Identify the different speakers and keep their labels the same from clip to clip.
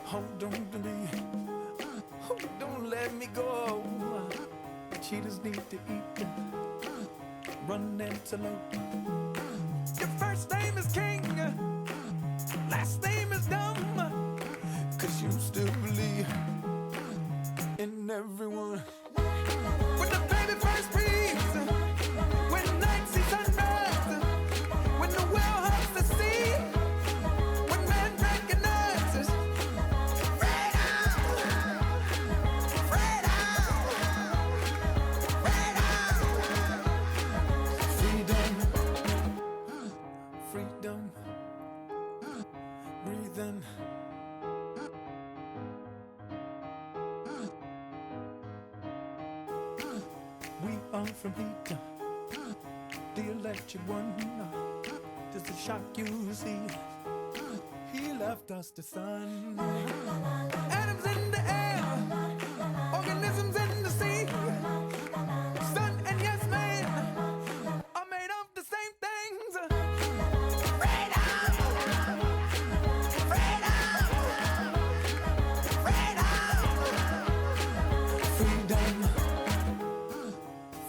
Speaker 1: Hold on to me. Don't let me go. Cheetahs need to eat. Run antelope. Your first name is King. Last name is dumb. Cause you still believe in everyone. When the baby first breathes, when night sees sunrise, when the whale hugs the sea, when man recognizes freedom, freedom, freedom, freedom, breathing. We are from heat, the electric one. Just the shock you see. He left us the sun. Atoms in the air, organisms in the sea. Sun and yes man are made of the same things.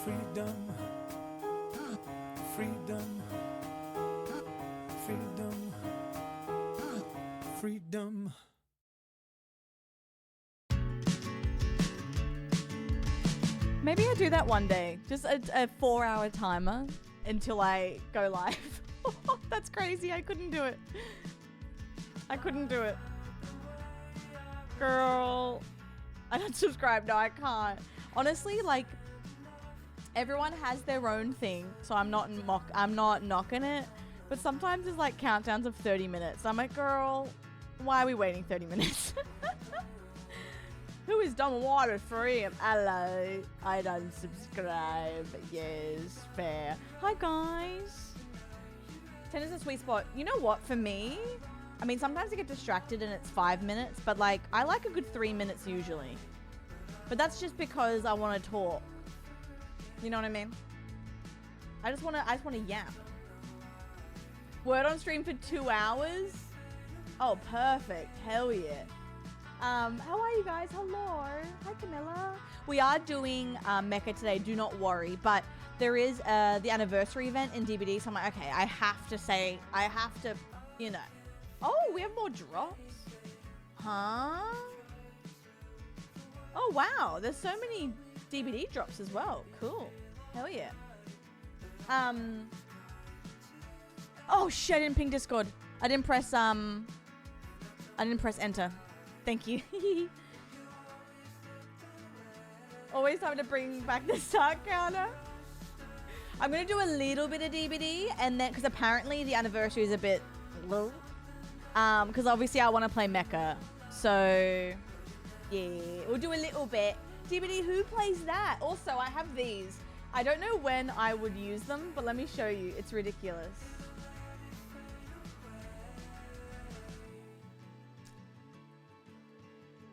Speaker 1: Freedom! Freedom! Freedom! Freedom! Freedom! Freedom!
Speaker 2: Maybe I do that one day. Just a 4-hour timer until I go live. That's crazy. I couldn't do it. I couldn't do it. Girl. I don't subscribe. No, I can't. Honestly, like, everyone has their own thing, so I'm not knocking it. But sometimes it's like countdowns of 30 minutes. I'm like, girl, why are we waiting 30 minutes? Who is Dumb Water Free? Hello. I don't subscribe. Yes, fair. Hi, guys. 10 is a sweet spot. You know what? For me, I mean, sometimes I get distracted and it's 5 minutes, but like, I like a good 3 minutes usually. But that's just because I want to talk. You know what I mean? I just want to yap. Word on stream for 2 hours? Oh, perfect. Hell yeah. How are you guys? Hello. Hi, Camilla. We are doing Mecha today, do not worry. But there is the anniversary event in DBD. So I'm like, okay, I have to, you know. Oh, we have more drops. Huh? Oh, wow. There's so many DBD drops as well. Cool. Hell yeah. Oh shit, I didn't ping Discord. I didn't press enter. Thank you. Always time to bring back the start counter. I'm gonna do a little bit of DBD and then, because apparently the anniversary is a bit low. Because obviously I want to play Mecha. So yeah, we'll do a little bit. DBD, who plays that? Also, I have these. I don't know when I would use them, but let me show you. It's ridiculous.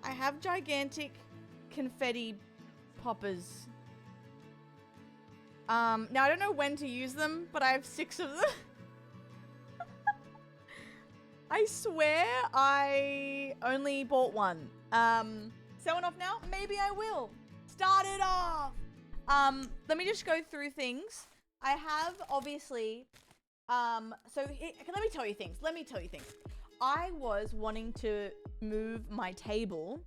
Speaker 2: I have gigantic confetti poppers. Now I don't know when to use them, but I have 6 of them. I swear I only bought one. Selling off now? Maybe I will. Start it off. Let me just go through things. I have obviously, let me tell you things. I was wanting to move my table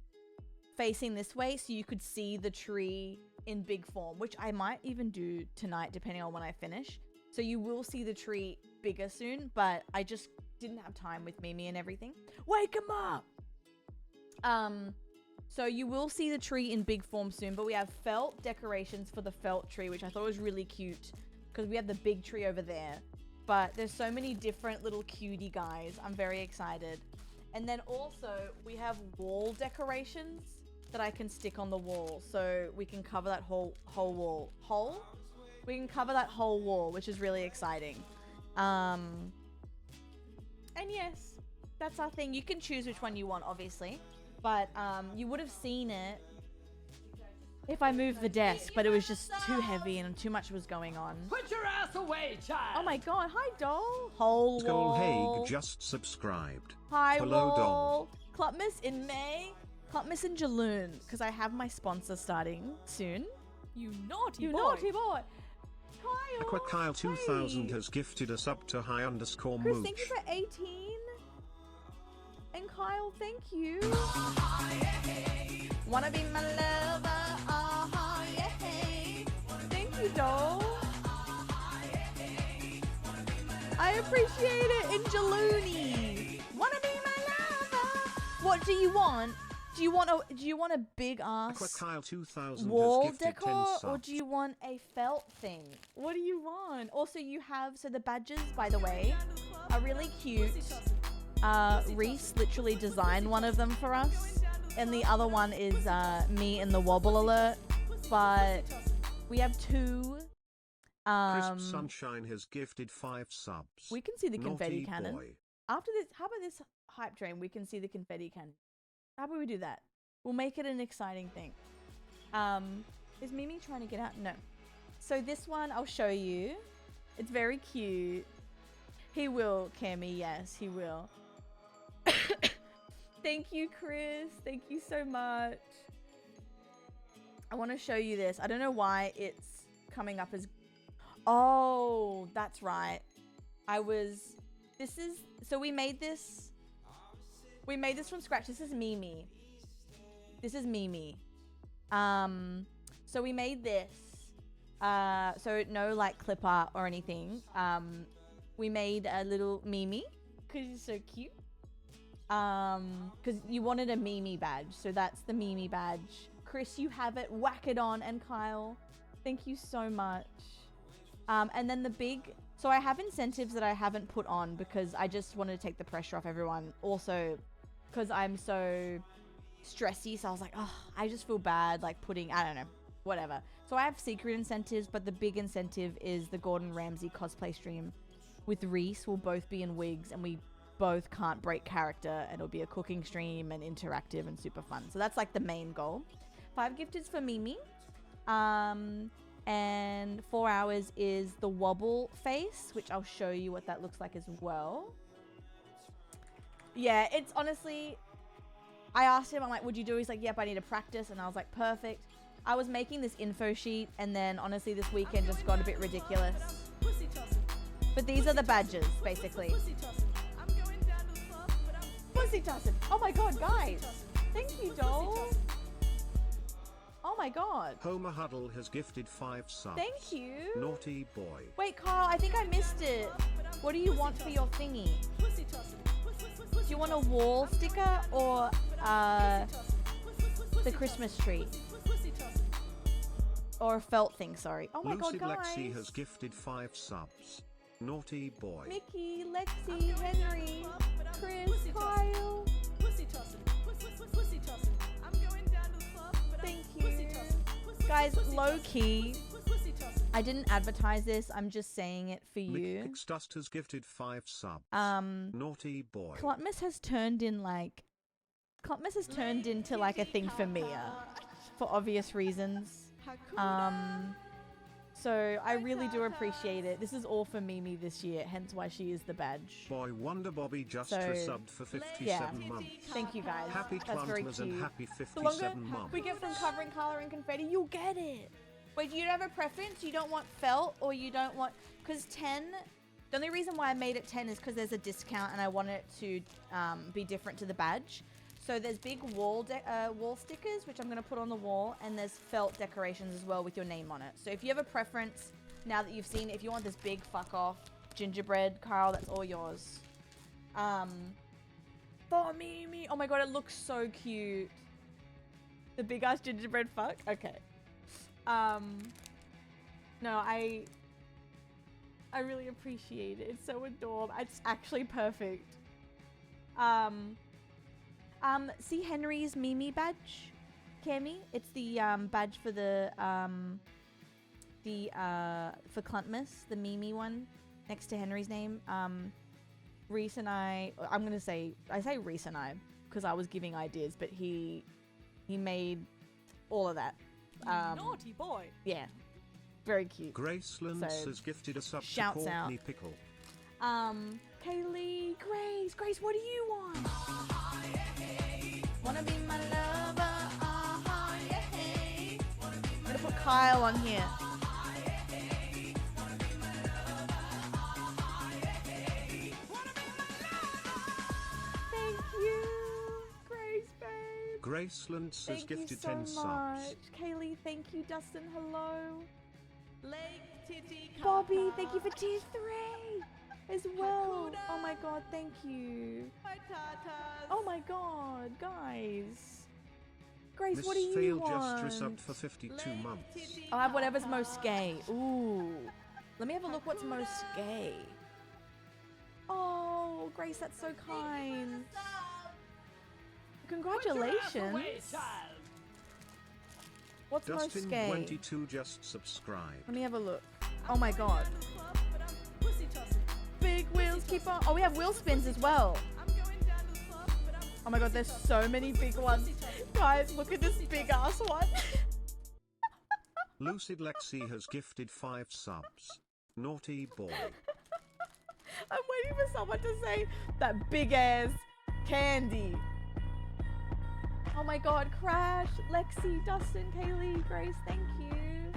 Speaker 2: facing this way so you could see the tree in big form, which I might even do tonight depending on when I finish. So you will see the tree bigger soon, but I just didn't have time with Mimi and everything. Wake him up! So you will see the tree in big form soon, but we have felt decorations for the felt tree, which I thought was really cute because we have the big tree over there. But there's so many different little cutie guys. I'm very excited. And then also we have wall decorations that I can stick on the wall. So we can cover that whole wall. We can cover that whole wall, which is really exciting. And yes, that's our thing. You can choose which one you want, obviously. But you would have seen it if I moved the desk, but it was just too heavy and too much was going on.
Speaker 3: Put your ass away, child!
Speaker 2: Oh my god, hi doll. Whole wall.
Speaker 4: Skullhaig just subscribed.
Speaker 2: Hi
Speaker 4: Hello,
Speaker 2: wall.
Speaker 4: doll.
Speaker 2: Clutmas in May. Clutmas in Jaloon, because I have my sponsor starting soon.
Speaker 4: You naughty
Speaker 2: You
Speaker 4: boy.
Speaker 2: naughty boy. Kyle.
Speaker 5: Aqua Kyle 2000
Speaker 2: hey.
Speaker 5: has gifted us up to high_mooch.
Speaker 2: Chris, thank you for 18. And Kyle, thank you. Wanna be my lover? Yeah. Thank you, doll. I appreciate it in Jaloony. Wanna be my lover? What do you want? Do you want a big
Speaker 5: Aqua
Speaker 2: ass
Speaker 5: Kyle 2000
Speaker 2: wall
Speaker 5: has gifted 10
Speaker 2: decor,
Speaker 5: subs.
Speaker 2: or do you want a felt thing? What do you want? Also, you have, so the badges, by the way, are really cute. Reese literally designed one of them for us, and the other one is me in the wobble alert. But we have two.
Speaker 5: Crisp Sunshine has gifted 5 subs.
Speaker 2: We can see the confetti
Speaker 5: Naughty
Speaker 2: cannon.
Speaker 5: boy.
Speaker 2: After this, how about this hype train? We can see the confetti cannon. How about we do that? We'll make it an exciting thing. Is Mimi trying to get out? No. So this one I'll show you. It's very cute. He will, Cammy. Yes, he will. Thank you, Chris. Thank you so much. I want to show you this. I don't know why it's coming up as... Oh, that's right. So we made this from scratch. This is Mimi. So we made this. So no like clip art or anything. We made a little Mimi because he's so cute. Because you wanted a Mimi badge, so that's the Mimi badge. Chris, you have it. Whack it on. And Kyle, thank you so much. And then the big... So I have incentives that I haven't put on because I just wanted to take the pressure off everyone. Also, because I'm so stressy, so I was like, oh, I just feel bad, like putting, I don't know, whatever. So I have secret incentives, but the big incentive is the Gordon Ramsay cosplay stream with Reese. We'll both be in wigs, and we both can't break character, and it'll be a cooking stream and interactive and super fun. So that's like the main goal. 5 gifteds for Mimi. And 4 hours is the wobble face, which I'll show you what that looks like as well. Yeah, it's honestly, I asked him, I'm like, would you do? He's like, yep, I need to practice. And I was like, perfect. I was making this info sheet, and then honestly this weekend just got a bit ridiculous. But these are the badges, basically. Pussy tossing. Oh my god, guys. Thank you, doll. Oh my god.
Speaker 5: Homer Huddle has gifted 5 subs.
Speaker 2: Thank you.
Speaker 5: Naughty boy.
Speaker 2: Wait, Carl, I think I missed it. What do you want for your thingy? Do you want a wall sticker or the Christmas tree? Or a felt thing, sorry. Oh my
Speaker 5: Lucid
Speaker 2: god, guys.
Speaker 5: Lexi has gifted 5 subs. Naughty boy.
Speaker 2: Mickey, Lexi, Henry, Chris, Kyle. Thank you. Guys, low key, I didn't advertise this. I'm just saying it for you.
Speaker 5: Mick Dust has gifted 5 subs. Naughty boy.
Speaker 2: Clutmas has turned into like a thing for Mia, for obvious reasons. So I really do appreciate it. This is all for Mimi this year, hence why she is the badge.
Speaker 5: Boy Wonder Bobby just
Speaker 2: So,
Speaker 5: resubbed for 57 months.
Speaker 2: Thank you guys.
Speaker 5: Happy
Speaker 2: That's very
Speaker 5: Cluntmas
Speaker 2: cute.
Speaker 5: and happy
Speaker 2: The longer
Speaker 5: 57 months.
Speaker 2: we get from covering color and confetti, you'll get it. Wait, you don't have a preference? You don't want felt, or you don't want... Because 10... The only reason why I made it 10 is because there's a discount and I want it to be different to the badge. So there's big wall stickers, which I'm going to put on the wall, and there's felt decorations as well with your name on it. So if you have a preference, now that you've seen it, if you want this big fuck off gingerbread, Carl, that's all yours. For Mimi. Oh my god, it looks so cute. The big ass gingerbread fuck? Okay. No, I really appreciate it. It's so adorable. It's actually perfect. See Henry's Mimi badge, Cammy? It's the badge for the for Cluntmas, the Mimi one next to Henry's name. Reese and I say Reese and I because I was giving ideas, but he made all of that.
Speaker 4: Naughty boy.
Speaker 2: Yeah, very cute.
Speaker 5: Graceland
Speaker 2: So,
Speaker 5: has gifted a sub to
Speaker 2: shouts out.
Speaker 5: Courtney Pickle.
Speaker 2: Kaylee, Grace, what do you want? pile on here. Thank you, Grace, babe.
Speaker 5: Graceland has
Speaker 2: Thank you
Speaker 5: gifted
Speaker 2: so
Speaker 5: 10
Speaker 2: much.
Speaker 5: subs.
Speaker 2: Kaylee, thank you. Dustin, hello.
Speaker 3: Lake Titty
Speaker 2: Bobby, thank you for tier 3 as well. Oh my god, thank you.
Speaker 3: Hi, Tatas.
Speaker 2: Oh my god, guys. Grace,
Speaker 5: Miss
Speaker 2: what do you
Speaker 5: Field
Speaker 2: want?
Speaker 5: just resubbed for 52 months.
Speaker 2: I'll have whatever's most gay. Ooh. Let me have a look what's most gay. Oh, Grace, that's so kind. Congratulations. What's most gay?
Speaker 5: Dustin22 just subscribed.
Speaker 2: Let me have a look. Oh my god. Big wheels keep on. Oh, we have wheel spins as well. Oh my god, there's so many big ones. Guys, look at this big ass one.
Speaker 5: Lucid Lexi has gifted 5 subs. Naughty boy.
Speaker 2: I'm waiting for someone to say that big ass candy. Oh my god, Crash, Lexi, Dustin, Kaylee, Grace, thank you.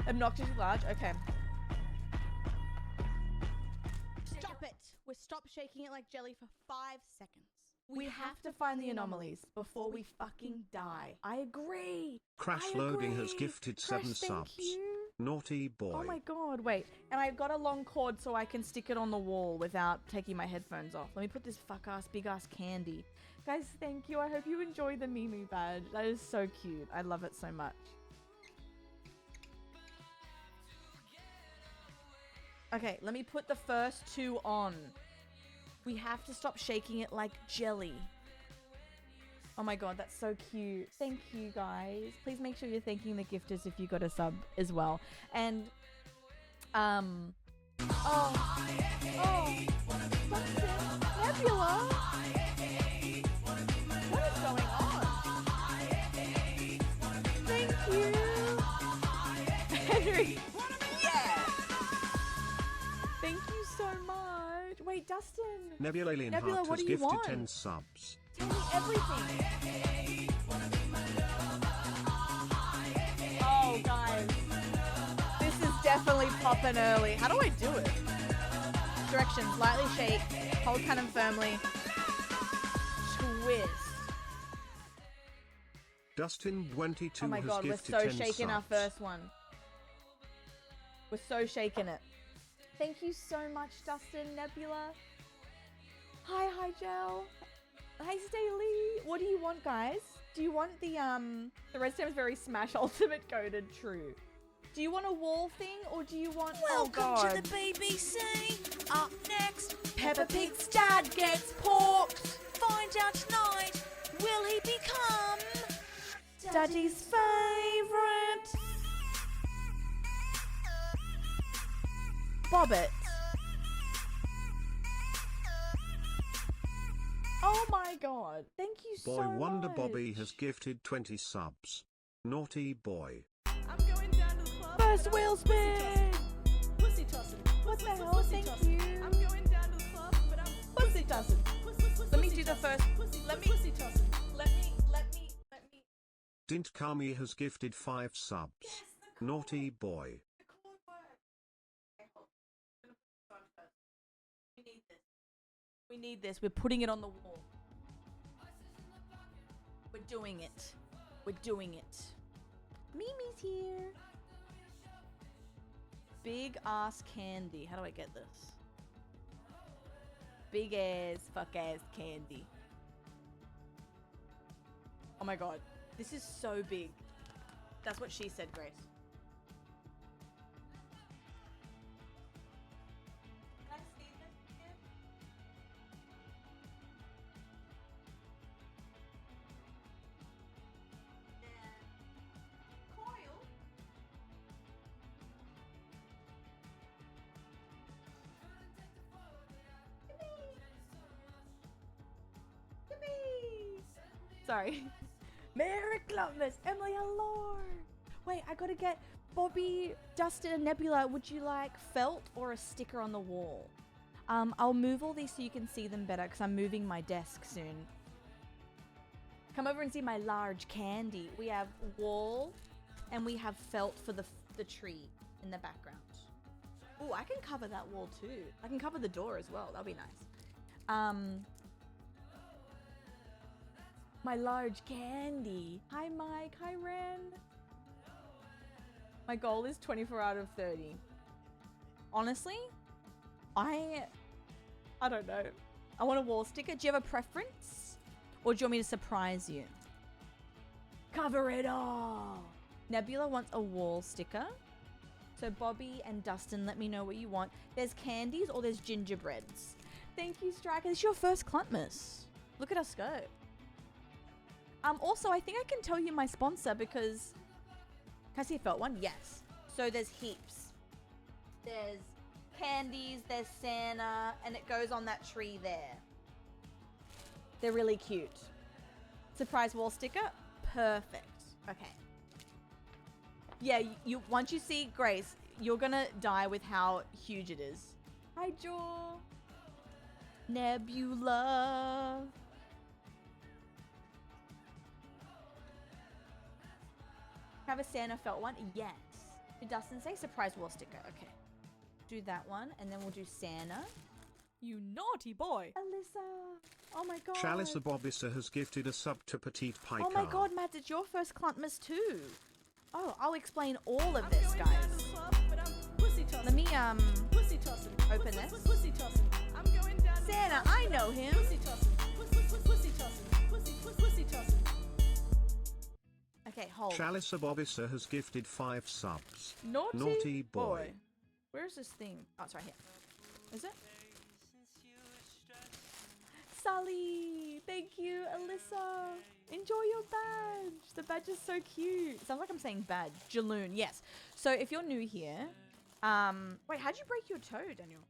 Speaker 2: Obnoxiously large, okay.
Speaker 6: Stop it! Stop shaking it like jelly for 5 seconds.
Speaker 2: We have to find the anomalies before we fucking die. I agree.
Speaker 5: Crash
Speaker 2: I
Speaker 5: Loading has
Speaker 2: agree.
Speaker 5: gifted
Speaker 2: Crash,
Speaker 5: 7
Speaker 2: thank
Speaker 5: subs.
Speaker 2: you.
Speaker 5: Naughty boy.
Speaker 2: Oh my god, wait. And I've got a long cord so I can stick it on the wall without taking my headphones off. Let me put this fuck ass, big ass candy. Guys, thank you. I hope you enjoy the Mimu badge. That is so cute. I love it so much. Okay, let me put the first 2 on. We have to stop shaking it like jelly. Oh my god, that's so cute. Thank you, guys. Please make sure you're thanking the gifters if you got a sub as well. And, Nebula? What is going on? Thank you. Henry. Yeah. Thank you so much. Wait, Dustin.
Speaker 5: Nebula Alien
Speaker 2: Nebula,
Speaker 5: Heart
Speaker 2: what
Speaker 5: has
Speaker 2: do you
Speaker 5: gifted
Speaker 2: want?
Speaker 5: 10 subs.
Speaker 2: Tell me everything. Oh, guys. This is definitely popping early. How do I do it? Directions. Lightly shake. Hold cannon firmly. Twist.
Speaker 5: Dustin22
Speaker 2: Oh my
Speaker 5: has
Speaker 2: god, we're
Speaker 5: gifted
Speaker 2: so
Speaker 5: 10
Speaker 2: shaking our
Speaker 5: subs.
Speaker 2: first one. We're so shaking it. Thank you so much, Dustin, Nebula. Hi, Gel. Hi, Staley. What do you want, guys? Do you want the Red Very Smash Ultimate Coded True? Do you want a wall thing or do you want...
Speaker 7: Welcome to the BBC. Up next, Peppa Pig's dad gets porked. Find out tonight, will he become
Speaker 2: Daddy's favorite? Bobbit. Oh my god. Thank you so
Speaker 5: Boy
Speaker 2: much.
Speaker 5: Wonder Bobby has gifted 20 subs. Naughty boy.
Speaker 3: I'm going down to the club.
Speaker 2: First wheel spin.
Speaker 3: Pussy tossing.
Speaker 2: What the hell? Thank you.
Speaker 3: I'm going down to the club, but I'm
Speaker 2: Pussy tossing. Let me do the first. Let me.
Speaker 3: pussy tossing.
Speaker 2: Let me.
Speaker 5: Dint Kami has gifted 5 subs. Naughty boy.
Speaker 2: We need this. We're putting it on the wall. We're doing it. We're doing it. Mimi's here. Big ass candy. How do I get this? Big ass, fuck ass candy. Oh my god. This is so big. That's what she said, Grace. Can I see this again? Coil? Sorry. Merry Christmas, Emily, hello. Wait, I gotta get Bobby, Dustin, and Nebula. Would you like felt or a sticker on the wall? I'll move all these so you can see them better because I'm moving my desk soon. Come over and see my large candy. We have wall, and we have felt for the tree in the background. Oh, I can cover that wall too. I can cover the door as well. That'll be nice. My large candy. Hi, Mike. Hi, Ren. My goal is 24 out of 30. Honestly, I don't know. I want a wall sticker. Do you have a preference? Or do you want me to surprise you? Cover it all. Nebula wants a wall sticker. So Bobby and Dustin, let me know what you want. There's candies or there's gingerbreads. Thank you, Striker. This is your first Cluntmas. Look at us go. Also, I think I can tell you my sponsor because... Can I see a felt one? Yes. So there's heaps. There's candies, there's Santa, and it goes on that tree there. They're really cute. Surprise wall sticker? Perfect. Okay. Yeah, you once you see Grace, you're gonna die with how huge it is. Hi, Jaw. Nebula. Have a Santa felt one? Yes. Did Dustin say surprise wall sticker? Okay. Do that one, and then we'll do Santa.
Speaker 4: You naughty boy.
Speaker 2: Alyssa. Oh my god.
Speaker 5: Chalissa Bobissa has gifted a sub to Petite Pie.
Speaker 2: Oh my god, Mads, it's your first Cluntmas too. Oh, I'll explain all of
Speaker 3: I'm
Speaker 2: this,
Speaker 3: going
Speaker 2: guys.
Speaker 3: down to the club, but I'm pussy tossing.
Speaker 2: Let me
Speaker 3: Pussy tossing.
Speaker 2: open this.
Speaker 3: Pussy tossing. I'm going down to the
Speaker 2: Santa,
Speaker 3: club.
Speaker 2: I know him.
Speaker 3: Pussy tossing. Pussy tossing. Pussy tossing.
Speaker 2: Okay, hold.
Speaker 5: Chalissa Bobissa has gifted 5 subs.
Speaker 2: Naughty
Speaker 5: boy.
Speaker 2: Where's this thing? Oh, it's right here. Is it? Sully! Thank you, Alyssa! Enjoy your badge! The badge is so cute. Sounds like I'm saying badge. Jaloon, yes. So if you're new here, wait, how'd you break your toe, Daniel?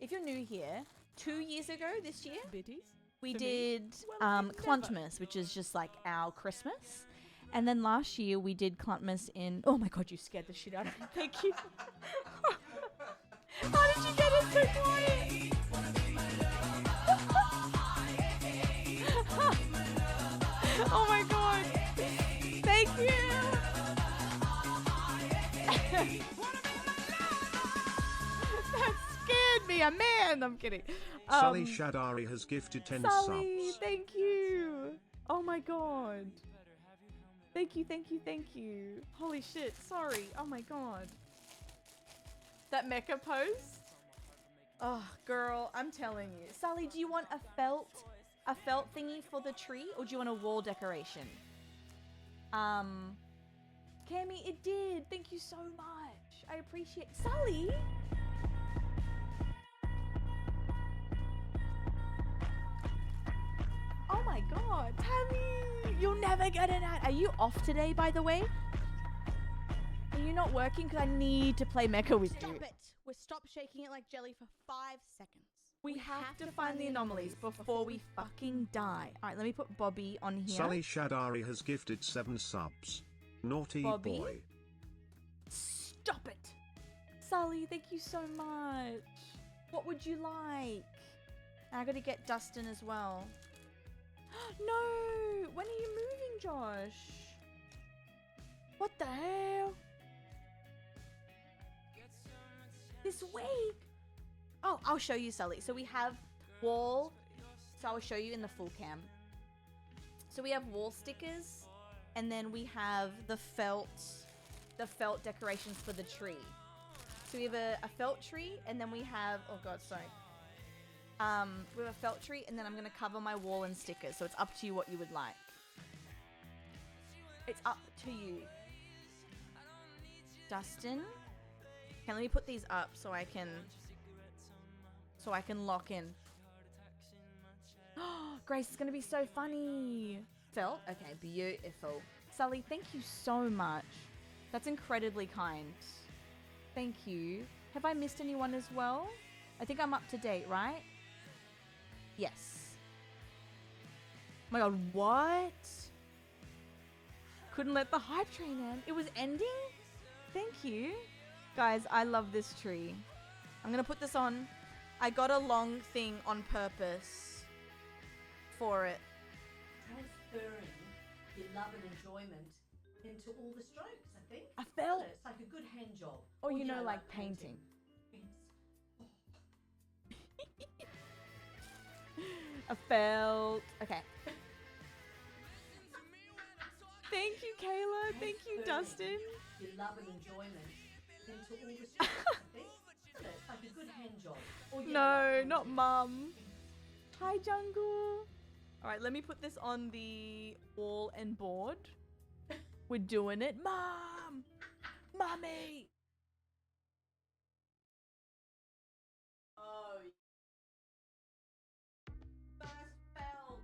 Speaker 2: If you're new here, 2 years ago this year,
Speaker 4: Biddies?
Speaker 2: we
Speaker 4: For me?
Speaker 2: did
Speaker 4: Well, never.
Speaker 2: Cluntmas, which is just like our Christmas. And then last year we did Cluntmas in... Oh my god, you scared the shit out of me. Thank you. How did you get it so quiet? Oh my god. Thank you. That scared me. A man. I'm kidding.
Speaker 5: Sully Shadari has gifted 10
Speaker 2: Sully,
Speaker 5: subs.
Speaker 2: thank you. Oh my god. Thank you, thank you, thank you. Holy shit, sorry. Oh my god. That mecha pose? Oh, girl, I'm telling you. Sully, do you want a felt thingy for the tree, or do you want a wall decoration? Cammy, it did. Thank you so much. I appreciate... Sully? Oh my god, Tammy! You'll never get an ad. Are you off today, by the way? Are you not working? Because I need to play Mecha with you.
Speaker 6: Stop it. We're stop shaking it like jelly for 5 seconds.
Speaker 2: We have to find the anomalies before we fucking die. Alright, let me put Bobby on here.
Speaker 5: Sully Shadari has gifted 7 subs. Naughty
Speaker 2: Bobby?
Speaker 5: boy.
Speaker 2: Stop it! Sully, thank you so much. What would you like? I gotta get Dustin as well. No! When are you moving, Josh? What the hell? This week? Oh, I'll show you, Sully. So we have wall. So I'll show you in the full cam. So we have wall stickers, and then we have the felt decorations for the tree. So we have a felt tree, and then we have, oh god, sorry. We have a felt tree, and then I'm gonna cover my wall in stickers. So it's up to you what you would like. It's up to you. Dustin? Okay, let me put these up so I can lock in. Grace, it's gonna be so funny. Felt? Okay, beautiful. Sully, thank you so much. That's incredibly kind. Thank you. Have I missed anyone as well? I think I'm up to date, right? Yes. Oh my god, what? Couldn't let the hype train end. It was ending? Thank you. Guys, I love this tree. I'm gonna put this on. I got a long thing on purpose for it.
Speaker 8: Transferring your love and enjoyment into all the strokes.
Speaker 7: think.
Speaker 2: A felt.
Speaker 7: It's like a good hand job.
Speaker 2: Or you know,
Speaker 7: yeah,
Speaker 2: like painting. A felt. Okay. Thank you, Kayla. Thank you, Dustin.
Speaker 7: Your love and enjoyment into all the stuff, I think. It's like a good hand job. Or yeah,
Speaker 2: No,
Speaker 7: like
Speaker 2: not
Speaker 7: painting.
Speaker 2: mum. Hi, Jungle. All right, let me put this on the wall and board. We're doing it, Mom. Mommy. Oh. First bell.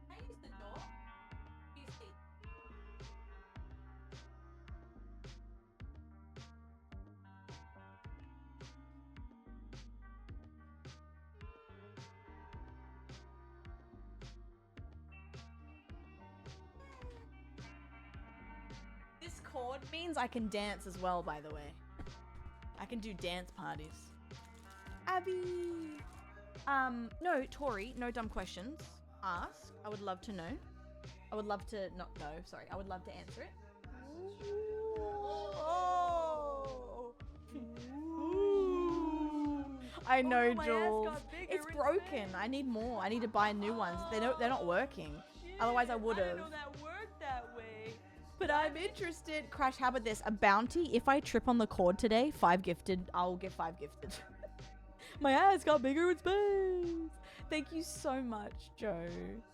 Speaker 2: Can I use the door? Use the. This chord means I can dance as well, by the way. I can do dance parties. Abby! No, Tori, no dumb questions. Ask. I would love to know. I would love to not know, sorry. I would love to answer it. I know,
Speaker 4: my ass
Speaker 2: Jules.
Speaker 4: got bigger
Speaker 2: It's
Speaker 4: in
Speaker 2: broken. I need more. I need to buy new ones. They're not working. Otherwise, I would
Speaker 4: I
Speaker 2: have.
Speaker 4: didn't know that worked that way.
Speaker 2: But I'm interested. Crash, how about this? A bounty. If I trip on the cord today, 5 gifted. I'll get 5 gifted. My ass got bigger in space. Thank you so much, Joe.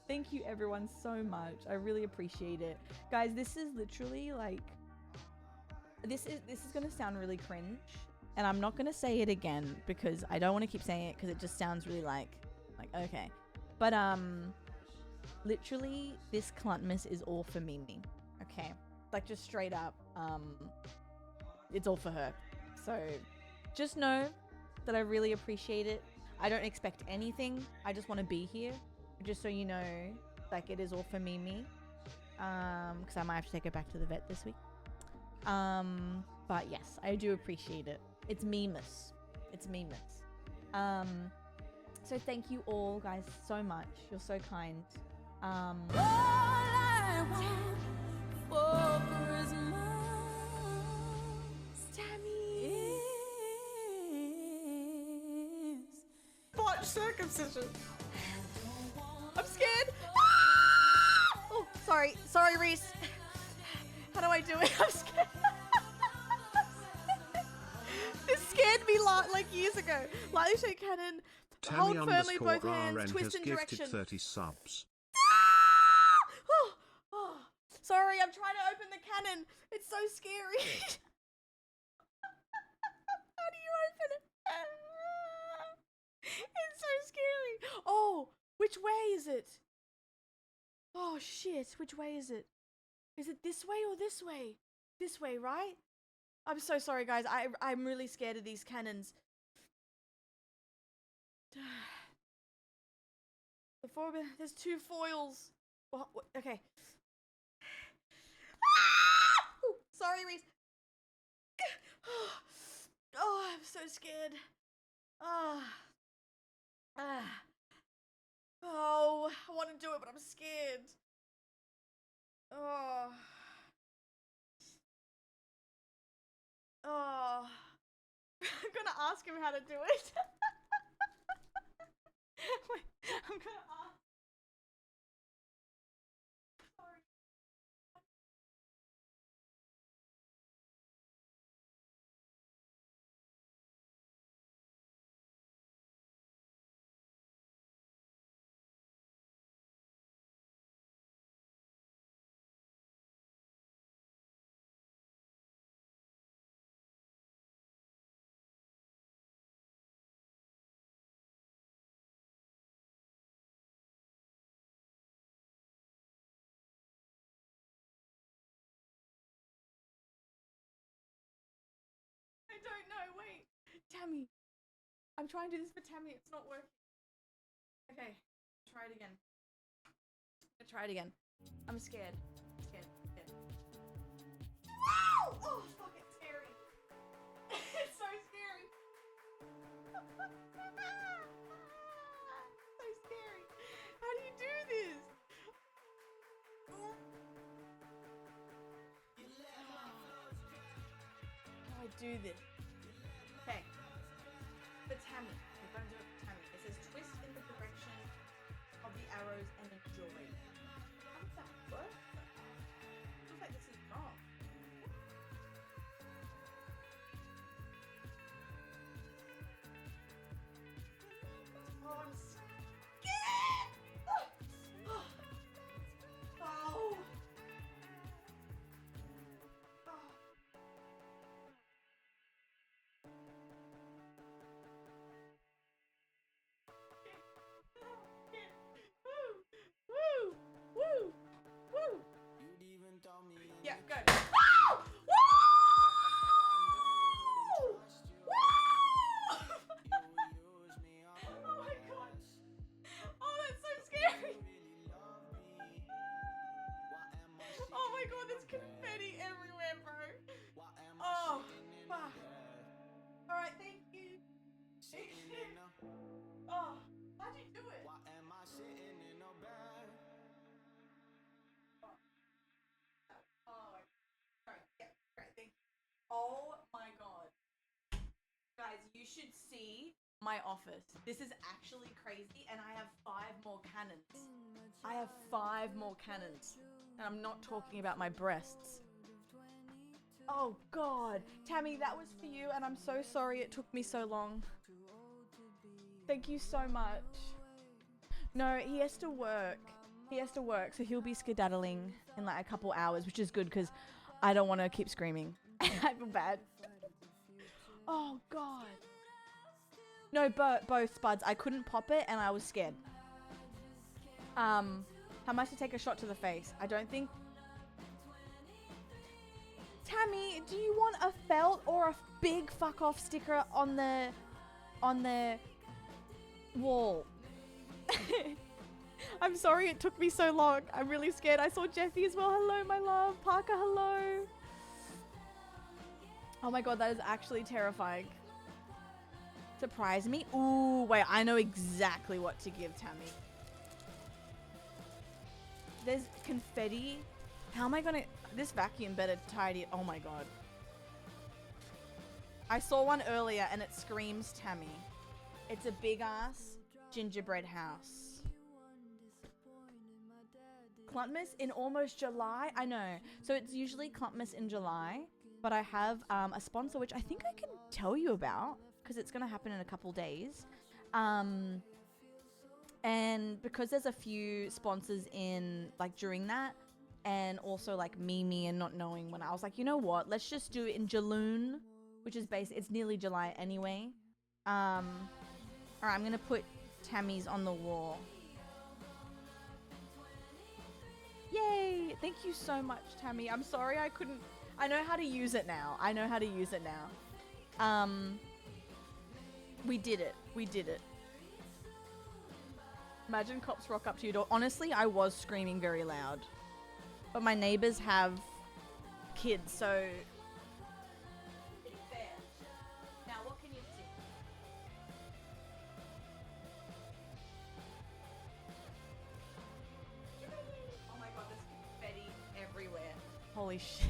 Speaker 2: Thank you, everyone, so much. I really appreciate it. Guys, this is literally like... This is gonna sound really cringe. And I'm not gonna say it again because I don't want to keep saying it because it just sounds really like okay. But literally this Cluntmas is all for Mimi. Okay, like just straight up, it's all for her. So just know that I really appreciate it. I don't expect anything. I just want to be here, just so you know, like it is all for Mimi. Because I might have to take her back to the vet this week. But yes, I do appreciate it. It's Mimus. It's Mimus. So thank you all, guys, so much. You're so kind.
Speaker 7: All I want for Christmas
Speaker 2: Tammy.
Speaker 7: is
Speaker 2: Botch circumcision. I'm scared. Ah! Oh, sorry. Sorry, Reese. How do I do it? I'm scared. This scared me like years ago. Lightly shake cannon. Hold firmly both hands.
Speaker 5: Tammy_RN
Speaker 2: Twist
Speaker 5: has
Speaker 2: in
Speaker 5: gifted
Speaker 2: direction.
Speaker 5: 30 subs.
Speaker 2: Oh, sorry, I'm trying to open the cannon. It's so scary. How do you open it? It's so scary. Oh, which way is it? Oh shit, which way is it? Is it this way or this way? This way, right? I'm so sorry, guys. I'm really scared of these cannons. There's 2 foils. Okay. Ooh, sorry, Reese. Oh, I'm so scared. Oh, I want to do it, but I'm scared. Oh. I'm gonna ask him how to do it. Wait, I'm gonna ask. Sorry. I don't know, wait. Tammy. I'm trying to do this for Tammy, it's not working. Okay, try it again. I'll try it again. I'm scared. Scared. Ow! Oh, fuck, it's scary. It's so scary. do this. Okay. For Tammy. We're going to do it for Tammy. It says twist in the direction of the arrows and enjoy. How does that work? Looks like this is wrong. Oh, I'm scared! Oh. Oh. Woo! Woo! Woo! Yeah, go. Woo! Woo! Woo! Oh my god. Oh, that's so scary. Oh my god, there's confetti everywhere, bro. Oh, fuck. Alright, thank you. Thank you. Oh, how'd you do it? Oh, sorry. Yeah, great, thank you. Oh my god. Guys, you should see my office. This is actually crazy, and I have 5 more cannons. I have 5 more cannons. And I'm not talking about my breasts. Oh god. Tammy, that was for you, and I'm so sorry it took me so long. Thank you so much. No, he has to work. He has to work, so he'll be skedaddling in like a couple hours, which is good because I don't want to keep screaming. I feel bad. Oh god. No, both Spuds. I couldn't pop it and I was scared. How much to take a shot to the face? I don't think... Tammy, do you want a felt or a big fuck off sticker on the wall? I'm sorry it took me so long. I'm really scared. I saw Jeffy as well. Hello, my love. Parker, hello. Oh my god, that is actually terrifying. Surprise me? Ooh, wait, I know exactly what to give Tammy. There's confetti. How am I gonna... This vacuum better tidy it. Oh my god. I saw one earlier and it screams Tammy. It's a big ass gingerbread house. Cluntmas in almost July? I know. So it's usually Cluntmas in July. But I have a sponsor which I think I can tell you about. Because it's going to happen in a couple days. And because there's a few sponsors in, like, during that, and also, like, Mimi and not knowing when, I was like, you know what? Let's just do it in Jaloon, which is basically, it's nearly July anyway. Alright, I'm going to put Tammy's on the wall. Yay! Thank you so much, Tammy. I'm sorry I couldn't, I know how to use it now. I know how to use it now. We did it. We did it. Imagine cops rock up to your door. Honestly, I was screaming very loud. But my neighbors have kids, so... It's fair. Now, what can you see? Oh my god, there's confetti everywhere. Holy shit.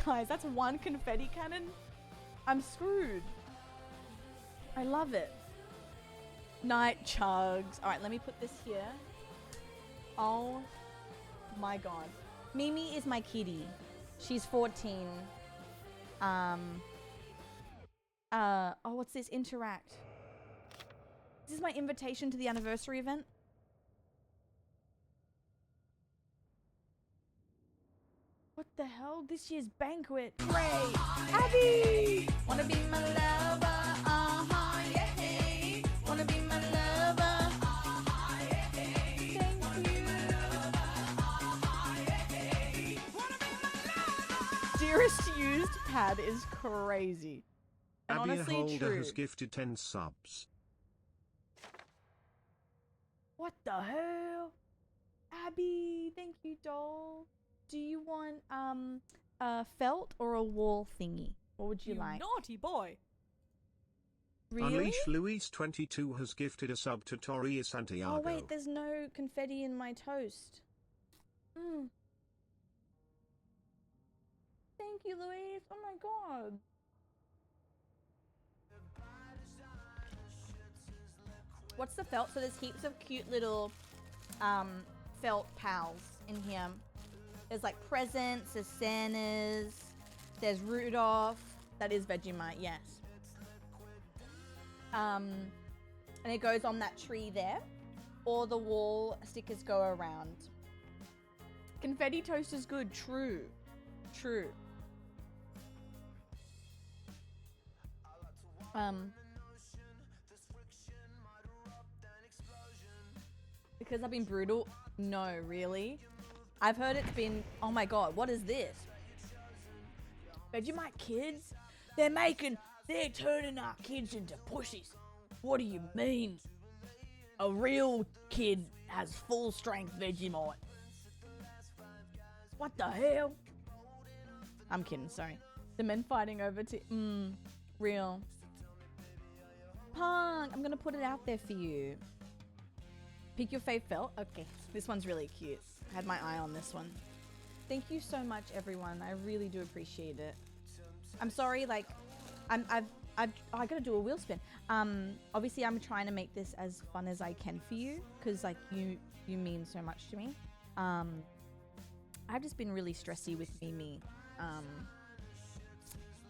Speaker 2: Guys, that's one confetti cannon? I'm screwed. I love it. Night chugs. Alright, let me put this here. Oh my god. Mimi is my kitty. She's 14. Oh, what's this? Interact. This is my invitation to the anniversary event. What the hell? This year's banquet. Great. Abby! Wanna be my lover? Uh-huh, yeah. Wanna be my lover? Thank you. Dearest used pad is crazy. And
Speaker 5: Abby
Speaker 2: honestly,
Speaker 5: Holder
Speaker 2: true.
Speaker 5: has gifted 10 subs.
Speaker 2: What the hell? Abby, thank you, doll. Do you want a felt or a wall thingy? What would you like?
Speaker 4: Naughty boy.
Speaker 2: Really?
Speaker 5: Unleash Luis 22 has gifted a sub to Tori Santiago.
Speaker 2: Oh wait, there's no confetti in my toast. Thank you, Louise. Oh my god. What's the felt? So there's heaps of cute little felt pals in here. There's like presents, there's Santas, there's Rudolph. That is Vegemite, yes. And it goes on that tree there. Or the wall stickers go around. Confetti toast is good. True. True. Because I've been brutal? No, really? I've heard it's been... Oh my god, what is this? Vegemite kids? They're turning our kids into pussies. What do you mean? A real kid has full strength Vegemite. What the hell? I'm kidding, sorry. The men fighting over real. Punk, I'm gonna put it out there for you. Pick your fave felt. Okay, this one's really cute. I had my eye on this one. Thank you so much, everyone. I really do appreciate it. I'm sorry, like, I gotta do a wheel spin. Obviously, I'm trying to make this as fun as I can for you, because like you mean so much to me. I've just been really stressy with me.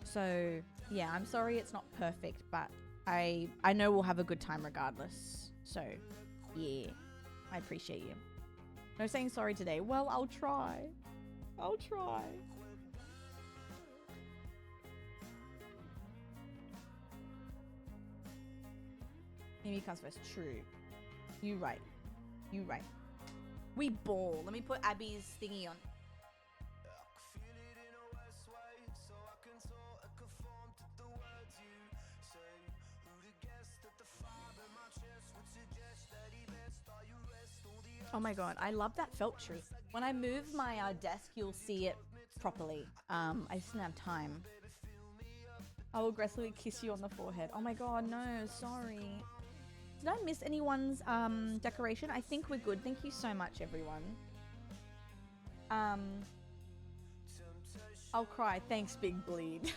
Speaker 2: So yeah, I'm sorry it's not perfect, but I know we'll have a good time regardless. So yeah, I appreciate you. No saying sorry today. Well, I'll try. I'll try. Amy comes first. True. You right. You right. We ball. Let me put Abby's thingy on. Oh my god, I love that felt tree. When I move my desk, you'll see it properly. I just didn't have time. I will aggressively kiss you on the forehead. Oh my god, no, sorry. Did I miss anyone's decoration? I think we're good. Thank you so much, everyone. I'll cry. Thanks, Big Bleed.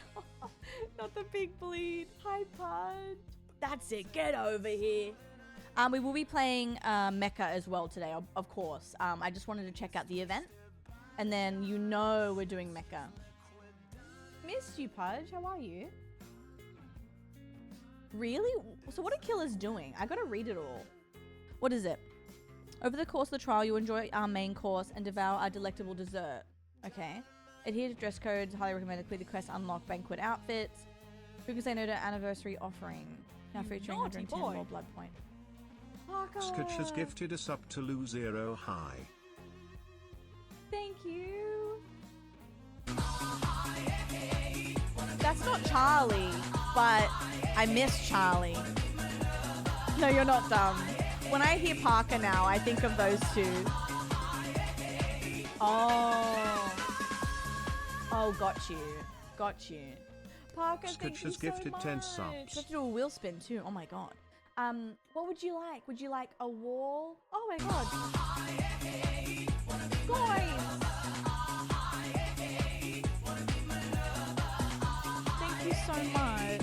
Speaker 2: Not the Big Bleed. Hi, Pud. That's it. Get over here. We will be playing Mecca as well today, of course. I just wanted to check out the event. And then you know we're doing Mecca. Missed you, Pudge. How are you? Really? So what are killers doing? I gotta read it all. What is it? Over the course of the trial, you enjoy our main course and devour our delectable dessert. Okay. Adhere to dress codes. Highly recommended. Clear the quest. Unlock banquet outfits. Who can say no to anniversary offering? Now featuring 110 more blood point.
Speaker 5: Sketch has gifted us up to Lou Zero High.
Speaker 2: Thank you. That's not Charlie, but I miss Charlie. No, you're not dumb. When I hear Parker now, I think of those two. Oh. Oh, got you. Got you. Parker, thank you so
Speaker 5: gifted
Speaker 2: much.
Speaker 5: 10 subs.
Speaker 2: You have to do a wheel spin too. Oh my god. What would you like? Would you like a wall? Oh my god. Guys! Thank you so much.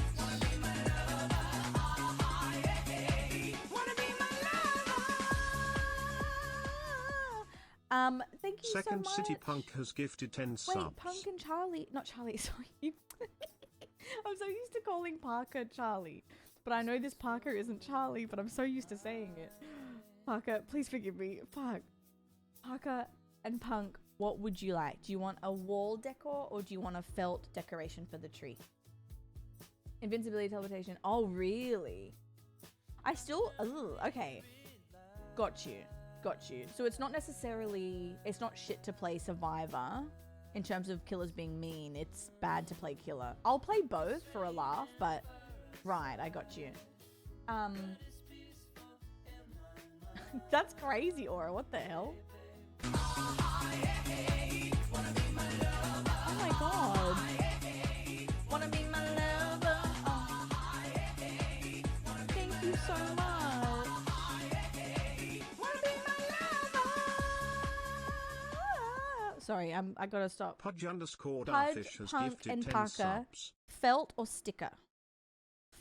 Speaker 2: Thank you
Speaker 5: Second
Speaker 2: so much.
Speaker 5: City Punk has gifted 10
Speaker 2: Wait,
Speaker 5: subs.
Speaker 2: Punk and Charlie. Not Charlie, sorry. I'm so used to calling Parker Charlie. But I know this Parker isn't Charlie, but I'm so used to saying it. Parker, please forgive me. Fuck. Parker and Punk, what would you like? Do you want a wall decor or do you want a felt decoration for the tree? Invincibility, teleportation. Oh, really? I still... Ugh, okay. Got you. Got you. So it's not necessarily... It's not shit to play Survivor in terms of killers being mean. It's bad to play killer. I'll play both for a laugh, but... Right, I got you. That's crazy, Aura. What the hell? Oh my god. Wanna be my lover? Oh. Thank you so much. Wanna be my lover? Sorry, I gotta stop.
Speaker 5: Pudge _
Speaker 2: Pudge,
Speaker 5: Darfish has
Speaker 2: Punk,
Speaker 5: gifted
Speaker 2: and
Speaker 5: 10
Speaker 2: Parker.
Speaker 5: subs.
Speaker 2: Felt or sticker?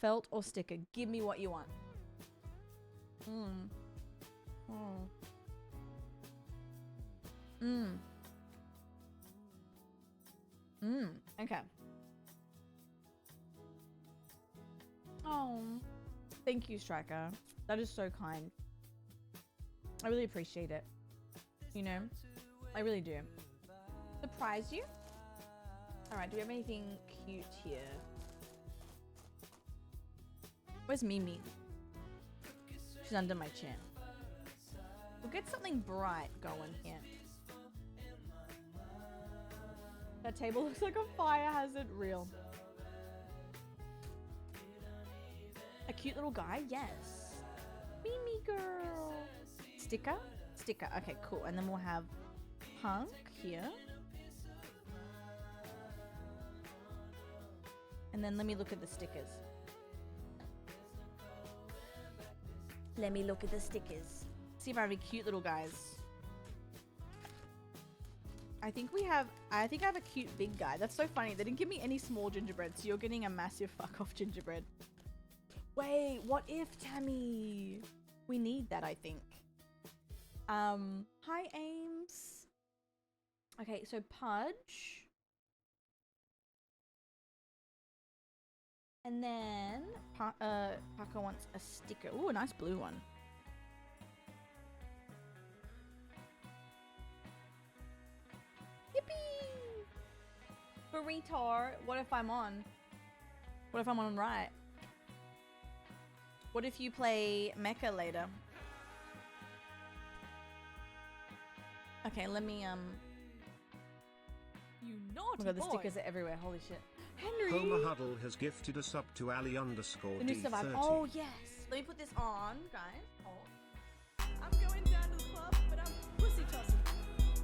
Speaker 2: Felt or sticker? Give me what you want. Mm. Oh. Mm. Mm. Okay. Oh. Thank you, Striker. That is so kind. I really appreciate it. You know? I really do. Surprise you? Alright, do we have anything cute here? Where's Mimi? She's under my chin. We'll get something bright going here. That table looks like a fire hazard. Real. A cute little guy? Yes. Mimi girl. Sticker? Sticker. Okay, cool. And then we'll have Punk here. And then let me look at the stickers. Let me look at the stickers. See if I have any cute little guys. I think I have a cute big guy. That's so funny. They didn't give me any small gingerbread, so you're getting a massive fuck off gingerbread. Wait, what if, Tammy? We need that, I think. Hi, Ames. Okay, so Pudge. And then Parker wants a sticker. Ooh, a nice blue one. Yippee! Burrito. What if I'm on? What if I'm on right? What if you play Mecha later? Okay, let me
Speaker 3: You
Speaker 2: Oh
Speaker 3: naughty
Speaker 2: my god, the
Speaker 3: boy.
Speaker 2: stickers are everywhere. Holy shit. Henry!
Speaker 5: Homer Huddle has gifted us up to Ali_D30.
Speaker 2: The new survive. Oh, yes. Let me put this on, guys. Hold.
Speaker 3: I'm going down to the club, but I'm pussy tossing.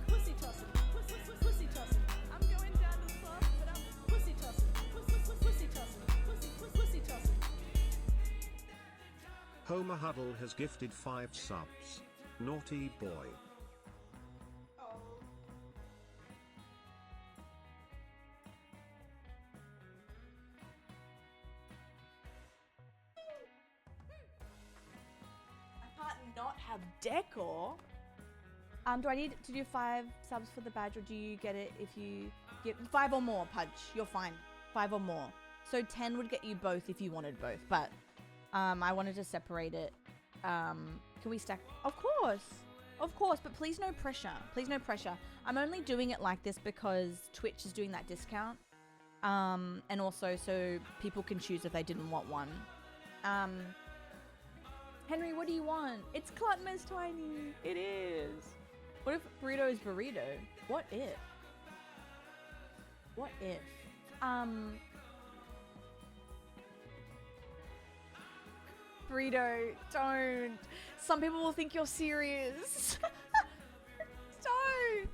Speaker 3: Pussy tossing. Pussy tossing. I'm going down to the club, but I'm pussy tossing. Pussy tossing. Pussy tossing.
Speaker 5: Homer Huddle has gifted 5 subs. Naughty boy.
Speaker 2: Not have decor. Do I need to do 5 subs for the badge, or do you get it if you get 5 or more? Pudge, you're fine. 5 or more. So 10 would get you both if you wanted both, but I wanted to separate it. Can we stack? Of course, but please no pressure. Please no pressure. I'm only doing it like this because Twitch is doing that discount, and also so people can choose if they didn't want one. Henry, what do you want? It's Clutmas Tiny. It is. What if burrito is burrito? What if? What if? Burrito, don't. Some people will think you're serious. Don't.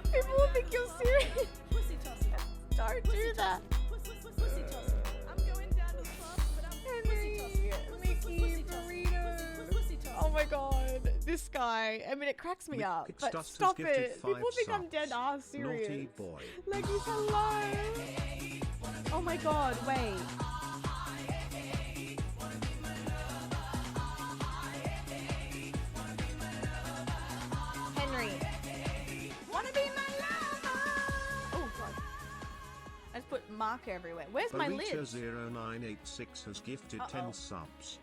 Speaker 2: People will think you're serious.
Speaker 3: Pussy tossing.
Speaker 2: Don't do that.
Speaker 3: Pussy tossing. I'm going down to the club, but I'm pussy
Speaker 2: Henry,
Speaker 3: tossing.
Speaker 2: Mickey, burrito.
Speaker 3: Pussy tossing.
Speaker 2: Oh my god, this guy. I mean, it cracks me up,
Speaker 5: Rick
Speaker 2: but
Speaker 5: Stust has
Speaker 2: stop
Speaker 5: gifted
Speaker 2: it.
Speaker 5: 5
Speaker 2: People think I'm
Speaker 5: subs.
Speaker 2: dead ass serious.
Speaker 5: Naughty boy.
Speaker 2: Leggy's hello. Oh my god, wait. Henry. Wanna be my lover? Oh god. I just put marker everywhere. Where's my lid?
Speaker 5: Barita0986 has gifted
Speaker 2: Uh-oh.
Speaker 5: 10 subs.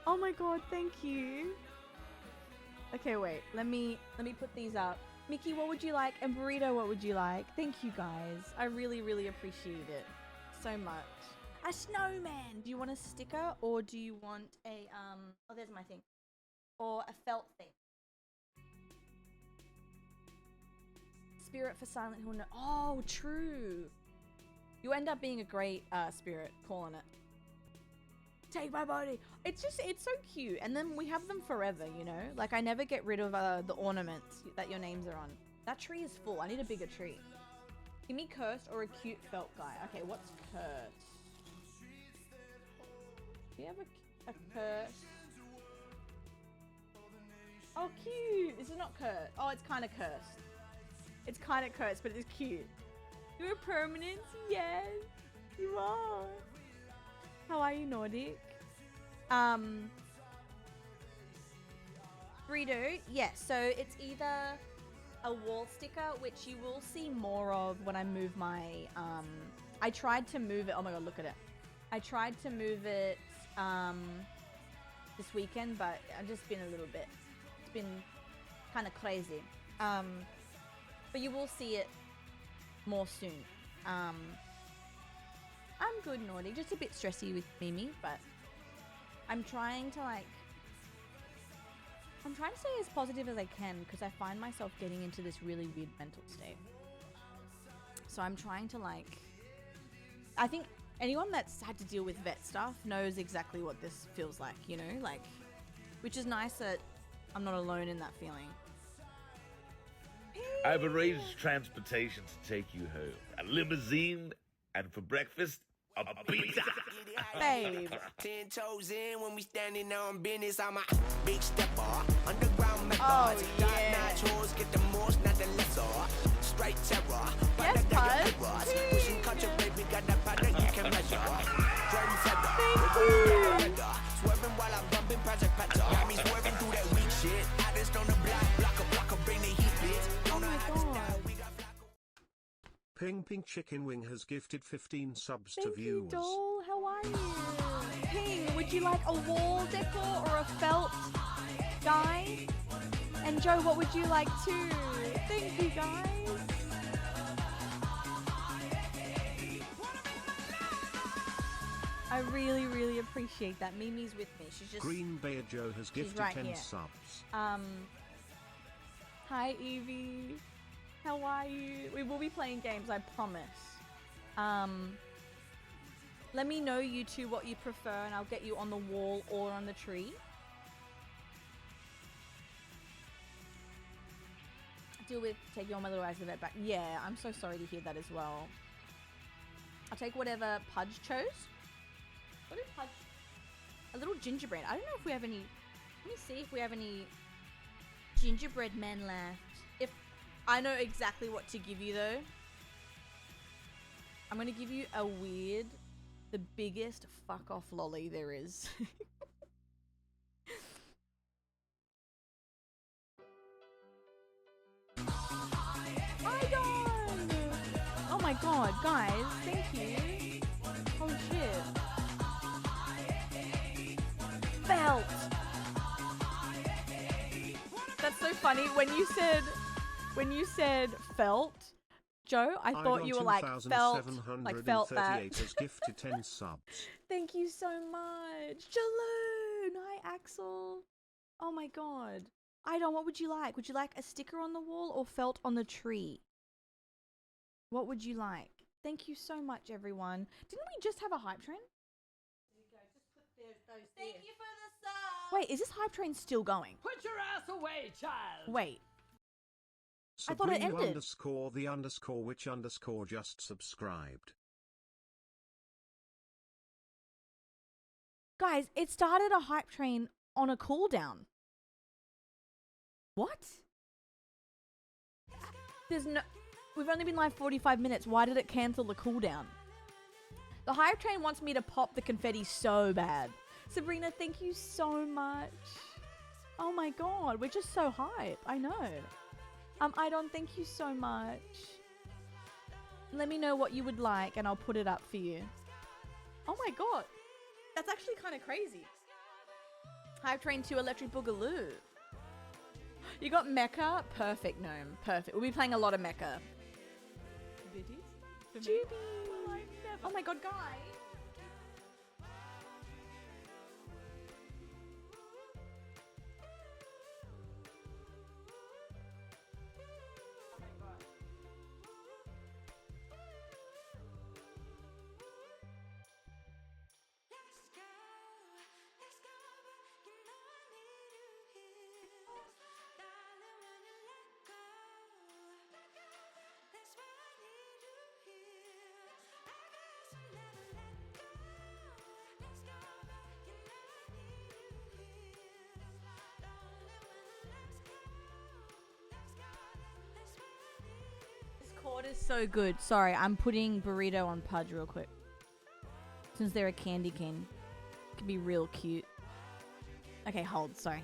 Speaker 2: Oh my god, thank you. Okay, wait. Let me put these up. Mickey, what would you like? And Burrito, what would you like? Thank you guys. I really, really appreciate it so much. A snowman. Do you want a sticker or do you want a oh, there's my thing. Or a felt thing. Spirit for Silent Hill. No. Oh, true. You end up being a great spirit, calling it. Take my body. It's so cute. And then we have them forever, you know? Like, I never get rid of the ornaments that your names are on. That tree is full. I need a bigger tree. Give me cursed or a cute felt guy. Okay, what's cursed? Do you have a cursed? Oh, cute. This is not cursed. Oh, it's kind of cursed. It's kind of cursed, but it's cute. You're a permanent? Yes, you are. How are you, Nordic? Rito, yes. So it's either a wall sticker, which you will see more of when I move my. I tried to move it. Oh my god, look at it. I tried to move it this weekend, but I've just been a little bit. It's been kind of crazy. But you will see it more soon. I'm good, Naughty. Just a bit stressy with Mimi, but I'm trying to stay as positive as I can because I find myself getting into this really weird mental state. So I'm trying to I think anyone that's had to deal with vet stuff knows exactly what this feels like, you know, which is nice that I'm not alone in that feeling.
Speaker 8: I've arranged transportation to take you home. A limousine, and for breakfast, a pizza.
Speaker 2: Babe.
Speaker 9: 10 toes in when we standing on business. I'm a big stepper. Underground methods.
Speaker 2: Oh, yeah.
Speaker 9: Top-notch hoes get the most, not the lesser. Straight terror.
Speaker 2: Yes, bud.
Speaker 9: Pushing culture, baby, got that powder you can measure.
Speaker 2: Thank you.
Speaker 9: Swerving while I'm bumping Project Patter. Got me swerving through that weak shit. I just on the block, bring the heat, bitch.
Speaker 2: Oh my god.
Speaker 5: Ping Ping Chicken Wing has gifted 15 subs to
Speaker 2: Thank you,
Speaker 5: viewers.
Speaker 2: doll. How are you? Ping, would you like a wall decor or a felt guy? And Joe, what would you like too? Thank you, guys. I really, really appreciate that. Mimi's with me. She's just
Speaker 5: Green Bay Joe has gifted
Speaker 2: right
Speaker 5: 10
Speaker 2: here.
Speaker 5: subs.
Speaker 2: Hi Evie. How are you? We will be playing games, I promise. Let me know, you two, what you prefer, and I'll get you on the wall or on the tree. Deal with taking all my little eyes to the vet back. Yeah, I'm so sorry to hear that as well. I'll take whatever Pudge chose. What did Pudge? A little gingerbread. I don't know if we have any. Let me see if we have any gingerbread men left. If I know exactly what to give you though. I'm gonna give you a weird, the biggest fuck off lolly there is. Oh my god, guys, thank you. Holy shit. Felt. That's so funny. When you said felt, Joe, I thought you were like felt that.
Speaker 5: Has gifted 10 subs.
Speaker 2: Thank you so much. Jaloon. Hi, Axel. Oh my god. Idon, what would you like? Would you like a sticker on the wall or felt on the tree? What would you like? Thank you so much, everyone. Didn't we just have a hype train?
Speaker 6: Thank you for the sub.
Speaker 2: Wait, is this hype train still going?
Speaker 4: Put your ass away, child.
Speaker 2: Wait. I thought it
Speaker 5: Sabrina
Speaker 2: ended.
Speaker 5: _ the _ which _ just subscribed.
Speaker 2: Guys, it started a hype train on a cooldown. What? There's no... We've only been live 45 minutes. Why did it cancel the cooldown? The hype train wants me to pop the confetti so bad. Sabrina, thank you so much. Oh my god, we're just so hype. I know. Idon, thank you so much. Let me know what you would like and I'll put it up for you. Oh my god. That's actually kind of crazy. Hype train to Electric Boogaloo. You got Mecha? Perfect, Gnome. Perfect. We'll be playing a lot of Mecha. Juby. Oh my god, guys. Oh, it is so good. Sorry, I'm putting burrito on Pudge real quick. Since they're a candy cane. It could be real cute. Okay, hold. Sorry.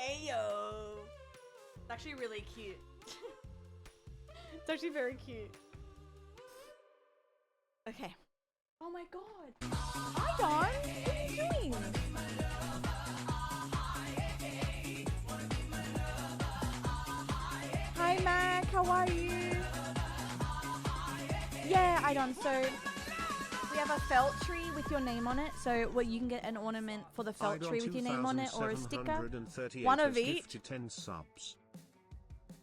Speaker 2: Ayo! It's actually really cute. It's actually very cute. Okay. Oh my god. Hi, Don. What are you doing? Hi, Mac. How are you? Yeah, Idon. So we have a felt tree with your name on it. So well, you can get an ornament for the felt tree with your name on it or a sticker. One of each.
Speaker 5: 10 subs.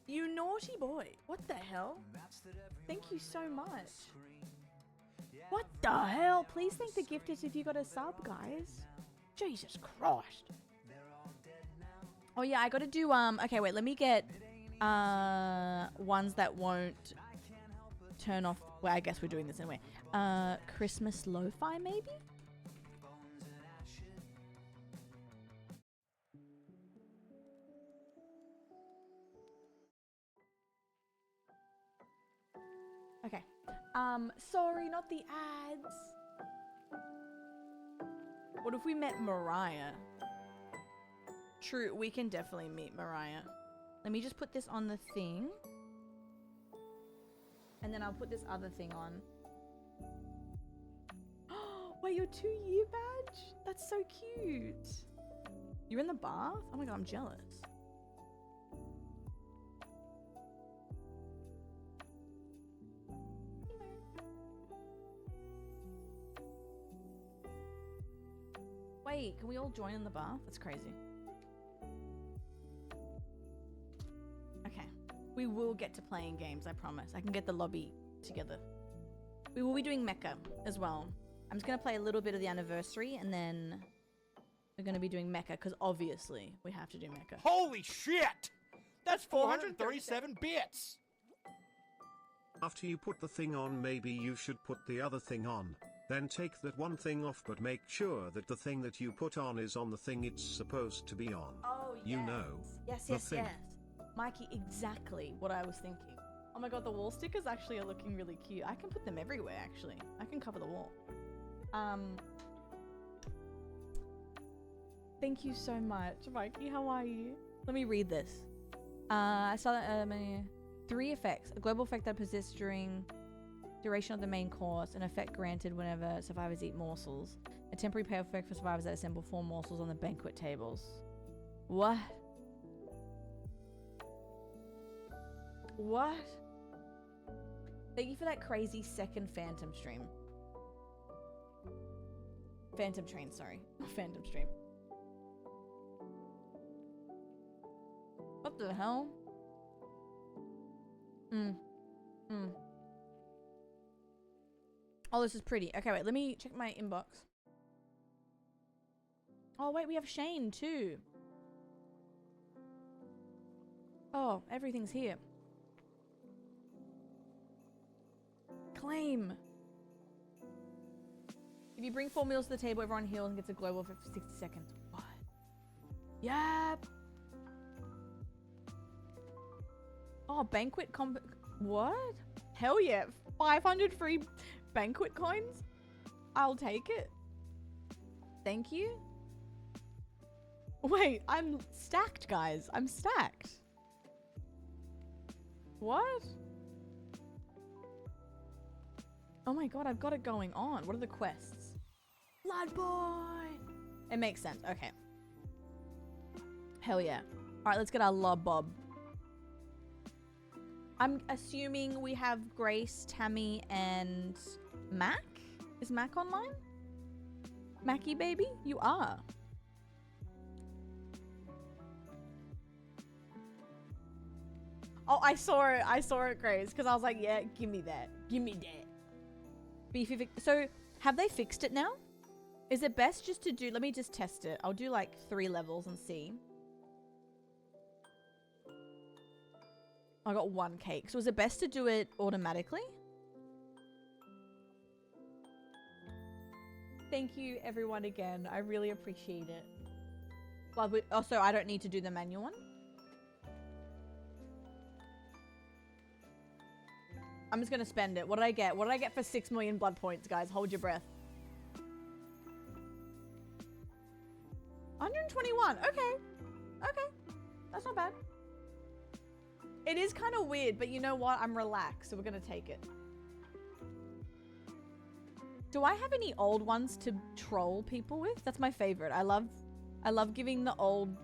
Speaker 2: You naughty boy. What the hell? Thank you so much. What the hell? Please thank the gifters if you got a sub, guys. Jesus Christ. Oh yeah, I gotta do okay, wait, let me get ones that won't turn off. Well, I guess we're doing this anyway. Christmas lo-fi maybe? Okay. Sorry, not the ads. What if we met Mariah? True, we can definitely meet Mariah. Let me just put this on the thing. And then I'll put this other thing on. Wait, your 2-year badge? That's so cute. You're in the bath? Oh my god, I'm jealous. Wait, can we all join in the bath? That's crazy. Okay. We will get to playing games, I promise. I can get the lobby together. We will be doing Mecca as well. I'm just going to play a little bit of the anniversary and then we're going to be doing Mecca because obviously we have to do Mecca.
Speaker 10: Holy shit! That's 437 bits!
Speaker 5: After you put the thing on, maybe you should put the other thing on. Then take that one thing off, but make sure that the thing that you put on is on the thing it's supposed to be on.
Speaker 2: Oh, yes.
Speaker 5: You know.
Speaker 2: Yes,
Speaker 5: the
Speaker 2: yes,
Speaker 5: thing.
Speaker 2: yes. Mikey, exactly what I was thinking. Oh my god, the wall stickers actually are looking really cute. I can put them everywhere, actually. I can cover the wall. Thank you so much, Mikey. How are you? Let me read this. I saw that 3 effects. A global effect that persists during duration of the main course. An effect granted whenever survivors eat morsels. A temporary payoff effect for survivors that assemble 4 morsels on the banquet tables. What? What? Thank you for that crazy second Phantom stream. Phantom train, sorry. Phantom stream. What the hell? Oh, this is pretty. Okay, wait, let me check my inbox. Oh, wait, we have Shane too. Oh, everything's here. Claim. If you bring 4 meals to the table, everyone heals and gets a global for 60 seconds. What? Yep. Oh, banquet what? Hell yeah. 500 free banquet coins? I'll take it. Thank you. Wait, I'm stacked, guys. I'm stacked. What? Oh my god, I've got it going on. What are the quests? Blood boy! It makes sense. Okay. Hell yeah. Alright, let's get our lob bob. I'm assuming we have Grace, Tammy, and Mac? Is Mac online? Mackie baby? You are. Oh, I saw it, Grace, because I was like, yeah, give me that. Give me that. Beefy so, have they fixed it now? Is it best just to do, let me just test it. I'll do like 3 levels and see. I got 1 cake. So is it best to do it automatically? Thank you, everyone, again. I really appreciate it. But also, I don't need to do the manual one. I'm just gonna spend it. What did I get? What did I get for 6 million blood points, guys? Hold your breath. 121. Okay. Okay. That's not bad. It is kind of weird, but you know what? I'm relaxed, so we're gonna take it. Do I have any old ones to troll people with? That's my favorite. I love giving the old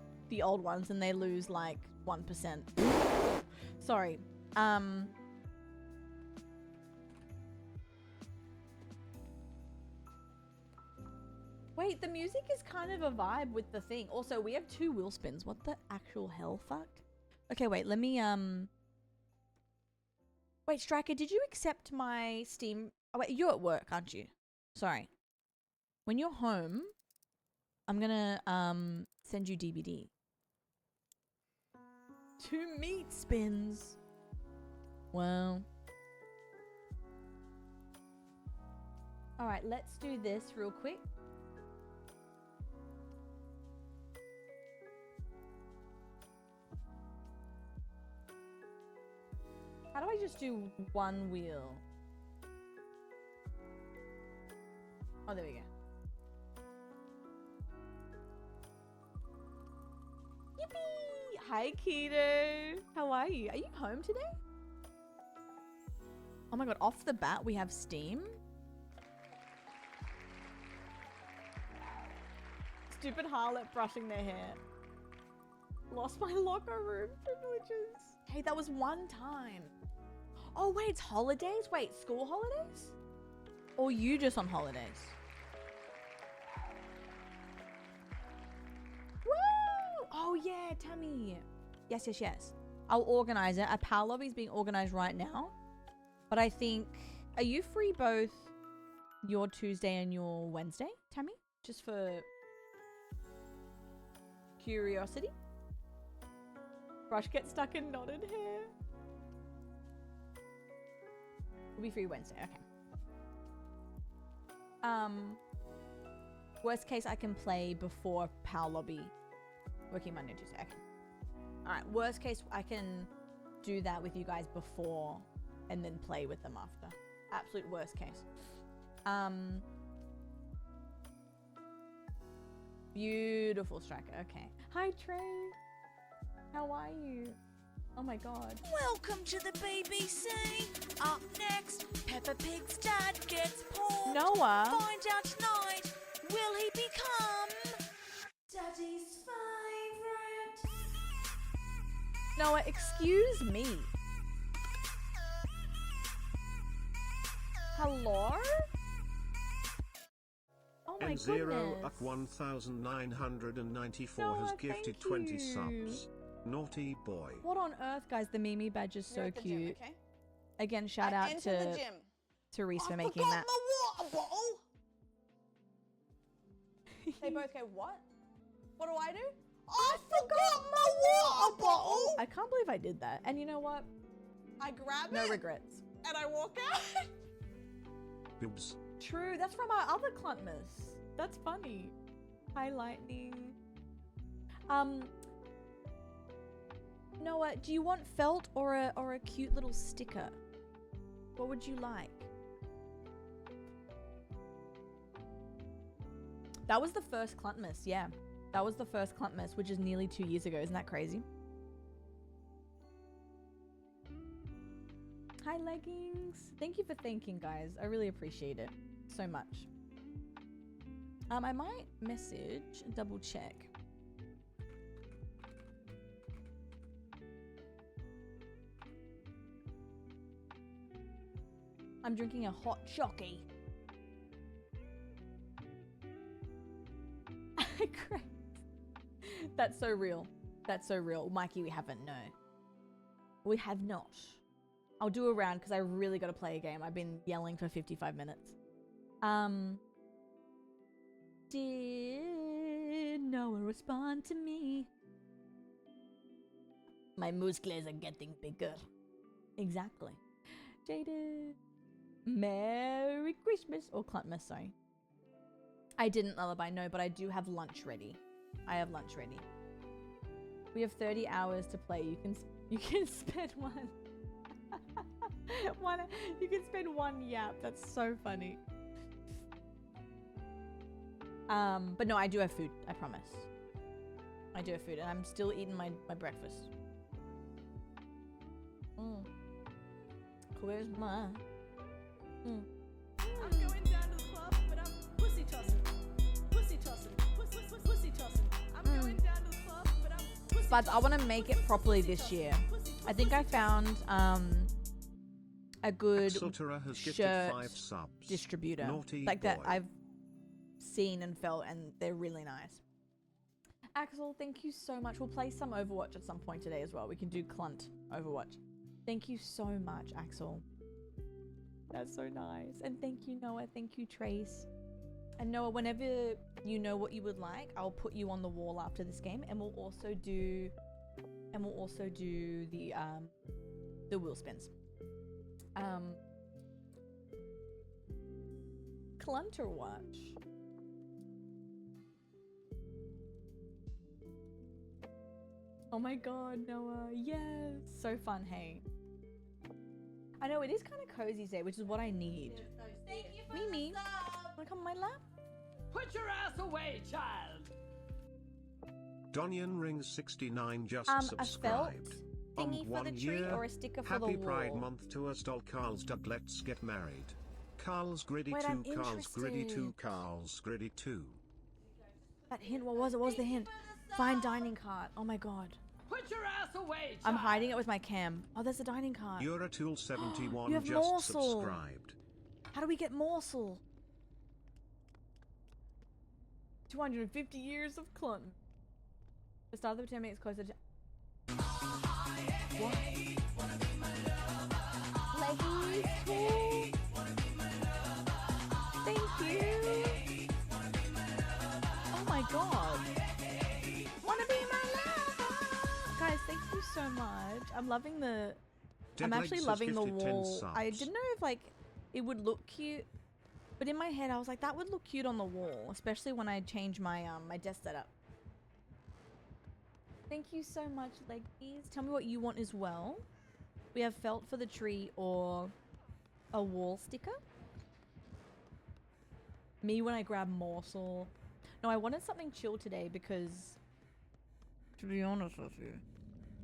Speaker 2: ones and they lose like 1%. Sorry. Wait, the music is kind of a vibe with the thing. Also, we have 2 wheel spins. What the actual hell fuck? Okay, wait, let me Wait, Striker, did you accept my Steam? Oh wait, you're at work, aren't you? Sorry. When you're home, I'm gonna send you DVD. 2 meat spins. Wow. Alright, let's do this real quick. How do I just do 1 wheel? Oh, there we go. Yippee! Hi, Keto. How are you? Are you home today? Oh my god, off the bat, we have Steam. Stupid harlot brushing their hair. Lost my locker room privileges. Hey, that was one time. Oh, wait, it's holidays? Wait, school holidays? Or you just on holidays? Woo! Oh, yeah, Tammy. Yes, yes, yes. I'll organize it. A PAL lobby is being organized right now. But I think... Are you free both your Tuesday and your Wednesday, Tammy? Just for curiosity? Brush gets stuck in knotted hair. We'll be free Wednesday, okay. Worst case, I can play before PAL lobby. Working Monday, Tuesday, okay. Alright, worst case, I can do that with you guys before and then play with them after. Absolute worst case. Beautiful Striker, okay. Hi, Trey. How are you? Oh my god.
Speaker 7: Welcome to the BBC. Up next, Peppa Pig's dad gets porked.
Speaker 2: Noah.
Speaker 7: Find out tonight. Will he become Daddy's favourite?
Speaker 2: Noah, excuse me. Hello? Oh my
Speaker 5: And Zero
Speaker 2: goodness.
Speaker 5: up 1994 has
Speaker 2: Noah,
Speaker 5: gifted
Speaker 2: thank
Speaker 5: 20
Speaker 2: you.
Speaker 5: subs. Naughty boy.
Speaker 2: What on earth, guys? The Mimi badge is so
Speaker 6: You're at the
Speaker 2: cute.
Speaker 6: gym, okay?
Speaker 2: Again, shout
Speaker 6: I
Speaker 2: out
Speaker 6: entered
Speaker 2: to
Speaker 6: the gym.
Speaker 2: Reese for
Speaker 6: I
Speaker 2: making
Speaker 6: forgot
Speaker 2: that.
Speaker 6: my water bottle. They both go, what? What do I do? I forgot my water bottle.
Speaker 2: I can't believe I did that. And you know what?
Speaker 6: I grab
Speaker 2: No
Speaker 6: it
Speaker 2: regrets.
Speaker 6: and I walk out.
Speaker 5: Boobs.
Speaker 2: True, that's from our other Cluntmas. That's funny. Hi, Lightning. Noah, do you want felt or a cute little sticker? What would you like? That was the first Cluntmas, yeah. That was the first Cluntmas, which is nearly 2 years ago. Isn't that crazy? Hi, Leggings. Thank you for thanking, guys. I really appreciate it so much. I might message, double check. I'm drinking a hot jockey. Great. That's so real. That's so real. Mikey, we haven't, no. We have not. I'll do a round because I really got to play a game. I've been yelling for 55 minutes. Did Noah respond to me? My muscles are getting bigger. Exactly. Jaded. Merry Christmas. Or Cluntmas, sorry. I didn't, Lullaby, no, but I do have lunch ready. I have lunch ready. We have 30 hours to play. You can spend one. You can spend one yap. That's so funny. But no, I do have food. I promise. I do have food, and I'm still eating my breakfast. Where's my?
Speaker 3: I'm going down to the club, but I'm pussy tossing. Pussy tossing. Pussy tossing. I'm going down to the club, but I'm pussy
Speaker 2: But I want to make it properly this year. I think I found a good
Speaker 5: Sultara has gifted
Speaker 2: shirt
Speaker 5: 5 subs.
Speaker 2: distributor
Speaker 5: Naughty
Speaker 2: like that
Speaker 5: boy.
Speaker 2: I've seen and felt, and they're really nice. Axel, thank you so much. We'll play some Overwatch at some point today as well. We can do Clunt Overwatch. Thank you so much, Axel. That's so nice. And thank you, Noah. Thank you, Trace. And Noah, whenever you know what you would like, I'll put you on the wall after this game, and we'll also do the wheel spins. Clunter Watch. Oh my god, Noah. Yes. So fun, hey. I know, it is kind of cozy today, which is what I need.
Speaker 7: Thank you for
Speaker 2: Mimi,
Speaker 7: the sub.
Speaker 2: wanna come on my lap?
Speaker 4: Put your ass away, child.
Speaker 5: Donyan Rings 69 just
Speaker 2: A felt
Speaker 5: subscribed.
Speaker 2: thingy for the tree
Speaker 5: year.
Speaker 2: or a sticker for
Speaker 5: Happy
Speaker 2: the wall?
Speaker 5: Pride Month to us, doll. Carl's dub. Let's get married. Carl's Griddy
Speaker 2: Wait,
Speaker 5: 2,
Speaker 2: I'm
Speaker 5: Carl's Griddy 2,
Speaker 2: interested.
Speaker 5: Carl's Griddy 2.
Speaker 2: That hint, what was it? What was the hint? Fine dining cart. Oh my god.
Speaker 4: Put your ass away, child.
Speaker 2: I'm hiding it with my cam. Oh, there's a dining cart.
Speaker 5: Euratool 71
Speaker 2: You have
Speaker 5: just
Speaker 2: morsel.
Speaker 5: subscribed.
Speaker 2: How do we get morsel? 250 years of Clunton. The start of the 10 minutes closer to... What? Leggies, cool. Thank you. Oh my god. Wanna be my lover? Guys, thank you so much. I'm loving the... I'm
Speaker 5: Dead
Speaker 2: actually
Speaker 5: Legs has
Speaker 2: loving the
Speaker 5: gifted 10
Speaker 2: wall. I
Speaker 5: subs.
Speaker 2: didn't know if like it would look cute, but in my head I was like that would look cute on the wall, especially when I change my my desk setup. Thank you so much, Leggies. Tell me what you want as well. We have felt for the tree or a wall sticker. Me when I grab morsel. No, I wanted something chill today because, to be honest with you,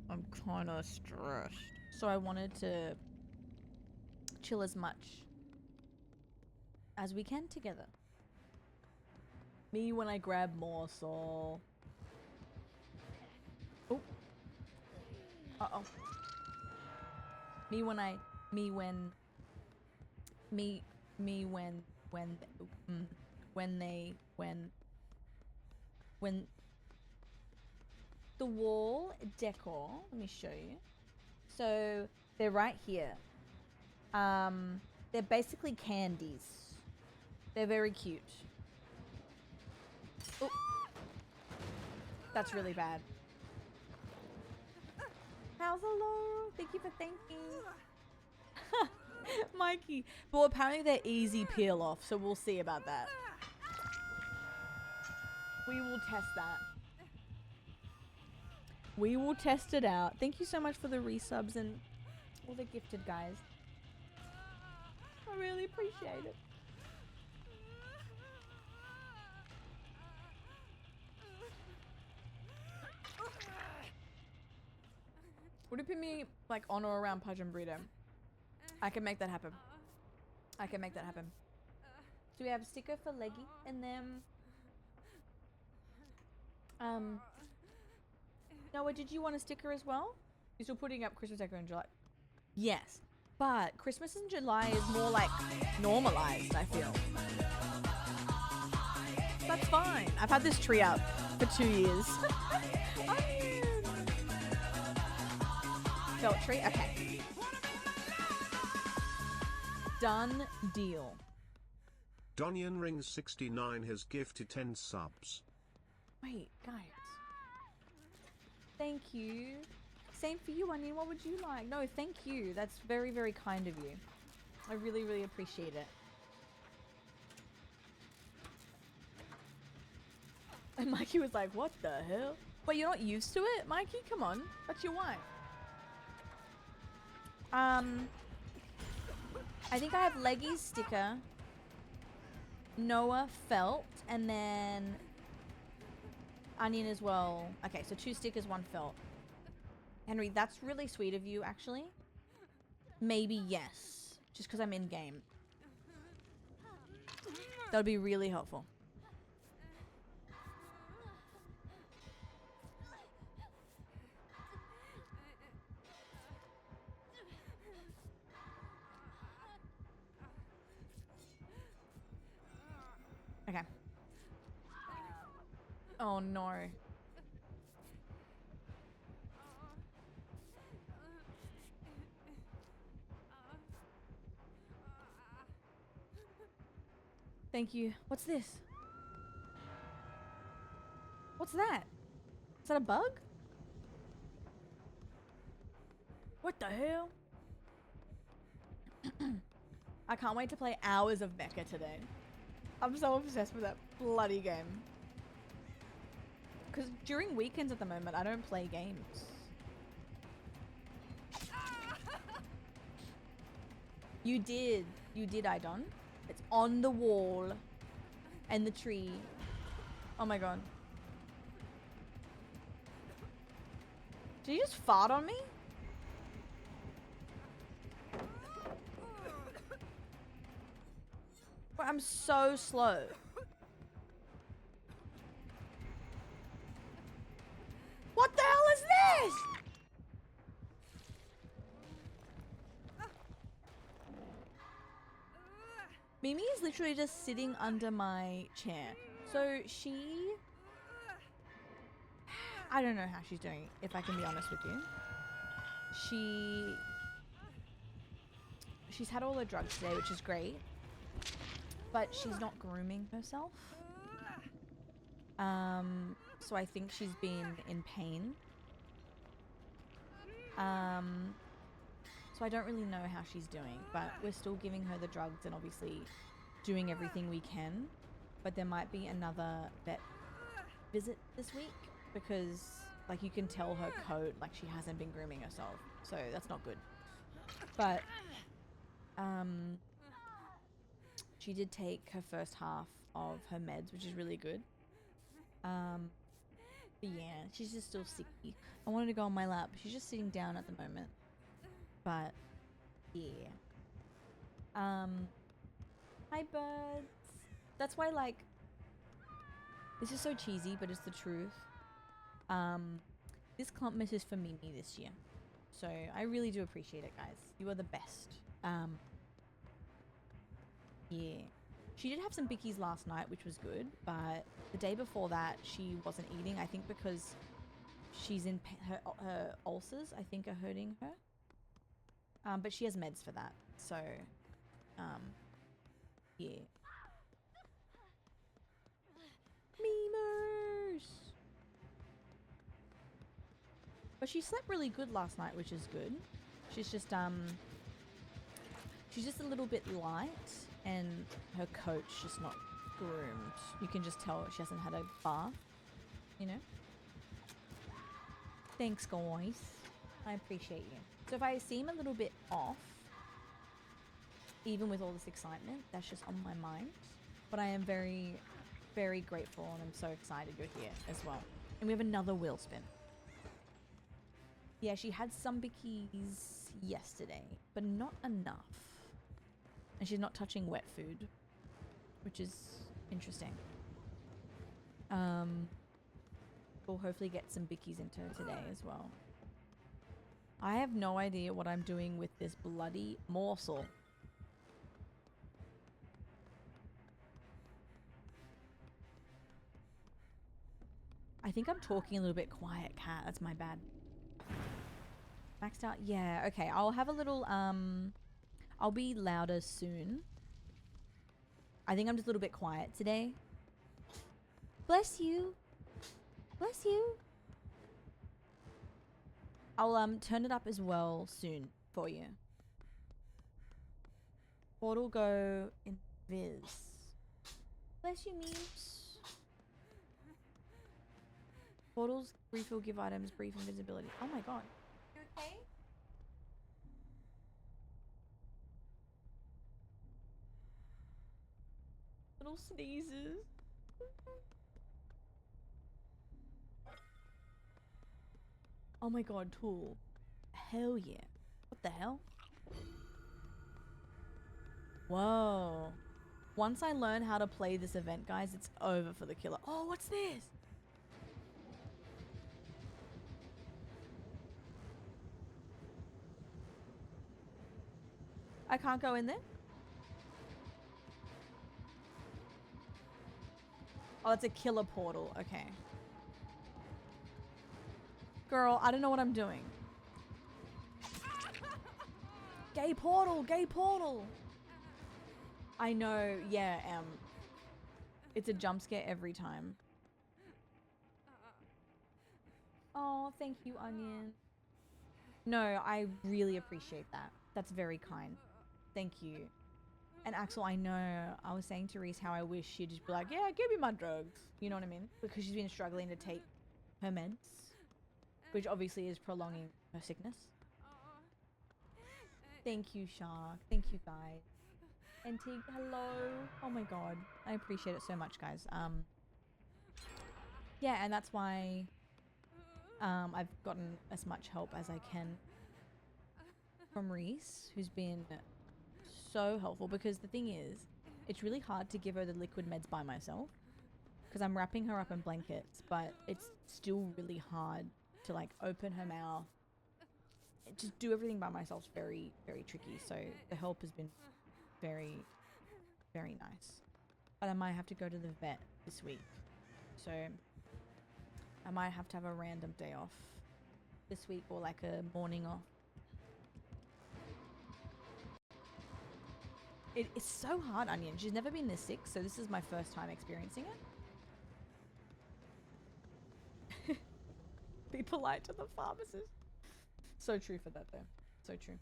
Speaker 2: I'm kind of stressed. So I wanted to chill as much as we can together. Me when I grab morsel. Oh. Uh-oh. Me when the wall decor, let me show you. So they're right here. They're basically candies. They're very cute. Ooh. That's really bad. How's hello? Thank you for thanking. Mikey. Well, apparently they're easy peel off, so we'll see about that. We will test that. We will test it out. Thank you so much for the resubs and all the gifted guys. I really appreciate it. Would it be me like on or around Pudge and Burrito? I can make that happen. I can make that happen. So we have a sticker for Leggy and then Noah, did you want a sticker as well? You're still putting up Christmas decor in July. Yes, but Christmas in July is more like normalized, I feel. That's fine. I've had this tree up for 2 years. Felt tree? Okay. Done deal.
Speaker 5: Donyan Rings 69 has gifted 10 subs.
Speaker 2: Wait, guys. Thank you. Same for you, Onion. What would you like? No, thank you. That's very, very kind of you. I really, really appreciate it. And Mikey was like, what the hell? Wait, you're not used to it, Mikey? Come on. That's your wife. I think I have Leggy's sticker, Noah felt, and then Onion as well. Okay, so 2 stickers, 1 felt. Henry, that's really sweet of you, actually. Maybe yes. Just because I'm in game. That would be really helpful. Okay. Oh no. Thank you. What's this? What's that? Is that a bug? What the hell? I can't wait to play hours of Mecha today. I'm so obsessed with that bloody game. Because during weekends at the moment, I don't play games. You did, Idon. It's on the wall and the tree. Oh my god. Did you just fart on me? Bro, I'm so slow. What the hell is this? Mimi is literally just sitting under my chair. So she... I don't know how she's doing, if I can be honest with you. She's had all her drugs today, which is great. But she's not grooming herself. So I think she's been in pain. So I don't really know how she's doing, but we're still giving her the drugs and obviously doing everything we can. But there might be another vet visit this week because, like, you can tell her coat, like, she hasn't been grooming herself. So that's not good. But, she did take her first half of her meds, which is really good. But yeah, she's just still sicky. I wanted to go on my lap. She's just sitting down at the moment. But yeah. Hi birds. That's why, like, this is so cheesy, but it's the truth. This Clumpmas is for Mimi this year. So I really do appreciate it, guys. You are the best. Yeah. She did have some bickies last night, which was good, but the day before that, she wasn't eating. I think because she's in her ulcers, I think, are hurting her. But she has meds for that. So, yeah. Memers! But she slept really good last night, which is good. She's just a little bit light, and her coat's just not groomed. You can just tell she hasn't had a bath, you know? Thanks, guys. I appreciate you. So if I seem a little bit off, even with all this excitement, that's just on my mind. But I am very, very grateful, and I'm so excited you're here as well. And we have another wheel spin. Yeah, she had some bickies yesterday, but not enough. And she's not touching wet food, which is interesting. We'll hopefully get some bickies into her today as well. I have no idea what I'm doing with this bloody morsel. I think I'm talking a little bit quiet, Cat. That's my bad. Maxed out? Yeah, okay. I'll have a little, I'll be louder soon. I think I'm just a little bit quiet today. Bless you. Bless you. I'll turn it up as well soon for you. Portal go in Viz. Bless you, memes. Portals, refill, give items, brief invisibility. Oh my god.
Speaker 6: You okay?
Speaker 2: Little sneezes. Oh my god, tool. Hell yeah. What the hell? Whoa. Once I learn how to play this event, guys, it's over for the killer. Oh, what's this? I can't go in there? Oh, that's a killer portal. Okay. Girl, I don't know what I'm doing. Gay portal, gay portal. I know, yeah, it's a jump scare every time. Oh, thank you, Onion. No, I really appreciate that. That's very kind. Thank you. And Axel, I know, I was saying to Reese how I wish she'd just be like, yeah, give me my drugs. You know what I mean? Because she's been struggling to take her meds, which obviously is prolonging her sickness. Thank you, Shark. Thank you, guys. Antique, hello. Oh my god. I appreciate it so much, guys. Yeah, and that's why I've gotten as much help as I can from Reese, who's been so helpful, because the thing is, it's really hard to give her the liquid meds by myself because I'm wrapping her up in blankets, but it's still really hard to like open her mouth. Just do everything by myself is very, very tricky. So the help has been very, very nice. But I might have to go to the vet this week. So I might have to have a random day off this week, or like a morning off. It's so hard, Onion. She's never been this sick, so this is my first time experiencing it. Be polite to the pharmacist. So true for that, though. So true.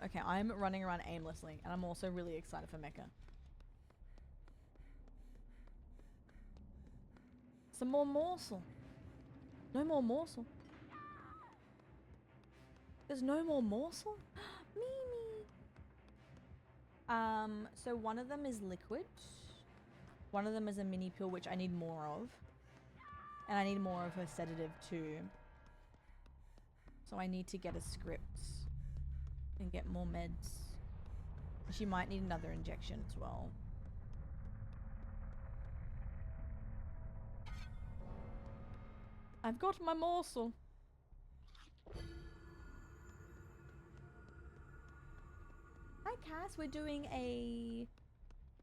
Speaker 2: Okay, I'm running around aimlessly, and I'm also really excited for Mecca. Some more morsel. No more morsel. There's no more morsel? Mimi! So one of them is liquid. One of them is a mini pill, which I need more of. And I need more of her sedative too. So I need to get a script and get more meds. She might need another injection as well. I've got my morsel. Hi Cass, we're doing a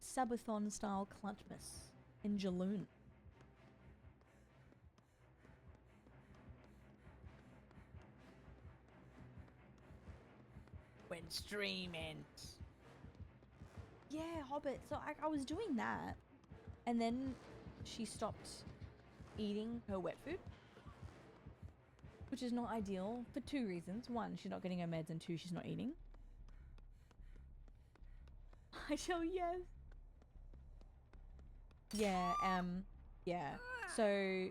Speaker 2: subathon style Clutchmas in Jaloon. When stream ends. Yeah, Hobbit. So I was doing that, and then she stopped eating her wet food, which is not ideal for two reasons. One, she's not getting her meds, and two, she's not eating. I shall, yes. Yeah, yeah. So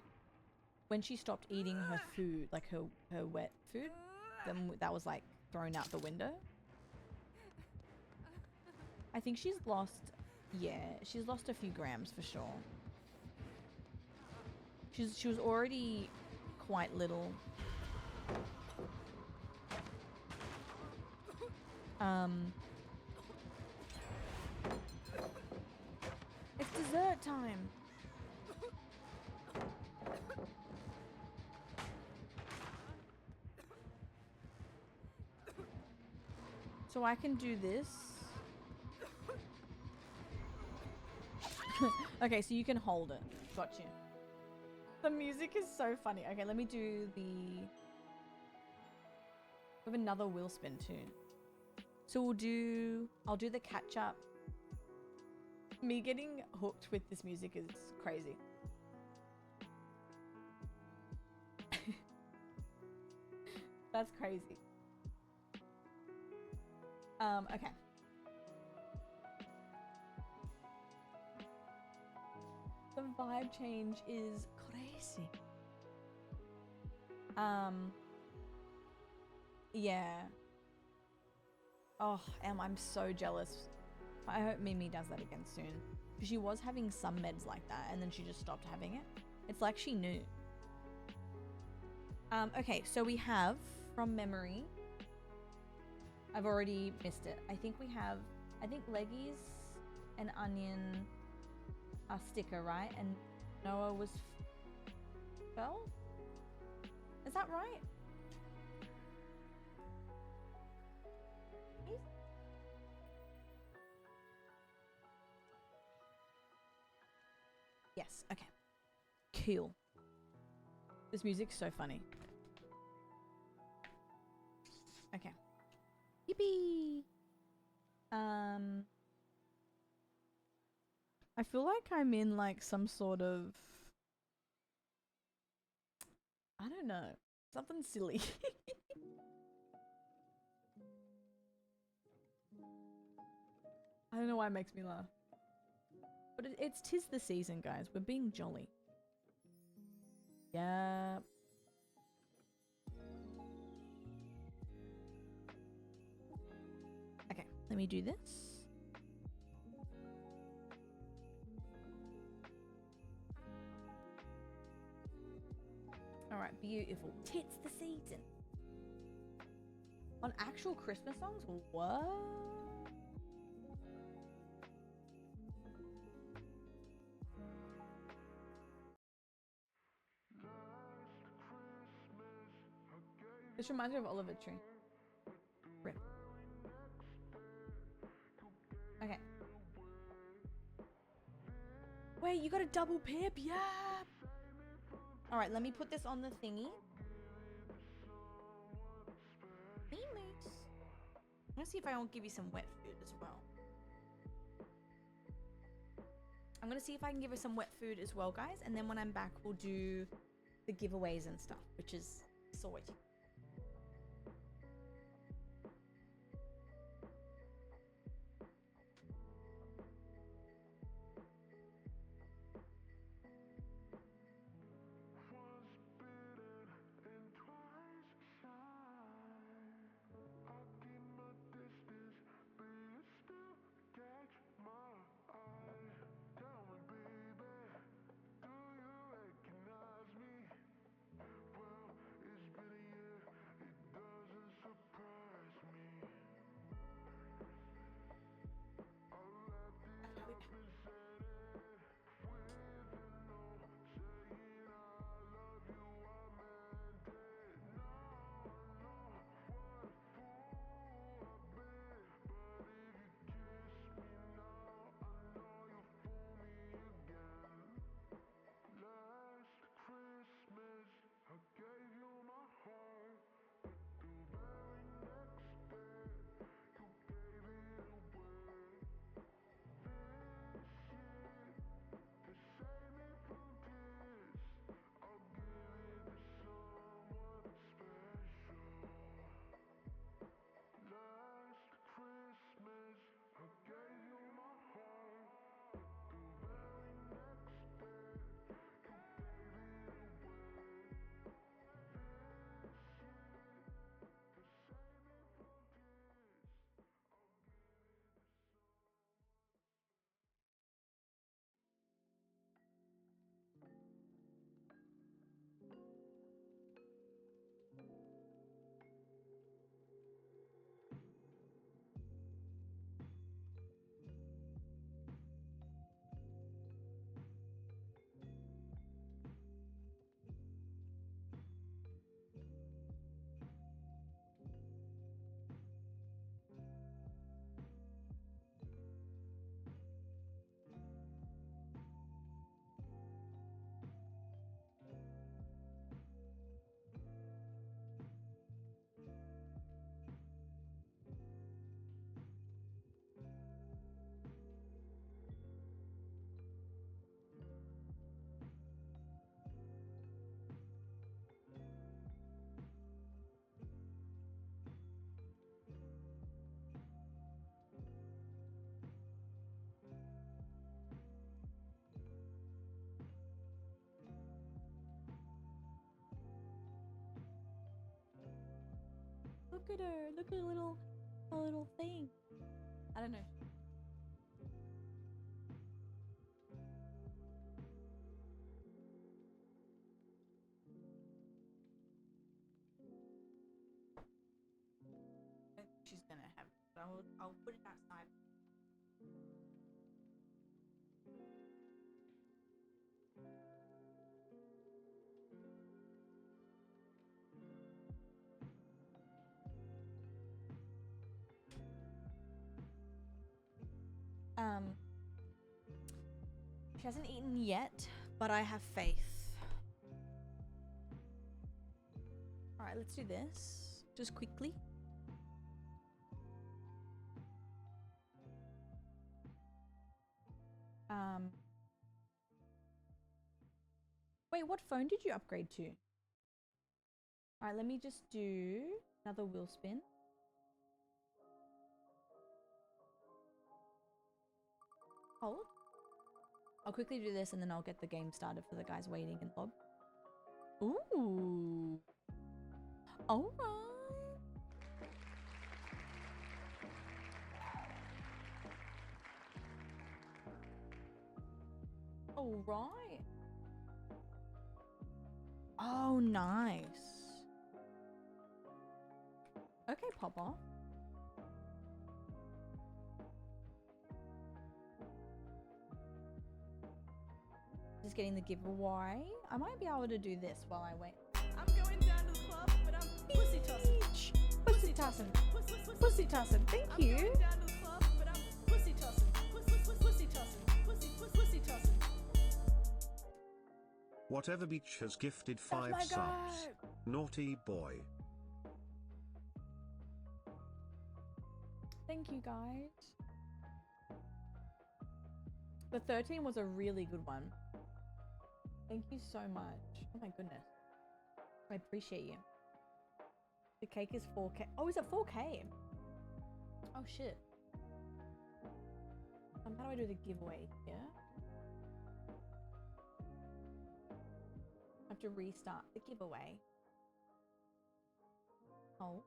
Speaker 2: when she stopped eating her food, like her wet food, then that was like thrown out the window. I think she's lost, yeah, she's lost a few grams for sure. She was already quite little. It's dessert time. So I can do this. Okay, so you can hold it. Got you. The music is so funny. Okay, let me do the... We have another wheel spin too. So I'll do the catch up. Me getting hooked with this music is crazy. That's crazy. Okay. vibe change is crazy. Yeah. Oh, I'm so jealous. I hope Mimi does that again soon. She was having some meds like that and then she just stopped having it. It's like she knew. Okay, so we have from memory. I've already missed it. I think Leggies and Onion are sticker, right? And Noah was Fell? Is that right? Yes, okay. Cool. This music's so funny. Okay. Yippee! I feel like I'm in like some sort of, I don't know, something silly. I don't know why it makes me laugh. But it's 'tis the season, guys. We're being jolly. Yeah. Okay, let me do this. Alright, beautiful. Tits the season. On actual Christmas songs? What? This reminds me of Oliver Tree. Rip. Okay. Wait, you got a double pip? Yeah. Alright, let me put this on the thingy. Moose. I'm gonna see if I won't give you some wet food as well. I'm gonna see if I can give her some wet food as well, guys. And then when I'm back, we'll do the giveaways and stuff, which is sorted. Look at her. Look at her little thing. I don't know. She's gonna have it, but I'll put it outside. She hasn't eaten yet, but I have faith. All right, let's do this just quickly. Wait, what phone did you upgrade to? All right, let me just do another wheel spin. Hold. I'll quickly do this and then I'll get the game started for the guys waiting in lob. Ooh. All right. All right. Oh, nice. Okay, Papa. Just getting the giveaway. I might be able to do this while I wait.
Speaker 3: I'm going down to the club, but I'm pussy tossing.
Speaker 2: Pussy tossing. Pussy tossing. Thank
Speaker 3: I'm
Speaker 2: you.
Speaker 3: going down to the club, but I'm pussy tossing. Pussy tossing. Pussy tossing.
Speaker 5: Whatever Beach has gifted 5
Speaker 2: my
Speaker 5: subs.
Speaker 2: guy.
Speaker 5: Naughty boy.
Speaker 2: Thank you, guys. The 13 was a really good one. Thank you so much. Oh my goodness. I appreciate you. The cake is 4K. Oh, is it 4K? Oh shit. How do I do the giveaway here? I have to restart the giveaway. Oh.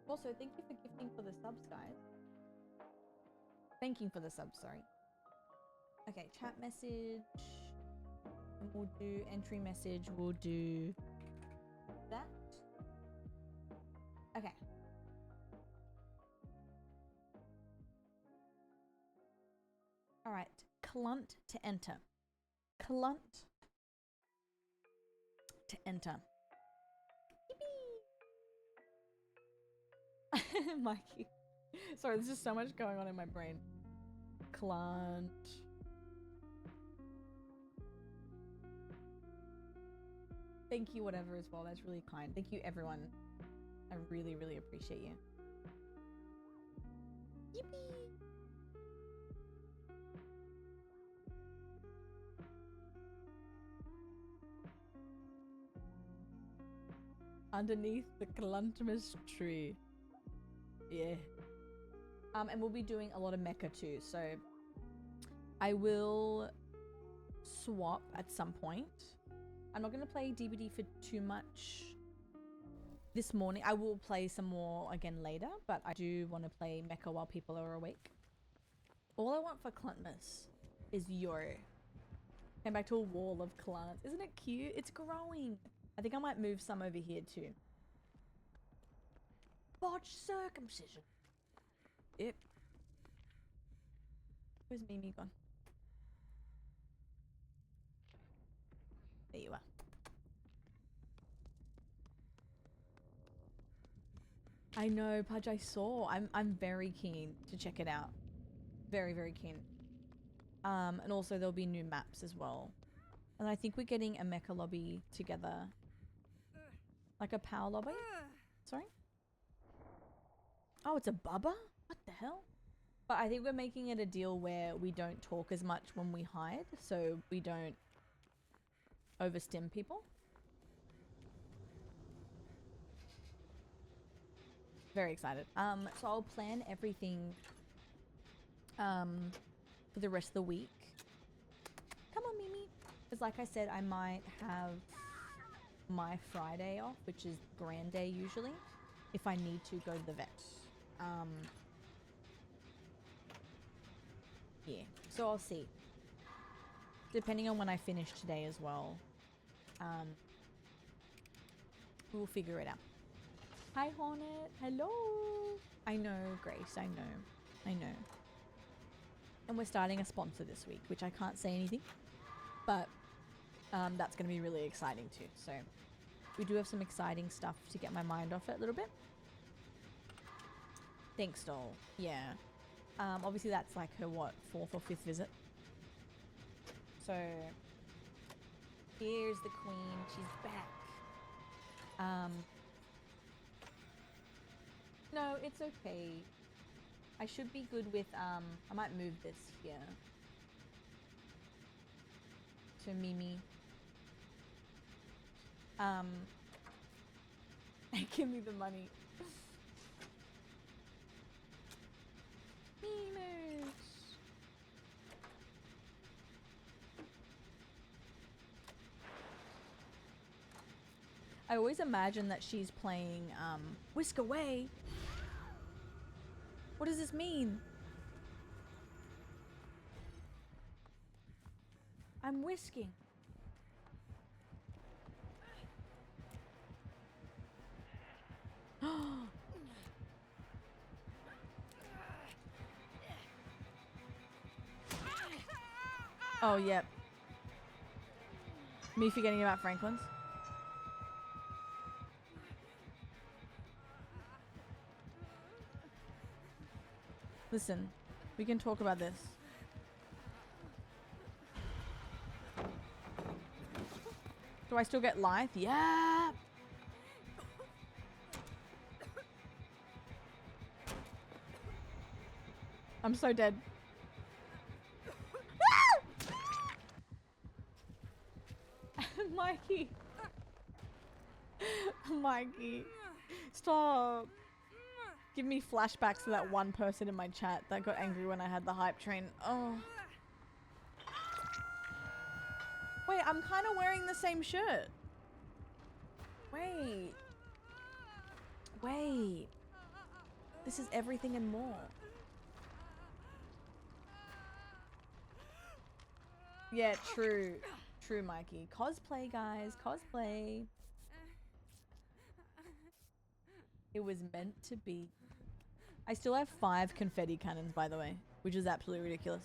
Speaker 2: Also, thank you for gifting for the subs, guys. Thanking for the subs, sorry. Okay, chat message. And we'll do entry message. We'll do that. Okay. All right. Clunt to enter. Clunt to enter. Mikey. Sorry, there's just so much going on in my brain. Clunt. Thank you, whatever, as well. That's really kind. Thank you, everyone. I really, really appreciate you. Yippee! Underneath the Cluntmas tree. Yeah. And we'll be doing a lot of mecha too, so I will swap at some point. I'm not going to play DBD for too much this morning. I will play some more again later, but I do want to play mecha while people are awake. All I want for Cluntmas is Yo. Came back to a wall of Clunt. Isn't it cute? It's growing. I think I might move some over here too. Botched circumcision. Yep. Where's Mimi gone? There you are. I know, Pudge, I saw. I'm very keen to check it out. Very, very keen. And also there'll be new maps as well. And I think we're getting a mecha lobby together. Like a power lobby? Sorry? Oh, it's a bubba? What the hell? But I think we're making it a deal where we don't talk as much when we hide, so we don't overstim people. Very excited. So I'll plan everything for the rest of the week. Come on, Mimi. Because like I said, I might have my Friday off, which is Grand Day usually, if I need to go to the vet. Yeah, so I'll see. Depending on when I finish today as well. We'll figure it out. Hi Hornet, hello. I know, Grace, I know. And we're starting a sponsor this week, which I can't say anything, but that's going to be really exciting too. So we do have some exciting stuff to get my mind off it a little bit. Thanks, doll. Yeah. Obviously that's like her, what, 4th or 5th visit. So here's the queen. She's back. No, it's okay. I should be good with, I might move this here to Mimi. Give me the money. Mimus. I always imagine that she's playing Whisk Away. What does this mean? I'm whisking. Oh, yep. Me forgetting about Franklin's. Listen, we can talk about this. Do I still get life? Yeah. I'm so dead. Mikey. Mikey. Stop. Give me flashbacks to that one person in my chat that got angry when I had the hype train. Oh. Wait, I'm kind of wearing the same shirt. Wait. Wait. This is everything and more. Yeah, true. True, Mikey. Cosplay, guys. Cosplay. It was meant to be. I still have 5 confetti cannons, by the way, which is absolutely ridiculous.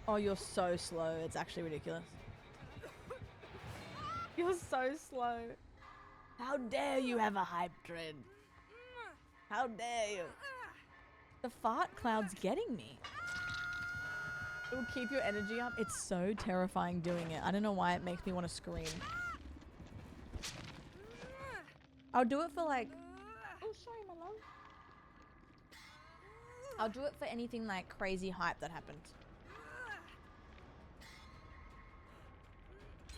Speaker 2: Oh, you're so slow. It's actually ridiculous. You're so slow. How dare you have a hype train? How dare you? The fart cloud's getting me. It will keep your energy up. It's so terrifying doing it. I don't know why it makes me want to scream. I'll do it for like... Oh, sorry, my love. I'll do it for anything like crazy hype that happened.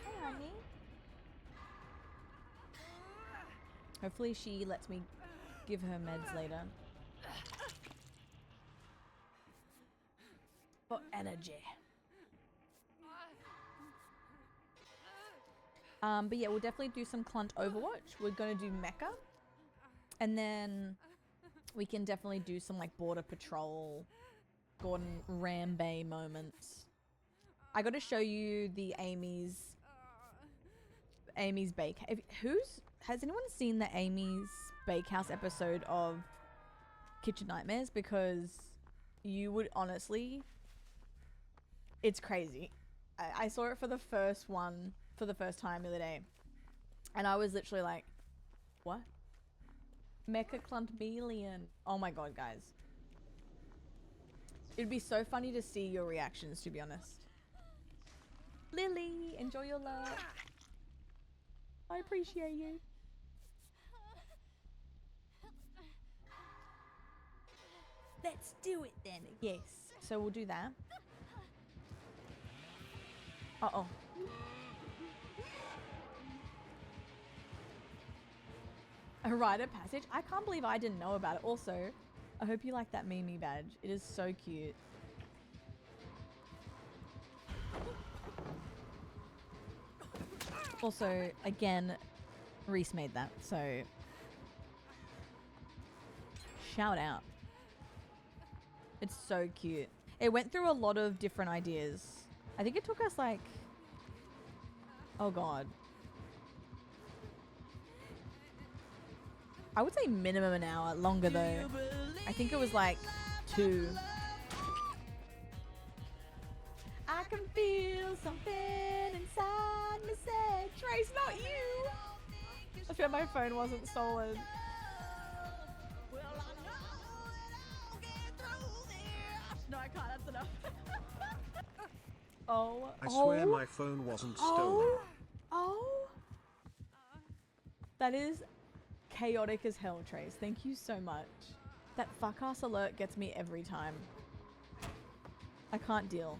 Speaker 2: Hey, honey. Hopefully she lets me give her meds later. For energy. But yeah, we'll definitely do some Clunt Overwatch. We're gonna do Mecha. And then we can definitely do some like Border Patrol, Gordon Ramsay moments. I gotta show you the Amy's Bake. Has anyone seen the Amy's Bakehouse episode of Kitchen Nightmares? Because you would honestly... It's crazy. I saw it for the first time the other day. And I was literally like, what? Mecha Cluntmelion. Oh my god, guys. It'd be so funny to see your reactions, to be honest. Lily, enjoy your love. I appreciate you. Let's do it then. Yes. So we'll do that. Uh-oh. A rite of passage? I can't believe I didn't know about it. Also, I hope you like that Mimi badge. It is so cute. Also, again, Reese made that, so shout out. It's so cute. It went through a lot of different ideas. I think it took us like, oh god, I would say minimum an hour, longer though. I think it was like 2. I can feel something inside me said, Trace, not you. I feel my phone wasn't stolen. No, I can't. That's enough. Oh.
Speaker 5: I swear my phone wasn't stolen.
Speaker 2: Oh. That is chaotic as hell, Trace. Thank you so much. That fuck ass alert gets me every time. I can't deal.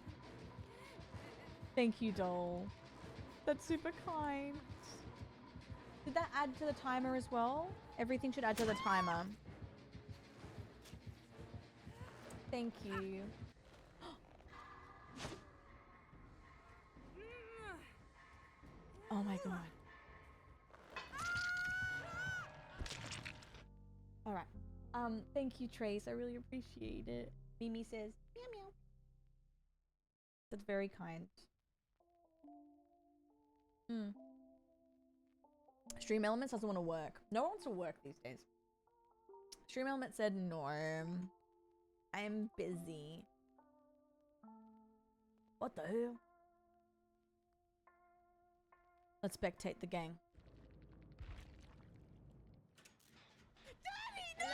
Speaker 2: Thank you, doll. That's super kind. Did that add to the timer as well? Everything should add to the timer. Thank you. Oh my god. Alright. Thank you, Trace. I really appreciate it. Mimi says, meow meow. That's very kind. Stream Elements doesn't want to work. No one wants to work these days. Stream Element said, Norm, I am busy. What the hell? Let's spectate the gang.
Speaker 6: Daddy, no!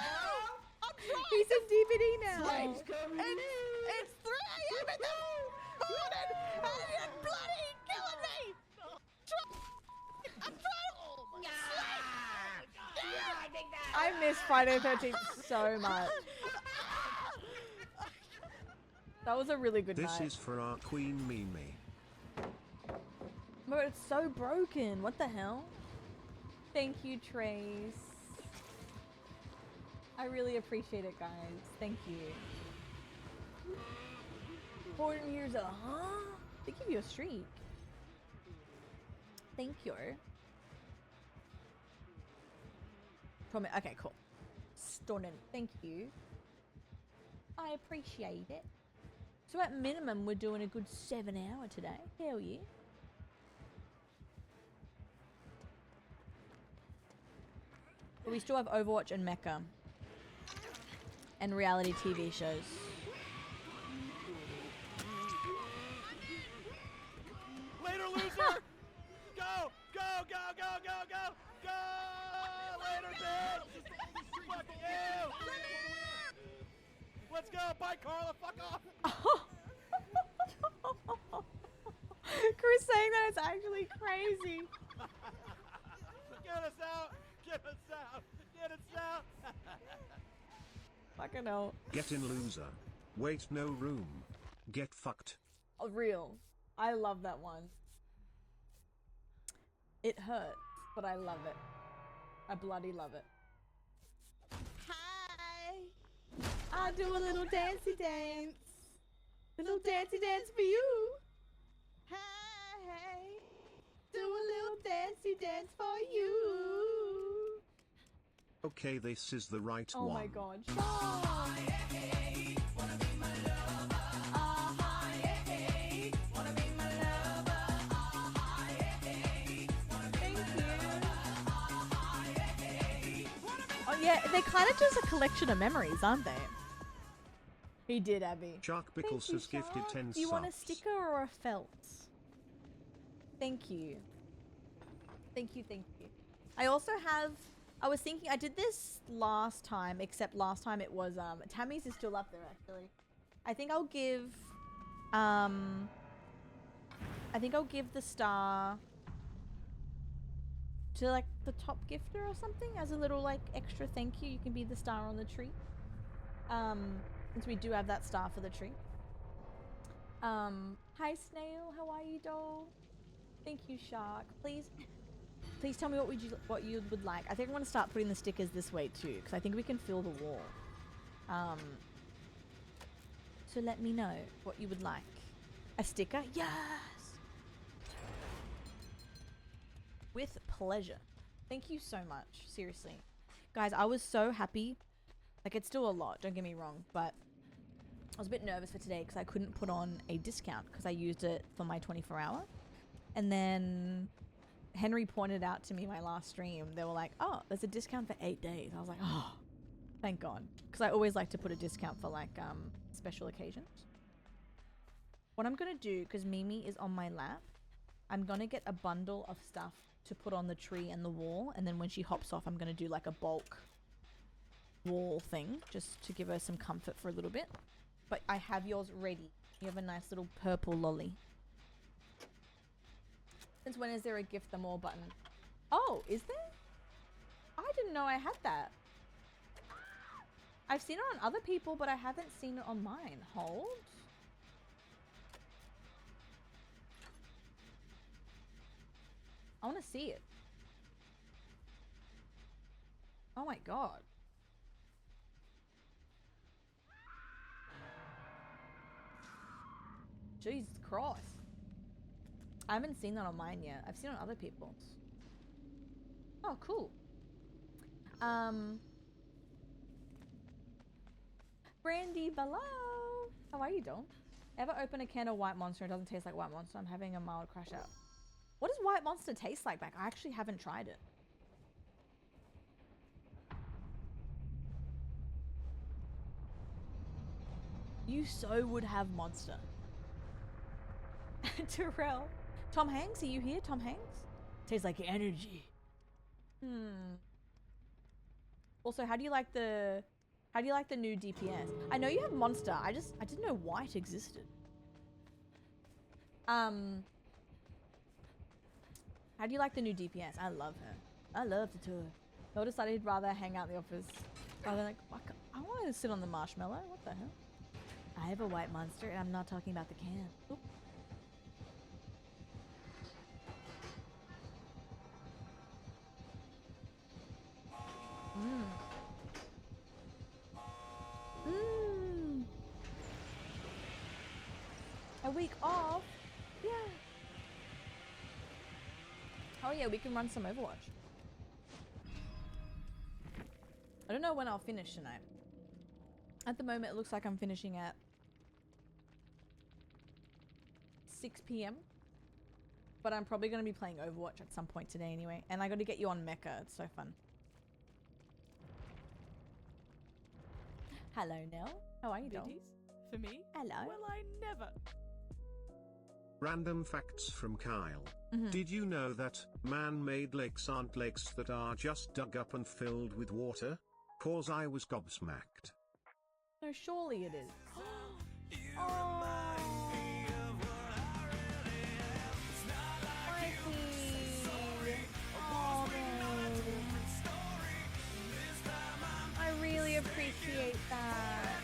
Speaker 6: I'm trying.
Speaker 2: He's in DVD now.
Speaker 6: It's 3 a.m. in the morning, and you're bloody killing me. I'm trying.
Speaker 2: I miss Friday the 13th so much. That was a really good
Speaker 5: This
Speaker 2: night.
Speaker 5: is for our queen Mimi.
Speaker 2: But it's so broken. What the hell? Thank you, Trace. I really appreciate it, guys. Thank you. 14 years old, huh? They give you a streak. Thank you. Okay, cool. Stunning. Thank you. I appreciate it. So at minimum, we're doing a good 7 hour today. Hell yeah. But we still have Overwatch and Mecha. And reality TV shows.
Speaker 10: Later, loser! Go! Go, go, go, go, go! Go! Later, bitch! Fuck you! Let's go! Bye, Carla! Fuck off!
Speaker 2: Chris saying that is actually crazy.
Speaker 10: Get us out! Get us out! Get us out!
Speaker 2: Fucking hell.
Speaker 5: Get in, loser. Wait, no room. Get fucked.
Speaker 2: Oh, real. I love that one. It hurts, but I love it. I bloody love it.
Speaker 6: Hi.
Speaker 2: I'll do a little dancey dance. Little dancey dance for you.
Speaker 6: Hi.
Speaker 2: Do a little dancey dance for you.
Speaker 5: Okay, this is the right
Speaker 2: Oh
Speaker 5: one.
Speaker 2: my god. Oh yeah, they're kind of just a collection of memories, aren't they? He did, Abby.
Speaker 5: Shark Bickles has gifted 10
Speaker 2: Do you want a
Speaker 5: subs.
Speaker 2: sticker or a felt? Thank you. Thank you, thank you. I also have, I was thinking, I did this last time, except last time it was, Tammy's is still up there actually. I think I'll give the star to like the top gifter or something as a little like extra thank you. You can be the star on the tree. Since we do have that star for the tree. Hi Snail, how are you, doll? Thank you, Shark. Please Please tell me what you would like. I think I'm gonna start putting the stickers this way too, because I think we can fill the wall. So let me know what you would like. A sticker? Yes! With pleasure. Thank you so much. Seriously. Guys, I was so happy. Like, it's still a lot, don't get me wrong, but I was a bit nervous for today because I couldn't put on a discount because I used it for my 24-hour. And then Henry pointed out to me my last stream. They were like, oh, there's a discount for 8 days. I was like, oh, thank God. Because I always like to put a discount for, like, special occasions. What I'm going to do, because Mimi is on my lap, I'm going to get a bundle of stuff to put on the tree and the wall. And then when she hops off, I'm going to do, like, a bulk wall thing just to give her some comfort for a little bit. But I have yours ready. You have a nice little purple lolly. Since when is there a gift the more button? Oh, is there? I didn't know I had that. I've seen it on other people, but I haven't seen it on mine. Hold. I want to see it. Oh my God. Jesus Christ. I haven't seen that on mine yet. I've seen it on other people's. Oh, cool. Brandy below. How are you, doll? Ever open a can of White Monster and it doesn't taste like White Monster? I'm having a mild crash out. What does White Monster taste like back? I actually haven't tried it. You so would have Monster. Terrell. Tom Hanks, are you here? Tom Hanks? Tastes like energy. Also, how do you like the new DPS? I know you have Monster. I didn't know White existed. How do you like the new DPS? I love her. I love the tour. Noel decided he'd rather hang out in the office rather than, like, I want to sit on the marshmallow. What the hell? I have a White Monster and I'm not talking about the can. Oop. A week off? Yeah. Oh yeah, we can run some Overwatch. I don't know when I'll finish tonight. At the moment, it looks like I'm finishing at 6 p.m. But I'm probably going to be playing Overwatch at some point today anyway. And I got to get you on Mecha. It's so fun. Hello, Nell. How are you, doll?
Speaker 3: For me?
Speaker 2: Hello.
Speaker 3: Well, I never.
Speaker 5: Random facts from Kyle. Did you know that man-made lakes aren't lakes that are just dug up and filled with water? 'Cause I was gobsmacked.
Speaker 2: No, surely it is. I really appreciate that.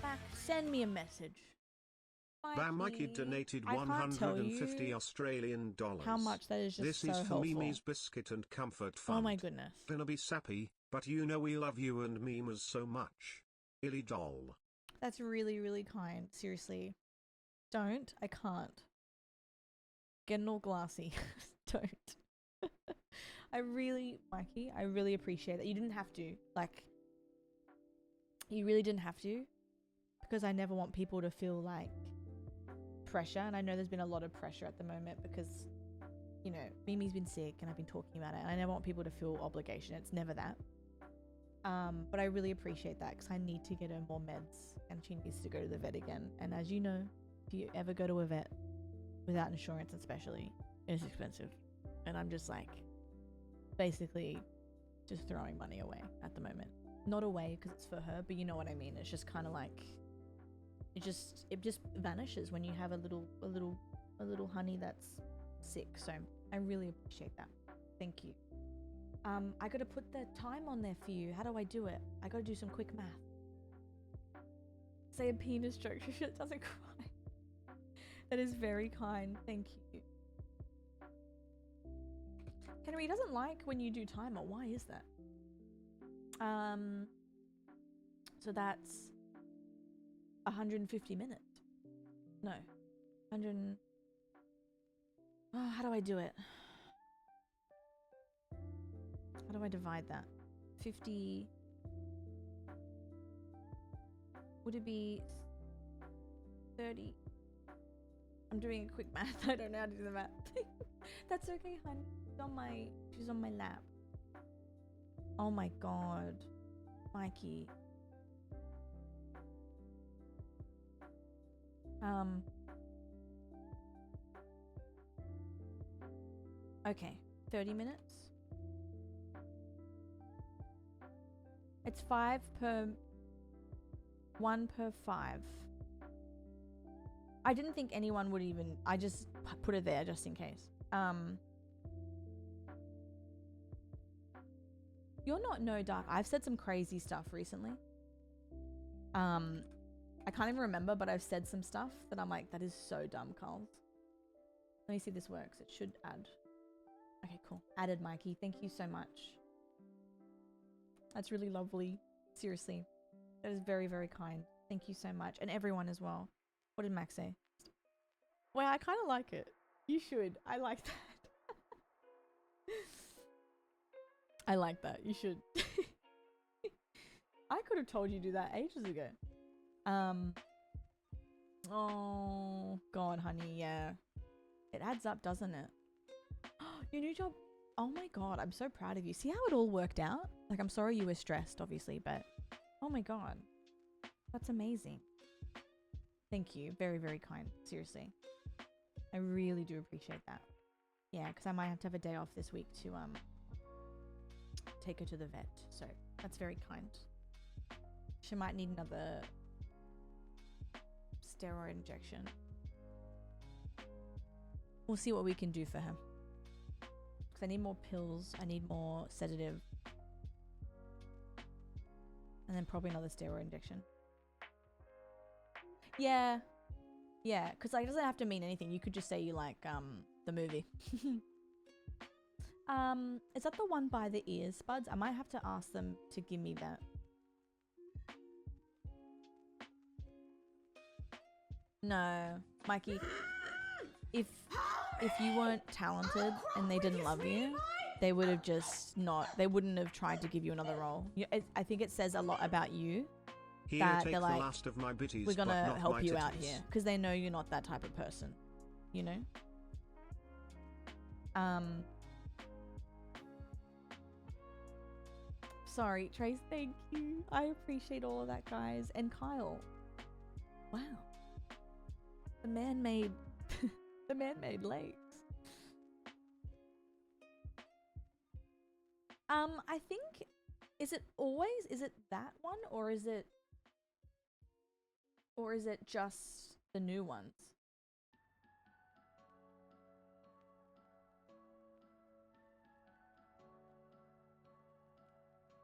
Speaker 2: Back, send me a message.
Speaker 5: Mikey donated
Speaker 2: I can't tell
Speaker 5: 150
Speaker 2: you
Speaker 5: Australian dollars.
Speaker 2: how much that is just
Speaker 5: This
Speaker 2: so
Speaker 5: is for
Speaker 2: helpful.
Speaker 5: Mimi's Biscuit and Comfort Fund.
Speaker 2: Oh my goodness.
Speaker 5: Gonna be sappy, but you know we love you and Mimas so much. Illy doll.
Speaker 2: That's really, really kind. Seriously. Don't. I can't. Getting all glassy. Don't. Mikey, I really appreciate that. You didn't have to. Like, you really didn't have to. Because I never want people to feel like pressure. And I know there's been a lot of pressure at the moment because, you know, Mimi's been sick and I've been talking about it. And I never want people to feel obligation. It's never that. But I really appreciate that because I need to get her more meds and she needs to go to the vet again. And as you know, if you ever go to a vet without insurance especially, it's expensive. And I'm just like basically just throwing money away at the moment. Not away because it's for her, but you know what I mean. It's just kind of like it just vanishes when you have a little honey that's sick. So I really appreciate that. Thank you. I gotta put the time on there for you. How do I do it? I gotta do some quick math. Say a penis joke so she doesn't cry. That is very kind. Thank you. Henry doesn't like when you do timer. Why is that? So that's 150 minutes. No. 100. Oh, how do I do it? How do I divide that? 50. Would it be 30? I'm doing a quick math. I don't know how to do the math. That's okay, hun. She's on my lap. Oh my god. Mikey. Okay. 30 minutes. It's 5 per 1 per 5. I didn't think anyone would even, I just put it there just in case. You're not no dark. I've said some crazy stuff recently. I can't even remember, but I've said some stuff that I'm like, that is so dumb, Carl. Let me see if this works. It should add. Okay, cool. Added, Mikey. Thank you so much. That's really lovely. Seriously. That is very, very kind. Thank you so much. And everyone as well. What did Max say? Well, I kind of like it. You should. I like that. I like that. You should. I could have told you to do that ages ago. Oh, God, honey. Yeah. It adds up, doesn't it? Your new job. Oh my God. I'm so proud of you. See how it all worked out? Like, I'm sorry you were stressed, obviously, but oh my God. That's amazing. Thank you. Very, very kind. Seriously. I really do appreciate that. Yeah, because I might have to have a day off this week to take her to the vet. So that's very kind. She might need another steroid injection. We'll see what we can do for her. Because I need more pills. I need more sedative. And then probably another steroid injection. Yeah. Yeah, because like, it doesn't have to mean anything. You could just say you like the movie. Is that the one by the ears, Spuds? I might have to ask them to give me that. No, Mikey. If you weren't talented and they didn't love you, they would have just not. They wouldn't have tried to give you another role. I think it says a lot about you.
Speaker 5: Here,
Speaker 2: that
Speaker 5: take
Speaker 2: they're like,
Speaker 5: the last of my bitties,
Speaker 2: we're gonna
Speaker 5: but not
Speaker 2: help
Speaker 5: my
Speaker 2: you out
Speaker 5: titties.
Speaker 2: here because they know you're not that type of person, you know. Sorry, Trace. Thank you. I appreciate all of that, guys. And Kyle. Wow. The man made. The man made legs. I think. Is it that one, or is it just the new ones?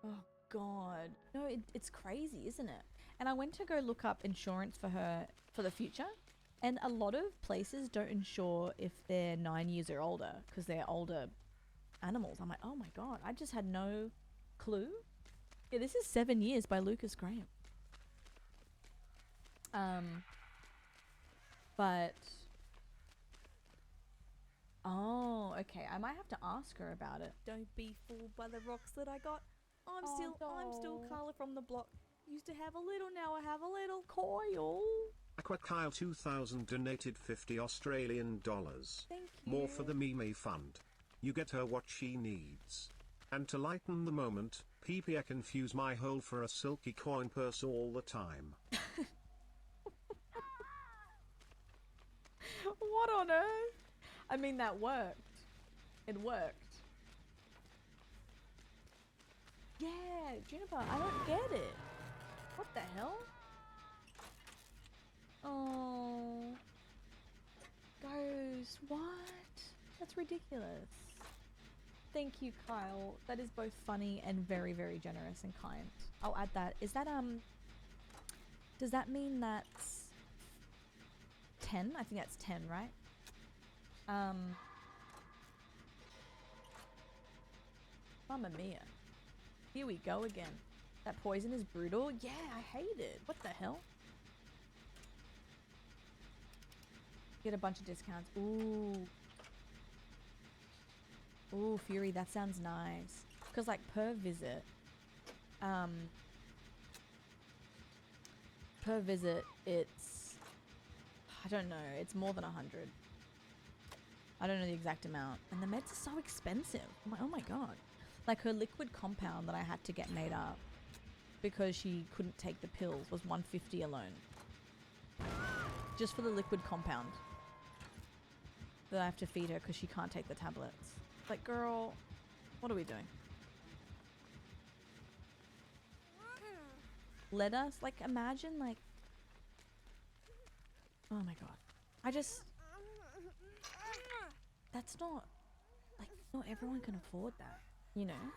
Speaker 2: Oh God, no, it's crazy, isn't it? And I went to go look up insurance for her for the future, and a lot of places don't insure if they're 9 years or older because they're older animals. I'm like, oh my God, I just had no clue. Yeah, this is 7 years by Lucas Graham. But oh, okay. I might have to ask her about it.
Speaker 7: Don't be fooled by the rocks that I got. I'm still Carla from the block. Used to have a little, now I have a little.
Speaker 2: Coil.
Speaker 5: Aqua Kyle 2000 donated $50 Australian.
Speaker 2: Thank you.
Speaker 5: More for the Mimi Fund. You get her what she needs. And to lighten the moment, PP I confuse my hole for a silky coin purse all the time.
Speaker 2: What on earth? I mean, that worked. It worked. Yeah, Juniper, I don't get it. What the hell? Oh. Ghost, what? That's ridiculous. Thank you, Kyle. That is both funny and very, very generous and kind. I'll add that. Is that, does that mean that's 10. I think that's 10, right? Mamma mia. Here we go again. That poison is brutal. Yeah, I hate it. What the hell? Get a bunch of discounts. Ooh. Ooh, Fury, that sounds nice. Because like per visit, it's, I don't know, it's more than 100. I don't know the exact amount. And the meds are so expensive. I'm like, oh my god. Like her liquid compound that I had to get made up because she couldn't take the pills was 150 alone. Just for the liquid compound that I have to feed her because she can't take the tablets. Like, girl, what are we doing? Let us, like, imagine, like, oh my god. That's not, like, not everyone can afford that, you know?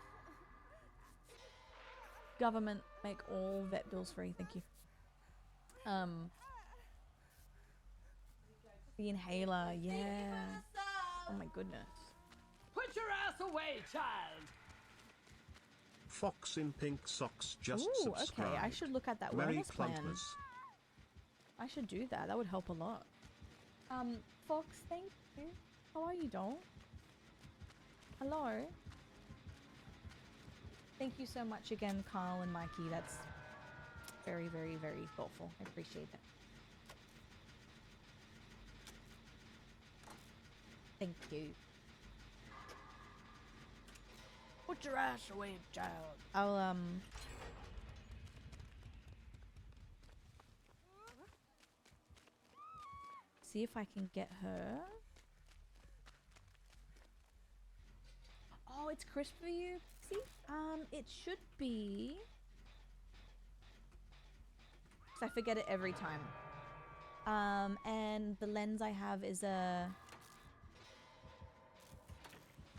Speaker 2: Government, make all vet bills free, thank you. The inhaler, yeah. Oh my goodness.
Speaker 4: Put your ass away, child!
Speaker 5: Fox in pink socks just
Speaker 2: Ooh,
Speaker 5: subscribed.
Speaker 2: okay, I should look at that
Speaker 5: Merry
Speaker 2: wellness plan.
Speaker 5: Clumpers.
Speaker 2: I should do that. That would help a lot. Fox, thank you. How are you, doll? Hello. Thank you so much again, Carl and Mikey. That's very, very, very thoughtful. I appreciate that. Thank you. Put your ass away, child. I'll, see if I can get her. Oh, it's crisp for you. See? It should be. 'Cause I forget it every time. And the lens I have is a.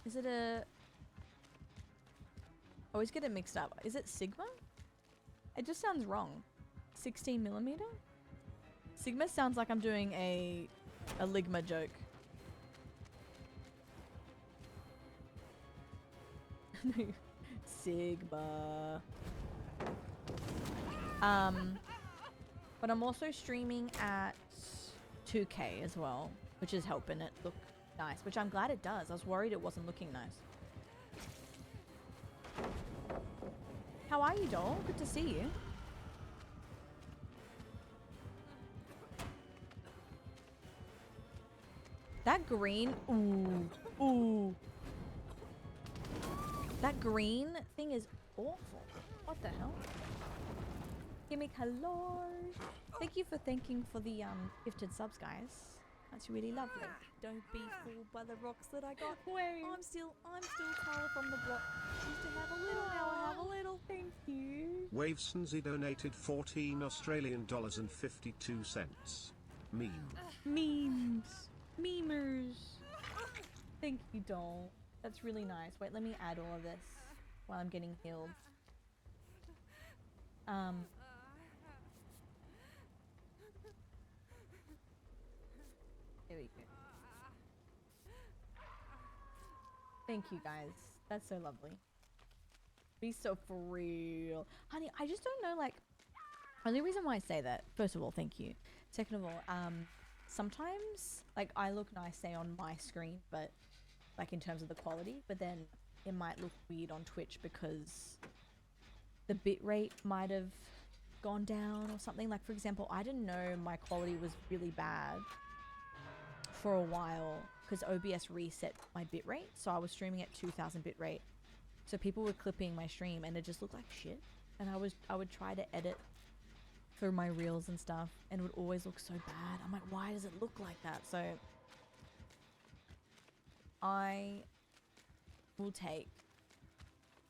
Speaker 2: Is it a? I always get it mixed up. Is it Sigma? It just sounds wrong. 16mm? Sigma sounds like I'm doing a Ligma joke. Sigma. But I'm also streaming at 2K as well, which is helping it look nice, which I'm glad it does. I was worried it wasn't looking nice. How are you, doll? Good to see you. That green, ooh, ooh. That green thing is awful. What the hell? Gimme hello. Thank you for thanking for the gifted subs, guys. That's really lovely.
Speaker 7: Don't be fooled by the rocks that I got.
Speaker 2: Wait.
Speaker 7: I'm still Carla from the block. Used to have a little, now I have a little.
Speaker 2: Thank you.
Speaker 5: Wavesonsy donated 14 Australian dollars and 52 cents. Meme.
Speaker 2: Memes. Memers. Thank you, doll. That's really nice. Wait, let me add all of this while I'm getting healed. There we go. Thank you, guys. That's so lovely. Be so for real. Honey, I just don't know, like, only reason why I say that, first of all, thank you. Second of all, sometimes, like, I look nice, say, on my screen, but, like, in terms of the quality, but then it might look weird on Twitch because the bitrate might have gone down or something. Like, for example, I didn't know my quality was really bad for a while because OBS reset my bitrate, so I was streaming at 2000 bitrate, so people were clipping my stream and it just looked like shit, and I would try to edit for my reels and stuff and it would always look so bad. I'm like, why does it look like that? So I will take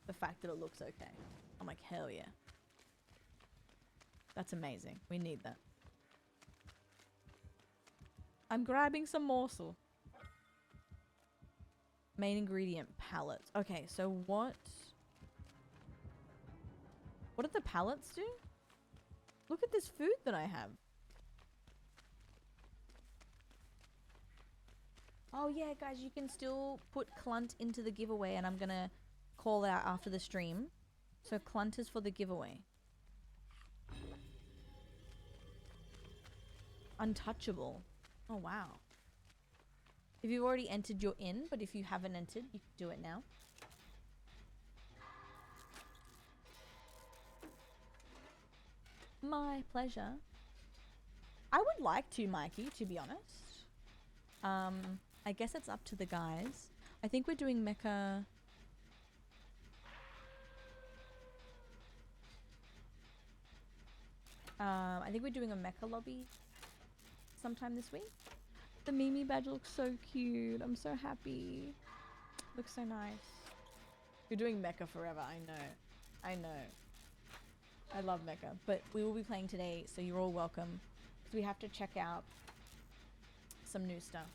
Speaker 2: the fact that it looks okay. I'm like, hell yeah, that's amazing. We need that. I'm grabbing some morsel. Main ingredient, pallets. Okay, so what did the pallets do? Look at this food that I have. Oh yeah, guys, you can still put Clunt into the giveaway, and I'm gonna call it out after the stream. So Clunt is for the giveaway. Untouchable. Oh wow. If you've already entered, you're in, but if you haven't entered, you can do it now. My pleasure. I would like to, Mikey, to be honest. I guess it's up to the guys. I think we're doing Mecha. I think we're doing a Mecha lobby sometime this week. The Mimi badge looks so cute. I'm so happy. Looks so nice. You're doing Mecha forever. I know. I know. I love Mecha. But we will be playing today, so you're all welcome. Because we have to check out some new stuff.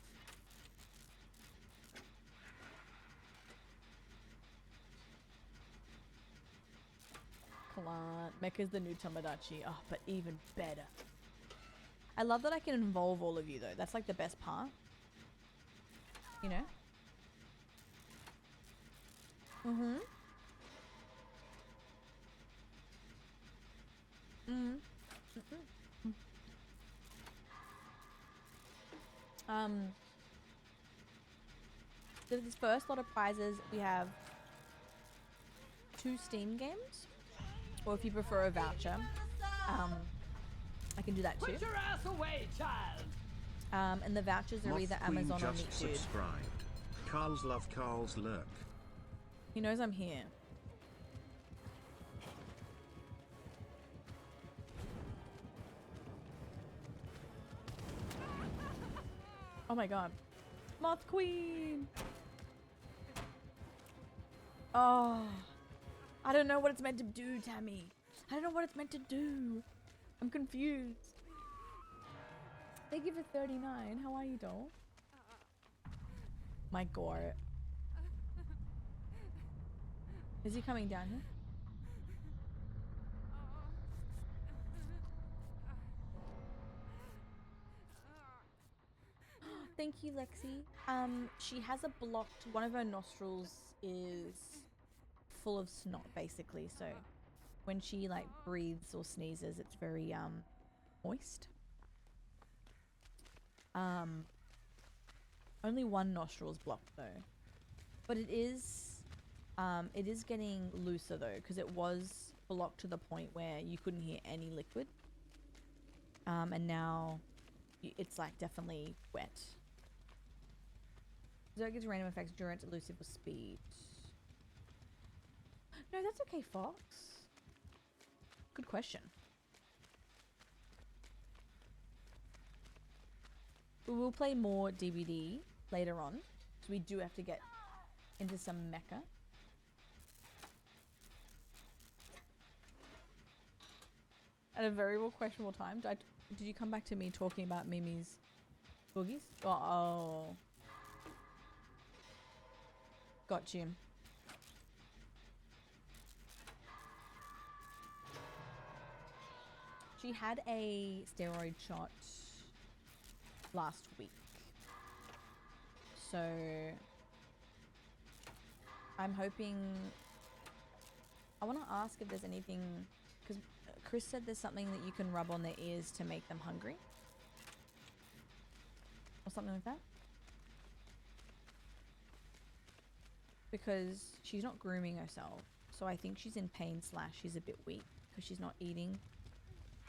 Speaker 2: Clan. Mecha's the new Tomodachi. Oh, but even better. I love that I can involve all of you, though. That's like the best part. You know? Mm-hmm. Mm-hmm. So this first lot of prizes, we have 2 Steam games, or if you prefer a voucher, I can do that too.
Speaker 4: Put your ass away, child.
Speaker 2: And the vouchers are
Speaker 5: Moth
Speaker 2: either
Speaker 5: Queen
Speaker 2: Amazon or
Speaker 5: just
Speaker 2: Meat Dude.
Speaker 5: subscribed. Carl's love, Carl's lurk.
Speaker 2: He knows I'm here. Oh my god. Moth Queen! Oh. I don't know what it's meant to do, Tammy. I don't know what it's meant to do. I'm confused. Thank you for 39. How are you, doll? My god. Is he coming down here? Thank you, Lexi. She has a blocked, one of her nostrils is full of snot, basically, so when she like breathes or sneezes, it's very moist. Only one nostril is blocked though, but it is getting looser though, because it was blocked to the point where you couldn't hear any liquid, and now it's like definitely wet. Zerg gives random effects, endurance, elusive, or speed. No, that's okay, Fox. Good question. We will play more DVD later on, so we do have to get into some mecha. At a very questionable time. Did you come back to me talking about Mimi's boogies? Oh. Got you. She had a steroid shot last week. So I'm hoping, I want to ask if there's anything, because Chris said there's something that you can rub on their ears to make them hungry. Or something like that. Because she's not grooming herself. So I think she's in pain / she's a bit weak because she's not eating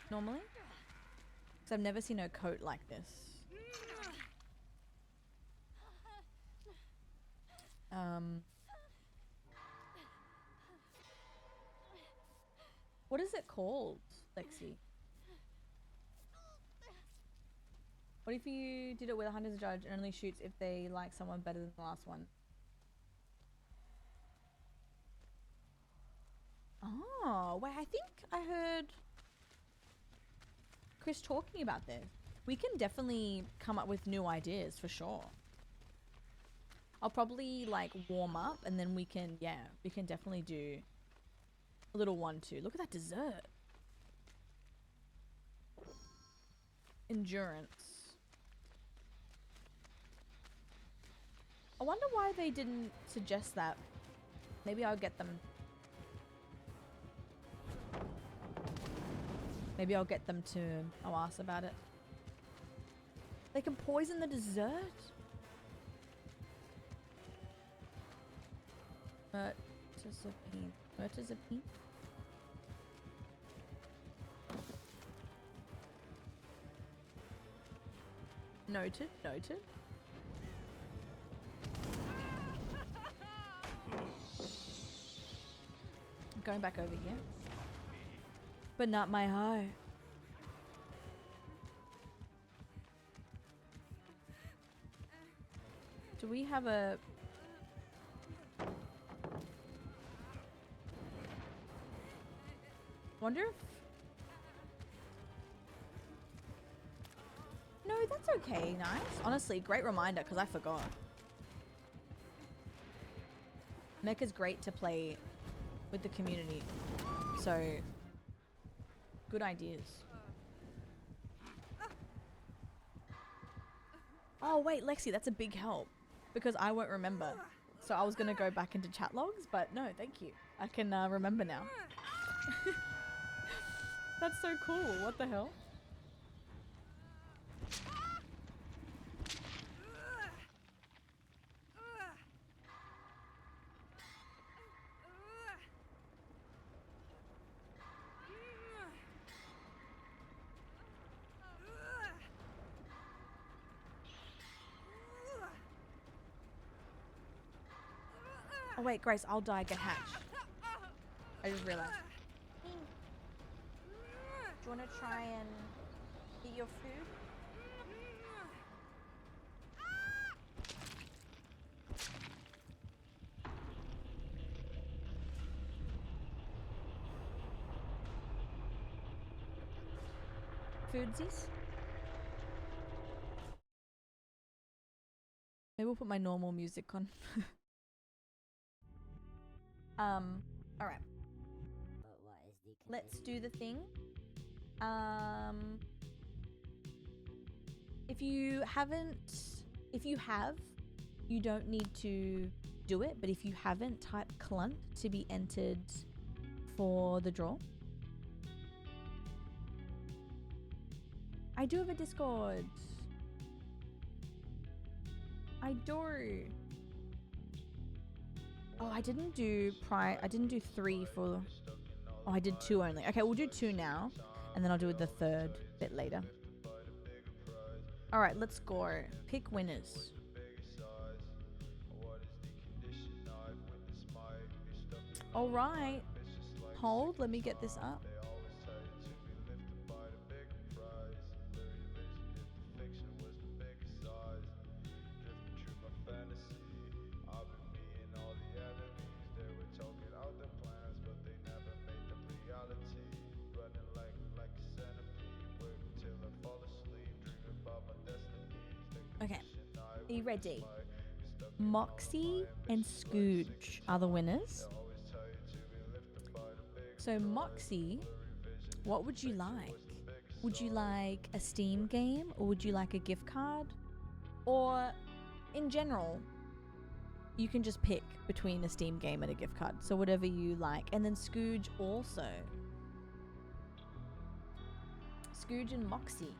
Speaker 2: normally. Because I've never seen her coat like this. What is it called, Lexi? What if you did it with a hunter's judge and only shoots if they like someone better than the last one? Oh, wait, I think I heard Chris talking about this. We can definitely come up with new ideas for sure. I'll probably like warm up and then we can definitely do a little 1-2. Look at that dessert. Endurance. I wonder why they didn't suggest that. Maybe I'll get them. Maybe I'll get them to. I'll ask about it. They can poison the dessert? Mirtazapine? Noted, noted. I'm going back over here. But not my heart. Do we have a... Wonder if... No, that's okay, nice. Honestly, great reminder, because I forgot. Mecha's great to play with the community. So, good ideas. Oh, wait, Lexi, that's a big help. Because I won't remember. So I was going to go back into chat logs, but no, thank you. I can remember now. That's so cool. What the hell? Oh wait, Grace, I'll die, get hatched. I just realized. Do you want to try and eat your food? Foodsies? Maybe we'll put my normal music on. Alright. Let's do the thing. If you have, you don't need to do it, but if you haven't, type Clunt to be entered for the draw. I do have a Discord. I do. Oh, I didn't do 3 for... Oh, I did 2 only. Okay, we'll do 2 now. And then I'll do the third bit later. Alright, let's go. Pick winners. Alright. Hold, let me get this up. Okay, are you ready? Moxie and Scooge are the winners. So Moxie, what would you like? Would you like a Steam game, or would you like a gift card? Or in general, you can just pick between a Steam game and a gift card. So whatever you like. And then Scooge also. Scooge and Moxie,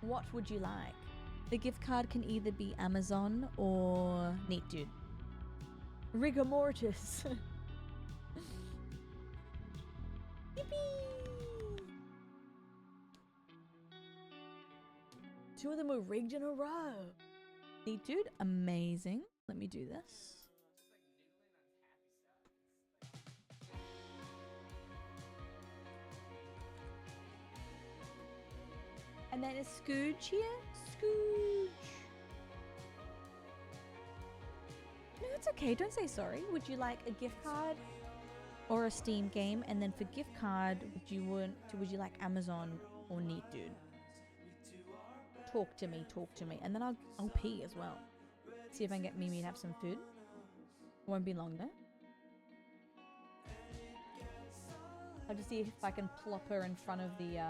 Speaker 2: what would you like? The gift card can either be Amazon or Neat Dude. Rigor mortis. Yippee! 2 of them were rigged in a row. Neat Dude, amazing. Let me do this. And then is Scooge here? Scooge. No, it's okay. Don't say sorry. Would you like a gift card or a Steam game? And then for gift card, would you like Amazon or Neat Dude? Talk to me. And then I'll pee as well. See if I can get Mimi to have some food. Won't be long though. I'll just see if I can plop her in front of the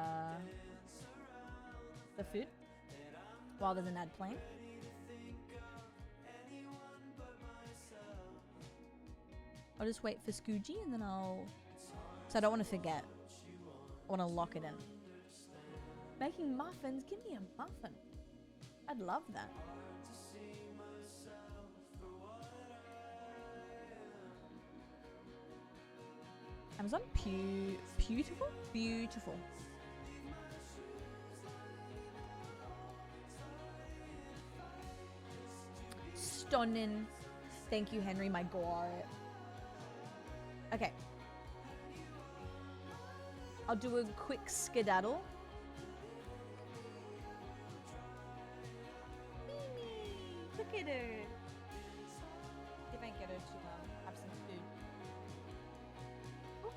Speaker 2: food while there's an ad playing. I'll just wait for Scoogie and then I'll... So I don't want to forget. I want to lock it in. Making muffins? Give me a muffin. I'd love that. Amazon? Beautiful? Beautiful. Stunning. Thank you, Henry, my god. Okay. I'll do a quick skedaddle. Mimi, look at her. See if I can get her to have some food. Oh.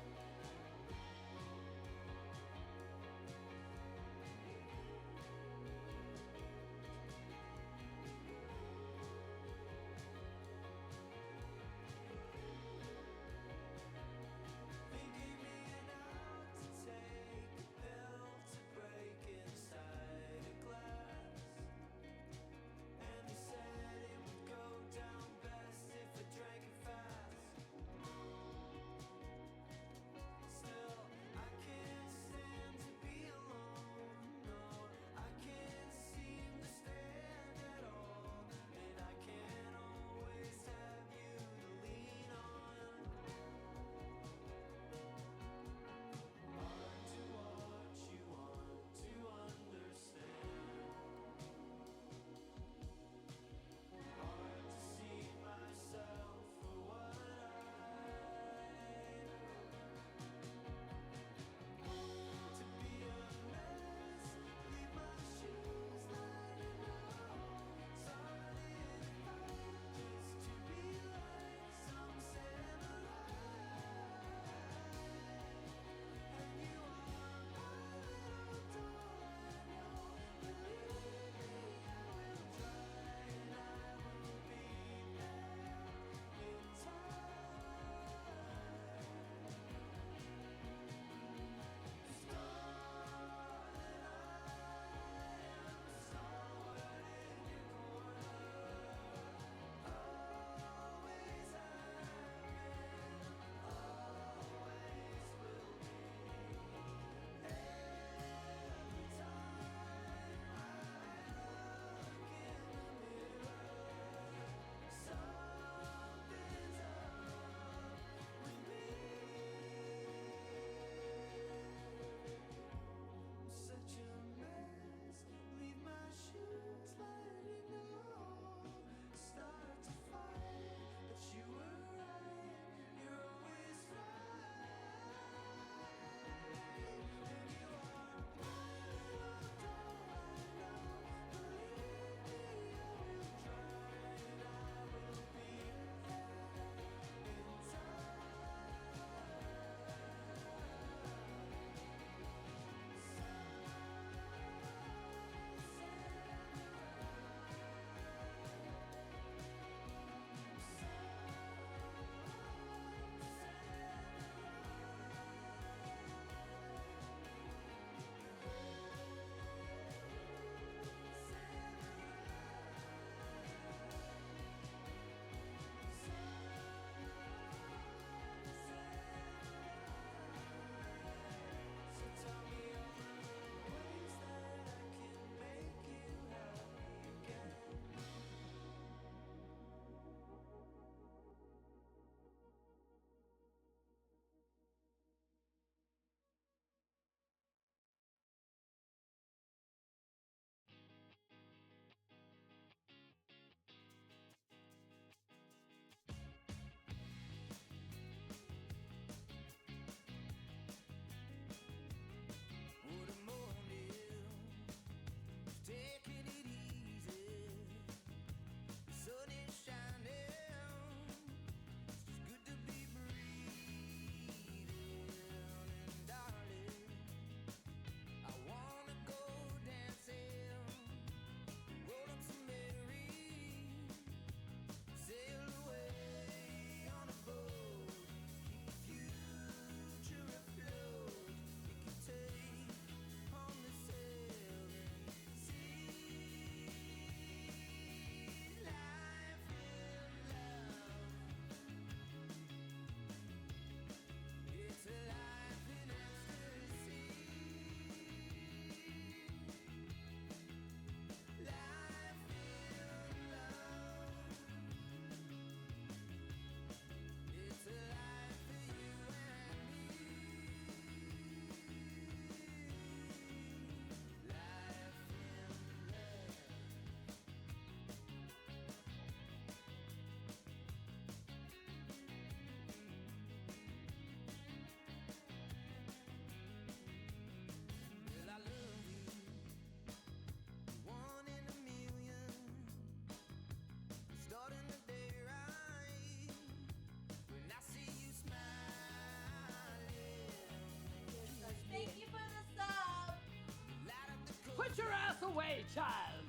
Speaker 4: child.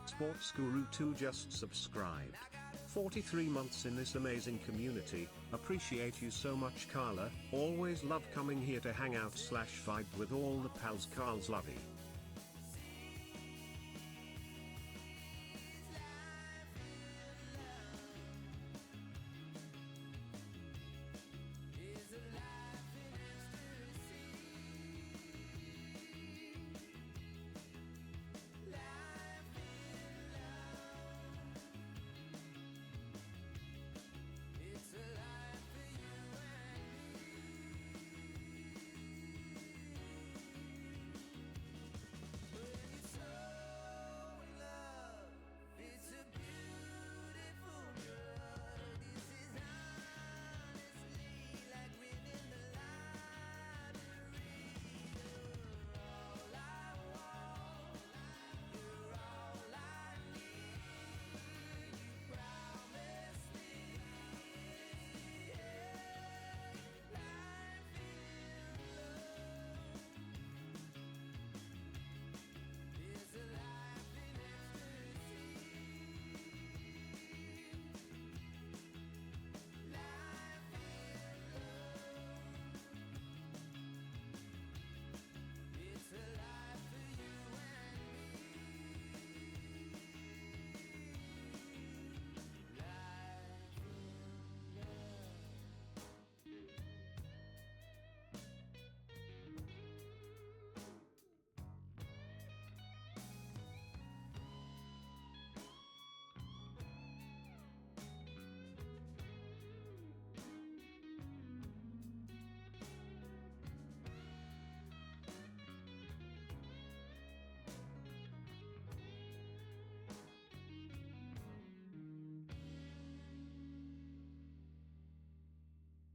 Speaker 5: Sports Guru 2 just subscribed. 43 months in this amazing community. Appreciate you so much, Carla. Always love coming here to hang out / vibe with all the pals. Carl's lovey.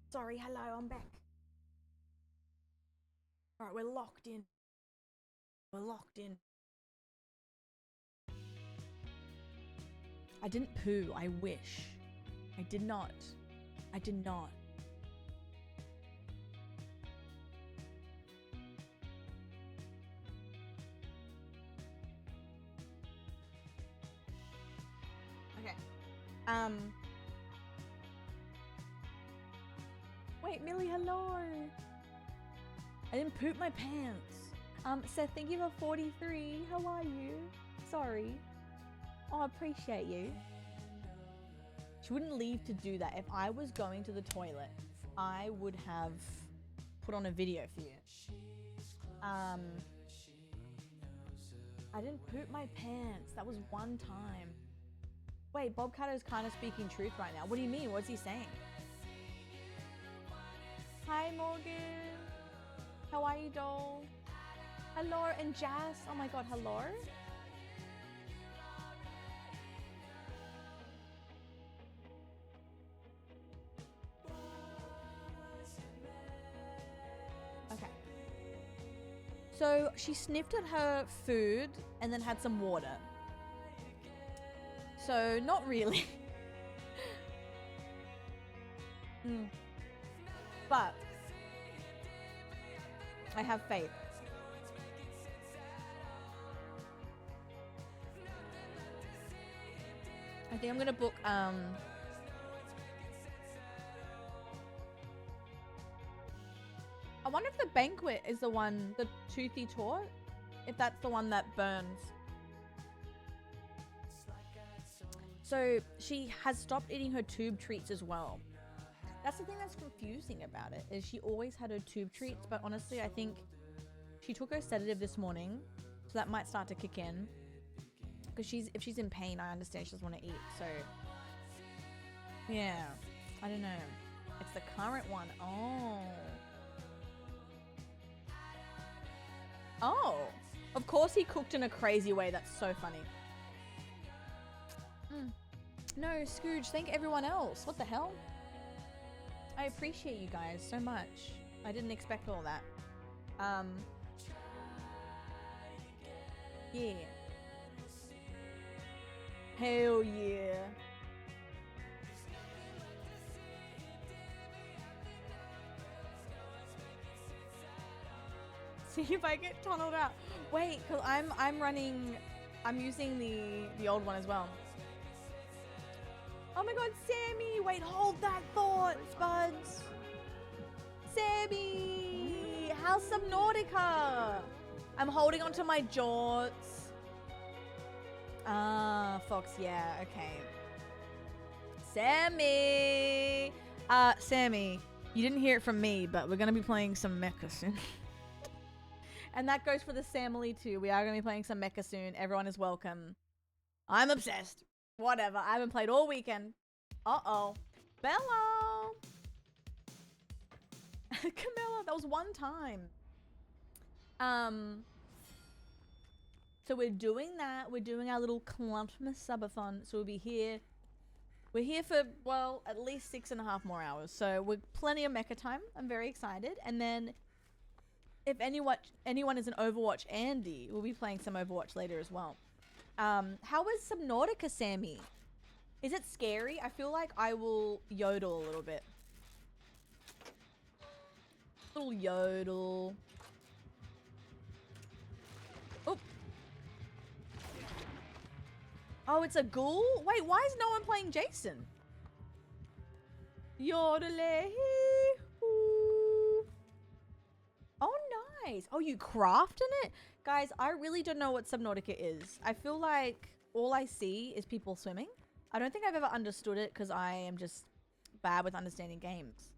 Speaker 2: Sorry, hello, I'm back. Alright, we're locked in. We're locked in. I didn't poo, I wish. I did not. I did not. Okay. Wait, Millie, hello. I didn't poop my pants. Seth, thank you for 43. How are you? Sorry. Oh, I appreciate you. She wouldn't leave to do that. If I was going to the toilet, I would have put on a video for you. I didn't poop my pants. That was one time. Wait, Bob Cutter's kind of speaking truth right now. What do you mean? What's he saying? Hi, Morgan. How are you, doll? Hello, and Jazz. Oh my god, hello. Okay. So she sniffed at her food and then had some water. So not really. But I have faith. I think I'm gonna book I wonder if the banquet is the one, the toothy tort, if that's the one that burns. So she has stopped eating her tube treats as well. That's the thing that's confusing about it, is she always had her tube treats, but honestly I think she took her sedative this morning, so that might start to kick in. Because if she's in pain, I understand she doesn't want to eat, so yeah, I don't know. It's the current one. Oh, of course he cooked in a crazy way. That's so funny. No, Scrooge, thank everyone else. What the hell? I appreciate you guys so much. I didn't expect all that. Yeah. Hell yeah. See if I get tunneled out. Wait, cause I'm using the old one as well. Oh my god, Sammy! Wait, hold that thought, Spuds. Sammy! How's Subnautica? I'm holding onto my jorts. Ah, Fox, yeah, okay. Sammy! Sammy, you didn't hear it from me, but we're gonna be playing some mecha soon. And that goes for the Samily too. We are gonna be playing some mecha soon. Everyone is welcome. I'm obsessed. Whatever, I haven't played all weekend. Uh-oh. Bella! Camilla, that was one time. So we're doing that. We're doing our little Clumpmas subathon. So we'll be here. We're here for, well, at least 6.5 more hours. So we're plenty of mecha time. I'm very excited. And then if anyone is an Overwatch Andy, we'll be playing some Overwatch later as well. How was Subnautica, Sammy? Is it scary? I feel like I will yodel a little bit. Little yodel. Oop. Oh, it's a ghoul? Wait, why is no one playing Jason? Yodelay. Oh, nice. Oh, you crafting it? Guys, I really don't know what Subnautica is. I feel like all I see is people swimming. I don't think I've ever understood it because I am just bad with understanding games.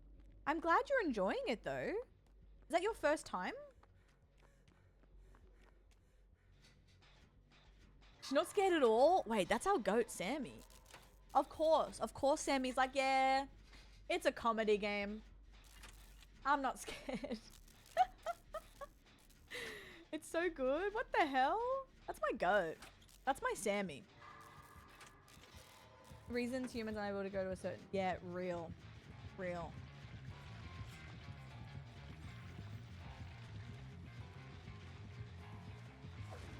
Speaker 2: I'm glad you're enjoying it though. Is that your first time? She's not scared at all? Wait, that's our goat, Sammy. Of course, Sammy's like, yeah, it's a comedy game. I'm not scared. It's so good. What the hell? That's my goat. That's my Sammy. Reasons humans are unable to go to a certain... Yeah, real. Real.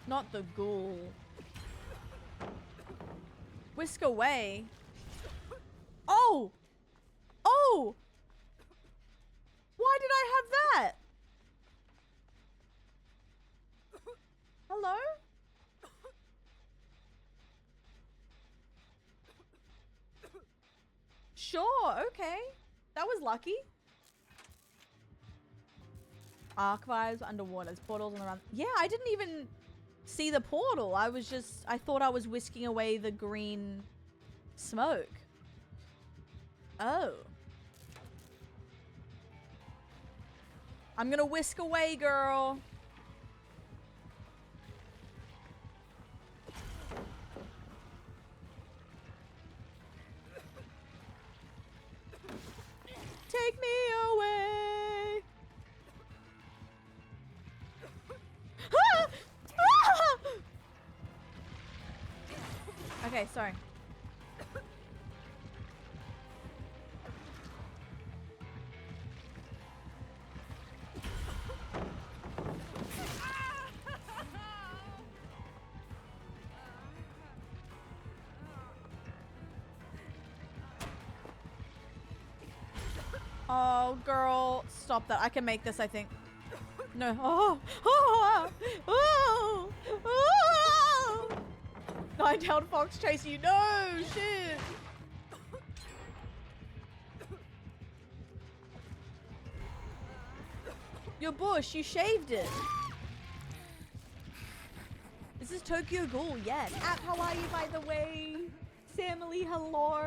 Speaker 2: Not the ghoul. Whisk away. Oh! Oh! Why did I have that? Hello? Sure, okay. That was lucky. Arc vibes underwater. There's portals on the run. Yeah, I didn't even see the portal. I thought I was whisking away the green smoke. Oh. I'm gonna whisk away, girl. Take me away. Ah! Ah! Okay, sorry. Oh, girl, stop that. I can make this, I think. No. Oh, oh, oh, oh. 9-tailed fox chase you. No, shit. Your bush, you shaved it. This is Tokyo Ghoul, yes. App, how are you, by the way? Samily, hello.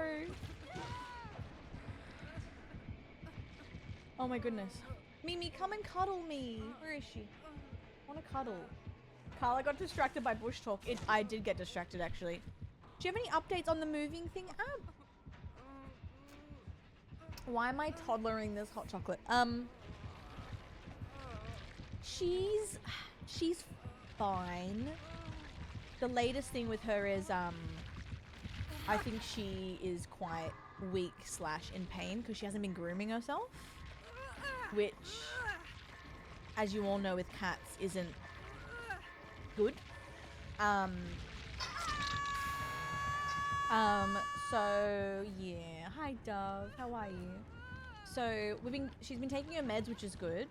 Speaker 2: Oh my goodness. Mimi, come and cuddle me. Where is she? I want to cuddle. Carla got distracted by bush talk. I did get distracted, actually. Do you have any updates on the moving thing app? Why am I toddlering this hot chocolate? She's fine. The latest thing with her is, I think she is quite weak / in pain because she hasn't been grooming herself. Which, as you all know with cats, isn't good. So yeah. Hi Dove, how are you? So she's been taking her meds, which is good.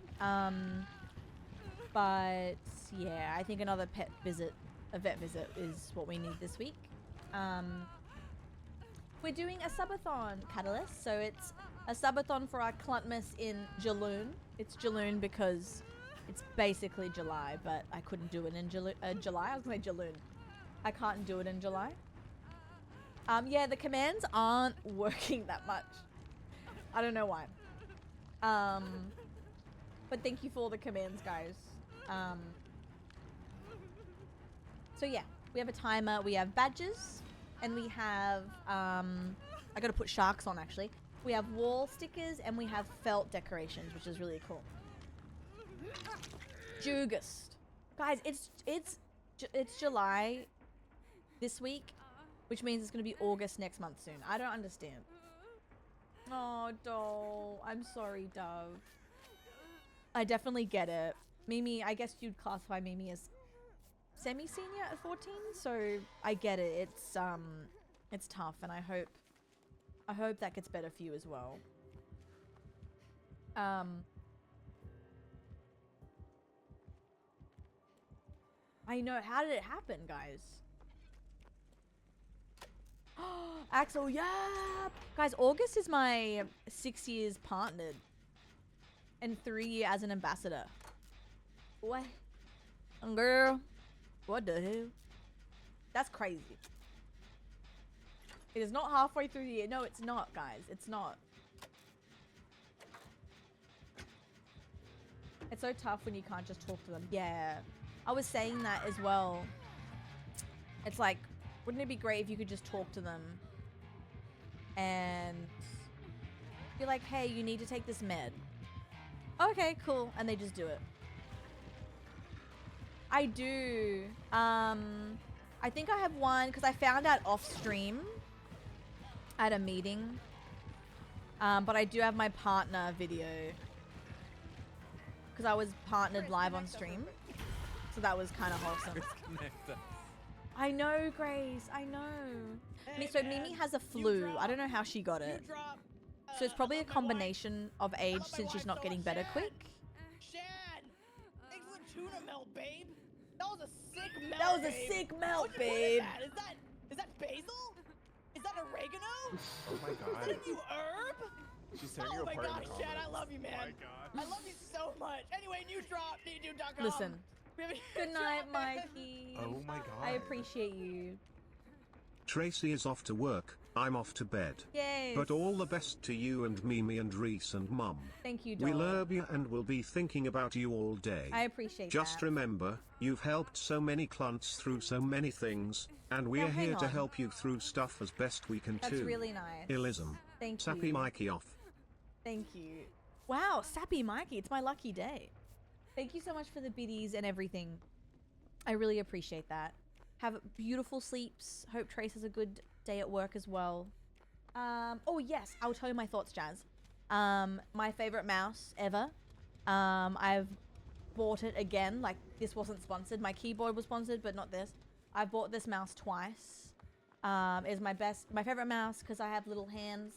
Speaker 2: But yeah, I think another a vet visit is what we need this week. We're doing a subathon, Catalyst. So it's a subathon for our Cluntmas in Jaloon. It's Jaloon because it's basically July, but I couldn't do it in July. I was gonna say Jaloon. I can't do it in July. Yeah, the commands aren't working that much. I don't know why. But thank you for all the commands, guys. So yeah, we have a timer, we have badges, and we have, I gotta put sharks on actually. We have wall stickers and we have felt decorations, which is really cool. Jugust. Guys, it's July this week, which means it's gonna be August next month soon. I don't understand. Oh, doll. I'm sorry, Dove. I definitely get it. Mimi, I guess you'd classify Mimi as semi-senior at 14, so I get it. It's tough, and I hope that gets better for you as well. I know. How did it happen, guys? Axel, yeah! Guys, August is my 6 years partnered. And 3 years as an ambassador. What? Girl. What the hell? That's crazy. It is not halfway through the year. No, it's not, guys. It's not. It's so tough when you can't just talk to them. Yeah. I was saying that as well. It's like, wouldn't it be great if you could just talk to them and be like, hey, you need to take this med. Okay, cool. And they just do it. I do. I think I have one because I found out off stream at a meeting. But I do have my partner video because I was partnered live on stream. So that was kind of wholesome. I know, Grace. I know. So Mimi has a flu. I don't know how she got it. So it's probably a combination of age since she's not getting better quick.
Speaker 6: Shad! Thanks for the tuna melt, babe. That was a sick melt.
Speaker 2: That was a sick melt, babe.
Speaker 6: Is that basil? Is that oregano?
Speaker 10: Oh my
Speaker 6: Is
Speaker 10: god.
Speaker 6: that a new herb?
Speaker 10: She's tearing you
Speaker 6: Oh my
Speaker 10: apart in
Speaker 6: god,
Speaker 10: the
Speaker 6: Shad, I
Speaker 10: comments.
Speaker 6: love you, man.
Speaker 10: Oh my god.
Speaker 6: I love you so much. Anyway, new drop, needdo.com.
Speaker 2: Listen. Good night, Mikey.
Speaker 10: Oh my god.
Speaker 2: I appreciate you.
Speaker 5: Tracy is off to work, I'm off to bed.
Speaker 2: Yes.
Speaker 5: But all the best to you and Mimi and Reese and Mum.
Speaker 2: Thank you,
Speaker 5: We
Speaker 2: doll.
Speaker 5: love you and will be thinking about you all day.
Speaker 2: I appreciate
Speaker 5: Just
Speaker 2: that.
Speaker 5: remember, you've helped so many clunts through so many things, and
Speaker 2: Now,
Speaker 5: we're
Speaker 2: hang
Speaker 5: here to
Speaker 2: on.
Speaker 5: help you through stuff as best we can
Speaker 2: That's
Speaker 5: too.
Speaker 2: really nice.
Speaker 5: Illism.
Speaker 2: Thank
Speaker 5: Sappy
Speaker 2: you.
Speaker 5: Mikey off.
Speaker 2: Thank you. Wow, Sappy Mikey. It's my lucky day. Thank you so much for the biddies and everything. I really appreciate that. Have beautiful sleeps. Hope Trace has a good day at work as well. Oh yes, I'll tell you my thoughts, Jazz. My favorite mouse ever. I've bought it again. Like, this wasn't sponsored. My keyboard was sponsored, but not this. I bought this mouse twice. It's my favorite mouse because I have little hands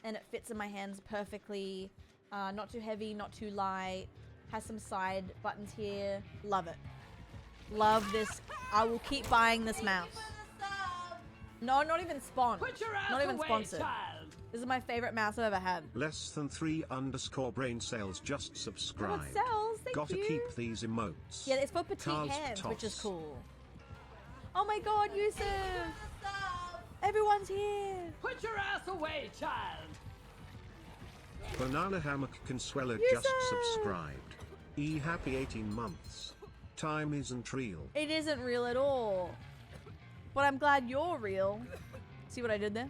Speaker 2: and it fits in my hands perfectly. Not too heavy, not too light. Has some side buttons here. Love it. Love this. I will keep buying this mouse. No, not even spawned.
Speaker 4: Put your ass
Speaker 2: Not even
Speaker 4: away,
Speaker 2: sponsored.
Speaker 4: child.
Speaker 2: This is my favorite mouse I've ever had.
Speaker 5: Less than 3_brain cells just subscribe.
Speaker 2: cells, thank
Speaker 5: Gotta
Speaker 2: you.
Speaker 5: keep these emotes.
Speaker 2: Yeah, it's for petite
Speaker 5: Carl's
Speaker 2: hands, which is
Speaker 5: toss.
Speaker 2: cool. Oh my god, Yusuf! Everyone's here!
Speaker 4: Put your ass away, child.
Speaker 5: Banana Hammock Consuela
Speaker 2: Yusuf!
Speaker 5: just subscribed. Happy 18 months. Time isn't real.
Speaker 2: It isn't real at all. But I'm glad you're real. See what I did there?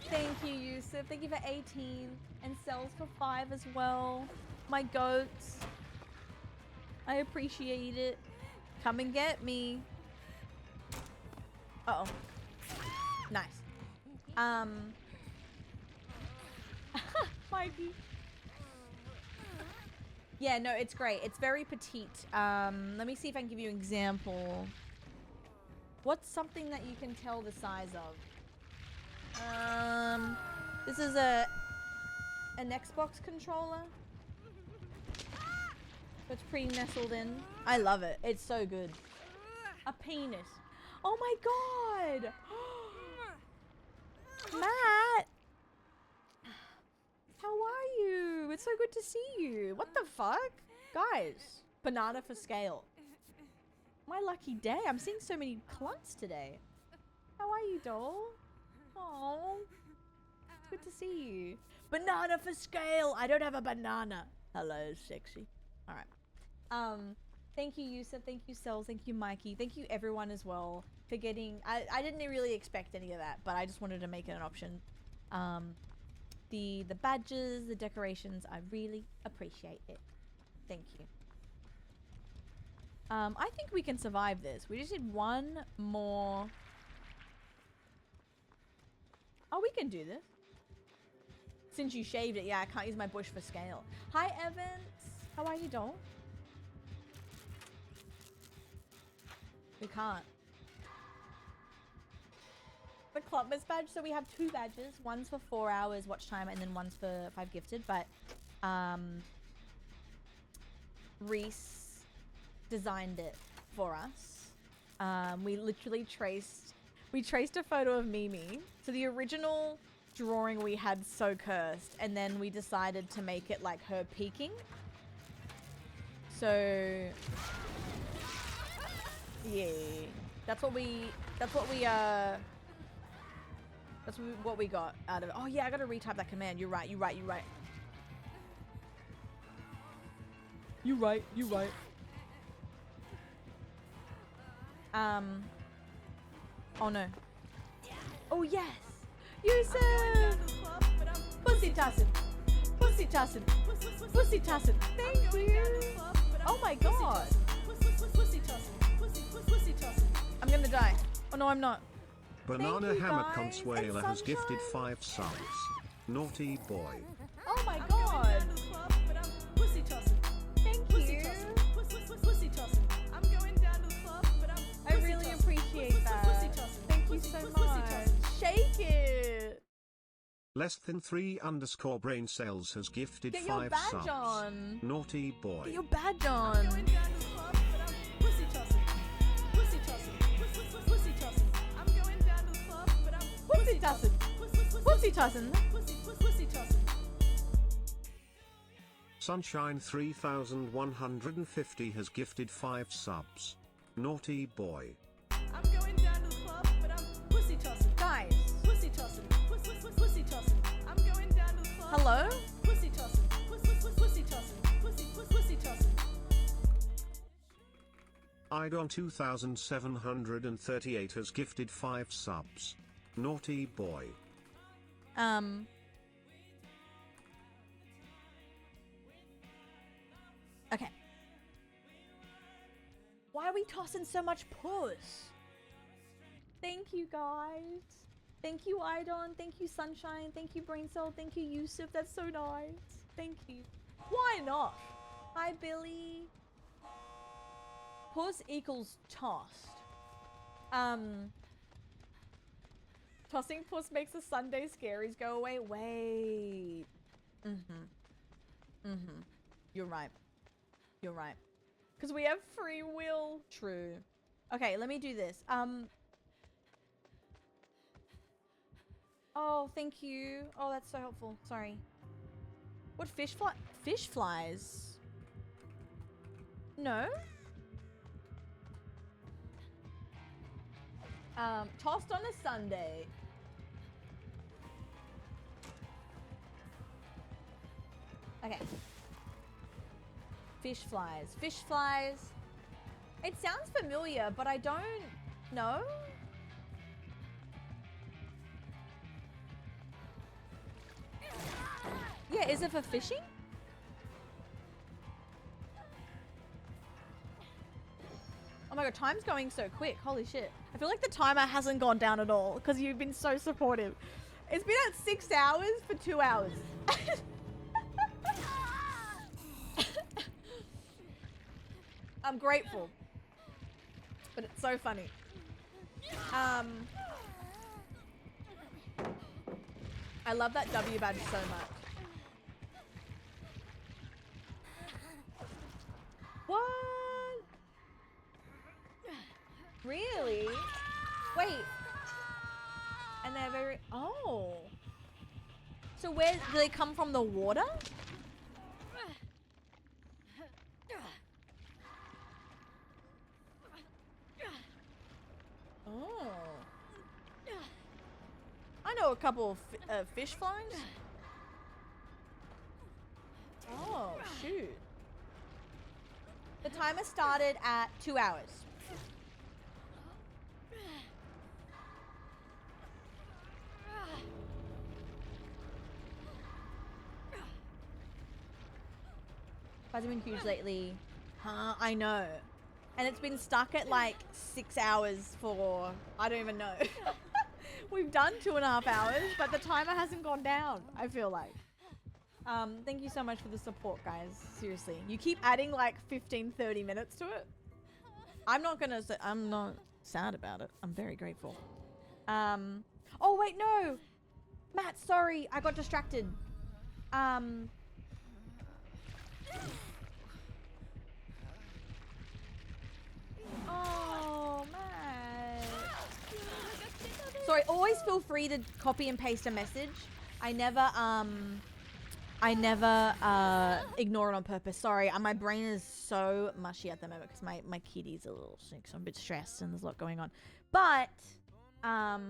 Speaker 2: Thank you, Yusuf. Thank you for 18. And cells for 5 as well. My goats. I appreciate it. Come and get me. Uh-oh. Nice. Mikey. Yeah, no, it's great. It's very petite. Let me see if I can give you an example. What's something that you can tell the size of? This is an Xbox controller. It's pretty nestled in. I love it. It's so good. A penis. Oh my god! Matt! How are you? It's so good to see you. What the fuck? Guys, banana for scale. My lucky day. I'm seeing so many clunks today. How are you, doll? Oh, it's good to see you. Banana for scale. I don't have a banana. Hello, sexy. All right. Thank you, Yusuf. Thank you, Cells. Thank you, Mikey. Thank you, everyone, as well, for getting... I didn't really expect any of that, but I just wanted to make it an option. The badges, the decorations, I really appreciate it. Thank you. I think we can survive this. We just need one more... Oh, we can do this. Since you shaved it, yeah, I can't use my bush for scale. Hi, Evans. How are you, doll? We can't. The Clubmas badge, so we have 2 badges. One's for 4 hours watch time and then one's for 5 gifted, but Reese designed it for us. We literally traced a photo of Mimi. So the original drawing we had so cursed, and then we decided to make it like her peeking. So yeah, that's what we got out of it. Oh yeah, I gotta retype that command. You're right. Oh no. Oh yes. Yusuf! Pussy tossing. Pussy tossing. Pussy tossing. Thank you. Oh my god. I'm gonna die. Oh no, I'm not.
Speaker 5: Banana
Speaker 2: you,
Speaker 5: Hammer
Speaker 2: guys.
Speaker 5: Consuela
Speaker 2: And
Speaker 5: has gifted
Speaker 2: Sunshine.
Speaker 5: 5 subs. Naughty boy.
Speaker 2: Oh my god. Thank you. I really appreciate that. Thank you so much. Shake it.
Speaker 5: Less than 3_ brain cells has gifted
Speaker 2: Get your
Speaker 5: 5
Speaker 2: badge
Speaker 5: subs.
Speaker 2: on.
Speaker 5: Naughty boy.
Speaker 2: Get your badge on. Pussy tossing. Pussy tossing.
Speaker 5: Sunshine 3150 has gifted 5 subs. Naughty boy.
Speaker 2: Guys. Hello?
Speaker 5: Idon 2738 has gifted 5 subs. Naughty boy.
Speaker 2: Okay. Why are we tossing so much puss? Thank you, guys. Thank you, Idon. Thank you, Sunshine. Thank you, Braincell. Thank you, Yusuf. That's so nice. Thank you. Why not? Hi, Billy. Puss equals tossed. Tossing puss makes the Sunday scaries go away. Wait. You're right. You're right. Because we have free will. True. Okay, let me do this. Oh, thank you. Oh, that's so helpful. Sorry. What fish flies? No? Tossed on a Sunday. Okay. Fish flies. Fish flies. It sounds familiar, but I don't know. Yeah, is it for fishing? Oh my god, time's going so quick. Holy shit. I feel like the timer hasn't gone down at all because you've been so supportive. It's been at 6 hours for 2 hours. I'm grateful. But it's so funny. I love that W badge so much. Really? Wait. And they're very... Oh. So where... Do they come from the water? Oh. I know a couple of fish flies. Oh, shoot. The timer started at 2 hours. Hasn't been huge lately. Huh, I know. And it's been stuck at like 6 hours for, I don't even know. We've done 2.5 hours, but the timer hasn't gone down, I feel like. Thank you so much for the support, guys. Seriously. You keep adding like 15, 30 minutes to it. I'm not sad about it. I'm very grateful. Oh wait, no. Matt, sorry. I got distracted. Oh, Matt. Sorry, always feel free to copy and paste a message. I never ignore it on purpose. Sorry, my brain is so mushy at the moment because my kitty's a little sick, so I'm a bit stressed and there's a lot going on. But I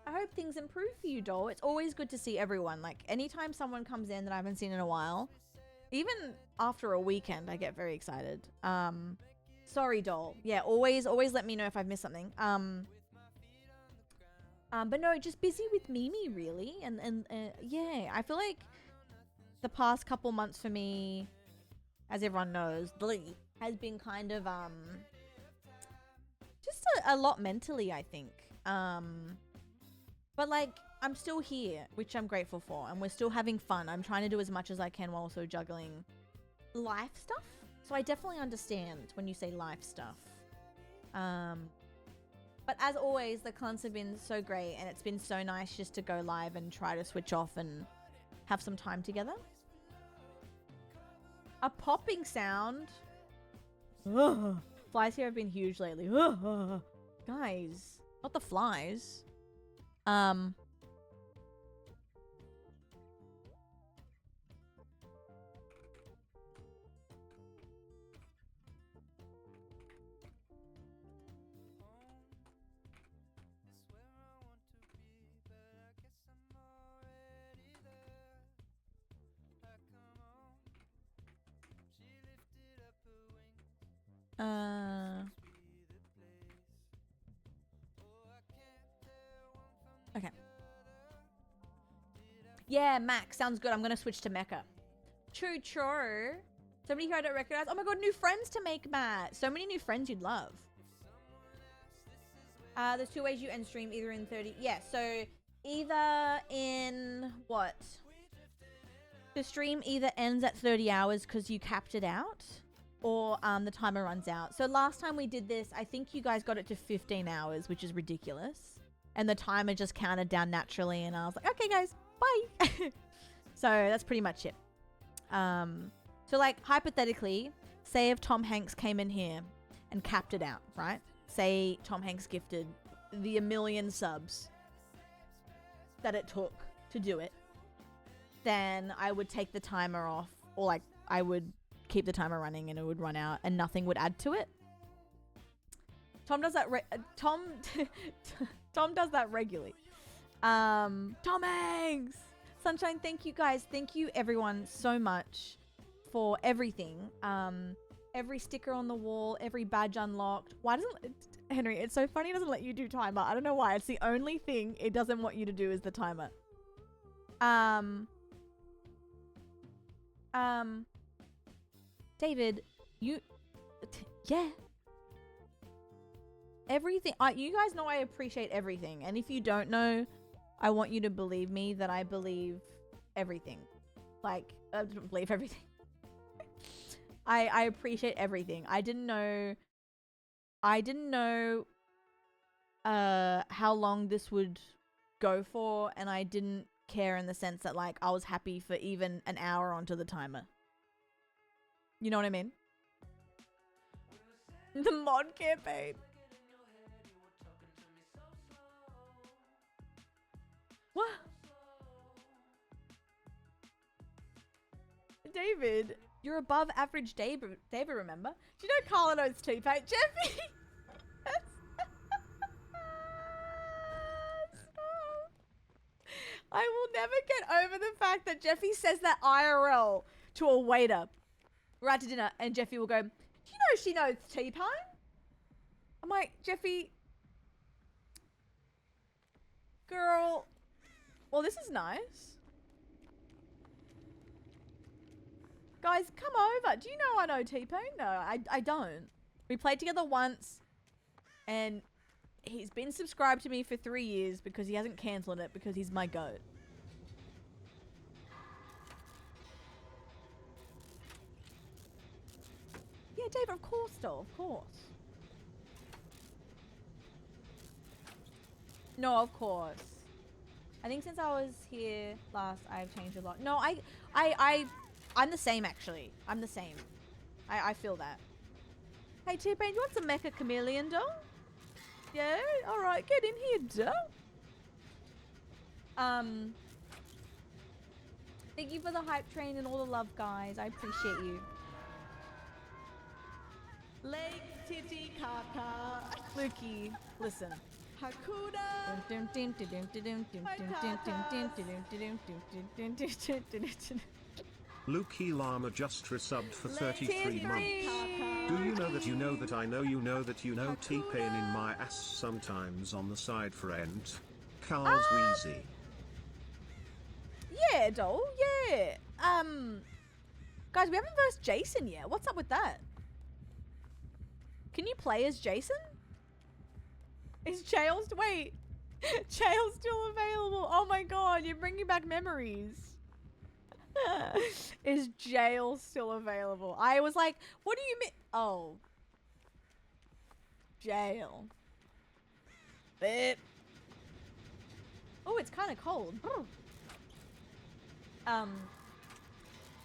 Speaker 2: hope things improve for you, Doll. It's always good to see everyone. Like anytime someone comes in that I haven't seen in a while, even after a weekend, I get very excited. Sorry, Doll. Yeah, always let me know if I've missed something. But no, just busy with Mimi really, and yeah, I feel like the past couple months for me, as everyone knows, has been kind of just a lot mentally, I think. But like I'm still here, which I'm grateful for, and we're still having fun. I'm trying to do as much as I can while also juggling life stuff. So I definitely understand when you say life stuff. But as always, the cunts have been so great, and it's been so nice just to go live and try to switch off and have some time together. A popping sound. Ugh. Flies here have been huge lately. Ugh. Guys, not the flies. Okay. Yeah, Max, sounds good. I'm gonna switch to Mecha. True. Somebody here I don't recognize. Oh my god, new friends to make, Matt. So many new friends you'd love. There's 2 ways you end stream, either in 30. Yeah, so either in what? The stream either ends at 30 hours because you capped it out, or the timer runs out. So last time we did this, I think you guys got it to 15 hours, which is ridiculous. And the timer just counted down naturally, and I was like, okay, guys, bye. So that's pretty much it. So like hypothetically, say if Tom Hanks came in here and capped it out, right? Say Tom Hanks gifted the 1 million subs that it took to do it, then I would take the timer off, or like I would keep the timer running and it would run out and nothing would add to it. Tom does that. Tom does that regularly. Tom Hanks, Sunshine. Thank you guys. Thank you everyone so much for everything. Every sticker on the wall, every badge unlocked. Why doesn't Henry? It's so funny. It doesn't let you do timer. I don't know why. It's the only thing it doesn't want you to do is the timer. David, yeah. Everything. You guys know I appreciate everything. And if you don't know, I want you to believe me that I believe everything. Like, I don't believe everything. I appreciate everything. I didn't know how long this would go for, and I didn't care in the sense that like I was happy for even an hour onto the timer. You know what I mean? The mod campaign. What? David, you're above average David, remember? Do you know Carla knows T-Pain? Jeffy! I will never get over the fact that Jeffy says that IRL to a waiter. We're out to dinner and Jeffy will go, do you know she knows T-Pain? I'm like, Jeffy, girl, well, this is nice. Guys, come over. Do you know I know T-Pain? No, I don't. We played together once and he's been subscribed to me for 3 years because he hasn't cancelled it because he's my goat. Yeah, David, of course, though, of course. No, of course. I think since I was here last, I've changed a lot. No, I'm the same, actually. I'm the same. I feel that. Hey, T-Pain, you want some Mecha Chameleon, doll? Yeah? Alright, get in here, doll. Thank you for the hype train and all the love, guys. I appreciate you.
Speaker 6: Leg titty caca.
Speaker 2: Lukey, listen.
Speaker 6: Hakuda.
Speaker 5: Lukey Llama just resubbed for 33 months. Do you know that you know that I know you know that you know T-Pain in my ass sometimes on the side friend? Carl's Wheezy.
Speaker 2: Yeah, doll, yeah. Guys, we haven't versed Jason yet. What's up with that? Can you play as Jason? Is jail wait, jail still available? Oh my god, you're bringing back memories. Is jail still available? I was like, what do you mean? Oh, jail. Bip. Oh, it's kind of cold.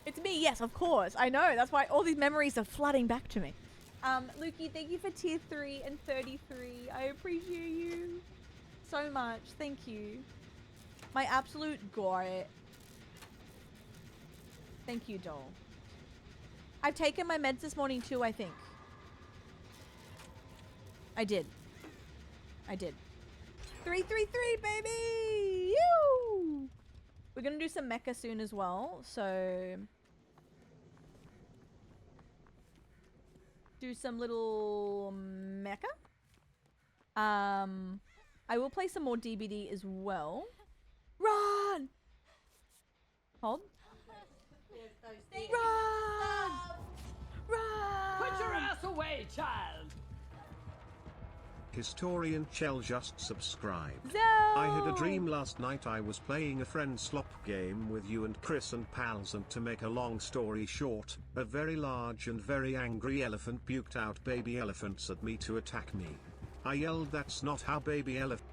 Speaker 2: It's me. Yes, of course. I know. That's why all these memories are flooding back to me. Lukey, thank you for tier 3 and 33. I appreciate you so much. Thank you. My absolute god. Thank you, doll. I've taken my meds this morning too, I think. I did. 333, baby! Yoo! We're gonna do some mecha soon as well, so... do some little mecha. I will play some more DBD as well. Run! Hold. Run! Run!
Speaker 4: Put your ass away, child!
Speaker 5: Historian Chell just subscribed.
Speaker 2: Zo!
Speaker 5: I had a dream last night I was playing a friend slop game with you and Chris and pals, and to make a long story short, a very large and very angry elephant puked out baby elephants at me to attack me. I yelled, "That's not how baby elephants..."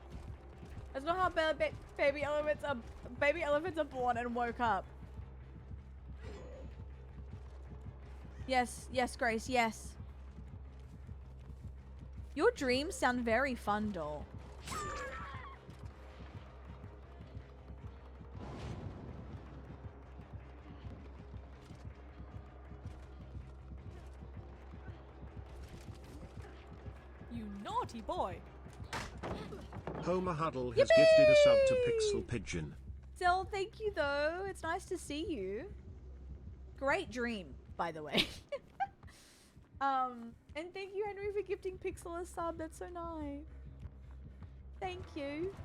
Speaker 2: That's not how baby elephants are born, and woke up. Yes, yes, Grace, yes. Your dreams sound very fun, doll. You naughty boy.
Speaker 5: Homer Huddle has gifted a sub to Pixel Pigeon.
Speaker 2: Zell, thank you though. It's nice to see you. Great dream, by the way. And thank you, Henry, for gifting Pixel a sub. That's so nice. Thank you.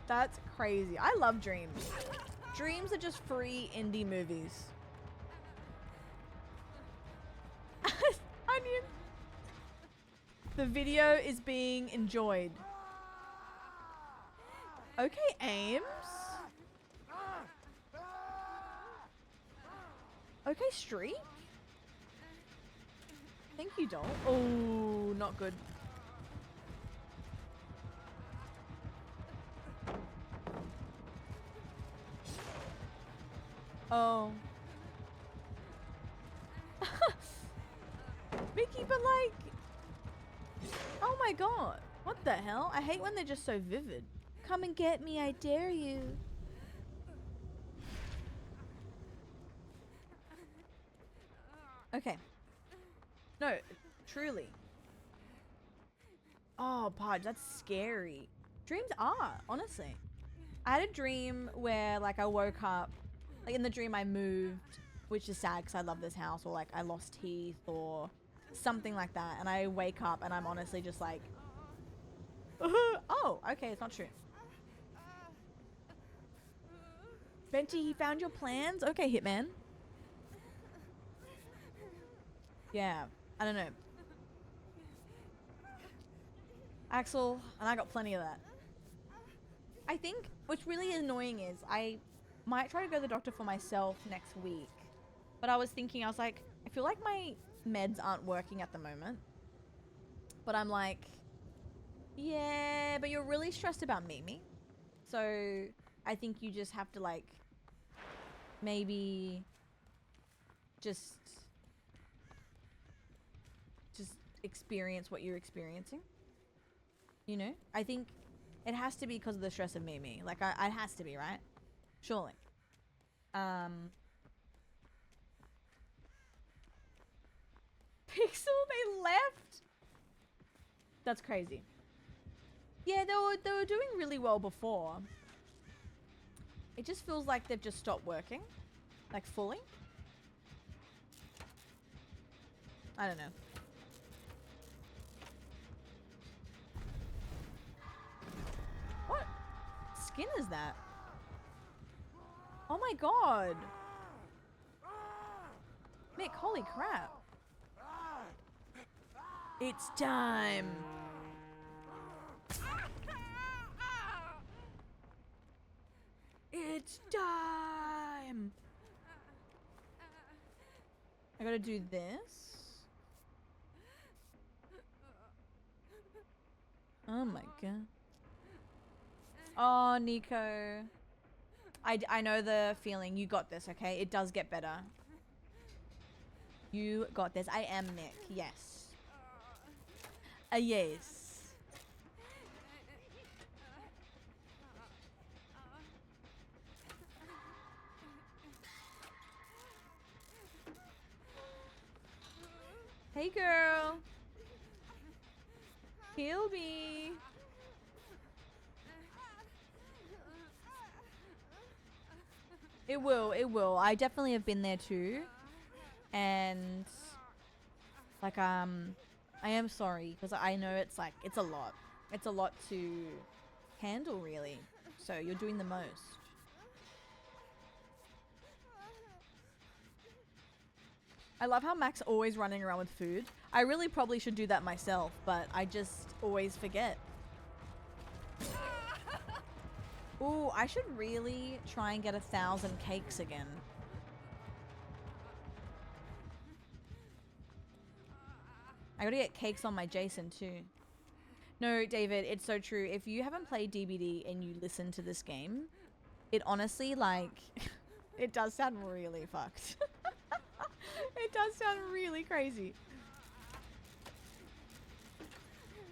Speaker 2: That's crazy. I love Dreams. Dreams are just free indie movies. Onion. The video is being enjoyed. Okay, Ames. Okay, Streak. Thank you, doll. Oh, not good. Oh. Mickey, but like... oh my god. What the hell? I hate when they're just so vivid. Come and get me, I dare you. Okay. No, truly. Oh, Podge, that's scary. Dreams are, honestly. I had a dream where, like, I woke up, like, in the dream I moved, which is sad because I love this house, or, like, I lost teeth, or something like that. And I wake up and I'm honestly just like, oh, okay, it's not true. Venti, he found your plans? Okay, Hitman. Yeah, I don't know. Axel, and I got plenty of that. I think what's really annoying is I might try to go to the doctor for myself next week. But I was thinking, I was like, I feel like my meds aren't working at the moment. But I'm like, yeah, but you're really stressed about Mimi. So I think you just have to, like, maybe just experience what you're experiencing. You know? I think it has to be because of the stress of Mimi. Like, it has to be, right? Surely. Pixel, they left? That's crazy. Yeah, they were doing really well before. It just feels like they've just stopped working. Like, fully. I don't know. What skin is that? Oh my god. Mick, holy crap. It's time. It's time. I gotta do this. Oh my god. Oh, Nico. I know the feeling. You got this, okay? It does get better. You got this. I am Nick. Yes. Yes. Hey, girl. Heal me. It will, it will. I definitely have been there too. And like I am sorry because I know it's like it's a lot. It's a lot to handle really. So you're doing the most. I love how Mac's always running around with food. I really probably should do that myself, but I just always forget. Ooh, I should really try and get 1,000 cakes again. I gotta get cakes on my Jason too. No, David, it's so true. If you haven't played DBD and you listen to this game, it honestly, like, it does sound really fucked. It does sound really crazy.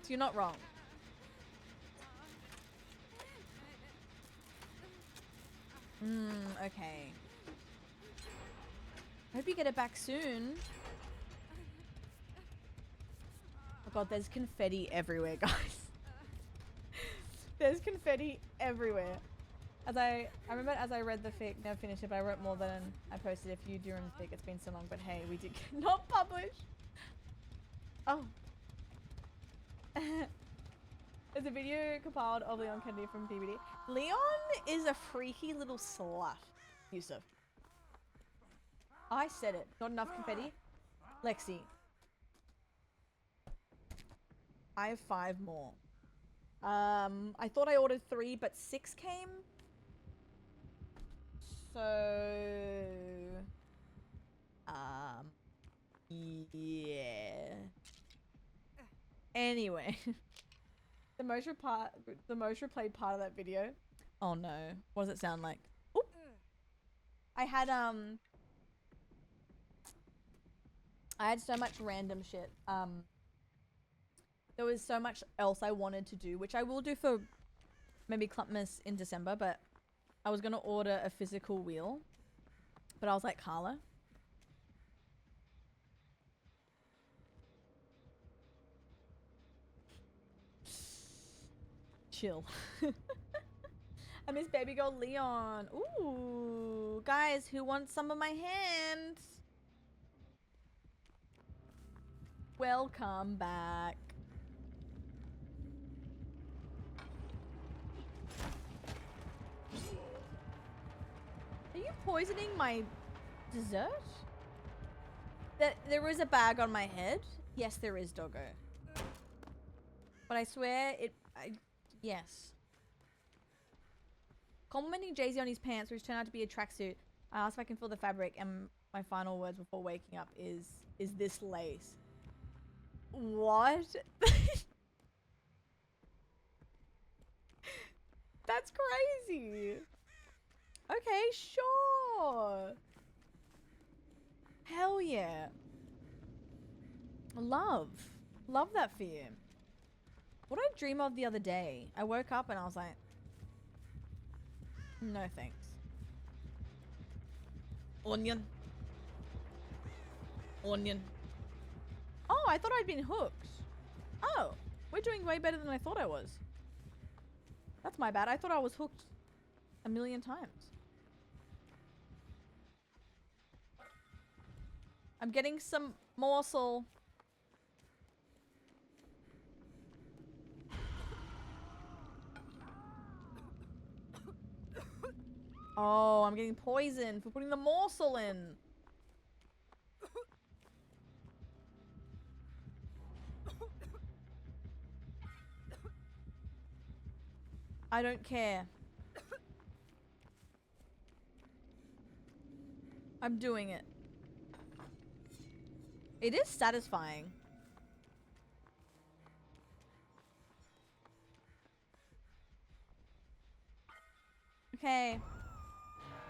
Speaker 2: So you're not wrong. Okay. Hope you get it back soon. Oh god, there's confetti everywhere, guys. There's confetti everywhere. I remember as I read the fic, never finished it, but I wrote more than I posted. If you do remember the fic, it's been so long, but hey, we did not publish. Oh. There's a video compiled of Leon Kennedy from DBD. Leon is a freaky little slut, Yusuf. I said it. Not enough confetti. Lexi. I have 5 more. I thought I ordered 3, but 6 came. So, yeah. Anyway, the most replayed part of that video. Oh no, what does it sound like? Oop. I had so much random shit. There was so much else I wanted to do, which I will do for maybe Clubmas in December, but I was going to order a physical wheel. But I was like, Carla, chill. I miss baby girl Leon. Ooh, guys, who wants some of my hands? Welcome back. Are you poisoning my dessert? There is a bag on my head. Yes, there is, doggo. But I swear yes. Complimenting Jay-Z on his pants, which turned out to be a tracksuit. I asked if I can feel the fabric, and my final words before waking up is this lace? What? That's crazy. Okay, sure. Hell yeah. Love that for you. What did I dream of the other day? I woke up and I was like, no thanks. Onion. Onion. Oh, I thought I'd been hooked. Oh, we're doing way better than I thought I was. That's my bad. I thought I was hooked a million times. I'm getting some morsel. Oh, I'm getting poisoned for putting the morsel in. I don't care. I'm doing it. It is satisfying. Okay.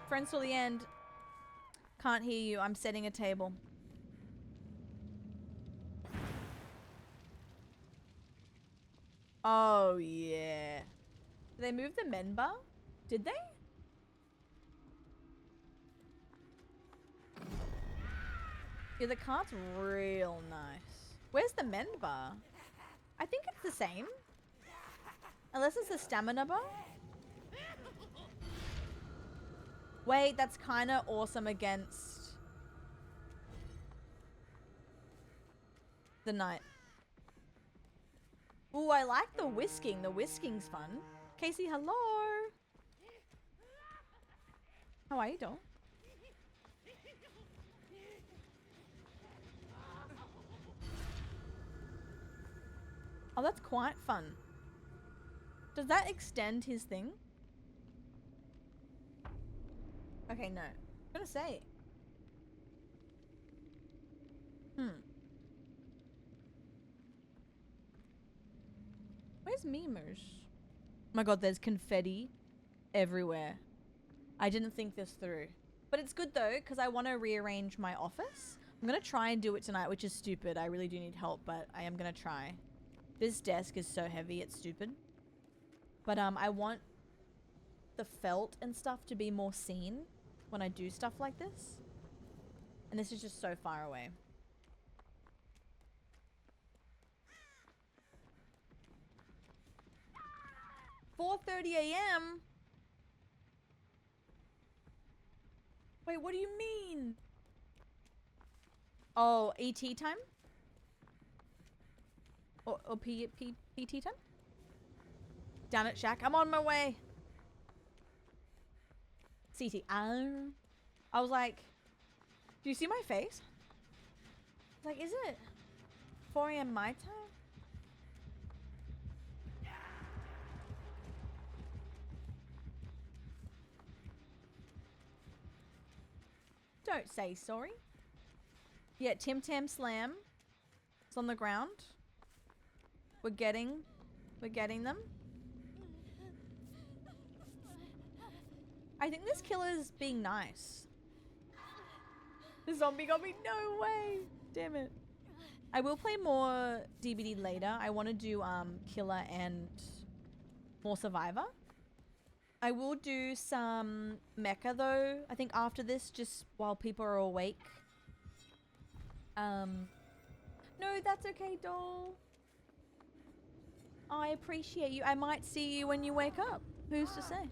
Speaker 2: Friends till the end. Can't hear you. I'm setting a table. Oh, yeah. Did they move the men bar? Did they? Yeah, the cart's real nice. Where's the men bar? I think it's the same. Unless it's the stamina bar. Wait, that's kind of awesome against the knight. Ooh, I like the whisking. The whisking's fun. Casey, hello. How are you, doll? Oh, that's quite fun. Does that extend his thing? Okay, no. I'm gonna say. Where's Mimers? Oh my god, there's confetti everywhere. I didn't think this through. But it's good though, because I want to rearrange my office. I'm gonna try and do it tonight, which is stupid. I really do need help, but I am gonna try. This desk is so heavy, it's stupid. But I want the felt and stuff to be more seen when I do stuff like this. And this is just so far away. $4:30 a.m. Wait, what do you mean? Oh, ET time? Or PT time? Down at Shack. I'm on my way. CT. I was like, do you see my face? Like, is it 4 a.m. my time? Don't say sorry. Yeah, Tim Tam Slam. It's on the ground. We're getting them. I think this killer's being nice. The zombie got me. No way. Damn it. I will play more DBD later. I want to do Killer and more Survivor. I will do some Mecha though, I think after this, just while people are awake. No, that's okay, doll. I appreciate you. I might see you when you wake up. Who's to say?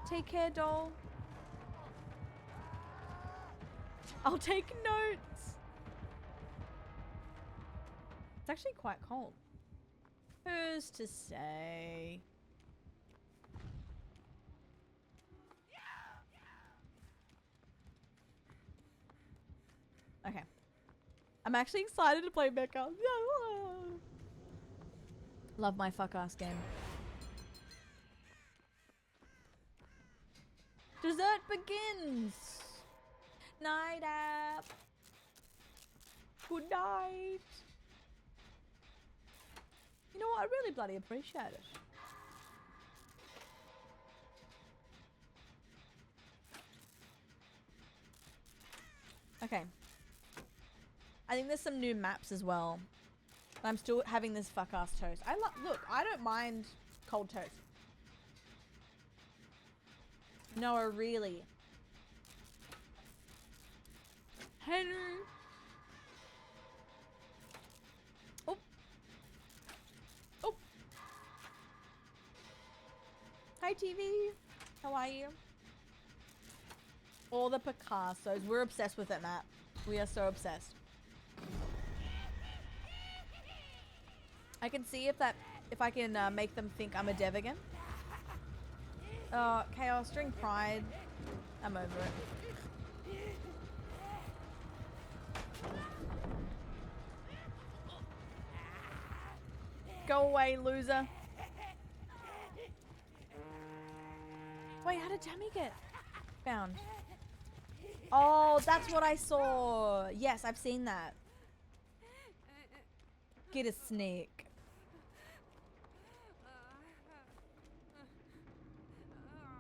Speaker 2: Take care, doll. I'll take notes. It's actually quite cold. Who's to say? Okay. I'm actually excited to play Mecha. Love my fuck ass game. Dessert begins. Night app. Good night. You know what? I really bloody appreciate it. Okay. I think there's some new maps as well. I'm still having this fuck ass toast. Look, I don't mind cold toast. No, really. Hello. Oh. Oh. Hi, TV. How are you? All the Picassos. We're obsessed with it, Matt. We are so obsessed. I can see if I can make them think I'm a dev again. Chaos during Pride. I'm over it. Go away, loser. Wait, how did Tammy get found? Oh, that's what I saw. Yes, I've seen that. Get a snake.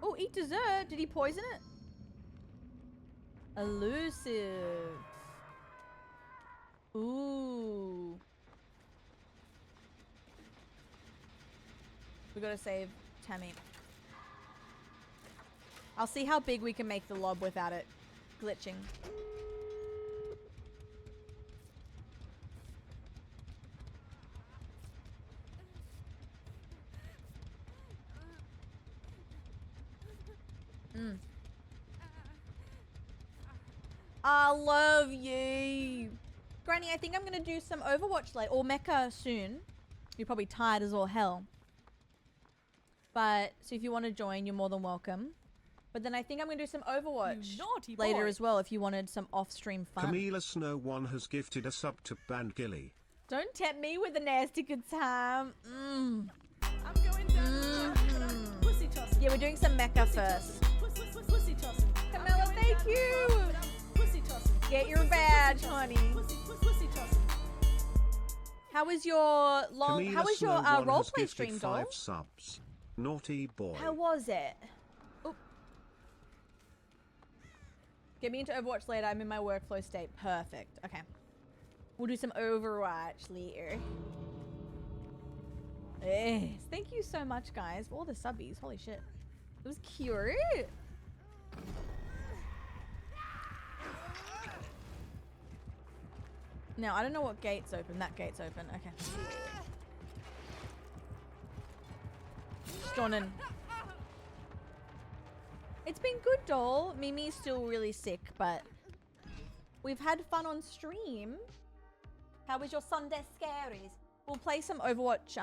Speaker 2: Oh, eat dessert. Did he poison it? Elusive. Ooh. We gotta save Tammy. I'll see how big we can make the lob without it glitching. I love you. Granny, I think I'm gonna do some Overwatch later, or Mecha soon. You're probably tired as all hell. But, so if you want to join, you're more than welcome. But then I think I'm gonna do some Overwatch later as well, if you wanted some off-stream fun.
Speaker 5: Camila Snow 1 has gifted a sub to Bandgilly.
Speaker 2: Don't tempt me with a nasty good time.
Speaker 3: I'm going down pussy tossing.
Speaker 2: Yeah, we're doing some Mecha first.
Speaker 3: Pussy tossing.
Speaker 2: Camilla, thank you.
Speaker 3: Pussy tossing.
Speaker 2: Get your badge, honey.
Speaker 3: Pussy tossing.
Speaker 2: How was your long?
Speaker 5: Camila
Speaker 2: How was your
Speaker 5: Snow 1 has
Speaker 2: roleplay
Speaker 5: gifted
Speaker 2: stream,
Speaker 5: 5
Speaker 2: doll?
Speaker 5: subs. Naughty boy.
Speaker 2: How was it? Oop. Get me into Overwatch later. I'm in my workflow state. Perfect. Okay. We'll do some Overwatch later. Yes. Thank you so much, guys, for all the subbies. Holy shit. It was cute. Now, I don't know what gate's open. That gate's open. Okay. Stunning. It's been good, doll. Mimi's still really sick, but we've had fun on stream. How was your Sunday scaries? We'll play some Overwatch,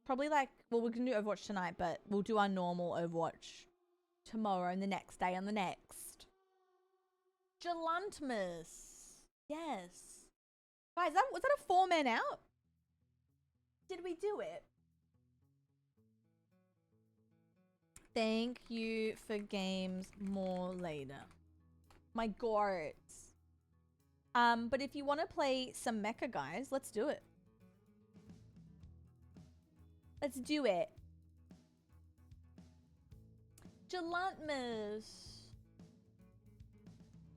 Speaker 2: probably like, well, we're gonna do Overwatch tonight, but we'll do our normal Overwatch tomorrow and the next day and the next. Gelantmus. Yes. Guys, was that a 4-man out? Did we do it? Thank you for games more later. My gourds. But if you want to play some Mecha, guys, let's do it. Let's do it. Gelantmus.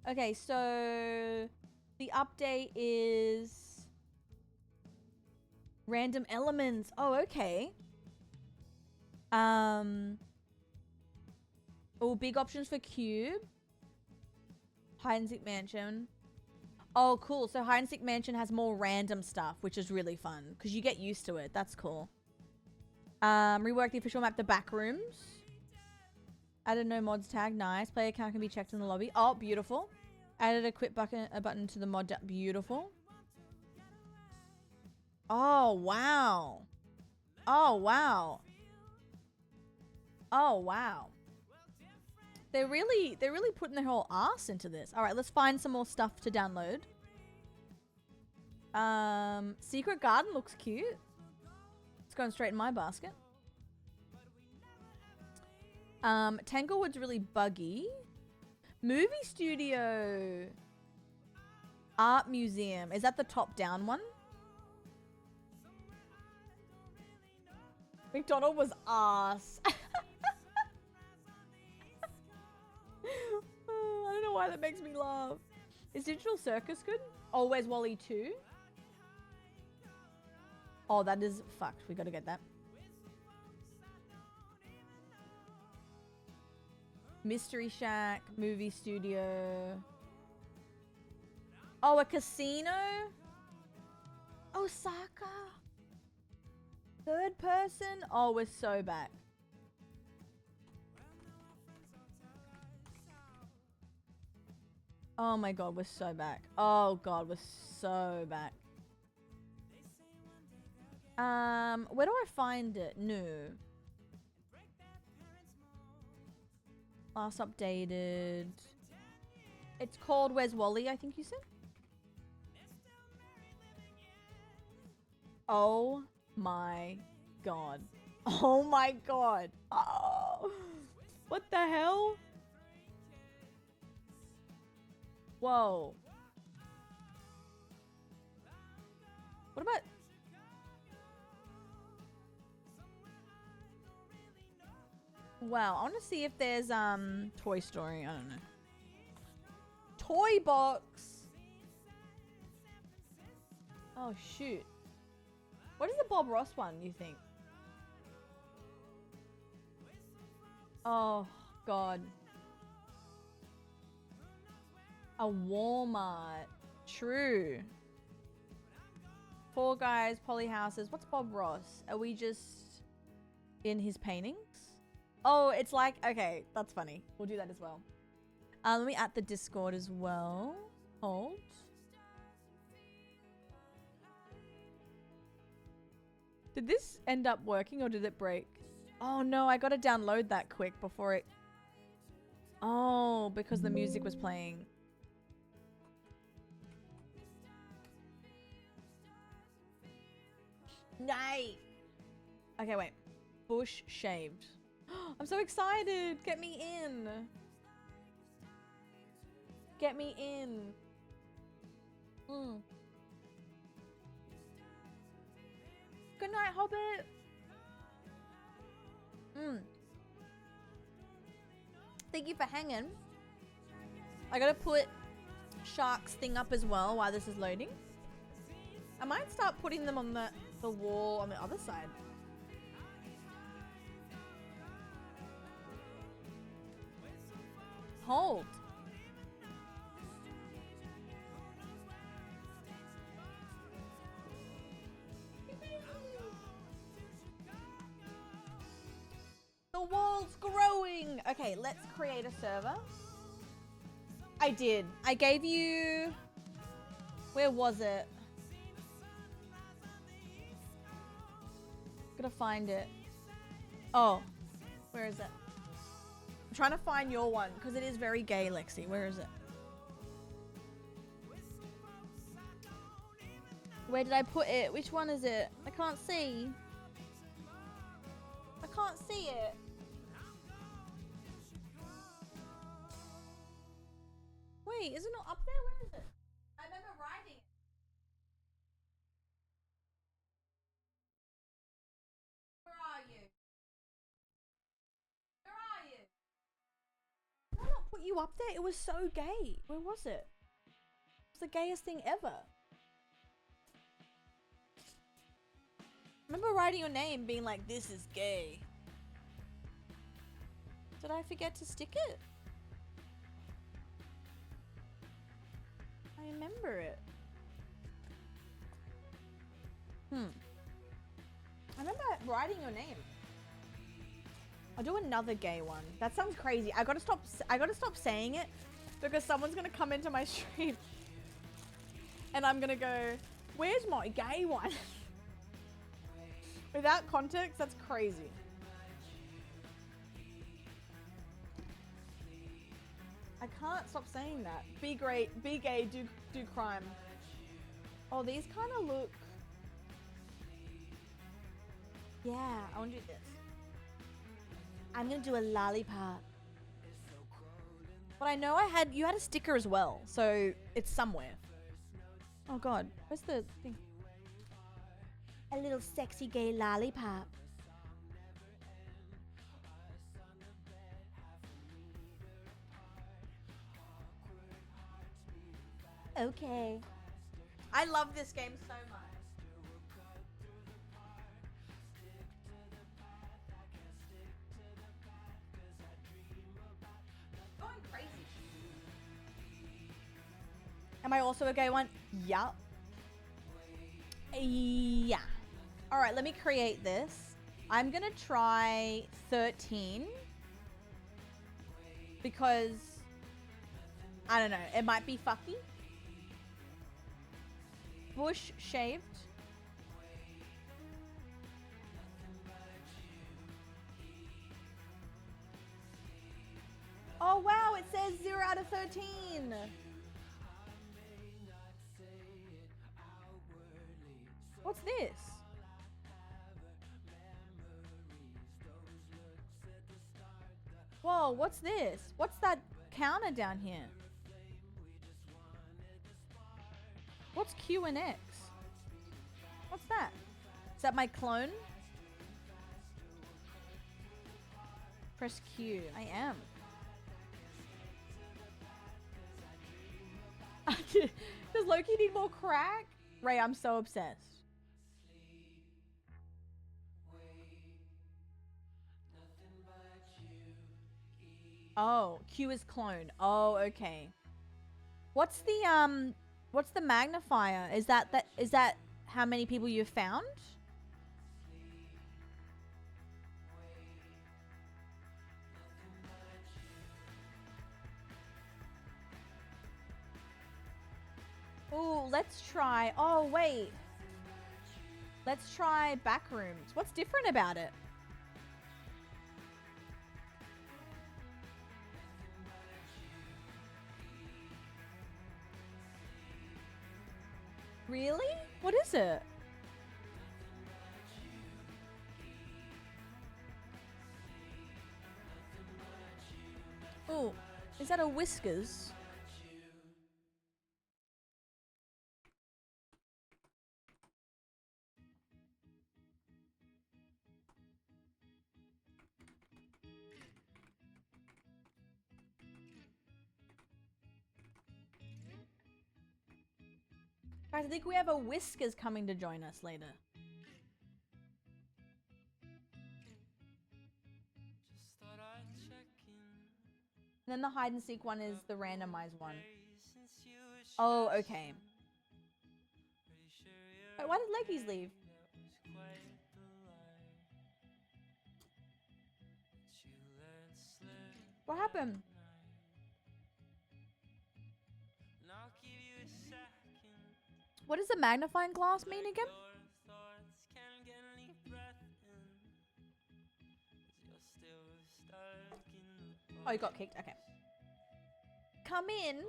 Speaker 2: Okay, so the update is random elements. Oh, okay. Oh, big options for cube. Hide and seek mansion. Oh, cool. So hide and seek mansion has more random stuff, which is really fun because you get used to it. That's cool. Rework the official map, the back rooms. Added no mods tag. Nice. Player account can be checked in the lobby. Oh, beautiful. Added a quit button to the mod. Beautiful. Oh, wow. Oh, wow. Oh, wow. They're really putting their whole ass into this. All right, let's find some more stuff to download. Secret Garden looks cute. It's going straight in my basket. Tanglewood's really buggy. Movie studio. Art museum. Is that the top down one? McDonald was ass. I don't know why that makes me laugh. Is Digital Circus good? Oh, where's Wally 2? Oh, that is fucked. We gotta get that. Mystery Shack, movie studio. Oh, a casino? Osaka. Third person? Oh, we're so back. Oh my god, we're so back. Oh god, we're so back. Where do I find it? No. Last updated. It's called Where's Wally, I think you said? Oh my god. Oh my god. Oh. What the hell? Whoa. What about... Wow, I want to see if there's Toy Story. I don't know. Toy box. Oh shoot. What is the Bob Ross one, you think? Oh god. A Walmart. True. Four Guys, Polly Houses. What's Bob Ross? Are we just in his paintings? Oh, it's like, okay, that's funny. We'll do that as well. Let me add the Discord as well. Hold. Did this end up working or did it break? Oh no, I gotta download that quick before it... Oh, because the music was playing. Nice. Okay, wait. Bush shaved. I'm so excited. Get me in. Get me in. Good night, Hobbit. Thank you for hanging. I gotta put Shark's thing up as well while this is loading. I might start putting them on the wall on the other side. Hold. The wall's growing. Okay, let's create a server. I did. I gave you... Where was it? Gotta find it. Oh, where is it? I'm trying to find your one because it is very gay, Lexi. Where is it? Where did I put it? Which one is it? I can't see. I can't see it. Wait, is it not up there? Where is it? I remember writing it. Where are you? Where are you? Did I not put you up there? It was so gay. Where was it? It's the gayest thing ever. Remember writing your name being like, this is gay. Did I forget to stick it? I remember it. I remember writing your name. I'll do another gay one. That sounds crazy. I gotta stop saying it because someone's gonna come into my stream and I'm gonna go, where's my gay one? Without context, that's crazy. I can't stop saying that. Be great, be gay, do crime. Oh, these kind of look. Yeah, I want to do this. I'm gonna do a lollipop. But I know you had a sticker as well, so it's somewhere. Oh god, where's the thing? A little sexy gay lollipop. Okay. I love this game so much. Going crazy. Am I also a gay one? Yup. Yeah. All right, let me create this. I'm gonna try 13 because I don't know, it might be fucky. Bush shaved. Oh wow, it says 0 out of 13. What's this? Whoa, what's this? What's that counter down here? What's Q and X? What's that? Is that my clone? Press Q. I am. Does Loki need more crack? Ray, I'm so obsessed. Oh, Q is clone. Oh, okay. What's the magnifier? Is that how many people you've found? Oh, let's try. Oh, wait. Let's try Backrooms. What's different about it? Really? What is it? Oh, is that a Whiskers? Guys, I think we have a Whiskers coming to join us later. And then the hide and seek one is the randomized one. Oh, okay. Wait, why did Leggies leave? What happened? What does the magnifying glass mean again? Oh, you got kicked. Okay. Come in.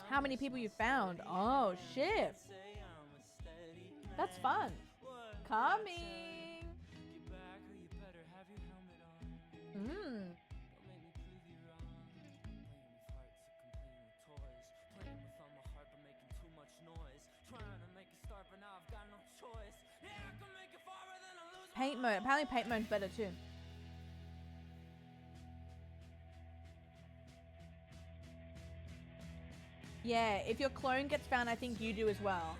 Speaker 2: How many people you found? Oh, shit. That's fun. Coming. Paint mode. Apparently paint mode's better too. Yeah, if your clone gets found, I think you do as well.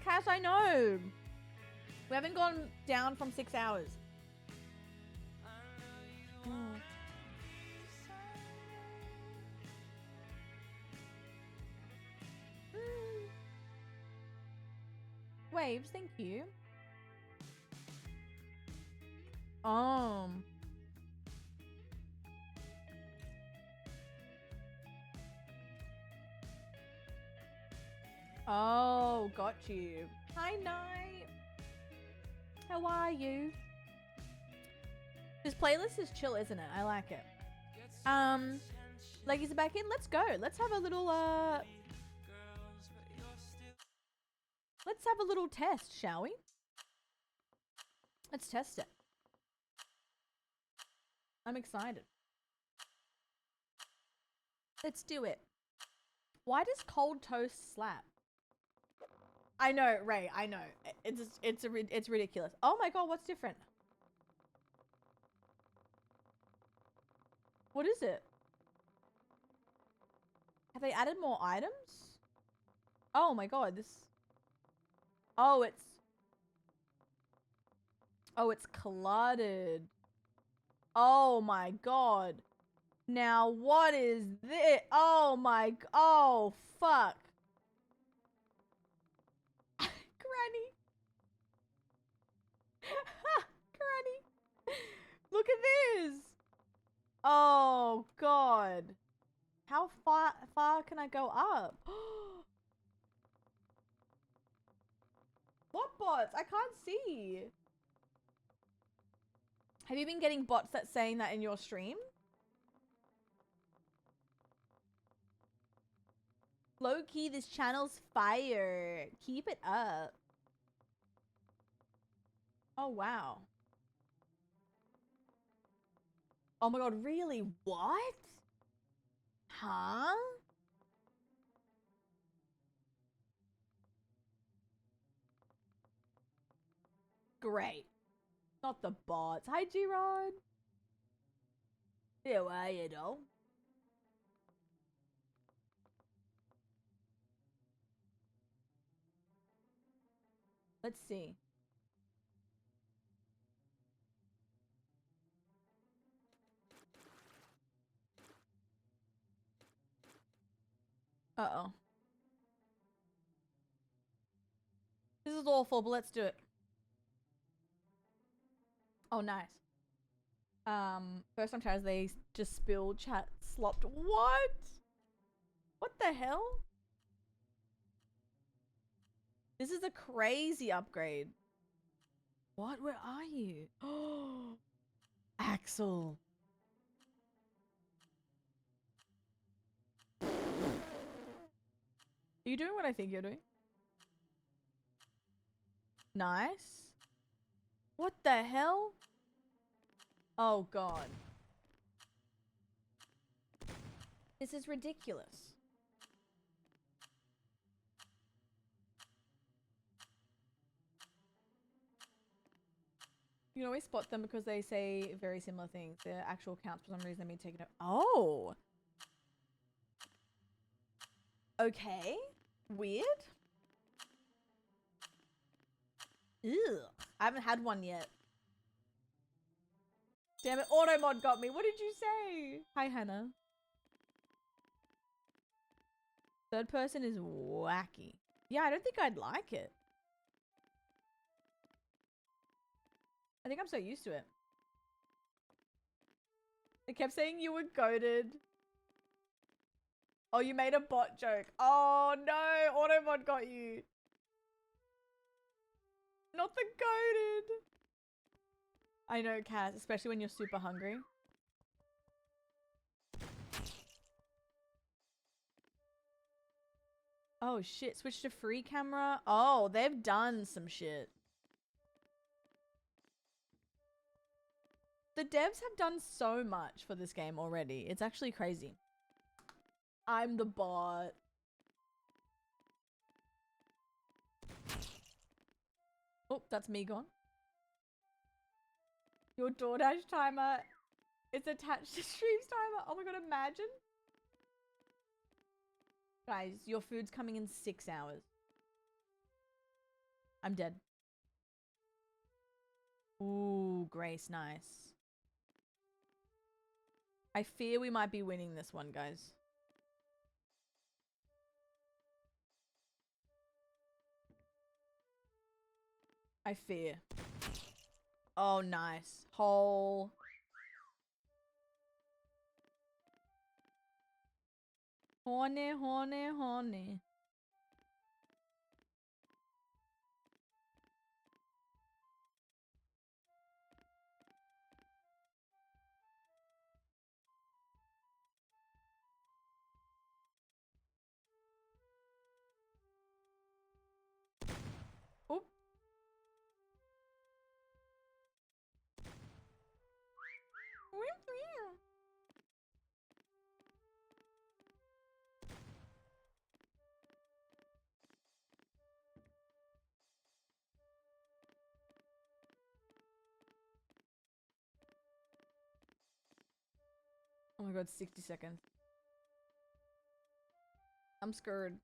Speaker 2: Cass, I know. We haven't gone down from 6 hours. Waves, thank you. Oh, got you. Hi, Night. How are you? This playlist is chill, isn't it? I like it. Leggies are back in. Let's go. Let's have a little let's have a little test, shall we? Let's test it. I'm excited. Let's do it. Why does cold toast slap? I know, Ray. I know. It's ridiculous. Oh my god, what's different? What is it? Have they added more items? Oh my god, this. Oh, it's cluttered. Oh my god. Now what is this? Oh my. Oh fuck. Granny. Granny. Look at this. Oh god. How far can I go up? What bots? I can't see. Have you been getting bots that saying that in your stream? Low key, this channel's fire. Keep it up. Oh, wow. Oh my god, really? What? Huh? Great. Not the bots. Hi, G-Rod. How are you, doll? Let's see. Uh-oh. This is awful, but let's do it. Oh, nice. First time tries, they just spilled, chat slopped. What? What the hell? This is a crazy upgrade. What? Where are you? Oh, Axel. Are you doing what I think you're doing? Nice. What the hell? Oh god. This is ridiculous. You can always spot them because they say very similar things. Their actual accounts, for some reason, they taken it. Oh. Okay. Weird. Ew. I haven't had one yet. Damn it, Automod got me. What did you say? Hi, Hannah. Third person is wacky. Yeah, I don't think I'd like it. I think I'm so used to it. They kept saying you were goated. Oh, you made a bot joke. Oh no, Automod got you. Not the goated. I know, Cass, especially when you're super hungry. Oh shit, switch to free camera. Oh, they've done some shit. The devs have done so much for this game already. It's actually crazy. I'm the bot. Oh, that's me gone. Your DoorDash timer is attached to Stream's timer. Oh my god, imagine. Guys, your food's coming in 6 hours. I'm dead. Ooh, Grace, nice. I fear we might be winning this one, guys. I fear. Oh, nice. Whole. Horny, horny, horny. Oop. Oh my god, 60 seconds. I'm scared.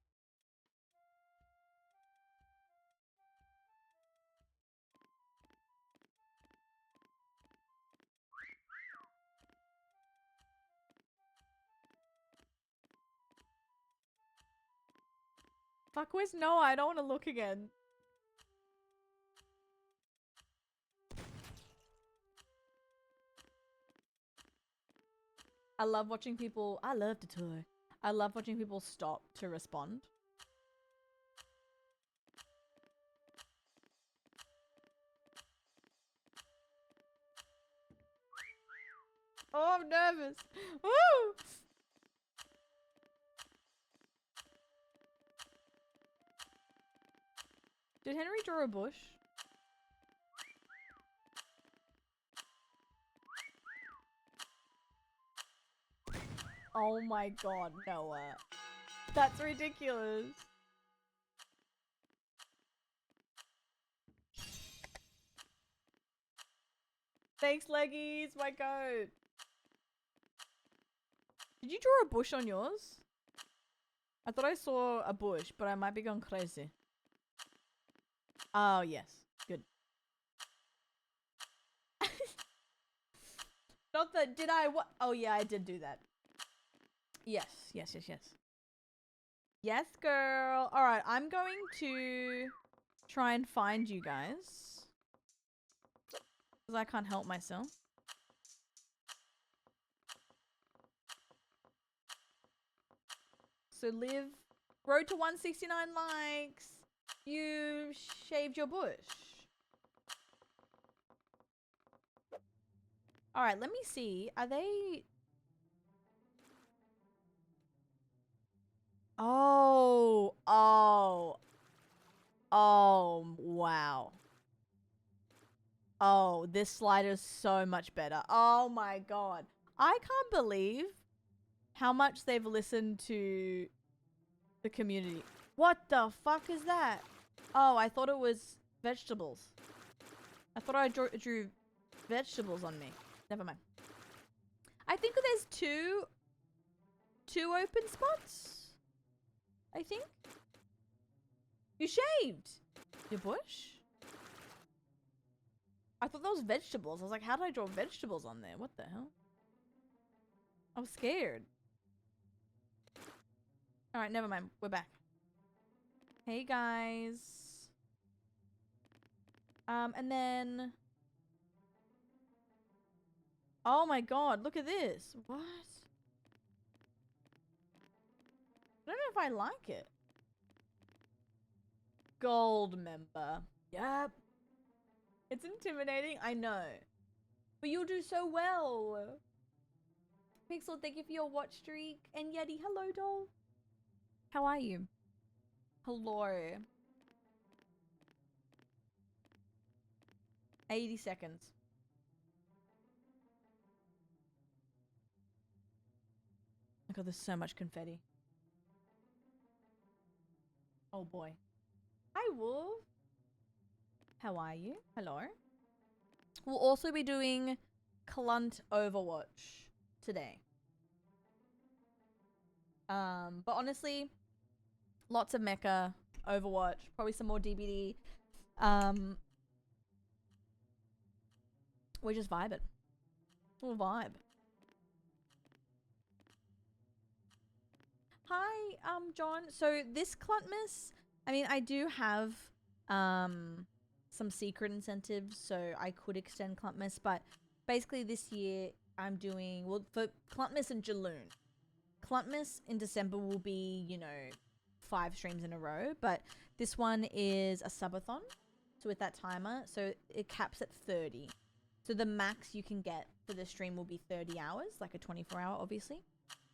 Speaker 2: Fuck, where's Noah? I don't want to look again. I love watching people. I love to tour. I love watching people stop to respond. Oh, I'm nervous. Woo! Did Henry draw a bush? Oh my god, Noah. That's ridiculous. Thanks, Leggies, my goat. Did you draw a bush on yours? I thought I saw a bush, but I might be going crazy. Oh, yes. Good. Not that, did I, what? Oh, yeah, I did do that. Yes, yes, yes, yes. Yes, girl. All right, I'm going to try and find you guys. Because I can't help myself. So live, road to 169 likes. You shaved your bush. All right, let me see. Are they... Oh, wow. Oh, this slider's so much better. Oh my god. I can't believe how much they've listened to the community. What the fuck is that? Oh, I thought it was vegetables. I thought I drew vegetables on me. Never mind. I think there's two open spots. I think. You shaved your bush? I thought that was vegetables. I was like, how did I draw vegetables on there? What the hell? I was scared. Alright, never mind. We're back. Hey, guys. And then... Oh my god, look at this. What? I don't know if I like it. Gold member. Yep. It's intimidating, I know. But you'll do so well. Pixel, thank you for your watch streak. And Yeti, hello, doll. How are you? Hello. 80 seconds. Oh god, there's so much confetti. Oh boy. Hi, Wolf. How are you? Hello. We'll also be doing Clunt Overwatch today. But honestly, lots of Mecha, Overwatch, probably some more DBD. We're just vibing. We'll vibe. Hi, John. So this Cluntmas, I mean, I do have some secret incentives, so I could extend Cluntmas, but basically this year I'm doing, well, for Cluntmas and Jaloon. Cluntmas in December will be, you know, 5 streams in a row, but this one is a subathon, so with that timer, so it caps at 30. So the max you can get for the stream will be 30 hours, like a 24-hour, obviously.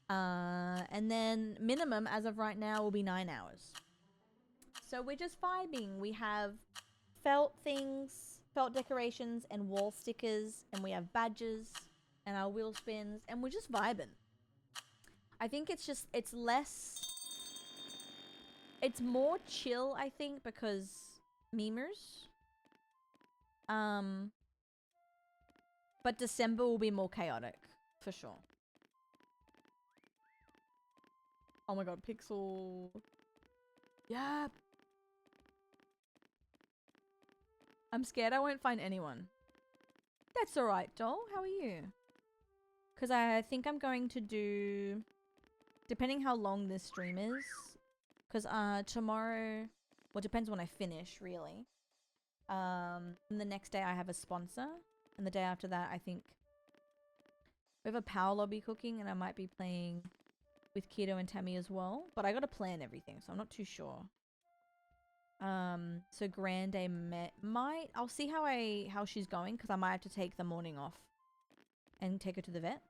Speaker 2: And then minimum, as of right now, will be 9 hours. So we're just vibing. We have felt things, felt decorations, and wall stickers, and we have badges, and our wheel spins, and we're just vibing. I think it's just, it's more chill, I think, because memers. But December will be more chaotic, for sure. Oh my god, Pixel. Yeah. I'm scared I won't find anyone. That's alright, doll. How are you? Because I think I'm going to do... Depending how long this stream is. Because tomorrow... Well, it depends when I finish, really. And the next day I have a sponsor. And the day after that, I think... We have a power lobby cooking and I might be playing... with Keto and Tammy as well, but I gotta plan everything, so I'm not too sure. So Grande might, I'll see how she's going, because I might have to take the morning off and take her to the vet.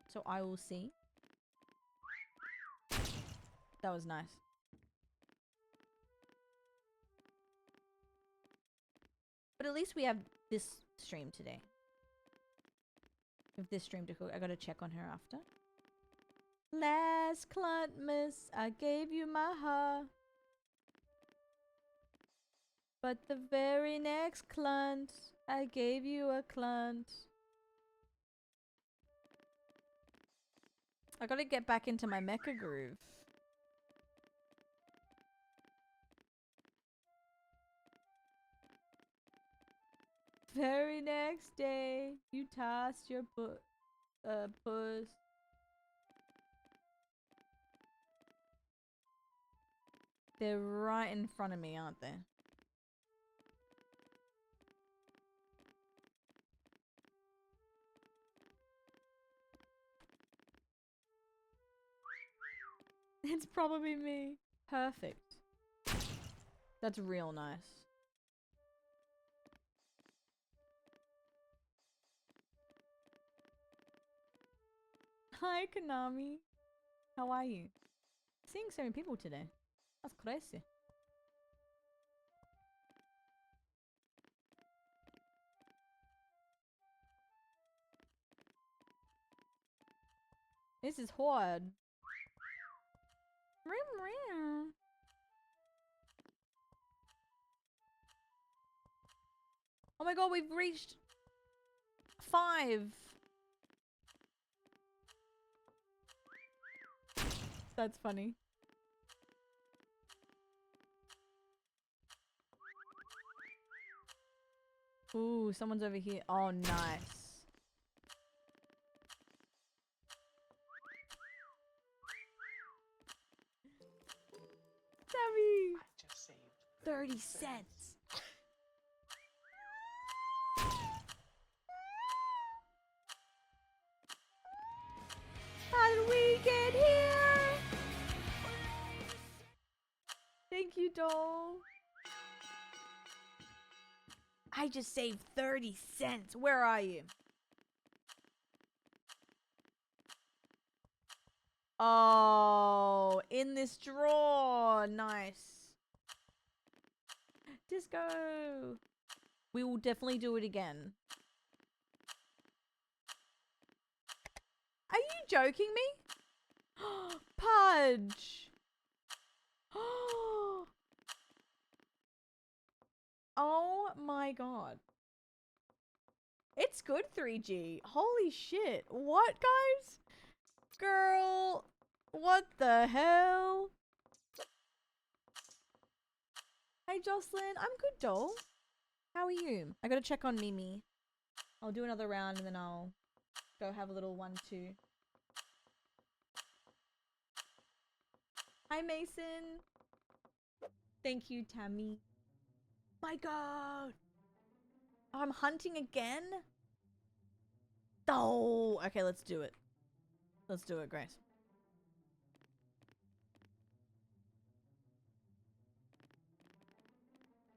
Speaker 2: So I will see. That was nice. But at least we have this stream today. With this stream to cook, I gotta check on her after. Last Cluntmas, I gave you my heart. But the very next Clunt, I gave you a Clunt. I gotta get back into my mecha groove. Very next day, you tossed your puss. They're right in front of me, aren't they? It's probably me. Perfect. That's real nice. Hi, Konami. How are you? Seeing so many people today. That's crazy. This is hard. Oh my god, we've reached 5. That's funny. Ooh, someone's over here. Oh, nice. Sammy!
Speaker 11: I just saved
Speaker 2: 30 cents. How did we get here? Thank you, doll. I just saved 30 cents. Where are you? Oh, in this drawer. Nice. Disco. We will definitely do it again. Are you joking me? Pudge. Oh my god. It's good 3G. Holy shit. What, guys? Girl, what the hell? Hey, Jocelyn. I'm good, doll. How are you? I gotta check on Mimi. I'll do another round and then I'll go have a little 1-2. Hi, Mason. Thank you, Tammy. My god. I'm hunting again? Oh, okay, let's do it. Let's do it, Grace.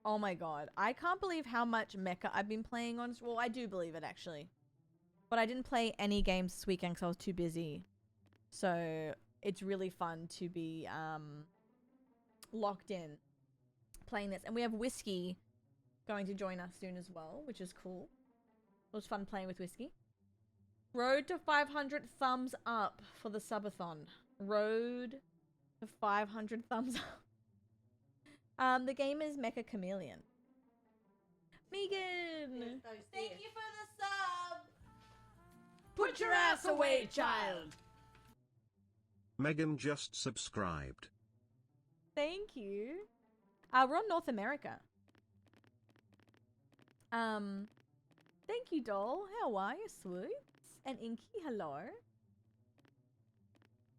Speaker 2: Oh my god. I can't believe how much Mecha I've been playing on... Well, I do believe it, actually. But I didn't play any games this weekend because I was too busy. So, it's really fun to be locked in playing this. And we have Whiskey going to join us soon as well, which is cool. It was fun playing with Whiskey. Road to 500 thumbs up for the subathon. Road to 500 thumbs up. The game is Mecha Chameleon. Megan!
Speaker 7: Thank you for the sub.
Speaker 4: Put your ass away, child.
Speaker 5: Megan just subscribed.
Speaker 2: Thank you. We're on North America. Thank you, doll. How are you, Swoops? And Inky, hello.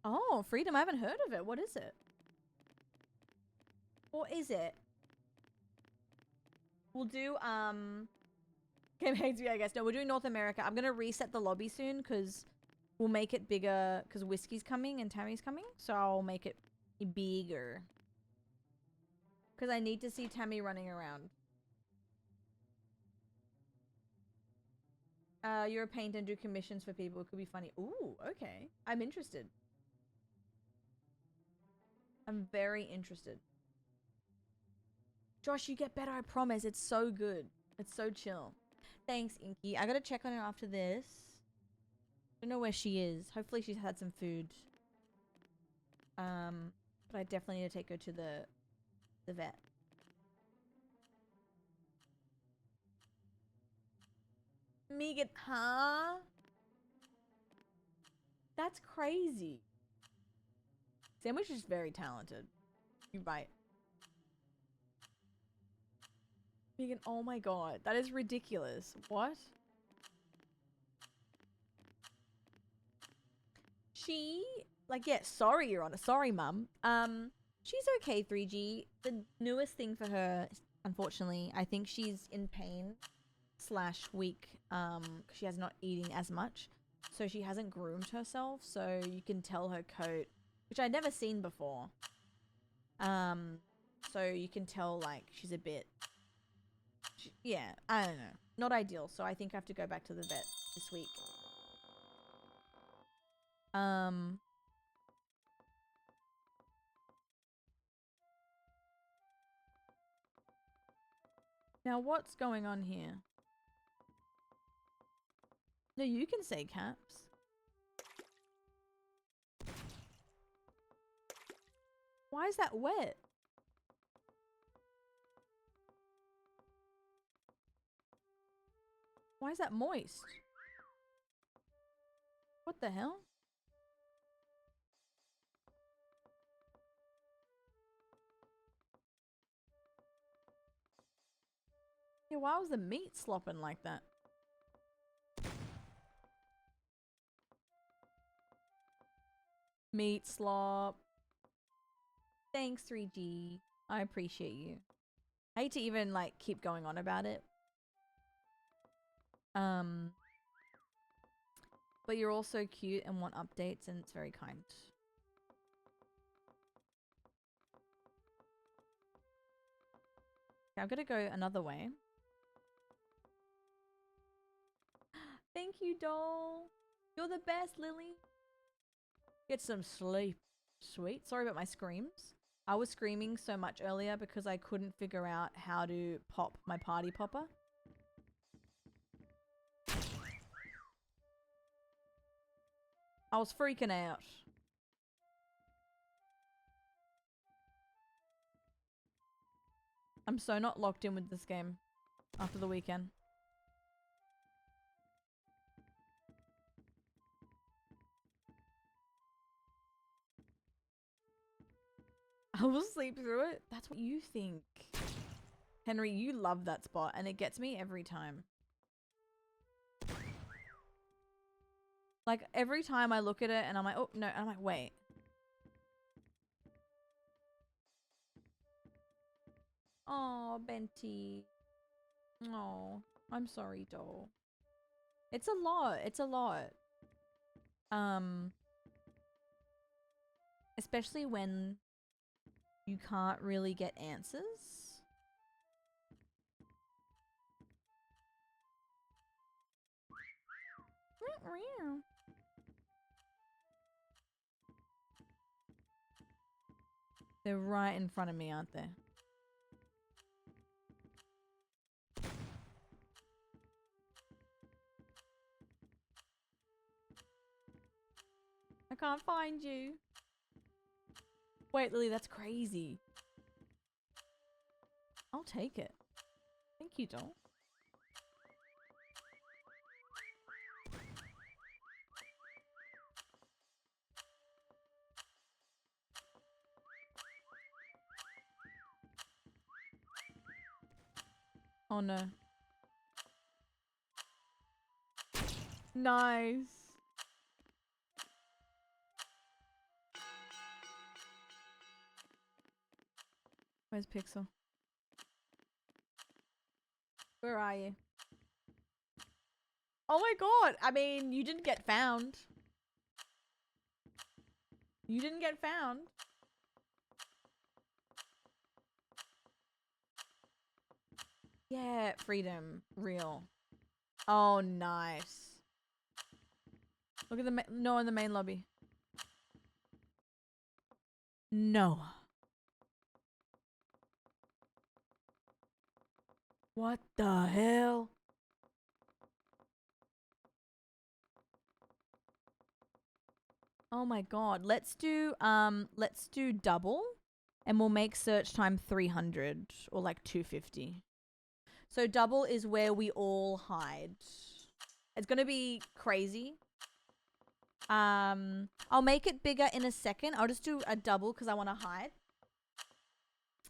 Speaker 2: Oh, Freedom, I haven't heard of it. What is it? What is it? We'll do, Game Hates Me, I guess. No, we're doing North America. I'm gonna reset the lobby soon, because we'll make it bigger, because Whiskey's coming and Tammy's coming. So I'll make it bigger. Because I need to see Tammy running around. You're a paint and do commissions for people. It could be funny. Ooh, okay. I'm interested. I'm very interested. Josh, you get better, I promise. It's so good. It's so chill. Thanks, Inky. I gotta check on her after this. Don't know where she is. Hopefully she's had some food. But I definitely need to take her to the vet. Megan, huh? That's crazy. Sandwich is very talented. You're right. Megan, oh my god. That is ridiculous. What? She, like, yeah, sorry, Your Honor. Sorry, Mum. She's okay, 3G. The newest thing for her, unfortunately, I think she's in pain / weak, she has not eating as much, so she hasn't groomed herself, so you can tell her coat, which I'd never seen before, so you can tell, like, she's a bit, yeah, I don't know, not ideal, so I think I have to go back to the vet this week. Now what's going on here? No, you can say caps. Why is that wet? Why is that moist? What the hell? Yeah, why was the meat slopping like that? Meat slop. Thanks, 3G. I appreciate you. I hate to even, like, keep going on about it. But you're also cute and want updates, and it's very kind. Okay, I'm gonna go another way. Thank you, doll. You're the best, Lily. Get some sleep. Sweet. Sorry about my screams. I was screaming so much earlier because I couldn't figure out how to pop my party popper. I was freaking out. I'm so not locked in with this game after the weekend. I will sleep through it. That's what you think. Henry, you love that spot and it gets me every time. Like every time I look at it and I'm like, oh no, and I'm like, wait. Oh, Benty. Oh, I'm sorry, doll. It's a lot. It's a lot. Especially when you can't really get answers. They're right in front of me, aren't they? I can't find you. Wait, Lily, that's crazy. I'll take it. Thank you, doll. Oh no. Nice. Where's Pixel? Where are you? Oh my god! I mean, you didn't get found. You didn't get found. Yeah, freedom. Real. Oh, nice. Look at the no in the main lobby. No. What the hell? Oh my god. Let's do double and we'll make search time 300 or like 250. So double is where we all hide. It's going to be crazy. I'll make it bigger in a second. I'll just do a double cuz I want to hide.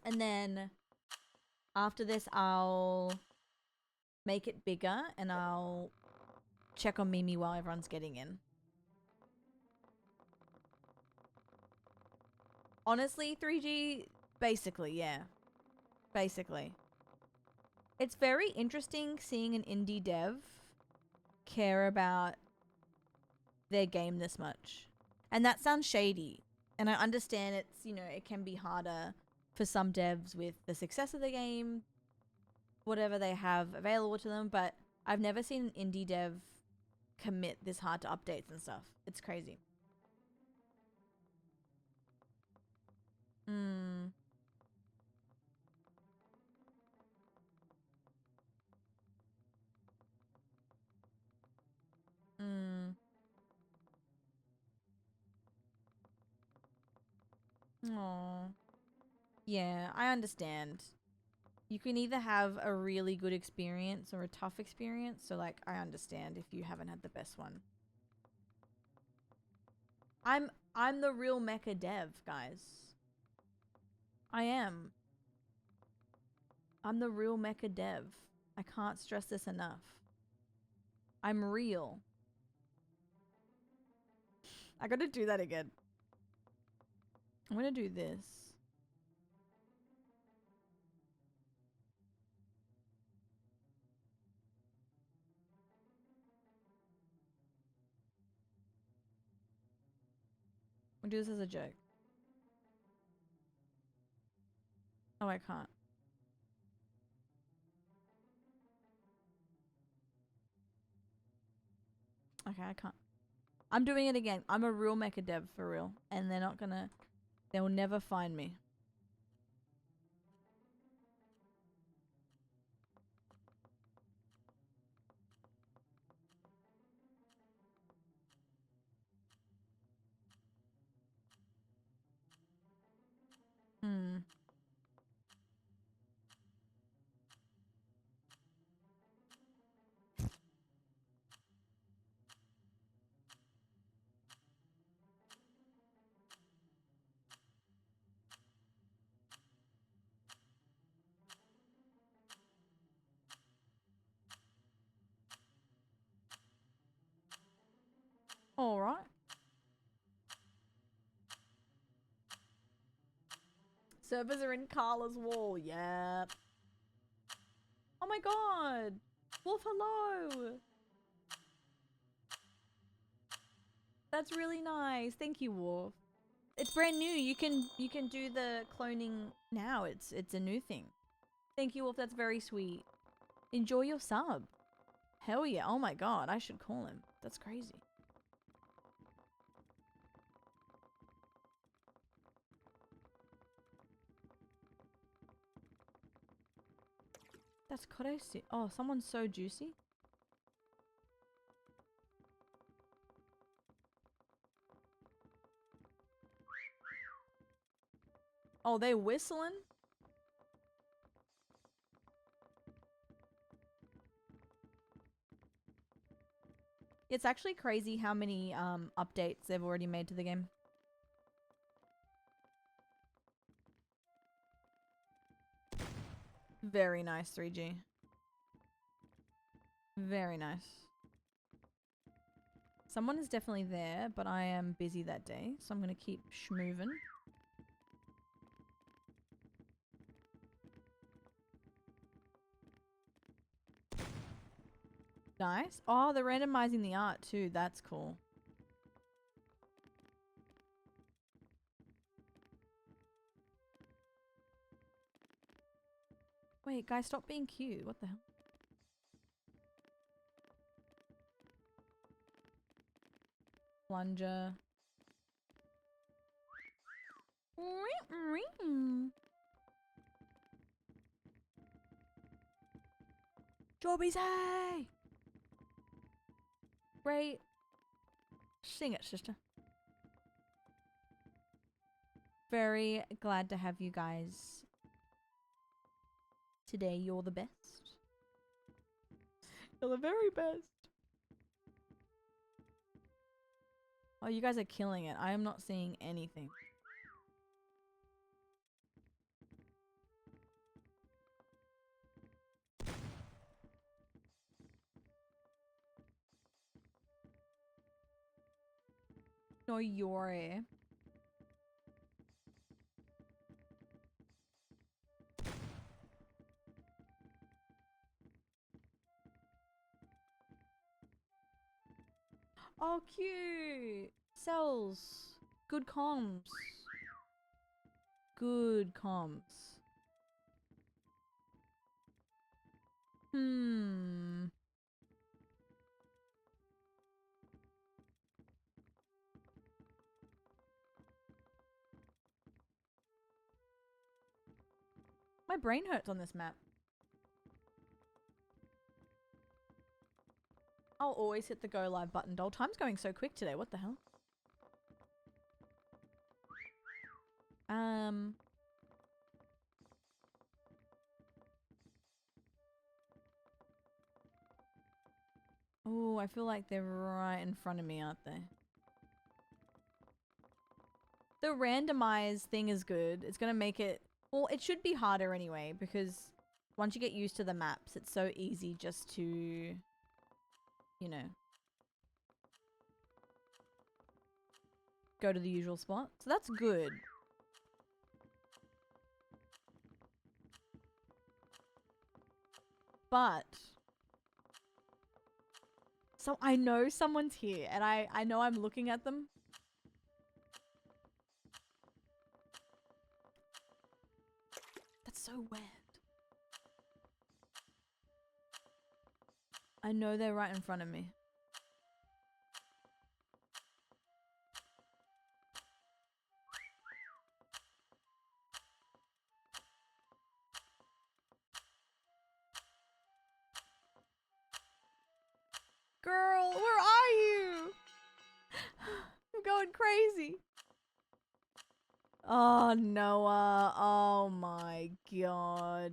Speaker 2: And then after this I'll make it bigger and I'll check on Mimi while everyone's getting in. Honestly, 3G, basically, yeah. Basically. It's very interesting seeing an indie dev care about their game this much. And that sounds shady. And I understand it's, you know, it can be harder for some devs with the success of the game, whatever they have available to them, but I've never seen an indie dev commit this hard to updates and stuff. It's crazy. Hmm. Hmm. Aww. Yeah, I understand. You can either have a really good experience or a tough experience. So like, I understand if you haven't had the best one. I'm the real mecha dev, guys. I am. I'm the real mecha dev. I can't stress this enough. I'm real. I gotta do that again. I'm gonna do this. I'll do this as a joke. Oh, I can't. Okay, I can't. I'm doing it again. I'm a real mecha dev for real. And they're not gonna... They'll never find me. Hmm. Servers are in Carla's wall. Yep. Oh my god. Wolf, hello. That's really nice. Thank you, Wolf. It's brand new. You can do the cloning now. It's a new thing. Thank you, Wolf. That's very sweet. Enjoy your sub. Hell yeah. Oh my god. I should call him. That's crazy. That's crazy. Oh, someone's so juicy. Oh, they whistling? It's actually crazy how many updates they've already made to the game. Very nice, 3G. Very nice. Someone is definitely there, but I am busy that day, so I'm gonna keep schmoovin'. Nice. Oh, they're randomizing the art too. That's cool. Wait, guys, stop being cute. What the hell? Plunger. Jobbies, hey! Great. Sing it, sister. Very glad to have you guys today. You're the best. You're the very best. Oh, you guys are killing it. I am not seeing anything. No, you're. Oh, cute. Cells. Good comms. Good comms. Hmm. My brain hurts on this map. I'll always hit the go live button. Doll, time's going so quick today. What the hell? Oh, I feel like they're right in front of me, aren't they? The randomized thing is good. It's gonna make it... Well, it should be harder anyway, because once you get used to the maps, it's so easy just to... You know... go to the usual spot. So that's good. But... So I know someone's here, and I know I'm looking at them. That's so weird. I know they're right in front of me. Girl, where are you? I'm going crazy. Oh, Noah. Oh my god.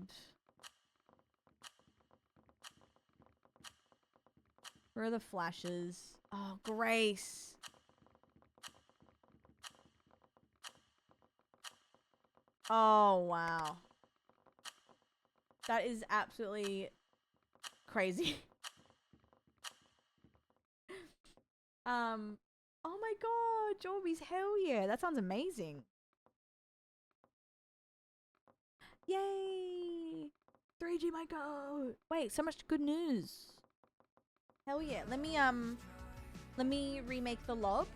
Speaker 2: Where are the flashes? Oh, Grace. Oh, wow. That is absolutely crazy. Oh my god, Jorby's hell yeah. That sounds amazing. Yay! 3G my go. Wait, so much good news. Hell yeah. Let me remake the log.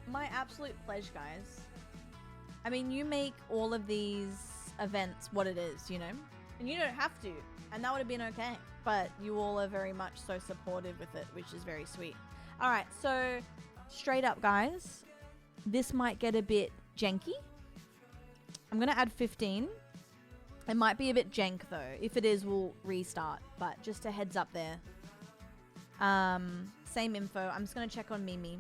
Speaker 2: My absolute pleasure, guys. I mean, you make all of these events what it is, you know? And you don't have to. And that would have been okay. But you all are very much so supportive with it, which is very sweet. Alright, so straight up, guys. This might get a bit janky. I'm going to add 15. It might be a bit jank, though. If it is, we'll restart. But just a heads up there. Same info. I'm just going to check on Mimi.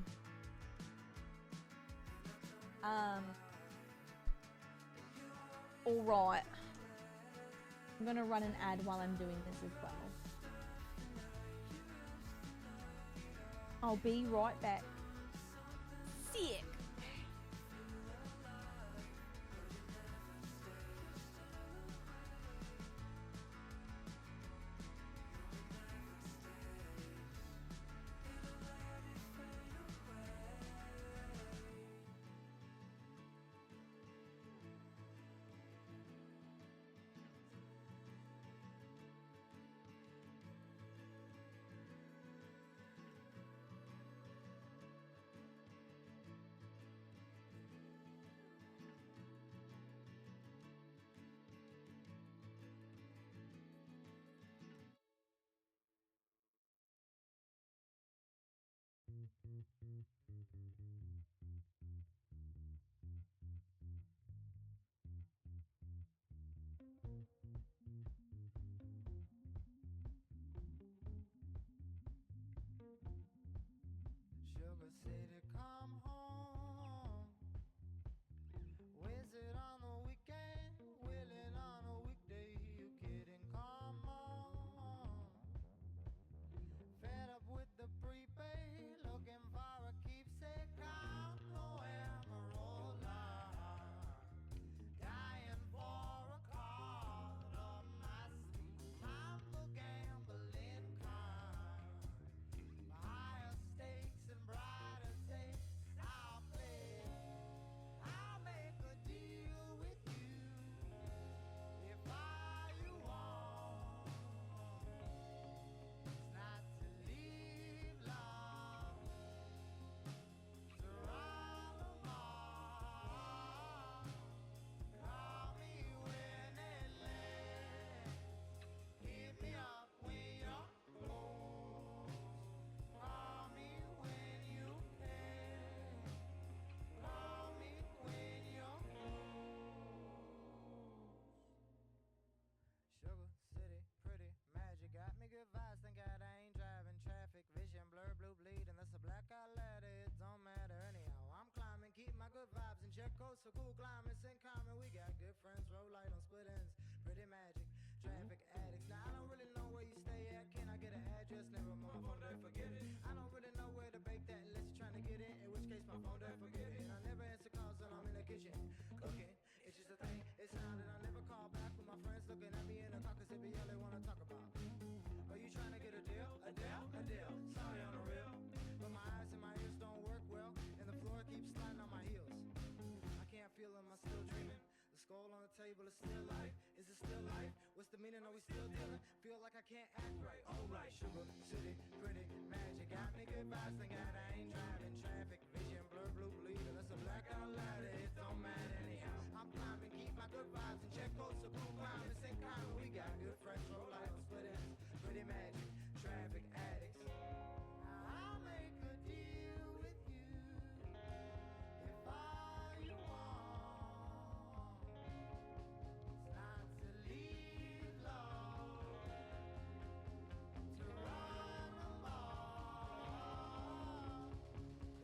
Speaker 2: Alright. I'm gonna run an ad while I'm doing this as well. I'll be right back. Sick.
Speaker 11: Sugar City, come home. Visit on the weekend, will it on a weekday? You kidding? Come on. Fed up with the prepaid, looking for a keepsake. I'm no emerald, dying for a card up my sleeve. I'm the gambling kind. Higher stakes and brighter days. I'll play. I'll make a deal with you if all you want is not to leave love to run amok. Call me when it lands. Hit me up when you're close. Call me when you can. Call me when you're close. Sugar City, pretty magic, got me good vibes. Thank God I ain't driving traffic. Vision blur, blue bleed, and that's a blackout ladder. It don't matter anyhow. I'm climbing, keep my good vibes in check. Coast so cool climates in common. We got good friends, roll light on split ends. Pretty magic, traffic addicts. Now I don't really know where you stay at. Can I get an address? Never mind, my phone, don't forget it. I don't really know where to bake that unless you're trying to get in. In which case my phone, don't forget it. I never answer calls till I'm in the kitchen cooking. It's just a thing. It's not that I never call back when my friends looking at me in the car 'cause it be all they wanna talk about. Are you trying to get a deal? A deal? A deal. Sorry on the real. But my eyes and my ears don't work well, and the floor keeps sliding on my heels. I can't feel them, I'm still dreaming. The skull on the table is still life. Is it still life? What's the meaning? Are we still dealing? Feel like I can't act right. Alright, Sugar City, pretty magic. Got me good vibes, thank God I ain't driving traffic. Vision blur, blue bleed, and that's a blackout ladder. It don't matter anyhow. I'm climbing, keep my good vibes in check. Coast so cool climbing, same kind. We got good friends, roll life on split ends. Pretty magic, traffic addicts. I'll make a deal with you if all you want is not to leave love to run amok.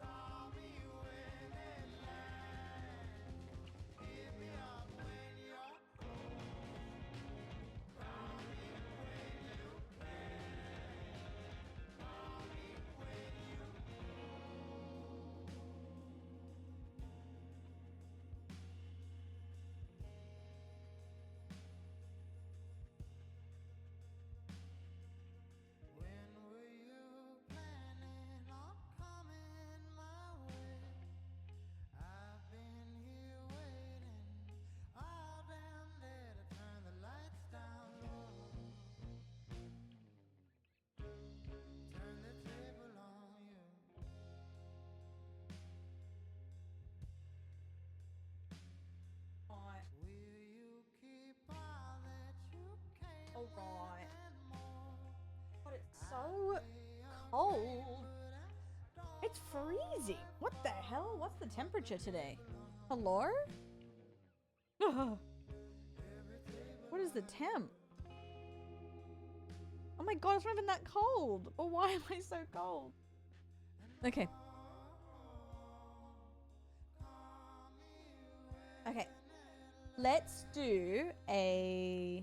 Speaker 11: Call me when it lands. Hit me up when you're close.
Speaker 2: so cold. It's freezing. What the hell? What's the temperature today? Hello? What is the temp? Oh my god, it's not even that cold. Or why am I so cold? Okay. Okay. Let's do a...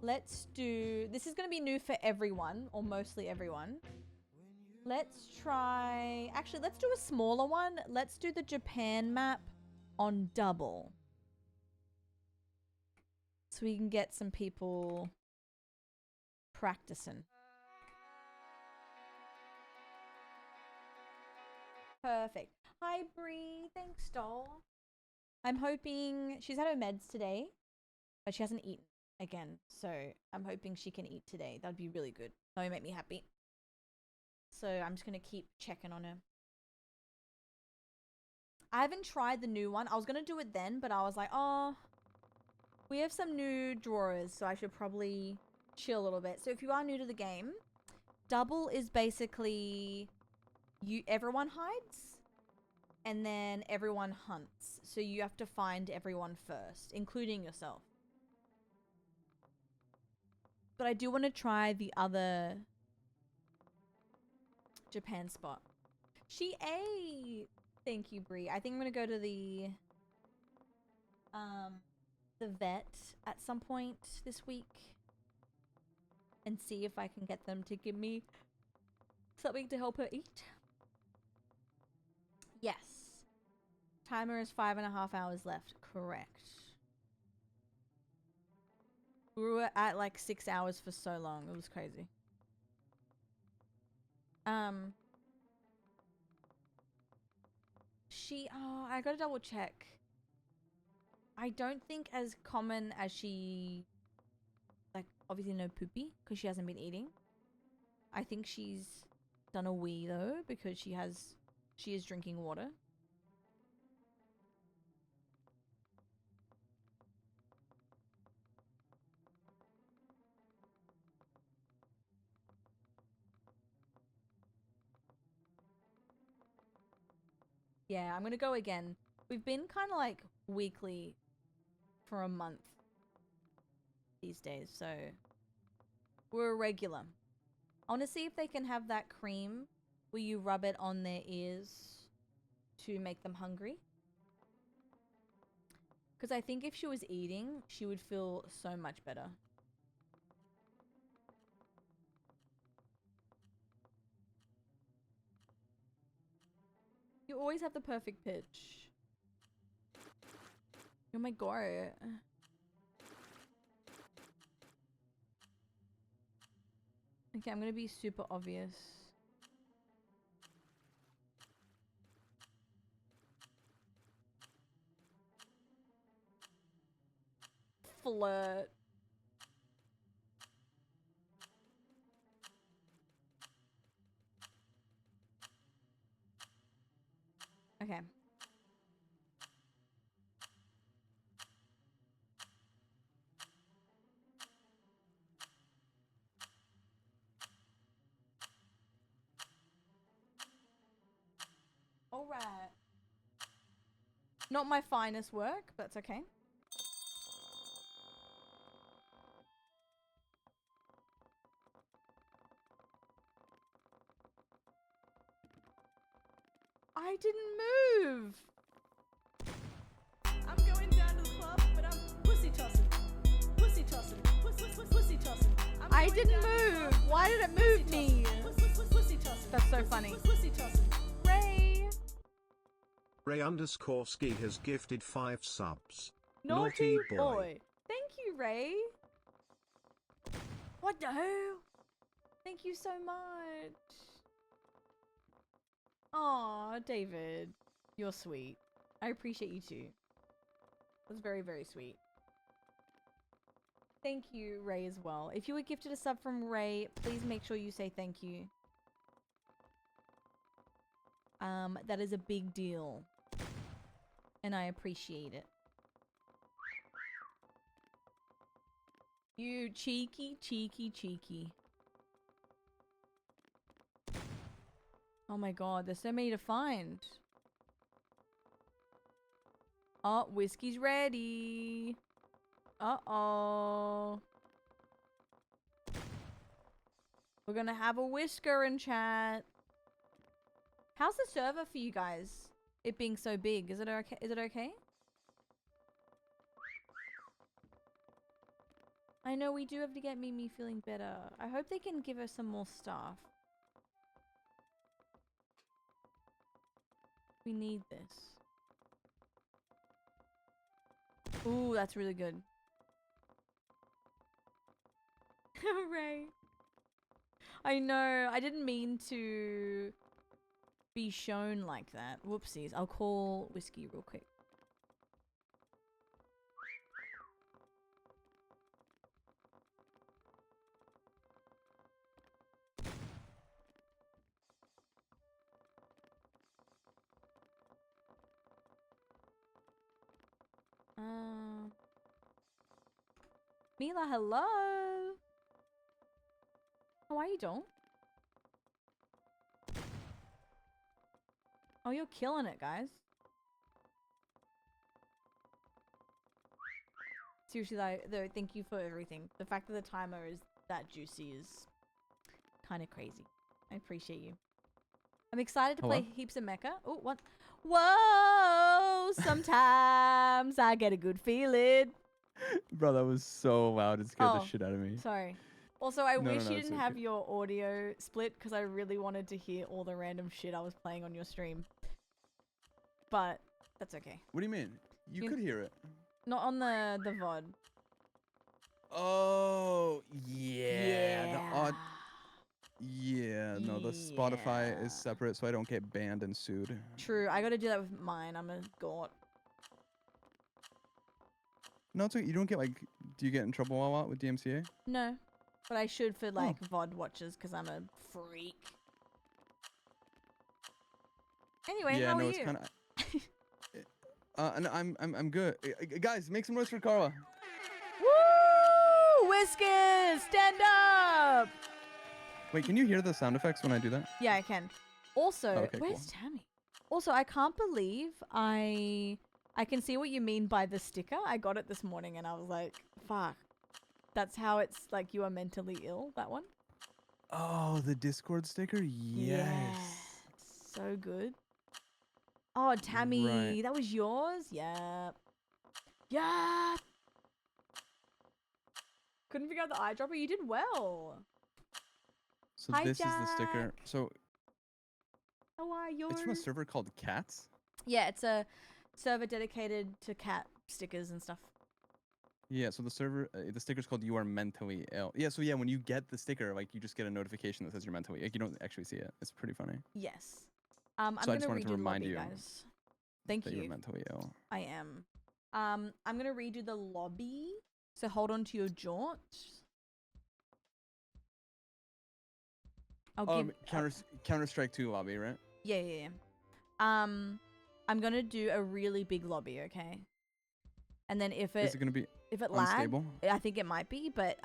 Speaker 2: Let's do... This is going to be new for everyone, or mostly everyone. Let's try... Actually, let's do a smaller one. Let's do the Japan map on double. So we can get some people practicing. Perfect. Hi, Bree. Thanks, doll. I'm hoping... She's had her meds today, but she hasn't eaten again. So I'm hoping she can eat today. That'd be really good. That would make me happy. So I'm just going to keep checking on her. I haven't tried the new one. I was going to do it then, but I was like, oh, we have some new drawers, so I should probably chill a little bit. So if you are new to the game, double is basically everyone hides and then everyone hunts. So you have to find everyone first, including yourself. But I do want to try the other Japan spot. She ate. Thank you, Bree. I think I'm gonna go to the vet at some point this week and see if I can get them to give me something to help her eat. Yes. Timer is 5.5 hours left. Correct. We were at like 6 hours for so long. It was crazy. Oh, I gotta double check. I don't think as common as she, like, obviously no poopy because she hasn't been eating. I think she's done a wee though because she is drinking water. Yeah, I'm gonna go again. We've been kind of like weekly for a month these days, so we're regular. I want to see if they can have that cream where you rub it on their ears to make them hungry. Because I think if she was eating, she would feel so much better. You always have the perfect pitch. Oh my god. Okay, I'm gonna be super obvious. Flirt. Okay. All right. Not my finest work, but it's okay. I didn't move.
Speaker 3: I'm going down to the club, but I'm pussy tossing. Pussy tossing. Pussy tossing.
Speaker 2: I didn't move. Why did it move me?
Speaker 3: Pussy tossing.
Speaker 2: That's so funny.
Speaker 3: Pussy tossing.
Speaker 2: Ray.
Speaker 5: Ray_ski has gifted 5 subs.
Speaker 2: Naughty boy. Thank you, Ray. What the hell? Thank you so much. Aw, David. You're sweet. I appreciate you too. That's very, very sweet. Thank you, Ray, as well. If you were gifted a sub from Ray, please make sure you say thank you. That is a big deal. And I appreciate it. You cheeky, cheeky, cheeky. Oh my god, there's so many to find. Oh, whiskey's ready. Uh-oh. We're gonna have a whisker in chat. How's the server for you guys? It being so big, is it okay? Is it okay? I know we do have to get Mimi feeling better. I hope they can give her some more stuff. We need this. Ooh, that's really good. Hooray. I know, I didn't mean to be shown like that. Whoopsies. I'll call Whiskey real quick. Mila, hello. How are you, doll? Oh, you're killing it, guys. Seriously, though, thank you for everything. The fact that the timer is that juicy is kind of crazy. I appreciate you. I'm excited to play heaps of Mecha. Oh, what? Whoa! Sometimes I get a good feeling.
Speaker 12: Bro, that was so loud. It scared the shit out of me.
Speaker 2: Sorry. Also, I wish you
Speaker 12: it's
Speaker 2: didn't have
Speaker 12: okay.
Speaker 2: your audio split because I really wanted to hear all the random shit I was playing on your stream. But that's okay.
Speaker 12: What do you mean? You could hear it.
Speaker 2: Not on the VOD.
Speaker 12: Oh, yeah. Yeah, no, the Spotify is separate, so I don't get banned and sued.
Speaker 2: True, I gotta do that with mine. I'm a god.
Speaker 12: No, it's okay. You don't get, like, do you get in trouble a lot with DMCA?
Speaker 2: No, but I should for like VOD watchers because I'm a freak. Anyway,
Speaker 12: yeah,
Speaker 2: how
Speaker 12: no,
Speaker 2: are
Speaker 12: it's
Speaker 2: you?
Speaker 12: kind of. And I'm good. Guys, make some noise for Carla.
Speaker 2: Woo! Whiskers, stand up!
Speaker 12: Wait, can you hear the sound effects when I do that?
Speaker 2: Yeah, I can. Also,
Speaker 12: Okay,
Speaker 2: where's Tammy? Also, I can't believe I can see what you mean by the sticker. I got it this morning and I was like, fuck. That's how it's like you are mentally ill, that one?
Speaker 12: Oh, the Discord sticker? Yes.
Speaker 2: So good. Oh, Tammy,
Speaker 12: Right.
Speaker 2: that was yours? Yeah. Yeah. Couldn't figure out the eyedropper. You did well.
Speaker 12: So
Speaker 2: Hi,
Speaker 12: this is the sticker.
Speaker 2: Jack.
Speaker 12: So
Speaker 2: How are you?
Speaker 12: it's from a server called Cats.
Speaker 2: Yeah, it's a server dedicated to cat stickers and stuff.
Speaker 12: Yeah, so the server, the sticker's called "You Are Mentally Ill." Yeah, so yeah, when you get the sticker, like you just get a notification that says you're mentally. Like you don't actually see it. It's pretty funny.
Speaker 2: Yes. I'm
Speaker 12: So I
Speaker 2: gonna
Speaker 12: just wanted
Speaker 2: redo
Speaker 12: to remind
Speaker 2: the lobby,
Speaker 12: you
Speaker 2: guys. Thank
Speaker 12: that
Speaker 2: you.
Speaker 12: you're mentally ill.
Speaker 2: I am. I'm gonna redo the lobby. So hold on to your jaunts. I'll give
Speaker 12: Counter-Strike 2 lobby, right?
Speaker 2: yeah. I'm gonna do a really big lobby, okay? And then if
Speaker 12: Is it gonna be
Speaker 2: if it lags,
Speaker 12: unstable?
Speaker 2: I think it might be, but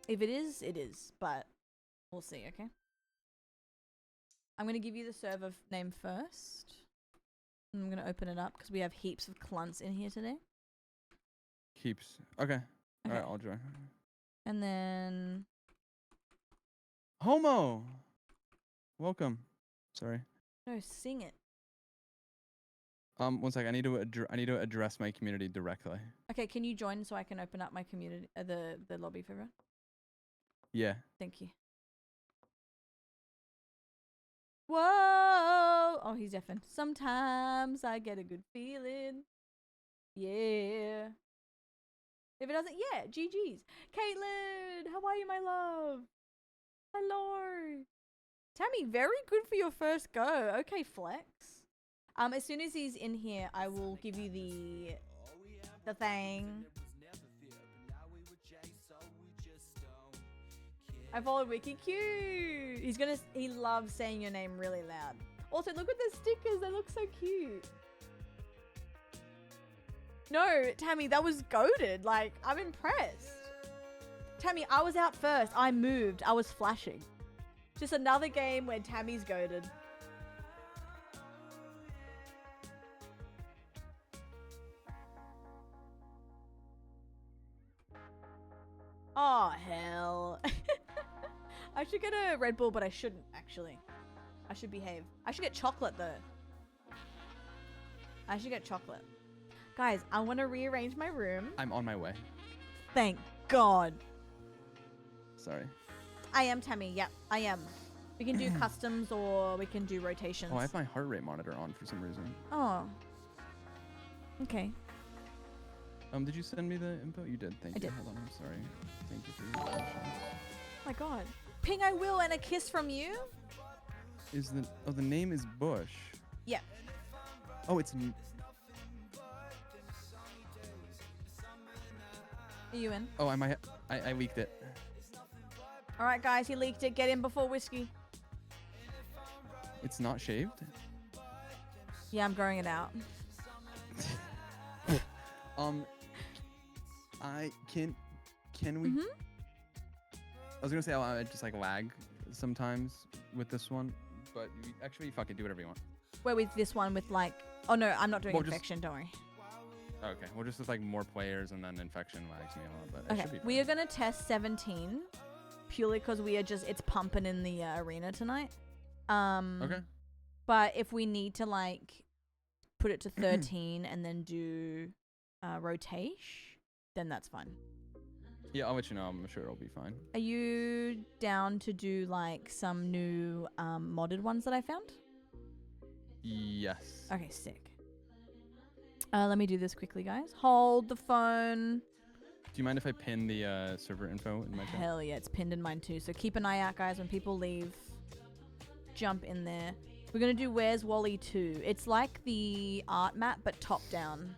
Speaker 2: if it is, it is. But we'll see, okay? I'm gonna give you the server name first. I'm gonna open it up because we have heaps of clunts in here today.
Speaker 12: Keeps. Okay. All right,
Speaker 2: Okay.
Speaker 12: I'll join.
Speaker 2: And then
Speaker 12: Homo. Welcome. Sorry.
Speaker 2: no, sing it.
Speaker 12: 1 second. I need to address my community directly.
Speaker 2: Okay, can you join so I can open up my community, the lobby for everyone?
Speaker 12: Yeah.
Speaker 2: Thank you. Whoa! Oh, he's deafened. Sometimes I get a good feeling. Yeah. If it doesn't, yeah, GG's. Caitlin, how are you, my love? Hello. Tammy, very good for your first go. Okay, flex. As soon as he's in here, I will give you the thing. I followed Wiki cute. He loves saying your name really loud. Also, look at the stickers. They look so cute. No, Tammy, that was goated. Like, I'm impressed. Tammy, I was out first. I moved. I was flashing. Just another game where Tammy's goaded. Oh, hell. I should get a Red Bull, but I shouldn't, actually. I should behave. I should get chocolate, though. I should get chocolate. Guys, I want to rearrange my room.
Speaker 12: I'm on my way.
Speaker 2: Thank God.
Speaker 12: Sorry.
Speaker 2: I am Tammy. Yep, I am. We can do customs or we can do rotations.
Speaker 12: Oh, I have my heart rate monitor on for some reason.
Speaker 2: Oh. Okay.
Speaker 12: Did you send me the info? You did. Thank
Speaker 2: I
Speaker 12: you.
Speaker 2: did.
Speaker 12: Hold on. I'm sorry. Thank you for your patience.
Speaker 2: Oh my God. Ping I will and a kiss from you?
Speaker 12: Is the name is Bush.
Speaker 2: Yeah.
Speaker 12: Oh, it's
Speaker 2: Are you in?
Speaker 12: Oh, I leaked it.
Speaker 2: All right, guys. He leaked it. Get in before whiskey.
Speaker 12: It's not shaved.
Speaker 2: Yeah, I'm growing it out.
Speaker 12: Can we? I was gonna say I just like lag sometimes with this one, but actually fuck it, do whatever you want.
Speaker 2: Where with this one with like, oh no, I'm not doing
Speaker 12: Well, just-
Speaker 2: infection. Don't worry.
Speaker 12: Okay, well just with like more players and then infection lags me a lot, but it
Speaker 2: Okay,
Speaker 12: should be fine.
Speaker 2: we are gonna test 17 purely because we are just it's pumping in the arena tonight.
Speaker 12: Okay.
Speaker 2: But if we need to like put it to 13 and then do rotation, then that's fine.
Speaker 12: Yeah, I'll let you know. I'm sure it'll be fine.
Speaker 2: Are you down to do like some new modded ones that I found?
Speaker 12: Yes.
Speaker 2: Okay, sick. Let me do this quickly, guys. Hold the phone.
Speaker 12: Do you mind if I pin the server info in my chat?
Speaker 2: Hell yeah, it's pinned in mine too. So keep an eye out, guys. When people leave, jump in there. We're gonna do Where's Wally 2. It's like the art map, but top down.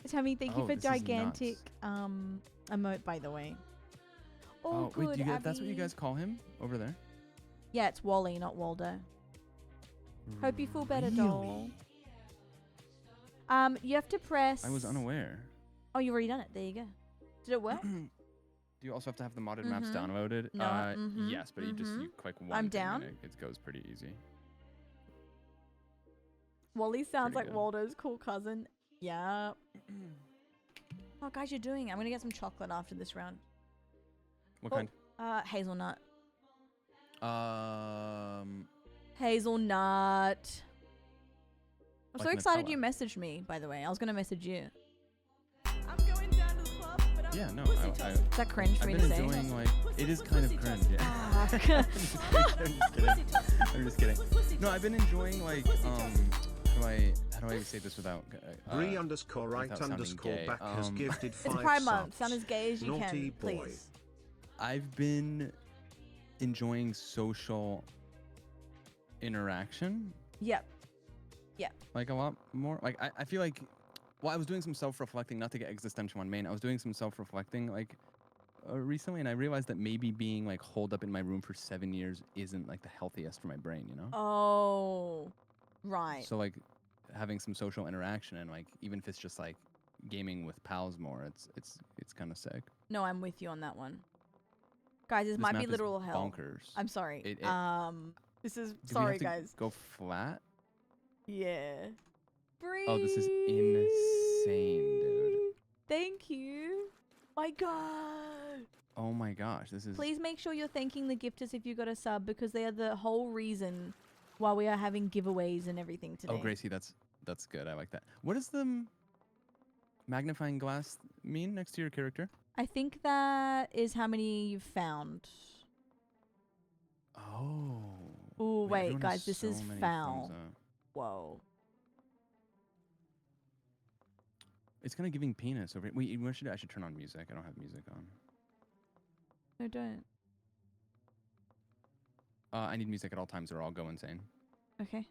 Speaker 2: Tammy, thank you for
Speaker 12: this is
Speaker 2: gigantic
Speaker 12: nuts.
Speaker 2: emote, by the way. Oh, good.
Speaker 12: wait, that's what you
Speaker 2: Abby.
Speaker 12: guys call him over there?
Speaker 2: Yeah, it's Wally, not Waldo. Hope you feel better, doll. You have to press.
Speaker 12: I was unaware.
Speaker 2: Oh, you've already done it. There you go. Did it work?
Speaker 12: Do you also have to have the modded maps
Speaker 2: Mhm.
Speaker 12: downloaded?
Speaker 2: No, mhm,
Speaker 12: Yes, but you click one.
Speaker 2: I'm
Speaker 12: thing
Speaker 2: down.
Speaker 12: and it goes pretty easy.
Speaker 2: Wally sounds
Speaker 12: Pretty
Speaker 2: like
Speaker 12: good.
Speaker 2: Waldo's cool cousin. Yeah. Oh, guys, you're doing it. I'm gonna get some chocolate after this round.
Speaker 12: What kind?
Speaker 2: Hazelnut.
Speaker 12: Um,
Speaker 2: Hazelnut. I'm so
Speaker 12: Like
Speaker 2: excited
Speaker 12: Nutella.
Speaker 2: you messaged me, by the way. I was gonna message you.
Speaker 3: I'm going down to the club, but I'm
Speaker 12: yeah, no,
Speaker 3: pussy
Speaker 12: I,
Speaker 3: tossing.
Speaker 2: Is that cringe for
Speaker 12: I've
Speaker 2: me
Speaker 12: been
Speaker 2: to say?
Speaker 12: enjoying like it is kind of
Speaker 3: Pussy
Speaker 12: cringe.
Speaker 3: tossing.
Speaker 12: Yeah. I'm just kidding. I'm just kidding. No, I've been enjoying like how do I say this without
Speaker 5: Bree underscore right
Speaker 12: without sounding
Speaker 5: underscore
Speaker 12: gay.
Speaker 5: back has gifted
Speaker 2: It's
Speaker 5: 5
Speaker 2: Pride Month.
Speaker 5: subs.
Speaker 2: Sound as gay as you
Speaker 5: Naughty
Speaker 2: can,
Speaker 5: boy.
Speaker 2: please.
Speaker 12: I've been enjoying social interaction
Speaker 2: Yep. Yep.
Speaker 12: like a lot more. Like I feel like, well, I was doing some self-reflecting, not to get existential on main. I was doing some self-reflecting like recently, and I realized that maybe being like holed up in my room for 7 years isn't like the healthiest for my brain, you know?
Speaker 2: Oh, right.
Speaker 12: So like having some social interaction and like even if it's just like gaming with pals more, it's kind of sick.
Speaker 2: No, I'm with you on that one. Guys, this
Speaker 12: This
Speaker 2: might be
Speaker 12: map is
Speaker 2: literal hell.
Speaker 12: bonkers.
Speaker 2: I'm sorry.
Speaker 12: It-
Speaker 2: This is
Speaker 12: Do we have
Speaker 2: sorry,
Speaker 12: to
Speaker 2: guys.
Speaker 12: Go flat.
Speaker 2: Yeah. Breathe.
Speaker 12: Oh, this is insane, dude.
Speaker 2: Thank you. My God.
Speaker 12: Oh my gosh, this is.
Speaker 2: Please make sure you're thanking the gifters if you got a sub because they are the whole reason why we are having giveaways and everything today.
Speaker 12: Oh, Gracie, that's good. I like that. What does the magnifying glass mean next to your character?
Speaker 2: I think that is how many you've found.
Speaker 12: Oh.
Speaker 2: Ooh, wait,
Speaker 12: everyone has
Speaker 2: guys, this is
Speaker 12: so many
Speaker 2: foul.
Speaker 12: thumbs up.
Speaker 2: Whoa.
Speaker 12: It's kind of giving penis over. Wait, I should turn on music. I don't have music on.
Speaker 2: No, don't.
Speaker 12: I need music at all times or I'll go insane.
Speaker 2: Okay.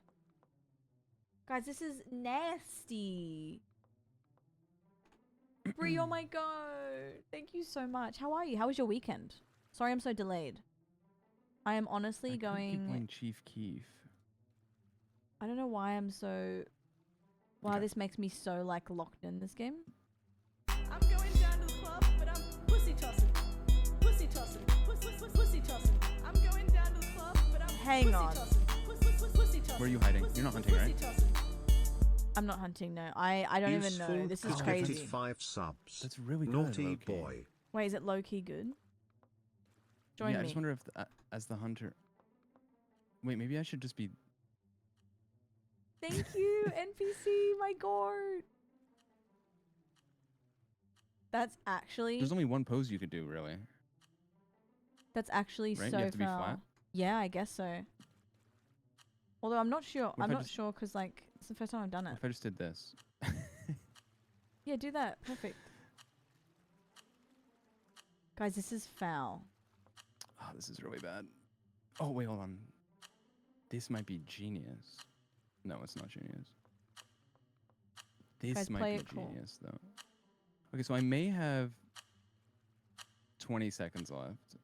Speaker 2: Guys, this is nasty. Bree, oh my God. Thank you so much. How are you? How was your weekend? Sorry I'm so delayed. I am honestly
Speaker 12: I can't keep
Speaker 2: going...
Speaker 12: playing Chief Keef.
Speaker 2: I don't know why I'm so Wow,
Speaker 12: Okay.
Speaker 2: this makes me so like locked in this game.
Speaker 3: I'm going down to the club, but I'm pussy tossing. Pussy tossing. Pussy tossing. I'm going down to the club, but I'm
Speaker 2: Hang
Speaker 3: pussy
Speaker 2: on.
Speaker 3: tossing. Pussy tossing.
Speaker 12: Where are you hiding? You're not hunting, right?
Speaker 3: Tossing.
Speaker 2: I'm not hunting, no. I don't even know.
Speaker 5: Useful
Speaker 2: This is
Speaker 5: has
Speaker 2: crazy.
Speaker 5: gifted 5 subs.
Speaker 12: That's really good.
Speaker 5: Naughty
Speaker 12: low-key.
Speaker 5: boy.
Speaker 2: Wait, is it low key good? Join
Speaker 12: Yeah,
Speaker 2: me.
Speaker 12: I just wonder if as the hunter. Wait, maybe I should just be.
Speaker 2: Thank you, NPC, my god. That's actually
Speaker 12: There's only one pose you could do, really.
Speaker 2: that's actually
Speaker 12: Right?
Speaker 2: so
Speaker 12: You have to be
Speaker 2: foul.
Speaker 12: flat?
Speaker 2: Yeah, I guess so. Although I'm not sure.
Speaker 12: What
Speaker 2: I'm
Speaker 12: if I
Speaker 2: not
Speaker 12: just-
Speaker 2: sure because like it's the first time I've done
Speaker 12: What
Speaker 2: it.
Speaker 12: if I just did this?
Speaker 2: Yeah, do that. Perfect. Guys, this is foul.
Speaker 12: Oh, this is really bad. Oh, wait, hold on. This might be genius. No, it's not genius. This
Speaker 2: Guys,
Speaker 12: might
Speaker 2: play
Speaker 12: be
Speaker 2: it cool.
Speaker 12: genius, though. Okay, so I may have 20 seconds left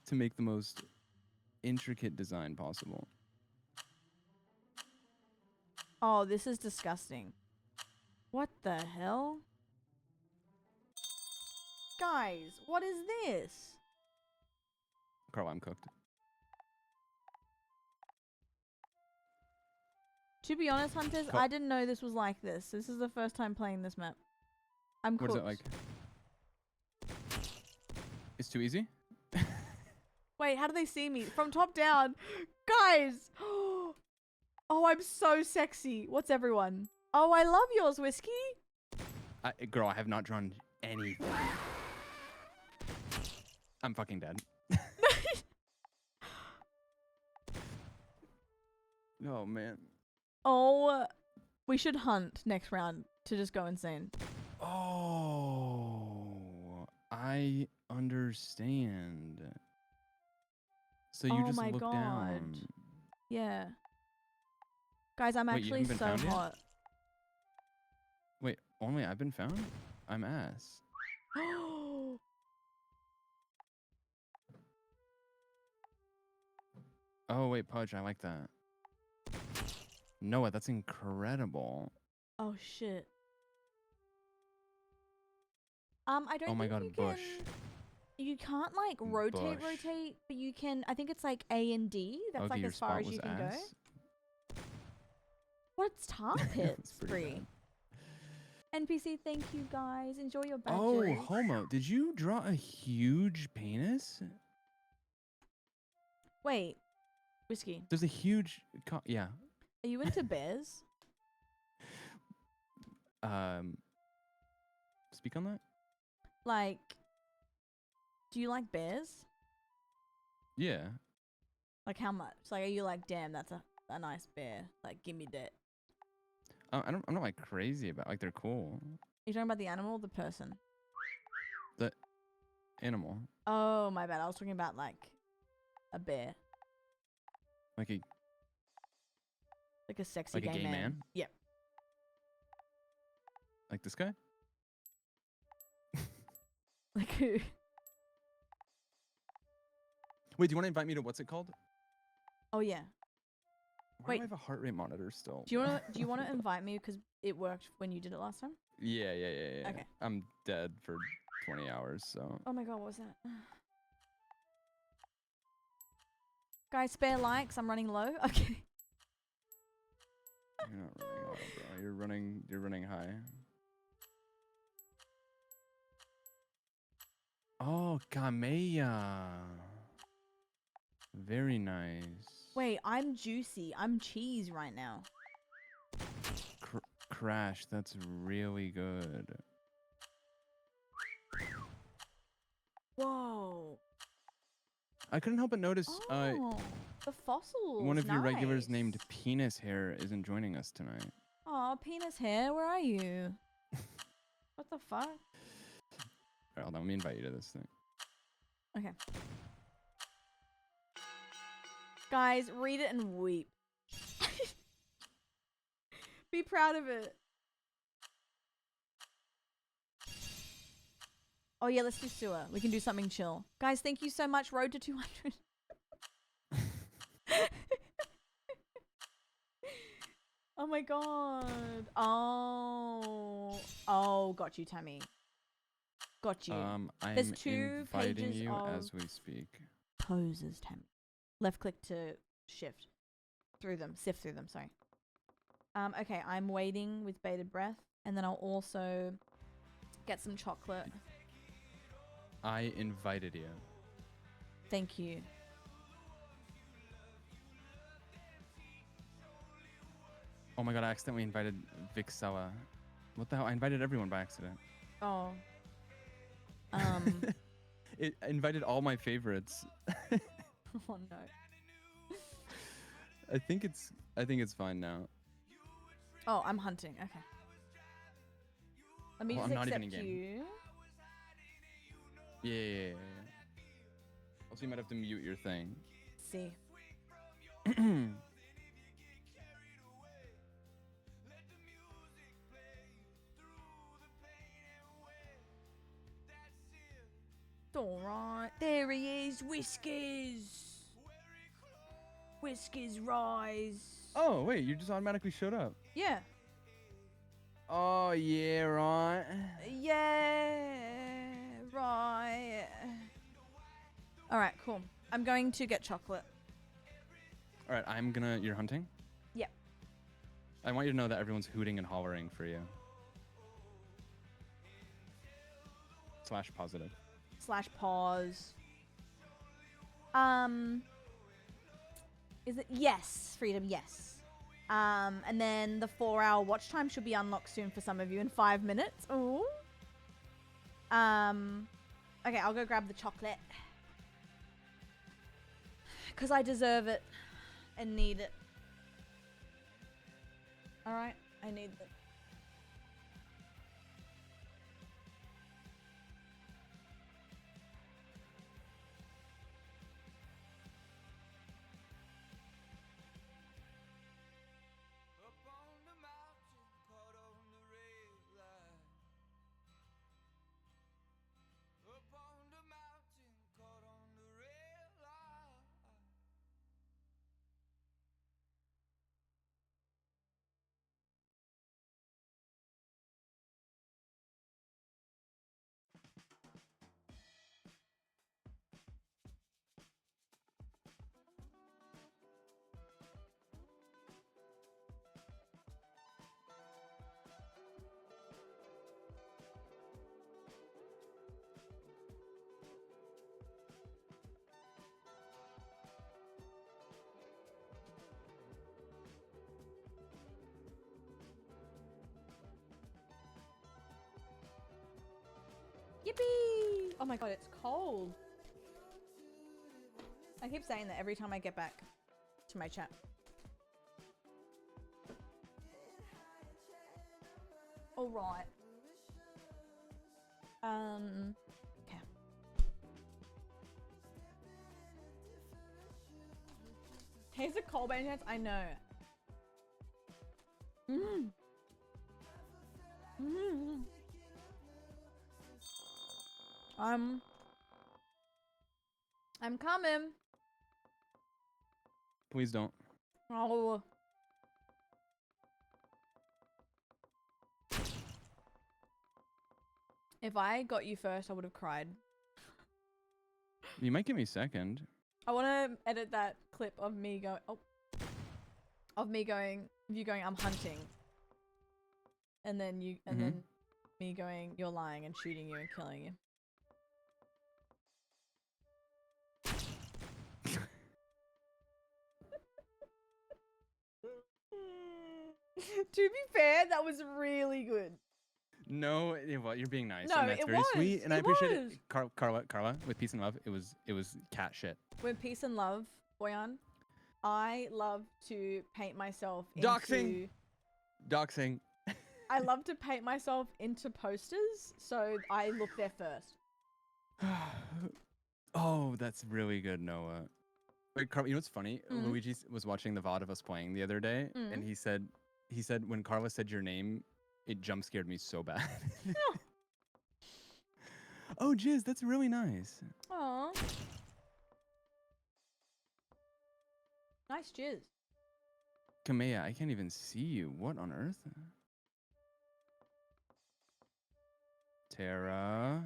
Speaker 12: to make the most intricate design possible.
Speaker 2: Oh, this is disgusting. What the hell? Guys, what is this?
Speaker 12: Carl, I'm cooked.
Speaker 2: To be honest, Hunters,
Speaker 12: Co-
Speaker 2: I didn't know this was like this. This is the first time playing this map. I'm
Speaker 12: What
Speaker 2: cooked.
Speaker 12: is it like? It's too easy?
Speaker 2: Wait, how do they see me? From top down. Guys! Oh, I'm so sexy. What's everyone? Oh, I love yours, Whiskey.
Speaker 12: Girl, I have not drawn anything. I'm fucking dead. Oh, man.
Speaker 2: Oh, we should hunt next round to just go insane.
Speaker 12: Oh, I understand. So you
Speaker 2: Oh
Speaker 12: just
Speaker 2: my
Speaker 12: look
Speaker 2: God.
Speaker 12: down.
Speaker 2: Yeah. Guys, I'm
Speaker 12: Wait, you
Speaker 2: actually
Speaker 12: haven't been
Speaker 2: so
Speaker 12: found yet?
Speaker 2: hot.
Speaker 12: Wait, only I've been found? I'm ass. Oh, wait, Pudge, I like that. Noah, that's incredible.
Speaker 2: Oh shit. I don't
Speaker 12: Oh my
Speaker 2: think
Speaker 12: God,
Speaker 2: you
Speaker 12: bush.
Speaker 2: you can't like rotate,
Speaker 12: Bush.
Speaker 2: but you can. I think it's like A and D. That's
Speaker 12: Okay,
Speaker 2: like
Speaker 12: your
Speaker 2: as far
Speaker 12: spot
Speaker 2: as you
Speaker 12: was
Speaker 2: can
Speaker 12: ass?
Speaker 2: go. What's tar pits?
Speaker 12: pretty
Speaker 2: Free. NPC, thank you guys. Enjoy your
Speaker 12: Oh,
Speaker 2: badges.
Speaker 12: Homo, did you draw a huge penis?
Speaker 2: Wait, Whiskey.
Speaker 12: There's a huge... yeah.
Speaker 2: Are you into bears?
Speaker 12: Speak on that?
Speaker 2: Like, do you like bears?
Speaker 12: Yeah.
Speaker 2: Like how much? Like, are you like, damn, that's a nice bear. Like, give me that.
Speaker 12: I'm not like crazy about like they're cool.
Speaker 2: You talking about the animal or the person?
Speaker 12: The animal.
Speaker 2: Oh, my bad. I was talking about like a bear.
Speaker 12: Like a
Speaker 2: Like a sexy
Speaker 12: Like a gay man?
Speaker 2: Yep.
Speaker 12: like this guy?
Speaker 2: Like who?
Speaker 12: Wait, do you want to invite me to what's it called?
Speaker 2: Oh yeah.
Speaker 12: Why do I have a heart rate monitor still?
Speaker 2: Do you want to invite me because it worked when you did it last time?
Speaker 12: Yeah.
Speaker 2: Okay.
Speaker 12: I'm dead for 20 hours, so.
Speaker 2: Oh my god, what was that? Guys, spare likes. I'm running low. Okay.
Speaker 12: You're not running low, bro. You're running high. Oh, Kameya. Very nice.
Speaker 2: Wait, I'm juicy. I'm cheese right now.
Speaker 12: Crash, that's really good.
Speaker 2: Whoa.
Speaker 12: I couldn't help but notice
Speaker 2: Oh, the fossils.
Speaker 12: one of your regulars
Speaker 2: nice.
Speaker 12: named Penis Hair isn't joining us tonight.
Speaker 2: Oh, penis hair. Where are you? What the fuck?
Speaker 12: Alright, hold on, let me invite you to this thing.
Speaker 2: Okay. Guys, read it and weep. Be proud of it. Oh yeah, let's do sewer. We can do something chill. Guys, thank you so much. Road to 200. my god. Oh, got you, Tammy. Got you.
Speaker 12: I'm
Speaker 2: There's 2
Speaker 12: inviting
Speaker 2: pages
Speaker 12: you
Speaker 2: of
Speaker 12: as we speak.
Speaker 2: poses, Tammy. Left click to shift through them, sift through them. Sorry. Okay, I'm waiting with bated breath, and then I'll also get some chocolate.
Speaker 12: I invited you.
Speaker 2: Thank you.
Speaker 12: Oh my god, I accidentally invited Vixella. What the hell? I invited everyone by accident.
Speaker 2: Oh.
Speaker 12: It I invited all my favorites.
Speaker 2: Oh no.
Speaker 12: I think it's fine now.
Speaker 2: Oh, I'm hunting. Okay. Let me
Speaker 12: Well,
Speaker 2: just
Speaker 12: I'm not even
Speaker 2: accept
Speaker 12: in-game.
Speaker 2: you.
Speaker 12: Yeah. Also, you might have to mute your thing.
Speaker 2: See. All right. There he is, Whiskers. Whiskers rise.
Speaker 12: Oh wait, you just automatically showed up.
Speaker 2: Yeah.
Speaker 12: Oh yeah, right.
Speaker 2: Yeah. Right. All right. Cool. I'm going to get chocolate.
Speaker 12: All right, you're hunting.
Speaker 2: Yep.
Speaker 12: I want you to know that everyone's hooting and hollering for you. / positive.
Speaker 2: / pause. Is it? Yes. Freedom. Yes. And then the 4-hour watch time should be unlocked soon for some of you in 5 minutes. Ooh. Okay, I'll go grab the chocolate. Because I deserve it and need it. Alright, I need it. Yippee! Oh my god, it's cold. I keep saying that every time I get back to my chat. Alright. Okay. Tastes of cold bandages? I know. I'm coming.
Speaker 12: Please don't.
Speaker 2: Oh. If I got you first, I would have cried.
Speaker 12: You might give me second.
Speaker 2: I want to edit that clip of me going, you going, I'm hunting. And then then me going, you're lying, and shooting you and killing you. To be fair, that was really good.
Speaker 12: No, well, you're being nice.
Speaker 2: No,
Speaker 12: and that's
Speaker 2: it
Speaker 12: very
Speaker 2: was.
Speaker 12: sweet, and I
Speaker 2: It
Speaker 12: appreciate
Speaker 2: was.
Speaker 12: it. Carla, with peace and love, it was cat shit.
Speaker 2: With peace and love, Boyan, I love to paint myself
Speaker 12: Doxing. Doxing.
Speaker 2: I love to paint myself into posters, so I look there first.
Speaker 12: Oh, that's really good, Noah. Wait, Carla, you know what's funny?
Speaker 2: Mm.
Speaker 12: Luigi was watching the VOD of us playing the other day, and he said when Carla said your name, it jump scared me so bad. Oh, Jizz, that's really nice.
Speaker 2: Aww. Nice jizz.
Speaker 12: Kamea, I can't even see you. What on earth? Tara.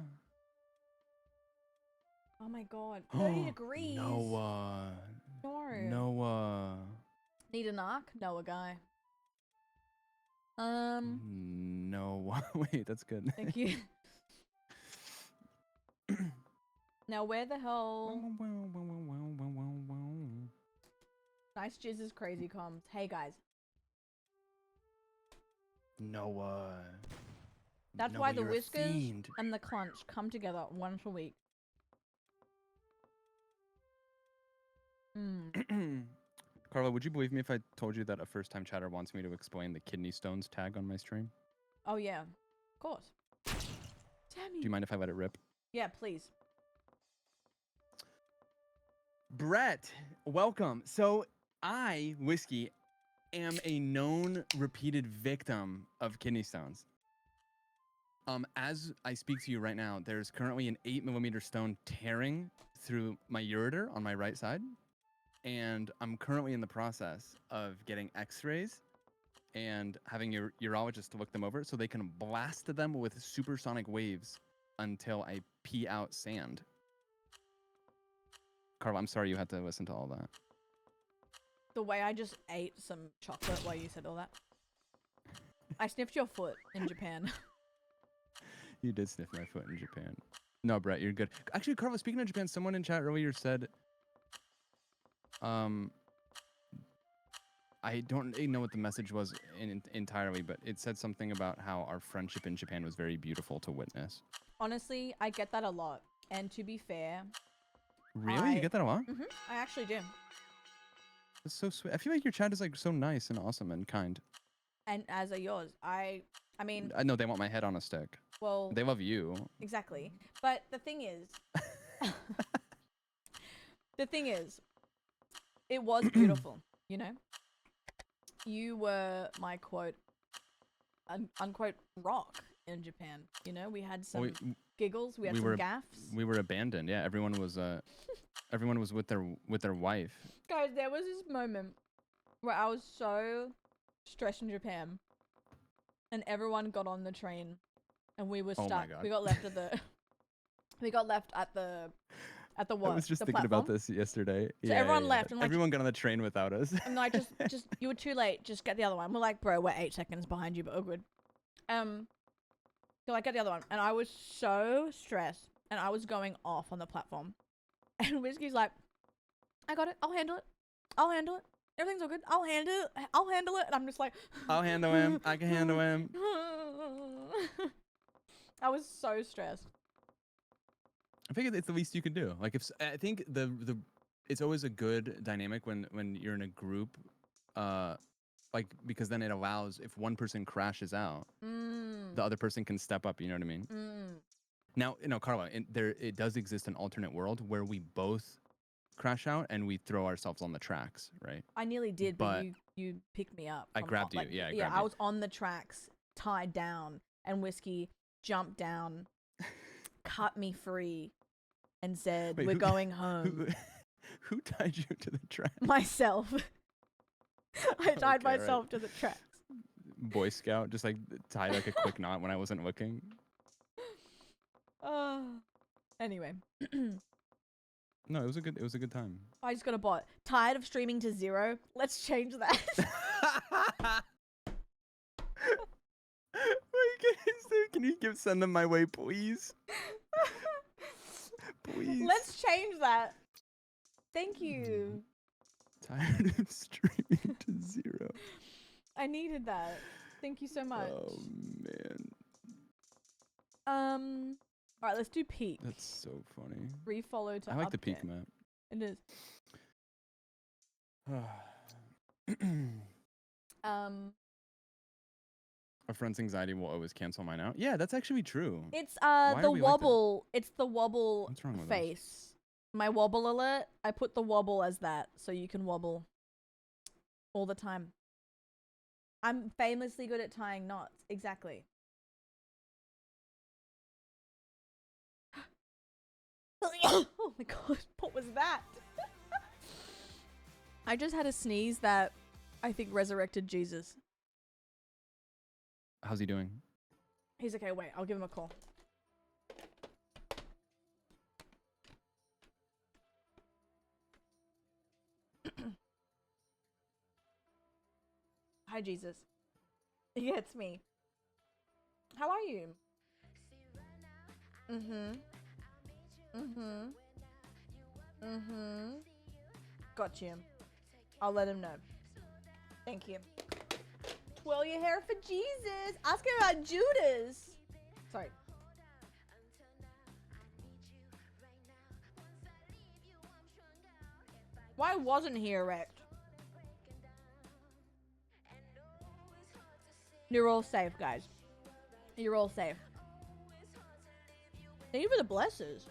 Speaker 2: Oh my god. 30 degrees.
Speaker 12: Noah.
Speaker 2: No.
Speaker 12: Noah.
Speaker 2: Need an arc? Noah guy.
Speaker 12: Noah. Wait, that's good.
Speaker 2: Thank you. Now where the hell? Nice jizzes, crazy comms. Hey guys.
Speaker 12: Noah.
Speaker 2: That's
Speaker 12: Noah,
Speaker 2: why the
Speaker 12: you're a
Speaker 2: whiskers
Speaker 12: fiend.
Speaker 2: and the clunch come together once a week.
Speaker 12: Carla, would you believe me if I told you that a first-time chatter wants me to explain the kidney stones tag on my stream?
Speaker 2: Oh yeah, of course. Damn
Speaker 12: Do you mind if I let it rip?
Speaker 2: Yeah, please.
Speaker 12: Brett, welcome. So I, Whiskey, am a known repeated victim of kidney stones. As I speak to you right now, there's currently an 8mm stone tearing through my ureter on my right side. And I'm currently in the process of getting x-rays and having your urologist to look them over so they can blast them with supersonic waves until I pee out sand. Carla, I'm sorry you had to listen to all that.
Speaker 2: The way I just ate some chocolate while you said all that. I sniffed your foot in Japan.
Speaker 12: You did sniff my foot in Japan. No, Brett, you're good. Actually, Carla, speaking of Japan, someone in chat earlier said, I don't know what the message was entirely, but it said something about how our friendship in Japan was very beautiful to witness.
Speaker 2: Honestly, I get that a lot. And to be fair...
Speaker 12: Really? You get that a lot?
Speaker 2: I actually do.
Speaker 12: That's so sweet. I feel like your chat is like so nice and awesome and kind.
Speaker 2: And as are yours. I mean...
Speaker 12: I know they want my head on a stick.
Speaker 2: Well...
Speaker 12: They love you.
Speaker 2: Exactly. But the thing is... it was beautiful, you know? You were my quote, unquote, rock in Japan. You know, we had some giggles, we had some gaffes.
Speaker 12: We were abandoned. Yeah, everyone was with their wife.
Speaker 2: Guys, there was this moment where I was so stressed in Japan, and everyone got on the train, and we were stuck.
Speaker 12: Oh my God.
Speaker 2: We got left at the. We got left at the what?
Speaker 12: I was just
Speaker 2: the
Speaker 12: thinking about
Speaker 2: platform.
Speaker 12: this yesterday.
Speaker 2: So everyone left, and like,
Speaker 12: everyone got on the train without us.
Speaker 2: I'm like, just you were too late. Just get the other one. We're like, bro, we're 8 seconds behind you, but oh good. So I get the other one, and I was so stressed, and I was going off on the platform, and Whiskey's like, I got it. I'll handle it. I'll handle it. Everything's all good. I'll handle it. I'll handle it. And I'm just like,
Speaker 12: I'll handle him. I can handle him.
Speaker 2: I was so stressed.
Speaker 12: I think it's the least you can do. Like I think the it's always a good dynamic when you're in a group, like because then it allows if one person crashes out, the other person can step up. You know what I mean? Now, Carla, it does exist an alternate world where we both crash out and we throw ourselves on the tracks, right?
Speaker 2: I nearly did, but you picked me up.
Speaker 12: I grabbed you.
Speaker 2: Like,
Speaker 12: yeah,
Speaker 2: I was on the tracks, tied down, and Whiskey jumped down, cut me free, and said,
Speaker 12: Wait,
Speaker 2: "We're going home."
Speaker 12: Who tied you to the track?
Speaker 2: Myself. I tied
Speaker 12: Okay,
Speaker 2: myself
Speaker 12: right.
Speaker 2: to the tracks.
Speaker 12: Boy Scout, just like tie like a quick knot when I wasn't looking.
Speaker 2: Anyway.
Speaker 12: No, it was a good time.
Speaker 2: I just got a bot. Tired of streaming to 0? Let's change that.
Speaker 12: Can you send them my way, please? Please.
Speaker 2: Let's change that. Thank you.
Speaker 12: Tired of streaming to 0.
Speaker 2: I needed that. Thank you so much.
Speaker 12: Oh man.
Speaker 2: All right, let's do peak.
Speaker 12: That's so funny.
Speaker 2: Refollow to
Speaker 12: I like the peak
Speaker 2: update.
Speaker 12: map.
Speaker 2: It is.
Speaker 12: A friend's anxiety will always cancel mine out. Yeah, that's actually true.
Speaker 2: It's
Speaker 12: Why
Speaker 2: the
Speaker 12: are we like that?
Speaker 2: wobble. It's the wobble
Speaker 12: What's wrong with us?
Speaker 2: face. My wobble alert. I put the wobble as that, so you can wobble all the time. I'm famously good at tying knots. Exactly. Oh my god, what was that? I just had a sneeze that I think resurrected Jesus.
Speaker 12: How's he doing?
Speaker 2: He's okay. Wait, I'll give him a call. Hi, Jesus. Yeah, it's me. How are you? Got you. I'll let him know. Thank you. Twirl your hair for Jesus. Ask him about Judas. Sorry. Why wasn't he erect? You're all safe, guys. You're all safe. Thank you for the blesses.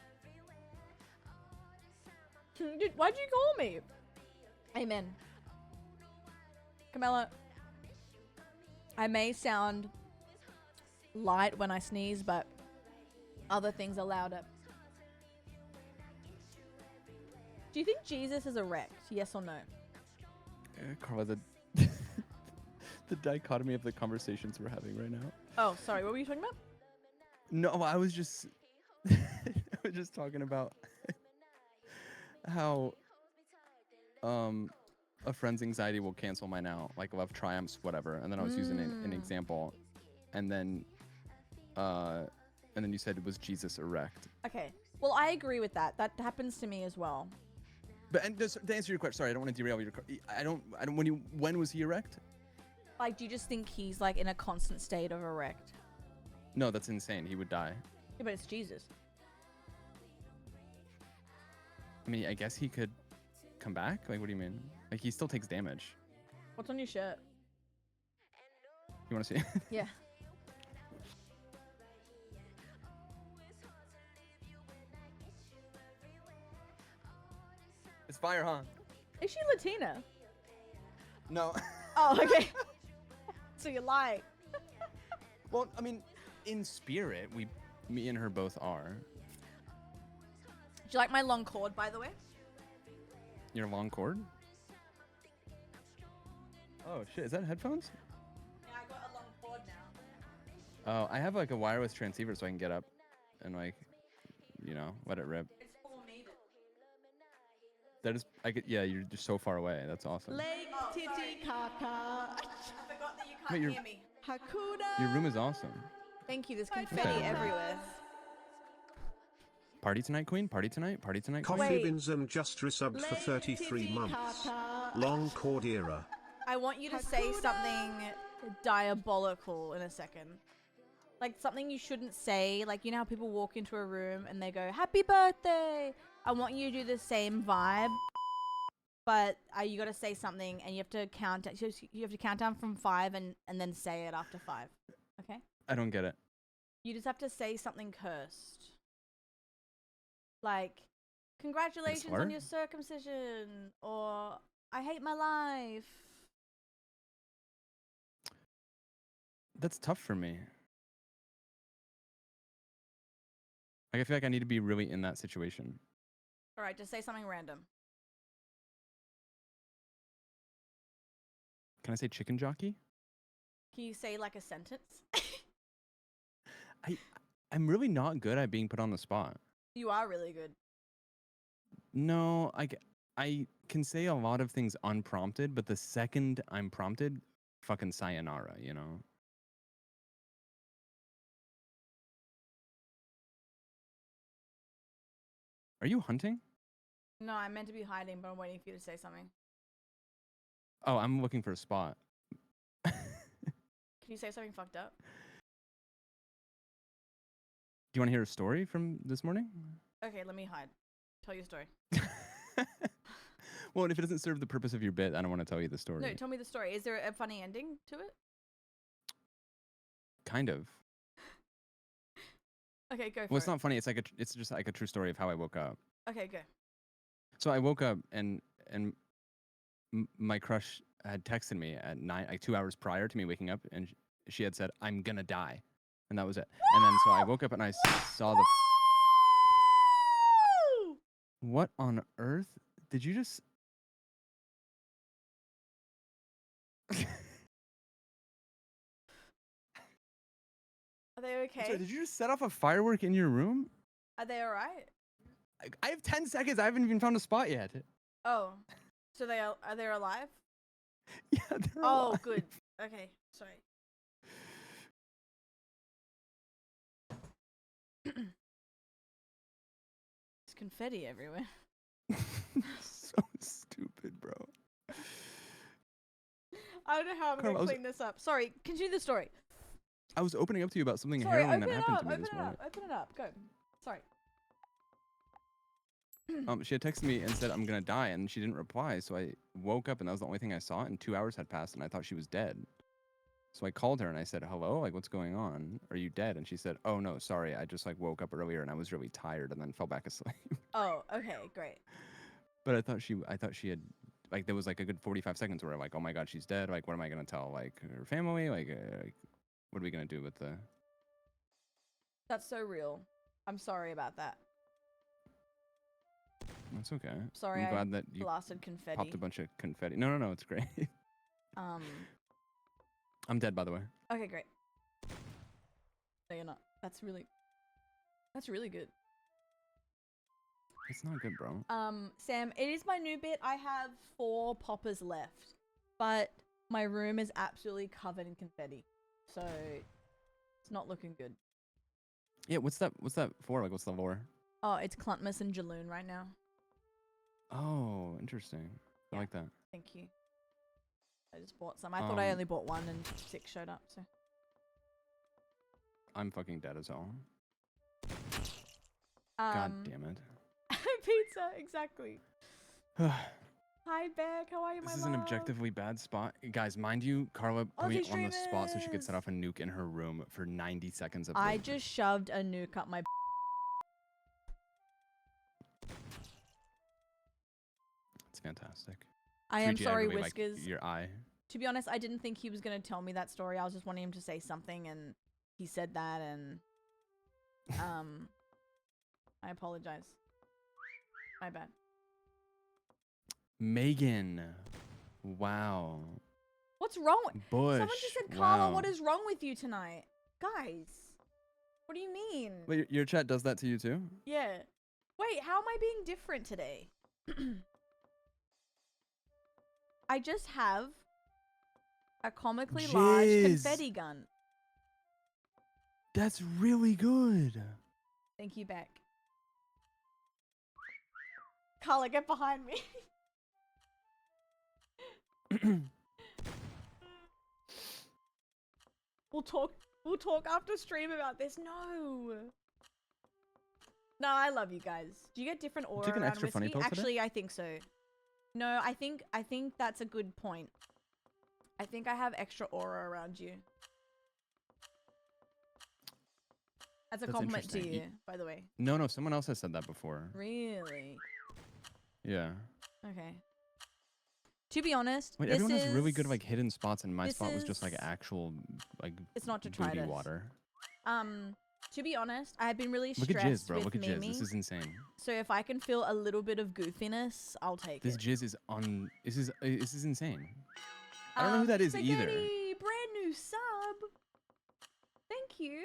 Speaker 2: Dude, why'd you call me? Amen. Camilla, I may sound light when I sneeze, but other things are louder. Do you think Jesus is erect? Yes or no?
Speaker 12: Carla, the the dichotomy of the conversations we're having right now.
Speaker 2: Oh, sorry. What were you talking about?
Speaker 12: No, I was just I was just talking about how a friend's anxiety will cancel my now, like love triumphs, whatever. And then I was using an example, and then you said, was Jesus erect?
Speaker 2: Okay. Well, I agree with that. That happens to me as well.
Speaker 12: But and just to answer your question, sorry, I don't want to derail your. I don't. When was he erect?
Speaker 2: Like, do you just think he's like in a constant state of erect?
Speaker 12: No, that's insane. He would die.
Speaker 2: Yeah, but it's Jesus.
Speaker 12: I mean, I guess he could come back. Like, what do you mean? Like, he still takes damage.
Speaker 2: What's on your shirt?
Speaker 12: You want to see?
Speaker 2: Yeah.
Speaker 12: It's fire, huh?
Speaker 2: Is she Latina?
Speaker 12: No.
Speaker 2: Oh, okay. So you lie.
Speaker 12: Well, I mean, in spirit, me and her both are.
Speaker 2: Do you like my long cord, by the way?
Speaker 12: Your long cord? Oh shit, is that headphones?
Speaker 2: Yeah, I got a long cord now.
Speaker 12: Oh, I have like a wireless transceiver so I can get up and like, you know, let it rip.
Speaker 2: It's for me.
Speaker 12: That is, yeah, you're just so far away. That's awesome.
Speaker 6: Leg, titty, caca.
Speaker 2: I forgot that you can't
Speaker 12: Wait,
Speaker 2: hear me.
Speaker 6: Hakuna.
Speaker 12: Your room is awesome.
Speaker 2: Thank you. There's confetti everywhere.
Speaker 12: Party tonight, Queen? Party tonight? Party tonight, Queen?
Speaker 5: Coffee Binzum just resubbed for 33 months. Long cord era.
Speaker 2: I want you to say something diabolical in a second. Like something you shouldn't say. Like, you know how people walk into a room and they go, "Happy birthday." I want you to do the same vibe. But you got to say something and you have to count. You have to count down from 5 and then say it after 5. Okay?
Speaker 12: I don't get it.
Speaker 2: You just have to say something cursed. Like, congratulations on your circumcision, or I hate my life.
Speaker 12: That's tough for me. Like, I feel like I need to be really in that situation.
Speaker 2: All right, just say something random.
Speaker 12: Can I say chicken jockey?
Speaker 2: Can you say like a sentence?
Speaker 12: I'm really not good at being put on the spot.
Speaker 2: You are really good.
Speaker 12: No, I can say a lot of things unprompted, but the second I'm prompted, fucking sayonara, you know? Are you hunting?
Speaker 2: No, I meant to be hiding, but I'm waiting for you to say something.
Speaker 12: Oh, I'm looking for a spot.
Speaker 2: Can you say something fucked up?
Speaker 12: Do you want to hear a story from this morning?
Speaker 2: Okay, let me hide. Tell your story.
Speaker 12: Well, if it doesn't serve the purpose of your bit, I don't want to tell you the story.
Speaker 2: No, tell me the story. Is there a funny ending to it?
Speaker 12: Kind of.
Speaker 2: Okay, go for
Speaker 12: Well, it's
Speaker 2: it.
Speaker 12: not funny. It's just like a true story of how I woke up.
Speaker 2: Okay, go.
Speaker 12: So I woke up and my crush had texted me at 9, like 2 hours prior to me waking up, and she had said, "I'm gonna die," and that was it. And then so I woke up and I saw the. What on earth did you just?
Speaker 2: Are they
Speaker 12: I'm
Speaker 2: okay?
Speaker 12: sorry, did you just set off a firework in your room?
Speaker 2: Are they alright?
Speaker 12: I have 10 seconds. I haven't even found a spot yet.
Speaker 2: Oh. So are they alive?
Speaker 12: Yeah, they're
Speaker 2: Oh,
Speaker 12: alive.
Speaker 2: good. Okay, sorry. There's confetti everywhere.
Speaker 12: So stupid, bro.
Speaker 2: I don't know how I'm
Speaker 12: Carl, I
Speaker 2: gonna
Speaker 12: was-
Speaker 2: clean this up. Sorry, continue the story.
Speaker 12: I was opening up to you about something
Speaker 2: Sorry,
Speaker 12: harrowing
Speaker 2: open
Speaker 12: that
Speaker 2: it
Speaker 12: happened
Speaker 2: up,
Speaker 12: to me
Speaker 2: open
Speaker 12: this
Speaker 2: it
Speaker 12: morning.
Speaker 2: up, open it up. Go. Sorry.
Speaker 12: She had texted me and said, I'm gonna die, and she didn't reply. So I woke up, and that was the only thing I saw. And 2 hours had passed, and I thought she was dead. So I called her and I said, "Hello, like what's going on? Are you dead?" And she said, "Oh no, sorry. I just like woke up earlier and I was really tired and then fell back asleep."
Speaker 2: Oh, okay, great.
Speaker 12: But I thought she had like there was like a good 45 seconds where like, "Oh my god, she's dead. Like what am I gonna tell like her family? Like what are we gonna do with the?"
Speaker 2: That's so real. I'm sorry about that.
Speaker 12: That's okay.
Speaker 2: Sorry,
Speaker 12: I'm glad that you
Speaker 2: blasted confetti.
Speaker 12: popped a bunch of confetti. No, it's great. I'm dead, by the way.
Speaker 2: Okay, great. No, you're not. That's really good.
Speaker 12: It's not good, bro.
Speaker 2: Sam, it is my new bit. I have 4 poppers left, but my room is absolutely covered in confetti, so it's not looking good.
Speaker 12: Yeah, what's that for? Like, what's the lore?
Speaker 2: Oh, it's Cluntmas and Jaloon right now.
Speaker 12: Oh, interesting. I like that.
Speaker 2: Thank you. I just bought some. I thought I only bought 1 and 6 showed up, so.
Speaker 12: I'm fucking dead as hell. God damn it.
Speaker 2: Pizza, exactly. Hi, Beck. How are you, my
Speaker 12: This is an
Speaker 2: love?
Speaker 12: objectively bad spot. Guys, mind you, Carla put me on the spot so she could
Speaker 2: Streamers.
Speaker 12: set off a nuke in her room for 90 seconds of
Speaker 2: I
Speaker 12: living.
Speaker 2: just shoved a nuke up my.
Speaker 12: It's fantastic.
Speaker 2: I am
Speaker 12: 3G,
Speaker 2: sorry,
Speaker 12: really like
Speaker 2: Whiskers.
Speaker 12: your eye.
Speaker 2: To be honest, I didn't think he was going to tell me that story. I was just wanting him to say something, and he said that, and I apologize. My bad.
Speaker 12: Megan. Wow.
Speaker 2: What's wrong with
Speaker 12: Bush.
Speaker 2: Someone just said, Carla,
Speaker 12: wow.
Speaker 2: what is wrong with you tonight? Guys, what do you mean?
Speaker 12: Wait, your chat does that to you too?
Speaker 2: Yeah. Wait, how am I being different today? I just have a comically large
Speaker 12: Jizz.
Speaker 2: confetti gun.
Speaker 12: That's really good.
Speaker 2: Thank you, Beck. Carla, get behind me. We'll talk after stream about this. No, I love you guys. Do you get different aura
Speaker 12: took an
Speaker 2: around
Speaker 12: extra
Speaker 2: whiskey?
Speaker 12: funny pill today?
Speaker 2: Actually, I think so. No, I think that's a good point. I think I have extra aura around you. That's a
Speaker 12: That's
Speaker 2: compliment to
Speaker 12: interesting.
Speaker 2: you, by the way.
Speaker 12: No, someone else has said that before.
Speaker 2: Really?
Speaker 12: Yeah.
Speaker 2: Okay. To be honest,
Speaker 12: Wait,
Speaker 2: this
Speaker 12: everyone has really
Speaker 2: is-
Speaker 12: good like hidden spots, and my
Speaker 2: this
Speaker 12: spot was just like
Speaker 2: is-
Speaker 12: actual like
Speaker 2: It's not to
Speaker 12: booty
Speaker 2: try this.
Speaker 12: water.
Speaker 2: To be honest, I've been really
Speaker 12: Look at
Speaker 2: stressed
Speaker 12: Jizz, bro.
Speaker 2: with
Speaker 12: Look at Jizz.
Speaker 2: Mimi.
Speaker 12: This is insane.
Speaker 2: So if I can feel a little bit of goofiness, I'll take
Speaker 12: This
Speaker 2: it.
Speaker 12: Jizz is on. This is insane. I don't know who that is either.
Speaker 2: Spaghetti, brand new sub. Thank you.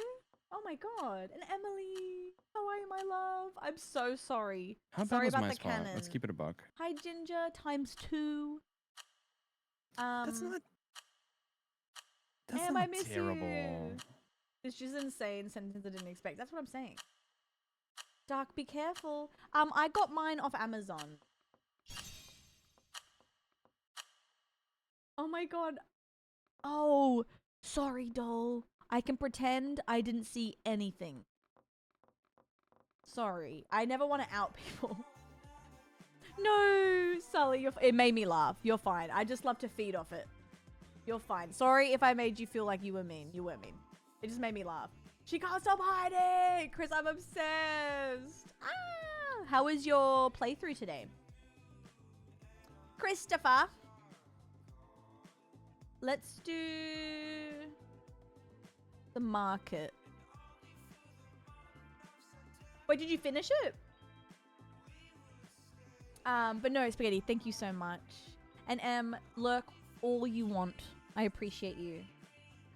Speaker 2: Oh my god. And Emily, how are you, my love? I'm so sorry.
Speaker 12: How bad
Speaker 2: sorry
Speaker 12: was
Speaker 2: about
Speaker 12: my
Speaker 2: the
Speaker 12: spot?
Speaker 2: cannon.
Speaker 12: Let's keep it a buck.
Speaker 2: Hi, Ginger, ×2.
Speaker 12: That's not. That's
Speaker 2: Em,
Speaker 12: not
Speaker 2: I miss
Speaker 12: terrible.
Speaker 2: you. It's just insane sentence I didn't expect. That's what I'm saying. Dark, be careful. I got mine off Amazon. Oh my god. Oh, sorry, doll. I can pretend I didn't see anything. Sorry. I never want to out people. No, Sully, it made me laugh. You're fine. I just love to feed off it. You're fine. Sorry if I made you feel like you were mean. You weren't mean. It just made me laugh. She can't stop hiding! Chris, I'm obsessed! Ah! How was your playthrough today? Christopher! Let's do the market. Wait, did you finish it? But no, Spaghetti, thank you so much. And lurk all you want. I appreciate you.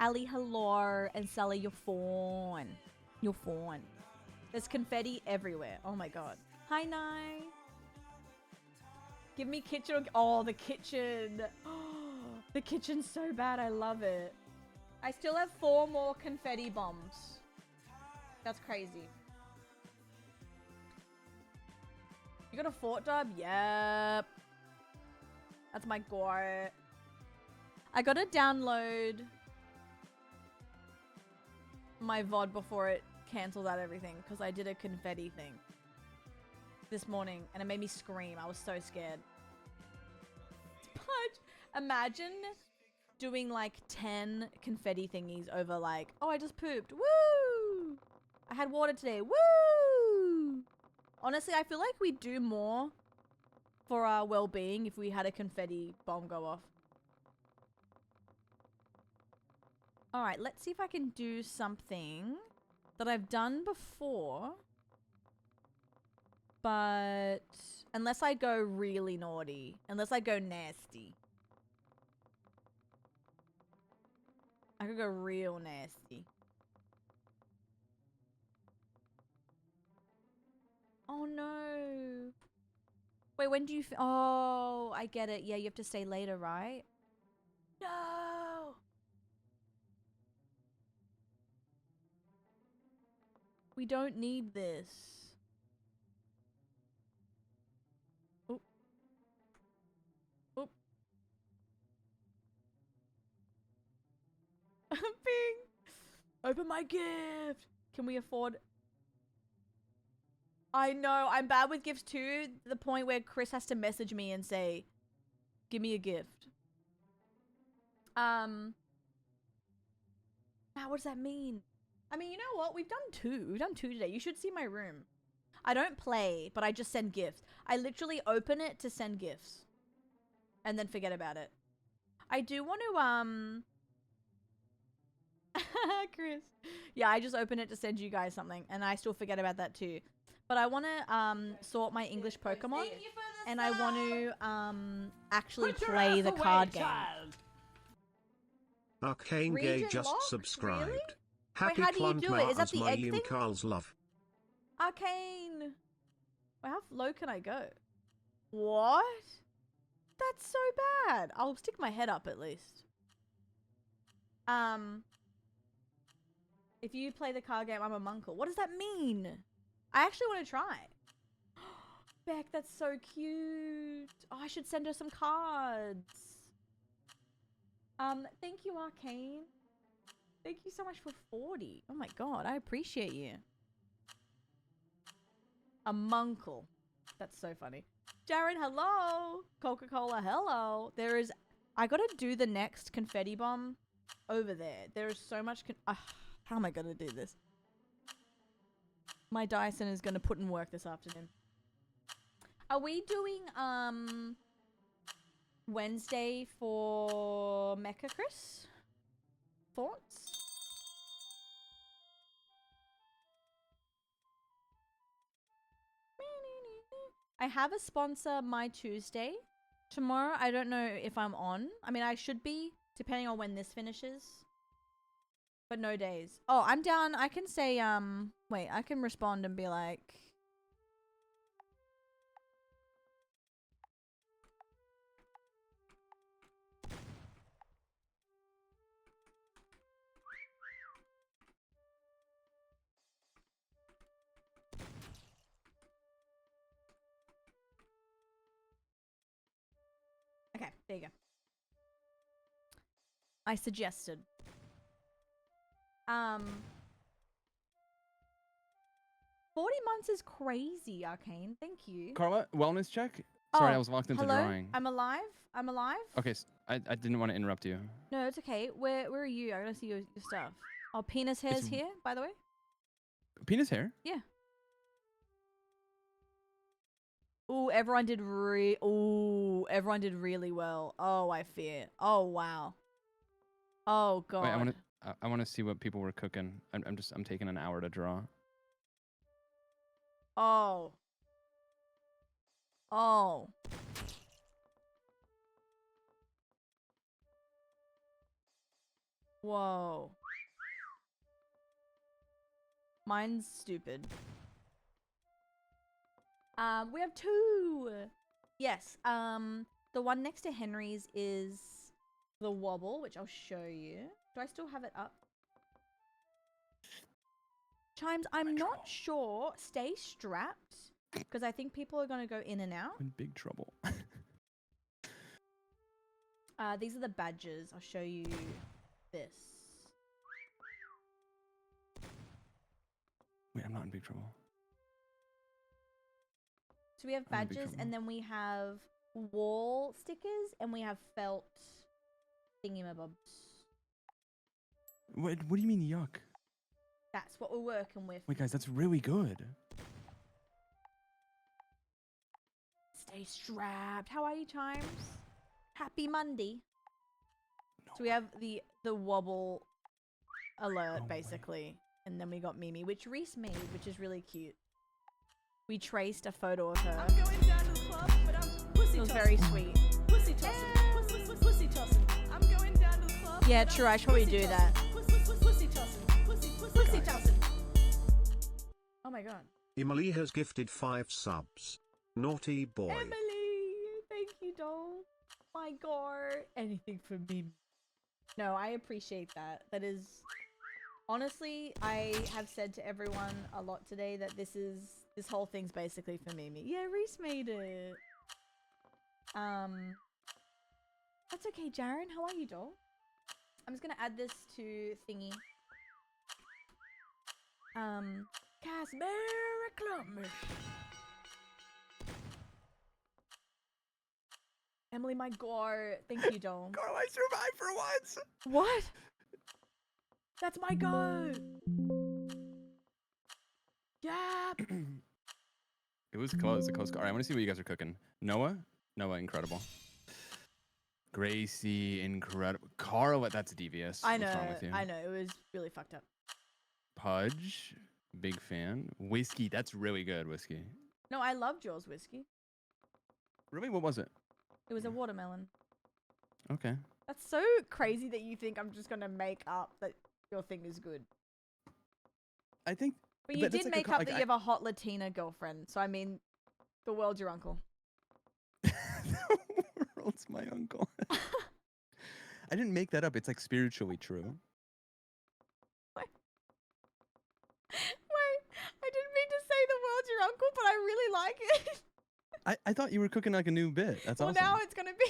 Speaker 2: Ali, hello. And Sally, you're fine. You're fine. There's confetti everywhere. Oh my god. Hi, Nai. Give me kitchen. Oh, the kitchen. The kitchen's so bad. I love it. I still have 4 more confetti bombs. That's crazy. You got a fort dub? Yep. That's my gore. I gotta download my VOD before it cancels out everything because I did a confetti thing this morning and it made me scream. I was so scared. But imagine doing like 10 confetti thingies over like, oh, I just pooped. Woo! I had water today. Woo! Honestly, I feel like we'd do more for our well-being if we had a confetti bomb go off. Alright, let's see if I can do something that I've done before. But unless I go really naughty. Unless I go nasty. I could go real nasty. Oh no. Wait, when do you oh, I get it. Yeah, you have to stay later, right? No. We don't need this. Oop. Oop. Bing. Open my gift. Can we afford... I know, I'm bad with gifts too. The point where Chris has to message me and say, give me a gift. Now what does that mean? I mean, you know what? We've done 2. We've done 2 today. You should see my room. I don't play, but I just send gifts. I literally open it to send gifts. And then forget about it. I do want to, Chris. Yeah, I just open it to send you guys something. And I still forget about that too. But I want to sort my English Pokemon, and I want to actually play the card game.
Speaker 5: Arcane Gay
Speaker 2: Region
Speaker 5: just
Speaker 2: locked?
Speaker 5: subscribed.
Speaker 2: Really?
Speaker 5: Happy
Speaker 2: how do you do it? Is that
Speaker 5: as
Speaker 2: the
Speaker 5: my
Speaker 2: egg
Speaker 5: Liam
Speaker 2: thing?
Speaker 5: Carl's love.
Speaker 2: Arcane. Wait, how low can I go? What? That's so bad. I'll stick my head up at least. If you play the card game, I'm a munkle. What does that mean? I actually want to try. Beck, that's so cute. Oh, I should send her some cards. Thank you, Arcane. Thank you so much for 40. Oh my god, I appreciate you. A munkle. That's so funny. Jared, hello. Coca-Cola, hello. There is... I gotta do the next confetti bomb over there. There is so much... how am I gonna do this? My Dyson is gonna put in work this afternoon. Are we doing, Wednesday for Mecha Chris? Thoughts? I have a sponsor my Tuesday. Tomorrow, I don't know if I'm on. I mean, I should be, depending on when this finishes. But no days. Oh, I'm down. I can say, wait, I can respond and be like... Okay, there you go. I suggested. 40 months is crazy, Arcane. Thank you.
Speaker 12: Carla, wellness check? Sorry,
Speaker 2: Oh,
Speaker 12: I was locked into
Speaker 2: hello?
Speaker 12: drawing.
Speaker 2: I'm alive? I'm alive?
Speaker 12: Okay, I didn't want to interrupt you.
Speaker 2: No, it's okay. Where are you? I gotta see your stuff. Oh, penis hair's
Speaker 12: It's-
Speaker 2: here, by the way?
Speaker 12: Penis hair?
Speaker 2: Yeah. Ooh, everyone did everyone did really well. Oh, I fear. Oh, wow. Oh, God.
Speaker 12: Wait, I want to see what people were cooking. I'm taking an hour to draw.
Speaker 2: Oh. Oh. Whoa. Mine's stupid. We have 2. Yes. The one next to Henry's is the wobble, which I'll show you. Do I still have it up? Chimes, I'm not sure. Stay strapped, because I think people are going to go in and out.
Speaker 12: In big trouble.
Speaker 2: These are the badges. I'll show you this.
Speaker 12: Wait, I'm not in big trouble.
Speaker 2: So we have
Speaker 12: I'm in big
Speaker 2: badges,
Speaker 12: trouble.
Speaker 2: and then we have wall stickers, and we have felt thingamabobs.
Speaker 12: What do you mean yuck?
Speaker 2: That's what we're working with.
Speaker 12: Wait, guys, that's really good.
Speaker 2: Stay strapped. How are you, Chimes? Happy Monday. So we have the wobble alert, basically. And then we got Mimi, which Reese made, which is really cute. We traced a photo of her.
Speaker 3: I'm going down to the club, but I'm pussy
Speaker 2: It was
Speaker 3: tossing.
Speaker 2: very sweet.
Speaker 3: Pussy tossing. Pussy tossing. I'm going down to the club.
Speaker 2: Yeah,
Speaker 3: but
Speaker 2: true.
Speaker 3: I'm
Speaker 2: I should probably
Speaker 3: pussy
Speaker 2: do
Speaker 3: tossing.
Speaker 2: that.
Speaker 3: Pussy tossing. Pussy tossing.
Speaker 2: Oh my god.
Speaker 5: Emily has gifted 5 subs. Naughty boy.
Speaker 2: Emily! Thank you, doll. My god. Anything for me. No, I appreciate that. That is... Honestly, I have said to everyone a lot today that this whole thing's basically for Mimi. Yeah, Reese made it. That's okay, Jaren. How are you, doll? I'm just gonna add this to thingy. Cass Merry Clubmas. Emily, my gore. Thank you, doll.
Speaker 12: Carl, I survived for once.
Speaker 2: What? That's my go. Yeah.
Speaker 12: It was close. A close. All right, I want to see what you guys are cooking. Noah, incredible. Gracie, incredible. Carl, that's devious.
Speaker 2: I know.
Speaker 12: What's wrong with you?
Speaker 2: I know. It was really fucked up.
Speaker 12: Pudge, big fan. Whiskey, that's really good. Whiskey.
Speaker 2: No, I loved yours whiskey.
Speaker 12: Really, what was it?
Speaker 2: It was a watermelon.
Speaker 12: Okay.
Speaker 2: That's so crazy that you think I'm just gonna make up that your thing is good.
Speaker 12: I think.
Speaker 2: But you
Speaker 12: that's
Speaker 2: did
Speaker 12: like a
Speaker 2: make
Speaker 12: co-
Speaker 2: up
Speaker 12: like,
Speaker 2: that you have a hot Latina girlfriend. So I mean, the world's your uncle.
Speaker 12: The world's my uncle. I didn't make that up. It's like spiritually true.
Speaker 2: Wait, I didn't mean to say the world's your uncle, but I really like it.
Speaker 12: I thought you were cooking like a new bit. That's
Speaker 2: Well,
Speaker 12: awesome.
Speaker 2: now it's gonna be.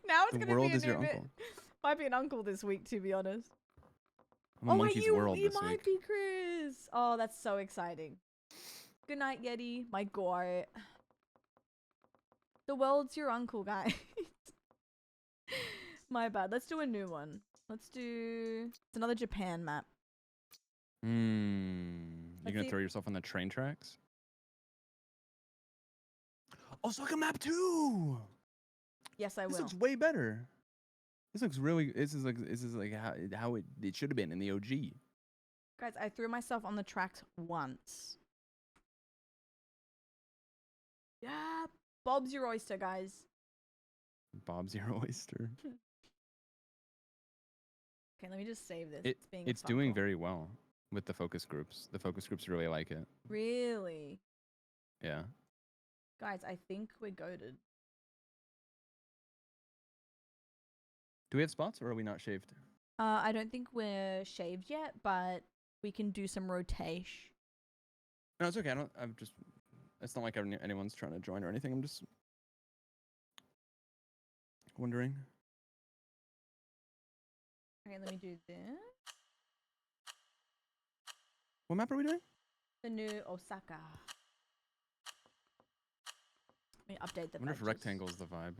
Speaker 2: Now it's
Speaker 12: The
Speaker 2: gonna
Speaker 12: world
Speaker 2: be a
Speaker 12: is your
Speaker 2: new bit.
Speaker 12: uncle.
Speaker 2: Might be an uncle this week, to be honest.
Speaker 12: I'm a monkey's
Speaker 2: you,
Speaker 12: world
Speaker 2: you
Speaker 12: this
Speaker 2: might
Speaker 12: week.
Speaker 2: be Chris. Oh, that's so exciting. Good night, Yeti. My god. The world's your uncle, guys. My bad. Let's do a new one. Let's do... It's another Japan map.
Speaker 12: You're
Speaker 2: Let's
Speaker 12: gonna
Speaker 2: see-
Speaker 12: throw yourself on the train tracks? Oh, Soccer Map 2!
Speaker 2: Yes, I
Speaker 12: This
Speaker 2: will.
Speaker 12: looks way better. This looks really. This is like how it should have been in the OG.
Speaker 2: Guys, I threw myself on the tracks once. Yeah. Bob's your oyster, guys.
Speaker 12: Bob's your oyster.
Speaker 2: Okay, let me just save this. It's being a
Speaker 12: It's
Speaker 2: fuck
Speaker 12: doing
Speaker 2: off.
Speaker 12: very well with the focus groups. The focus groups really like it.
Speaker 2: Really?
Speaker 12: Yeah.
Speaker 2: Guys, I think we're goated.
Speaker 12: Do we have spots or are we not shaved?
Speaker 2: I don't think we're shaved yet, but we can do some rotation.
Speaker 12: No, it's okay. I'm just. It's not like anyone's trying to join or anything. I'm just wondering.
Speaker 2: Okay, let me do this.
Speaker 12: What map are we doing?
Speaker 2: The new Osaka. Let me update the
Speaker 12: I wonder if
Speaker 2: badges.
Speaker 12: rectangle's the vibe.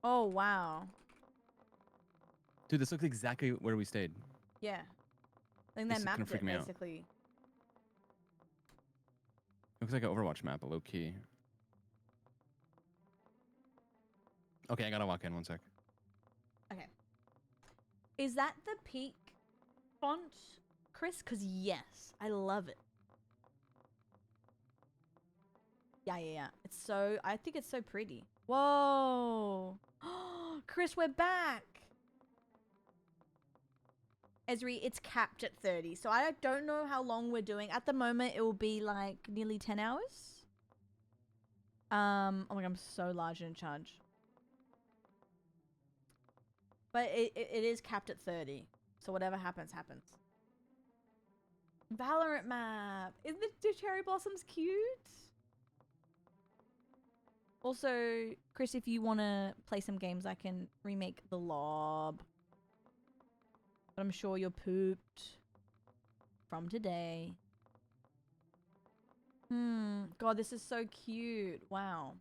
Speaker 2: Oh, wow.
Speaker 12: Dude, this looks exactly where we stayed.
Speaker 2: Yeah. I think
Speaker 12: This
Speaker 2: they
Speaker 12: is gonna
Speaker 2: mapped
Speaker 12: freak
Speaker 2: it,
Speaker 12: me out.
Speaker 2: basically.
Speaker 12: Looks like an Overwatch map, a low key. Okay, I gotta walk in 1 sec.
Speaker 2: Okay. Is that the peak font, Chris? Because yes, I love it. Yeah. It's so, I think it's so pretty. Whoa. Chris, we're back. Esri, it's capped at 30. So I don't know how long we're doing. At the moment, it will be like nearly 10 hours. Oh my god, I'm so large and in charge. But it is capped at 30. So whatever happens, happens. Valorant map. Isn't the cherry blossoms cute? Also, Chris, if you want to play some games, I can remake the lob. But I'm sure you're pooped from today. God, this is so cute. Wow.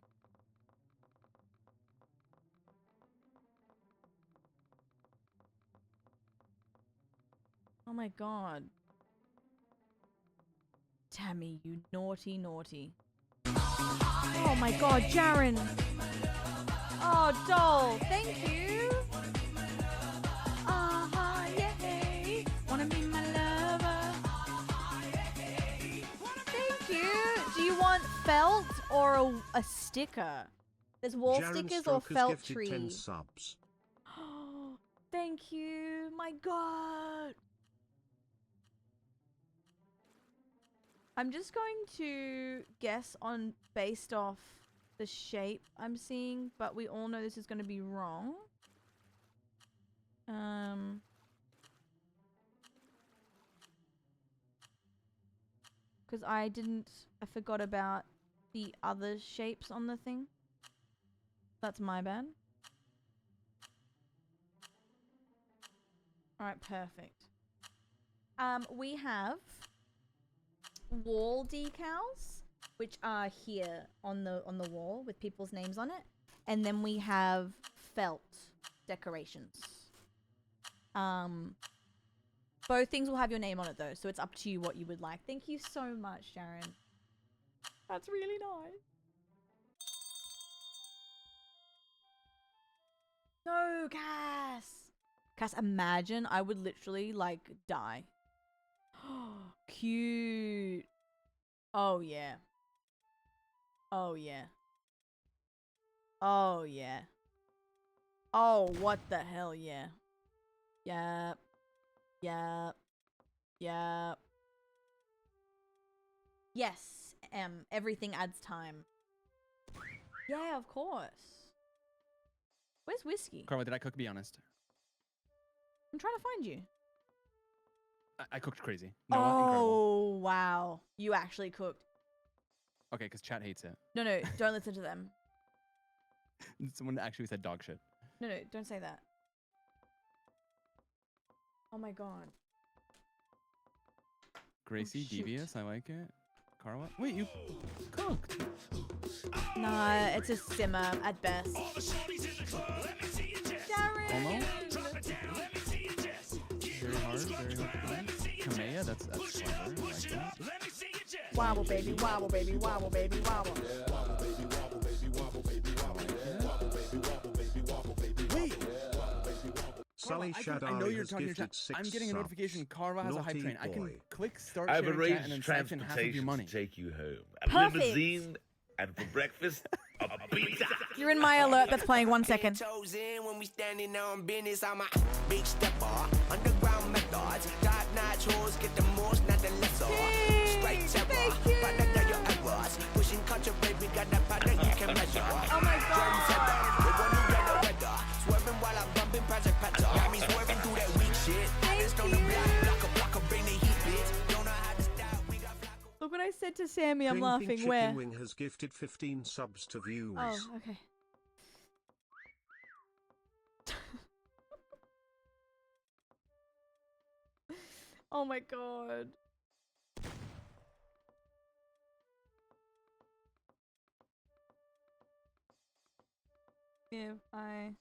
Speaker 2: Oh my god. Tammy, you naughty, naughty. Oh my god, Jaren. Oh, doll. Thank you. Yay. Wanna be my lover. Thank you. Do you want felt or a sticker? There's wall
Speaker 5: Jaren
Speaker 2: stickers or
Speaker 5: Stroke has
Speaker 2: felt
Speaker 5: gifted
Speaker 2: tree.
Speaker 5: 10 subs.
Speaker 2: Thank you. My god. I'm just going to guess on based off the shape I'm seeing, but we all know this is going to be wrong. Because I forgot about the other shapes on the thing. That's my bad. Alright, perfect. We have wall decals, which are here on the wall with people's names on it. And then we have felt decorations. Both things will have your name on it though, so it's up to you what you would like. Thank you so much, Jaren. That's really nice. No, Cass! Cass, imagine I would literally, like, die. Cute. Oh, yeah. Oh, yeah. Oh, yeah. Oh, what the hell, yeah. Yep. Yep. Yep. Yes, everything adds time. Yeah, of course. Where's Whiskey?
Speaker 12: Carl, what did I cook? Be honest.
Speaker 2: I'm trying to find you.
Speaker 12: I cooked crazy. Noah,
Speaker 2: Oh,
Speaker 12: incredible.
Speaker 2: wow. You actually cooked.
Speaker 12: Okay, because chat hates it.
Speaker 2: No, no, don't listen to them.
Speaker 12: Someone actually said dog shit.
Speaker 2: No, no, don't say that. Oh my god.
Speaker 12: Gracie,
Speaker 2: shoot.
Speaker 12: devious, I like it. Carla, wait, you cooked?
Speaker 2: Nah, it's a simmer at best. Darren!
Speaker 12: Almost? Very hard, very hard. Kamea, that's clever. I like that.
Speaker 2: Wobble baby, wobble baby, wobble baby, wobble.
Speaker 12: Wait!
Speaker 5: Sully
Speaker 12: I know
Speaker 5: Shadari
Speaker 12: you're
Speaker 5: has
Speaker 12: talking to
Speaker 5: gifted
Speaker 12: chat.
Speaker 5: 6
Speaker 12: I'm getting a notification.
Speaker 5: subs.
Speaker 12: Carva has a hype
Speaker 5: Naughty
Speaker 12: train. I can
Speaker 5: boy.
Speaker 12: click start
Speaker 8: I've
Speaker 12: sharing chat and then
Speaker 8: arranged
Speaker 12: siphon half of your
Speaker 8: transportation
Speaker 12: money.
Speaker 8: to take you home. A
Speaker 2: Perfect.
Speaker 8: limousine, and for breakfast, a pizza.
Speaker 2: You're in my alert that's playing 1 second.
Speaker 9: Chosen when we standing on business. I'm a big stepper. Underground methods. Top notch hoes get the most, not the lesser. Straight terror. Product of your errors. Pushing culture, baby. Got that product you can measure.
Speaker 2: Oh my god.
Speaker 9: The one who got the weather. Swerving while I'm bumping Project Petter. Got me swerving through that weak shit. I just on the block, bring the heat, bitch. Don't know how to stop. We got block.
Speaker 2: Look what I said to Sammy, I'm
Speaker 5: Ping
Speaker 2: laughing.
Speaker 5: Ping
Speaker 2: Where?
Speaker 5: Chicken Wing has gifted 15 subs to views.
Speaker 2: Oh, okay. Oh my god. If I...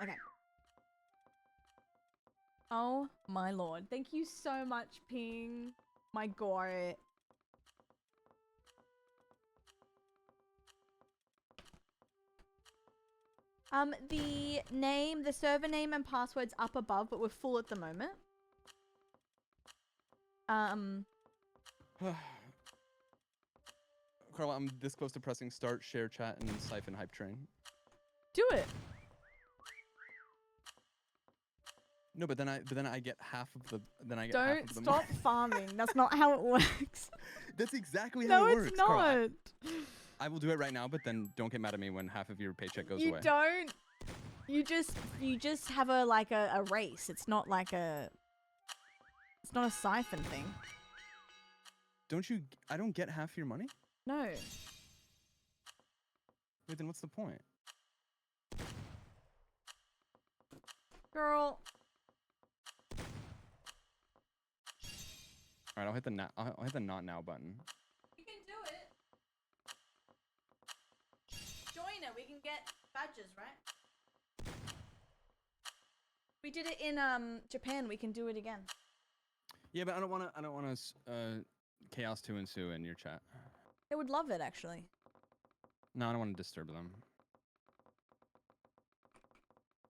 Speaker 2: Okay. Oh my lord. Thank you so much, Ping. My god. The name, the server name and password's up above, but we're full at the moment.
Speaker 12: Carla, I'm this close to pressing start, share chat, and siphon hype train.
Speaker 2: Do it.
Speaker 12: No, but then I get half of the. Then I get half
Speaker 2: Don't
Speaker 12: of the
Speaker 2: stop farming. That's not how it works.
Speaker 12: That's exactly how
Speaker 2: No,
Speaker 12: it works.
Speaker 2: it's
Speaker 12: Carla,
Speaker 2: not.
Speaker 12: I will do it right now, but then don't get mad at me when half of your paycheck goes
Speaker 2: You
Speaker 12: away.
Speaker 2: don't. You just have a race. It's not like a. It's not a siphon thing.
Speaker 12: Don't you? I don't get half your money.
Speaker 2: No.
Speaker 12: Wait, then what's the point?
Speaker 2: Girl.
Speaker 12: All right, I'll hit the I'll hit the not now button.
Speaker 2: You can do it. Join it. We can get badges, right? We did it in Japan. We can do it again.
Speaker 12: Yeah, but I don't want to chaos to ensue in your chat.
Speaker 2: They would love it, actually.
Speaker 12: No, I don't want to disturb them.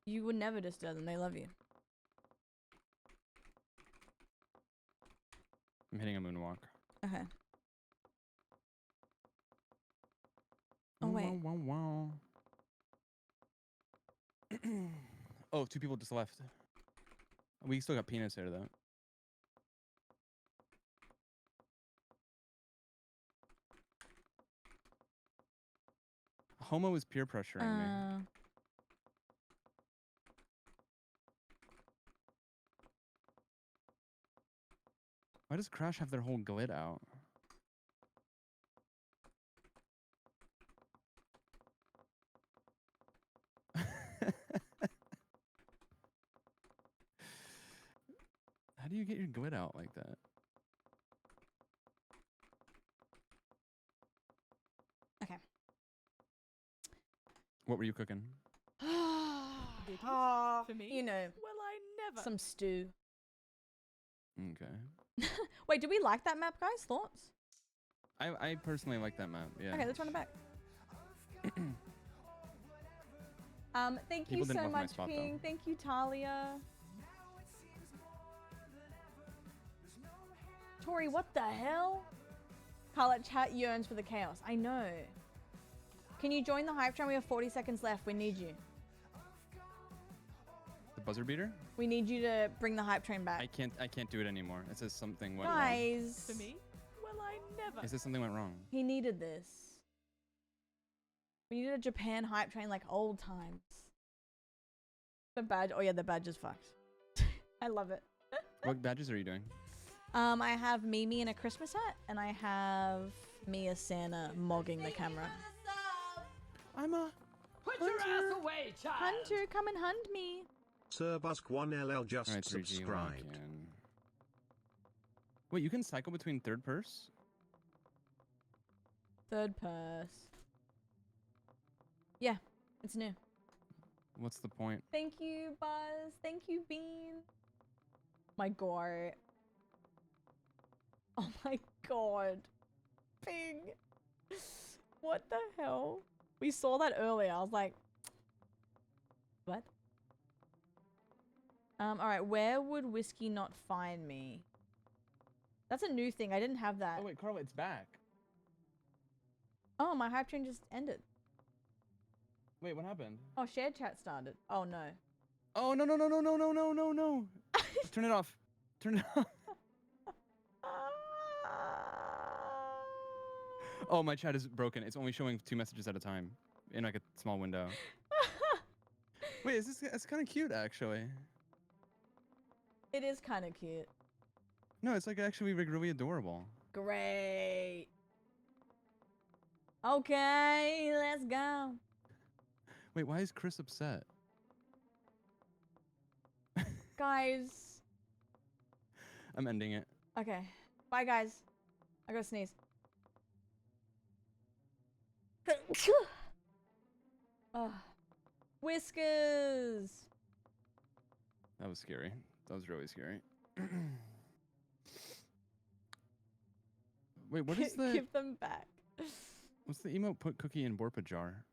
Speaker 2: You would never disturb them. They love you.
Speaker 12: I'm hitting a moonwalk.
Speaker 2: Okay. Oh, wait.
Speaker 12: Wow, wow, wow. Oh, 2 people just left. We still got penis here, though. Homo is peer pressuring me. Why does Crash have their whole glit out? How do you get your glit out like that?
Speaker 2: Okay.
Speaker 12: What were you cooking?
Speaker 2: For me? You know.
Speaker 3: Well, I never.
Speaker 2: Some stew.
Speaker 12: Okay.
Speaker 2: Wait, do we like that map, guys? Thoughts?
Speaker 12: I personally like that map. Yeah.
Speaker 2: Okay, let's run it back. Thank
Speaker 12: People
Speaker 2: you
Speaker 12: didn't
Speaker 2: so
Speaker 12: love my
Speaker 2: much,
Speaker 12: spot,
Speaker 2: King.
Speaker 12: though.
Speaker 2: Thank you, Talia. Tori, what the hell? Carla, chat yearns for the chaos. I know. Can you join the hype train? We have 40 seconds left. We need you.
Speaker 12: The buzzer beater?
Speaker 2: We need you to bring the hype train back.
Speaker 12: I can't do it anymore. It says something went wrong.
Speaker 2: Guys.
Speaker 3: For me? Well, I never.
Speaker 12: It says something went wrong.
Speaker 2: He needed this. We needed a Japan hype train like old times. The badge. Oh yeah, the badge is fucked. I love it.
Speaker 12: What badges are you doing?
Speaker 2: I have Mimi in a Christmas hat, and I have me as Santa mogging the camera.
Speaker 12: I'm a
Speaker 4: Put your ass away, child.
Speaker 2: Hunter, come and hunt me.
Speaker 5: Sir Busk1LL just
Speaker 12: Alright, 3G,
Speaker 5: subscribed.
Speaker 12: lock in. Wait, you can cycle between third purse?
Speaker 2: Third purse. Yeah, it's new.
Speaker 12: What's the point?
Speaker 2: Thank you, Buzz. Thank you, Bean. My god. Oh my god. Ping. What the hell? We saw that earlier. I was like, what? Alright, where would whiskey not find me? That's a new thing. I didn't have that.
Speaker 12: Oh wait, Carla, it's back.
Speaker 2: Oh, my hype train just ended.
Speaker 12: Wait, what happened?
Speaker 2: Oh, shared chat started. Oh no.
Speaker 12: Oh no no no no no no no no no! Turn it off. Turn it off. Oh, my chat is broken. It's only showing 2 messages at a time in like a small window. Wait, is this? It's kind of cute actually.
Speaker 2: It is kind of cute.
Speaker 12: No, it's like actually really adorable.
Speaker 2: Great. Okay, let's go.
Speaker 12: Wait, why is Chris upset?
Speaker 2: Guys.
Speaker 12: I'm ending it.
Speaker 2: Okay. Bye, guys. I gotta sneeze. Ugh. Whiskers.
Speaker 12: That was scary. That was really scary. Wait, what is the?
Speaker 2: Give them back.
Speaker 12: What's the emote? Put cookie in Borpa jar.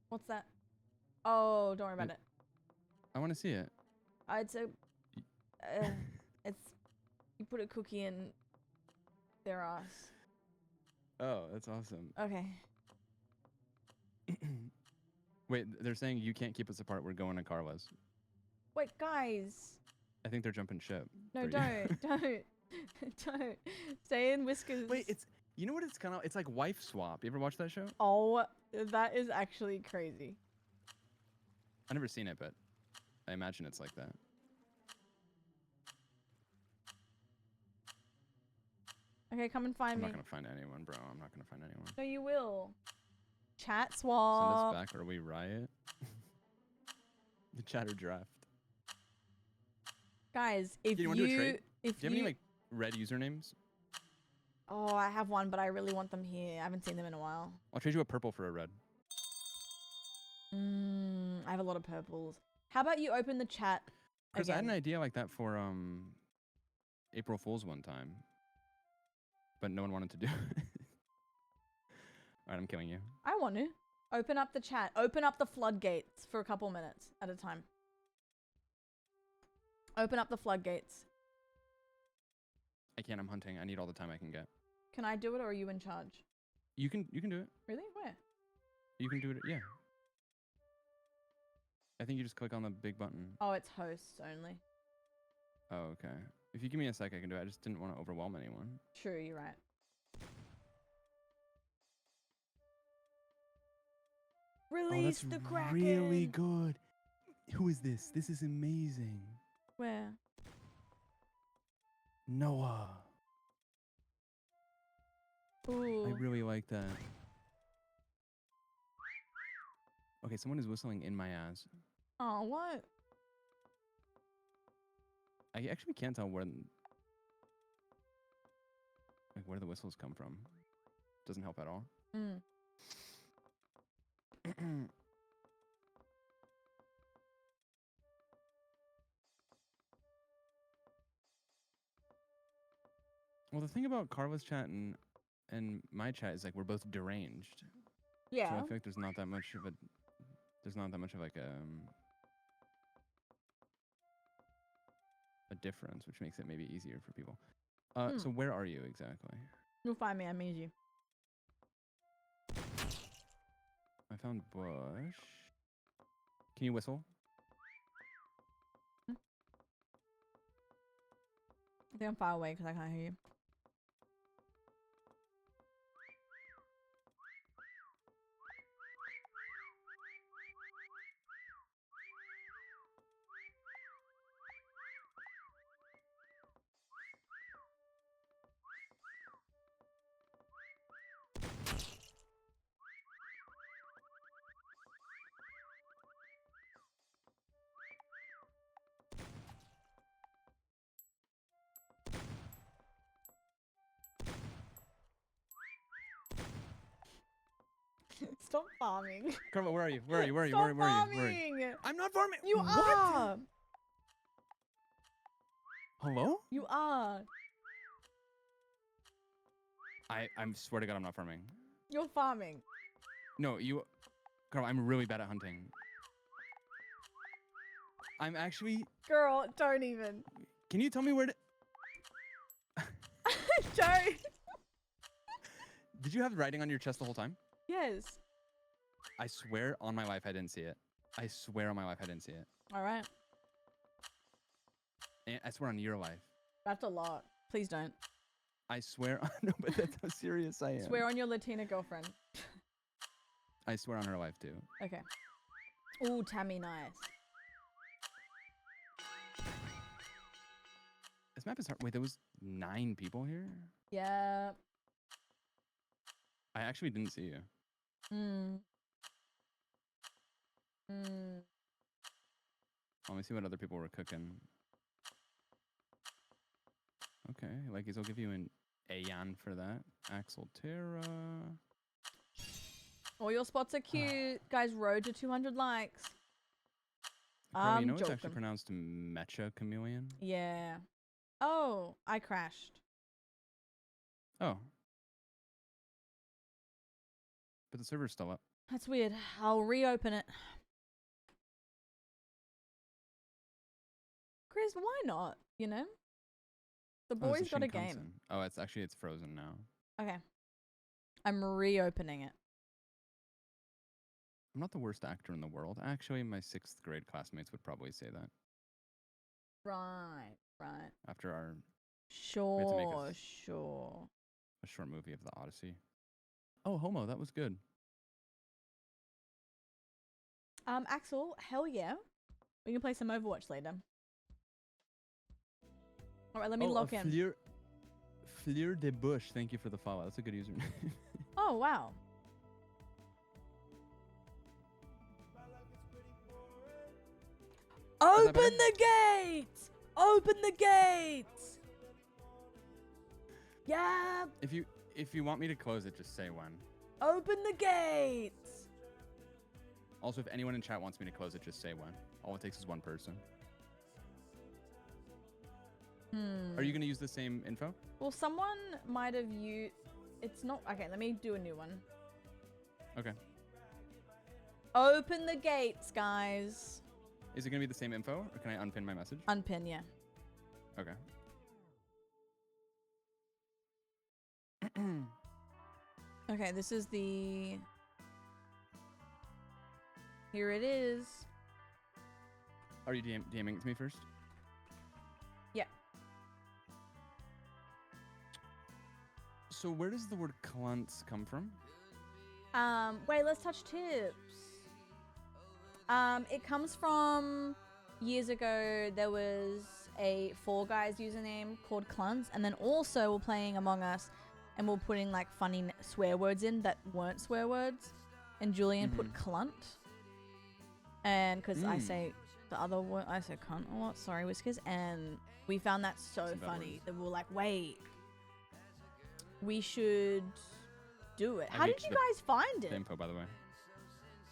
Speaker 2: What's that? Oh, don't worry about it.
Speaker 12: I want to see it.
Speaker 2: It's a, it's you put a cookie in their ass.
Speaker 12: Oh, that's awesome.
Speaker 2: Okay.
Speaker 12: Wait, they're saying you can't keep us apart. We're going to Carla's.
Speaker 2: Wait, guys.
Speaker 12: I think they're jumping ship.
Speaker 2: No,
Speaker 12: for you.
Speaker 2: don't. Stay in Whiskers.
Speaker 12: Wait, you know what it's kind of? It's like Wife Swap. You ever watch that show?
Speaker 2: Oh, that is actually crazy.
Speaker 12: I've never seen it, but I imagine it's like that.
Speaker 2: Okay, come and find
Speaker 12: I'm
Speaker 2: me.
Speaker 12: not gonna find anyone, bro. I'm not gonna find anyone.
Speaker 2: No, you will. Chat
Speaker 12: Send
Speaker 2: swap.
Speaker 12: us back or we riot. The chatter draft.
Speaker 2: Guys, if
Speaker 12: You want to do a trade?
Speaker 2: if
Speaker 12: Do you have any like red usernames?
Speaker 2: Oh, I have one, but I really want them here. I haven't seen them in a while.
Speaker 12: I'll trade you a purple for a red.
Speaker 2: I have a lot of purples. How about you open the chat
Speaker 12: Chris, I had an
Speaker 2: again?
Speaker 12: idea like that for April Fool's one time, but no one wanted to do it. All right, I'm killing you.
Speaker 2: I want to. Open up the chat. Open up the floodgates for a couple minutes at a time. Open up the floodgates.
Speaker 12: I can't. I'm hunting. I need all the time I can get.
Speaker 2: Can I do it or are you in charge?
Speaker 12: You can do it.
Speaker 2: Really? Where?
Speaker 12: You can do it. Yeah. I think you just click on the big button.
Speaker 2: Oh, it's hosts only.
Speaker 12: Oh, okay. If you give me a sec, I can do it. I just didn't want to overwhelm anyone.
Speaker 2: True, you're right. Release the Kraken.
Speaker 12: really good. Who is this? This is amazing.
Speaker 2: Where?
Speaker 12: Noah.
Speaker 2: Ooh.
Speaker 12: I really like that. Okay, someone is whistling in my ass.
Speaker 2: Oh, what?
Speaker 12: I actually can't tell where the whistles come from. Doesn't help at all.
Speaker 2: Mm.
Speaker 12: Well, the thing about Carla's chat and my chat is like we're both deranged. So
Speaker 2: Yeah.
Speaker 12: I feel like there's not that much of like a difference, which makes it maybe easier for people. So where are you exactly?
Speaker 2: You'll find me. I made you.
Speaker 12: I found bush. Can you whistle?
Speaker 2: I think I'm far away because I can't hear you. Stop farming.
Speaker 12: Carla, where are you? Where are you? Where are you?
Speaker 2: Stop
Speaker 12: Where are you? Where are you?
Speaker 2: farming.
Speaker 12: I'm not farming.
Speaker 2: You
Speaker 12: What?
Speaker 2: are.
Speaker 12: Hello?
Speaker 2: You are.
Speaker 12: I swear to God, I'm not farming.
Speaker 2: You're farming.
Speaker 12: No, Carl, I'm really bad at hunting. I'm actually.
Speaker 2: Girl, don't even.
Speaker 12: Can you tell me where to?
Speaker 2: Don't.
Speaker 12: Did you have writing on your chest the whole time?
Speaker 2: Yes.
Speaker 12: I swear on my life I didn't see it. I swear on my life I didn't see it.
Speaker 2: All right.
Speaker 12: And I swear on your life.
Speaker 2: That's a lot. Please don't.
Speaker 12: I swear. No, but that's how serious I am.
Speaker 2: Swear on your Latina girlfriend.
Speaker 12: I swear on her life too.
Speaker 2: Okay. Ooh, Tammy, nice.
Speaker 12: This map is hard. Wait, there was 9 people here?
Speaker 2: Yeah.
Speaker 12: I actually didn't see you. Let me see what other people were cooking. Okay, like I'll give you an Ayan for that. Axel Terra.
Speaker 2: All your spots are cute. Guys, road to 200 likes.
Speaker 12: Carly, you know it's
Speaker 2: joking.
Speaker 12: actually pronounced Mecha Chameleon?
Speaker 2: Yeah. Oh, I crashed.
Speaker 12: Oh. But the server's still up.
Speaker 2: That's weird. I'll reopen it. is. Why not? You know, the
Speaker 12: Oh, it's
Speaker 2: boys got a
Speaker 12: Shinkansen.
Speaker 2: game.
Speaker 12: Oh, it's frozen now.
Speaker 2: Okay, I'm reopening it.
Speaker 12: I'm not the worst actor in the world. Actually, my 6th grade classmates would probably say that
Speaker 2: Right, right.
Speaker 12: after our
Speaker 2: Sure,
Speaker 12: a
Speaker 2: sure.
Speaker 12: short movie of the Odyssey. Oh, Homo, that was good.
Speaker 2: Axel, hell yeah. We can play some Overwatch later. All right, let me lock in.
Speaker 12: Fleur de Bush, thank you for the follow. That's a good username.
Speaker 2: Oh, wow.
Speaker 12: that
Speaker 7: Open
Speaker 12: better?
Speaker 7: the gates! Open the gates! Yeah,
Speaker 12: If you want me to close it, just say when.
Speaker 7: open the gates!
Speaker 12: Also, if anyone in chat wants me to close it, just say when. All it takes is one person. Are you going to use the same info?
Speaker 2: Well, someone might have used... It's not... Okay, let me do a new one.
Speaker 12: Okay.
Speaker 2: Open the gates, guys.
Speaker 12: Is it going to be the same info, or can I unpin my message?
Speaker 2: Unpin, yeah.
Speaker 12: Okay.
Speaker 2: Okay, this is the... Here it is.
Speaker 12: Are you DMing it to me first?
Speaker 2: Yeah.
Speaker 12: So where does the word klunts come from?
Speaker 2: Wait, let's touch tips. It comes from years ago. There was a Fall Guys username called Clunts, and then also we're playing Among Us, and we're putting like funny swear words in that weren't swear words, and Julian put clunt, and because I say the other word, I say cunt a lot. Sorry, Whiskers, and we found that so
Speaker 12: Some bad
Speaker 2: funny
Speaker 12: words.
Speaker 2: that we were like, wait, we should do it.
Speaker 12: I
Speaker 2: How did
Speaker 12: leaked
Speaker 2: you
Speaker 12: the-
Speaker 2: guys find
Speaker 12: The
Speaker 2: it?
Speaker 12: info, by the way.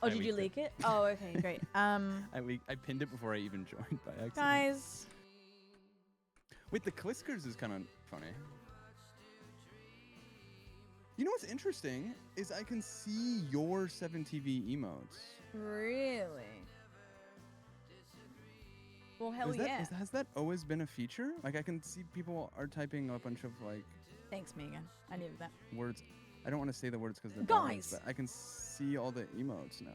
Speaker 2: Oh,
Speaker 12: I
Speaker 2: did you
Speaker 12: leaked
Speaker 2: leak it? Oh, okay, great.
Speaker 12: I pinned it before I even joined by accident.
Speaker 2: Guys,
Speaker 12: Wait, the Kliskers is kind of funny. You know what's interesting is I can see your 7TV emotes.
Speaker 2: really? Well, hell
Speaker 12: Is that,
Speaker 2: yeah.
Speaker 12: has that always been a feature? Like I can see people are typing a bunch of like
Speaker 2: Thanks, Megan. I needed that.
Speaker 12: words. I don't want to say the words because they're bad words,
Speaker 2: Guys!
Speaker 12: but I can see all the emotes now.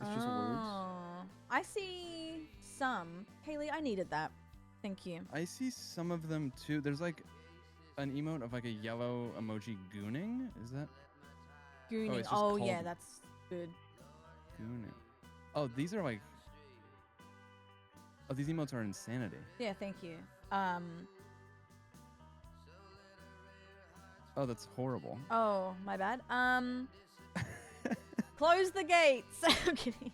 Speaker 12: It's just words.
Speaker 2: Oh, I see some. Kaylee, I needed that. Thank you.
Speaker 12: I see some of them too. There's like an emote of like a yellow emoji gooning. Is that
Speaker 2: Gooning.
Speaker 12: it's just
Speaker 2: Oh, yeah,
Speaker 12: called-
Speaker 2: that's good.
Speaker 12: gooning? Oh, these are like. Oh, these emotes are insanity.
Speaker 2: Yeah, thank you.
Speaker 12: Oh, that's horrible.
Speaker 2: Oh, my bad. Close the gates. I'm kidding.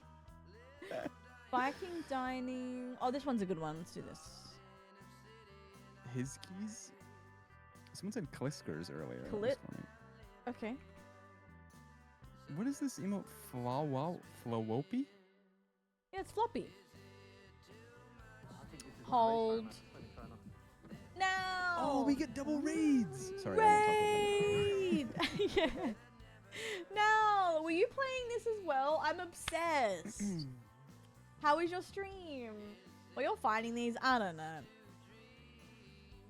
Speaker 2: Viking dining. Oh, this one's a good one. Let's do this.
Speaker 12: His keys. Someone said Kliskers earlier. That was
Speaker 2: Clit.
Speaker 12: funny.
Speaker 2: Okay.
Speaker 12: What is this emote? Flowopy?
Speaker 2: Yeah, it's floppy. Hold. Now.
Speaker 12: Oh, we get double raids. Sorry. I
Speaker 2: Raid. Yeah. Now, were you playing this as well? I'm obsessed. How is your stream? Well, you're finding these. I don't know.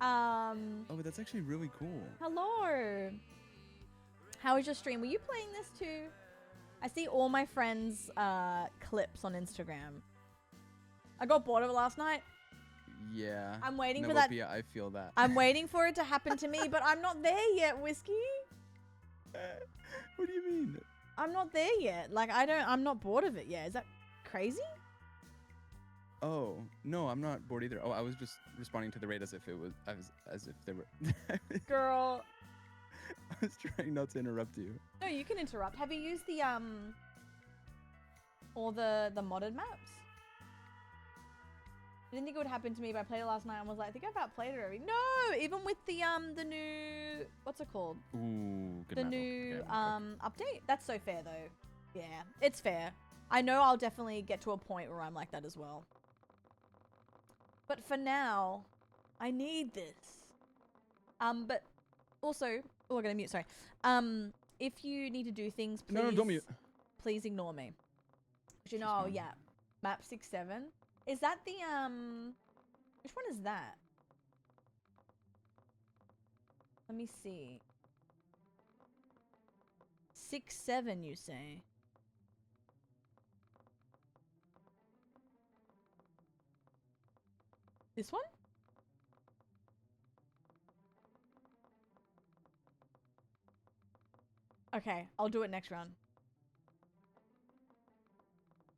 Speaker 12: Oh, but that's actually really cool.
Speaker 2: Hello. How is your stream? Were you playing this too? I see all my friends' clips on Instagram. I got bored of it last night.
Speaker 12: Yeah.
Speaker 2: I'm waiting for that-
Speaker 12: Nevopia, I feel that.
Speaker 2: I'm waiting for it to happen to me, but I'm not there yet, Whiskey.
Speaker 12: What do you mean?
Speaker 2: I'm not there yet. Like, I'm not bored of it yet. Is that crazy?
Speaker 12: Oh, no, I'm not bored either. Oh, I was just responding to the raid as if it was as if they were
Speaker 2: Girl.
Speaker 12: I was trying not to interrupt you.
Speaker 2: No, you can interrupt. Have you used the all the modded maps? I didn't think it would happen to me, but I played it last night and was like, I think I've outplayed it already. No, even with the new, what's it called?
Speaker 12: Ooh, good
Speaker 2: The
Speaker 12: map.
Speaker 2: new
Speaker 12: Okay,
Speaker 2: update. That's so fair though. Yeah, it's fair. I know I'll definitely get to a point where I'm like that as well. But for now, I need this. But also, oh, I'm gonna mute. Sorry. If you need to do things, please,
Speaker 12: No, don't mute.
Speaker 2: Please ignore me. But you know, oh, yeah, map 6-7. Is that the which one is that? Let me see. 6-7, you say? This one? Okay, I'll do it next round.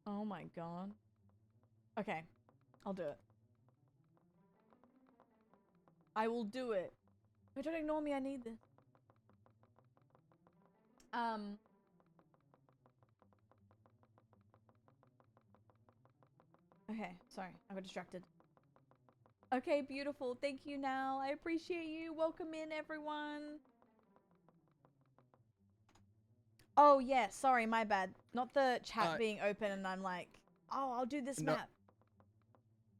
Speaker 2: Oh my god. Okay, I'll do it. I will do it. But don't ignore me, I need this. Okay, sorry, I got distracted. Okay, beautiful. Thank you now. I appreciate you. Welcome in, everyone. Oh, yeah, sorry, my bad. Not the chat being open and I'm like, oh, I'll do this map.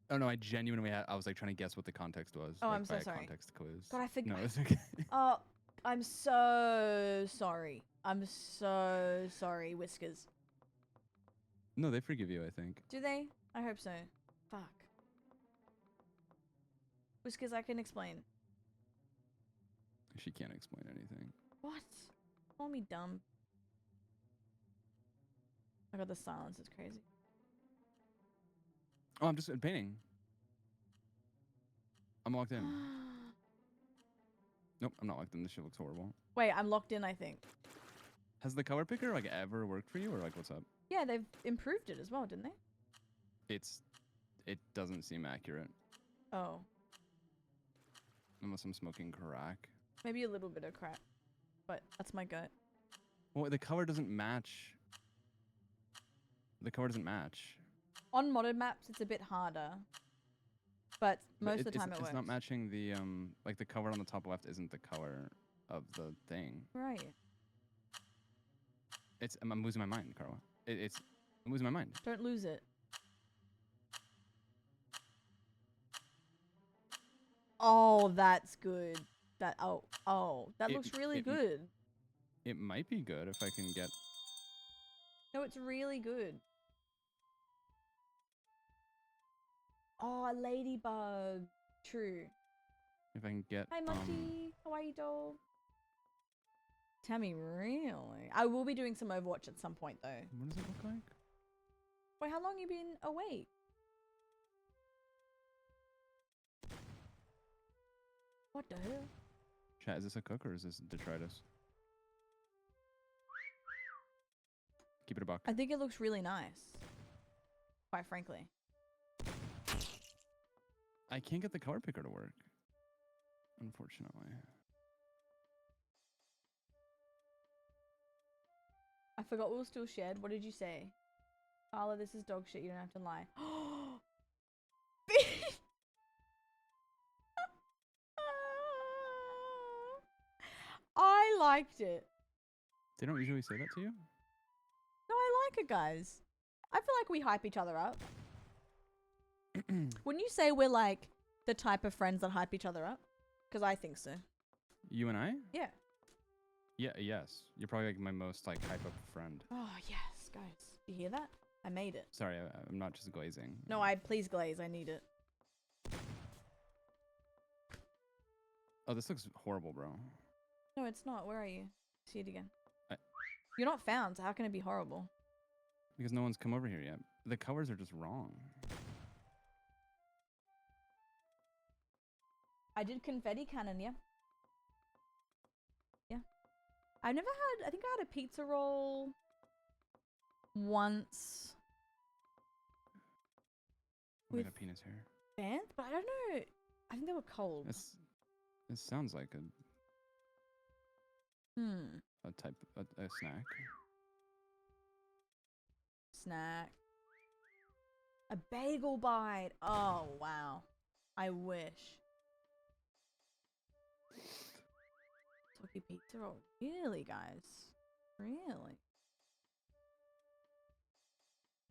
Speaker 12: Oh no, I genuinely I was like trying to guess what the context was.
Speaker 2: Oh,
Speaker 12: like,
Speaker 2: I'm so
Speaker 12: by a
Speaker 2: sorry.
Speaker 12: Context quiz.
Speaker 2: God, I forgot.
Speaker 12: No, it's okay.
Speaker 2: Oh, I'm so sorry. I'm so sorry, Whiskers.
Speaker 12: No, they forgive you, I think.
Speaker 2: Do they? I hope so. Fuck. Whiskers, I can explain.
Speaker 12: She can't explain anything.
Speaker 2: What? Call me dumb. I got the silence. It's crazy.
Speaker 12: Oh, I'm just painting. I'm locked in. Nope, I'm not locked in. This shit looks horrible.
Speaker 2: Wait, I'm locked in, I think.
Speaker 12: Has the color picker like ever worked for you, or like what's up?
Speaker 2: Yeah, they've improved it as well, didn't they?
Speaker 12: It doesn't seem accurate
Speaker 2: Oh,
Speaker 12: unless I'm smoking crack.
Speaker 2: maybe a little bit of crap, but that's my gut.
Speaker 12: Well, the color doesn't match. The color doesn't match.
Speaker 2: On modded maps, it's a bit harder, but most of the time it works.
Speaker 12: It's not matching the like the color on the top left isn't the color of the thing.
Speaker 2: Right.
Speaker 12: I'm losing my mind, Carla. I'm losing my mind.
Speaker 2: Don't lose it. Oh, that's good. That that looks really good.
Speaker 12: It might be good if I can get.
Speaker 2: No, it's really good. Oh, a ladybug. True.
Speaker 12: If I can get.
Speaker 2: Hi, Munchie. How are you, doll? Tammy, really? I will be doing some Overwatch at some point, though.
Speaker 12: What does it look like?
Speaker 2: Wait, how long you been awake? What the hell?
Speaker 12: Chat, is this a cook or is this detritus? Keep it a buck.
Speaker 2: I think it looks really nice. Quite frankly.
Speaker 12: I can't get the color picker to work. Unfortunately.
Speaker 2: I forgot we were still shared. What did you say? Carla, this is dog shit. You don't have to lie. I liked it.
Speaker 12: They don't usually say that to you?
Speaker 2: No, I like it, guys. I feel like we hype each other up. Wouldn't you say we're like the type of friends that hype each other up? Because I think so.
Speaker 12: You and I?
Speaker 2: Yeah.
Speaker 12: Yeah, yes. You're probably like my most like hype up friend.
Speaker 2: Oh, yes, guys. You hear that? I made it.
Speaker 12: Sorry, I'm not just glazing.
Speaker 2: No, please glaze. I need it.
Speaker 12: Oh, this looks horrible, bro.
Speaker 2: No, it's not. Where are you? See it again. You're not found, so how can it be horrible?
Speaker 12: Because no one's come over here yet. The colors are just wrong.
Speaker 2: I did confetti cannon, yeah. Yeah. I think I had a pizza roll once.
Speaker 12: Oh, I got penis hair.
Speaker 2: Band? But I don't know. I think they were cold.
Speaker 12: This sounds like a a snack.
Speaker 2: Snack. A bagel bite. Oh, wow. I wish. Talkie pizza roll. Really, guys? Really?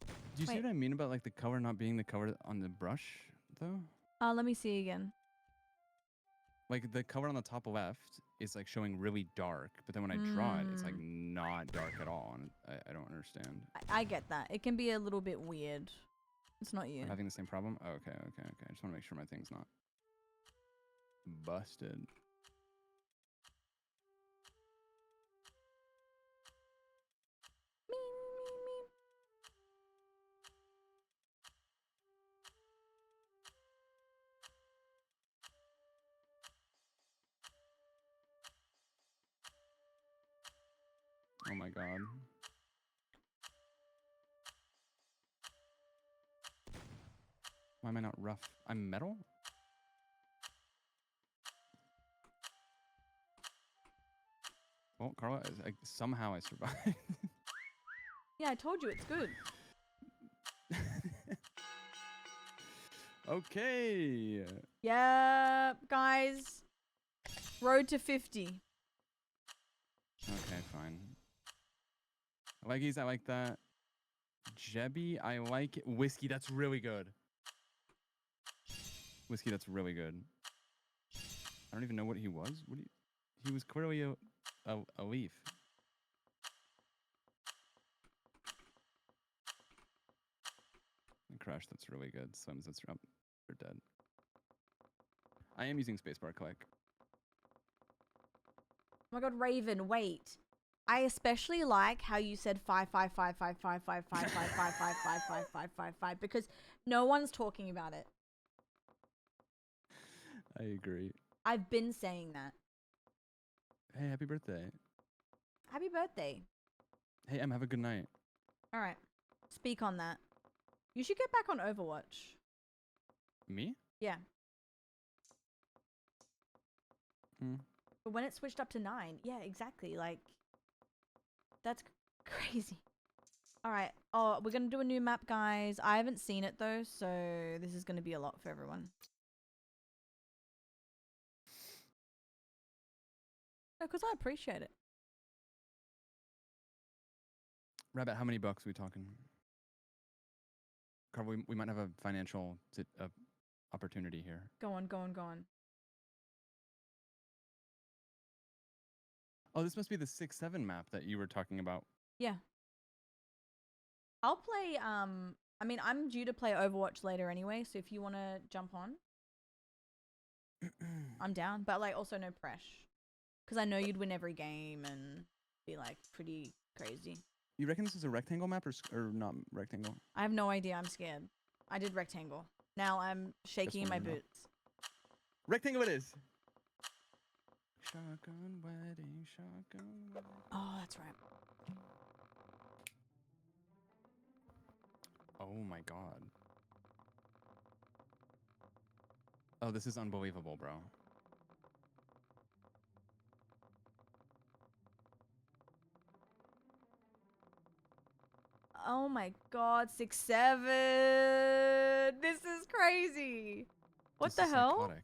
Speaker 12: Do you see what I mean about like the color not being the color on the brush, though?
Speaker 2: Let me see again.
Speaker 12: Like the color on the top left is like showing really dark, but then when I draw it, it's like not dark at all, and I don't understand.
Speaker 2: I get that. It can be a little bit weird. It's not you.
Speaker 12: I'm having the same problem? Oh, okay. I just want to make sure my thing's not busted. Oh my god. Why am I not rough? I'm metal? Well, Carla, somehow I survived.
Speaker 2: Yeah, I told you it's good.
Speaker 12: Okay.
Speaker 2: Yeah, guys. Road to 50.
Speaker 12: Okay, fine. Leggies, I like that. Jebby, I like it. Whiskey, that's really good. Whiskey, that's really good. I don't even know what he was. He was clearly a leaf. And Crash, that's really good. Slims, that's up. They're dead. I am using spacebar click.
Speaker 2: Oh my god, Raven, wait. I especially like how you said 5 because no one's talking about it.
Speaker 12: I agree.
Speaker 2: I've been saying that.
Speaker 12: Hey, happy birthday.
Speaker 2: Happy birthday.
Speaker 12: Hey, Em, have a good night.
Speaker 2: All right. Speak on that. You should get back on Overwatch.
Speaker 12: Me?
Speaker 2: Yeah.
Speaker 12: Hmm.
Speaker 2: But when it switched up to 9, yeah, exactly. Like, that's crazy. All right. Oh, we're going to do a new map, guys. I haven't seen it, though, so this is going to be a lot for everyone. No, because I appreciate it.
Speaker 12: Rabbit, how many bucks are we talking? Carl, we might have a financial opportunity here.
Speaker 2: Go on, go on, go on.
Speaker 12: Oh, this must be the 6-7 map that you were talking about.
Speaker 2: Yeah. I'll play, I mean, I'm due to play Overwatch later anyway, so if you want to jump on, I'm down. But, like, also no pressure. Because I know you'd win every game and be, like, pretty crazy.
Speaker 12: You reckon this is a rectangle map or not rectangle?
Speaker 2: I have no idea. I'm scared. I did rectangle. Now I'm shaking in my boots.
Speaker 12: Rectangle it is. Shotgun wedding, shotgun wedding.
Speaker 2: Oh, that's right.
Speaker 12: Oh my god. Oh, this is unbelievable, bro.
Speaker 2: Oh my god, 6-7. This is crazy. What
Speaker 12: This
Speaker 2: the
Speaker 12: is
Speaker 2: hell?
Speaker 12: psychotic.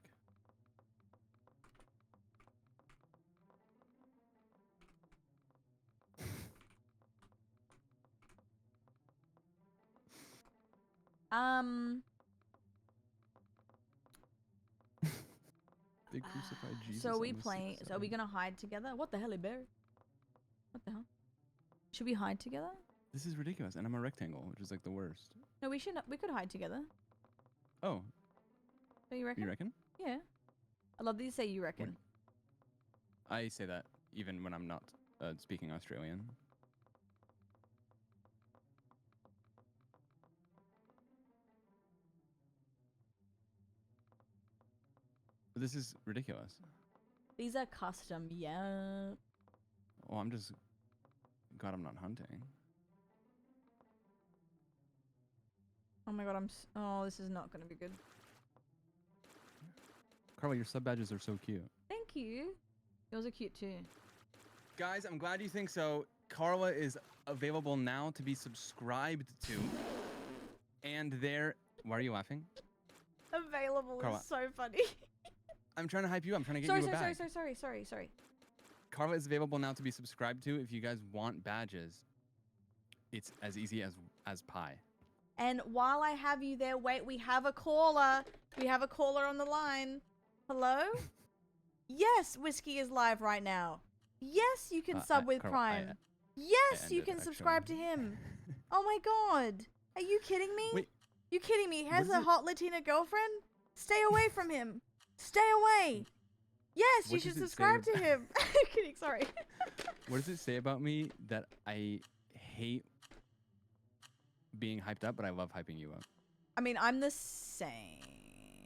Speaker 12: They crucified Jesus.
Speaker 2: So
Speaker 12: on
Speaker 2: we
Speaker 12: the
Speaker 2: play. So are we
Speaker 12: 6-7.
Speaker 2: gonna hide together? What the hell, Bear? What the hell? Should we hide together?
Speaker 12: This is ridiculous, and I'm a rectangle, which is like the worst.
Speaker 2: No, we should. We could hide together.
Speaker 12: Oh,
Speaker 2: Do you reckon?
Speaker 12: you reckon?
Speaker 2: Yeah. I love that you say you reckon.
Speaker 12: I say that even when I'm not speaking Australian. But this is ridiculous.
Speaker 2: These are custom. Yeah.
Speaker 12: Well, I'm just glad I'm not hunting.
Speaker 2: Oh my god. Oh, this is not gonna be good.
Speaker 12: Carla, your sub badges are so cute.
Speaker 2: Thank you. Yours are cute too.
Speaker 12: Guys, I'm glad you think so. Carla is available now to be subscribed to. And there... Why are you laughing?
Speaker 2: Available
Speaker 12: Carla.
Speaker 2: is so funny.
Speaker 12: I'm trying to hype you up. I'm trying to get
Speaker 2: sorry,
Speaker 12: you a
Speaker 2: sorry,
Speaker 12: badge.
Speaker 2: sorry.
Speaker 12: Carla is available now to be subscribed to. If you guys want badges, it's as easy as pie.
Speaker 2: And while I have you there, wait, we have a caller. We have a caller on the line. Hello? Yes, Whiskey is live right now. Yes, you can sub with
Speaker 12: Carla,
Speaker 2: Prime.
Speaker 12: I
Speaker 2: Yes, you
Speaker 12: ended,
Speaker 2: can
Speaker 12: actually.
Speaker 2: subscribe to him. Oh my god. Are you kidding me?
Speaker 12: Wait,
Speaker 2: You kidding me? He has
Speaker 12: is
Speaker 2: a
Speaker 12: it?
Speaker 2: hot Latina girlfriend? Stay away from him. Stay away. Yes, you
Speaker 12: What
Speaker 2: should
Speaker 12: does it say
Speaker 2: subscribe to
Speaker 12: ab-
Speaker 2: him. Kidding, sorry.
Speaker 12: What does it say about me that I hate being hyped up, but I love hyping you up?
Speaker 2: I mean, I'm the same,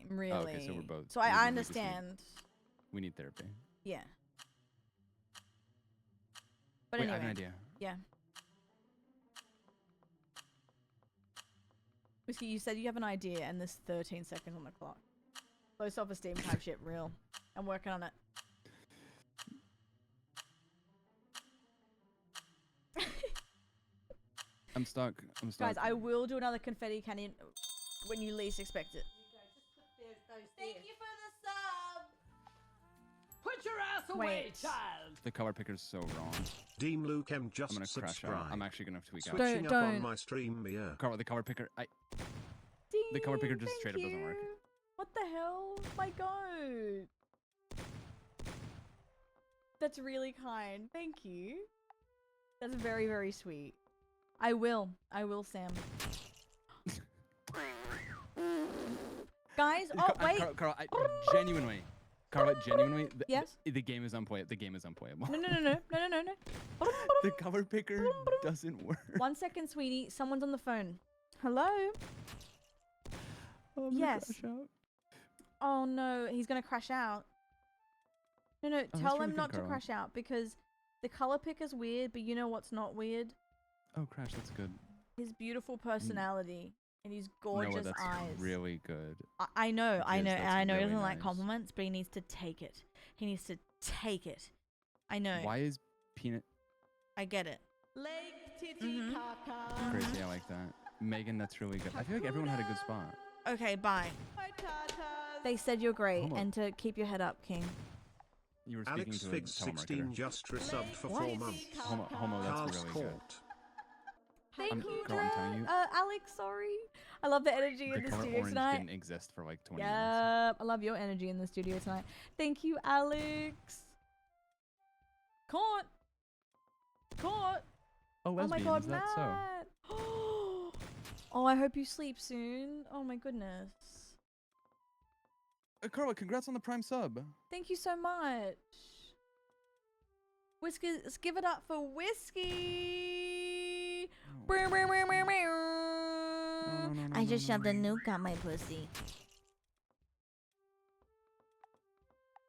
Speaker 2: really.
Speaker 12: Oh, okay, so we're both.
Speaker 2: So
Speaker 12: we
Speaker 2: I
Speaker 12: just need-
Speaker 2: understand.
Speaker 12: We need therapy.
Speaker 2: Yeah. But
Speaker 12: Wait,
Speaker 2: anyway.
Speaker 12: I have an idea.
Speaker 2: Yeah. Whiskey, you said you have an idea and there's 13 seconds on the clock. Low self-esteem type shit, real. I'm working on it.
Speaker 12: I'm stuck. I'm stuck.
Speaker 2: Guys, I will do another confetti cannon when you least expect it.
Speaker 7: Thank you for the sub.
Speaker 4: Put your ass away,
Speaker 2: Wait.
Speaker 4: child.
Speaker 12: The color picker's so wrong.
Speaker 5: Dean Luke M just
Speaker 12: I'm gonna crash out.
Speaker 5: subscribed.
Speaker 12: I'm actually gonna tweak out.
Speaker 5: Switching up
Speaker 2: Don't.
Speaker 5: on my stream, yeah.
Speaker 12: Carl, the color picker. The color picker just straight up doesn't work.
Speaker 2: What the hell? My god. That's really kind. Thank you. That's very, very sweet. I will, Sam. Guys, oh wait.
Speaker 12: Carl, genuinely, the,
Speaker 2: Yes?
Speaker 12: the game is unplayable. The game is unplayable.
Speaker 2: No.
Speaker 12: The color picker doesn't work.
Speaker 2: 1 second, sweetie. Someone's on the phone. Hello?
Speaker 12: Oh, I'm gonna
Speaker 2: Yes.
Speaker 12: crash out.
Speaker 2: Oh no, he's gonna crash out. No,
Speaker 12: that's
Speaker 2: tell
Speaker 12: really
Speaker 2: him
Speaker 12: good,
Speaker 2: not to
Speaker 12: Carl.
Speaker 2: crash out because the color picker's weird, but you know what's not weird?
Speaker 12: Oh, crash. That's good.
Speaker 2: His beautiful personality and his
Speaker 12: You know
Speaker 2: gorgeous
Speaker 12: what? That's
Speaker 2: eyes.
Speaker 12: really good.
Speaker 2: I know,
Speaker 12: Yes, that's
Speaker 2: I know he
Speaker 12: really
Speaker 2: doesn't like
Speaker 12: nice.
Speaker 2: compliments, but he needs to take it. He needs to take it. I know.
Speaker 12: Why is peanut
Speaker 2: I get it.
Speaker 4: Leg titty
Speaker 2: Mhm.
Speaker 4: caca.
Speaker 12: crazy? I like that. Megan, that's really good. I feel like everyone had a good spot.
Speaker 2: Okay, bye.
Speaker 4: My tatas.
Speaker 2: They said you're great,
Speaker 12: Homo.
Speaker 2: and to keep your head up, King.
Speaker 12: You were speaking
Speaker 5: Alex
Speaker 12: to a
Speaker 5: Figs 16
Speaker 12: telemarketer.
Speaker 5: just resubbed for
Speaker 2: What?
Speaker 5: 4 months.
Speaker 12: Homo, that's
Speaker 5: Carl's
Speaker 12: really good.
Speaker 5: Court.
Speaker 2: Thank
Speaker 12: I'm-
Speaker 2: you,
Speaker 12: girl, I'm telling
Speaker 2: Dad.
Speaker 12: you-
Speaker 2: Alex, sorry. I love the energy
Speaker 12: The
Speaker 2: in the
Speaker 12: color
Speaker 2: studio
Speaker 12: orange
Speaker 2: tonight.
Speaker 12: didn't exist for like 20 minutes.
Speaker 2: Yep, I love your energy in the studio tonight. Thank you, Alex. Caught.
Speaker 12: Oh,
Speaker 2: Oh my
Speaker 12: lesbian,
Speaker 2: god,
Speaker 12: is that so?
Speaker 2: Matt. Oh, I hope you sleep soon. Oh my goodness.
Speaker 12: Carla, congrats on the Prime sub.
Speaker 2: Thank you so much. Whiskey, let's give it up for Whiskey. Meow, meow, meow, meow, meow.
Speaker 12: no,
Speaker 2: I just
Speaker 12: no,
Speaker 2: shoved a
Speaker 12: no.
Speaker 2: nuke on my pussy.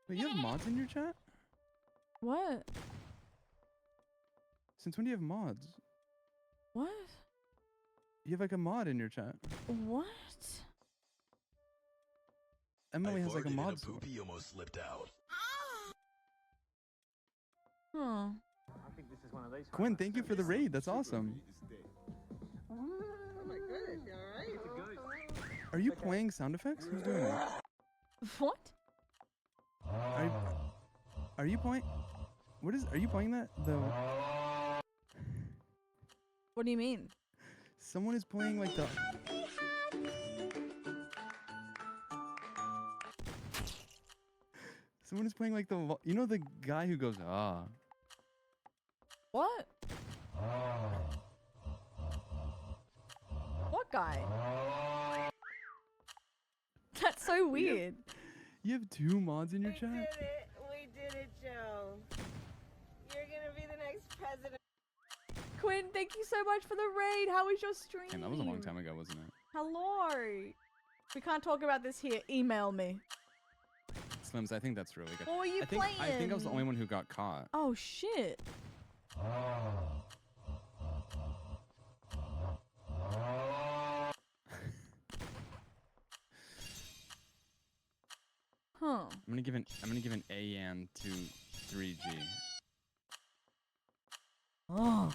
Speaker 12: Wait, you have mods in your chat?
Speaker 2: What?
Speaker 12: Since when do you have mods?
Speaker 2: What?
Speaker 12: You have like a mod in your chat.
Speaker 2: What?
Speaker 12: Emily has like a mod. sword.
Speaker 13: almost slipped out.
Speaker 2: Huh.
Speaker 10: I think this is one of these.
Speaker 12: Quinn, thank you for the raid. That's awesome.
Speaker 6: Oh my goodness, you alright?
Speaker 12: Are you playing sound effects? Who's doing that?
Speaker 2: What?
Speaker 12: Are you playing? What is? Are you playing that?
Speaker 2: What do you mean?
Speaker 12: Someone is playing like the. Someone is playing like the. You know the guy who goes ah.
Speaker 2: What? What guy? That's so weird.
Speaker 12: You have 2 mods in your
Speaker 6: We
Speaker 12: chat.
Speaker 6: did it. We did it, Joe. You're gonna be the next president.
Speaker 2: Quinn, thank you so much for the raid. How was your stream?
Speaker 12: And that was a long time ago, wasn't it?
Speaker 2: Hello. We can't talk about this here. Email me.
Speaker 12: Slims, I think that's really good.
Speaker 2: What were you
Speaker 12: I think I was the
Speaker 2: playing?
Speaker 12: only one who got caught.
Speaker 2: Oh shit. Huh.
Speaker 12: I'm gonna give an AN to 3G.
Speaker 2: Oh.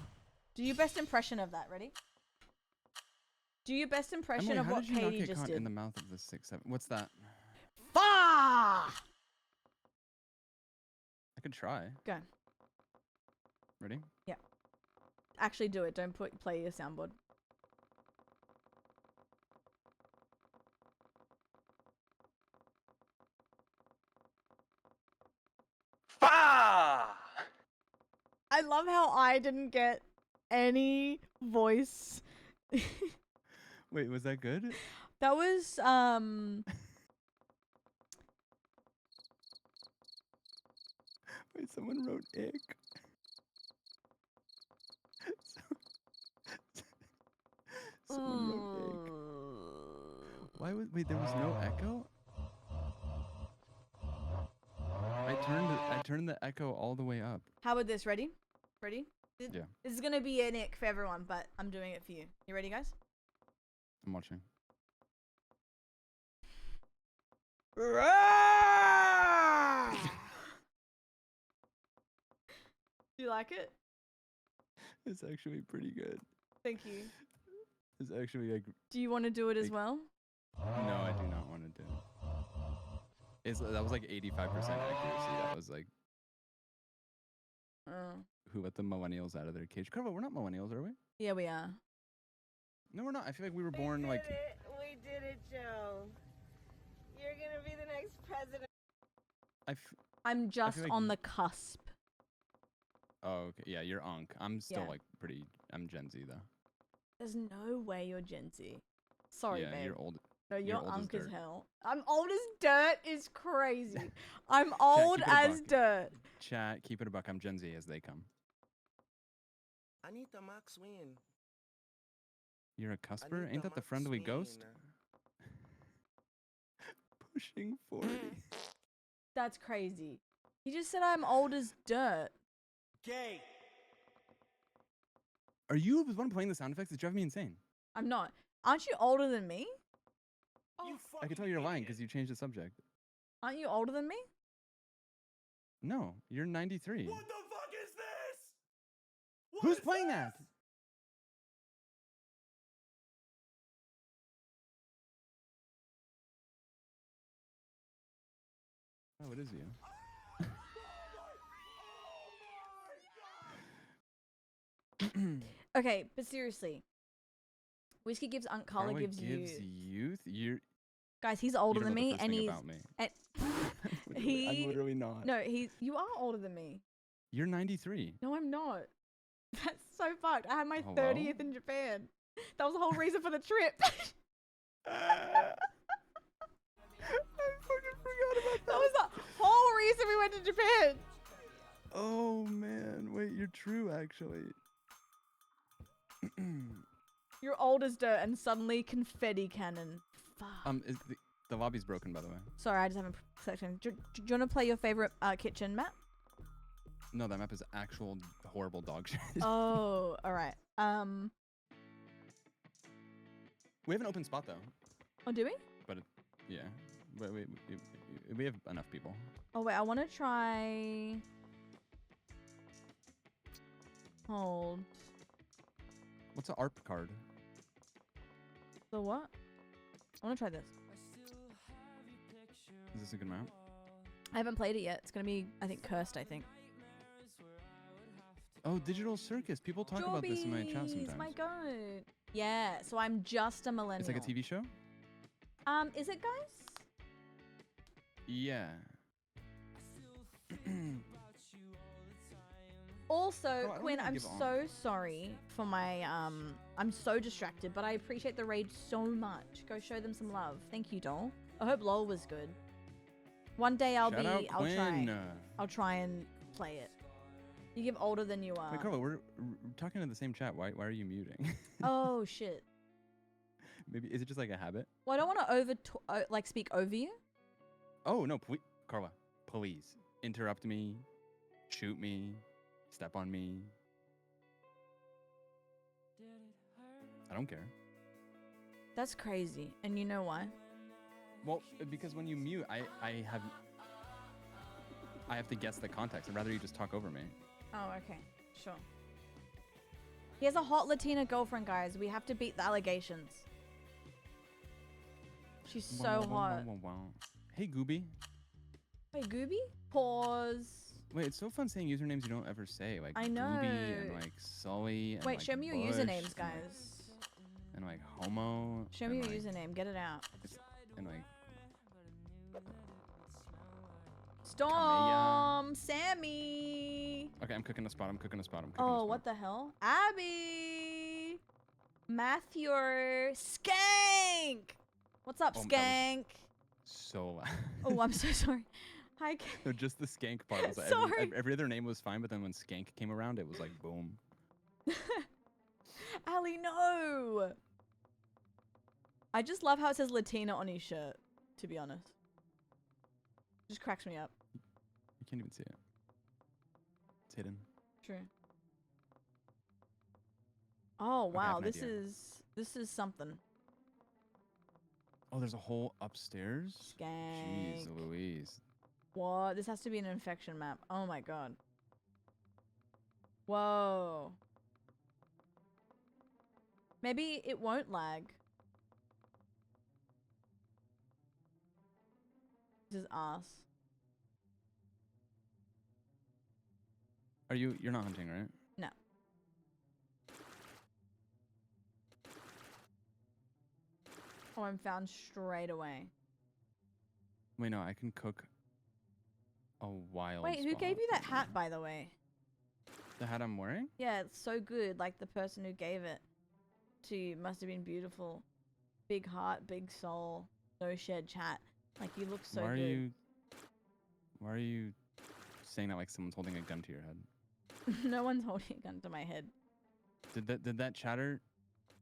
Speaker 2: Do your best impression of that. Ready? Do your best impression
Speaker 12: Emily,
Speaker 2: of
Speaker 12: how
Speaker 2: what
Speaker 12: did you not
Speaker 2: Katie
Speaker 12: get
Speaker 2: just
Speaker 12: caught
Speaker 2: did.
Speaker 12: in the mouth of the 6-7? What's that?
Speaker 2: Fah!
Speaker 12: I could try.
Speaker 2: Go.
Speaker 12: Ready?
Speaker 2: Yeah. Actually do it. Don't play your soundboard.
Speaker 10: Ah!
Speaker 2: I love how I didn't get any voice.
Speaker 12: Wait, was that good?
Speaker 2: That was
Speaker 12: Wait, someone wrote ick. Someone wrote ick. Why was wait? There was no echo. I turned the echo all the way up.
Speaker 2: How about this? Ready? Ready?
Speaker 12: Yeah.
Speaker 2: This is gonna be an ick for everyone, but I'm doing it for you. You ready, guys?
Speaker 12: I'm watching.
Speaker 2: Do you like it?
Speaker 12: It's actually pretty good.
Speaker 2: Thank you.
Speaker 12: It's actually like.
Speaker 2: Do you want to do it as
Speaker 12: Like-
Speaker 2: well?
Speaker 12: No, I do not want to do. That was like 85% accuracy. That was like
Speaker 2: Oh.
Speaker 12: who let the millennials out of their cage. Carvo, we're not millennials, are we?
Speaker 2: Yeah, we are.
Speaker 12: No, we're not. I feel like we were born like.
Speaker 6: We did it, Joe. You're gonna be the next president.
Speaker 2: I'm just
Speaker 12: like
Speaker 2: on the cusp.
Speaker 12: Oh, okay. Yeah, you're Unc. I'm still
Speaker 2: Yeah.
Speaker 12: like pretty. I'm Gen Z though.
Speaker 2: There's no way you're Gen Z. Sorry,
Speaker 12: yeah,
Speaker 2: babe.
Speaker 12: you're old.
Speaker 2: No, you're
Speaker 12: old as
Speaker 2: Unc as
Speaker 12: dirt.
Speaker 2: hell. I'm old as dirt is crazy. I'm
Speaker 12: Chat,
Speaker 2: old
Speaker 12: keep it a
Speaker 2: as
Speaker 12: buck.
Speaker 2: dirt.
Speaker 12: Chat, keep it a buck. I'm Gen Z as they come.
Speaker 9: Anita Max win.
Speaker 12: You're a cusper? Ain't that the friendly ghost? Pushing 40.
Speaker 2: That's crazy. He just said I'm old as dirt.
Speaker 10: Gay.
Speaker 12: Are you the one playing the sound effects? It's driving me insane.
Speaker 2: I'm not. Aren't you older than me?
Speaker 12: I can tell you're lying because you changed the subject.
Speaker 2: Aren't you older than me?
Speaker 12: No, you're 93.
Speaker 10: What the fuck is this? What
Speaker 12: Who's
Speaker 10: is
Speaker 12: playing
Speaker 10: this?
Speaker 12: that? Oh, it is you.
Speaker 2: Okay, but seriously. Whiskey gives Aunt Carla
Speaker 12: Carla
Speaker 2: gives
Speaker 12: gives
Speaker 2: you.
Speaker 12: youth. You're.
Speaker 2: Guys, he's older
Speaker 12: you don't
Speaker 2: than
Speaker 12: know
Speaker 2: me,
Speaker 12: the first
Speaker 2: and
Speaker 12: thing
Speaker 2: he's.
Speaker 12: about me.
Speaker 2: And
Speaker 12: I'm literally not.
Speaker 2: No, you are older than me.
Speaker 12: You're 93.
Speaker 2: No, I'm not. That's so fucked. I had my
Speaker 12: Hello?
Speaker 2: 30th in Japan. That was the whole reason for the trip.
Speaker 12: I fucking forgot about
Speaker 2: That was the whole reason we went to Japan.
Speaker 12: Oh man, wait, you're true actually.
Speaker 2: You're old as dirt, and suddenly confetti cannon. Fuck.
Speaker 12: Is the lobby's broken, by the way.
Speaker 2: Sorry, I just haven't selected. Do you want to play your favorite kitchen map?
Speaker 12: No, that map is actual horrible dog shit.
Speaker 2: Oh, all right.
Speaker 12: We have an open spot though.
Speaker 2: Oh, do we?
Speaker 12: But yeah, but we have enough people.
Speaker 2: Oh wait, I want to try. Hold.
Speaker 12: What's an ARP card?
Speaker 2: The what? I want to try this.
Speaker 12: Is this a good map?
Speaker 2: I haven't played it yet. It's gonna be, I think, cursed. I think.
Speaker 12: Oh, Digital Circus. People talk about this in my chat
Speaker 2: Jorbies,
Speaker 12: sometimes.
Speaker 2: my god. Yeah. So I'm just a millennial.
Speaker 12: It's like a TV show.
Speaker 2: Is it, guys?
Speaker 12: Yeah.
Speaker 2: Also,
Speaker 12: I don't
Speaker 2: Quinn,
Speaker 12: really
Speaker 2: I'm
Speaker 12: give a-
Speaker 2: so sorry for my I'm so distracted, but I appreciate the raid so much. Go show them some love. Thank you, doll. I hope LOL was good. One day
Speaker 12: Shout out Quinn.
Speaker 2: I'll try and play it. You give older than you are.
Speaker 12: Wait, Carlo, we're talking to the same chat. Why are you muting?
Speaker 2: Oh shit.
Speaker 12: Maybe is it just like a habit?
Speaker 2: Well, I don't want to like speak over you.
Speaker 12: Oh no, please, Carla, please interrupt me, shoot me, step on me. I don't care.
Speaker 2: That's crazy. And you know why?
Speaker 12: Well, because when you mute, I have to guess the context. I'd rather you just talk over me.
Speaker 2: Oh, okay. Sure. He has a hot Latina girlfriend, guys. We have to beat the allegations. She's so hot.
Speaker 12: Hey, Gooby.
Speaker 2: Wait, Gooby? Pause.
Speaker 12: Wait, it's so fun saying usernames you don't ever say, like
Speaker 2: I know.
Speaker 12: Gooby and like Sully. And,
Speaker 2: Wait,
Speaker 12: like,
Speaker 2: show me your
Speaker 12: Bush
Speaker 2: usernames,
Speaker 12: and,
Speaker 2: guys.
Speaker 12: And like Homo.
Speaker 2: Show me
Speaker 12: and,
Speaker 2: your
Speaker 12: like,
Speaker 2: username. Get it out.
Speaker 12: And like
Speaker 2: Storm! Sammy!
Speaker 12: okay, I'm cooking a spot.
Speaker 2: Oh, what the hell? Abby! Matthew Skank. What's up,
Speaker 12: Oh, that was-
Speaker 2: Skank?
Speaker 12: So loud.
Speaker 2: Oh, I'm so sorry. Hi.
Speaker 12: No, just the skank part. Was like
Speaker 2: Sorry.
Speaker 12: every other name was fine, but then when skank came around, it was like boom.
Speaker 2: Ali, no. I just love how it says Latina on his shirt, to be honest. Just cracks me up.
Speaker 12: You can't even see it. It's hidden.
Speaker 2: True. Oh
Speaker 12: Okay, I have
Speaker 2: wow,
Speaker 12: an
Speaker 2: this
Speaker 12: idea.
Speaker 2: is something.
Speaker 12: Oh, there's a hole upstairs.
Speaker 2: Skank.
Speaker 12: Jeez Louise.
Speaker 2: What? This has to be an infection map. Oh my god. Whoa. Maybe it won't lag. This is ass.
Speaker 12: You're not hunting, right?
Speaker 2: No. Oh, I'm found straight away.
Speaker 12: Wait, no, I can cook a wild
Speaker 2: Wait, who
Speaker 12: spot.
Speaker 2: gave you that hat, by the way?
Speaker 12: The hat I'm wearing?
Speaker 2: Yeah, it's so good. Like the person who gave it to you must have been beautiful. Big heart, big soul, no shed chat. Like you look so good.
Speaker 12: Why are you saying that like someone's holding a gun to your head?
Speaker 2: No one's holding a gun to my head.
Speaker 12: Did that chatter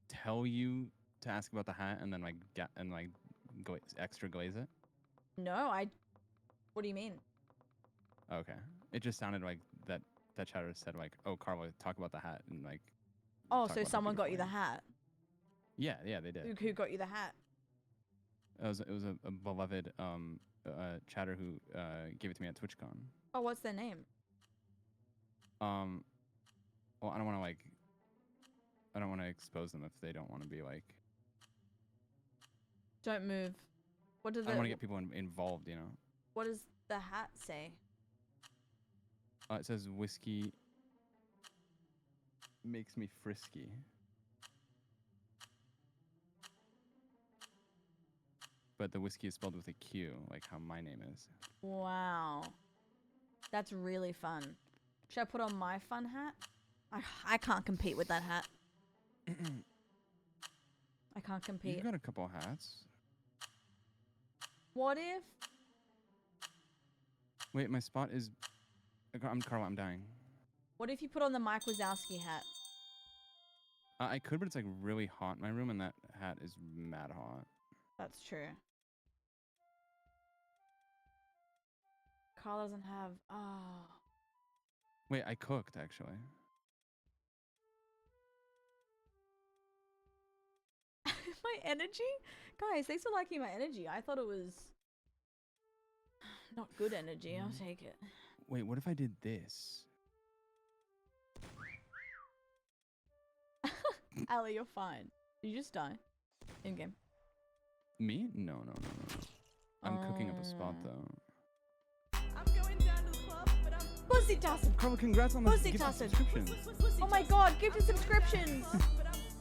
Speaker 12: tell you to ask about the hat and then go extra glaze it?
Speaker 2: No, what do you mean?
Speaker 12: Okay. It just sounded like that chatter said like, "Oh, Carla, talk about the hat," and like.
Speaker 2: Oh,
Speaker 12: talk
Speaker 2: so
Speaker 12: about how
Speaker 2: someone got you the
Speaker 12: beautiful
Speaker 2: hat.
Speaker 12: Yeah, they did.
Speaker 2: Who got you the hat?
Speaker 12: It was a beloved chatter who gave it to me at TwitchCon.
Speaker 2: Oh, what's their name?
Speaker 12: Well, I don't want to expose them if they don't want to be like.
Speaker 2: Don't move. What does
Speaker 12: I don't want to get people involved, you know.
Speaker 2: What does the hat say?
Speaker 12: It says whiskey makes me frisky. But the whiskey is spelled with a Q, like how my name is.
Speaker 2: Wow. That's really fun. Should I put on my fun hat? I can't compete with that hat. I can't compete.
Speaker 12: You've got a couple hats.
Speaker 2: What if?
Speaker 12: Wait, my spot is. I'm Carla. I'm dying.
Speaker 2: What if you put on the Mike Wazowski hat?
Speaker 12: I could, but it's like really hot in my room, and that hat is mad hot.
Speaker 2: That's true. Carl doesn't have. Oh.
Speaker 12: Wait, I cooked actually.
Speaker 2: My energy? Guys, thanks for liking my energy. I thought it was not good energy. I'll take it.
Speaker 12: Wait, what if I did this?
Speaker 2: Ali, you're fine. Did you just die? In game.
Speaker 12: Me? No. I'm cooking up a spot though.
Speaker 3: I'm going down to the club, but I'm
Speaker 2: Pussy tossing.
Speaker 12: Carla, congrats on the
Speaker 2: Pussy
Speaker 12: gift
Speaker 2: tossing.
Speaker 12: subscriptions.
Speaker 2: Oh my god, give me subscriptions.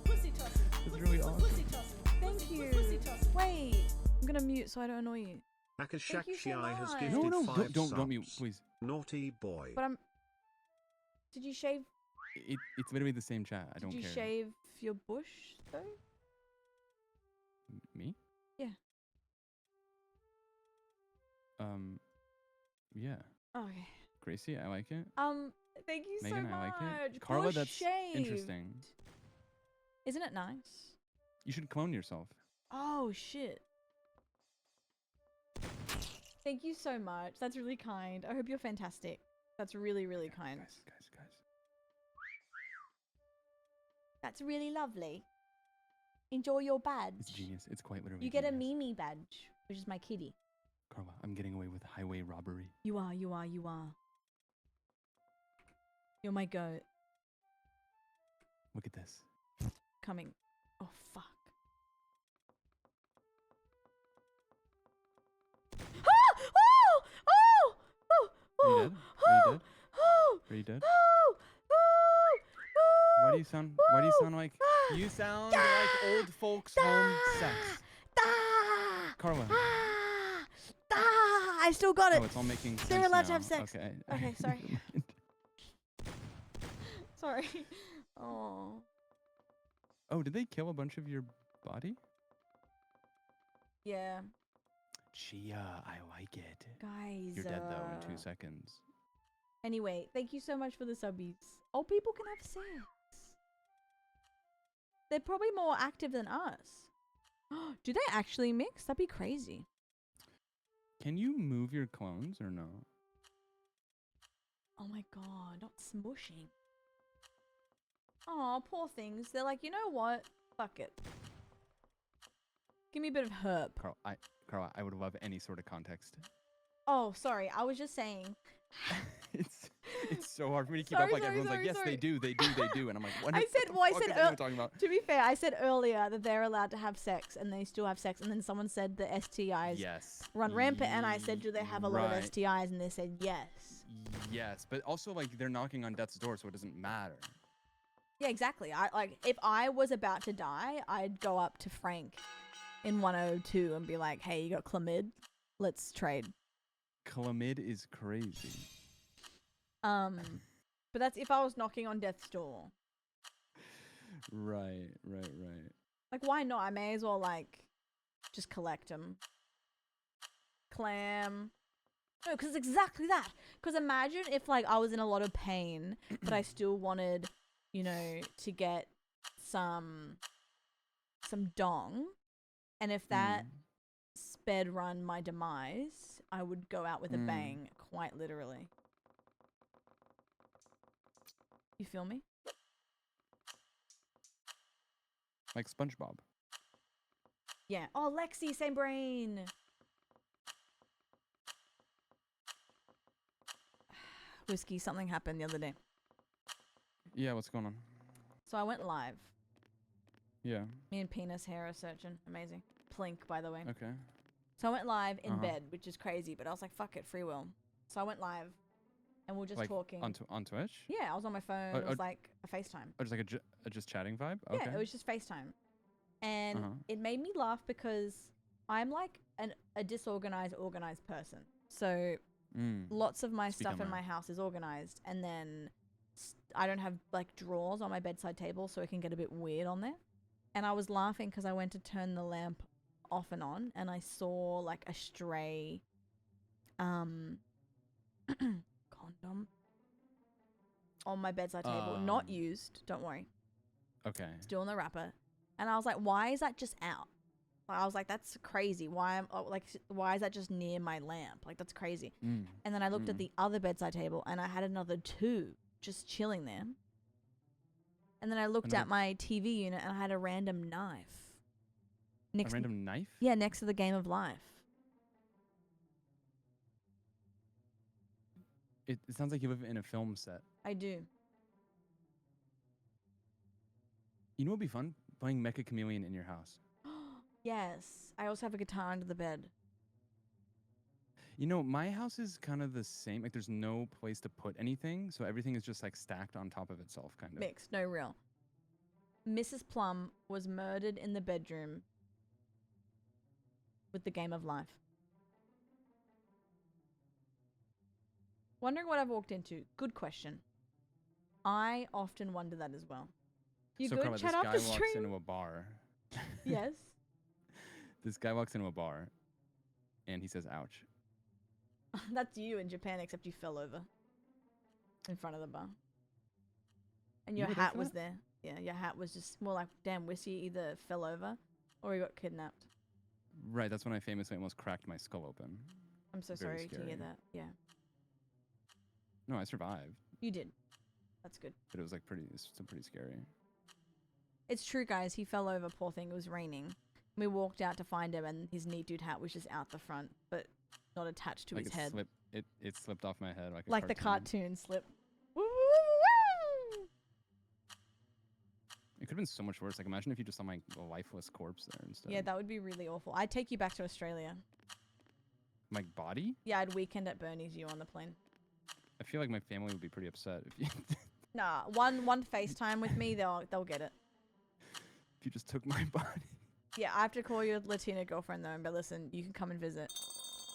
Speaker 3: pussy tossing.
Speaker 12: It's really awesome.
Speaker 3: Pussy tossing.
Speaker 2: Thank you.
Speaker 3: Pussy tossing.
Speaker 2: Wait, I'm gonna mute so I don't annoy you.
Speaker 5: Akashak
Speaker 2: you so
Speaker 5: Shai has
Speaker 2: much.
Speaker 5: gifted
Speaker 12: No,
Speaker 5: 5
Speaker 12: don't mute,
Speaker 5: subs.
Speaker 12: please.
Speaker 5: Naughty boy.
Speaker 2: But Did you shave?
Speaker 12: It's literally the same chat. I don't
Speaker 2: Did you
Speaker 12: care.
Speaker 2: shave your bush though?
Speaker 12: Me?
Speaker 2: Yeah.
Speaker 12: Yeah.
Speaker 2: Okay.
Speaker 12: Gracie, I like it.
Speaker 2: Thank you
Speaker 12: Megan,
Speaker 2: so much.
Speaker 12: I like it. Carla,
Speaker 2: Bush
Speaker 12: that's
Speaker 2: shaved.
Speaker 12: interesting.
Speaker 2: Isn't it nice?
Speaker 12: You should clone yourself.
Speaker 2: Oh shit. Thank you so much. That's really kind. I hope you're fantastic. That's really, really kind.
Speaker 12: Guys.
Speaker 2: That's really lovely. Enjoy your badge.
Speaker 12: It's genius. It's quite literally
Speaker 2: You get a
Speaker 12: genius.
Speaker 2: Mimi badge, which is my kitty.
Speaker 12: Carla, I'm getting away with highway robbery.
Speaker 2: You are. You're my goat.
Speaker 12: Look at this.
Speaker 2: Coming. Oh, fuck.
Speaker 12: Are you dead? Are you dead? Are you dead? Why do you sound like you sound like old folks home sex? Carla.
Speaker 2: I still got it.
Speaker 12: Oh, it's all making sense
Speaker 2: They're allowed to
Speaker 12: now.
Speaker 2: have sex.
Speaker 12: Okay.
Speaker 2: Okay, sorry. Sorry. Oh.
Speaker 12: Oh, did they kill a bunch of your body?
Speaker 2: Yeah,
Speaker 12: Chia, I like it.
Speaker 2: guys.
Speaker 12: You're dead though in 2 seconds.
Speaker 2: Anyway, thank you so much for the subbies. Old people can have sex. They're probably more active than us. Do they actually mix? That'd be crazy.
Speaker 12: Can you move your clones or no?
Speaker 2: Oh my god, not smushing. Oh, poor things. They're like, you know what? Fuck it. Give me a bit of herb.
Speaker 12: Carl, I would love any sort of context.
Speaker 2: Oh, sorry. I was just saying.
Speaker 12: It's so hard for me to keep up. Like everyone's like, yes, they do, and I'm like, what?
Speaker 2: I said, well, I said,
Speaker 12: talking about?
Speaker 2: to be fair, I said earlier that they're allowed to have sex and they still have sex, and then someone said the STIs run rampant, and I said, do they have a lot of STIs, and they said yes.
Speaker 12: Yes, but also like they're knocking on death's door, so it doesn't matter.
Speaker 2: Yeah, exactly. I like if I was about to die, I'd go up to Frank in 102 and be like, hey, you got chlamyd? Let's trade.
Speaker 12: Chlamyd is crazy.
Speaker 2: But that's if I was knocking on death's door.
Speaker 12: Right.
Speaker 2: Like, why not? I may as well, like, just collect them. Clam. No, because it's exactly that. Because imagine if, like, I was in a lot of pain, but I still wanted, you know, to get some dong. And if that sped run my demise, I would go out with a bang, quite literally. You feel me?
Speaker 12: Like SpongeBob.
Speaker 2: Yeah. Oh, Lexi, same brain. Whiskey, something happened the other day.
Speaker 12: Yeah, what's going on?
Speaker 2: So I went live.
Speaker 12: Yeah.
Speaker 2: Me and Penis hair are searching. Amazing. Plink, by the way.
Speaker 12: Okay.
Speaker 2: So I went live in bed, which is crazy, but I was like, fuck it, free will. So I went live, and we were just
Speaker 12: like
Speaker 2: talking.
Speaker 12: On Twitch?
Speaker 2: Yeah, I was on my phone. It was like a FaceTime.
Speaker 12: Oh, just like a just chatting vibe? Okay.
Speaker 2: Yeah, it was just FaceTime. And it made me laugh because I'm like a disorganized, organized person. So lots of my stuff in my house is organized, and then I don't have like drawers on my bedside table, so it can get a bit weird on there. And I was laughing because I went to turn the lamp off and on, and I saw like a stray condom on my bedside table, not used, don't worry.
Speaker 12: Okay.
Speaker 2: Still in the wrapper. And I was like, why is that just out? I was like, that's crazy. Why is that just near my lamp? Like, that's crazy. And then I looked at the other bedside table, and I had another 2 just chilling there. And then I looked at my TV unit, and I had a random knife.
Speaker 12: A random knife?
Speaker 2: Yeah, next to the Game of Life.
Speaker 12: It sounds like you live in a film set.
Speaker 2: I do.
Speaker 12: You know what would be fun? Playing Mecha Chameleon in your house.
Speaker 2: Yes. I also have a guitar under the bed.
Speaker 12: You know, my house is kind of the same. Like, there's no place to put anything, so everything is just like stacked on top of itself, kind of.
Speaker 2: Mixed, no real. Mrs. Plum was murdered in the bedroom with the Game of Life. Wondering what I've walked into. Good question. I often wonder that as well. You
Speaker 12: so
Speaker 2: good?
Speaker 12: Carla,
Speaker 2: Chat
Speaker 12: this
Speaker 2: off
Speaker 12: guy
Speaker 2: the
Speaker 12: walks
Speaker 2: stream?
Speaker 12: into a bar.
Speaker 2: Yes.
Speaker 12: This guy walks into a bar, and he says, ouch.
Speaker 2: That's you in Japan, except you fell over in front of the bar. And
Speaker 12: You
Speaker 2: your
Speaker 12: were there
Speaker 2: hat
Speaker 12: for
Speaker 2: was
Speaker 12: that?
Speaker 2: there. Yeah, your hat was just more like, damn, Wissy either fell over or he got kidnapped.
Speaker 12: Right, that's when I famously almost cracked my skull open.
Speaker 2: I'm so
Speaker 12: Very
Speaker 2: sorry to hear
Speaker 12: scary.
Speaker 2: that. Yeah.
Speaker 12: No, I survived,
Speaker 2: You did. That's good.
Speaker 12: but it was like it's still pretty scary.
Speaker 2: It's true, guys. He fell over, poor thing. It was raining. We walked out to find him, and his neat dude hat was just out the front, but not attached to
Speaker 12: Like
Speaker 2: his
Speaker 12: it
Speaker 2: head.
Speaker 12: slipped. It slipped off my head
Speaker 2: Like the cartoon slip. Woo, woo, woo, woo.
Speaker 12: It could have been so much worse. Like imagine if you just saw my lifeless corpse there instead.
Speaker 2: Yeah, that would be really awful. I'd take you back to Australia.
Speaker 12: My body?
Speaker 2: Yeah, I'd weekend at Bernie's you on the plane.
Speaker 12: I feel like my family would be pretty upset if you
Speaker 2: Nah, one FaceTime with me, they'll get it.
Speaker 12: if you just took my body.
Speaker 2: Yeah, I have to call your Latina girlfriend though, but listen, you can come and visit.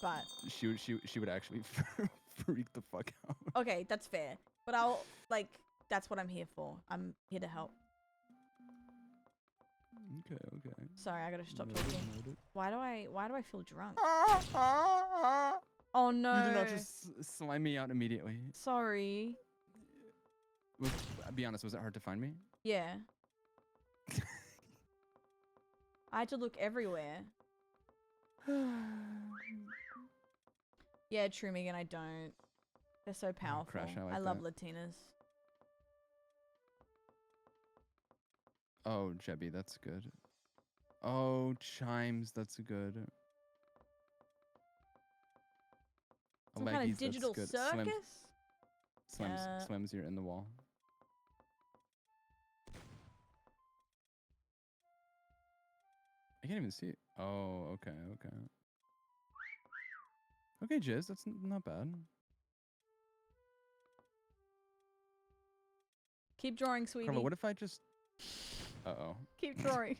Speaker 2: But
Speaker 12: She would actually freak the fuck out.
Speaker 2: okay, that's fair. But that's what I'm here for. I'm here to help.
Speaker 12: Okay, okay.
Speaker 2: Sorry, I gotta stop
Speaker 12: Noted,
Speaker 2: talking.
Speaker 12: noted.
Speaker 2: Why do I feel drunk? Oh no.
Speaker 12: You did not just slime me out immediately.
Speaker 2: Sorry.
Speaker 12: Was, be honest, was it hard to find me?
Speaker 2: Yeah. I had to look everywhere. Yeah, true, Megan. I don't. They're so powerful.
Speaker 12: crush, I like
Speaker 2: I love
Speaker 12: that.
Speaker 2: Latinas.
Speaker 12: Oh, Jebby, that's good. Oh, Chimes, that's good.
Speaker 2: Some kind
Speaker 12: Leggies,
Speaker 2: of digital
Speaker 12: that's good.
Speaker 2: circus.
Speaker 12: Swims, you're in the wall. I can't even see it. Oh, okay, okay. Okay, Jizz, that's not bad.
Speaker 2: Keep drawing, sweetie.
Speaker 12: Carla, what if I just... Uh-oh.
Speaker 2: Keep drawing.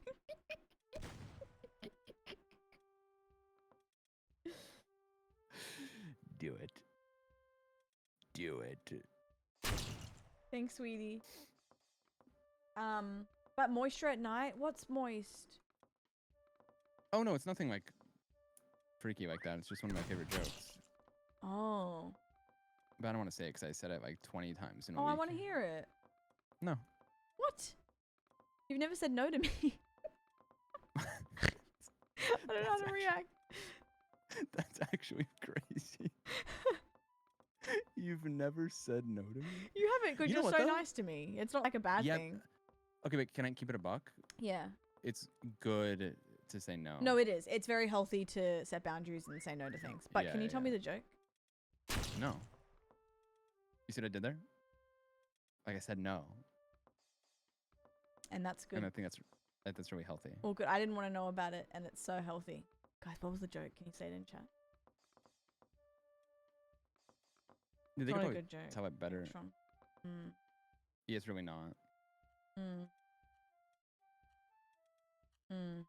Speaker 12: Do it. Do it.
Speaker 2: Thanks, sweetie. But moisture at night? What's moist?
Speaker 12: Oh, no, it's nothing, like, freaky like that. It's just one of my favorite jokes.
Speaker 2: Oh.
Speaker 12: But I don't want to say it because I said it, like, 20 times in a
Speaker 2: Oh,
Speaker 12: week.
Speaker 2: I want to hear it.
Speaker 12: No.
Speaker 2: What? You've never said no to me. I don't know how to react.
Speaker 12: That's actually crazy. You've never said no to me?
Speaker 2: You haven't, because
Speaker 12: You know
Speaker 2: you're
Speaker 12: what,
Speaker 2: so
Speaker 12: though?
Speaker 2: nice to me. It's not like a bad
Speaker 12: Yep.
Speaker 2: thing.
Speaker 12: Okay, but can I keep it a buck?
Speaker 2: Yeah.
Speaker 12: It's good to say no.
Speaker 2: No, it is. It's very healthy to set boundaries and say no to things. But can
Speaker 12: Yeah,
Speaker 2: you tell me the joke?
Speaker 12: No. You see what I did there? Like I said no.
Speaker 2: And that's good.
Speaker 12: And I think that's really healthy.
Speaker 2: Well, good. I didn't want to know about it, and it's so healthy. Guys, what was the joke? Can you say it in chat?
Speaker 12: They
Speaker 2: It's
Speaker 12: could
Speaker 2: not a
Speaker 12: probably
Speaker 2: good joke.
Speaker 12: tell it better.
Speaker 2: Which one? Mm.
Speaker 12: Yeah, it's really not.
Speaker 2: Mm. Mm.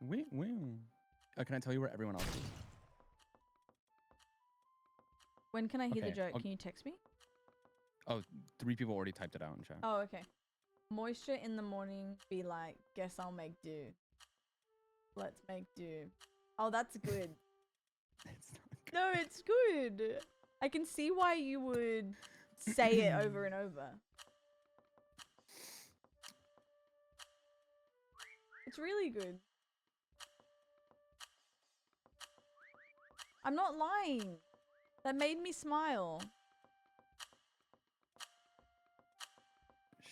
Speaker 12: Wait. Can I tell you where everyone else is?
Speaker 2: When can I hear the
Speaker 12: Okay,
Speaker 2: joke?
Speaker 12: I'll-
Speaker 2: Can you text me?
Speaker 12: Oh, 3 people already typed it out in chat.
Speaker 2: Oh, okay. Moisture in the morning, be like, guess I'll make do. Let's make do. Oh, that's good.
Speaker 12: It's not good.
Speaker 2: No, it's good. I can see why you would say it over and over. It's really good. I'm not lying. That made me smile.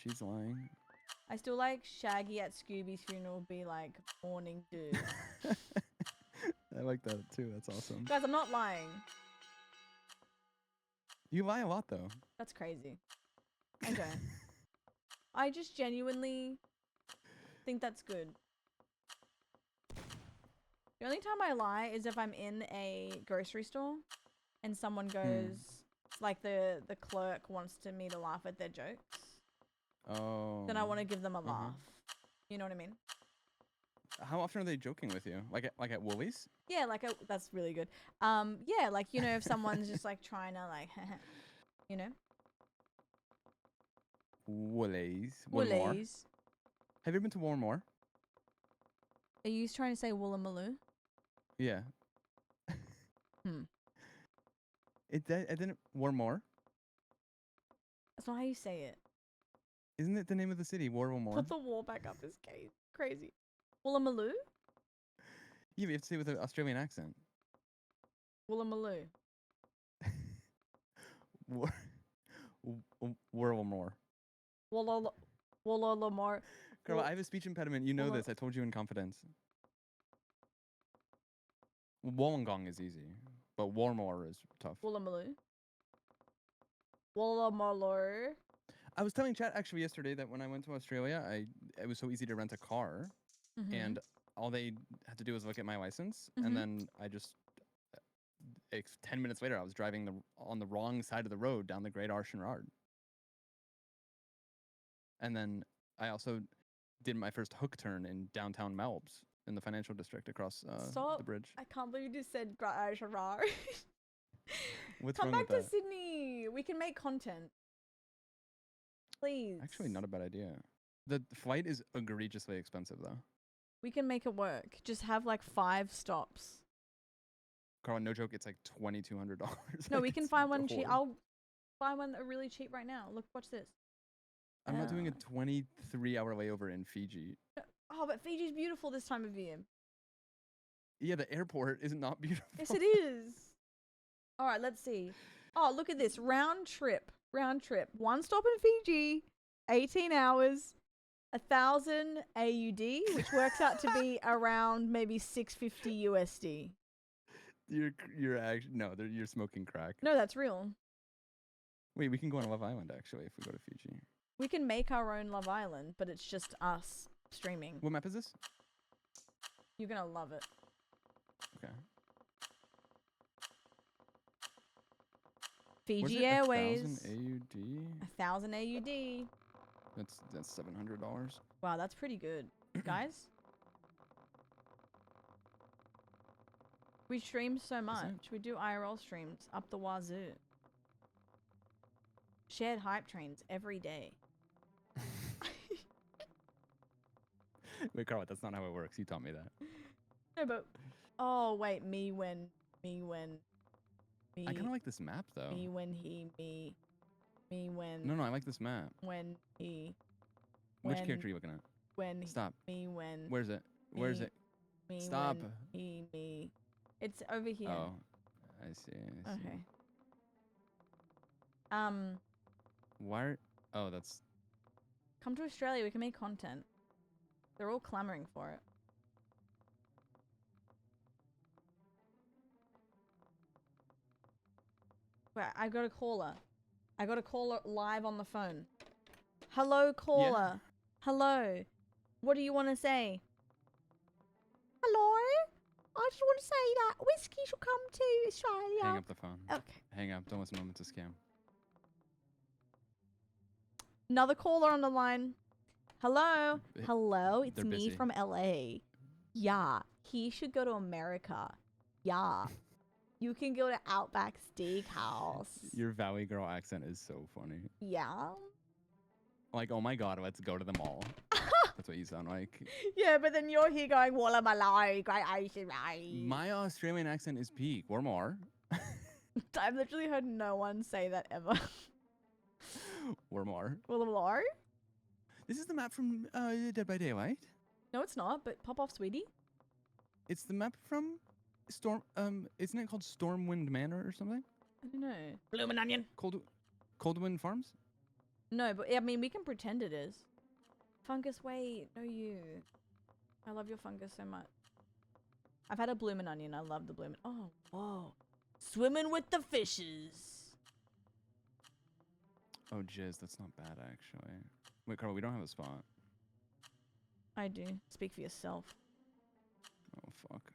Speaker 12: She's lying.
Speaker 2: I still like Shaggy at Scooby's funeral be like, morning dew.
Speaker 12: I like that too. That's awesome.
Speaker 2: Guys, I'm not lying.
Speaker 12: You lie a lot though.
Speaker 2: That's crazy. I don't. I just genuinely think that's good. The only time I lie is if I'm in a grocery store and someone goes, like the clerk wants me to laugh at their jokes.
Speaker 12: Oh.
Speaker 2: Then I want to give them a laugh. You know what I mean?
Speaker 12: How often are they joking with you? Like at Woolies?
Speaker 2: Yeah, like that's really good. Yeah, like you know if someone's just like trying to like, you know.
Speaker 12: Woolies. Woolmore.
Speaker 2: Woolies.
Speaker 12: Have you ever been to Woolmore?
Speaker 2: Are you trying to say Woolloomooloo?
Speaker 12: Yeah.
Speaker 2: Hmm.
Speaker 12: It didn't Warmore.
Speaker 2: That's not how you say it.
Speaker 12: Isn't it the name of the city? Warmore.
Speaker 2: Put the wall back up is crazy. Woolloomooloo?
Speaker 12: Yeah, but you have to say it with an Australian accent.
Speaker 2: Woolloomooloo.
Speaker 12: Warmore.
Speaker 2: Woolloomooloo.
Speaker 12: Girl, I have a speech impediment. You know this. I told you in confidence. Wollongong is easy, but Warmore is tough.
Speaker 2: Woolloomooloo. Woolloomooloo.
Speaker 12: I was telling Chat actually yesterday that when I went to Australia, it was so easy to rent a car, and all they had to do was look at my license, and then I just 10 minutes later I was driving on the wrong side of the road down the Great Arshan Road. And then I also did my first hook turn in downtown Melbs in the financial district across the bridge.
Speaker 2: I can't believe you just said Sharar.
Speaker 12: What's
Speaker 2: Come
Speaker 12: wrong
Speaker 2: back
Speaker 12: with
Speaker 2: to
Speaker 12: that?
Speaker 2: Sydney. We can make content. Please.
Speaker 12: Actually, not a bad idea. The flight is egregiously expensive though.
Speaker 2: We can make it work. Just have like 5 stops.
Speaker 12: Carl, no joke, it's like $2,200.
Speaker 2: No, we can find one cheap.
Speaker 12: cheap.
Speaker 2: I'll find one really cheap right now. Look, watch this.
Speaker 12: I'm not doing a 23-hour layover in Fiji.
Speaker 2: Oh, but Fiji's beautiful this time of year.
Speaker 12: Yeah, the airport is not beautiful.
Speaker 2: Yes, it is. All right, let's see. Oh, look at this. Round trip. Round trip. 1 stop in Fiji, 18 hours, 1,000 AUD, which works out to be around maybe 650 USD.
Speaker 12: You're actually you're smoking crack.
Speaker 2: No, that's real.
Speaker 12: Wait, we can go on Love Island actually if we go to Fiji.
Speaker 2: We can make our own Love Island, but it's just us streaming.
Speaker 12: What map is this?
Speaker 2: You're gonna love it.
Speaker 12: Okay.
Speaker 2: Fiji Airways.
Speaker 12: 1,000 AUD.
Speaker 2: 1,000 AUD.
Speaker 12: That's $700.
Speaker 2: Wow, that's pretty good, guys. We stream so much. We do IRL streams up the wazoo. Shared hype trains every day.
Speaker 12: Wait, Carl, that's not how it works. You taught me that.
Speaker 2: No, but oh wait, me when.
Speaker 12: I kind of like this map though.
Speaker 2: Me when he me when.
Speaker 12: No, I like this map.
Speaker 2: When he.
Speaker 12: Which
Speaker 2: when-
Speaker 12: character are you looking at?
Speaker 2: When
Speaker 12: Stop.
Speaker 2: Me when.
Speaker 12: Where's it? Where's
Speaker 2: me-
Speaker 12: it?
Speaker 2: Me
Speaker 12: Stop.
Speaker 2: when he me. It's over here.
Speaker 12: Oh, I see. I see.
Speaker 2: Okay.
Speaker 12: Why? Oh, that's.
Speaker 2: Come to Australia. We can make content. They're all clamoring for it. Wait, I got a caller. I got a caller live on the phone. Hello, caller. Hello. What do you want to say? Hello? I just want to say that whiskey should come to Australia.
Speaker 12: Hang up the phone.
Speaker 2: Okay.
Speaker 12: Hang up. Don't listen to him. It's a scam.
Speaker 2: Another caller on the line. Hello. Hello. It's
Speaker 12: they're
Speaker 2: me
Speaker 12: busy.
Speaker 2: from LA. Yeah. He should go to America. Yeah. You can go to Outback Steakhouse.
Speaker 12: Your Valley Girl accent is so funny.
Speaker 2: Yeah.
Speaker 12: Like, oh my god, let's go to the mall. That's what you sound like.
Speaker 2: Yeah, but then you're here going, Walla Malai, great Asian right.
Speaker 12: My Australian accent is peak or more.
Speaker 2: I've literally heard no one say that ever.
Speaker 12: Or more.
Speaker 2: Walla Malai?
Speaker 12: This is the map from Dead by Daylight.
Speaker 2: No, it's not, but pop off, sweetie.
Speaker 12: It's the map from Storm. Isn't it called Stormwind Manor or something?
Speaker 2: I don't know. Bloomin' Onion.
Speaker 12: Coldwind Farms?
Speaker 2: No, but I mean, we can pretend it is. Fungus, wait. No, you. I love your fungus so much. I've had a bloomin' onion. I love the bloomin'. Oh, whoa. Swimming with the fishes.
Speaker 12: Oh, jizz, that's not bad, actually. Wait, Carl, we don't have a spot.
Speaker 2: I do. Speak for yourself.
Speaker 12: Oh, fuck.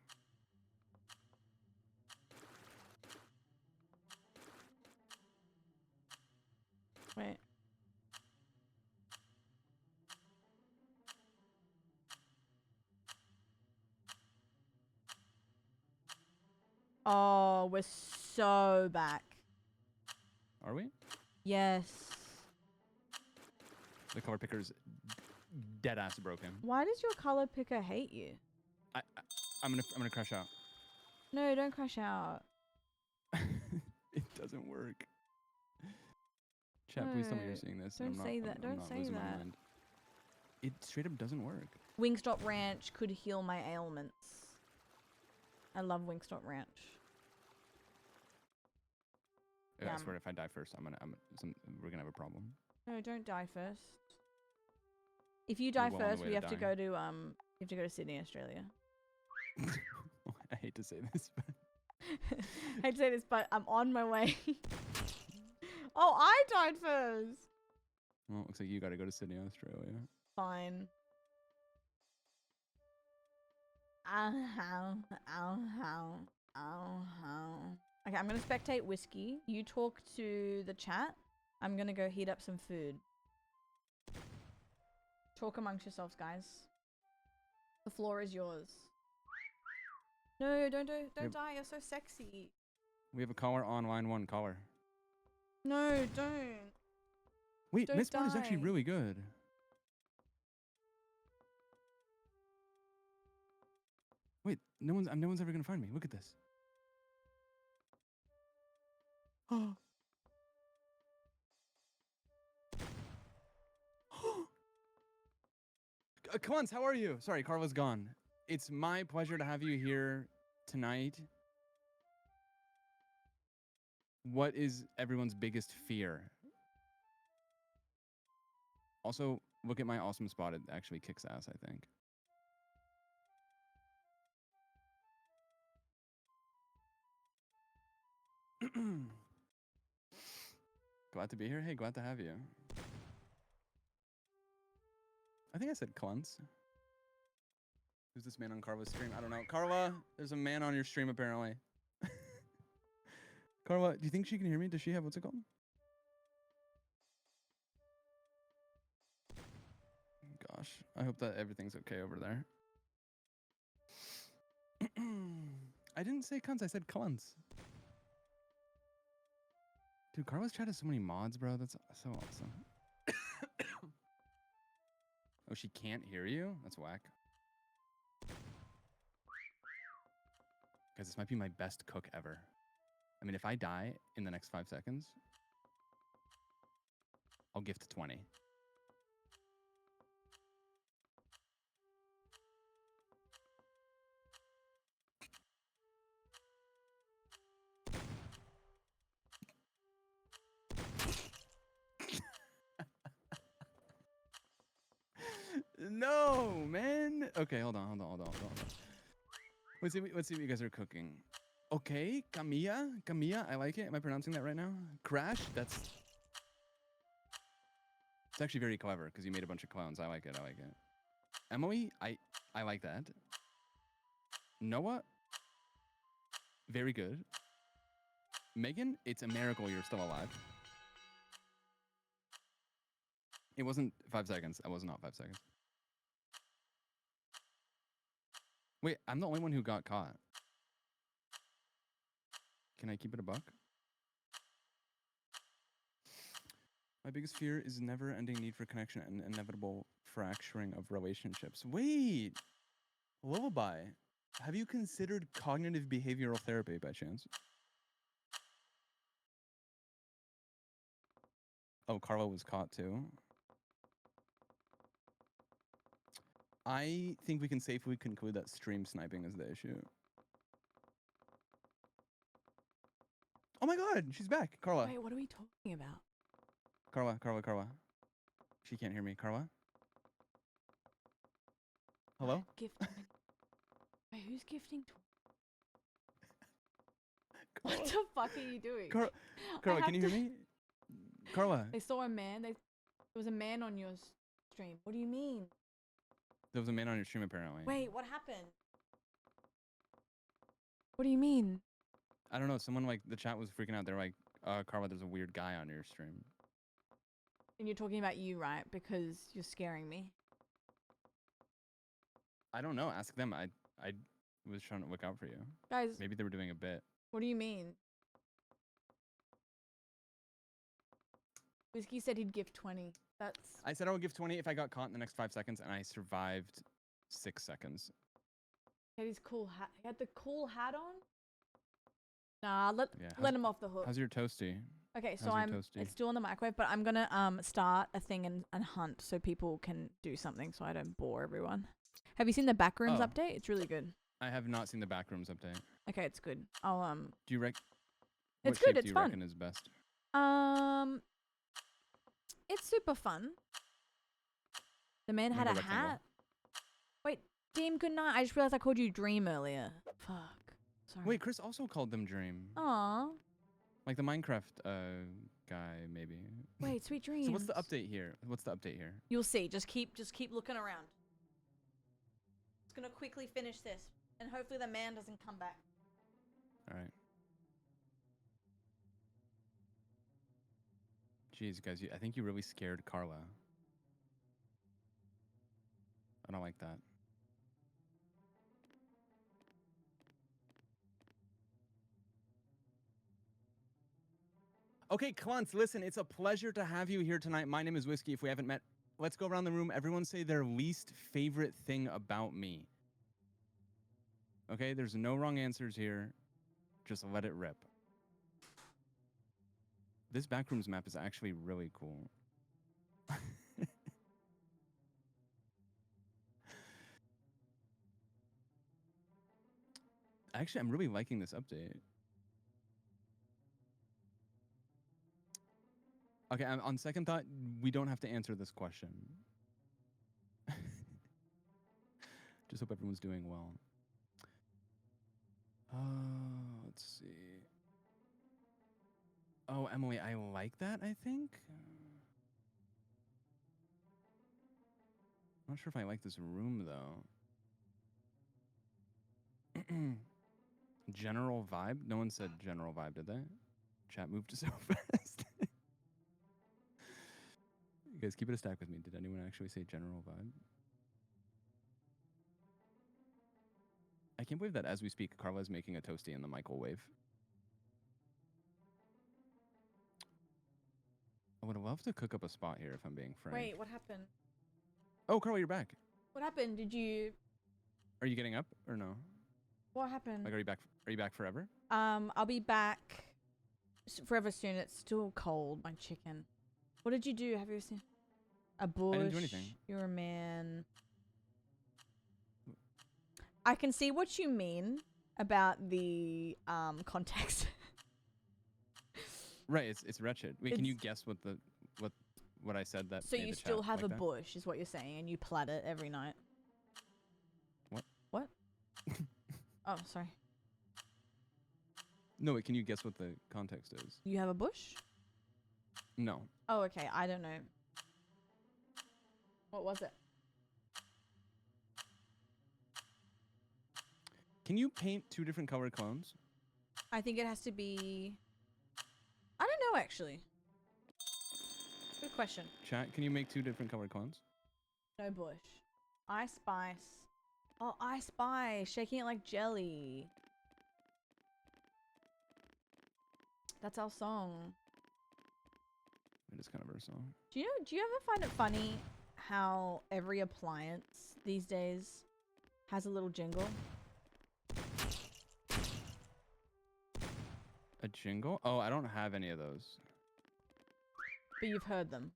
Speaker 2: Wait. Oh, we're so back.
Speaker 12: Are we?
Speaker 2: Yes.
Speaker 12: The color picker's dead ass broken.
Speaker 2: Why does your color picker hate you?
Speaker 12: I'm gonna crash out.
Speaker 2: No, don't crash out.
Speaker 12: It doesn't work. Chat, please tell me you're
Speaker 2: No,
Speaker 12: seeing this.
Speaker 2: don't
Speaker 12: I'm not-
Speaker 2: say that,
Speaker 12: I'm
Speaker 2: don't
Speaker 12: not
Speaker 2: say
Speaker 12: losing my
Speaker 2: that.
Speaker 12: mind. It straight up doesn't work.
Speaker 2: Wingstop Ranch could heal my ailments. I love Wingstop Ranch.
Speaker 12: I
Speaker 2: Yum.
Speaker 12: swear, if I die first, we're gonna have a problem.
Speaker 2: No, don't die first. If you die
Speaker 12: well on the
Speaker 2: first,
Speaker 12: way
Speaker 2: we
Speaker 12: to
Speaker 2: have to go to you have to go to Sydney, Australia.
Speaker 12: I hate to say this, but
Speaker 2: I hate to say this, but I'm on my way. Oh, I died first.
Speaker 12: well, it looks like you gotta go to Sydney, Australia.
Speaker 2: Fine. Ow, ow, ow, ow, ow. Okay, I'm gonna spectate whiskey. You talk to the chat. I'm gonna go heat up some food. Talk amongst yourselves, guys. The floor is yours. No, don't die. You're so sexy.
Speaker 12: We have a caller on line 1. Caller.
Speaker 2: No, don't.
Speaker 12: Wait,
Speaker 2: Don't
Speaker 12: Miss Bond is actually
Speaker 2: die.
Speaker 12: really good. Wait, no one's ever gonna find me. Look at this. Oh. Clance, how are you? Sorry, Carla's gone. It's my pleasure to have you here tonight. What is everyone's biggest fear? Also, look at my awesome spot. It actually kicks ass, I think. Glad to be here. Hey, glad to have you. I think I said Clunts. Who's this man on Carla's stream? I don't know. Carla, there's a man on your stream apparently. Carla, do you think she can hear me? Does she have, what's it called? Gosh, I hope that everything's okay over there. I didn't say cunts, I said cunts. Dude, Carla's chat has so many mods, bro. That's so awesome. Oh, she can't hear you? That's whack. Guys, this might be my best cook ever. I mean, if I die in the next 5 seconds, I'll gift 20. No, man. Okay, hold on. Let's see what you guys are cooking. Okay, Camilla, I like it. Am I pronouncing that right now? Crash, it's actually very clever because you made a bunch of clowns. I like it. Emily, I like that. Noah, very good. Megan, it's a miracle you're still alive. It wasn't 5 seconds. That was not 5 seconds. Wait, I'm the only one who got caught. Can I keep it a buck? My biggest fear is never-ending need for connection and inevitable fracturing of relationships. Wait! Lullaby, have you considered cognitive behavioral therapy by chance? Oh, Carla was caught too. I think we can safely conclude that stream sniping is the issue. Oh my god, she's back. Carla.
Speaker 2: Wait, what are we talking about?
Speaker 12: Carla. She can't hear me. Carla? Hello?
Speaker 2: Gifting. Wait, who's gifting? What the fuck are you doing?
Speaker 12: Carla, can you hear me? Carla.
Speaker 2: They saw a man. There was a man on your stream. What do you mean?
Speaker 12: There was a man on your stream apparently.
Speaker 2: Wait, what happened? What do you mean?
Speaker 12: I don't know. Someone like the chat was freaking out. They're like, Carla, there's a weird guy on your stream.
Speaker 2: And you're talking about you, right? Because you're scaring me.
Speaker 12: I don't know. Ask them. I was trying to look out for you.
Speaker 2: Guys.
Speaker 12: Maybe they were doing a bit.
Speaker 2: What do you mean? Whiskey said he'd give 20.
Speaker 12: I said I would give 20 if I got caught in the next 5 seconds, and I survived 6 seconds.
Speaker 2: He had his cool hat. He had the cool hat on. Nah,
Speaker 12: Yeah,
Speaker 2: let him off the hook.
Speaker 12: How's your toasty?
Speaker 2: Okay, so
Speaker 12: How's your toasty?
Speaker 2: it's still in the microwave, but I'm gonna start a thing and hunt so people can do something so I don't bore everyone. Have you seen the Backrooms update? It's really good.
Speaker 12: I have not seen the Backrooms update.
Speaker 2: Okay, it's good. I'll
Speaker 12: Do you
Speaker 2: It's
Speaker 12: what
Speaker 2: good.
Speaker 12: shape
Speaker 2: It's
Speaker 12: do you
Speaker 2: fun.
Speaker 12: reckon is best?
Speaker 2: It's super fun. The man had
Speaker 12: Maybe
Speaker 2: a
Speaker 12: a rectangle.
Speaker 2: hat. Wait, Deem, good night. I just realized I called you Dream earlier. Fuck. Sorry.
Speaker 12: Wait, Chris also called them Dream.
Speaker 2: Aw.
Speaker 12: Like the Minecraft guy, maybe.
Speaker 2: Wait, sweet dreams.
Speaker 12: So what's the update here?
Speaker 2: You'll see. Just keep looking around. Just gonna quickly finish this, and hopefully the man doesn't come back.
Speaker 12: All right. Jeez, guys, I think you really scared Carla. I don't like that. Okay, Clunts, listen, it's a pleasure to have you here tonight. My name is Whiskey. If we haven't met, let's go around the room. Everyone say their least favorite thing about me. Okay, there's no wrong answers here. Just let it rip. This Backrooms map is actually really cool. Actually, I'm really liking this update. Okay, on second thought, we don't have to answer this question. Just hope everyone's doing well. Let's see. Oh, Emily, I like that, I think. I'm not sure if I like this room, though. General vibe? No one said general vibe, did they? Chat moved so fast. You guys keep it a stack with me. Did anyone actually say general vibe? I can't believe that as we speak, Carla's making a toasty in the microwave. I would love to cook up a spot here if I'm being frank.
Speaker 2: Wait, what happened?
Speaker 12: Oh, Carla, you're back.
Speaker 2: What happened? Did you?
Speaker 12: Are you getting up or no?
Speaker 2: What happened?
Speaker 12: Like, are you back? Are you back forever?
Speaker 2: I'll be back forever soon. It's still cold. My chicken. What did you do? Have you seen a bush?
Speaker 12: I didn't do anything.
Speaker 2: You're a man. I can see what you mean about the context.
Speaker 12: Right, it's wretched. Wait, can you guess what I said that?
Speaker 2: So
Speaker 12: made
Speaker 2: you
Speaker 12: the
Speaker 2: still
Speaker 12: chat
Speaker 2: have
Speaker 12: like
Speaker 2: a
Speaker 12: that?
Speaker 2: bush, is what you're saying, and you plat it every night.
Speaker 12: What?
Speaker 2: What? Oh, sorry.
Speaker 12: No, wait, can you guess what the context is?
Speaker 2: You have a bush?
Speaker 12: No.
Speaker 2: Oh, okay. I don't know. What was it?
Speaker 12: Can you paint 2 different color clones?
Speaker 2: I think it has to be... I don't know, actually. Good question.
Speaker 12: Chat, can you make 2 different color clones?
Speaker 2: No bush. Ice Spice. Oh, Ice Spice. Shaking it like jelly. That's our song.
Speaker 12: It is kind of our song.
Speaker 2: Do you ever find it funny how every appliance these days has a little jingle?
Speaker 12: A jingle? Oh, I don't have any of those.
Speaker 2: But you've heard them.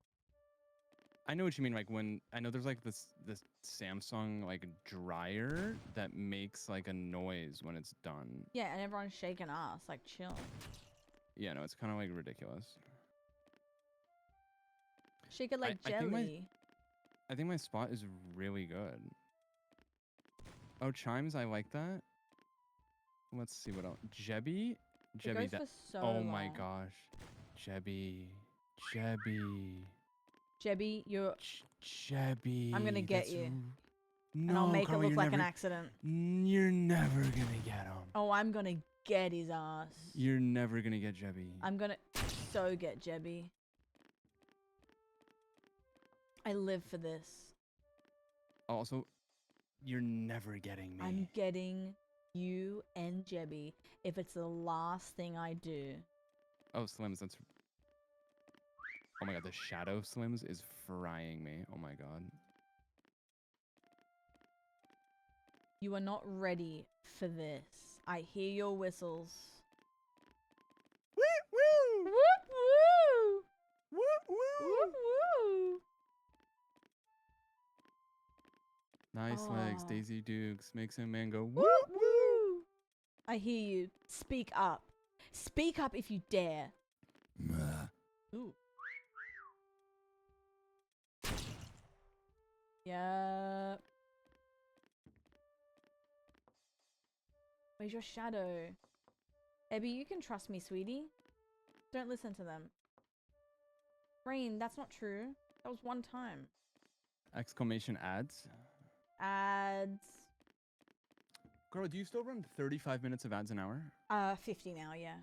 Speaker 12: I know what you mean. Like when I know there's like this Samsung like dryer that makes like a noise when it's done.
Speaker 2: Yeah, and everyone's shaking ass, like chill.
Speaker 12: Yeah, no, it's kind of like ridiculous.
Speaker 2: Shake it like
Speaker 12: I think
Speaker 2: jelly.
Speaker 12: I think my spot is really good. Oh, chimes, I like that. Let's see what else. Jebby? Jebby,
Speaker 2: goes for so
Speaker 12: oh my
Speaker 2: long.
Speaker 12: gosh. Jebby. Jebby.
Speaker 2: Jebby, you're...
Speaker 12: Jebby.
Speaker 2: I'm gonna get
Speaker 12: that's
Speaker 2: you.
Speaker 12: No,
Speaker 2: And I'll make
Speaker 12: Carla,
Speaker 2: it look
Speaker 12: you're
Speaker 2: like an
Speaker 12: never-
Speaker 2: accident.
Speaker 12: You're never gonna get him.
Speaker 2: Oh, I'm gonna get his ass.
Speaker 12: You're never gonna get Jebby.
Speaker 2: I'm gonna so get Jebby. I live for this.
Speaker 12: Also, you're never getting me.
Speaker 2: I'm getting you and Jebby if it's the last thing I do.
Speaker 12: Oh, Slims, that's... Oh my god, the shadow Slims is frying me. Oh my god.
Speaker 2: You are not ready for this. I hear your whistles.
Speaker 12: Woo woo!
Speaker 2: Whoop woo!
Speaker 12: Woo woo!
Speaker 2: Whoop woo!
Speaker 12: Nice legs,
Speaker 2: Oh.
Speaker 12: Daisy Dukes. Makes a man go woo
Speaker 2: Whoop woo! I hear you. Speak up. Speak up if you dare. Ooh. Yeah. Where's your shadow? Abby, you can trust me, sweetie. Don't listen to them. Green, that's not true. That was one time.
Speaker 12: Exclamation ads.
Speaker 2: Ads.
Speaker 12: Girl, do you still run 35 minutes of ads an hour?
Speaker 2: 50 now, yeah.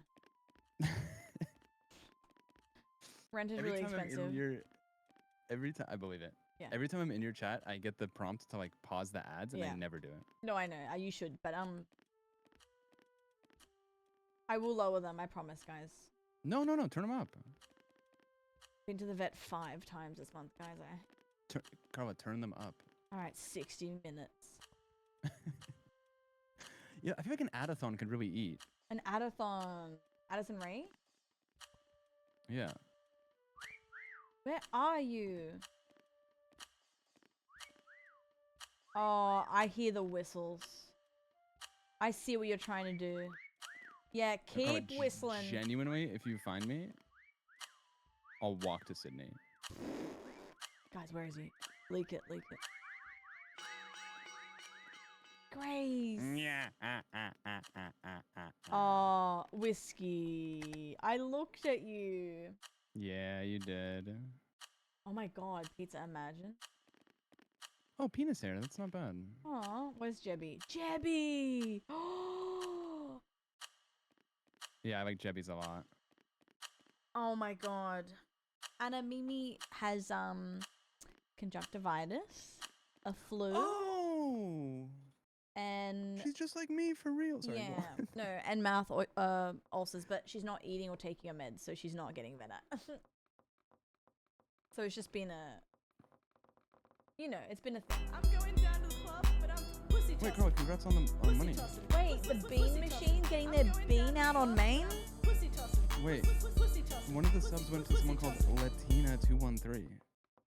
Speaker 2: Rent is really
Speaker 12: time I'm
Speaker 2: expensive.
Speaker 12: in your... Every time... I believe it.
Speaker 2: Yeah.
Speaker 12: Every time I'm in your chat, I get the prompt to like pause the ads and I
Speaker 2: Yeah.
Speaker 12: never do it.
Speaker 2: No, I know. You should, but I will lower them. I promise, guys.
Speaker 12: No, no, no. Turn them up.
Speaker 2: Been to the vet 5 times this month, guys.
Speaker 12: Carla, turn them up.
Speaker 2: All right, 60 minutes.
Speaker 12: Yeah, I feel like an adathon could really eat.
Speaker 2: An Adathon. Addison Ray?
Speaker 12: Yeah.
Speaker 2: Where are you? Oh, I hear the whistles. I see what you're trying to do. Yeah,
Speaker 12: Carla,
Speaker 2: keep whistling.
Speaker 12: Genuinely, if you find me, I'll walk to Sydney.
Speaker 2: Guys, where is he? Leak it, leak it. Grace.
Speaker 12: Yeah.
Speaker 2: Oh, whiskey. I looked at you.
Speaker 12: Yeah, you did.
Speaker 2: Oh my god, pizza, imagine.
Speaker 12: Oh, penis hair. That's not bad.
Speaker 2: Oh, where's Jebby? Jebby! Oh
Speaker 12: Yeah, I like Jebbies a lot.
Speaker 2: Oh my god. Anna Mimi has conjunctivitis, a flu,
Speaker 12: Oh!
Speaker 2: and
Speaker 12: She's just like me for real. Sorry. go
Speaker 2: yeah,
Speaker 12: on.
Speaker 2: no, and mouth ulcers, but she's not eating or taking her meds, so she's not getting better. So it's just been a, you know, it's been a thing.
Speaker 3: I'm going down to the club, but I'm pussy
Speaker 12: Wait,
Speaker 3: tossing.
Speaker 12: Carla, congrats on the money.
Speaker 2: Wait, the bean machine getting their bean out on Main?
Speaker 3: Pussy tossing.
Speaker 12: Wait,
Speaker 3: Pussy tossing.
Speaker 12: one of the subs went to someone called Latina213.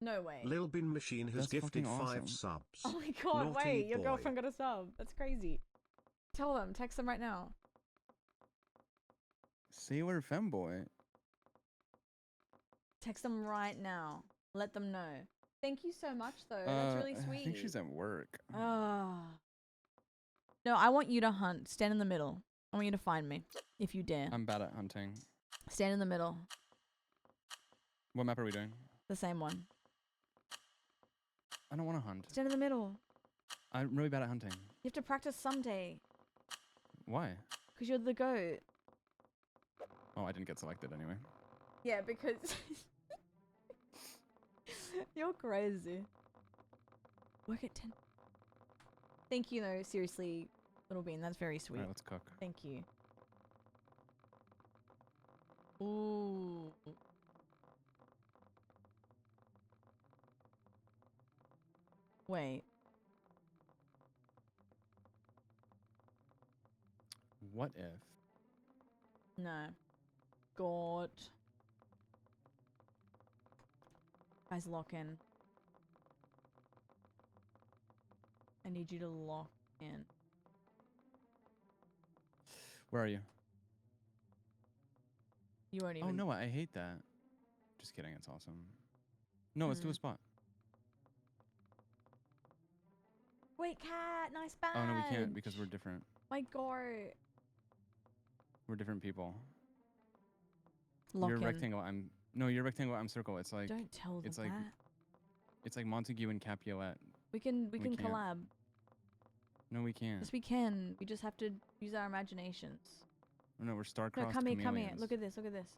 Speaker 2: No way.
Speaker 5: Lil Bin Machine has
Speaker 12: That's
Speaker 5: gifted
Speaker 12: fucking
Speaker 5: 5
Speaker 12: awesome.
Speaker 5: subs.
Speaker 2: Oh my god,
Speaker 5: Naughty
Speaker 2: wait, your
Speaker 5: boy.
Speaker 2: girlfriend got a sub. That's crazy. Tell them, text them right now.
Speaker 12: Sailor Femboy.
Speaker 2: Text them right now. Let them know. Thank you so much, though. That's really sweet.
Speaker 12: I think she's at work.
Speaker 2: Ah. No, I want you to hunt. Stand in the middle. I want you to find me, if you dare.
Speaker 12: I'm bad at hunting.
Speaker 2: Stand in the middle.
Speaker 12: What map are we doing?
Speaker 2: The same one.
Speaker 12: I don't want to hunt.
Speaker 2: Stand in the middle.
Speaker 12: I'm really bad at hunting.
Speaker 2: You have to practice someday.
Speaker 12: Why?
Speaker 2: Because you're the goat.
Speaker 12: Oh, I didn't get selected anyway.
Speaker 2: Yeah, because... You're crazy. Work at 10. Thank you, though. Seriously, Little Bean. That's very sweet.
Speaker 12: Alright, let's cook.
Speaker 2: Thank you. Ooh. Wait.
Speaker 12: What if?
Speaker 2: No. God. Guys, lock in. I need you to lock in.
Speaker 12: Where are you?
Speaker 2: You won't even.
Speaker 12: Oh no, I hate that. Just kidding, it's awesome. No, let's do a spot.
Speaker 2: Wait, cat, nice badge.
Speaker 12: Oh no, we can't because we're different.
Speaker 2: My god.
Speaker 12: We're different people.
Speaker 2: Lock
Speaker 12: You're
Speaker 2: in.
Speaker 12: rectangle. You're rectangle. I'm circle. It's like
Speaker 2: Don't tell them
Speaker 12: it's like
Speaker 2: that.
Speaker 12: it's like Montague and Capulet.
Speaker 2: We can
Speaker 12: we can't.
Speaker 2: collab.
Speaker 12: No, we can't.
Speaker 2: Yes, we can. We just have to use our imaginations.
Speaker 12: No, we're star-crossed
Speaker 2: No, come here, come here.
Speaker 12: chameleons.
Speaker 2: Look at this, look at this.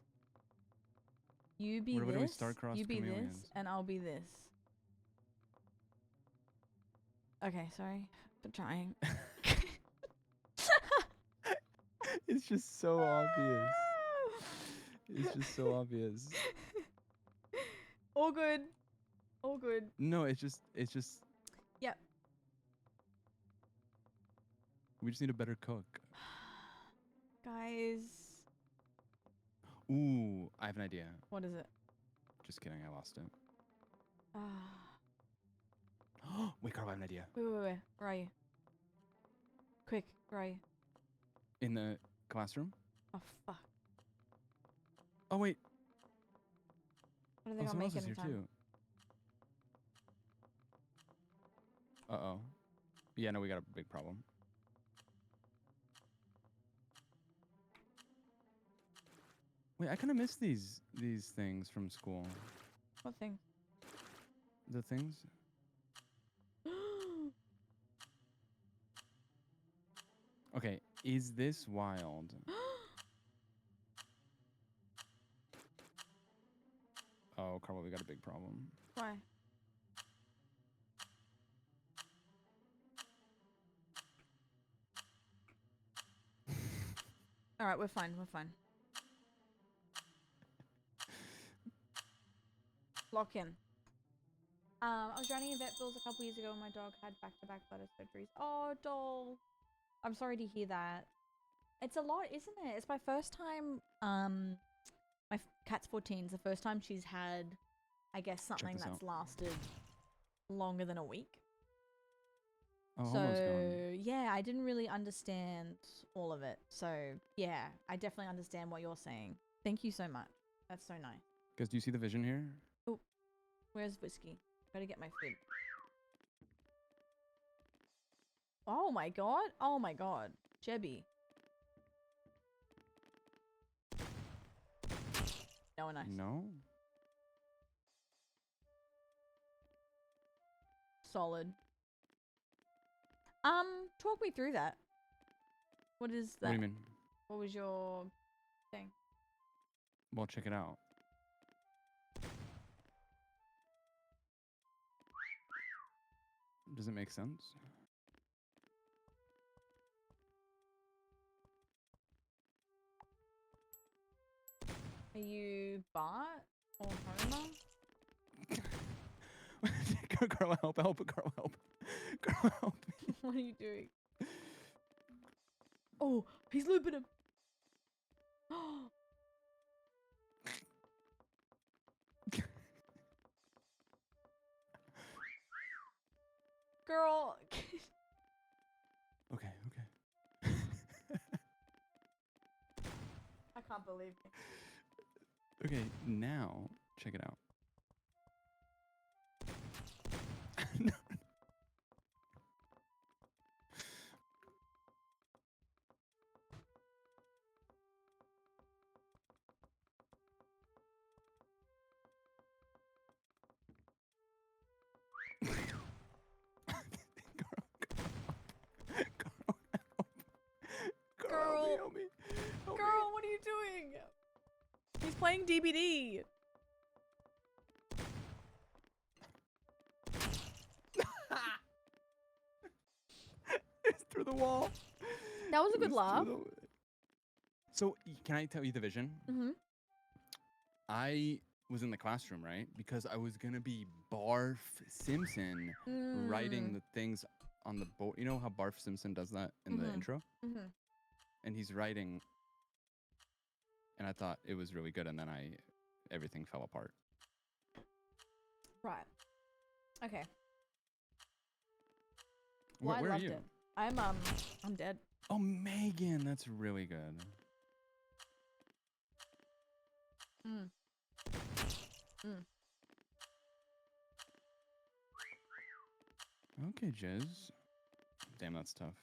Speaker 2: You be
Speaker 12: We're literally
Speaker 2: this,
Speaker 12: star-crossed
Speaker 2: you be this,
Speaker 12: chameleons.
Speaker 2: and I'll be this. Okay, sorry for trying.
Speaker 12: It's just so obvious. It's just so obvious.
Speaker 2: All good. All good.
Speaker 12: No, it's just
Speaker 2: Yep.
Speaker 12: we just need a better cook.
Speaker 2: Guys.
Speaker 12: Ooh, I have an idea.
Speaker 2: What is it?
Speaker 12: Just kidding, I lost it.
Speaker 2: Ah.
Speaker 12: Wait, Carl, I have an idea.
Speaker 2: Wait. Where are you? Quick, where are you?
Speaker 12: In the classroom?
Speaker 2: Oh, fuck.
Speaker 12: Oh wait.
Speaker 2: I don't
Speaker 12: Oh,
Speaker 2: think I'll
Speaker 12: someone
Speaker 2: make
Speaker 12: else
Speaker 2: it
Speaker 12: is
Speaker 2: in
Speaker 12: here
Speaker 2: time.
Speaker 12: too. Uh-oh. Yeah, no, we got a big problem. Wait, I kind of miss these things from school.
Speaker 2: What thing?
Speaker 12: The things? Okay, is this wild? Oh, Carl, we got a big problem.
Speaker 2: Why? All right, we're fine. We're fine. Lock in. I was running in vet bills a couple years ago when my dog had back-to-back bladder surgeries. Oh, doll. I'm sorry to hear that. It's a lot, isn't it? It's my first time. My cat's 14. It's the first time she's had, I guess, something
Speaker 12: this
Speaker 2: that's
Speaker 12: out.
Speaker 2: lasted longer than a week.
Speaker 12: Oh, almost
Speaker 2: So
Speaker 12: gone.
Speaker 2: yeah, I didn't really understand all of it. So yeah, I definitely understand what you're saying. Thank you so much. That's so nice.
Speaker 12: Guys, do you see the vision here?
Speaker 2: Oh, where's whiskey? Gotta get my food. Oh my god. Oh my god. Jebby. No, nice.
Speaker 12: No.
Speaker 2: Solid. Talk me through that. What is that?
Speaker 12: What do you mean?
Speaker 2: What was your thing?
Speaker 12: Well, check it out. Does it make sense?
Speaker 2: Are you Bart or Homer?
Speaker 12: Girl, help, girl, help. Girl, help me.
Speaker 2: What are you doing? Oh, he's looping him. Girl.
Speaker 12: Okay.
Speaker 2: I can't believe it.
Speaker 12: Okay, now check it out.
Speaker 2: Girl.
Speaker 12: Help me.
Speaker 2: Girl, what are you doing? He's playing DBD.
Speaker 12: It's through the wall.
Speaker 2: That was a
Speaker 12: It
Speaker 2: good
Speaker 12: was
Speaker 2: laugh.
Speaker 12: through So, can I tell you the vision?
Speaker 2: Mm-hmm.
Speaker 12: I was in the classroom, right? Because I was gonna be Barf Simpson writing the things on the board. You know how Barf Simpson does that in the intro?
Speaker 2: Mm-hmm.
Speaker 12: And he's writing, and I thought it was really good, and then everything fell apart.
Speaker 2: Right. Okay.
Speaker 12: Where
Speaker 2: I
Speaker 12: are
Speaker 2: loved
Speaker 12: you?
Speaker 2: it. I'm dead.
Speaker 12: Oh, Megan, that's really good.
Speaker 2: Mm. Mm.
Speaker 12: Okay, Jizz. Damn, that's tough.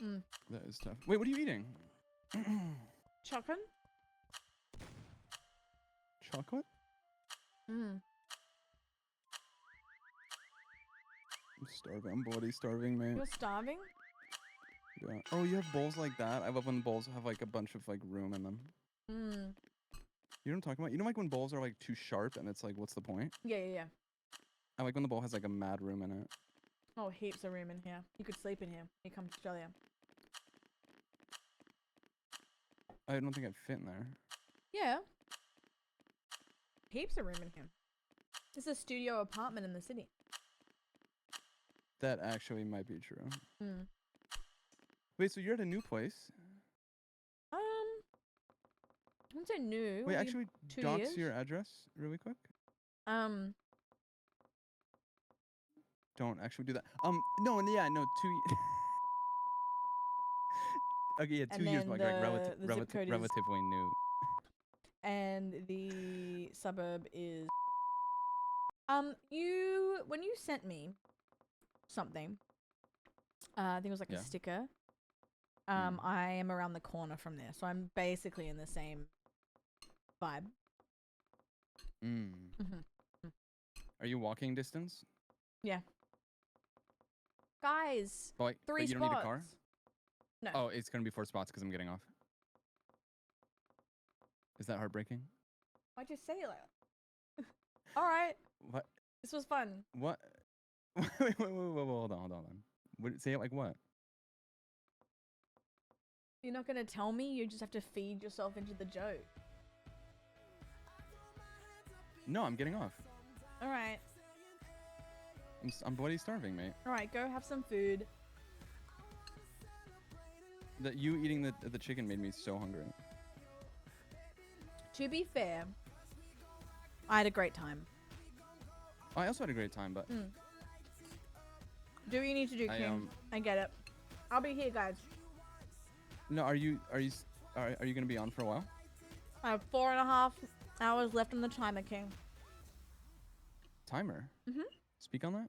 Speaker 2: Mm.
Speaker 12: That is tough. Wait, what are you eating?
Speaker 2: Chocolate?
Speaker 12: Chocolate?
Speaker 2: Mm.
Speaker 12: I'm starving. I'm bloody starving, mate.
Speaker 2: You're starving?
Speaker 12: Yeah. Oh, you have bowls like that? I love when bowls have like a bunch of like room in them.
Speaker 2: Mm.
Speaker 12: You know what I'm talking about? You know like when bowls are like too sharp and it's like, what's the point?
Speaker 2: Yeah.
Speaker 12: I like when the bowl has like a mad room in it.
Speaker 2: Oh, heaps of room in here. You could sleep in here. You come to Australia.
Speaker 12: I don't think I'd fit in there.
Speaker 2: Yeah. Heaps of room in here. It's a studio apartment in the city.
Speaker 12: That actually might be true.
Speaker 2: Mm.
Speaker 12: Wait, so you're at a new place?
Speaker 2: I wouldn't say new.
Speaker 12: Wait,
Speaker 2: What,
Speaker 12: actually,
Speaker 2: 2
Speaker 12: dox
Speaker 2: years?
Speaker 12: your address really quick. Don't actually do that. No, and yeah, no, 2 Okay, yeah, 2
Speaker 2: And
Speaker 12: years,
Speaker 2: then
Speaker 12: but like
Speaker 2: the zip code is-
Speaker 12: relatively new.
Speaker 2: And the suburb is when you sent me something, I think it was like
Speaker 12: Yeah.
Speaker 2: a sticker. I am around the corner from there, so I'm basically in the same vibe. Mm-hmm.
Speaker 12: Are you walking distance?
Speaker 2: Yeah. Guys,
Speaker 12: But
Speaker 2: 3
Speaker 12: you
Speaker 2: spots.
Speaker 12: don't need a car?
Speaker 2: No.
Speaker 12: Oh, it's gonna be 4 spots because I'm getting off. Is that heartbreaking?
Speaker 2: Why'd you say it like that? All right.
Speaker 12: What?
Speaker 2: This was fun.
Speaker 12: What? wait, hold on. Say it like what?
Speaker 2: You're not gonna tell me. You just have to feed yourself into the joke.
Speaker 12: No, I'm getting off.
Speaker 2: All right.
Speaker 12: I'm bloody starving, mate.
Speaker 2: All right, go have some food.
Speaker 12: That you eating the chicken made me so hungry.
Speaker 2: To be fair, I had a great time.
Speaker 12: I also had a great time, but
Speaker 2: Do what you need to do, King. I get it. I'll be here, guys.
Speaker 12: no, are you gonna be on for a while?
Speaker 2: I have 4.5 hours left on the timer, King.
Speaker 12: Timer. Speak on that.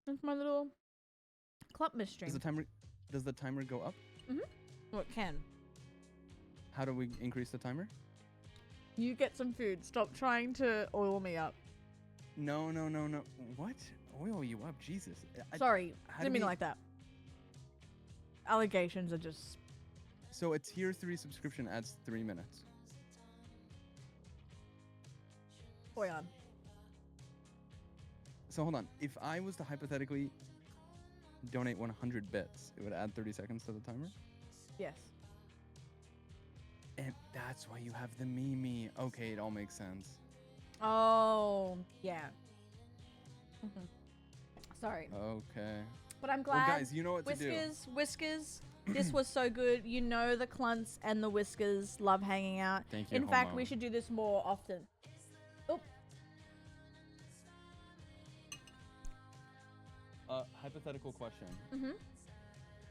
Speaker 2: That's my little club mystery.
Speaker 12: Does the timer go up?
Speaker 2: Well, it can.
Speaker 12: How do we increase the timer?
Speaker 2: You get some food. Stop trying to oil me up.
Speaker 12: No. What? Oil you up, Jesus.
Speaker 2: Sorry,
Speaker 12: how
Speaker 2: didn't
Speaker 12: do
Speaker 2: mean
Speaker 12: we-
Speaker 2: like that. Allegations are just...
Speaker 12: So a tier 3 subscription adds 3 minutes.
Speaker 2: Boy on.
Speaker 12: So hold on. If I was to hypothetically donate 100 bits, it would add 30 seconds to the timer?
Speaker 2: Yes.
Speaker 12: And that's why you have the Mimi. Okay, it all makes sense.
Speaker 2: Oh, yeah. Sorry.
Speaker 12: Okay.
Speaker 2: But I'm glad.
Speaker 12: Well, guys, you know what to do.
Speaker 2: Whiskers, this was so good. You know the Clunts and the Whiskers love hanging out.
Speaker 12: Thank you,
Speaker 2: In fact,
Speaker 12: Homo.
Speaker 2: we should do this more often. Oh,
Speaker 12: Hypothetical question.
Speaker 2: Mhm.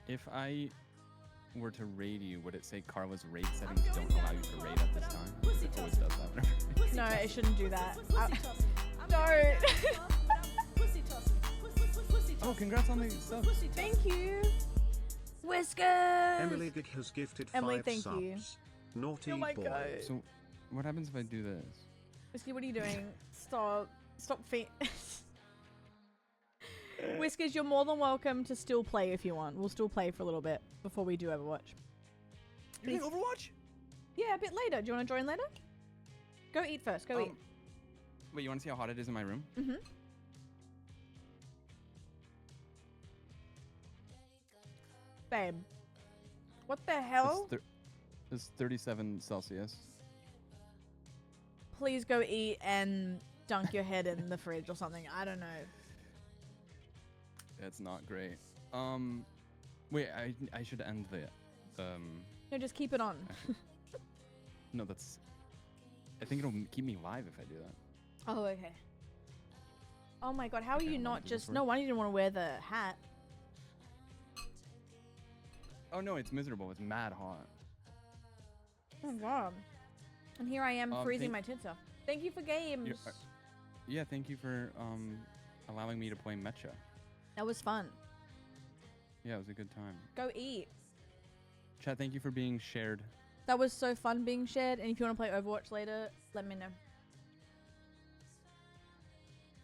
Speaker 12: If I were to raid you, would it say Carla's raid settings don't allow you to raid at this time? It always does that whenever.
Speaker 2: no, it shouldn't do that. Don't.
Speaker 12: Oh, congrats on the subs.
Speaker 2: Thank you. Whiskers.
Speaker 5: Emily Dick has gifted
Speaker 2: Emily,
Speaker 5: 5
Speaker 2: thank
Speaker 5: subs.
Speaker 2: you.
Speaker 5: Naughty
Speaker 2: Oh my
Speaker 5: boy.
Speaker 2: God.
Speaker 12: So, what happens if I do this?
Speaker 2: Whiskey, what are you doing? Stop feet. Whiskers, you're more than welcome to still play if you want. We'll still play for a little bit before we do Overwatch.
Speaker 12: You think Overwatch?
Speaker 2: Yeah, a bit later. Do you want to join later? Go eat first. Go eat.
Speaker 12: Wait, you want to see how hot it is in my room?
Speaker 2: Mm-hmm. Babe. What the hell?
Speaker 12: It's 37 Celsius.
Speaker 2: Please go eat and dunk your head in the fridge or something. I don't know.
Speaker 12: It's not great. Wait, I should end the
Speaker 2: No, just keep it on.
Speaker 12: No, that's. I think it'll keep me live if I do that.
Speaker 2: Oh, okay. Oh my god, how are
Speaker 12: Okay,
Speaker 2: you
Speaker 12: I'm gonna
Speaker 2: not
Speaker 12: do this
Speaker 2: just...
Speaker 12: for-
Speaker 2: No wonder you didn't want to wear the hat.
Speaker 12: Oh no, it's miserable. It's mad hot.
Speaker 2: Oh god. And here I am freezing
Speaker 12: thank-
Speaker 2: my tits off. Thank you for games.
Speaker 12: Yeah, thank you for allowing me to play Mecha.
Speaker 2: That was fun.
Speaker 12: Yeah, it was a good time.
Speaker 2: Go eat.
Speaker 12: Chat, thank you for being shared.
Speaker 2: That was so fun being shared. And if you want to play Overwatch later, let me know.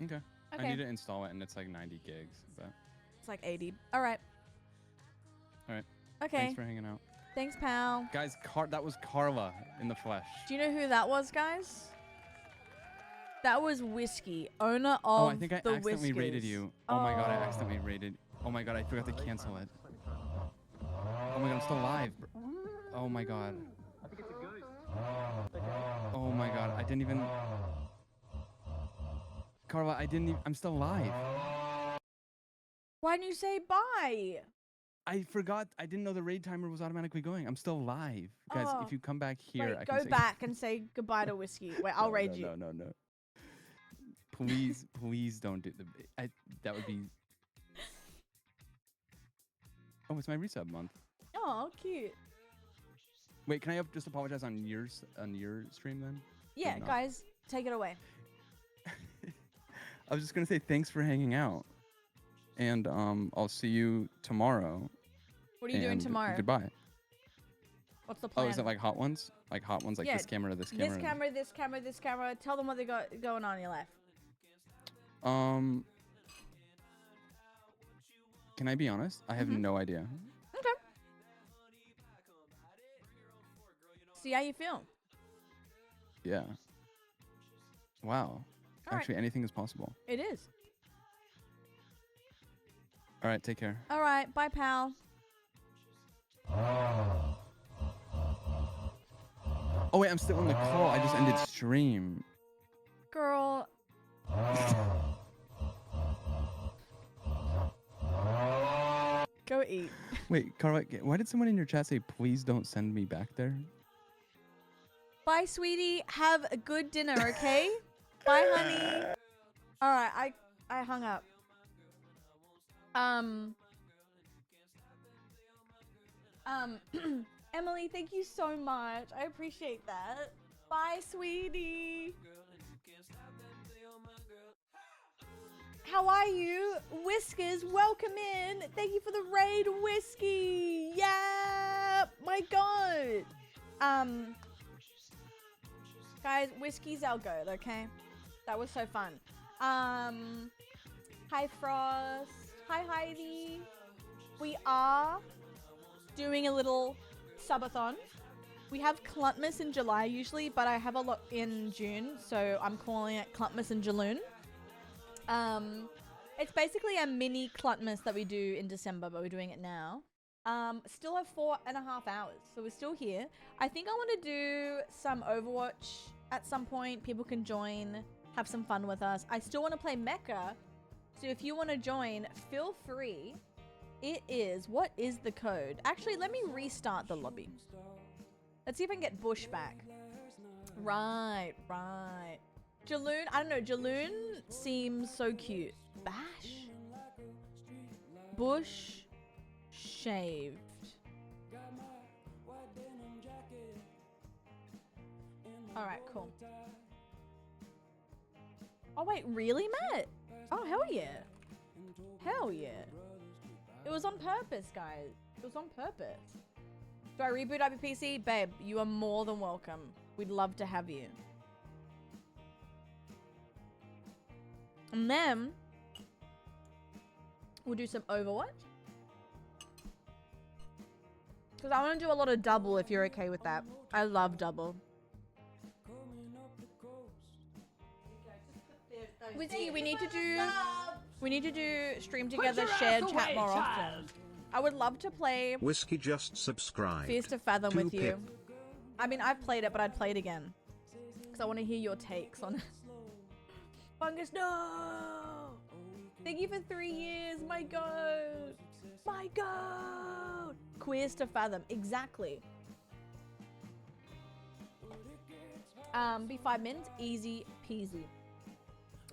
Speaker 12: Okay.
Speaker 2: Okay.
Speaker 12: I need to install it, and it's like 90 gigs. But
Speaker 2: It's like 80. All right.
Speaker 12: all right.
Speaker 2: Okay.
Speaker 12: Thanks for hanging out,
Speaker 2: Thanks, pal.
Speaker 12: guys. That was Carla in the flesh.
Speaker 2: Do you know who that was, guys? That was Whiskey, owner of
Speaker 12: Oh, I think I
Speaker 2: the
Speaker 12: accidentally
Speaker 2: Whiskers.
Speaker 12: rated you. Oh my god, I accidentally rated. Oh my god, I forgot to cancel it. Oh my god, I'm still live. Oh my god. Oh my god, I didn't even. Carla, I didn't even. I'm still live.
Speaker 2: Why didn't you say bye?
Speaker 12: I forgot. I didn't know the raid timer was automatically going. I'm still live, guys.
Speaker 2: Oh.
Speaker 12: If you come back here,
Speaker 2: Wait,
Speaker 12: I
Speaker 2: go
Speaker 12: can say
Speaker 2: back and say goodbye to Whiskey. Wait, I'll raid you.
Speaker 12: No. Please, please don't do the. That would be. Oh, it's my resub month.
Speaker 2: Oh, cute.
Speaker 12: Wait, can I just apologize on your stream then?
Speaker 2: Yeah,
Speaker 12: Or not?
Speaker 2: guys, take it away.
Speaker 12: I was just gonna say thanks for hanging out, and I'll see you tomorrow.
Speaker 2: What are you doing
Speaker 12: and
Speaker 2: tomorrow?
Speaker 12: Goodbye.
Speaker 2: What's the plan?
Speaker 12: Oh, is it like hot ones? Like hot ones, like
Speaker 2: Yeah,
Speaker 12: this camera, this camera.
Speaker 2: This camera, this camera, this camera. Tell them what they got going on in your life.
Speaker 12: Can I be honest? I have no idea.
Speaker 2: Okay. See how you feel.
Speaker 12: Yeah. Wow.
Speaker 2: right.
Speaker 12: Actually, anything is possible.
Speaker 2: It is.
Speaker 12: All right, take care.
Speaker 2: All right. Bye, pal.
Speaker 12: Oh wait, I'm still on the call. I just ended stream.
Speaker 2: Girl, eat.
Speaker 12: Wait, Carla, why did someone in your chat say, please don't send me back there?
Speaker 2: Bye, sweetie. Have a good dinner, okay? Bye, honey. All right, I hung up. Emily, thank you so much. I appreciate that. Bye, sweetie. How are you? Whiskers, welcome in. Thank you for the raid, Whiskey. Yeah, my God. Guys, Whiskey's our goat, okay? That was so fun. Hi, Frost. Hi, Heidi. We are doing a little subathon. We have Cluntmas in July usually, but I have a lot in June, so I'm calling it Cluntmas in Jaloon. It's basically a mini Cluntmas that we do in December, but we're doing it now. Still have 4.5 hours, so we're still here. I think I want to do some Overwatch at some point. People can join, have some fun with us. I still want to play Mecha, so if you want to join, feel free. It is, what is the code? Actually, let me restart the lobby. Let's see if I can get Bush back. Right. Jaloon, I don't know, Jaloon seems so cute. Bash? Bush shaved. Alright, cool. Oh wait, really, Matt? Oh, hell yeah. Hell yeah. It was on purpose, guys. It was on purpose. Do I reboot up your PC? Babe, you are more than welcome. We'd love to have you. And then we'll do some Overwatch. Because I want to do a lot of double if you're okay with that. I love double. Whiskey, we need to do stream together, shared chat more often. I would love to play
Speaker 5: Whiskey just subscribed.
Speaker 2: Feast of Fathom with you.
Speaker 5: Pip.
Speaker 2: I mean, I've played it, but I'd play it again. Because I want to hear your takes on it. Fungus, no! Thank you for 3 years, my God! My God! Queers to Fathom, exactly. Be 5 minutes, easy peasy.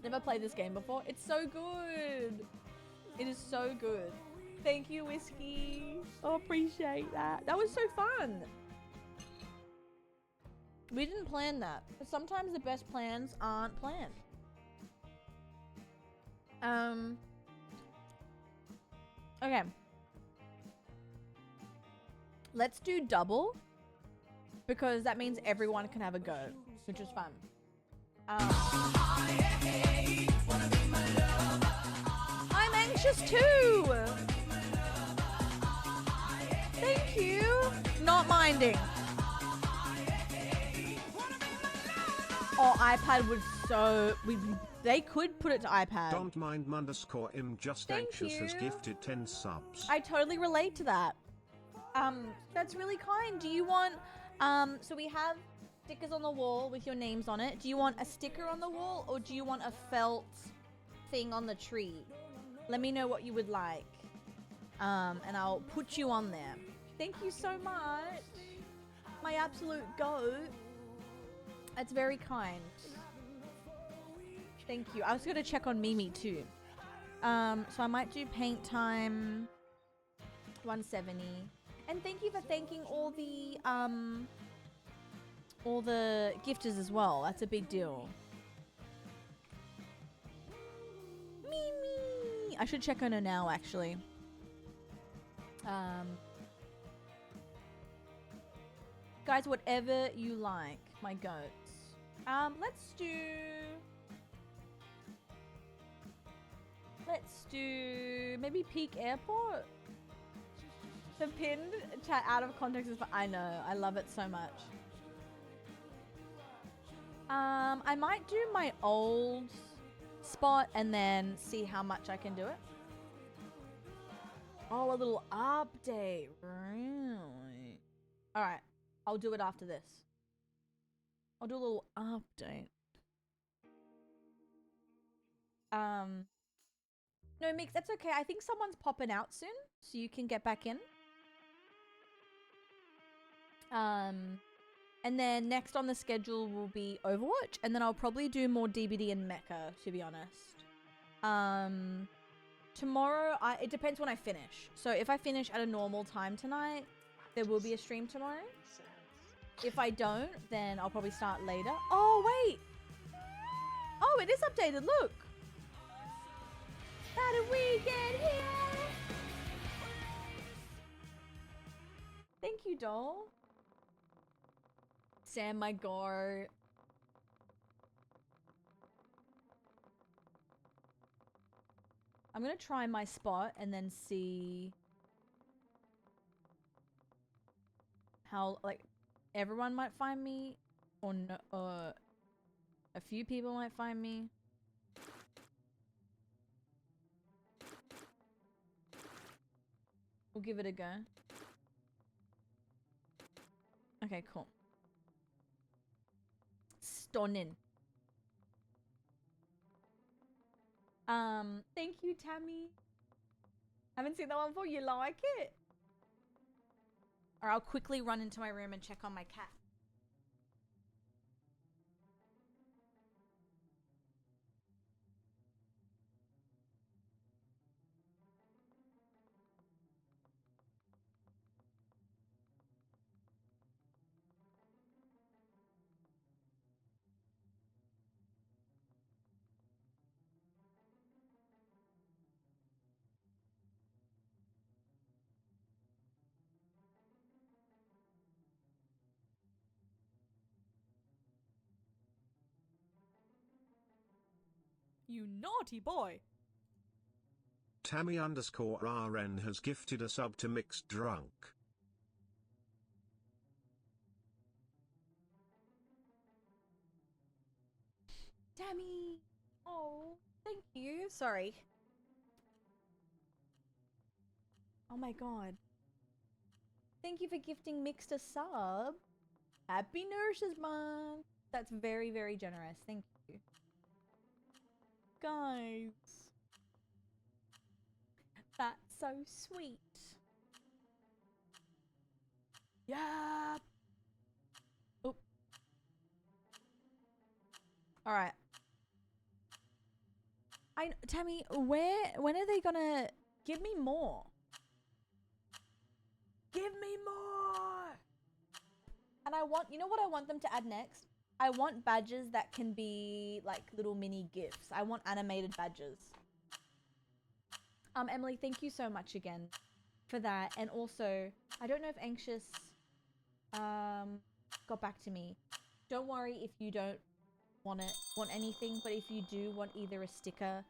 Speaker 2: Never played this game before. It's so good. It is so good. Thank you, Whiskey. I appreciate that. That was so fun. We didn't plan that. But sometimes the best plans aren't planned. Okay. Let's do double. Because that means everyone can have a go. Which is fun. I'm anxious too. Thank you. Not minding. Oh, iPad would so they could put it to iPad.
Speaker 5: Don't mind _im just
Speaker 2: Thank
Speaker 5: anxious has
Speaker 2: you.
Speaker 5: gifted 10 subs.
Speaker 2: I totally relate to that. That's really kind. Do you want so we have stickers on the wall with your names on it. Do you want a sticker on the wall or do you want a felt thing on the tree? Let me know what you would like. And I'll put you on there. Thank you so much. My absolute goat. That's very kind. Thank you. I was going to check on Mimi too. So I might do paint time 170. And thank you for thanking all the gifters as well. That's a big deal. Mimi. I should check on her now actually. Guys, whatever you like, my goats. Let's do maybe Peak Airport. The pinned chat out of context is I know, I love it so much. I might do my old spot and then see how much I can do it. Oh, a little update. Really? Alright. I'll do it after this. I'll do a little update. No, Mix, that's okay. I think someone's popping out soon, so you can get back in. And then next on the schedule will be Overwatch, and then I'll probably do more DBD and Mecha, to be honest. Tomorrow, it depends when I finish. So if I finish at a normal time tonight, there will be a stream tomorrow. If I don't, then I'll probably start later. Oh, wait! Oh, it is updated, look! How did we get here? Thank you, doll. Sam, my god. I'm gonna try my spot and then see how, like, everyone might find me, or no, a few people might find me. We'll give it a go. Okay, cool. Stunning. Thank you, Tammy. Haven't seen that one before. You like it? Or I'll quickly run into my room and check on my cat. You naughty boy.
Speaker 5: Tammy_RN has gifted a sub to Mixed Drunk.
Speaker 2: Tammy. Oh, thank you. Sorry. Oh my god. Thank you for gifting Mixed a sub. Happy Nurses Month. That's very, very generous. Thank you. Guys. That's so sweet. Yeah. Oh. All right. Tammy, when are they gonna give me more? Give me more. And I want, you know what I want them to add next? I want badges that can be like little mini gifts. I want animated badges. Emily, thank you so much again for that. And also, I don't know if Anxious got back to me. Don't worry if you don't want anything, but if you do want either a sticker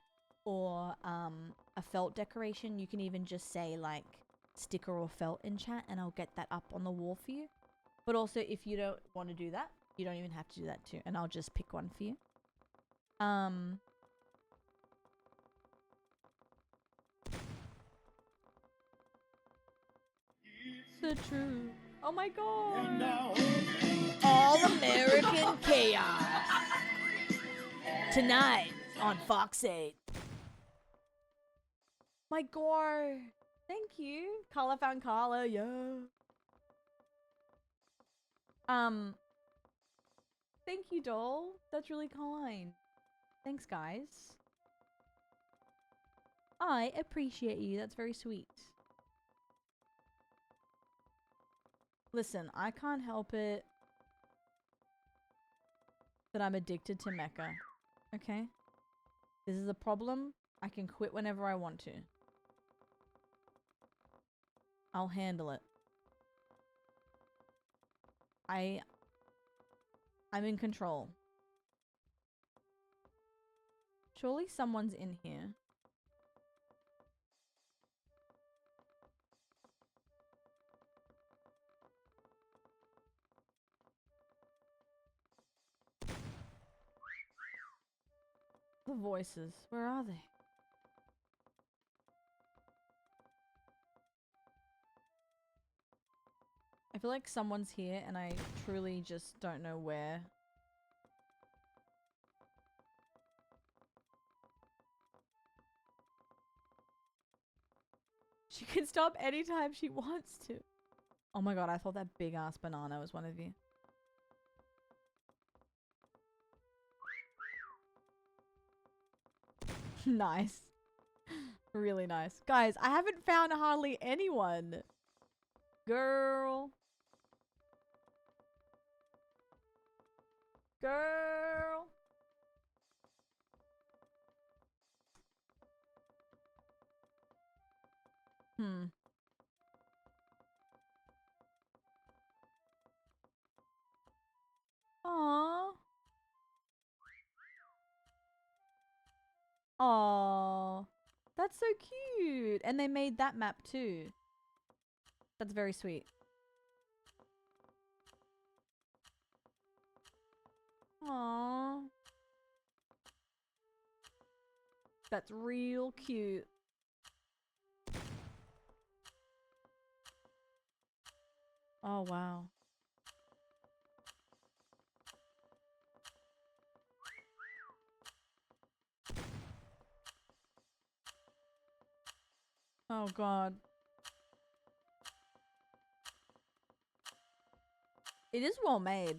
Speaker 2: or a felt decoration, you can even just say like sticker or felt in chat and I'll get that up on the wall for you. But also, if you don't want to do that, you don't even have to do that too, and I'll just pick one for you. The truth. Oh my god. All American Chaos. Tonight on Fox 8. My god. Thank you. Carla found Carla, yeah. Thank you, doll. That's really kind. Thanks, guys. I appreciate you. That's very sweet. Listen, I can't help it that I'm addicted to Mecha. Okay? This is a problem. I can quit whenever I want to. I'll handle it. I'm in control. Surely someone's in here. The voices. Where are they? I feel like someone's here and I truly just don't know where. She can stop anytime she wants to. Oh my god, I thought that big ass banana was one of you. Nice. Really nice. Guys, I haven't found hardly anyone. Girl. Girl. Hmm. Aww. Aww. That's so cute. And they made that map too. That's very sweet. Aww. That's real cute. Oh, wow. Oh, God. It is well made.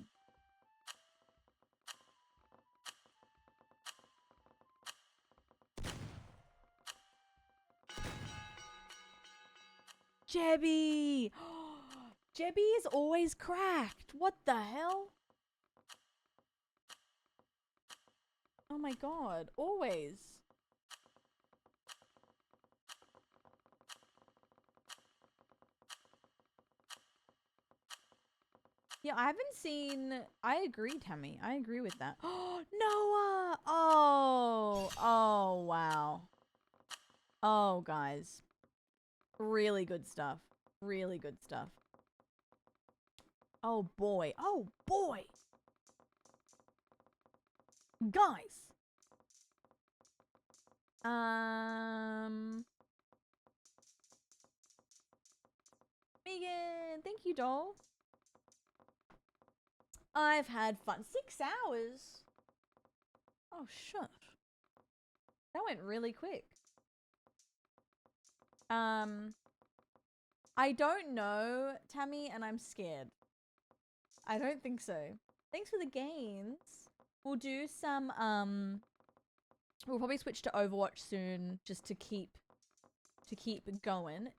Speaker 2: Jebby! Jebby is always cracked. What the hell? Oh my god, always. Yeah, I haven't seen... I agree, Tammy. I agree with that. Oh, Noah! Oh! Oh, wow. Oh, guys. Really good stuff. Really good stuff. Oh, boy. Oh, boy! Guys! Megan! Thank you, doll. I've had fun. 6 hours? Oh, shit. That went really quick. I don't know, Tammy, and I'm scared. I don't think so. Thanks for the gains. We'll do some, we'll probably switch to Overwatch soon just to keep going.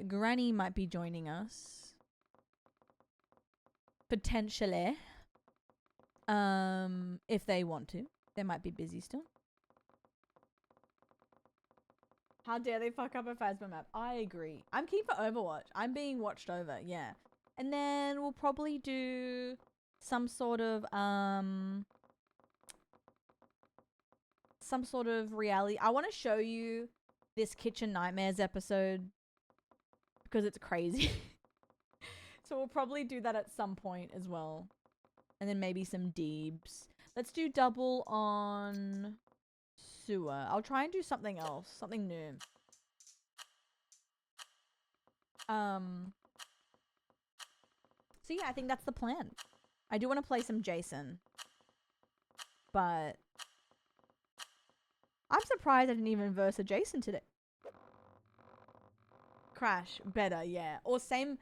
Speaker 2: Granny might be joining us. Potentially. If they want to. They might be busy still. How dare they fuck up a Phasma map? I agree. I'm keen for Overwatch. I'm being watched over, yeah. And then we'll probably do some sort of reality. I want to show you this Kitchen Nightmares episode because it's crazy. So we'll probably do that at some point as well. And then maybe some Deebs. Let's do double on sewer. I'll try and do something else. Something new. So yeah, I think that's the plan. I do want to play some Jason. But I'm surprised I didn't even verse a Jason today. Crash. Better, yeah. Or same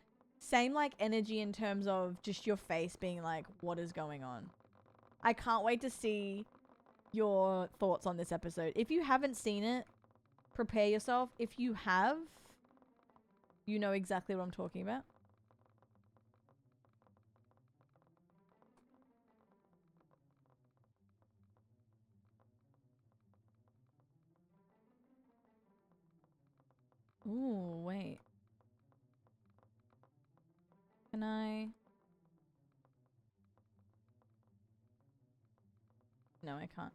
Speaker 2: like energy in terms of just your face being like, what is going on? I can't wait to see your thoughts on this episode. If you haven't seen it, prepare yourself. If you have, you know exactly what I'm talking about. Ooh, wait. Can I? No, I can't.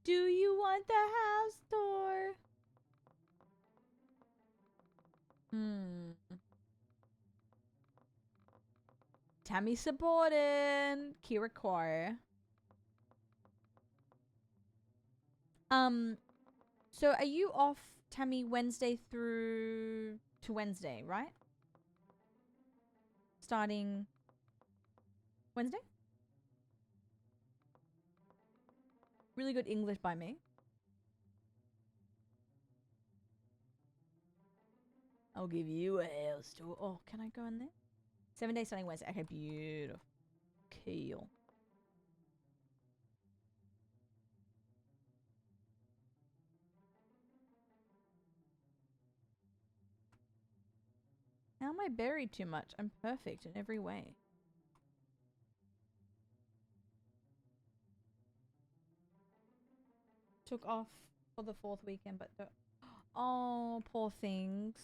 Speaker 2: Do you want the house tour? Tammy supporting Kira Core. So are you off, Tammy, Wednesday through to Wednesday, right? Starting Wednesday? Really good English by me. I'll give you a house tour. Oh, can I go in there? 7 days starting Wednesday. Okay, beautiful. Cool. How am I buried too much? I'm perfect in every way. Took off for the 4th weekend, but oh, poor things.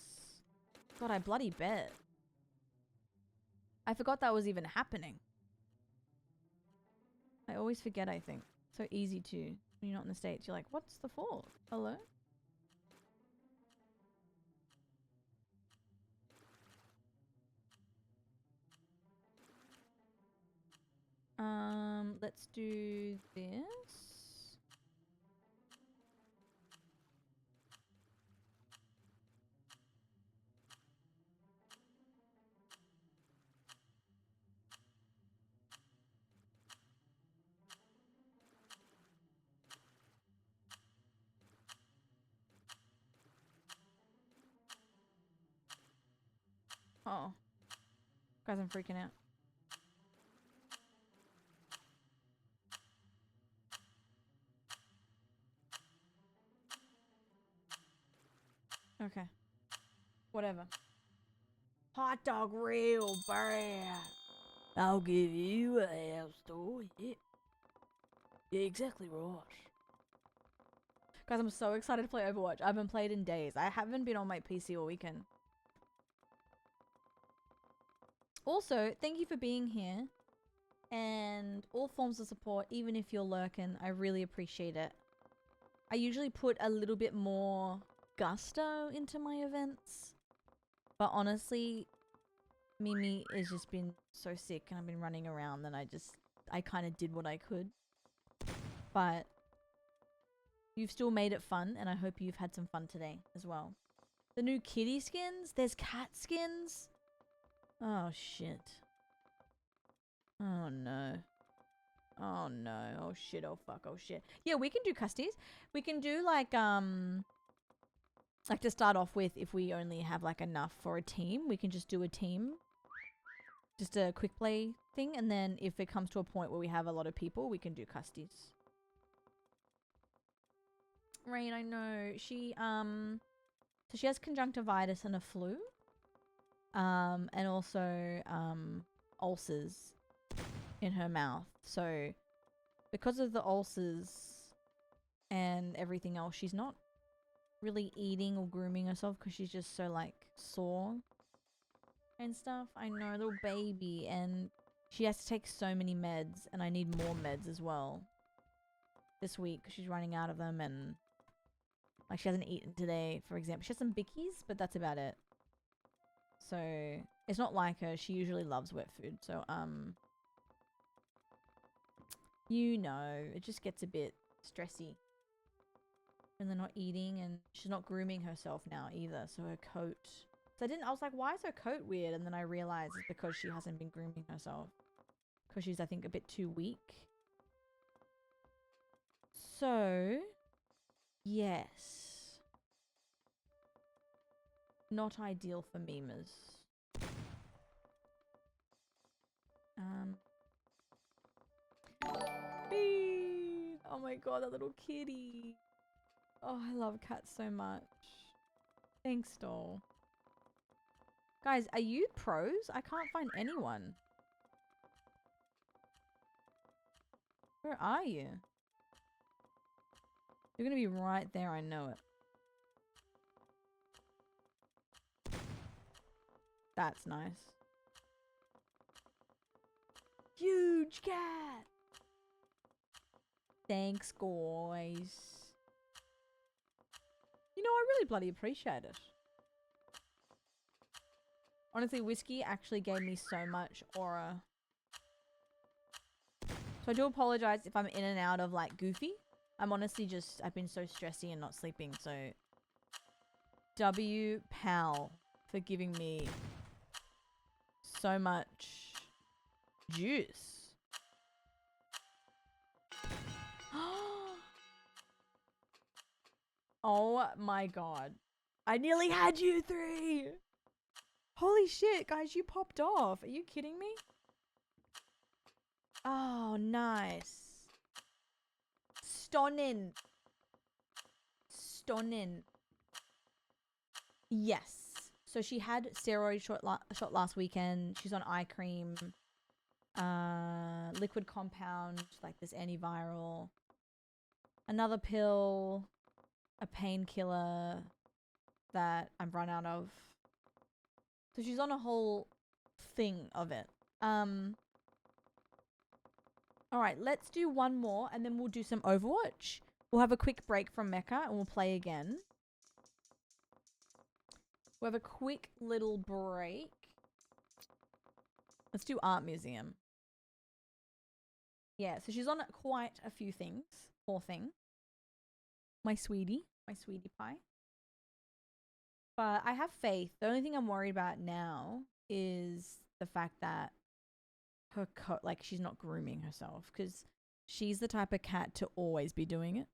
Speaker 2: God, I bloody bet. I forgot that was even happening. I always forget, I think. So easy to, when you're not in the States, you're like, what's the 4th? Hello? Let's do this. Oh. Guys, I'm freaking out. Okay. Whatever. Hot dog real bad. I'll give you a house tour. Yeah. Yeah, exactly right. Guys, I'm so excited to play Overwatch. I haven't played in days. I haven't been on my PC all weekend. Also, thank you for being here. And all forms of support, even if you're lurking, I really appreciate it. I usually put a little bit more gusto into my events. But honestly, Mimi has just been so sick and I've been running around and I kind of did what I could. But you've still made it fun and I hope you've had some fun today as well. The new kitty skins? There's cat skins? Oh shit. Oh no. Oh no. Oh shit. Oh fuck. Oh shit. Yeah, we can do custies. We can do like to start off with, if we only have like enough for a team, we can just do a team. Just a quick play thing, and then if it comes to a point where we have a lot of people, we can do custies. Rain, I know. She so she has conjunctivitis and a flu. And also ulcers in her mouth. So because of the ulcers and everything else, she's not really eating or grooming herself because she's just so like sore and stuff. I know, little baby, and she has to take so many meds, and I need more meds as well this week because she's running out of them, and like she hasn't eaten today, for example. She has some bickies, but that's about it. So it's not like her. She usually loves wet food. So you know, it just gets a bit stressy. And they're not eating, and she's not grooming herself now either. So her coat. So I was like, why is her coat weird? And then I realized it's because she hasn't been grooming herself. Because she's, I think, a bit too weak. So, yes. Not ideal for memers. Bean! Oh my god, that little kitty. Oh, I love cats so much. Thanks, doll. Guys, are you pros? I can't find anyone. Where are you? You're gonna be right there, I know it. That's nice. Huge cat! Thanks, guys. You know, I really bloody appreciate it. Honestly, whiskey actually gave me so much aura. So I do apologize if I'm in and out of like goofy. I'm honestly just, I've been so stressy and not sleeping. So W Pal for giving me so much juice. Oh my god. I nearly had you 3. Holy shit, guys, you popped off. Are you kidding me? Oh, nice. Stunning. Stunning. Yes. So she had steroid shot last weekend. She's on eye cream. Liquid compound, like this antiviral. Another pill. A painkiller that I've run out of. So she's on a whole thing of it. Alright, let's do one more and then we'll do some Overwatch. We'll have a quick break from Mecca and we'll play again. We'll have a quick little break. Let's do Art Museum. Yeah, so she's on quite a few things. 4 things. My sweetie pie. But I have faith. The only thing I'm worried about now is the fact that her like she's not grooming herself, because she's the type of cat to always be doing it.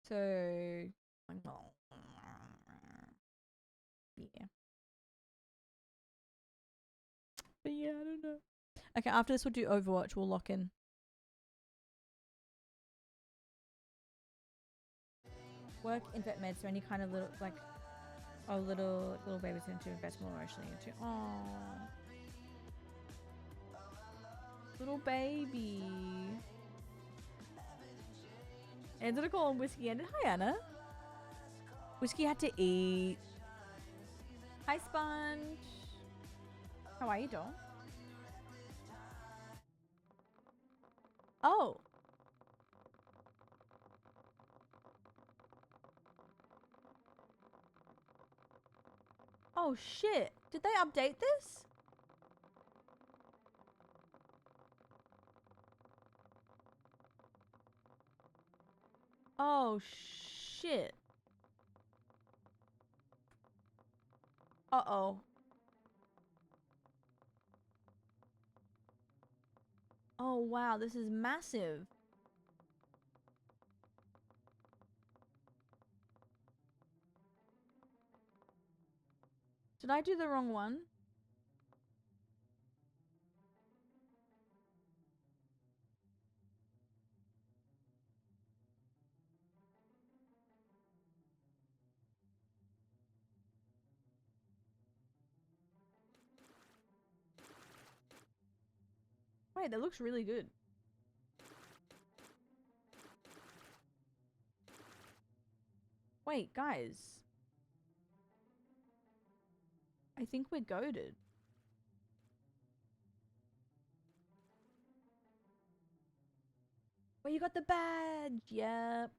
Speaker 2: So yeah. But yeah, I don't know. Okay, after this we'll do Overwatch. We'll lock in. Work in vet meds or any kind of little like little babies into invest more emotionally into. Oh, little baby. Ended a call on Whiskey ended. Hi Anna. Whiskey had to eat. Hi Sponge. How are you doing? Oh. Oh shit. Did they update this? Oh shit. Uh-oh. Oh wow, this is massive. Did I do the wrong one? Wait, that looks really good. Wait, guys. I think we're goated. Well, you got the badge. Yep.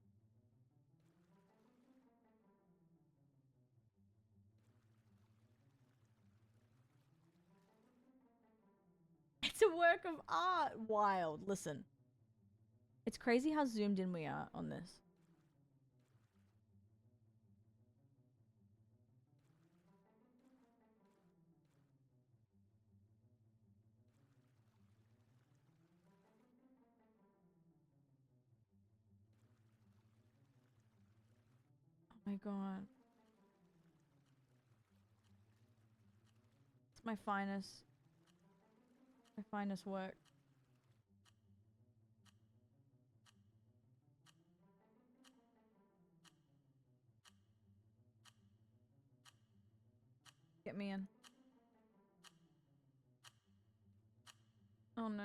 Speaker 2: It's a work of art. Wild. Listen. It's crazy how zoomed in we are on this. Oh my god. It's my finest. My finest work. Get me in. Oh no.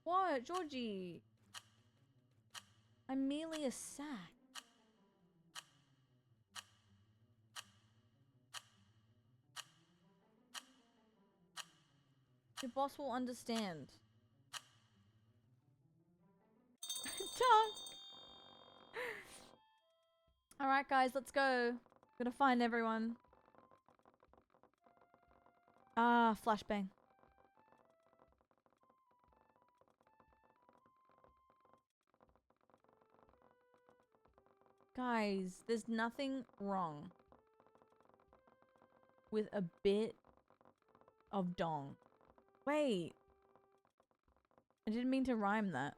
Speaker 2: What, Georgie? I'm merely a sack. Your boss will understand. Dunk. Alright guys, let's go. Gotta find everyone. Ah, flashbang. Guys, there's nothing wrong with a bit of dong. Wait. I didn't mean to rhyme that.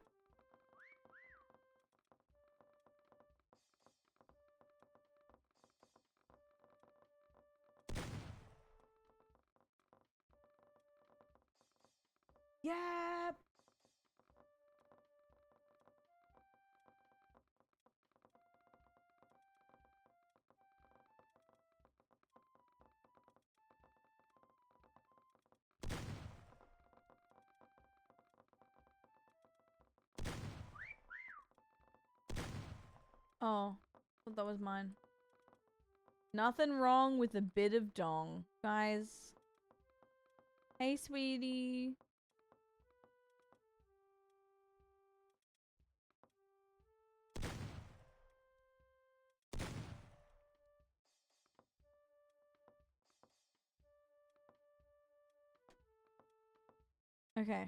Speaker 2: Yep. Oh, thought that was mine. Nothing wrong with a bit of dong. Guys. Hey, sweetie. Okay.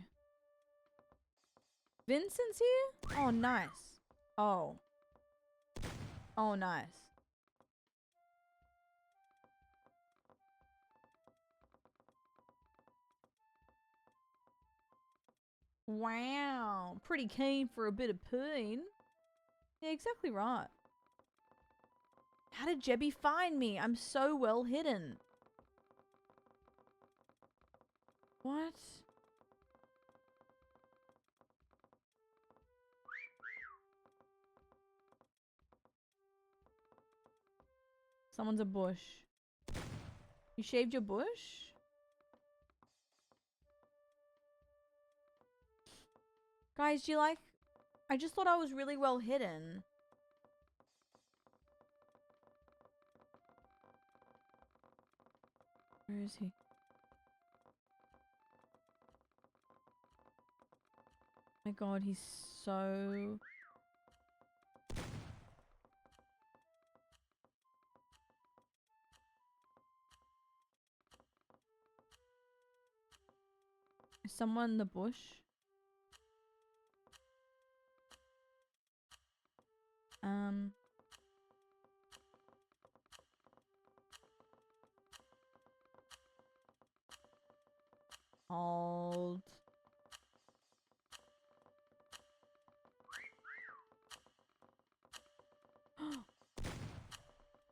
Speaker 2: Vincent's here? Oh, nice. Oh. Oh, nice. Wow. Pretty keen for a bit of peen. Yeah, exactly right. How did Jebby find me? I'm so well hidden. What? Someone's a bush. You shaved your bush? Guys, do you like... I just thought I was really well hidden. Where is he? My god, he's so... Is someone in the bush? Hold.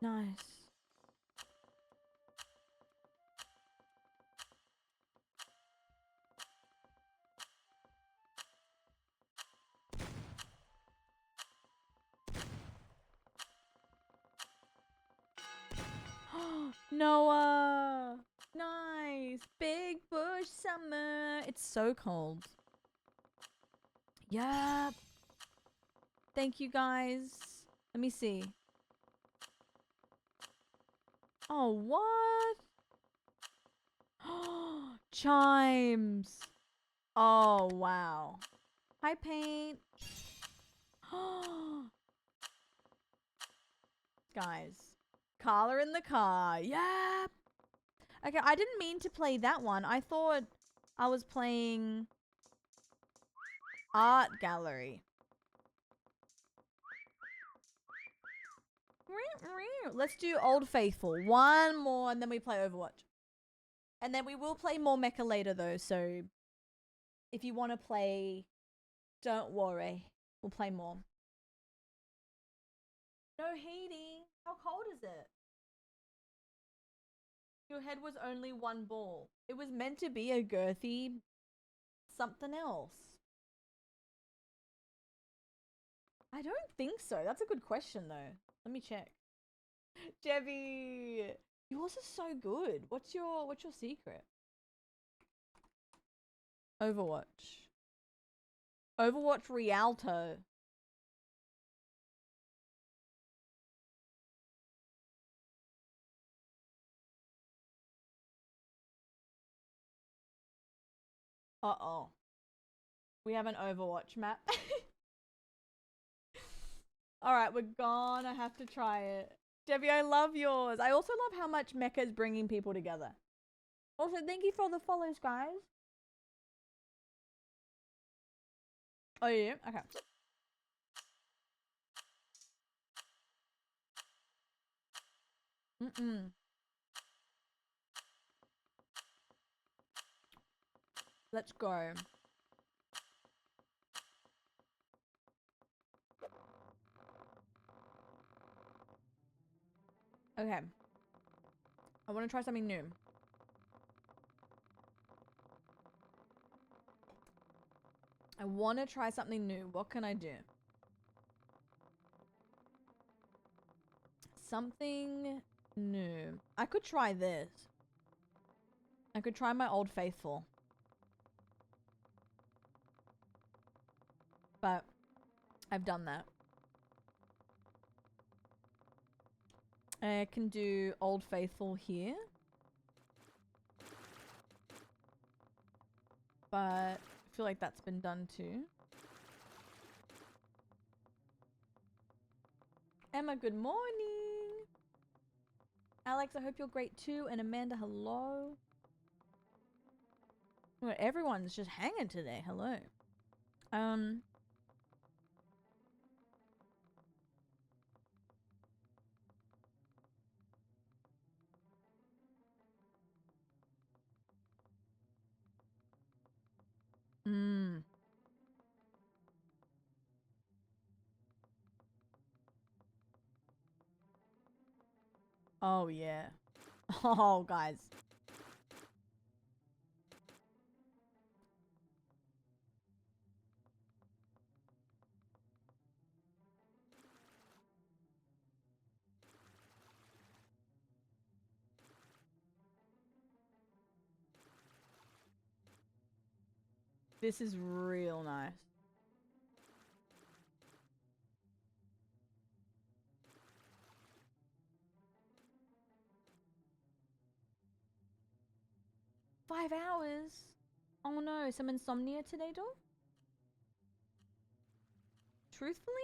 Speaker 2: Nice. Noah! Nice! Big bush summer! It's so cold. Yup. Thank you guys. Let me see. Oh, what? Chimes. Oh, wow. Hi, Paint. Guys. Carla in the car. Yeah. Okay, I didn't mean to play that one. I thought I was playing Art Gallery. Let's do Old Faithful. One more and then we play Overwatch. And then we will play more Mecha later though, so if you want to play, don't worry. We'll play more. No heating. How cold is it? Your head was only one ball. It was meant to be a girthy something else. I don't think so. That's a good question though. Let me check. Jebby, yours is so good. What's your secret? Overwatch. Overwatch Rialto. Uh-oh. We have an Overwatch map. Alright, we're gonna have to try it. Debbie, I love yours. I also love how much Mecha is bringing people together. Also, thank you for the follows, guys. Oh, yeah? Okay. Mm-mm. Let's go. Okay. I want to try something new. I want to try something new. What can I do? Something new. I could try this. I could try my Old Faithful. But I've done that. I can do Old Faithful here. But I feel like that's been done too. Emma, good morning. Alex, I hope you're great too. And Amanda, hello. Well, everyone's just hanging today. Hello. Oh, yeah. Oh, guys. This is real nice. Five hours? Oh no, some insomnia today, Dor? Truthfully?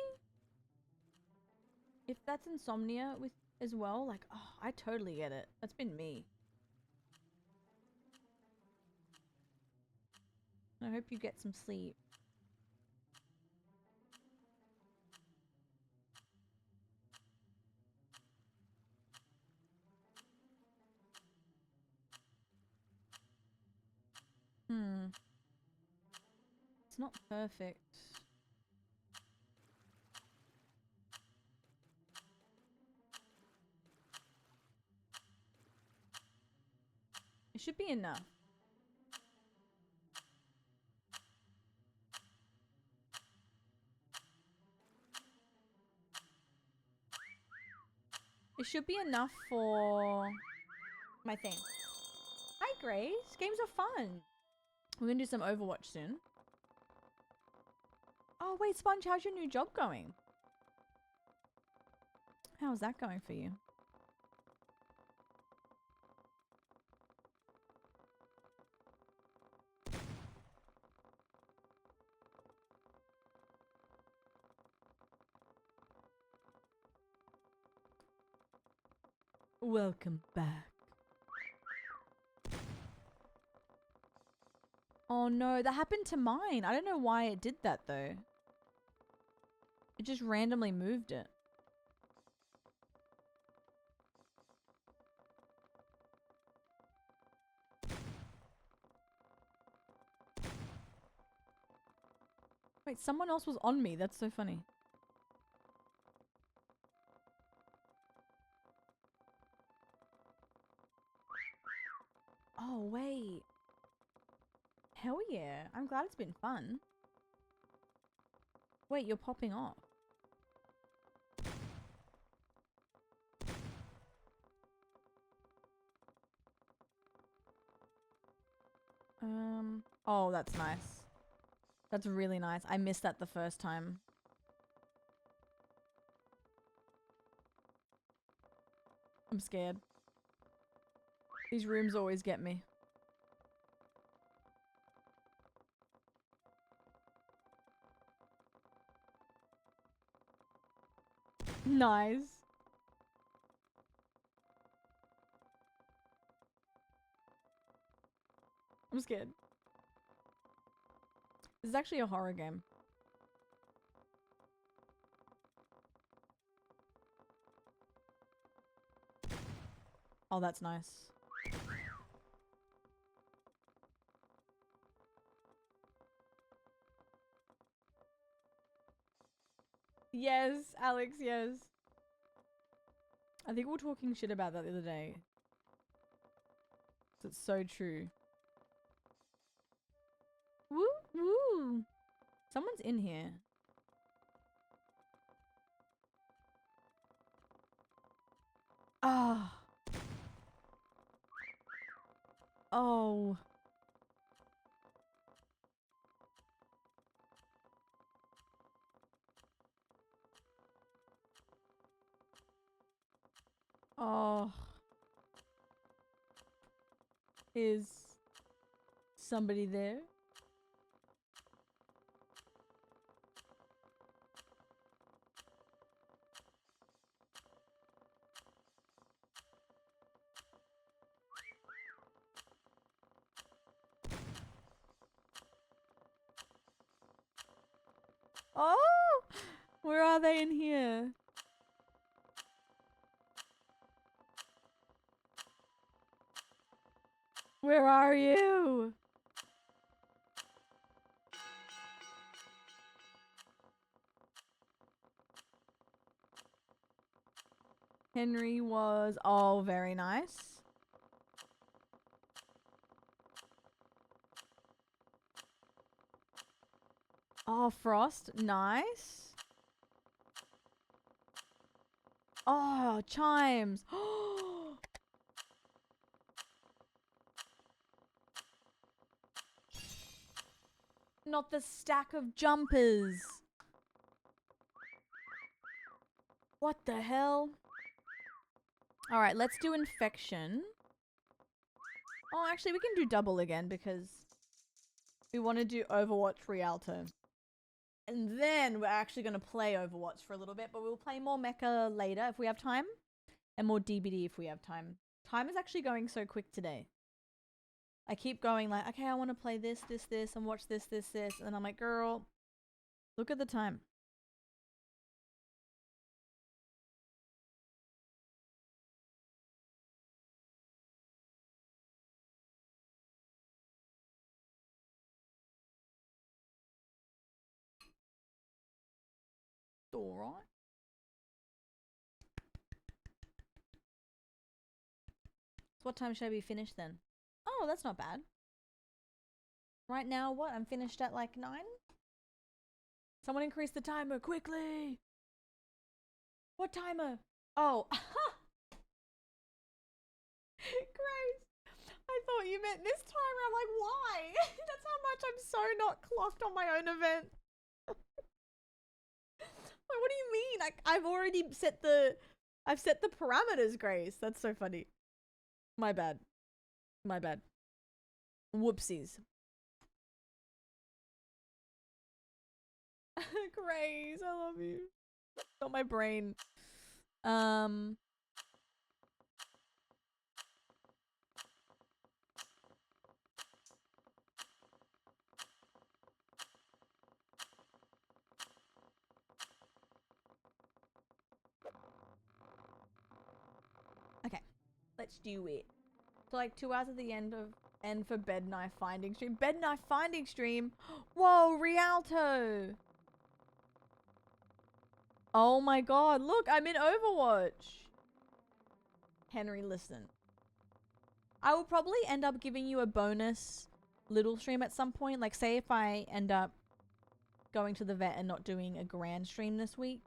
Speaker 2: If that's insomnia with as well, like, oh, I totally get it. That's been me. I hope you get some sleep. It's not perfect. It should be enough. It should be enough for my thing. Hi, Grace. Games are fun. We're gonna do some Overwatch soon. Oh, wait, Sponge, how's your new job going? How's that going for you? Welcome back. Oh no, that happened to mine. I don't know why it did that though. It just randomly moved it. Wait, someone else was on me. That's so funny. Oh, wait. Hell yeah. I'm glad it's been fun. Wait, you're popping off. Oh, that's nice. That's really nice. I missed that the first time. I'm scared. These rooms always get me. Nice. I'm scared. This is actually a horror game. Oh, that's nice. Yes, Alex, yes. I think we were talking shit about that the other day. It's so true. Woo, woo. Someone's in here. Ah. Oh. Oh. Is somebody there? Oh! Where are they in here? Where are you? Henry was... Oh, very nice. Oh, Frost. Nice. Oh, Chimes. Not the stack of jumpers. What the hell? Alright, let's do infection. Oh, actually, we can do double again because we want to do Overwatch Rialto. And then we're actually going to play Overwatch for a little bit, but we'll play more Mecha later if we have time. And more DBD if we have time. Time is actually going so quick today. I keep going like, okay, I want to play this, and watch this. And then I'm like, girl, look at the time. Alright. So what time should I be finished then? Oh, that's not bad. Right now, what? I'm finished at like 9? Someone increase the timer quickly. What timer? Oh. Grace, I thought you meant this timer. I'm like, why? That's how much I'm so not clocked on my own event. Like, what do you mean? I've already set the... I've set the parameters, Grace. That's so funny. My bad. My bad. Whoopsies. Grace, I love you. Got my brain. Okay, let's do it. So like 2 hours at the end for bed knife finding stream. Bed knife finding stream. Whoa, Rialto. Oh my god, look, I'm in Overwatch. Henry, listen. I will probably end up giving you a bonus little stream at some point. Like, say if I end up going to the vet and not doing a grand stream this week,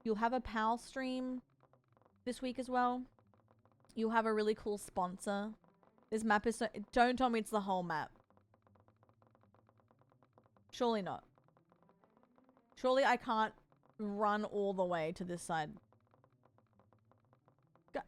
Speaker 2: you'll have a PAL stream this week as well. You'll have a really cool sponsor. This map is so... Don't tell me it's the whole map. Surely not. Surely I can't run all the way to this side. Go.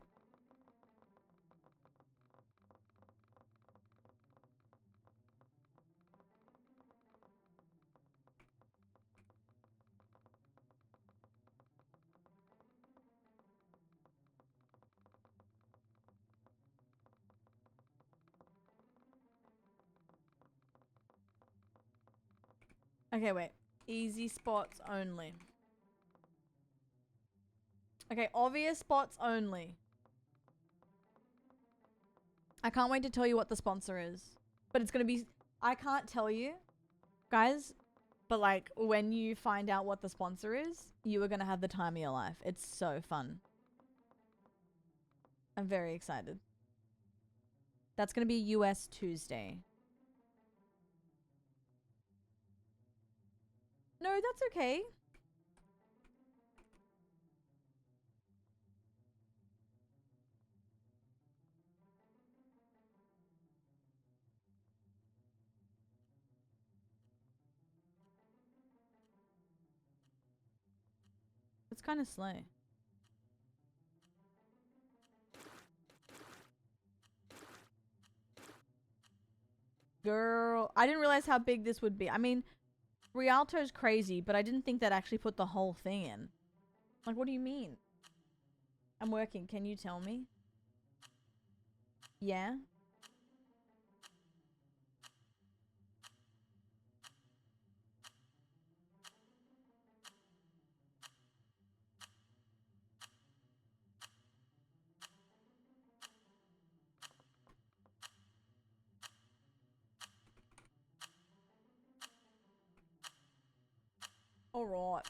Speaker 2: Okay, wait. Easy spots only. Okay, obvious spots only. I can't wait to tell you what the sponsor is. But it's gonna be... I can't tell you, guys. But like, when you find out what the sponsor is, you are gonna have the time of your life. It's so fun. I'm very excited. That's gonna be US Tuesday. No, that's okay. It's kind of slow. Girl, I didn't realize how big this would be. I mean, Rialto's crazy, but I didn't think that actually put the whole thing in. Like, what do you mean? I'm working. Can you tell me? Yeah? Alright.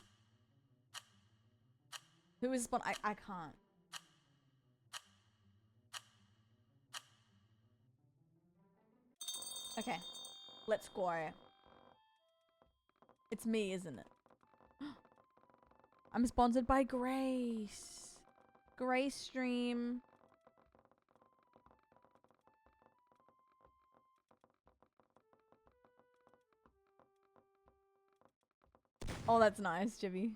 Speaker 2: Who is spawn? I can't. Okay. Let's go. It's me, isn't it? I'm sponsored by Grace. Grace Stream. Oh, that's nice, Jibby.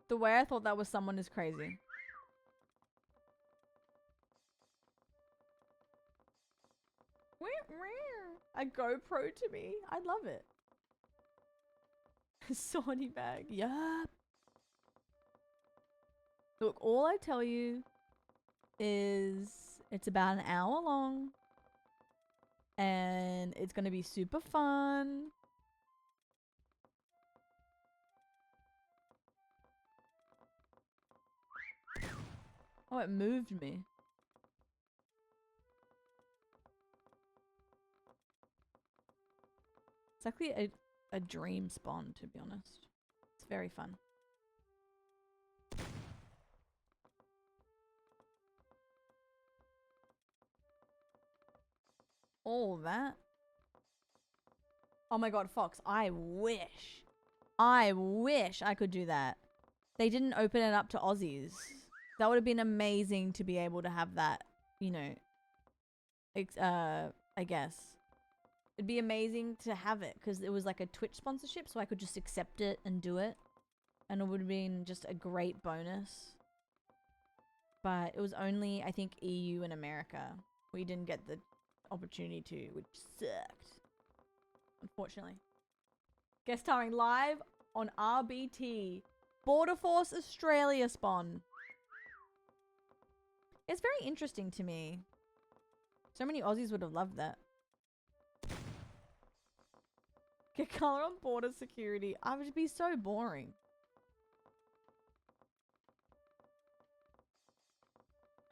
Speaker 2: The way I thought that was someone is crazy. A GoPro to me. I love it. Sony bag. Yup. Look, all I tell you is it's about an hour long. And it's going to be super fun. Oh, it moved me. It's actually a dream spawn, to be honest. It's very fun. All that. Oh my god, Fox, I wish I could do that. They didn't open it up to Aussies. That would have been amazing to be able to have that, you know, I guess. It'd be amazing to have it because it was like a Twitch sponsorship, so I could just accept it and do it. And it would have been just a great bonus. But it was only, I think, EU and America. We didn't get the opportunity to, which sucked. Unfortunately. Guest starring live on RBT. Border Force Australia spawn. It's very interesting to me. So many Aussies would have loved that. Get color on border security. I would be so boring.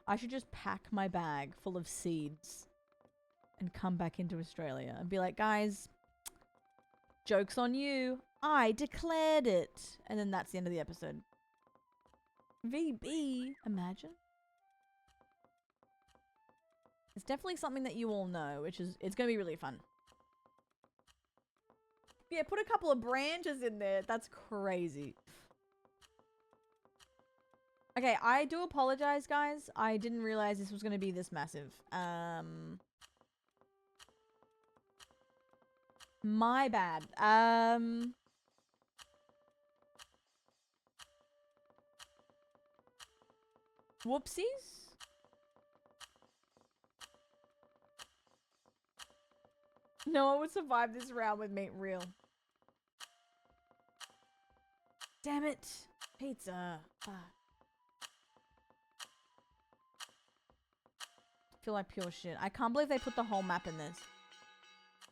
Speaker 2: I should just pack my bag full of seeds and come back into Australia and be like, guys, joke's on you. I declared it. And then that's the end of the episode. VB, imagine. It's definitely something that you all know, which is, it's going to be really fun. Yeah, put a couple of branches in there. That's crazy. Okay, I do apologize, guys. I didn't realize this was going to be this massive. My bad. Whoopsies? No one would survive this round with meat real. Damn it. Pizza. Fuck. Feel like pure shit. I can't believe they put the whole map in this.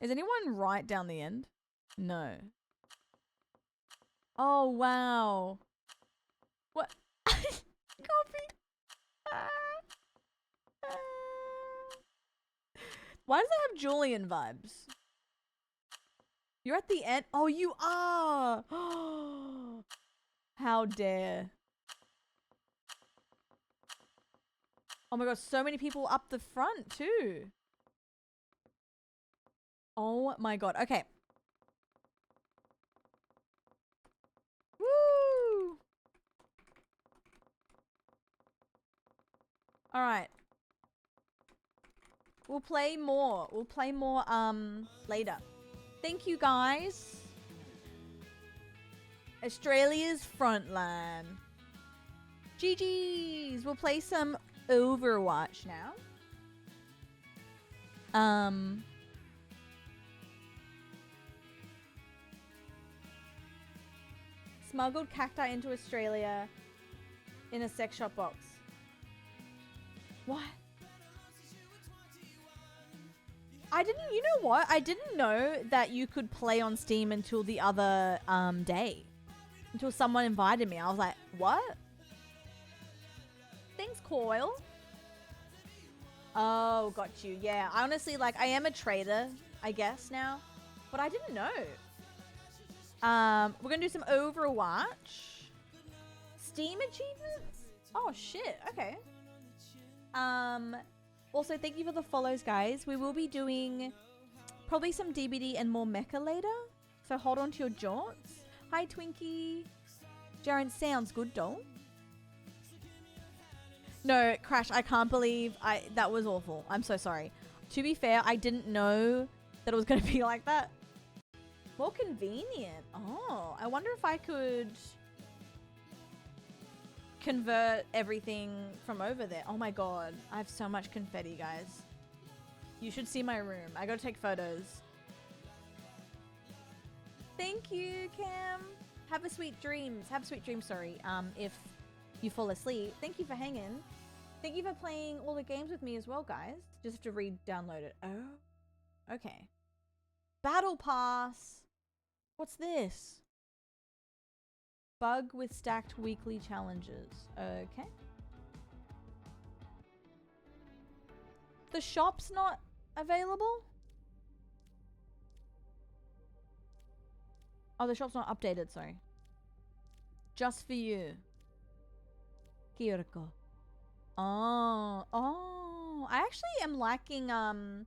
Speaker 2: Is anyone right down the end? No. Oh, wow. What? Copy. Why does it have Julian vibes? You're at the end. Oh, you are. How dare. Oh my god, so many people up the front too. Oh my god. Okay. Woo! All right. We'll play more. We'll play more later. Thank you guys. Australia's frontline. GG's. We'll play some Overwatch now. Smuggled cacti into Australia in a sex shop box. What? I didn't, you know what? I didn't know that you could play on Steam until the other day. Until someone invited me. I was like, what? Thanks, Coil. Oh, got you. Yeah, I honestly, like, I am a trader, I guess, now. But I didn't know. We're gonna do some Overwatch. Steam achievements? Oh, shit. Okay. Also, thank you for the follows, guys. We will be doing probably some DBD and more mecha later. So hold on to your jaunts. Hi, Twinkie. Jaren, sounds good, doll. No, Crash, I can't believe that was awful. I'm so sorry. To be fair, I didn't know that it was going to be like that. More convenient. Oh, I wonder if I could convert everything from over there. Oh my god, I have so much confetti, guys. You should see my room. I gotta take photos. Thank you, Cam. Have a sweet dreams. Have a sweet dream, sorry. If you fall asleep. Thank you for hanging. Thank you for playing all the games with me as well, guys. Just have to re-download it. Oh. Okay. Battle Pass. What's this? Bug with stacked weekly challenges. Okay. The shop's not available? Oh, the shop's not updated, sorry. Just for you. Kiriko. Oh. Oh. I actually am liking, I'm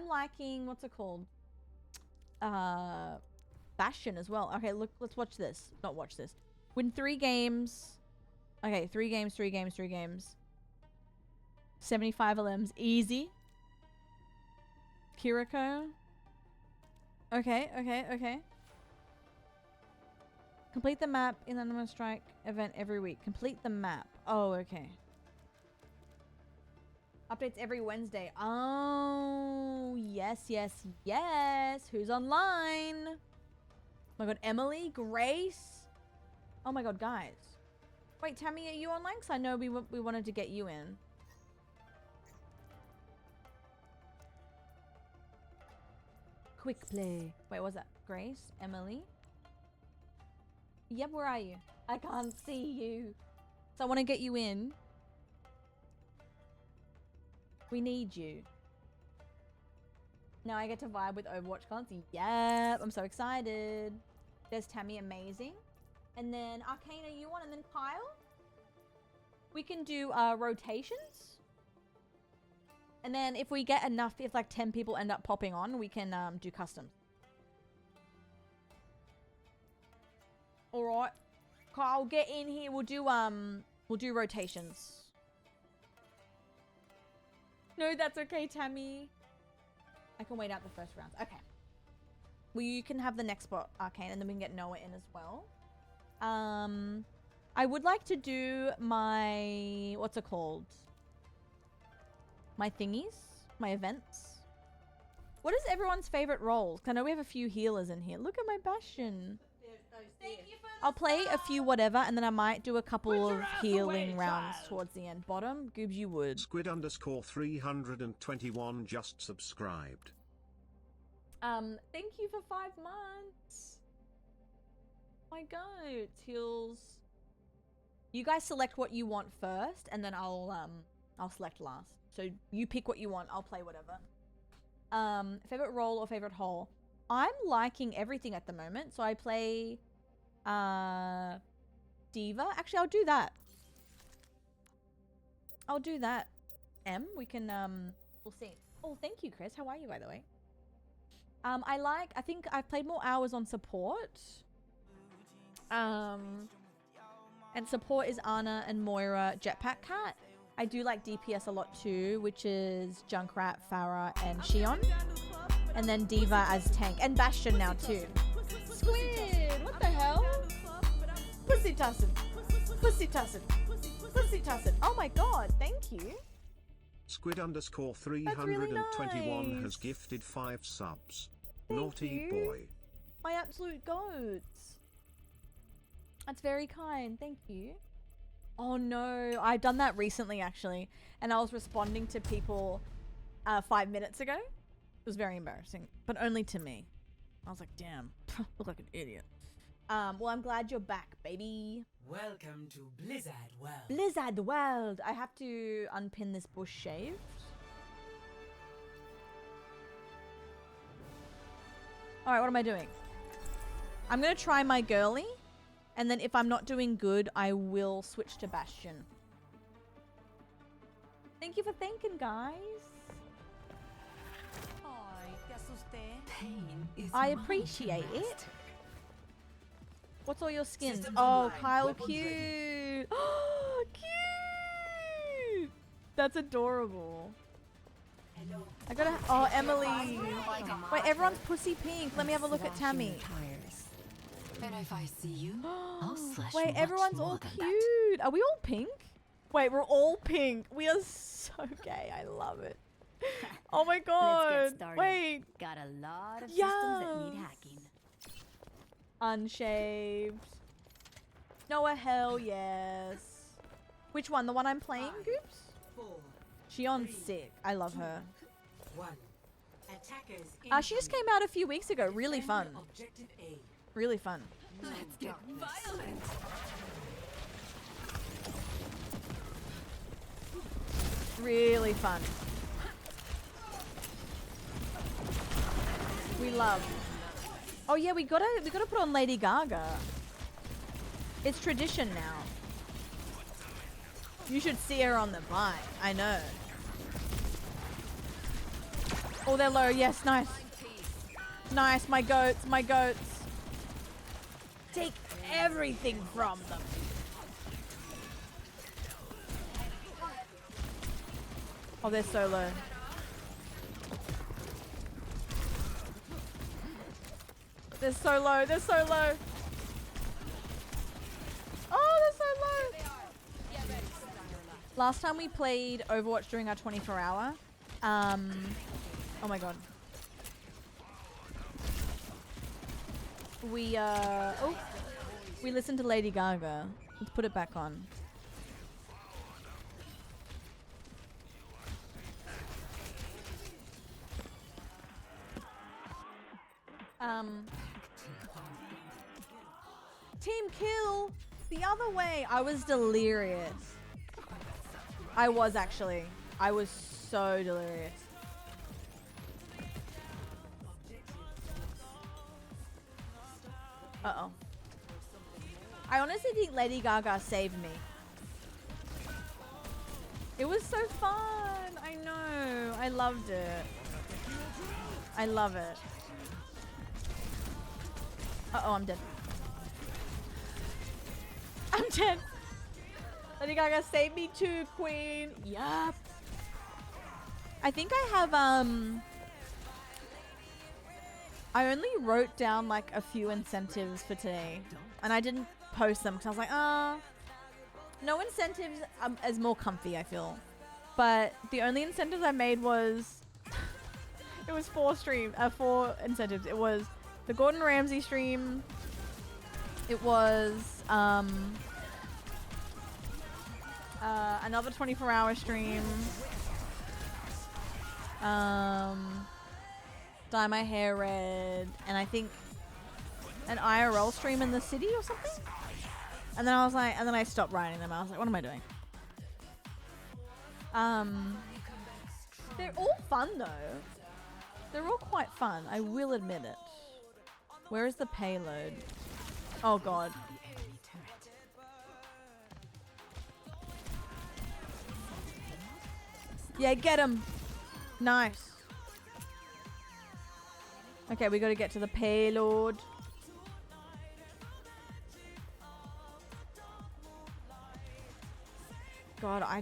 Speaker 2: liking, what's it called? Bastion as well. Okay, look, let's watch this. Not watch this. Win 3 games. Okay, 3 games, 3 games, 3 games. 75 LMs. Easy. Kiriko. Okay, okay, okay. Complete the map in the Animal Strike event every week. Complete the map. Oh, okay. Updates every Wednesday. Oh, yes, yes, yes. Who's online? Oh my god, Emily, Grace. Oh my god, guys. Wait, Tammy, are you online? Because I know we wanted to get you in. Quick play. Wait, what's that? Grace, Emily. Yep, where are you? I can't see you. So I want to get you in. We need you. Now I get to vibe with Overwatch Concy. Yep, I'm so excited. There's Tammy, amazing. And then Arcane, are you on? And then Kyle? We can do rotations. And then if we get enough, if like 10 people end up popping on, we can do customs. Alright. Kyle, get in here. We'll do rotations. No, that's okay, Tammy. I can wait out the first rounds. Okay. Well, you can have the next spot, Arcane, and then we can get Noah in as well. I would like to do my... What's it called? My thingies? My events? What is everyone's favorite roles? 'Cause I know we have a few healers in here. Look at my Bastion. I'll play a few whatever, and then I might do a couple of healing rounds towards the end. Bottom, Goobs, you would.
Speaker 5: Squid _ 321 just subscribed.
Speaker 2: Thank you for 5 months. My goat heals You guys select what you want first, and then I'll select last. So you pick what you want. I'll play whatever. Favorite role or favorite hole? I'm liking everything at the moment. So I play Diva. Actually, I'll do that. I'll do that. We can we'll see. Oh, thank you, Chris. How are you, by the way? I think I've played more hours on support. And support is Ana and Moira Jetpack Cat. I do like DPS a lot too, which is Junkrat, Farah, and Shion. And then Diva as tank. And Bastion now too. Squid! What the hell? Pussy tussin. Pussy tussin. Pussy tussin. Oh my god, thank you.
Speaker 5: Squid _ 321 has gifted 5 subs. Naughty boy.
Speaker 2: My absolute goats. That's very kind. Thank you. Oh no, I've done that recently actually. And I was responding to people 5 minutes ago. It was very embarrassing, but only to me. I was like, damn, look like an idiot. Well, I'm glad you're back, baby.
Speaker 4: Welcome to Blizzard World.
Speaker 2: Blizzard World. I have to unpin this bush shaved. All right, what am I doing? I'm going to try my girly. And then if I'm not doing good, I will switch to Bastion. Thank you for thanking, guys.
Speaker 7: Pain is
Speaker 2: I appreciate it.
Speaker 7: majestic.
Speaker 2: What's all your skins?
Speaker 7: Systems
Speaker 2: Oh,
Speaker 7: online,
Speaker 2: Kyle
Speaker 7: weapons
Speaker 2: cute. Oh, cute. That's adorable. I gotta. Oh, Emily. Wait, everyone's pussy pink. Let me have a look at Tammy.
Speaker 7: And if I see you, I'll slash
Speaker 2: Wait,
Speaker 7: much
Speaker 2: everyone's
Speaker 7: more
Speaker 2: all
Speaker 7: than
Speaker 2: cute. Are we all pink? Wait, we're all pink. We are so gay. I love it. Oh my god.
Speaker 13: Let's get started.
Speaker 2: Wait.
Speaker 13: Got a lot of systems that need
Speaker 2: Yes.
Speaker 13: hacking.
Speaker 2: Unshaved. Noah, hell yes. Which one? The one I'm playing, Goops?
Speaker 4: 4,
Speaker 2: Shion's sick. I love her.
Speaker 4: 1. Attackers
Speaker 2: She just came out a few weeks ago. Really fun.
Speaker 4: Objective A.
Speaker 2: Really fun.
Speaker 7: let's get violent.
Speaker 2: Really fun. We love. Oh yeah, we gotta put on Lady Gaga. It's tradition now. You should see her on the bike. I know. Oh, they're low. Yes, nice. Nice, my goats, my goats. Take everything from them. Oh, they're so low. They're so low. They're so low. Oh, they're so low. Last time we played Overwatch during our 24-hour. Oh my god. We listened to Lady Gaga. Let's put it back on. Team kill the other way. I was delirious. I was actually. I was so delirious. Uh-oh. I honestly think Lady Gaga saved me. It was so fun. I know. I loved it. I love it. Uh-oh, I'm dead. I'm dead. Lady Gaga, save me too, queen. Yup. I think I have, I only wrote down like a few incentives for today. And I didn't post them because I was like, no incentives is more comfy, I feel. But the only incentives I made was, it was 4 incentives. It was the Gordon Ramsay stream. It was another 24-hour stream. Dye my hair red, and I think an IRL stream in the city or something. And then I was like, and then I stopped writing them. I was like, what am I doing? They're all fun though. They're all quite fun. I will admit it. Where is the payload? Oh god. Yeah, get him. Nice. Okay, we got to get to the payload. God, I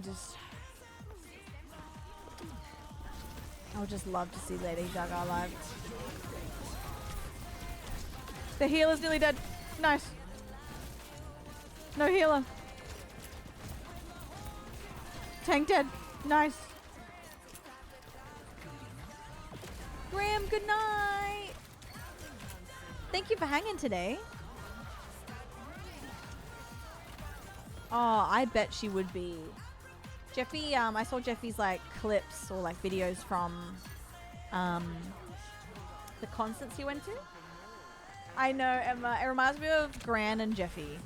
Speaker 2: would just love to see Lady Gaga live. The healer's nearly dead. Nice. No healer. Tank dead. Nice. Graham, good night. Thank you for hanging today. Oh, I bet she would be. Jeffy, I saw Jeffy's like clips or like videos from the concerts he went to. I know, Emma. It reminds me of Gran and Jeffy.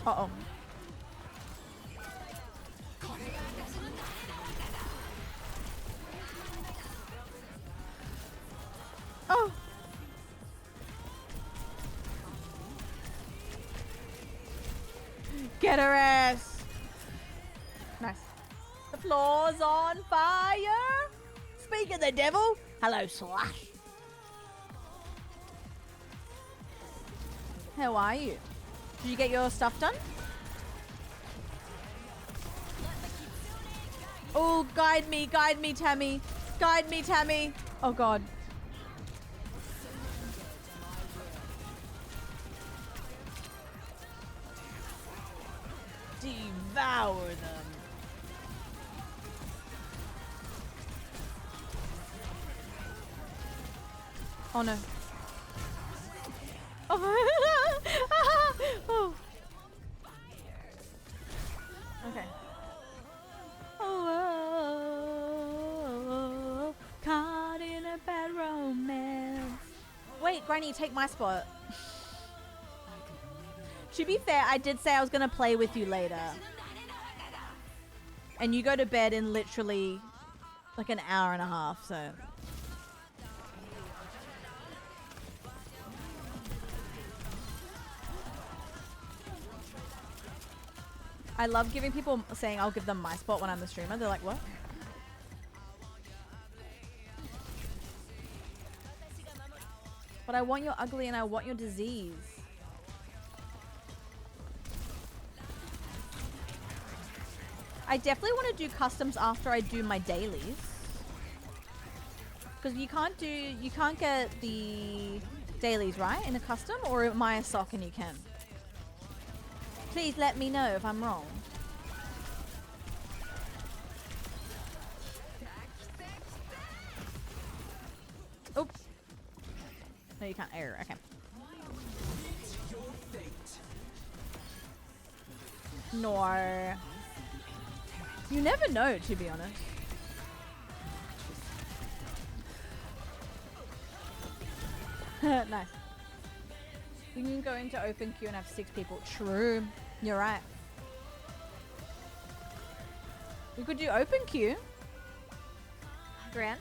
Speaker 2: Uh-oh. Oh. Get her ass. Nice. The floor's on fire. Speak of the devil. Hello, Slash. How are you? Did you get your stuff done? Oh, guide me, Tammy. Guide me, Tammy. Oh, God. Devour them. Oh no. Oh. Oh. Okay. Oh, caught in a bad romance. Wait, Granny, take my spot. To be fair, I did say I was going to play with you later. And you go to bed in literally like an hour and a half, so. I love giving people saying I'll give them my spot when I'm the streamer. They're like, what? But I want your ugly and I want your disease. I definitely want to do customs after I do my dailies. Because you can't get the dailies, right? In a custom, or am I a sock and you can? Please let me know if I'm wrong. Oops. No, you can't. Error. Okay. No. You never know, to be honest. Nice. We can go into open queue and have 6 people. True. You're right. We could do open queue. Gran?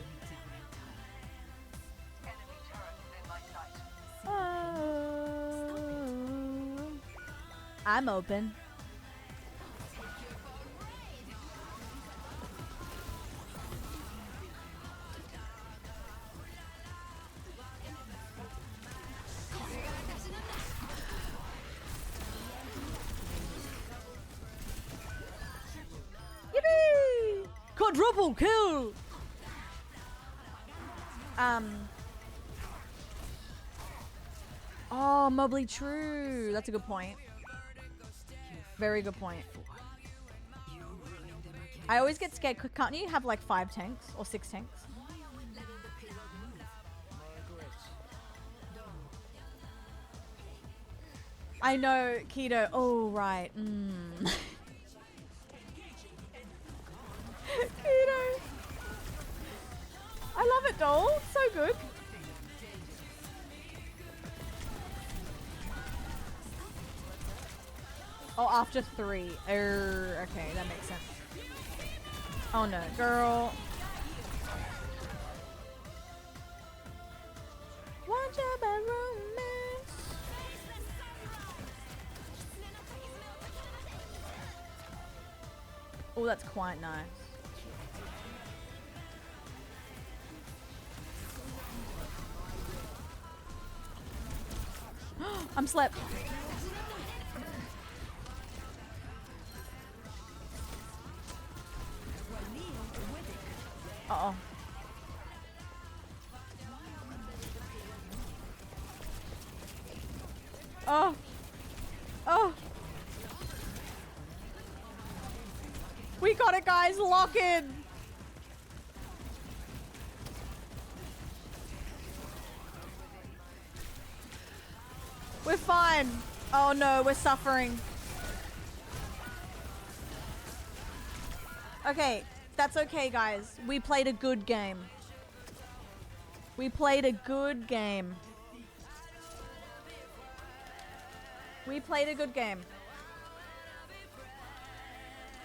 Speaker 2: I'm open. Yippee! Quadruple kill! Oh, Mobley, true. That's a good point. Very good point. I always get scared. Can't you have like 5 tanks or 6 tanks? I know, Keto. Oh, right. Keto. I love it, doll. So good. Oh, after 3. Okay, that makes sense. Oh no, girl. Watch out about romance. Oh, that's quite nice. I'm slept. Uh-oh. Oh. Oh. We got it, guys. Lock in. We're fine. Oh no, we're suffering. Okay, that's okay, guys. We played a good game. We played a good game. We played a good game.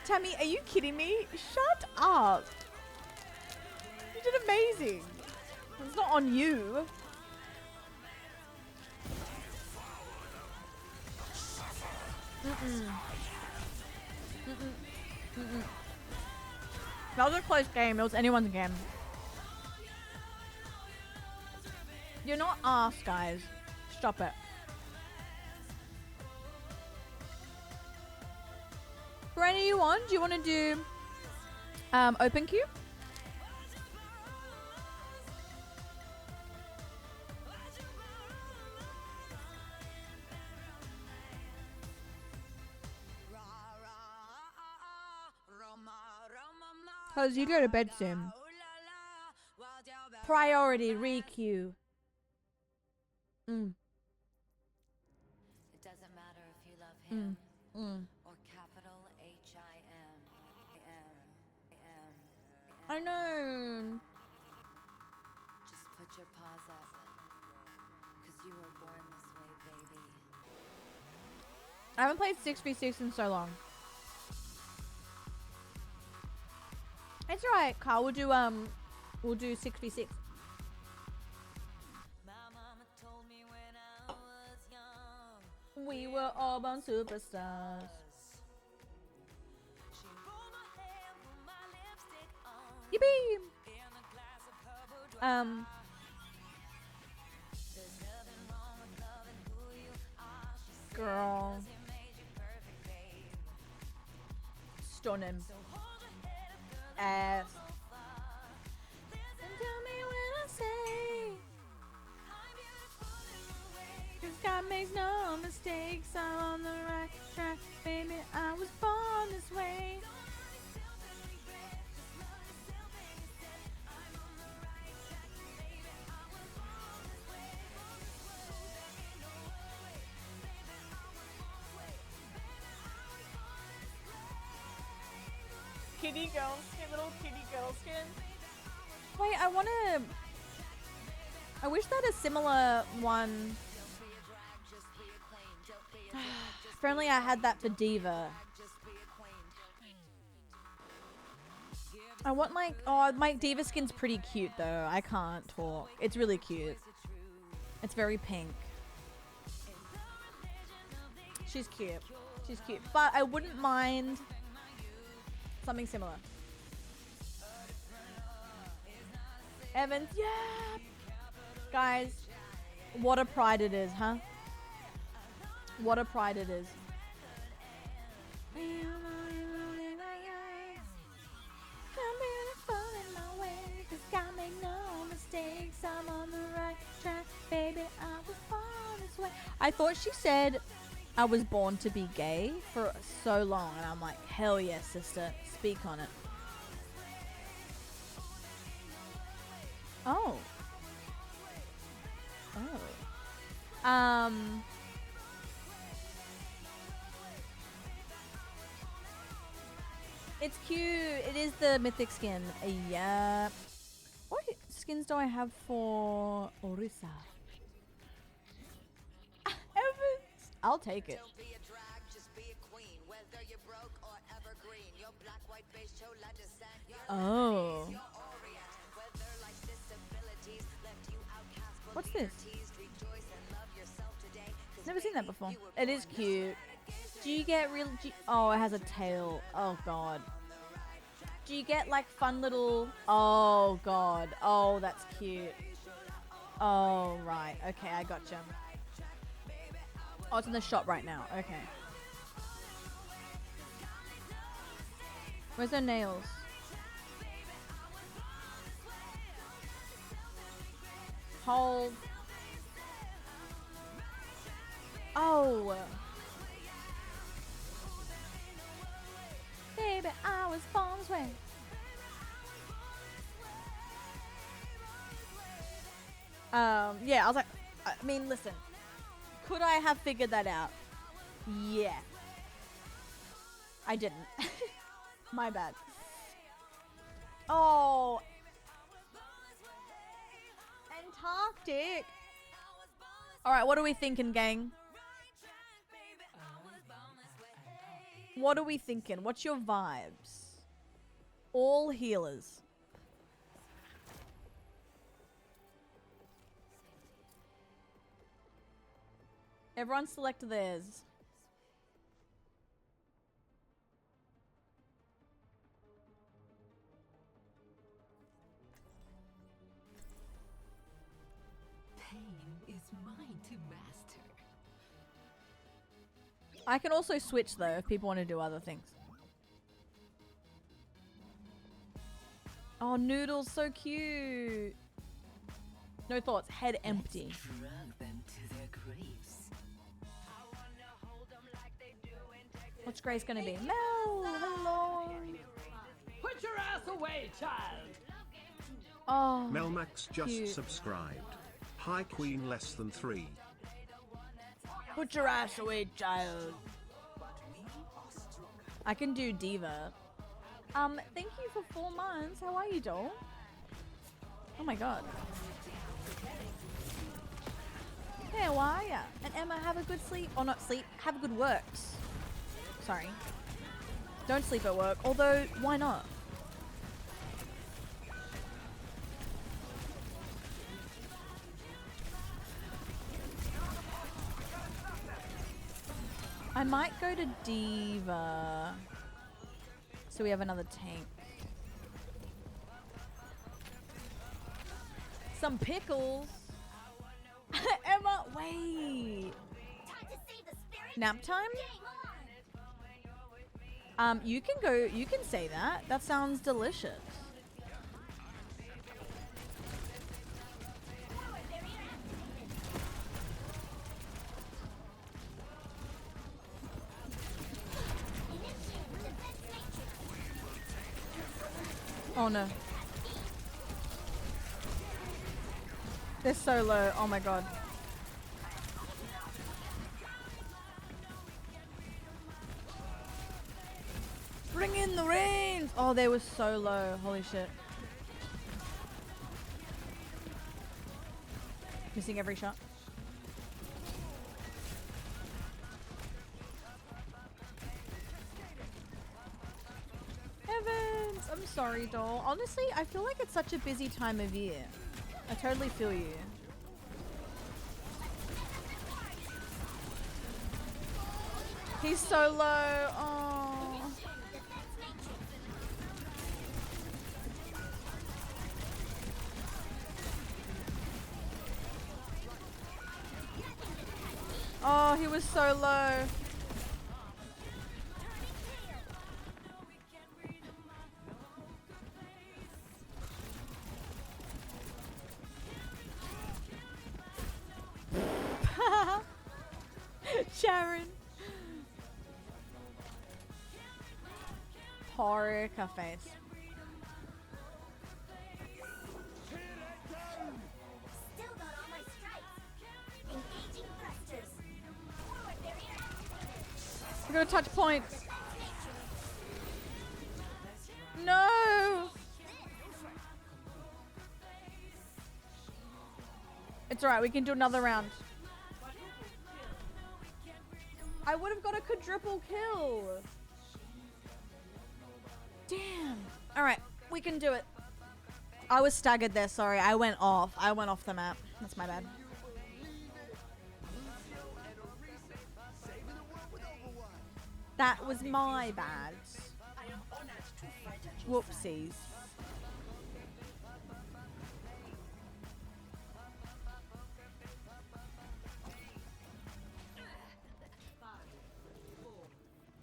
Speaker 2: Tammy, are you kidding me? Shut up. You did amazing. It's not on you. That was a close game. It was anyone's game. You're not asked, guys. Stop it. Granny, you on? Do you want to do open queue? Cause you go to bed soon. Priority re-queue.
Speaker 13: It doesn't matter if you love him or capital H-I-M.
Speaker 2: I know.
Speaker 13: Just put your paws up, 'cause you were born this way, baby.
Speaker 2: I haven't played 6v6 in so long. It's alright, Carl. We'll do 6v6. We were all born superstars. Yippee! Girl. Stunning. Ass. And tell me when I say, 'cause God makes no mistakes. I'm on the right track, baby. I was born this way. Kitty girl skin, little kitty girl skin. Wait, I wish they had a similar one. If only I had that for Diva. I want like, oh, my Diva skin's pretty cute though. I can't talk. It's really cute. It's very pink. She's cute. She's cute. But I wouldn't mind something similar. Evans, yeah! Guys, what a pride it is, huh? What a pride it is. I'm on the right track, baby. I was born this way. I thought she said I was born to be gay for so long, and I'm like, hell yes, sister, speak on it. Oh. Oh. It's cute. It is the mythic skin. Yeah. What skins do I have for Orisa? Evans. I'll take it.
Speaker 13: whether you're broke or evergreen. Your black, white, beige, chola descent. Your
Speaker 2: Oh.
Speaker 13: your orient. Whether life's disabilities left you outcast but
Speaker 2: What's
Speaker 13: later
Speaker 2: this?
Speaker 13: teased, rejoice and love yourself today. 'Cause
Speaker 2: Never seen that
Speaker 13: baby,
Speaker 2: before.
Speaker 13: you were
Speaker 2: It is
Speaker 13: born this
Speaker 2: cute.
Speaker 13: way.
Speaker 2: Do you get real? Oh, it has a tail. Oh god. Do you get like fun little? Oh god. Oh, that's cute. Oh right. Okay, I gotcha. Oh, it's in the shop right now. Okay. Where's their nails? Hold. Oh. Baby, I was born this way. Yeah, I was like, I mean, listen. Could I have figured that out? Yeah. I didn't. My bad. Oh. Antarctic. All right, what are we thinking, gang? What are we thinking? What's your vibes? All healers. Everyone select theirs.
Speaker 14: Pain is mine to master.
Speaker 2: I can also switch though if people want to do other things. Oh, Noodle's so cute. No thoughts, head empty.
Speaker 14: Drag them to their graves.
Speaker 2: What's Grace gonna be? Mel, hello.
Speaker 4: Put your ass away, child.
Speaker 2: Oh,
Speaker 5: Melmax just
Speaker 2: cute.
Speaker 5: subscribed. Hi Queen less than 3.
Speaker 2: Put your ass away, child. I can do Diva. Thank you for 4 months. How are you, doll? Oh my god. Hey, how are ya? And Emma, have a good sleep. Or not sleep, have a good works. Sorry. Don't sleep at work. Although, why not? I might go to Diva. So we have another tank. Some pickles. Emma, wait. Nap time? You can go, you can say that. That sounds delicious. Oh no. They're so low. Oh my god. Bring in the rains! Oh, they were so low. Holy shit. Missing every shot. Evans! I'm sorry, doll. Honestly, I feel like it's such a busy time of year. I totally feel you. He's so low. Oh. Oh, he was so low. Sharon. Horror cafes.
Speaker 15: Still got all my stripes. Engaging thrusters. Forward barrier.
Speaker 2: We're gonna touch point. No. It's alright, we can do another round. I would have got a quadruple kill. Damn. All right, we can do it. I was staggered there. Sorry, I went off. I went off the map. That's my bad. That was my bad. Whoopsies.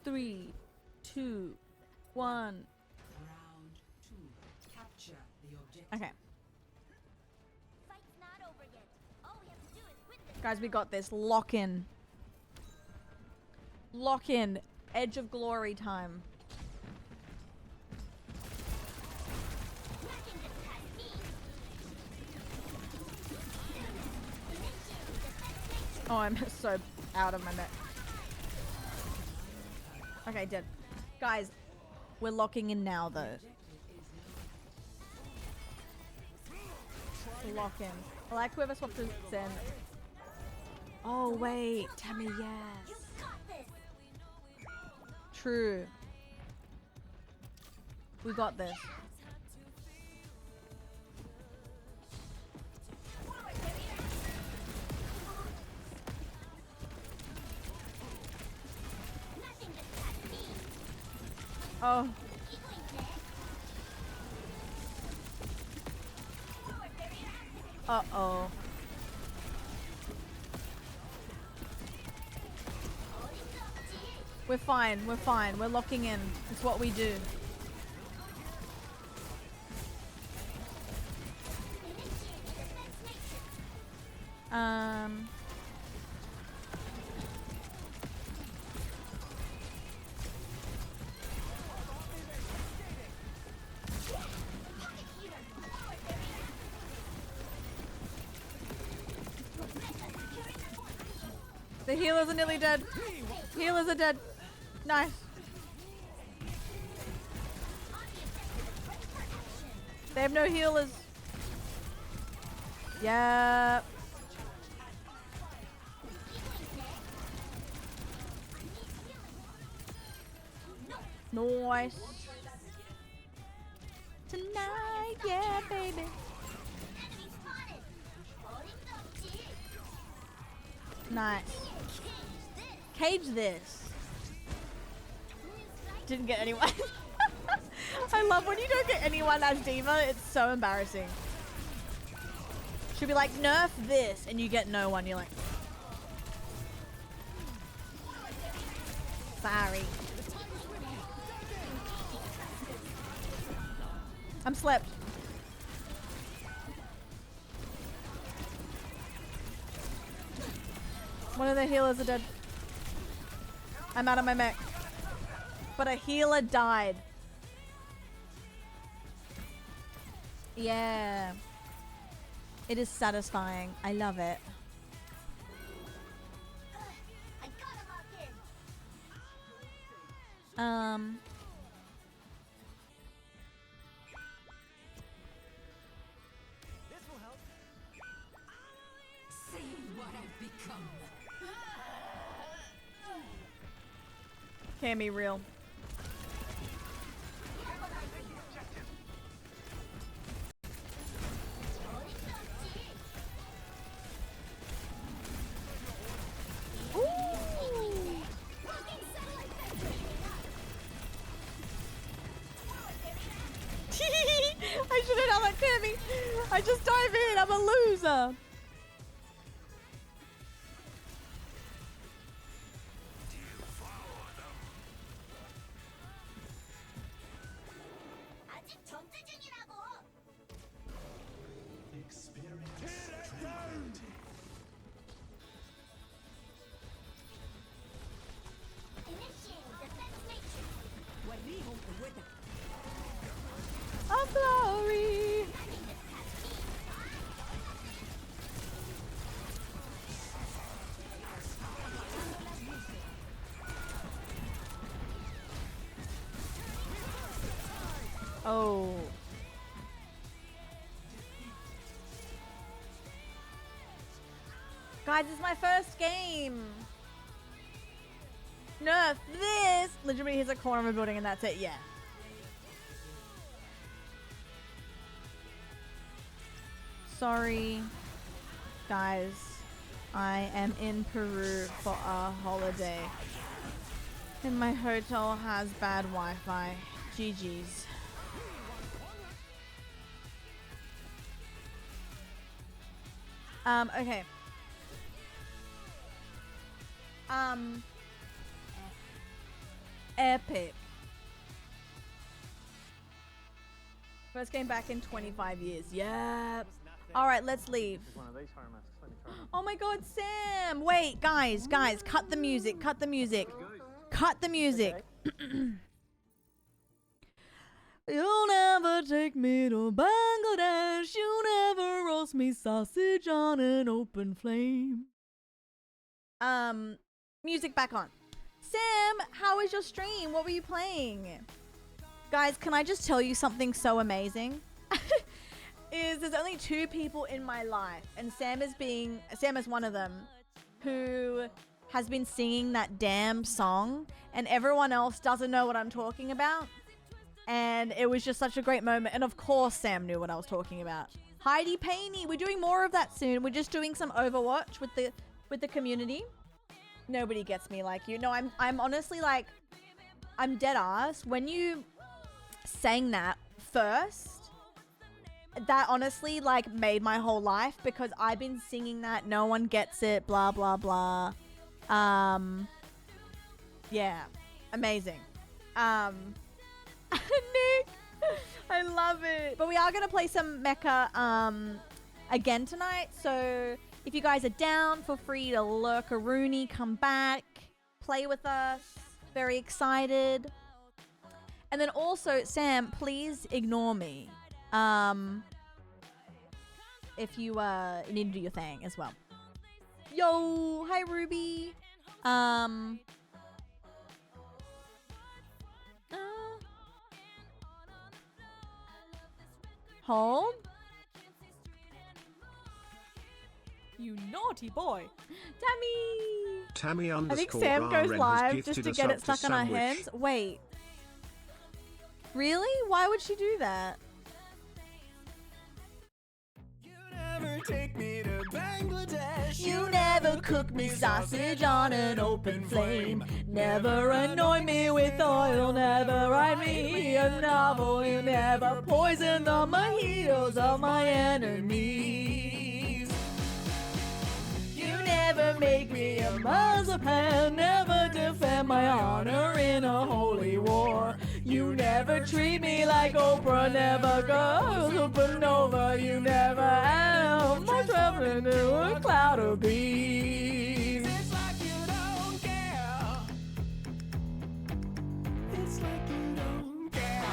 Speaker 2: Three, two, one. Okay. Guys, we got this. Lock in. Lock in. Edge of glory time. Oh, I'm so out of my net. Okay, dead. Guys, we're locking in now, though. Lock in. I like whoever swapped to Zen. Oh, wait. Tammy, yes. True. We got this. Oh. Uh-oh. We're fine. We're fine. We're locking in. It's what we do. The healers are nearly dead. Healers are dead. Nice. They have no healers. Yeah. Nice. Tonight, yeah, baby. Nice. Cage this. Didn't get anyone. I love when you don't get anyone as Diva. It's so embarrassing. She'll be like, nerf this, and you get no one. You're like, sorry. I'm slept. One of the healers are dead. I'm out of my mech. But a healer died. Yeah. It is satisfying. I love it.
Speaker 14: This will help. See what I've become.
Speaker 2: Cammy real. I should have done that, Cammy. I just dive in. I'm a loser. Of glory. Oh. Guys, it's my first game. Nerf this. Literally, here's a corner of a building and that's it. Yeah. Sorry, guys. I am in Peru for a holiday. And my hotel has bad Wi-Fi. GG's. Okay. Epic. First game back in 25 years. Yep. All right, let's leave. Oh my God, Sam! Wait, guys, cut the music. Cut the music. Cut the music. You'll never take me to Bangladesh. You never roast me sausage on an open flame. Music back on. Sam, how was your stream? What were you playing? Guys, can I just tell you something so amazing? There's only 2 people in my life, and Sam is one of them, who has been singing that damn song, and everyone else doesn't know what I'm talking about. And it was just such a great moment. And of course Sam knew what I was talking about. Heidi Paney, we're doing more of that soon. We're just doing some Overwatch with the community. Nobody gets me like you. No, I'm honestly like, I'm dead ass. When you sang that first, that honestly like made my whole life, because I've been singing that. No one gets it. Blah, blah, blah. Yeah. Amazing. Nick, I love it. But we are gonna play some Mecha again tonight. So if you guys are down, feel free to lurk a Rooney, come back, play with us. Very excited. And then also, Sam, please ignore me. If you need to do your thing as well. Yo, hi Ruby. Hold. You naughty boy.
Speaker 5: Tammy
Speaker 2: I think
Speaker 5: underscore
Speaker 2: Sam goes
Speaker 5: Raren has
Speaker 2: live just
Speaker 5: gifted
Speaker 2: to
Speaker 5: us
Speaker 2: get
Speaker 5: up
Speaker 2: it stuck
Speaker 5: to
Speaker 2: on our
Speaker 5: sandwich.
Speaker 2: hands. Wait. Really? Why would she do that?
Speaker 1: Never take me to Bangladesh.
Speaker 2: You never cook me sausage on an open flame. Never annoy me with oil. Never write me a novel. You never poison the mojitos of my enemies. You never make me a marzipan. Never defend my honor in a holy war. You never treat me like Oprah. Never go supernova. You never have my trouble into a cloud of bees.
Speaker 1: It's like you don't care. It's like you don't care.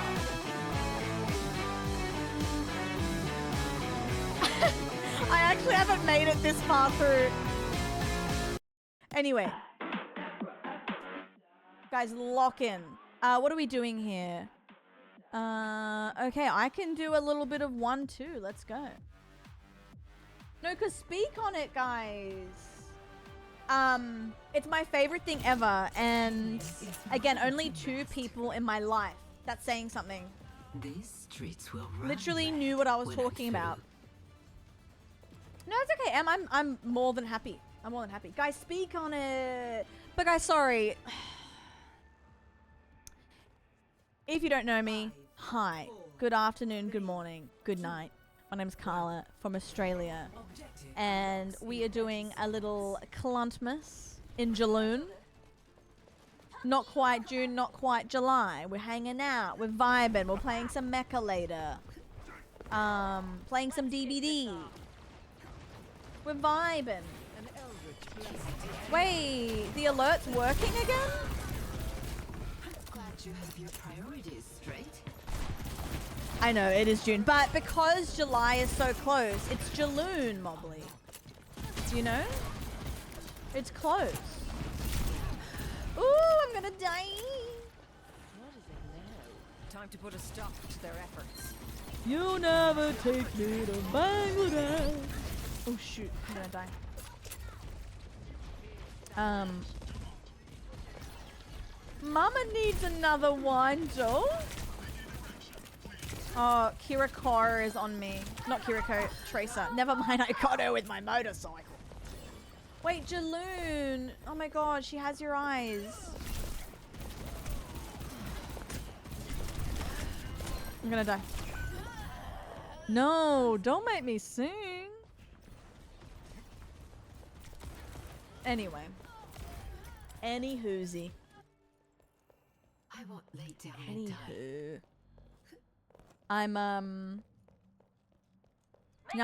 Speaker 2: I actually haven't made it this far through. Anyway. Guys, lock in. What are we doing here? Okay, I can do a little bit of 1-2. Let's go. No, because speak on it, guys. It's my favorite thing ever. And again, only 2 people in my life that's saying something.
Speaker 14: These streets will run
Speaker 2: Literally
Speaker 14: back
Speaker 2: knew what I was
Speaker 14: when
Speaker 2: talking
Speaker 14: feel
Speaker 2: about. No, it's okay, Em. I'm more than happy. I'm more than happy. Guys, speak on it. But guys, sorry. If you don't know me, hi. Good afternoon, good morning, good night. My name's Carla from Australia. And we are doing a little Cluntmas in Jaloon. Not quite June, not quite July. We're hanging out, we're vibing, we're playing some Mecha later. Playing some DBD. We're vibing. Wait, the alert's working again?
Speaker 14: Glad you have your priorities straight.
Speaker 2: I know, it is June, but because July is so close, it's Jaloon, Mobley. You know? It's close. Ooh, I'm gonna die.
Speaker 4: What is it now? Time to put a stop to their efforts.
Speaker 2: You never take me to Bangladesh. Oh shoot, I'm gonna die. Mama needs another wine, Joe. Oh, Kiriko is on me. Not Kiriko, Tracer. Never mind, I got her with my motorcycle. Wait, Jaloon. Oh my god, she has your eyes. I'm gonna die. No, don't make me sing. Anyway. Anywhoosie.
Speaker 14: I won't lay down and die.
Speaker 2: Anywho. I'm now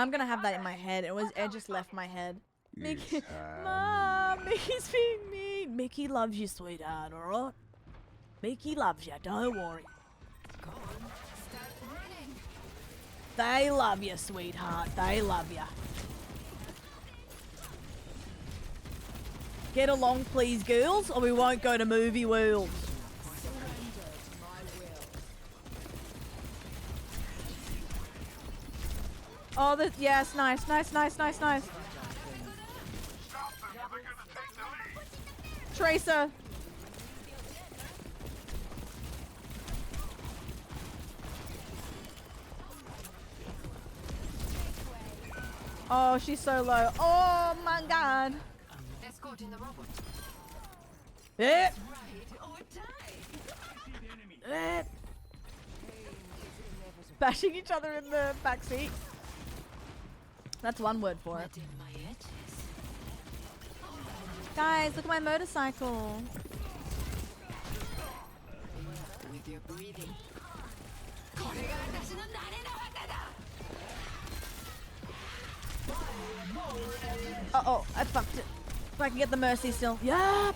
Speaker 2: I'm gonna have that in my head. It just left my head. Mickey, Mom, Mickey's being mean. Mickey loves you, sweetheart. All right. Mickey loves you. Don't worry.
Speaker 14: Go on, start running.
Speaker 2: They love you, sweetheart. They love you. Get along, please, girls, or we won't go to Movie World. Oh, yes, nice, nice, nice, nice, nice. Tracer. Oh, she's so low. Oh my god.
Speaker 14: Escorting the robot.
Speaker 2: Eh.
Speaker 14: Right or die.
Speaker 2: Eh. Bashing each other in the backseat. That's one word for it. Guys, look at my motorcycle.
Speaker 14: With your breathing.
Speaker 2: Uh-oh, I fucked it. If I can get the mercy still. Yup.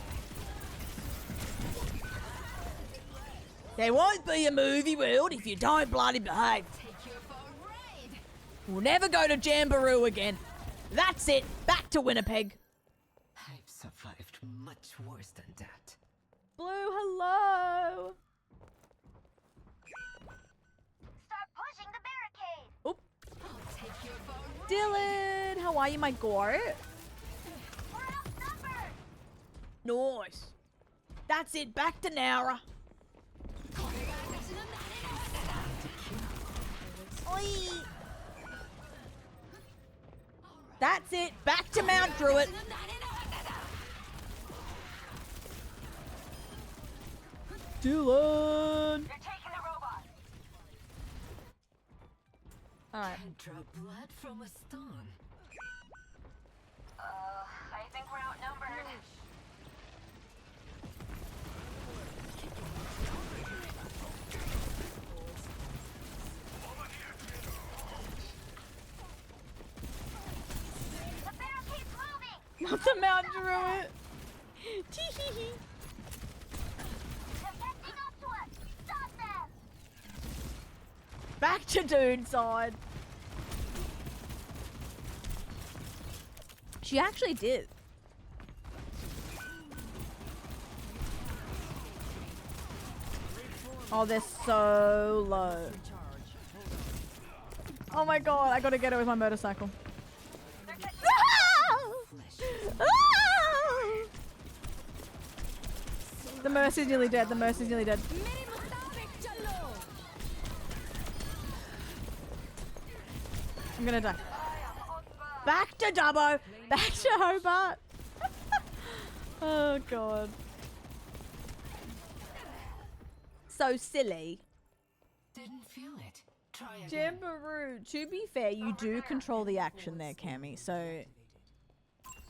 Speaker 2: There won't be a Movie World if you don't bloody behave. We'll never go to Jamboree again. That's it. Back to Winnipeg.
Speaker 14: I've survived much worse than that.
Speaker 2: Blue, hello.
Speaker 15: Start pushing the barricade.
Speaker 2: Oop.
Speaker 14: I'll take your phone.
Speaker 2: Dylan, how are you, my goat?
Speaker 15: We're outnumbered.
Speaker 2: Nice. That's it. Back to Nara. Oi. That's it. Back to Mount Druitt. Dylan.
Speaker 15: You're taking the robot.
Speaker 2: Alright.
Speaker 14: Can't draw blood from a stone.
Speaker 15: I think we're outnumbered. The barricade's moving.
Speaker 2: Not the Mount Druitt. Tee-hee-hee.
Speaker 15: They're catching up to us. Stop them.
Speaker 2: Back to Dune side. She actually did. Oh, they're so low. Oh my god, I gotta get her with my motorcycle. Ah! The Mercy's nearly dead, the Mercy's nearly dead. I'm gonna die. Back to Dubbo! Back to Hobart! Oh god. So silly.
Speaker 14: Didn't feel it. Try again.
Speaker 2: Jamboree. To be fair, you do control the action there, Cammy, so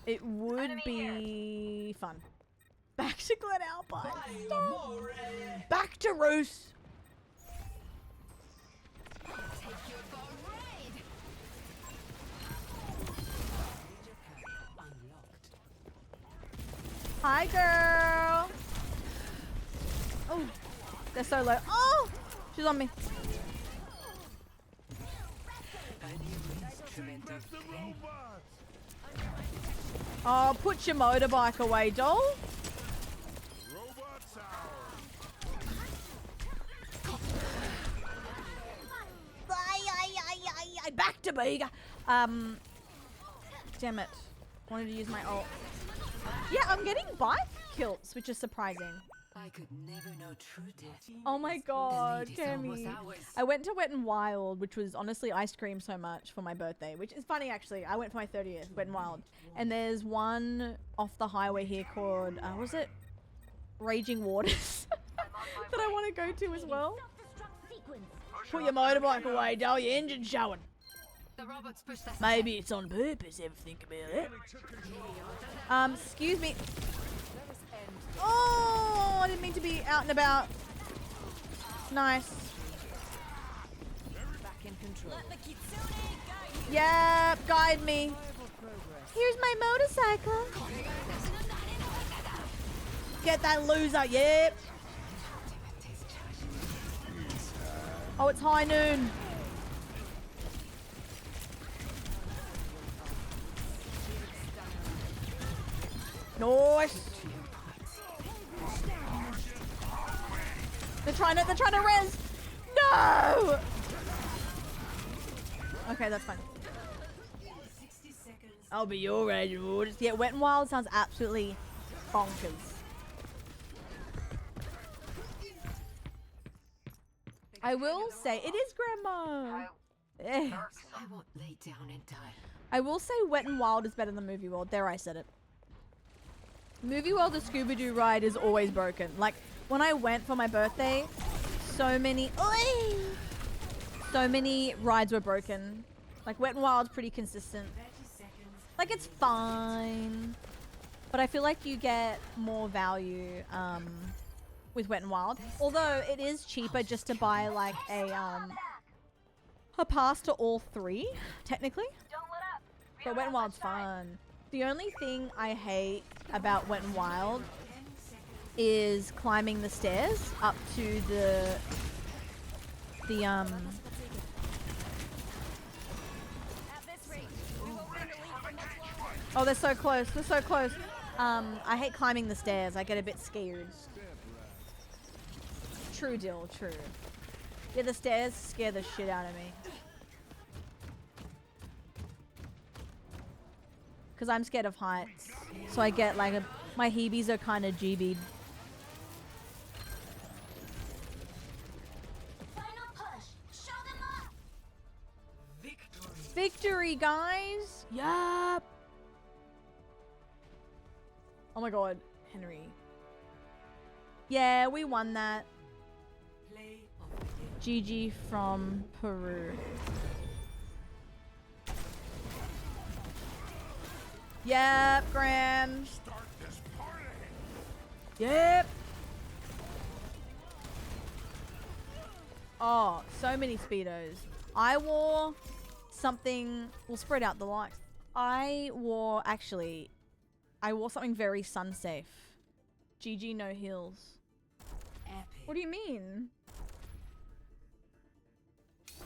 Speaker 2: it would be fun. Back to Glen Alpine. Stop. Back to Roos. Hi, girl. Oh, they're so low. Oh, she's on me. Oh, put your motorbike away, doll. Back to Bega. Damn it. Wanted to use my ult. Yeah, I'm getting bike kills, which is surprising.
Speaker 14: I could never know true death.
Speaker 2: Oh my god,
Speaker 14: The lead is almost
Speaker 2: Kemi.
Speaker 14: ours.
Speaker 2: I went to Wet n Wild, which was honestly ice cream so much for my birthday, which is funny actually. I went for my 30th, Wet n Wild. And there's one off the highway here called, was it Raging Waters? that I want to go to as well. Put your motorbike away, Dale, your engine's showing.
Speaker 14: The robots push that.
Speaker 2: Maybe it's on purpose, ever think about it? Excuse me. Oh, I didn't mean to be out and about. Nice.
Speaker 4: Back in control.
Speaker 2: Yep, guide me. Here's my motorcycle. Get that loser, yep. Oh, it's high noon. Nice. They're trying to res. No. Okay, that's fine. I'll be your Raging Waters. Yeah, Wet n Wild sounds absolutely bonkers. I will say it is Grandma. Eh.
Speaker 14: I won't lay down and die.
Speaker 2: I will say Wet n Wild is better than Movie World. There, I said it. Movie World, the Scooby-Doo ride is always broken. Like, when I went for my birthday, so many rides were broken. Like, Wet n Wild's pretty consistent. Like, it's fine. But I feel like you get more value with Wet n Wild. Although, it is cheaper just to buy, like, a pass to all three, technically. But Wet n Wild's fun. The only thing I hate about Wet n Wild is climbing the stairs up to the Oh, they're so close. They're so close. I hate climbing the stairs. I get a bit scared. True, Dill. True. Yeah, the stairs scare the shit out of me. Because I'm scared of heights. So I get like my heebies are kind of GB'd.
Speaker 15: Final push. Show them up.
Speaker 2: Victory, guys! Yup! Oh my god, Henry. Yeah, we won that. GG from Peru. Yep, Graham. Yep. Oh, so many Speedos. I wore something... We'll spread out the likes. I wore something very sun safe. GG no heels.
Speaker 14: Epic.
Speaker 2: What do you mean?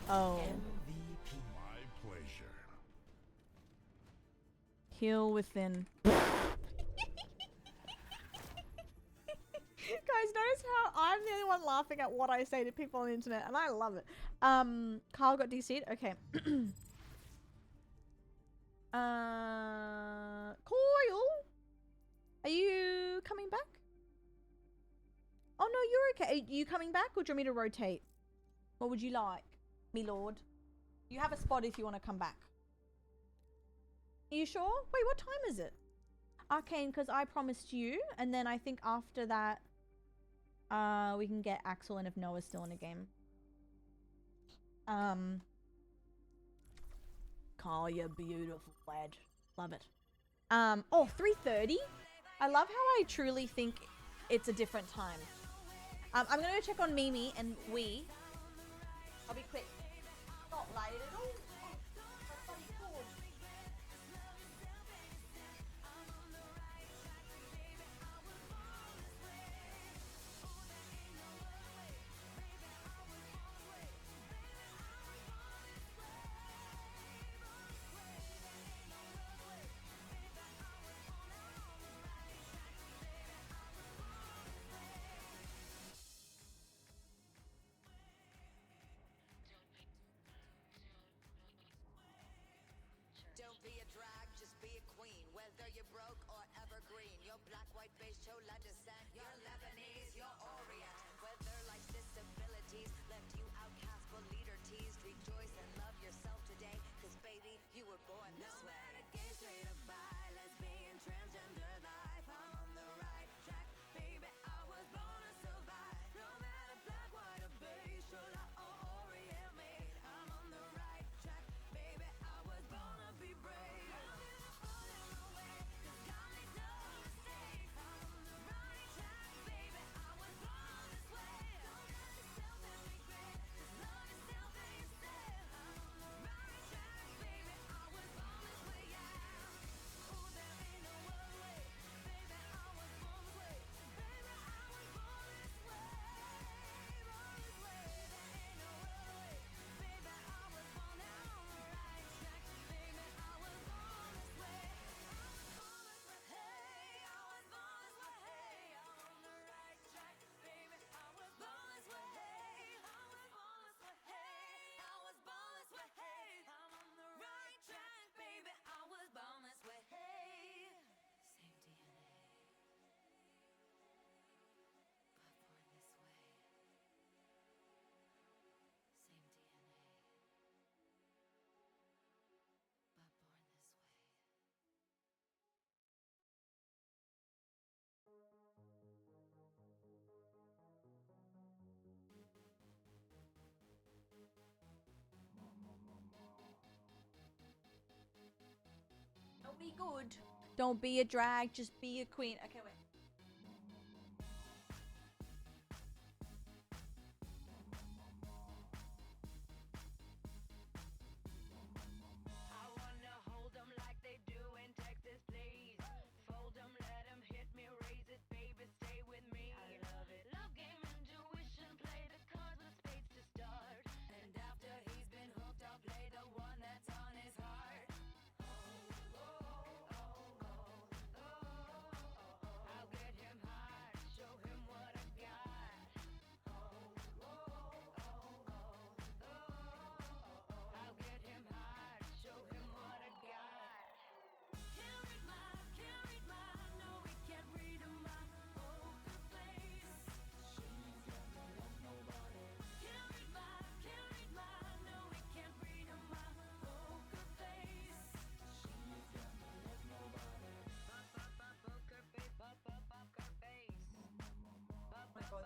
Speaker 2: Oh.
Speaker 10: My pleasure.
Speaker 2: Heal within. Guys, notice how I'm the only one laughing at what I say to people on the internet, and I love it. Carl got DC'd? Okay. Coil? Are you coming back? Oh no, you're okay. Are you coming back, or do you want me to rotate? What would you like, me lord? You have a spot if you want to come back. Are you sure? Wait, what time is it? Arcane, because I promised you, and then I think after that, we can get Axel and if Noah's still in a game. Carl, you're beautiful, lad. Love it. Oh, 3:30? I love how I truly think it's a different time. I'm gonna go check on Mimi and we. I'll be quick. Not late at all. That's bloody cool.
Speaker 9: Don't be a drag, just be a queen. Whether you're broke or evergreen, your black, white, beige, chola descent, your Lebanese, your
Speaker 2: Be good. Don't be a drag, just be a queen. Okay, wait.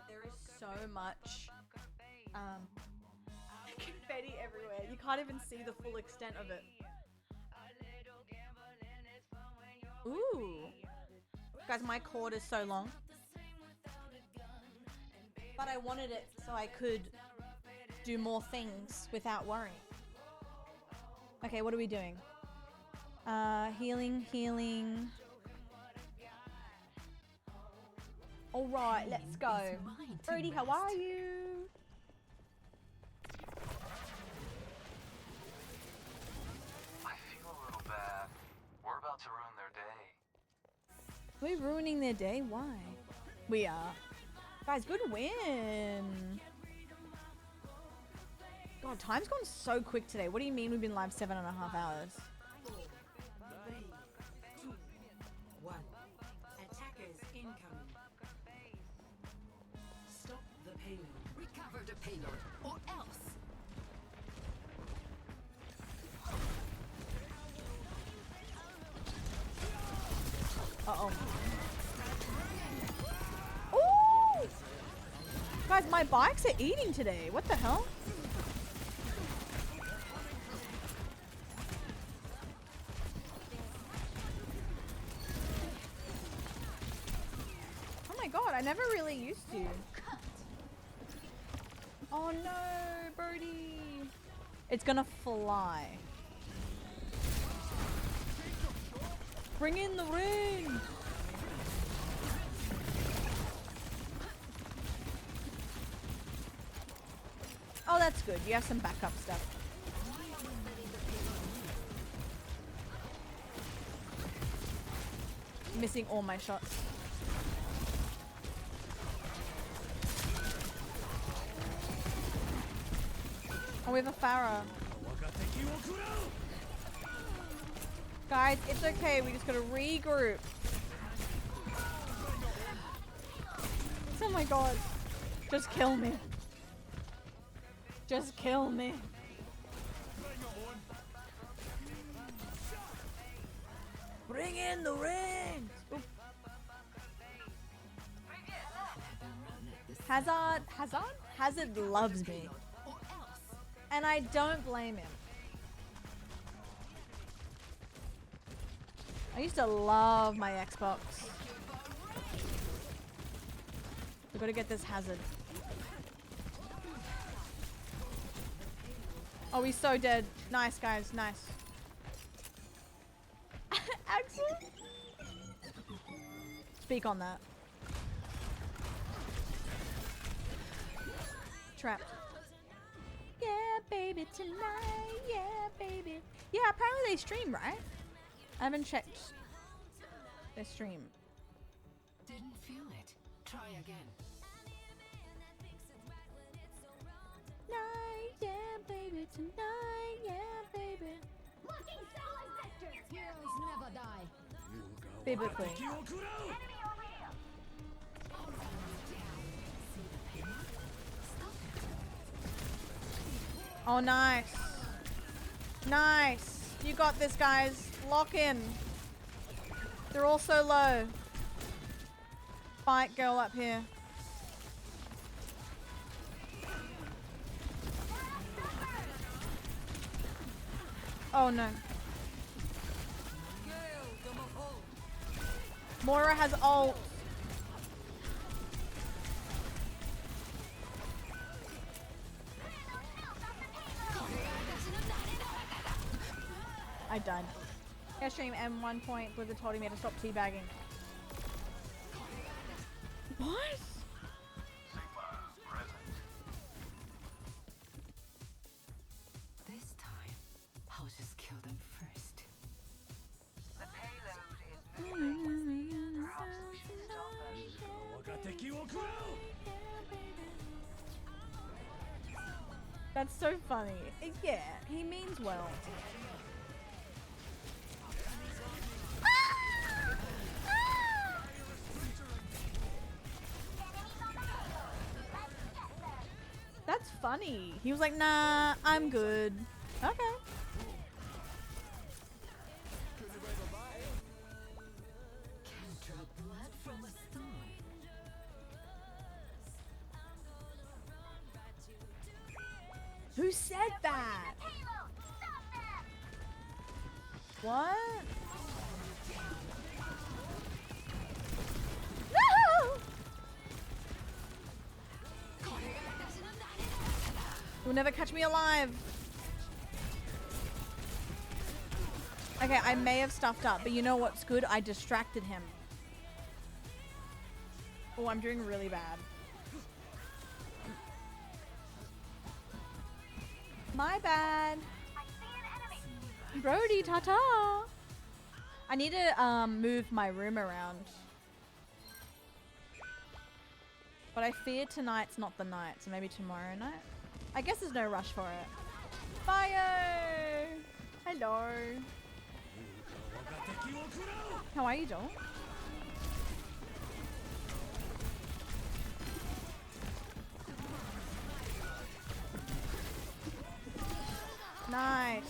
Speaker 2: There is so much confetti everywhere. You can't even see the full extent of it. Ooh. Guys, my cord is so long. But I wanted it so I could do more things without worrying. Okay, what are we doing? Healing, healing. All right, let's go. Brody, how are you?
Speaker 16: I feel a little bad. We're about to ruin their day.
Speaker 2: We're ruining their day? Why? We are. Guys, good win. God, time's gone so quick today. What do you mean we've been live 7.5 hours?
Speaker 14: 4, 3, 2, 1. Attackers incoming. Stop the payload. Recover the payload, or else.
Speaker 2: Uh-oh. Ooh! Guys, my bikes are eating today. What the hell? Oh my god, I never really used to. Oh no, birdie. It's gonna fly. Bring in the ring. Oh, that's good. You have some backup stuff. Missing all my shots. Oh, we have a Pharah. Guys, it's okay. We just gotta regroup. Oh my god. Just kill me. Just kill me. Bring in the ring. Oop. Hazard loves me. And I don't blame him. I used to love my Xbox. We gotta get this Hazard. Oh, he's so dead. Nice, guys. Nice. Axel? Speak on that. Trapped. Yeah, baby, tonight. Yeah, baby. Yeah, apparently they stream, right? I haven't checked their stream.
Speaker 14: Didn't feel it. Try again.
Speaker 2: Night, yeah, baby, tonight, yeah, baby.
Speaker 15: Looking solid sector.
Speaker 14: Heroes never die.
Speaker 2: Biblically. Oh, nice. Nice. You got this, guys. Lock in. They're all so low. Fight girl up here. Oh no. Moira has ult. I died. Airstream M1 point with the told me to stop teabagging. What?
Speaker 14: This time, I'll just kill them first.
Speaker 16: The payload is moving. Perhaps we should stop
Speaker 2: That's so funny. Yeah, he means well. That's funny. He was like, nah, I'm good. Okay.
Speaker 14: Can't draw blood from a stone.
Speaker 2: Who said that? What? No! You'll never catch me alive. Okay, I may have stuffed up, but you know what's good? I distracted him. Oh, I'm doing really bad. My bad. Brody, ta-ta. I need to move my room around. But I fear tonight's not the night, so maybe tomorrow night. I guess there's no rush for it. Bio! Hello. How are you, doll? Nice.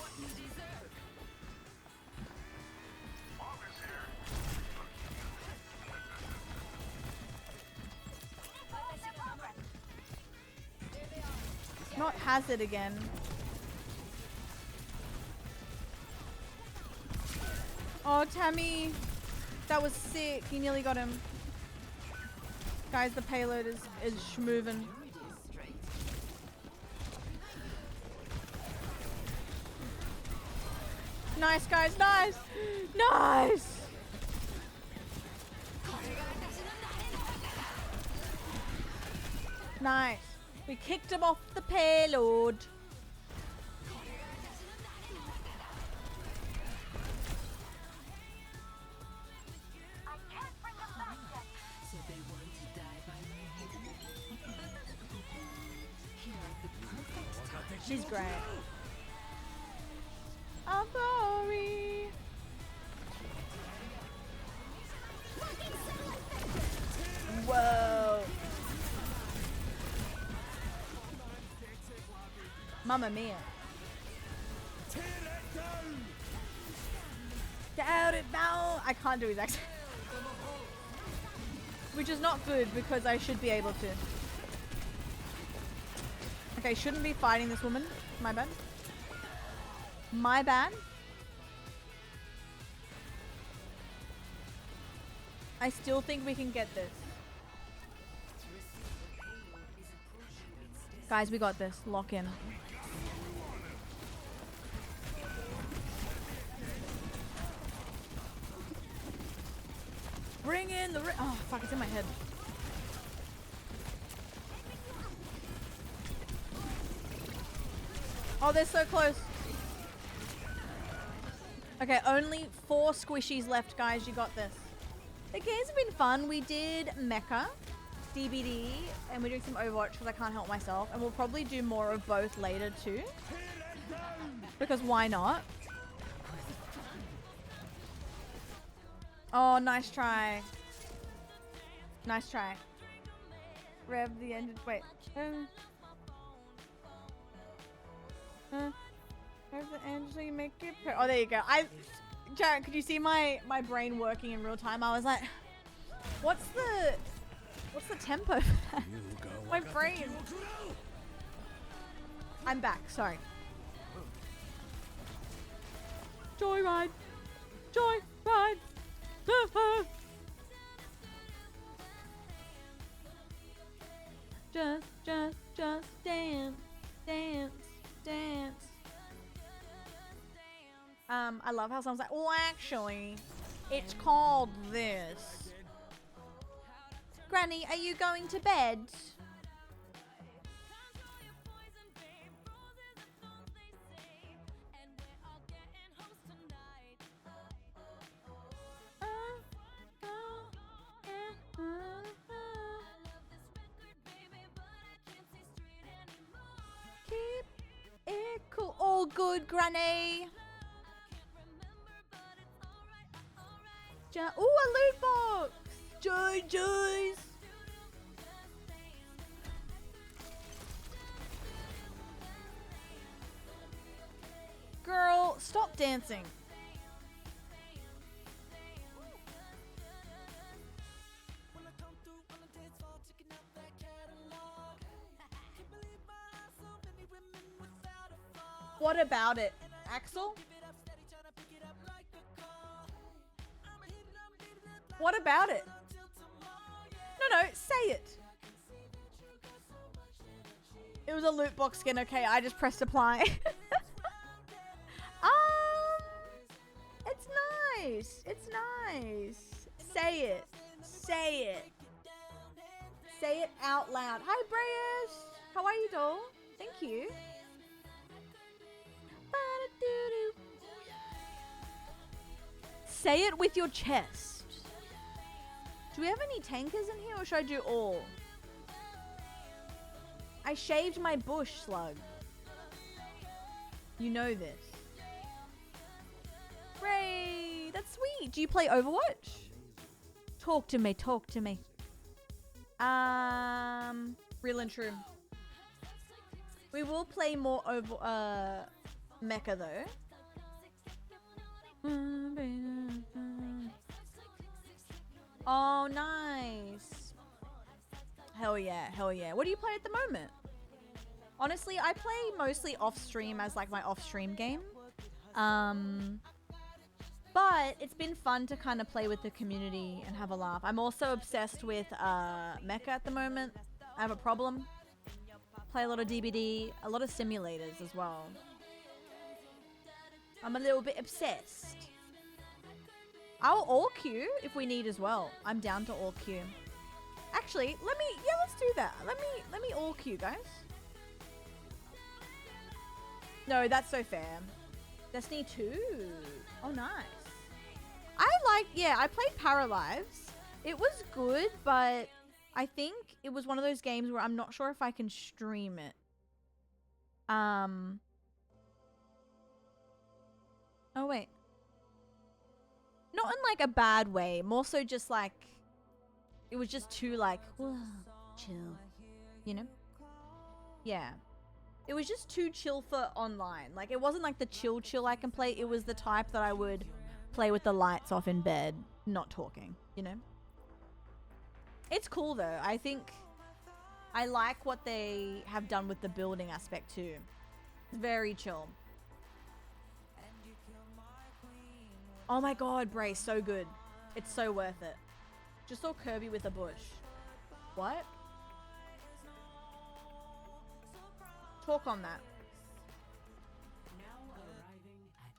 Speaker 2: Not Hazard again. Oh, Tammy. That was sick. You nearly got him. Guys, the payload is schmovin'. Nice, guys. Nice. Nice. Nice. We kicked him off the payload.
Speaker 14: So they want to die by me. Here at the perfect time.
Speaker 2: She's great. I'm sorry. Whoa. Mamma mia. Tear it down. I can't do his accent. Which is not good because I should be able to. Okay, shouldn't be fighting this woman. My bad. My bad. I still think we can get this. Guys, we got this. Lock in. Bring in the oh fuck, it's in my head. Oh, they're so close. Okay, only 4 squishies left, guys. You got this. The games have been fun. We did Mecha, DBD, and we're doing some Overwatch because I can't help myself. And we'll probably do more of both later too. Because why not? Oh, nice try. Nice try. Rev the engine. Wait. Rev the engine so you make it. Oh, there you go. Jared, could you see my brain working in real time? I was like, what's the tempo for that? My brain. I'm back. Sorry. Joyride. Joyride. Just dance, dance, dance. I love how someone's like, well, actually, it's called this. Granny, are you going to bed? Keep it cool. All good, Granny. Ooh, a loot box. Joys. Girl, stop dancing. What about it, Axel? What about it? No, say it. It was a loot box skin. Okay, I just pressed apply. It's nice. It's nice. Say it. Say it. Say it out loud. Hi, Breyes. How are you, doll? Thank you. Say it with your chest. Do we have any tankers in here, or should I do all? I shaved my bush, Slug. You know this. Ray, that's sweet. Do you play Overwatch? Talk to me, talk to me. Real and true. We will play more over Mecha though. Oh, nice. Hell yeah, hell yeah. What do you play at the moment? Honestly, I play mostly off-stream as like my off-stream game. But it's been fun to kind of play with the community and have a laugh. I'm also obsessed with Mecha at the moment. I have a problem. Play a lot of DBD, a lot of simulators as well. I'm a little bit obsessed. I'll all queue if we need as well. I'm down to all queue. Actually, let's do that. Let me all queue, guys. No, that's so fair. Destiny 2. Oh, nice. I played Paralives. It was good, but I think it was one of those games where I'm not sure if I can stream it. Oh, wait. Not in like a bad way. More so just like, it was just too like, whoa, chill. You know? Yeah. It was just too chill for online. Like, it wasn't like the chill I can play. It was the type that I would play with the lights off in bed, not talking, you know? It's cool though. I think I like what they have done with the building aspect too. It's very chill. Oh my god, Bray, so good. It's so worth it. Just saw Kirby with a bush. What? Talk on that.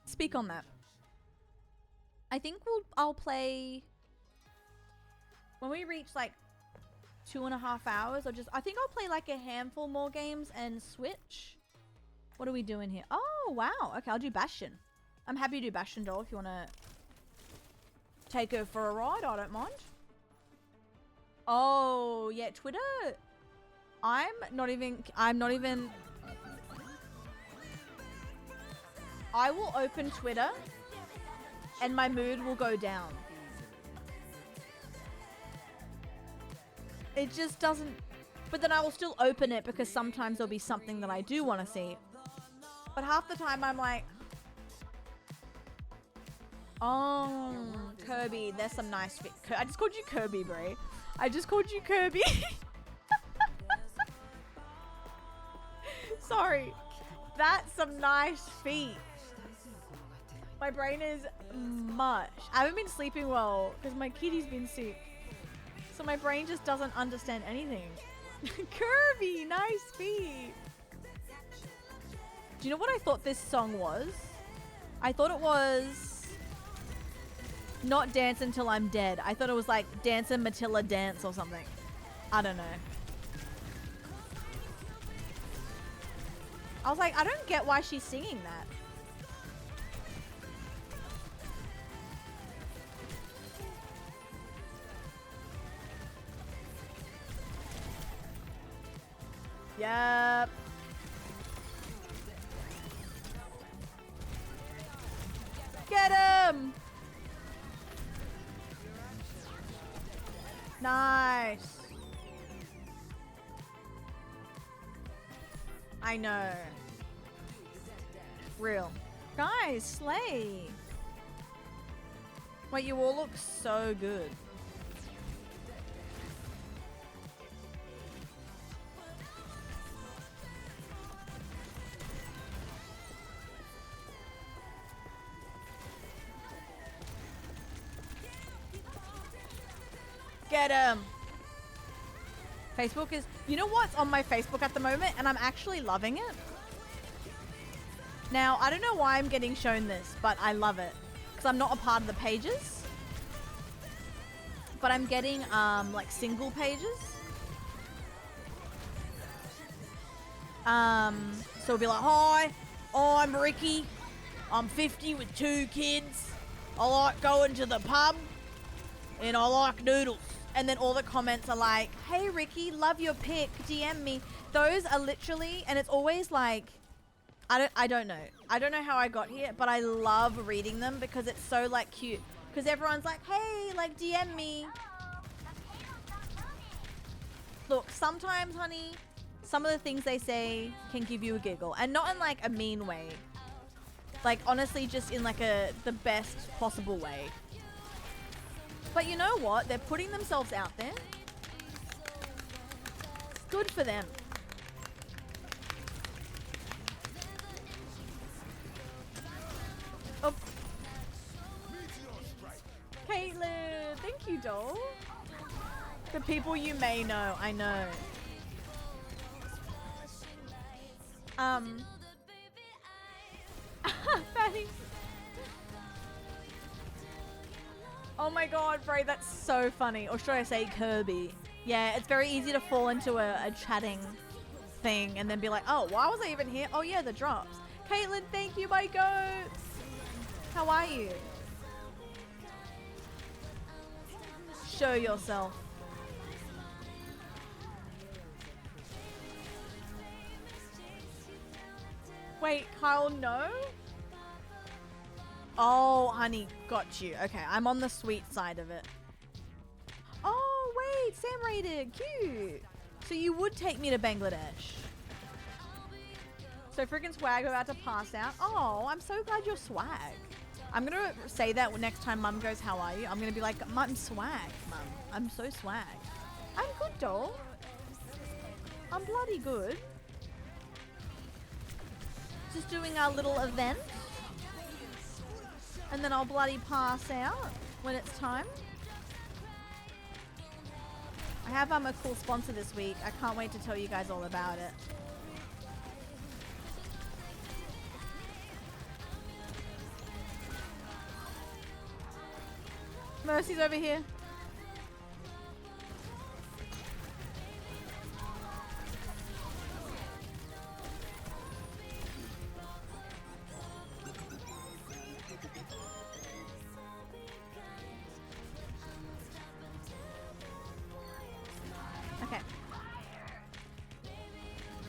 Speaker 2: Speak on that. I think I'll play when we reach like 2.5 hours, or I think I'll play like a handful more games and switch. What are we doing here? Oh wow, okay, I'll do Bastion. I'm happy to do Bastion, doll, if you want to take her for a ride. I don't mind. Oh yeah, Twitter. I'm not even I will open Twitter and my mood will go down. It just doesn't, but then I will still open it because sometimes there'll be something that I do want to see. But half the time I'm like, oh, Kirby, there's some nice fit. I just called you Kirby, Bray. I just called you Kirby. Sorry. That's some nice feet. My brain is mush. I haven't been sleeping well because my kitty's been sick. So my brain just doesn't understand anything. Kirby, nice feet. Do you know what I thought this song was? I thought it was not Dance Until I'm Dead. I thought it was like Dance and Matilda Dance or something. I don't know. I was like, I don't get why she's singing that. Yep. Get him! Nice. I know. Real. Guys, slay. Wait, you all look so good. Get him. Facebook is... You know what's on my Facebook at the moment? And I'm actually loving it. Now, I don't know why I'm getting shown this, but I love it. Because I'm not a part of the pages. But I'm getting, like, single pages. So it'll be like, hi, I'm Ricky. I'm 50 with 2 kids. I like going to the pub. And I like noodles. And then all the comments are like, hey Ricky, love your pic, DM me. Those are literally, and it's always like, I don't know. I don't know how I got here, but I love reading them because it's so like cute. Because everyone's like, hey, like DM me. Look, sometimes, honey, some of the things they say can give you a giggle. And not in like a mean way. Like honestly, just in like the best possible way. But you know what? They're putting themselves out there. Good for them. Oh. Caitlin, thank you, doll. The people you may know, I know. Thanks. Oh my god, Bray, that's so funny. Or should I say Kirby? Yeah, it's very easy to fall into a chatting thing and then be like, oh, why was I even here? Oh yeah, the drops. Caitlin, thank you, my goat. How are you? Show yourself. Wait, Kyle, no? Oh, honey, got you. Okay, I'm on the sweet side of it. Oh, wait, Sam rated. Cute. So you would take me to Bangladesh. So freaking swag about to pass out. Oh, I'm so glad you're swag. I'm going to say that next time Mum goes, how are you? I'm going to be like, I'm swag, Mum. I'm so swag. I'm good, doll. I'm bloody good. Just doing our little event. And then I'll bloody pass out when it's time. I have a cool sponsor this week. I can't wait to tell you guys all about it. Mercy's over here.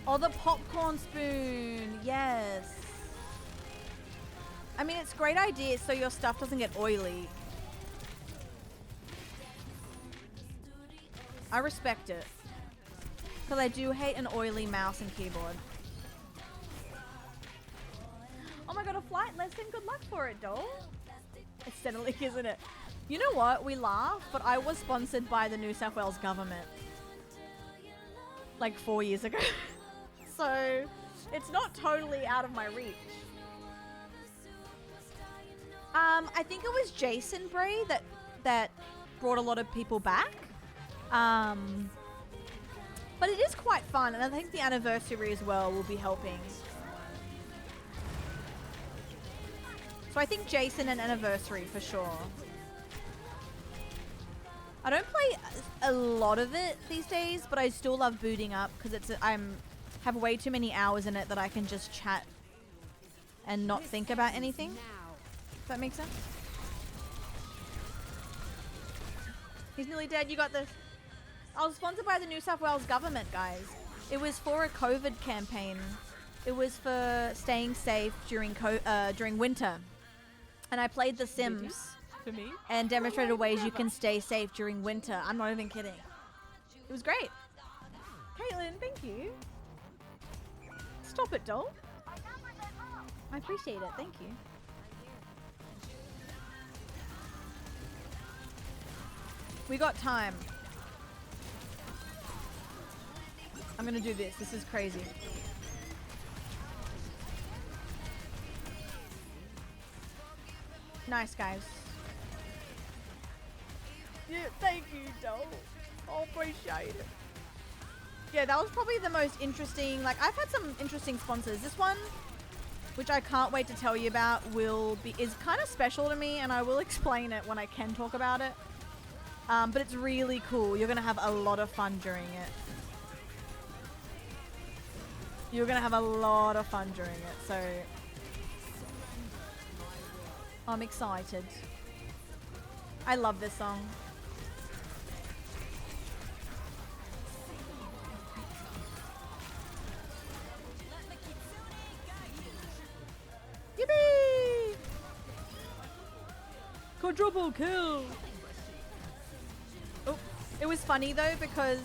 Speaker 2: Oh, the popcorn spoon. Yes. I mean, it's a great idea so your stuff doesn't get oily. I respect it. Because I do hate an oily mouse and keyboard. Oh my god, a flight lesson. Good luck for it, doll. It's Centrelink, isn't it? You know what? We laugh, but I was sponsored by the New South Wales government. Like 4 years ago. So, it's not totally out of my reach. I think it was Jason Bray that brought a lot of people back. But it is quite fun, and I think the anniversary as well will be helping. So I think Jason and anniversary for sure. I don't play a lot of it these days, but I still love booting up because have way too many hours in it that I can just chat and not think about anything. Does that make sense? He's nearly dead. You got this. I was sponsored by the New South Wales government, guys. It was for a COVID campaign. It was for staying safe during winter. And I played The Sims
Speaker 6: For me?
Speaker 2: and demonstrated ways you can stay safe during winter. I'm not even kidding. It was great. Caitlin, thank you. Stop it, doll. I appreciate it. Thank you. We got time. I'm gonna do this. This is crazy. Nice, guys. Yeah, thank you, doll. I appreciate it. Yeah, that was probably the most interesting. Like, I've had some interesting sponsors. This one, which I can't wait to tell you about, is kind of special to me, and I will explain it when I can talk about it. But it's really cool. You're gonna have a lot of fun during it. You're gonna have a lot of fun during it, so I'm excited. I love this song. Yippee! Quadruple kill! Oh, it was funny though because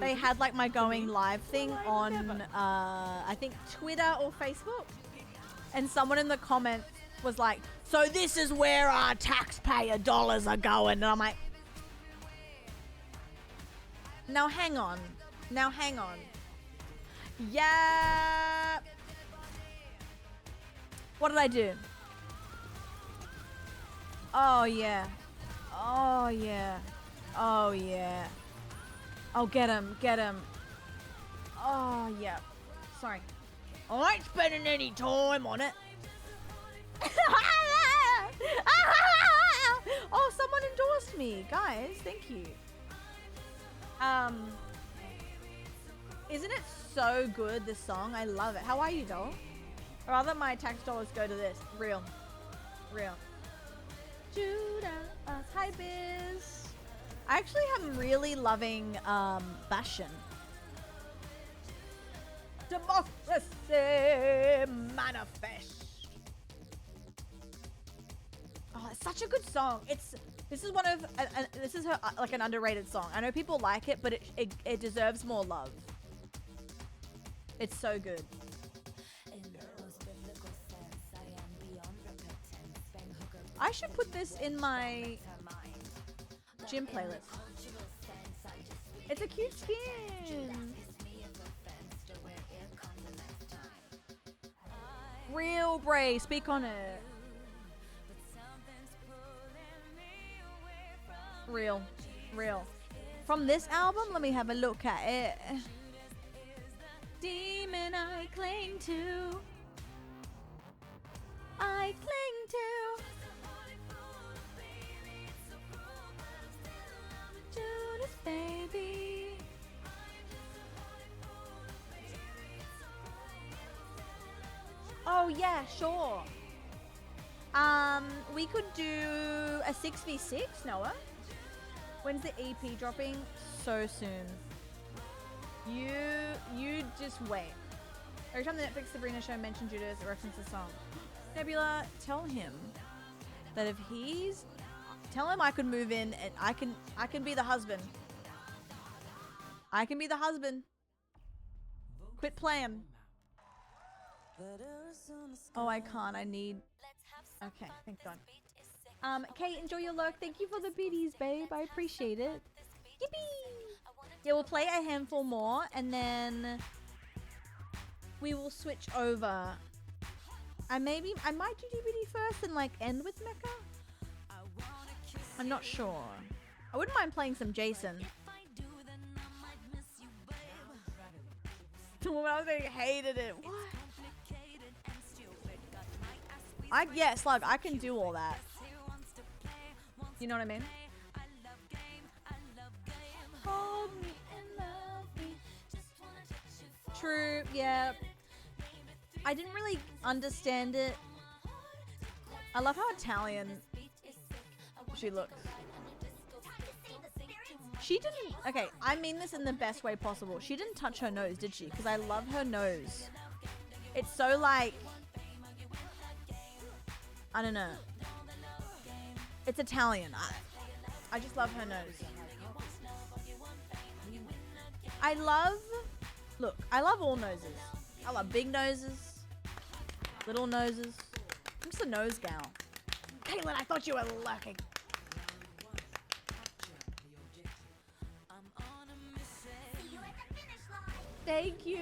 Speaker 2: they had like my going live thing on I think Twitter or Facebook, and someone in the comments was like, so this is where our taxpayer dollars are going, and I'm like, now hang on, yeah, what did I do? Oh yeah, oh yeah, oh yeah. Oh, get him. Oh, yeah. Sorry. I ain't spending any time on it. Oh, someone endorsed me. Guys, thank you. Isn't it so good, this song? I love it. How are you, doll? I'd rather my tax dollars go to this. Real. Judah. Hi, Biz. I actually am really loving Bastion. Democracy Manifest. Oh, it's such a good song. This is her like an underrated song. I know people like it, but it deserves more love. It's so good. I should put this in my gym playlist. It's a cute skin. Real Bray, speak on it. Real. From this album, let me have a look at it. Demon I cling to. Judas baby. Oh yeah, sure. We could do a 6v6, Noah. When's the EP dropping? So soon. You just wait. Every time the Netflix Sabrina show mentions Judas, it references the song. Nebula, tell him that if tell him I could move in and I can be the husband. I can be the husband. Quit playing. Oh, I can't. I need. Okay, thank God. Kate, enjoy your lurk. Thank you for the biddies, babe. I appreciate it. Yippee! Yeah, we'll play a handful more and then we will switch over. I might do DBD first and like end with Mecca. I'm not sure. I wouldn't mind playing some Jason. The woman I was saying hated it. What? Yeah, Slug, I can do all that. You know what I mean? Hold me and love me. True, yeah. I didn't really understand it. I love how Italian she looks. She didn't... Okay, I mean this in the best way possible. She didn't touch her nose, did she? Because I love her nose. It's so like... I don't know. It's Italian. I just love her nose. I love... Look, I love all noses. I love big noses. Little noses. I'm just a nose gal. Caitlin, I thought you were lurking. Thank you.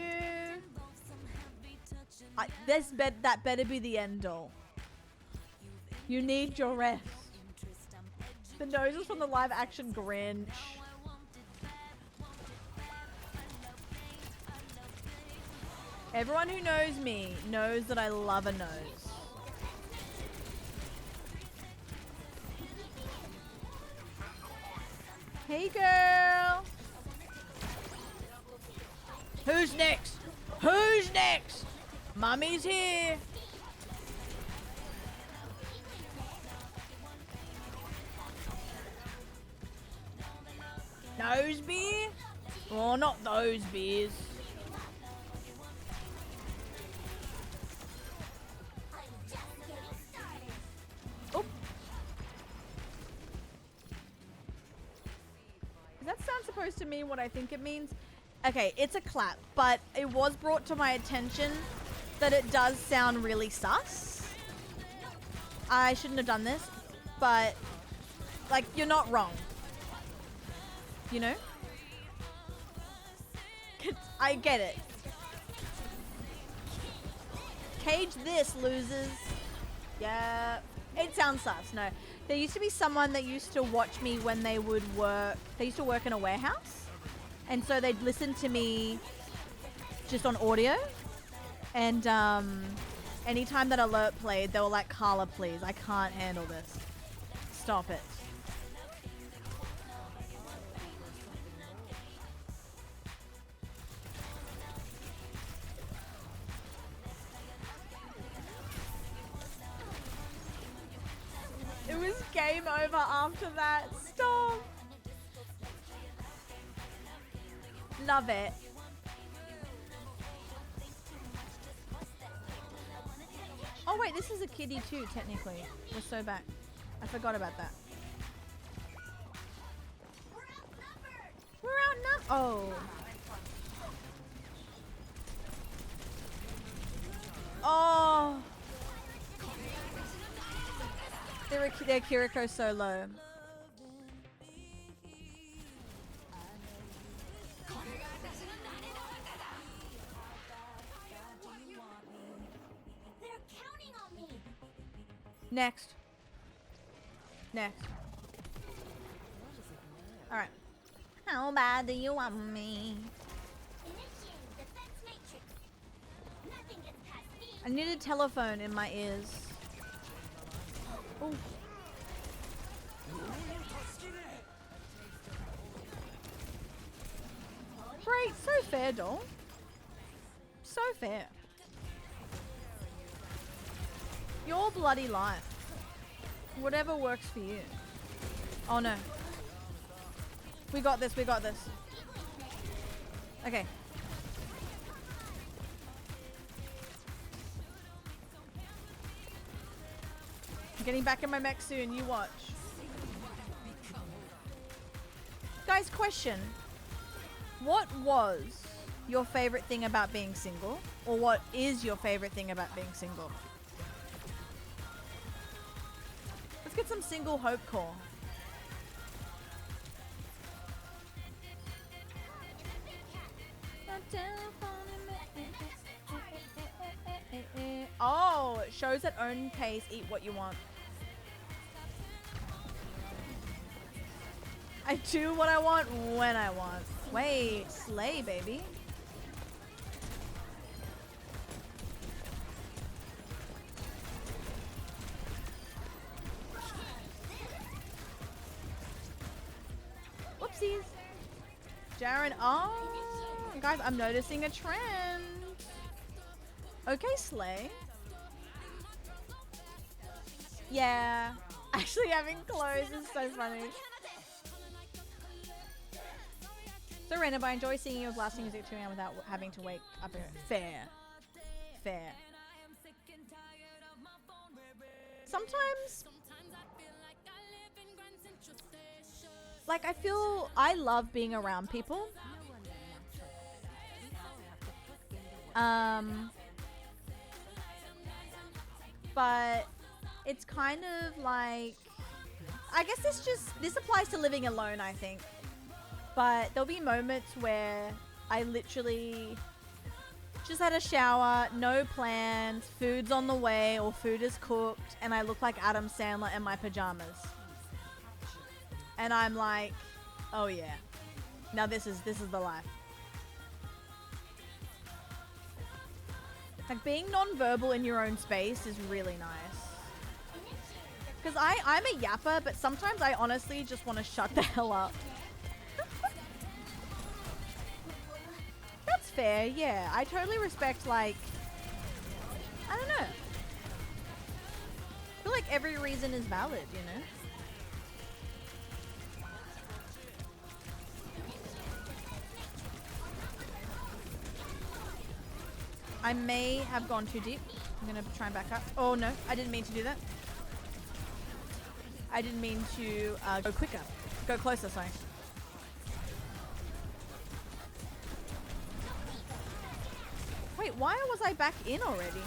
Speaker 2: That better be the end all. You need your rest. The noses from the live action Grinch. Everyone who knows me knows that I love a nose. Hey girl. Who's next? Who's next? Mummy's here. Nose beer? Oh, not those beers. Oh. Does that sound supposed to mean what I think it means? Okay, it's a clap, but it was brought to my attention that it does sound really sus. I shouldn't have done this, but like, you're not wrong. You know? I get it. Cage this, losers. Yeah. It sounds sus. No. There used to be someone that used to watch me when they would work. They used to work in a warehouse. And so they'd listen to me just on audio. And anytime that alert played, they were like, Carla, please. I can't handle this. Stop it. It was game over after that. Stop. Love it. Oh wait, this is a kiddie too, technically. We're so back. I forgot about that. We're outnumbered. Oh. Oh. Their Kiriko's so low. Next. Next. Alright. How bad do you want me? I need a telephone in my ears. Ooh. Great, so fair, doll. So fair. Your bloody life. Whatever works for you. Oh no. We got this, we got this. Okay. I'm getting back in my mech soon, you watch. Guys, question. What was your favorite thing about being single? Or what is your favorite thing about being single? Let's get some single hope core. Oh, it shows at own pace, eat what you want. I do what I want when I want. Wait, slay, baby. Oopsies. Jaren, oh, guys, I'm noticing a trend. Okay, Slay. Yeah, actually having clothes is so funny. So random, but I enjoy singing your blasting music to me without having to wake up. Fair. Fair. Sometimes, like, I love being around people. But it's kind of like, I guess this applies to living alone, I think. But there'll be moments where I literally just had a shower, no plans, food's on the way or food is cooked, and I look like Adam Sandler in my pajamas. And I'm like, oh yeah, now this is the life. Like, being non-verbal in your own space is really nice. Because I'm a yapper, but sometimes I honestly just want to shut the hell up. That's fair, yeah. I totally respect, like, I don't know. I feel like every reason is valid, you know? I may have gone too deep. I'm gonna try and back up. Oh no, I didn't mean to do that. I didn't mean to go quicker. Go closer, sorry. Wait, why was I back in already?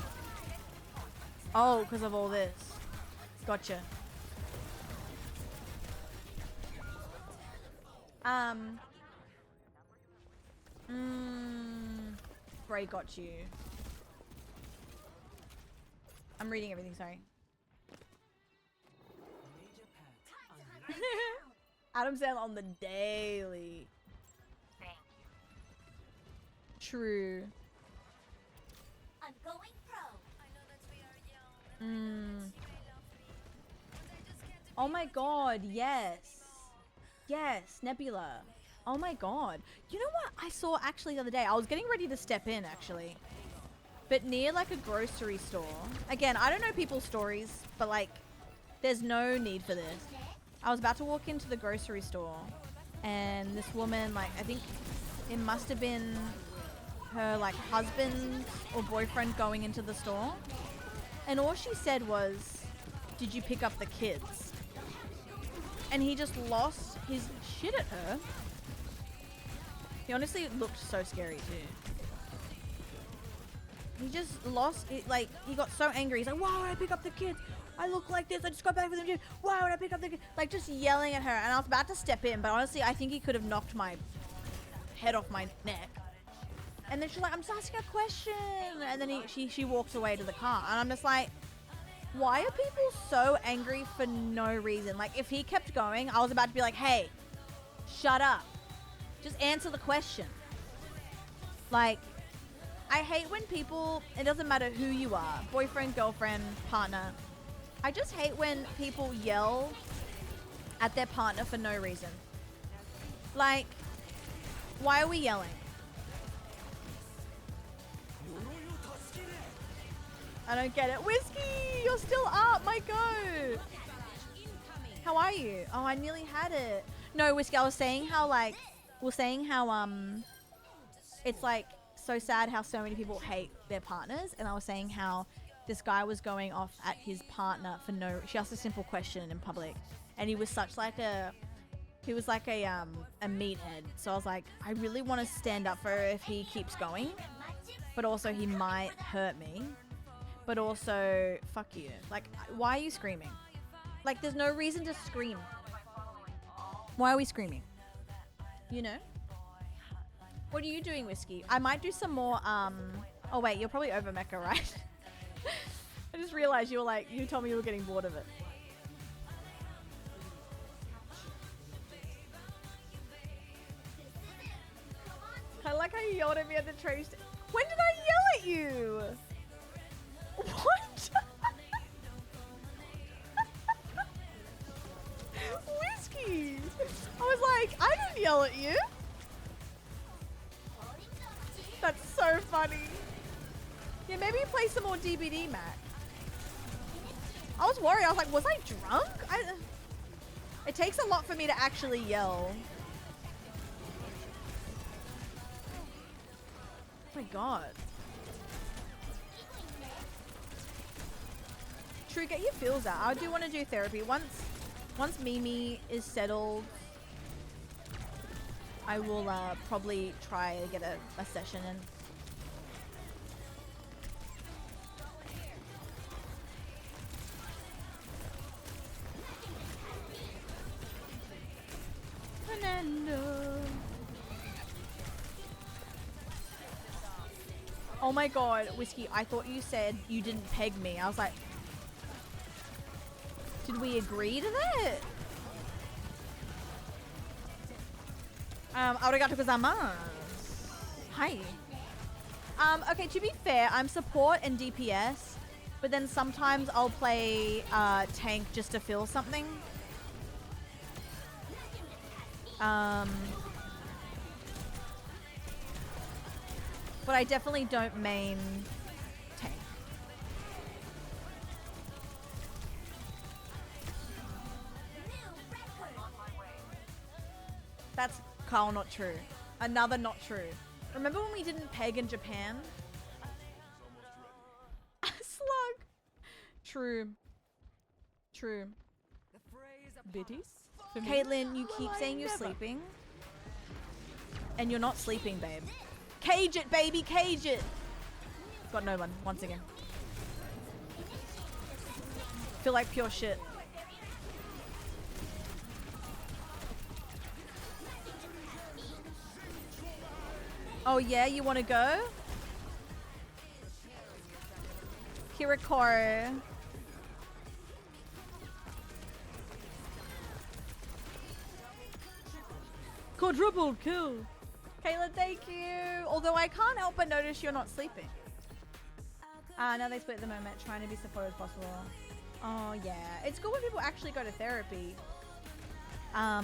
Speaker 2: Oh, because of all this. Gotcha. Bray got you. I'm reading everything, sorry. Adam Sandler on the daily.
Speaker 15: Thank you.
Speaker 2: True.
Speaker 15: I'm going pro.
Speaker 2: Oh my god, yes. Yes, Nebula. Oh my god. You know what I saw actually the other day? I was getting ready to step in actually. But near like a grocery store. Again, I don't know people's stories, but like there's no need for this. I was about to walk into the grocery store and this woman, like, I think it must have been her like husband or boyfriend going into the store. And all she said was, "Did you pick up the kids?" And he just lost his shit at her. He honestly looked so scary too. He just lost it, like, he got so angry. He's like, "Why would I pick up the kids? I look like this. I just got back from the gym. Why would I pick up the kids?" Like, just yelling at her. And I was about to step in, but honestly, I think he could have knocked my head off my neck. And then she's like, "I'm just asking a question." And then she walks away to the car. And I'm just like, why are people so angry for no reason? Like, if he kept going, I was about to be like, "Hey, shut up. Just answer the question." Like, I hate when people, it doesn't matter who you are, boyfriend, girlfriend, partner. I just hate when people yell at their partner for no reason. Like, why are we yelling? I don't get it. Whiskey, you're still up. My go. How are you? Oh, I nearly had it. No, Whiskey, I was saying how, like, it's like so sad how so many people hate their partners. And I was saying how this guy was going off at his partner for no, she asked a simple question in public. And he was such like a meathead. So I was like, I really want to stand up for her if he keeps going. But also he might hurt me. But also, fuck you. Like, why are you screaming? Like, there's no reason to scream. Why are we screaming? You know? What are you doing, Whiskey? I might do some more, oh wait, you're probably over Mecha, right? I just realized you were like, you told me you were getting bored of it. I like how you yelled at me at the train station. When did I yell at you? What? Whiskey! I was like, I didn't yell at you. That's so funny. Yeah, maybe play some more DBD, Matt. I was worried. I was like, was I drunk? It takes a lot for me to actually yell. Oh my god. True, get your feels out. I do want to do therapy. Once Mimi is settled, I will probably try to get a session in. Fernando. Oh my god, Whiskey, I thought you said you didn't peg me. I was like, did we agree to that? Arigato gozaimasu. Hi. Okay, to be fair, I'm support and DPS, but then sometimes I'll play tank just to feel something. But I definitely don't main tank. That's Carl, not true. Another not true. Remember when we didn't peg in Japan? Slug. True. True.
Speaker 6: Biddies?
Speaker 2: Caitlin, you keep saying you're sleeping. And you're not sleeping, babe. Cage it, baby, cage it. Got no one, once again. Feel like pure shit. Oh yeah, you want to go? Kiriko. Quadruple kill. Kayla, thank you. Although I can't help but notice you're not sleeping. Now they split at the moment, trying to be supportive as possible. Oh yeah, it's good when people actually go to therapy. I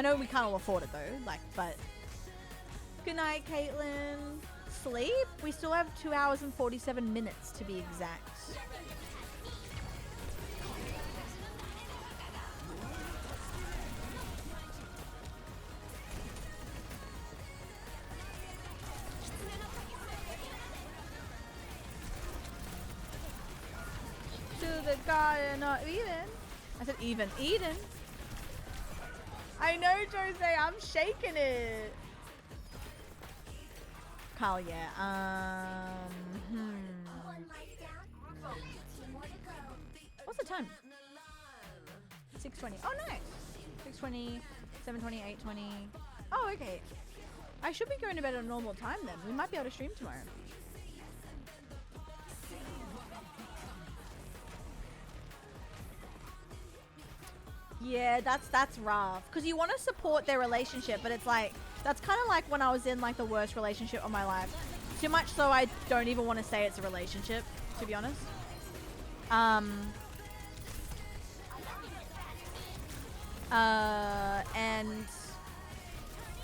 Speaker 2: know we can't all afford it though, like, but. Good night, Caitlin. Sleep? We still have 2 hours and 47 minutes to be exact. To the garden of Eden. I said even. Eden. I know, Jose. I'm shaking it. Carl, yeah. What's the time? 6:20. Oh, nice. 6:20, 7:20, 8:20. Oh, okay. I should be going to bed at a normal time then. We might be able to stream tomorrow. Yeah, that's rough. Because you want to support their relationship, but it's like, that's kind of like when I was in like the worst relationship of my life. Too much so I don't even want to say it's a relationship, to be honest. And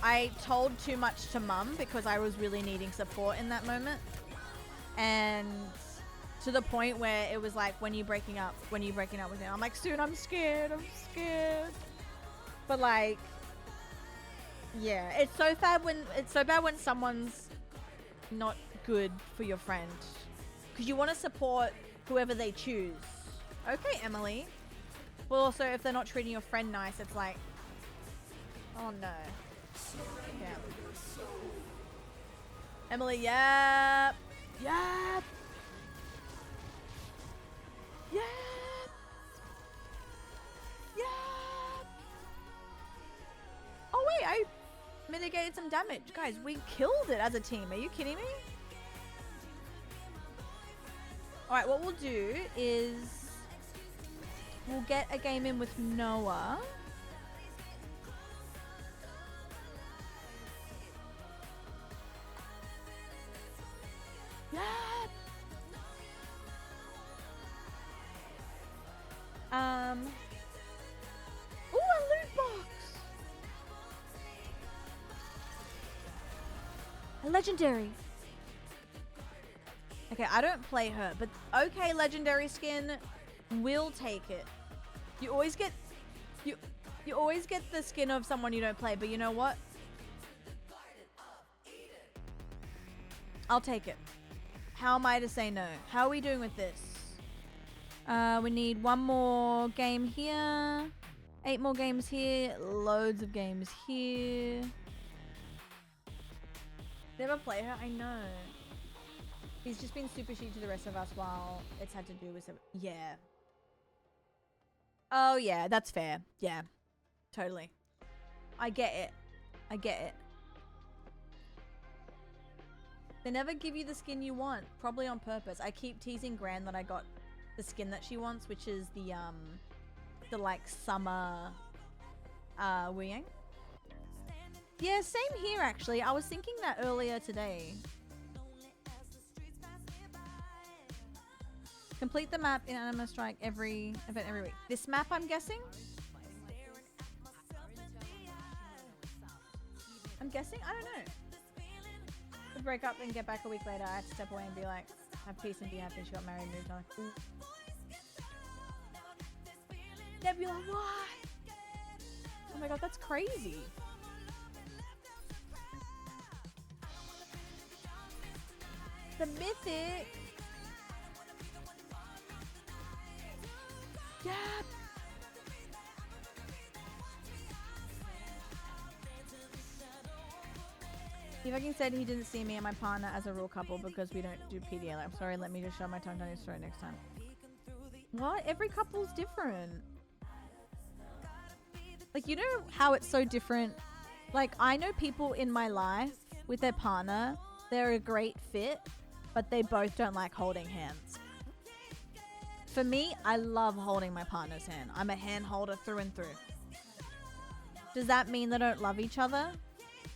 Speaker 2: I told too much to mum because I was really needing support in that moment. And to the point where it was like, when are you breaking up with him? I'm like, soon, I'm scared. But like, yeah, it's so bad when someone's not good for your friend, because you want to support whoever they choose. Okay, Emily. Well, also if they're not treating your friend nice, it's like, oh no. Yeah. Emily, yep. Yep. Yep. Yep. Oh wait, I mitigated some damage. Guys, we killed it as a team. Are you kidding me? Alright, what we'll do is we'll get a game in with Noah. Yeah. Ooh, a loot box. Legendary. Okay, I don't play her, but okay, legendary skin, will take it. You always get you always get the skin of someone you don't play, but you know what? I'll take it. How am I to say no? How are we doing with this? We need one more game here. 8 more games here. Loads of games here. Never play her? I know. He's just been super shit to the rest of us while it's had to do with some... Yeah. Oh, yeah. That's fair. Yeah. Totally. I get it. I get it. They never give you the skin you want. Probably on purpose. I keep teasing Gran that I got the skin that she wants, which is the like summer Wu Yang. Yeah, same here actually. I was thinking that earlier today. Complete the map in Anima Strike every event every week. This map, I'm guessing? I'm guessing? I don't know. We break up and get back a week later. I had to step away and be like, have peace and be happy. She got married and moved on. Ooh. Nebula, why? Oh my god, that's crazy. The mythic. Yeah. He fucking said he didn't see me and my partner as a real couple because we don't do PDA. I'm sorry, let me just show my tongue down his throat next time. What? Every couple's different. Like, you know how it's so different? Like, I know people in my life with their partner, they're a great fit, but they both don't like holding hands. For me, I love holding my partner's hand. I'm a hand holder through and through. Does that mean they don't love each other?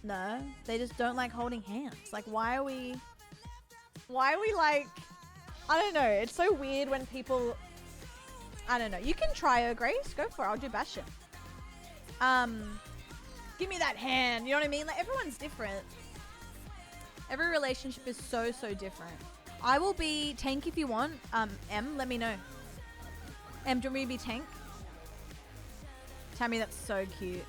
Speaker 2: No, they just don't like holding hands. Like, why are we like, I don't know. It's so weird when people, I don't know. You can try her, Grace. Go for it. I'll do Bastion. Give me that hand. You know what I mean? Like, everyone's different. Every relationship is so, so different. I will be tank if you want. M, let me know. M, do you want me to be tank? Tammy, that's so cute.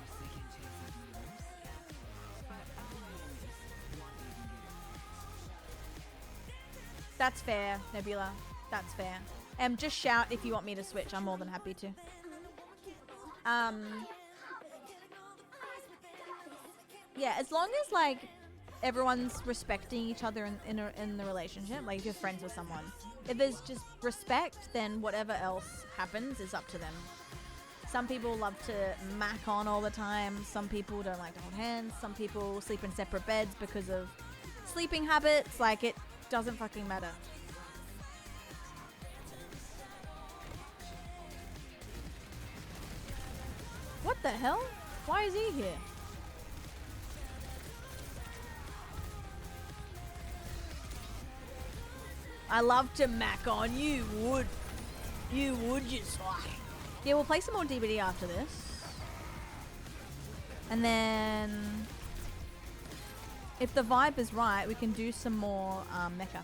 Speaker 2: That's fair, Nebula. That's fair. Just shout if you want me to switch. I'm more than happy to. Yeah, as long as like everyone's respecting each other in the relationship, like if you're friends with someone, if there's just respect, then whatever else happens is up to them. Some people love to mac on all the time. Some people don't like to hold hands. Some people sleep in separate beds because of sleeping habits. Like, it doesn't fucking matter. What the hell? Why is he here? I love to mac on. You would just like. Yeah, we'll play some more DBD after this. And then if the vibe is right, we can do some more mecha.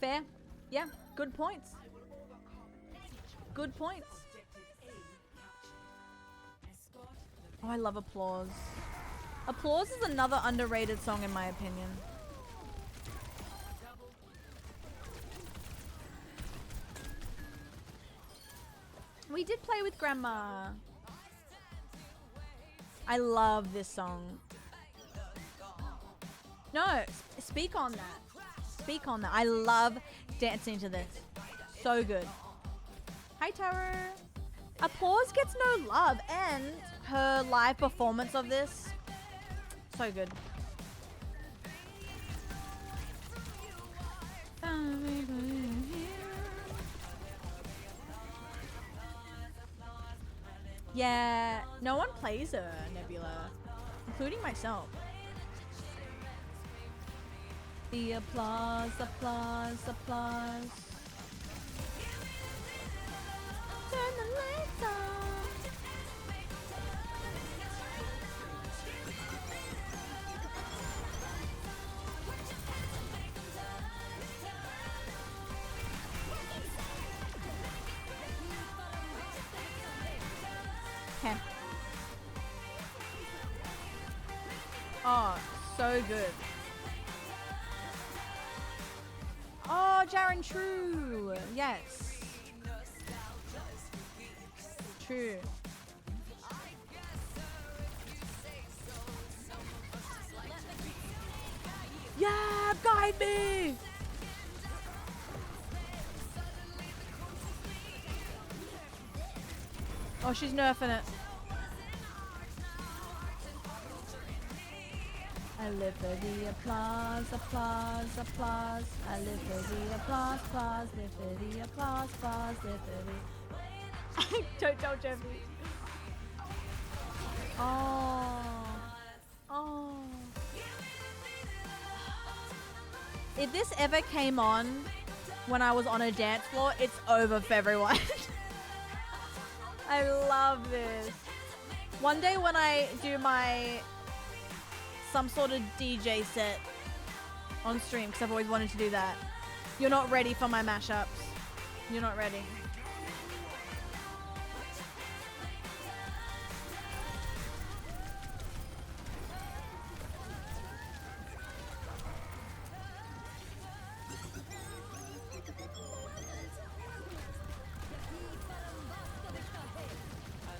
Speaker 2: Fair. Yeah, good points. Good points. Oh, I love Applause. Applause is another underrated song in my opinion. We did play with Grandma. I love this song. No, speak on that. Speak on that. I love dancing to this. So good. Hi, Tower. Applause gets no love, and her live performance of this, so good. Yeah, no one plays her, Nebula, including myself. The applause, applause, applause. Heh. Oh, so good. Oh, Jaren True. Yes. True. Yeah, guide me. Oh, she's nerfing it. I live for the applause, applause, applause. I live for the applause, applause, live for the applause, applause, live for the... Don't tell Jeffy. Oh. Oh. If this ever came on when I was on a dance floor, it's over for everyone. I love this. One day when I do some sort of DJ set on stream, because I've always wanted to do that. You're not ready for my mashups. You're not ready.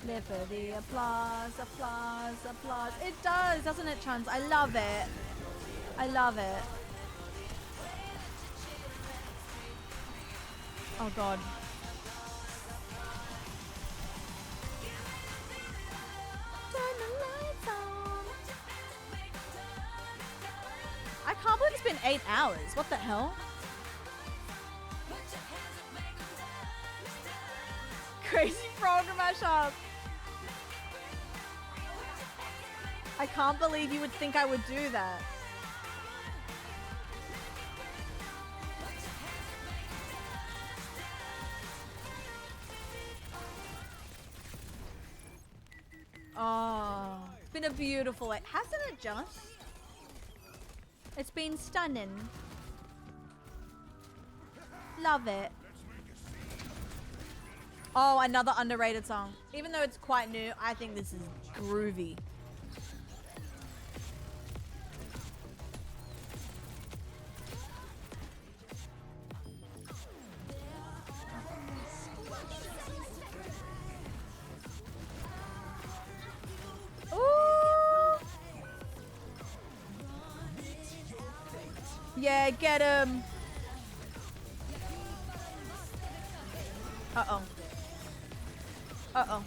Speaker 2: Live for the applause, applause, applause. It does, doesn't it, Chance? I love it. I love it. Oh god. Turn the lights on. I can't believe it's been 8 hours. What the hell? Crazy frog mashup. I can't believe you would think I would do that. Oh, it's been a beautiful, hasn't it just? It's been stunning. Love it. Oh, another underrated song. Even though it's quite new, I think this is groovy. Ooh. Yeah, get him. Uh-oh. Uh-oh.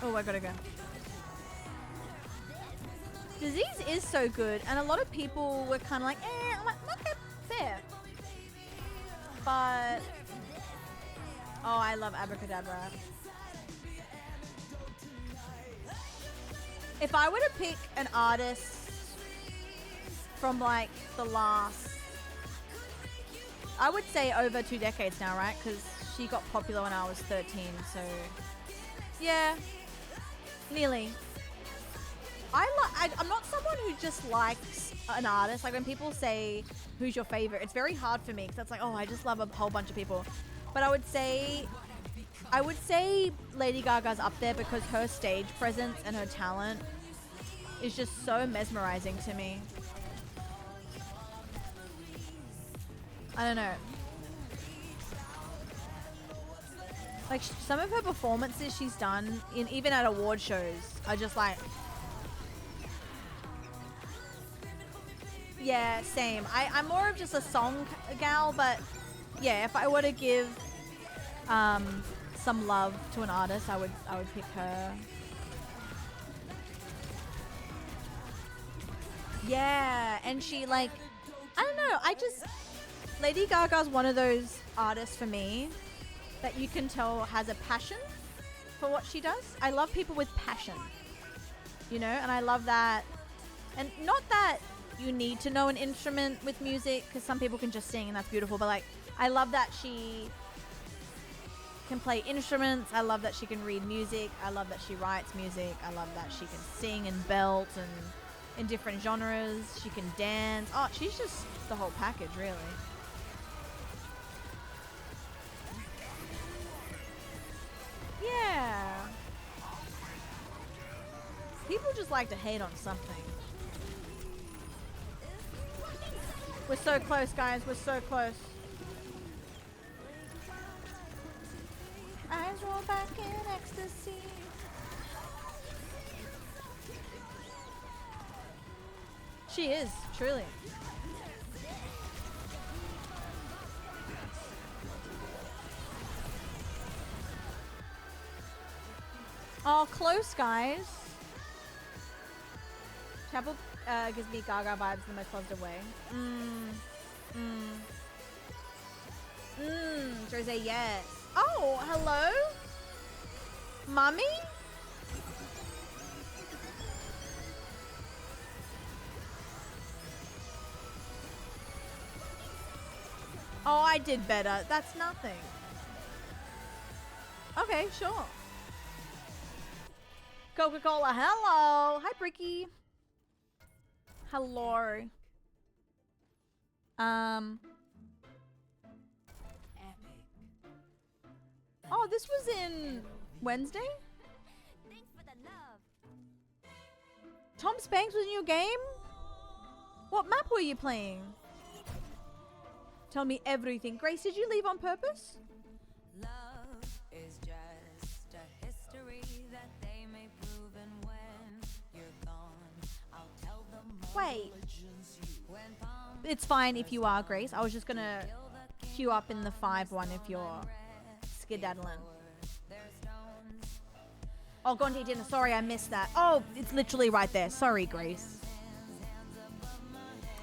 Speaker 2: Oh, I gotta go. Disease is so good, and a lot of people were kind of like, I'm like, okay, fair. But... oh, I love Abracadabra. If I were to pick an artist from, like, the last... I would say over 2 decades now, right? Because she got popular when I was 13, so... yeah. Nearly. I'm not someone who just likes an artist. Like, when people say, who's your favorite? It's very hard for me, because it's like, oh, I just love a whole bunch of people. But I would say Lady Gaga's up there because her stage presence and her talent is just so mesmerizing to me. I don't know. Like, some of her performances she's done, even at award shows, are just like... yeah, same. I'm more of just a song gal, but yeah, if I were to give some love to an artist, I would pick her. Yeah, and she, like, I don't know, Lady Gaga's one of those artists for me that you can tell has a passion for what she does. I love people with passion, you know, and I love that. And not that you need to know an instrument with music, because some people can just sing and that's beautiful, but like, I love that she can play instruments. I love that she can read music. I love that she writes music. I love that she can sing and belt and in different genres. She can dance. Oh, she's just the whole package, really. People just like to hate on something. We're so close, guys. We're so close. Eyes roll back in ecstasy. She is, truly. Oh, close, guys. Chapel gives me Gaga vibes in the most positive way. Jose, yes. Oh, hello? Mummy? Oh, I did better. That's nothing. Okay, sure. Coca-Cola, hello. Hi, Bricky. Hello. Oh, this was in Wednesday?
Speaker 15: Thanks for the love.
Speaker 2: Tom Spanks was in your game? What map were you playing? Tell me everything. Grace, did you leave on purpose?
Speaker 13: Love is just a history that they may prove, and when you're gone, I'll tell them
Speaker 2: Wait. It's fine if you are, Grace. I was just gonna queue up in the 5-1 if you're skedaddling. Oh, gone to eat dinner. Sorry, I missed that. Oh, it's literally right there. Sorry, Grace.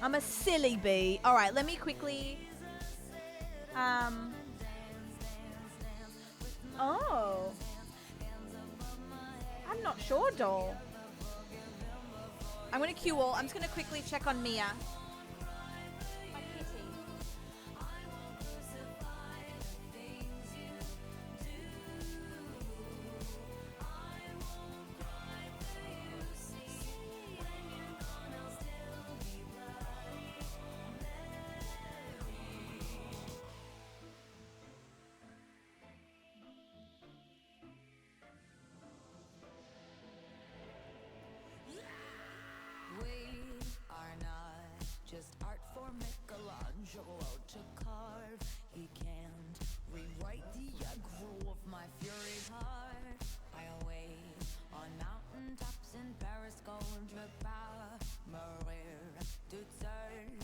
Speaker 2: I'm a silly bee. All right, let me quickly... Oh. I'm not sure, doll. I'm gonna queue all. I'm just gonna quickly check on Mia. My kitty.
Speaker 13: we are not just art for Michelangelo to carve. He can't rewrite the aggro of my fury heart. I wait on mountaintops in Paris, contre par mourir to serve.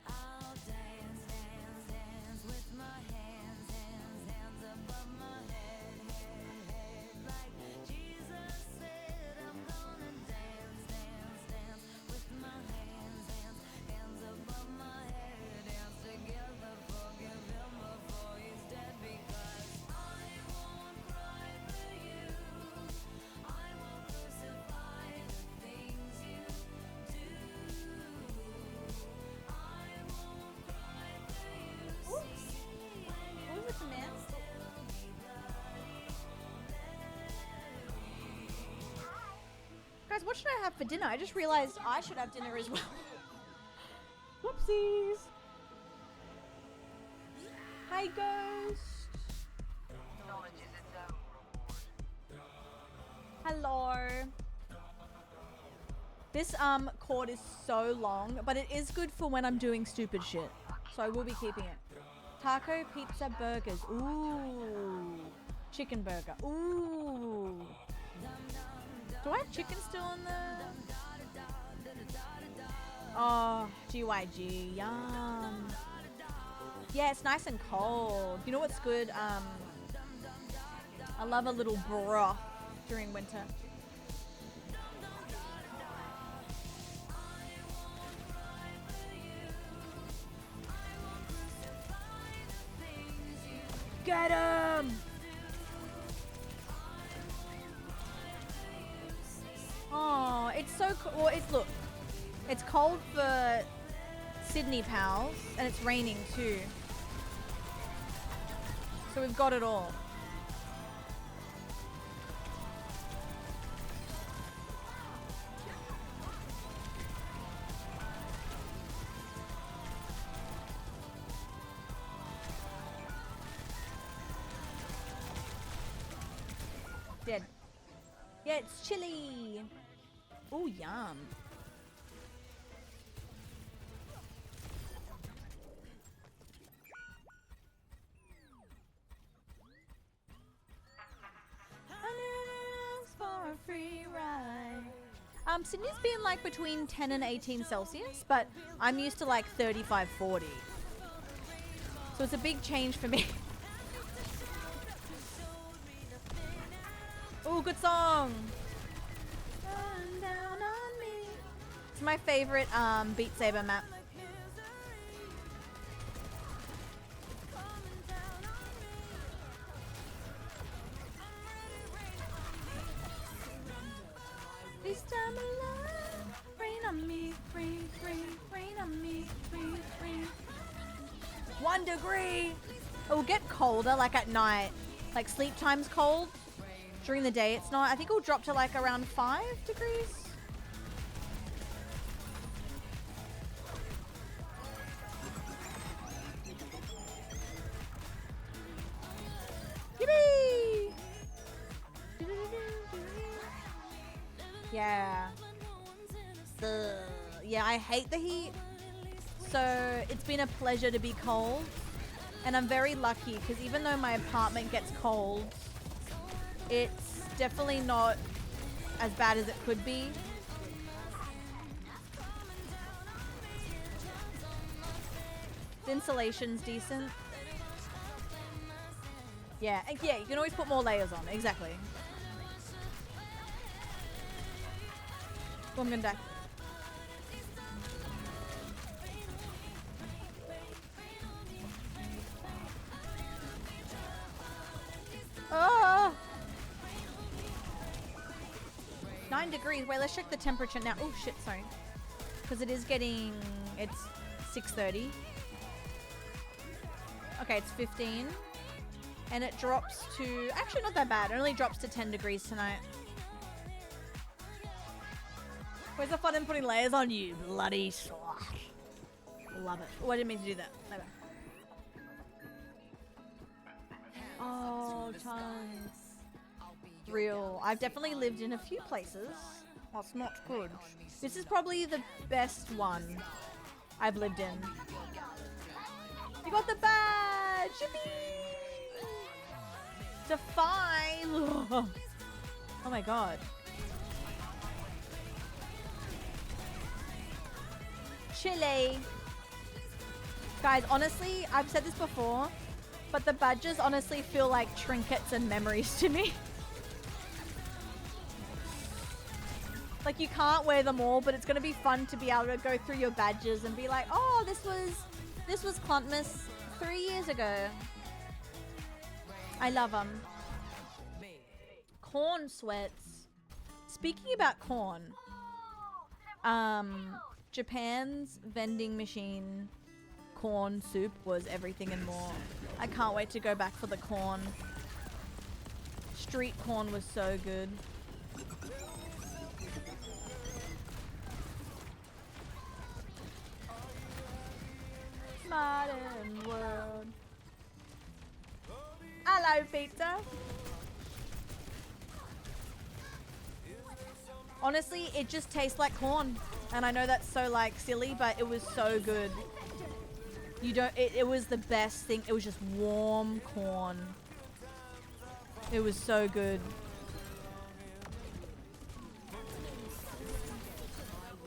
Speaker 13: I'll dance, dance, dance with my hands, hands, hands above my head, head, head. Like Jesus said, I'm gonna dance, dance, dance with my hands, hands, hands above my head. Dance together, forgive him before he's dead, because I won't cry for you. I won't crucify the things you do. I won't cry for you.
Speaker 2: What was the man? Guys, what should I have for dinner? I just realized I should have dinner as well. Whoopsies. Hi, Ghost. Hello. This cord is so long, but it is good for when I'm doing stupid shit. So I will be keeping it. Taco, pizza, burgers. Ooh. Chicken burger. Ooh. Do I have chicken still in the... Oh, GYG. Yum. Yeah, it's nice and cold. You know what's good? I love a little broth during winter. Get him! Oh, it's so cool. Well, look, it's cold for Sydney pals, and it's raining too. So we've got it all. Dead. Yeah, it's chili. Oh, yum. For a free ride. Sydney's been like between 10 and 18 Celsius, but I'm used to like 35, 40. So it's a big change for me. Oh, good song. Run down on me. It's my favorite Beat Saber map. This time alone, rain on me, rain on me, rain. 1 degree. It will get colder like at night. Like sleep time's cold. During the day it's not. I think it will drop to like around 5 degrees. Yippee! Yeah. Yeah, I hate the heat. So it's been a pleasure to be cold. And I'm very lucky because even though my apartment gets cold, it's definitely not as bad as it could be. The insulation's decent. Yeah, and yeah, you can always put more layers on. Exactly. Oh, I'm gonna die. Oh! 9 degrees. Wait, let's check the temperature now. Oh shit, sorry. Because it is getting... It's 6:30. Okay, it's 15. And it drops to... Actually, not that bad. It only drops to 10 degrees tonight. Where's the fun in putting layers on you, bloody slut? Love it. Oh, I didn't mean to do that. Bye-bye. Oh, times. Real. I've definitely lived in a few places. That's not good. This is probably the best one I've lived in. You got the badge! Yippee! Defy! Oh my god. Chile. Guys, honestly, I've said this before, but the badges honestly feel like trinkets and memories to me. Like, you can't wear them all, but it's going to be fun to be able to go through your badges and be like, oh, this was Cluntmas 3 years ago. I love them. Corn sweats. Speaking about corn, Japan's vending machine corn soup was everything and more. I can't wait to go back for the corn. Street corn was so good. Modern world. Hello, pizza. Honestly, it just tastes like corn. And I know that's so like silly, but it was so good. You don't, it was the best thing. It was just warm corn. It was so good.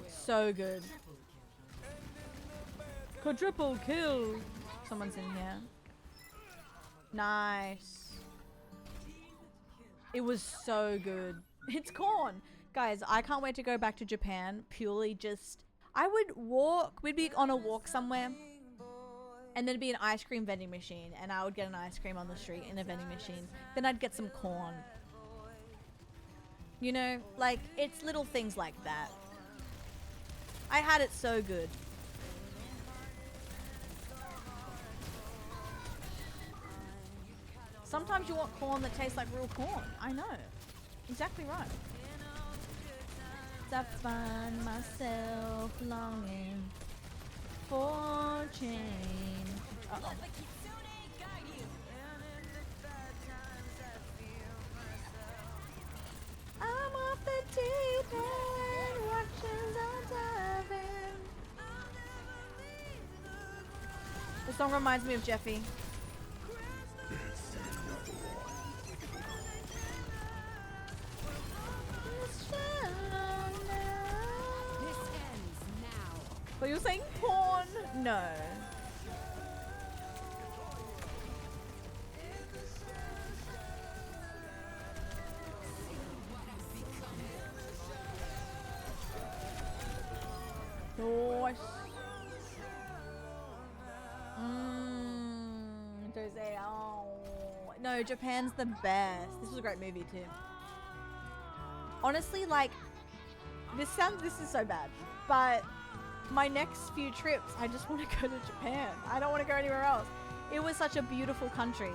Speaker 2: So good. Quadruple kill. Someone's in here. Nice. It was so good. It's corn. Guys, I can't wait to go back to Japan. Purely just... I would walk... We'd be on a walk somewhere. And there'd be an ice cream vending machine. And I would get an ice cream on the street in a vending machine. Then I'd get some corn. You know? Like, it's little things like that. I had it so good. Sometimes you want corn that tastes like real corn. I know. Exactly right. I find myself longing for change. Uh-oh. I'm song reminds me of Jeffy. But you're saying porn? No. Gosh. Jose. Oh. No, Japan's the best. This was a great movie too. Honestly, like, this is so bad, but my next few trips, I just want to go to Japan. I don't want to go anywhere else. It was such a beautiful country.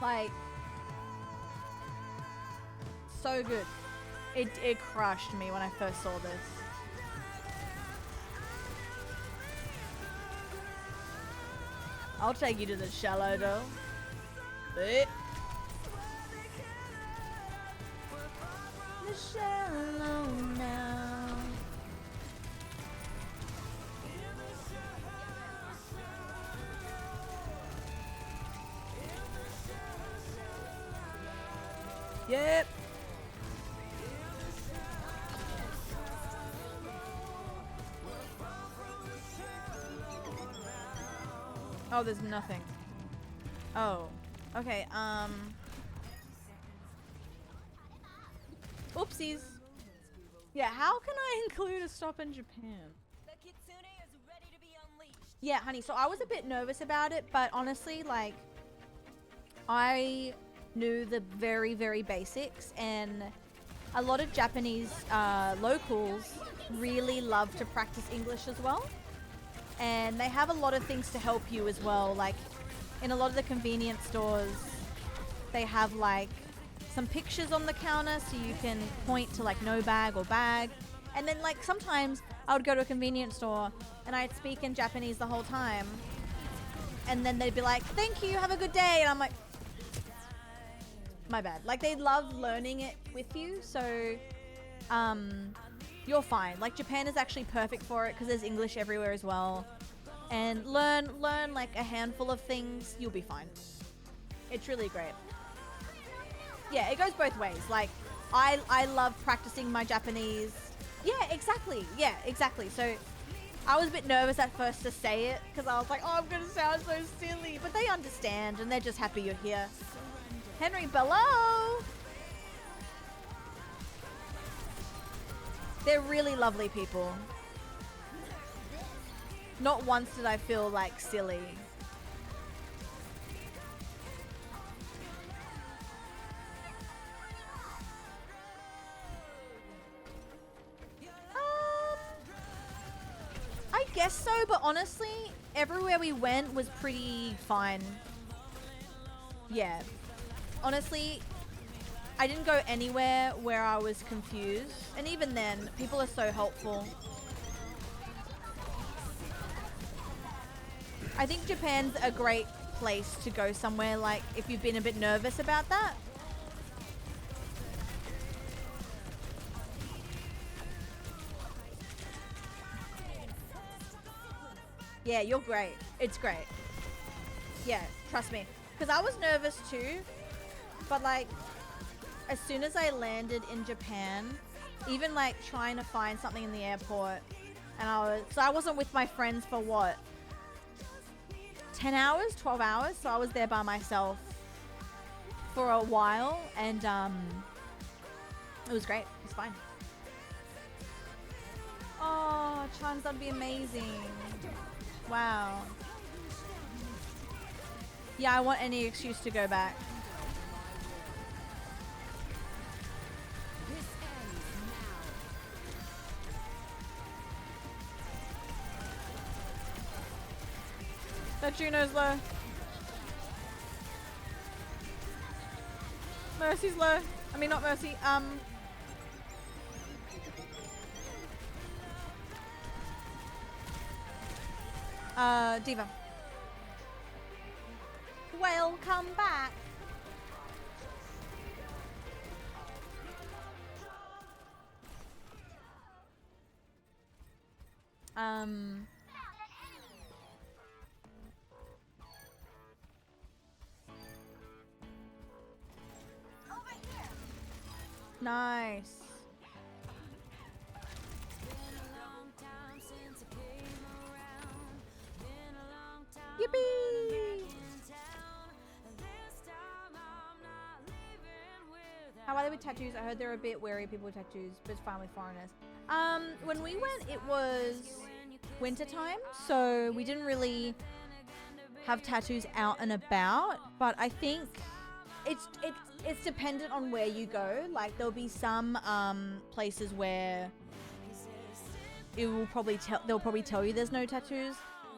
Speaker 2: Like, so good. It crushed me when I first saw this. I'll take you to the shallow though. The shallow now. Yep. Oh, there's nothing. Oh. Okay, oopsies. Yeah, how can I include a stop in Japan?
Speaker 7: The kitsune is ready to be unleashed.
Speaker 2: Yeah, honey, so I was a bit nervous about it, but honestly, like, I knew the very, very basics, and a lot of Japanese locals really love to practice English as well. And they have a lot of things to help you as well. Like, in a lot of the convenience stores, they have like some pictures on the counter so you can point to like no bag or bag. And then like sometimes I would go to a convenience store and I'd speak in Japanese the whole time. And then they'd be like, thank you, have a good day. And I'm like, my bad. Like, they love learning it with you. So, you're fine. Like, Japan is actually perfect for it because there's English everywhere as well. And learn like a handful of things, you'll be fine. It's really great. Yeah, it goes both ways. Like, I love practicing my Japanese. Yeah, exactly. Yeah, exactly. So I was a bit nervous at first to say it because I was like, oh, I'm going to sound so silly. But they understand and they're just happy you're here. Henry below. They're really lovely people. Not once did I feel like silly. I guess so, but honestly, everywhere we went was pretty fine. Yeah. Honestly, I didn't go anywhere where I was confused. And even then, people are so helpful. I think Japan's a great place to go somewhere, like, if you've been a bit nervous about that. Yeah, you're great. It's great. Yeah, trust me. Because I was nervous too. But, like, as soon as I landed in Japan, even, like, trying to find something in the airport, and I wasn't with my friends for what? 10 hours, 12 hours, so I was there by myself for a while, and it was great. It was fine. Oh, Chans, that'd be amazing. Wow. Yeah, I want any excuse to go back. That Juno's low. Mercy's low. I mean, not Mercy. Diva. Welcome back. Nice. Yippee! How are they with tattoos? I heard they're a bit wary of people with tattoos, but it's fine with foreigners. When we went, it was winter time, so we didn't really have tattoos out and about. But I think it's dependent on where you go. Like there'll be some places where it will probably they'll probably tell you there's no tattoos.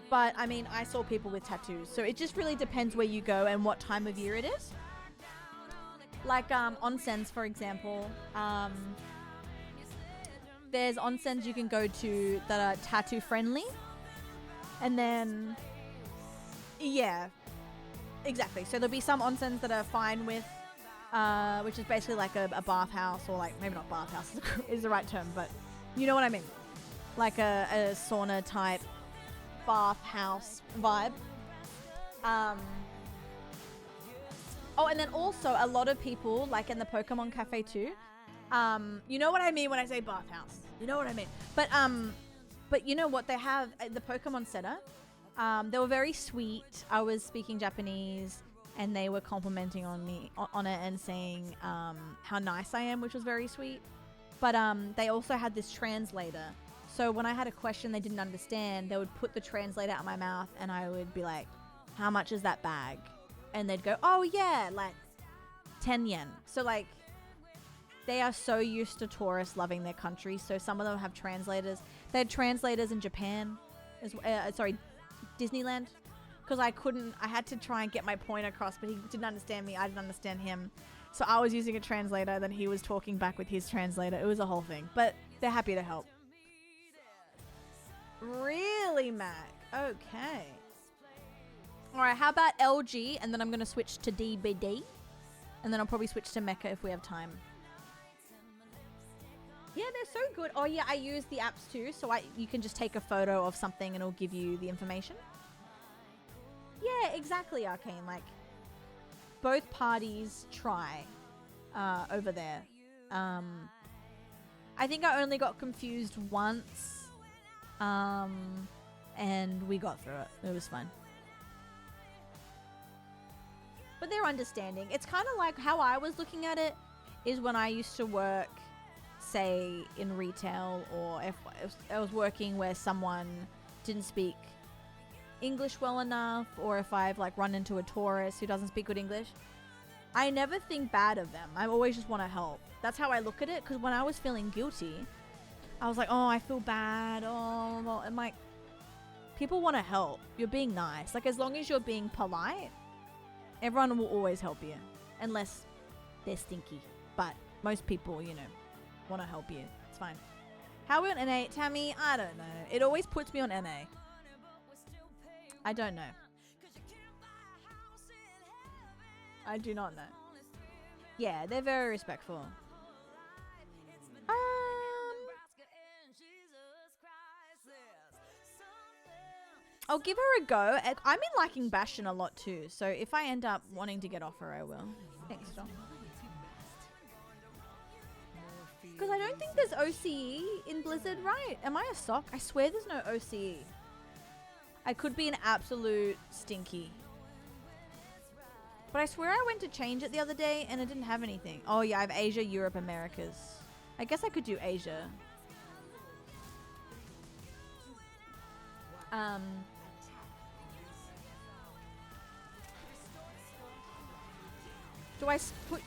Speaker 2: But I mean, I saw people with tattoos, so it just really depends where you go and what time of year it is. Like onsens, for example. There's onsens you can go to that are tattoo friendly, and then yeah, exactly. So there'll be some onsens that are fine with, which is basically like a bathhouse, or like maybe not bathhouse is the right term, but you know what I mean, like a sauna type bathhouse vibe. Oh, and then also a lot of people, like in the Pokemon Cafe too, you know what I mean when I say bathhouse. You know what I mean. But you know what they have at the Pokemon Center? They were very sweet. I was speaking Japanese, and they were complimenting on me on it and saying how nice I am, which was very sweet. But they also had this translator. So when I had a question they didn't understand, they would put the translator out my mouth, and I would be like, "How much is that bag?" And they'd go, "Oh yeah, like 10 yen." So like, they are so used to tourists loving their country. So some of them have translators. They had translators in Japan, sorry, Disneyland, because I had to try and get my point across, but he didn't understand me. I didn't understand him. So I was using a translator, then he was talking back with his translator. It was a whole thing, but they're happy to help. Really, Mac? Okay. All right, how about LG? And then I'm going to switch to DBD. And then I'll probably switch to Mecha if we have time. Yeah, they're so good. Oh, yeah, I use the apps too. So you can just take a photo of something and it'll give you the information. Yeah, exactly, Arcane. Like, both parties try over there. I think I only got confused once. And we got through it. It was fun. But they're understanding. It's kind of like how I was looking at it is when I used to work, say, in retail, or if I was working where someone didn't speak English well enough, or if I've like run into a tourist who doesn't speak good English, I never think bad of them. I always just want to help. That's how I look at it, because when I was feeling guilty, I was like, oh, I feel bad. Oh, well, I'm like, people want to help. You're being nice. Like, as long as you're being polite, everyone will always help you. Unless they're stinky. But most people, you know, want to help you. It's fine. How are we on NA? Tammy, I don't know. It always puts me on NA. I don't know. I do not know. Yeah, they're very respectful. I'll give her a go. I'm in liking Bastion a lot too, so if I end up wanting to get off her, I will. Thanks, John. Because I don't think there's OCE in Blizzard, right? Am I a sock? I swear there's no OCE. I could be an absolute stinky. But I swear I went to change it the other day and it didn't have anything. Oh yeah, I have Asia, Europe, Americas. I guess I could do Asia.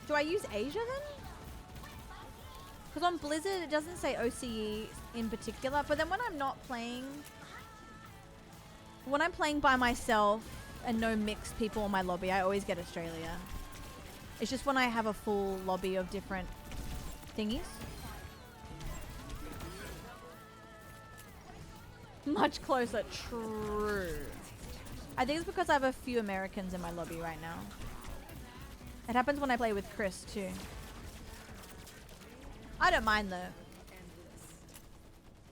Speaker 2: Do I use Asia then? Because on Blizzard it doesn't say OCE in particular, but then when I'm not playing, when I'm playing by myself and no mixed people in my lobby, I always get Australia. It's just when I have a full lobby of different thingies. Much closer, true. I think it's because I have a few Americans in my lobby right now. It happens when I play with Chris too. I don't mind though.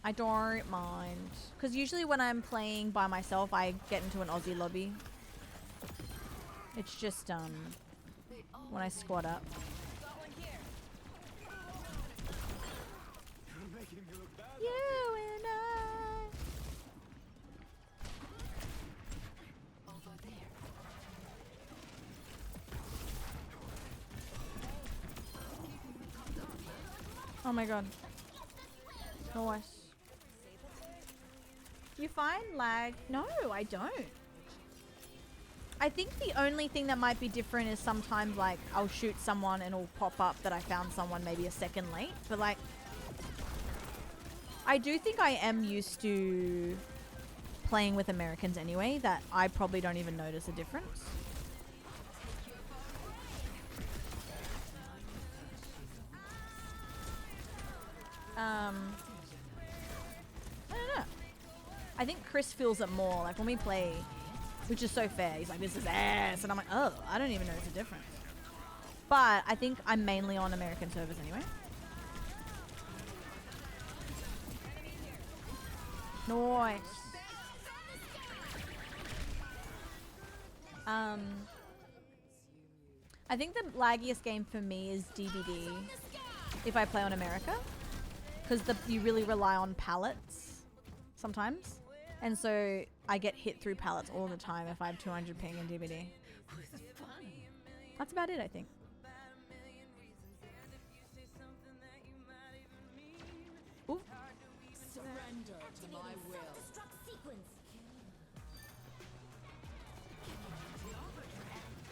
Speaker 2: I don't mind. Because usually when I'm playing by myself, I get into an Aussie lobby. It's just when I squad up.
Speaker 10: making me look bad.
Speaker 2: You and I.
Speaker 14: Over there.
Speaker 2: Oh my god. Nice. You find lag? No, I don't. I think the only thing that might be different is sometimes like I'll shoot someone and it'll pop up that I found someone maybe a second late. But like, I do think I am used to playing with Americans anyway, that I probably don't even notice a difference. I don't know. I think Chris feels it more. Like when we play, which is so fair. He's like, this is ass. And I'm like, oh, I don't even notice a difference. But I think I'm mainly on American servers anyway. Nice. I think the laggiest game for me is DBD if I play on America. Because you really rely on pallets sometimes. And so I get hit through pallets all the time if I have 200 ping in DBD. That's about it, I think. Ooh.
Speaker 14: Surrender to my will.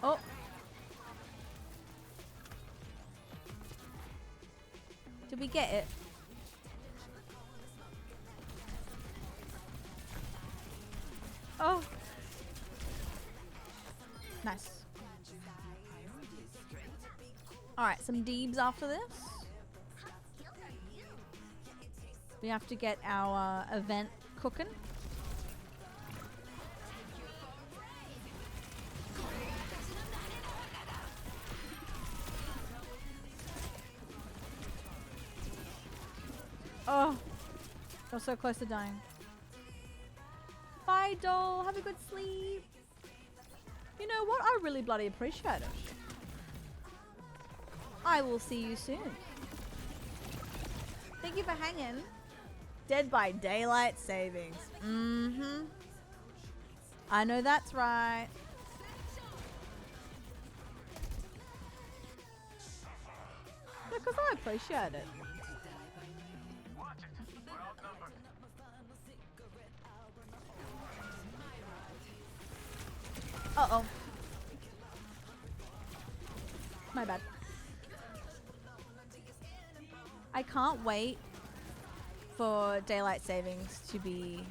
Speaker 2: Oh. Did we get it? Oh. Nice. Alright, some deebs after this. We have to get our event cooking. Oh, I was so close to dying. Bye, doll. Have a good sleep. You know what? I really bloody appreciate it. I will see you soon. Thank you for hanging. Dead by daylight savings. Mm-hmm. I know that's right. Because I appreciate it. Uh-oh. My bad. I can't wait for daylight savings to be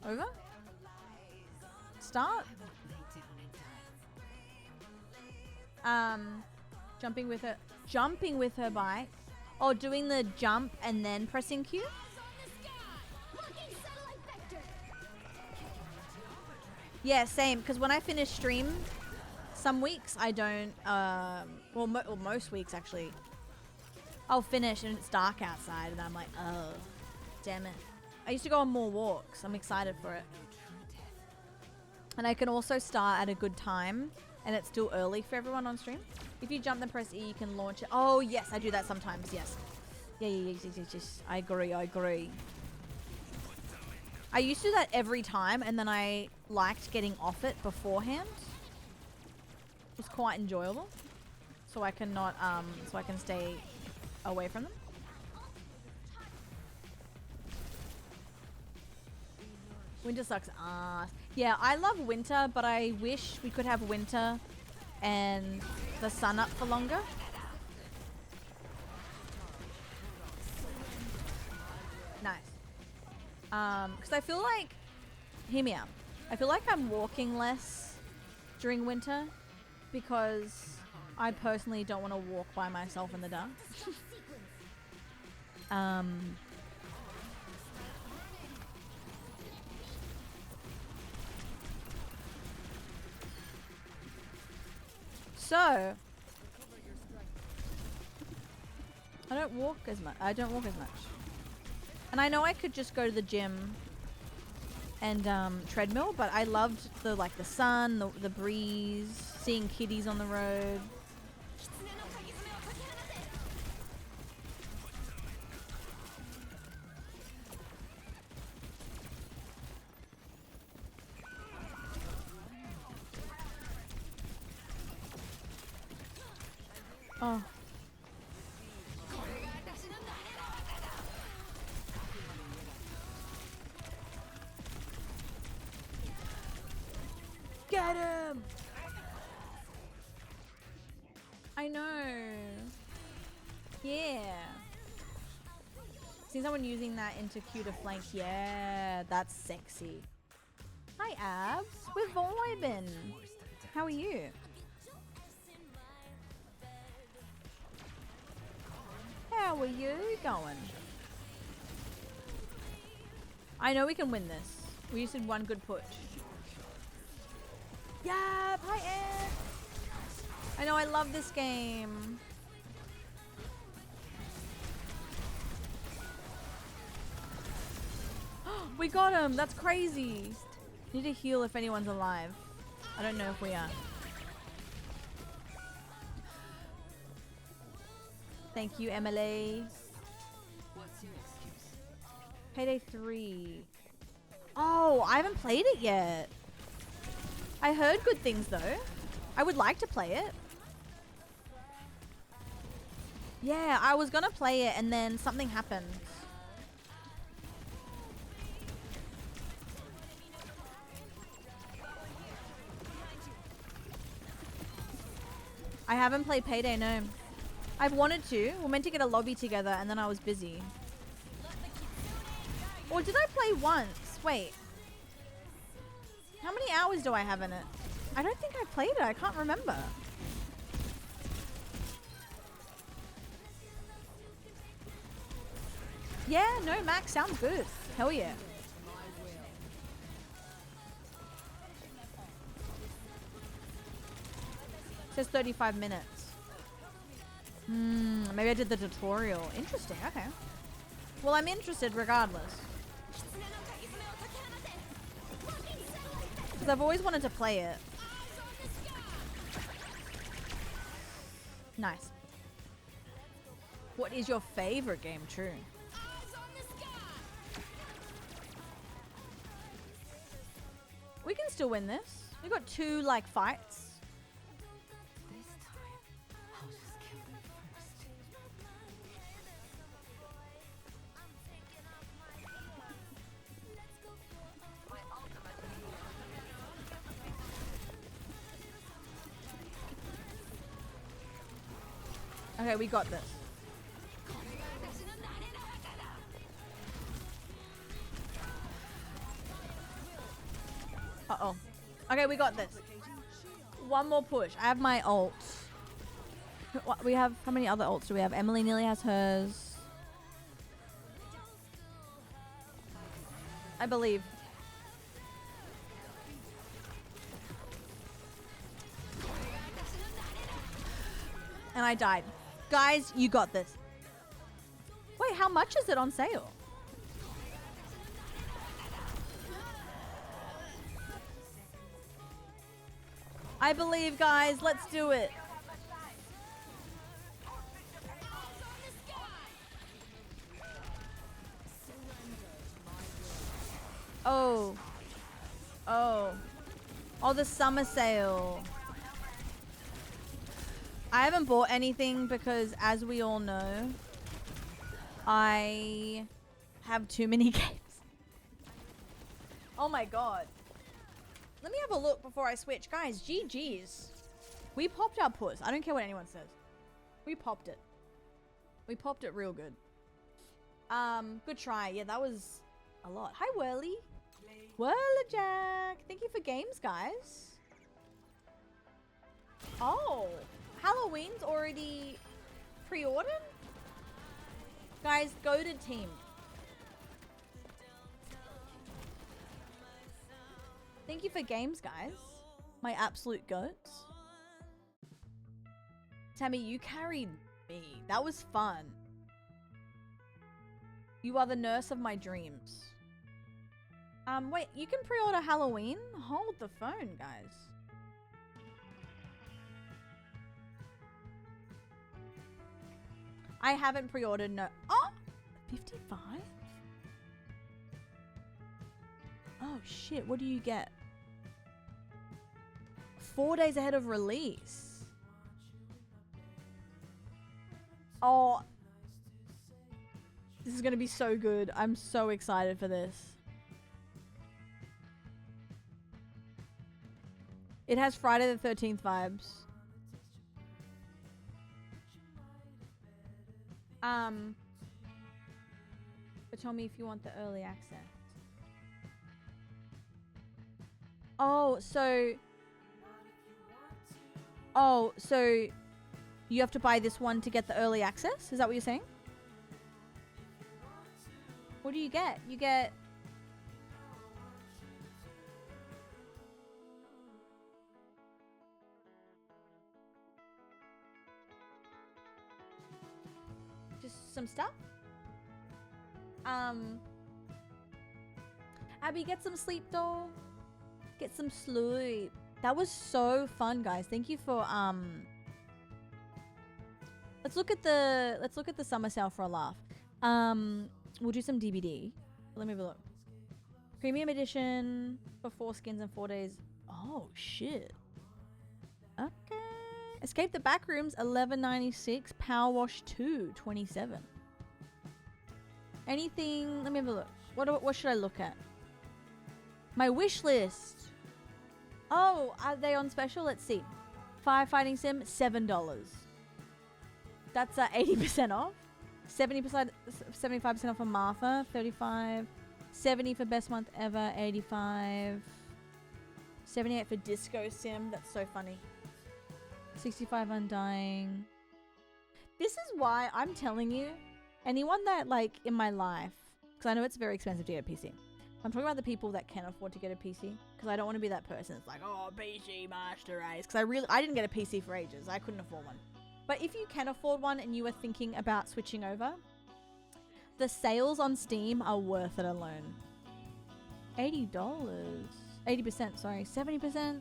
Speaker 2: over. Start. Jumping with her bike. Or doing the jump and then pressing Q. Yeah, same. Because when I finish stream, some weeks I don't. Well, most weeks actually. I'll finish and it's dark outside, and I'm like, oh, damn it. I used to go on more walks. I'm excited for it. And I can also start at a good time, and it's still early for everyone on stream. If you jump then press E, you can launch it. Oh yes, I do that sometimes. Yes. Yeah. Yes. I agree. I used to do that every time, and then I liked getting off it beforehand. It was quite enjoyable, so I can not, so I can stay away from them. Winter sucks ass. Yeah, I love winter, but I wish we could have winter and the sun up for longer. Nice. Because I feel like, hear me out. I feel like I'm walking less during winter because I personally don't want to walk by myself in the dark. So I don't walk as much. And I know I could just go to the gym and treadmill, but I loved the sun, the breeze, seeing kitties on the road. Oh. Get him! I know. Yeah. See someone using that into Q to flank. Yeah, that's sexy. Hi, Abs. We're vibing. How are you? How are you going? I know we can win this. We just did one good push. Yeah, hi Ed. I know, I love this game. We got him. That's crazy. Need to heal if anyone's alive. I don't know if we are. Thank you, Emily.
Speaker 14: What's your excuse?
Speaker 2: Payday 3. Oh, I haven't played it yet. I heard good things though. I would like to play it. Yeah, I was gonna play it and then something happened. I haven't played Payday, no. I've wanted to. We're meant to get a lobby together and then I was busy. Or did I play once? Wait. How many hours do I have in it? I don't think I played it. I can't remember. Yeah, no, Max, sounds good. Hell yeah. Says 35 minutes. Maybe I did the tutorial. Interesting, okay. Well, I'm interested regardless. Because I've always wanted to play it. Nice. What is your favorite game? True. We can still win this. We got 2 like fights.
Speaker 14: This time, I'll just kill them first.
Speaker 2: Okay, we got this. Uh-oh. Okay, we got this. One more push. I have my ult. What, we have, how many other ults do we have? Emily nearly has hers. I believe. And I died. Guys, you got this. Wait, how much is it on sale? I believe, guys. Let's do it. Oh. Oh. Oh, the summer sale. I haven't bought anything because, as we all know, I have too many games. Oh my god. Let me have a look before I switch. Guys, GG's. We popped our puss. I don't care what anyone says. We popped it. We popped it real good. Good try. Yeah, that was a lot. Hi, Whirly. Whirlajack. Thank you for games, guys. Oh. Halloween's already pre-ordered? Guys, go to team. Thank you for games, guys. My absolute goats. Tammy, you carried me. That was fun. You are the nurse of my dreams. Wait, you can pre-order Halloween? Hold the phone, guys. I haven't pre-ordered, no. Oh! 55? Oh shit, what do you get? 4 days ahead of release. Oh, this is gonna be so good. I'm so excited for this. It has Friday the 13th vibes. But tell me if you want the early access. Oh, so you have to buy this one to get the early access? Is that what you're saying? What do you get? You get... just some stuff? Abby, get some sleep, doll. Get some sleep. That was so fun, guys. Thank you for let's look at the summer sale for a laugh. We'll do some DBD. Let me have a look. Premium edition for 4 skins and 4 days. Oh shit. Okay. Escape the Backrooms, $11.96. Power Wash 2, $27. Anything? Let me have a look. What should I look at? My wish list. Oh, are they on special? Let's see. Firefighting Sim, $7. That's 80% off. 70%, 75% off for Martha, 35. 70 for best month ever, 85. 78 for Disco Sim. That's so funny. 65 Undying. This is why I'm telling you, anyone that like in my life, because I know it's very expensive to get a PC. I'm talking about the people that can afford to get a PC, because I don't want to be that person that's like, oh, PC master race. Because I didn't get a PC for ages. I couldn't afford one. But if you can afford one and you are thinking about switching over, the sales on Steam are worth it alone. $80. 80%, sorry. 70%.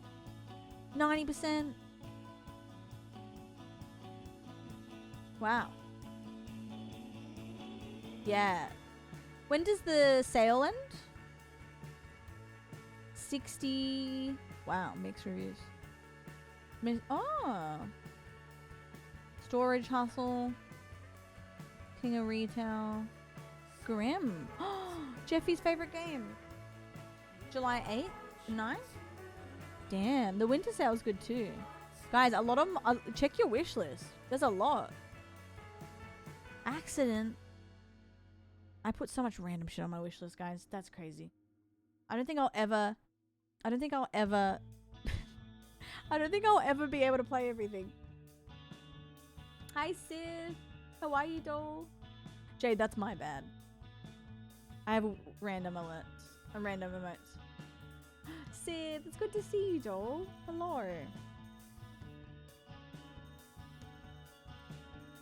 Speaker 2: 90%. Wow. Yeah. When does the sale end? 60. Wow, mixed reviews. Oh. Storage Hustle. King of Retail. Grim. Jeffy's favorite game. July 8th? 9th? Damn, the winter sale's good too. Guys, a lot of them, check your wish list. There's a lot. Accident. I put so much random shit on my wish list, guys. That's crazy. I don't think I'll ever be able to play everything. Hi, Sid. How are you, doll? Jade, that's my bad. I have a random emotes. Sid, it's good to see you, doll. Hello.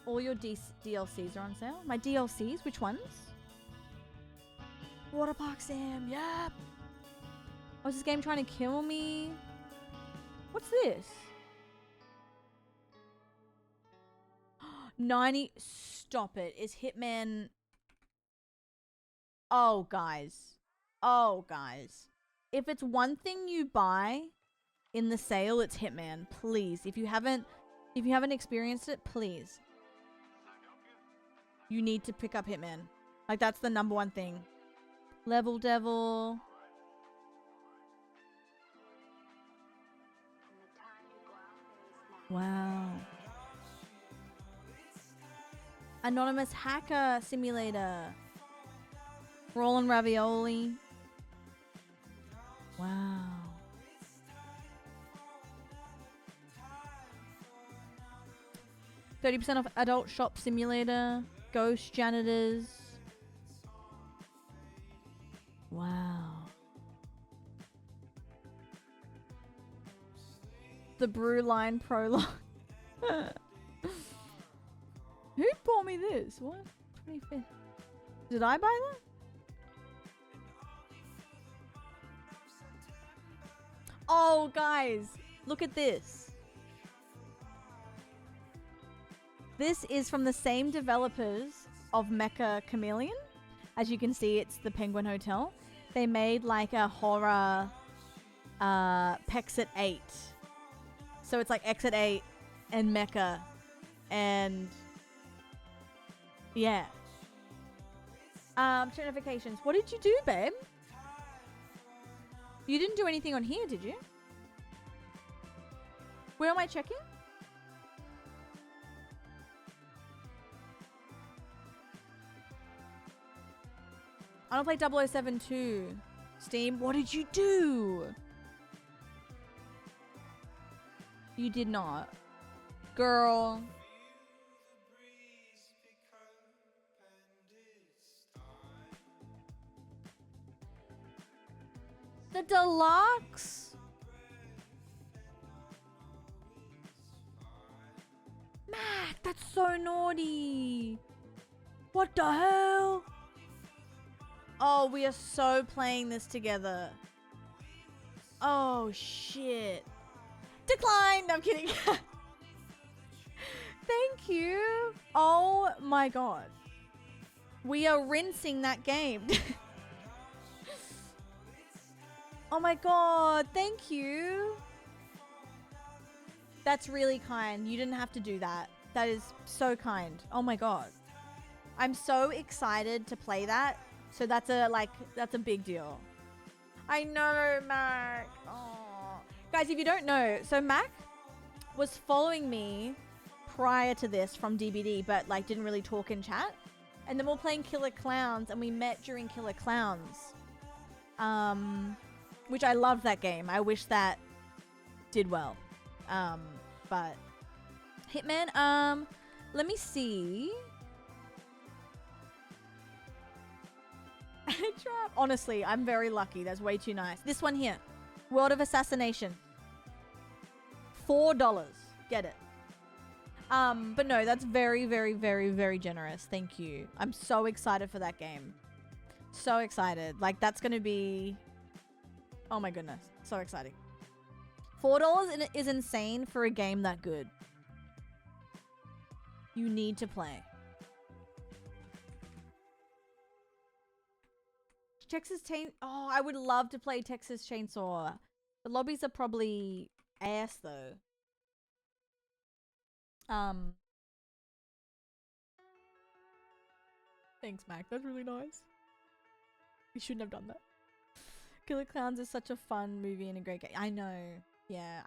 Speaker 2: All your DLCs are on sale. My DLCs? Which ones? Water Park Sim. Yep. Oh, is this game trying to kill me? What's this? 90. Stop it. Is Hitman... Oh, guys. Oh, guys. If it's one thing you buy in the sale, it's Hitman. Please. If you haven't experienced it, please. You need to pick up Hitman. Like, that's the number one thing. Level Devil. Wow. Anonymous Hacker Simulator. Rolling Ravioli. Wow. %30 off Adult Shop Simulator. Ghost Janitors. Wow. The Brew Line Prologue. Who bought me this? What? 25th. Did I buy that? Oh, guys. Look at this. This is from the same developers of Mecha Chameleon. As you can see, it's the Penguin Hotel. They made like a horror Pexit 8. So it's like Exit 8 and Mecha. And Yeah. Check notifications. What did you do, babe? You didn't do anything on here, did you? Where am I checking? I don't play 007 too. Steam, what did you do? You did not. Girl. The deluxe? Mac, that's so naughty. What the hell? Oh, we are so playing this together. Oh, shit. Declined. I'm kidding. Thank you. Oh my god. We are rinsing that game. Oh my god. Thank you. That's really kind. You didn't have to do that. That is so kind. Oh my god. I'm so excited to play that. So that's a big deal. I know, Mac. Oh. Guys, if you don't know, so Mac was following me prior to this from DBD, but like didn't really talk in chat. And then we're playing Killer Clowns, and we met during Killer Clowns. Which I loved that game. I wish that did well. But Hitman, let me see. Trap. Honestly, I'm very lucky. That's way too nice. This one here. World of Assassination. $4. Get it. But no, that's very, very, very, very generous. Thank you. I'm so excited for that game. So excited. Like, that's going to be... Oh my goodness. So exciting. $4 is insane for a game that good. You need to play. Texas Chain... Oh, I would love to play Texas Chainsaw. The lobbies are probably ass, though. Thanks, Mac. That's really nice. You shouldn't have done that. Killer Clowns is such a fun movie and a great game. I know. Yeah.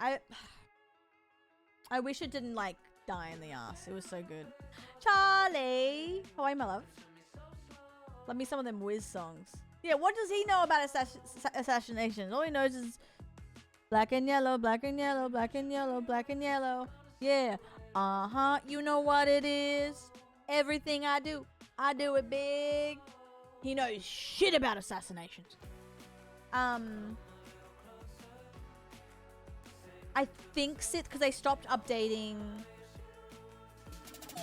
Speaker 2: I wish it didn't, like, die in the ass. It was so good. Charlie! How are you, my love? Love me some of them Wiz songs. Yeah, what does he know about assassinations? All he knows is black and yellow, black and yellow, black and yellow, black and yellow. Yeah. Uh-huh. You know what it is. Everything I do it big. He knows shit about assassinations. I think because they stopped updating.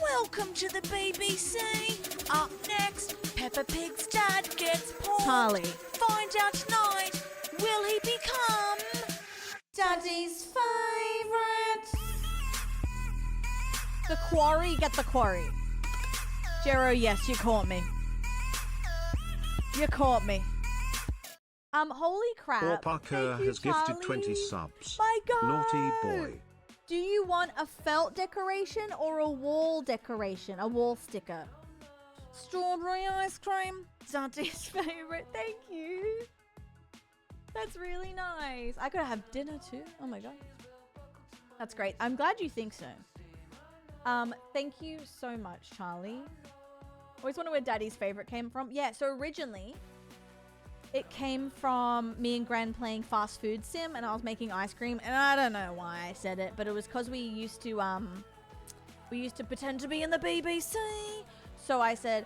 Speaker 7: Welcome to the BBC. Up next, Peppa Pig's dad gets porked.
Speaker 2: Charlie.
Speaker 7: Find out tonight. Will he become Daddy's favourite?
Speaker 2: The quarry, get the quarry. Jero, yes, you caught me. You caught me. Holy crap.
Speaker 5: Or Parker has gifted 20 subs.
Speaker 2: My God.
Speaker 5: Naughty boy.
Speaker 2: Do you want a felt decoration or a wall decoration? A wall sticker. Strawberry ice cream. Dante's favorite. Thank you. That's really nice. I could have dinner too. Oh my God. That's great. I'm glad you think so. Thank you so much, Charlie. Always wonder where Daddy's favorite came from. Yeah, so originally it came from me and Gran playing fast food sim, and I was making ice cream, and I don't know why I said it, but it was because we used to pretend to be in the BBC. So I said,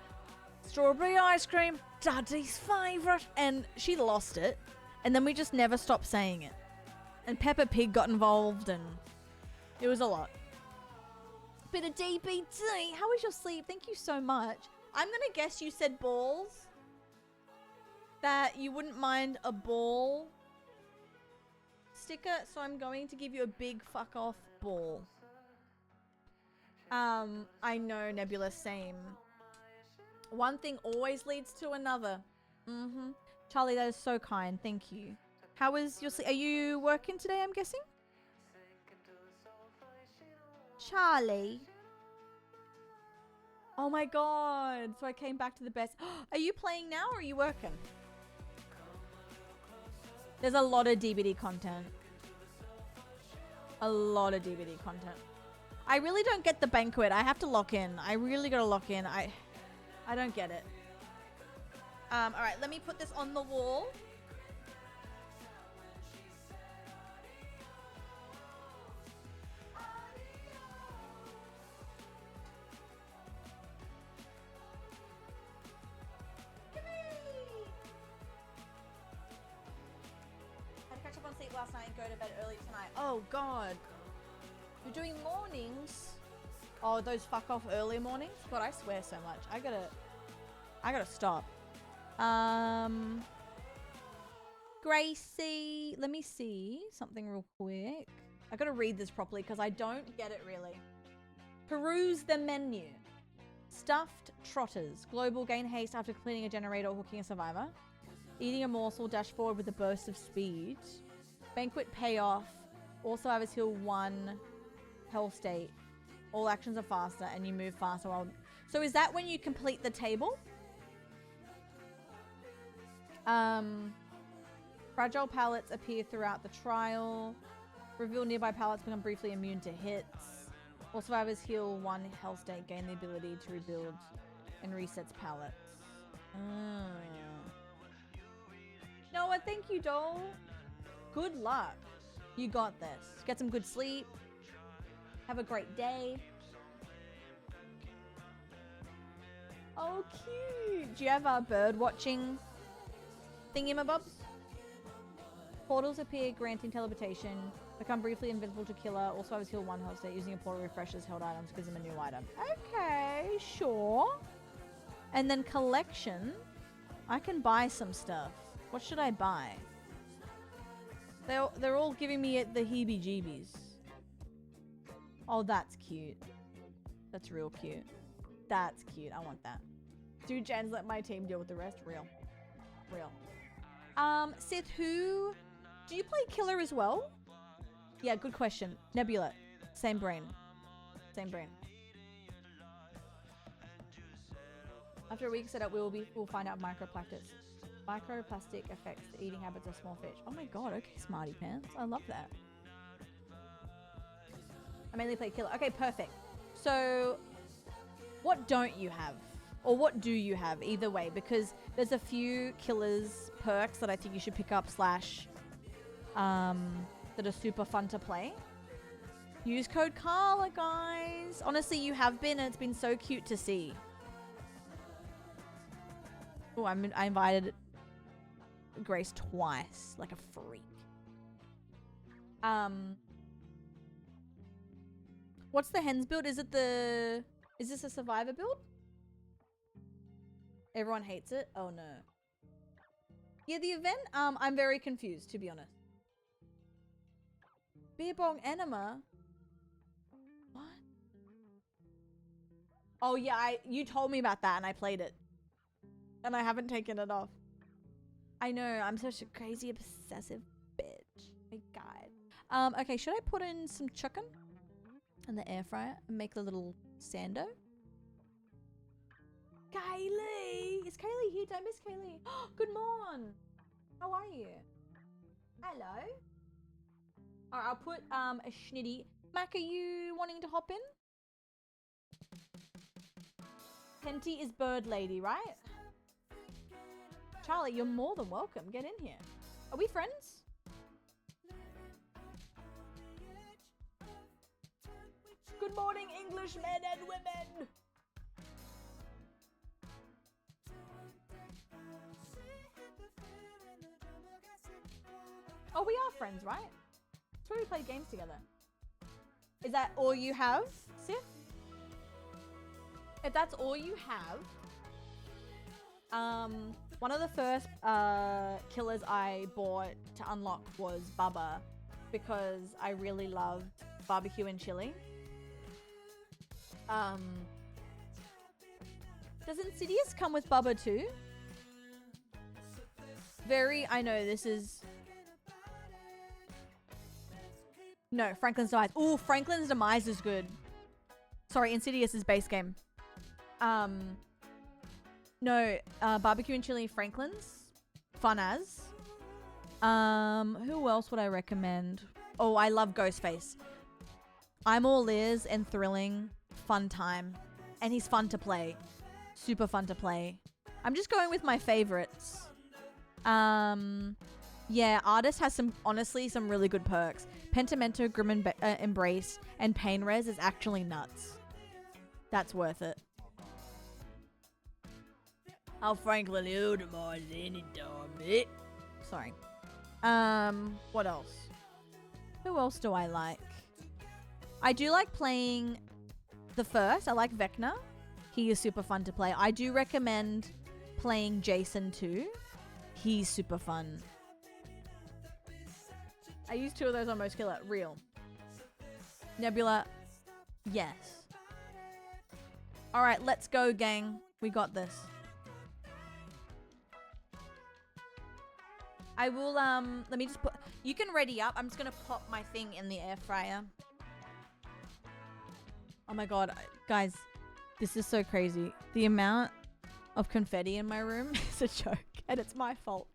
Speaker 2: strawberry ice cream, Daddy's favorite, and she lost it, and then we just never stopped saying it. And Peppa Pig got involved, and it was a lot. Bit of DBT. How was your sleep? Thank you so much. I'm gonna guess you said balls. That you wouldn't mind a ball sticker, so I'm going to give you a big fuck off ball. I know, Nebula, same. One thing always leads to another. Charlie, that is so kind. Thank you. How was your sleep? Are you working today, I'm guessing? Charlie. Oh my god. So I came back to the best. Are you playing now or are you working? There's a lot of DVD content. A lot of DVD content. I really don't get the banquet. I have to lock in. I really gotta lock in. I don't get it. Alright, let me put this on the wall. Catch up on sleep last night and go to bed early tonight. Oh god. You're doing mornings? Oh, those fuck off early mornings? God, I swear so much. I gotta stop. Gracie, let me see something real quick. I gotta read this properly because I don't get it really. Peruse the menu. Stuffed trotters. Global gain haste after cleaning a generator or hooking a survivor. Eating a morsel, dash forward with a burst of speed. Banquet payoff. Also Survivor's Hill 1 Hell State. All actions are faster and you move faster while... So is that when you complete the table? Fragile pallets appear throughout the trial. Reveal nearby pallets become briefly immune to hits. All survivors heal 1 Hell State. Gain the ability to rebuild and resets pallets. Noah, thank you, doll. Good luck. You got this. Get some good sleep. Have a great day. Oh, cute. Do you have a bird watching thingamabobs? Portals appear, granting teleportation. Become briefly invisible to killer. Also, I was heal 1 health state. Using a portal refreshes held items, gives them a new item. Okay, sure. And then collection. I can buy some stuff. What should I buy? They're all giving me the heebie-jeebies. Oh, that's cute. That's real cute. That's cute. I want that. Do gens let my team deal with the rest? Real. Real. Sith, who... Do you play killer as well? Yeah, good question. Nebula. Same brain. Same brain. After a week setup, we'll find out microplastics. Microplastic affects the eating habits of small fish. Oh my god, okay, smarty pants. I love that. I mainly play killer. Okay, perfect. So, what don't you have? Or what do you have? Either way, because there's a few killers perks that I think you should pick up slash that are super fun to play. Use code Carla, guys. Honestly, you have been, and it's been so cute to see. Oh, I invited Grace twice, like a freak. What's the hens build? Is this a survivor build? Everyone hates it? Oh no. Yeah, the event, I'm very confused, to be honest. Beer bong enema? What? Oh yeah, you told me about that and I played it. And I haven't taken it off. I know, I'm such a crazy obsessive bitch. My god. Okay, should I put in some chicken in the air fryer and make a little sando? Kaylee! Is Kaylee here? Did I miss Kaylee? Good morning! How are you? Hello? Alright, I'll put a schnitty. Mac, are you wanting to hop in? Penty is bird lady, right? Charlie, you're more than welcome. Get in here. Are we friends? Good morning, English men and women! Oh, we are friends, right? That's where we play games together. Is that all you have, Sif? If that's all you have, one of the first killers I bought to unlock was Bubba because I really loved barbecue and chili. Does Insidious come with Bubba too? I know this is... No, Franklin's Demise. Ooh, Franklin's Demise is good. Sorry, Insidious is base game. No, barbecue and chili Franklin's. Fun as. Who else would I recommend? Oh, I love Ghostface. I'm all ears and thrilling. Fun time. And he's fun to play. Super fun to play. I'm just going with my favorites. Yeah, Artist has honestly some really good perks. Pentimento, Grim Embrace, and Pain Res is actually nuts. That's worth it. I'll Franklin Ildemars anytime, mate. Sorry. What else? Who else do I like? I do like playing the first. I like Vecna. He is super fun to play. I do recommend playing Jason too. He's super fun. I used 2 of those on Most Killer. Real. Nebula. Yes. Alright, let's go, gang. We got this. I will, let me just put... You can ready up. I'm just gonna pop my thing in the air fryer. Oh my god. Guys, this is so crazy. The amount of confetti in my room is a joke. And it's my fault.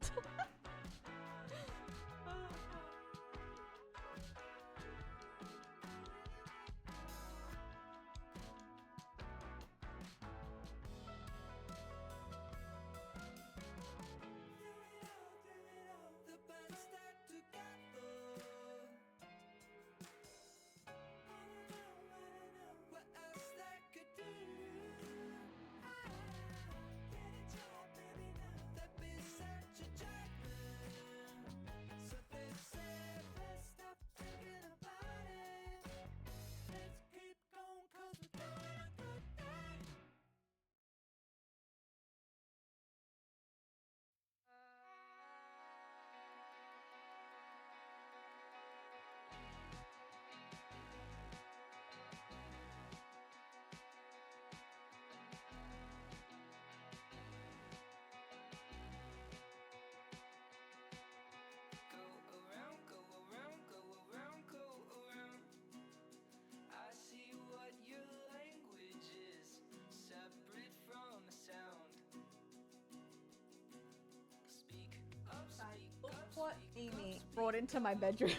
Speaker 2: What Amy brought into my bedroom.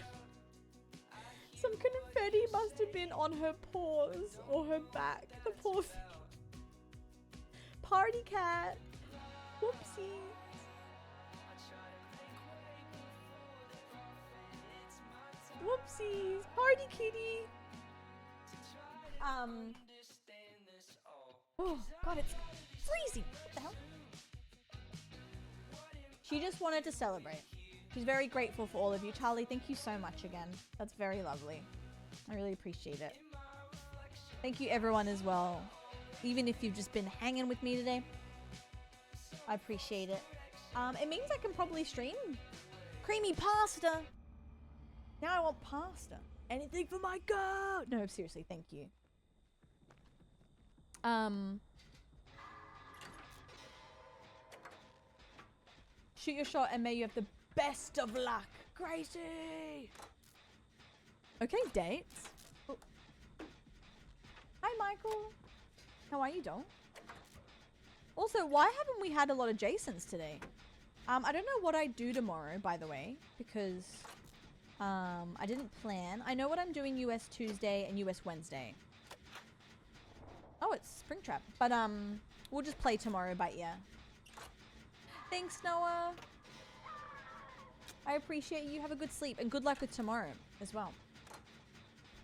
Speaker 2: Some confetti must have been on her paws or her back. The poor thing. Party cat. Whoopsies. Whoopsies. Party kitty. Oh god, it's freezing. What the hell? She just wanted to celebrate. She's very grateful for all of you. Charlie, thank you so much again. That's very lovely. I really appreciate it. Thank you everyone as well. Even if you've just been hanging with me today. I appreciate it. It means I can probably stream creamy pasta. Now I want pasta. Anything for my girl. No, seriously, thank you. Shoot your shot and may you have the best of luck. Gracie! Okay, dates. Oh. Hi, Michael. How are you, doll? Also, why haven't we had a lot of Jasons today? I don't know what I do tomorrow, by the way, because I didn't plan. I know what I'm doing US Tuesday and US Wednesday. Oh, it's Springtrap. But we'll just play tomorrow by ear. Thanks, Noah. I appreciate you. Have a good sleep and good luck with tomorrow as well.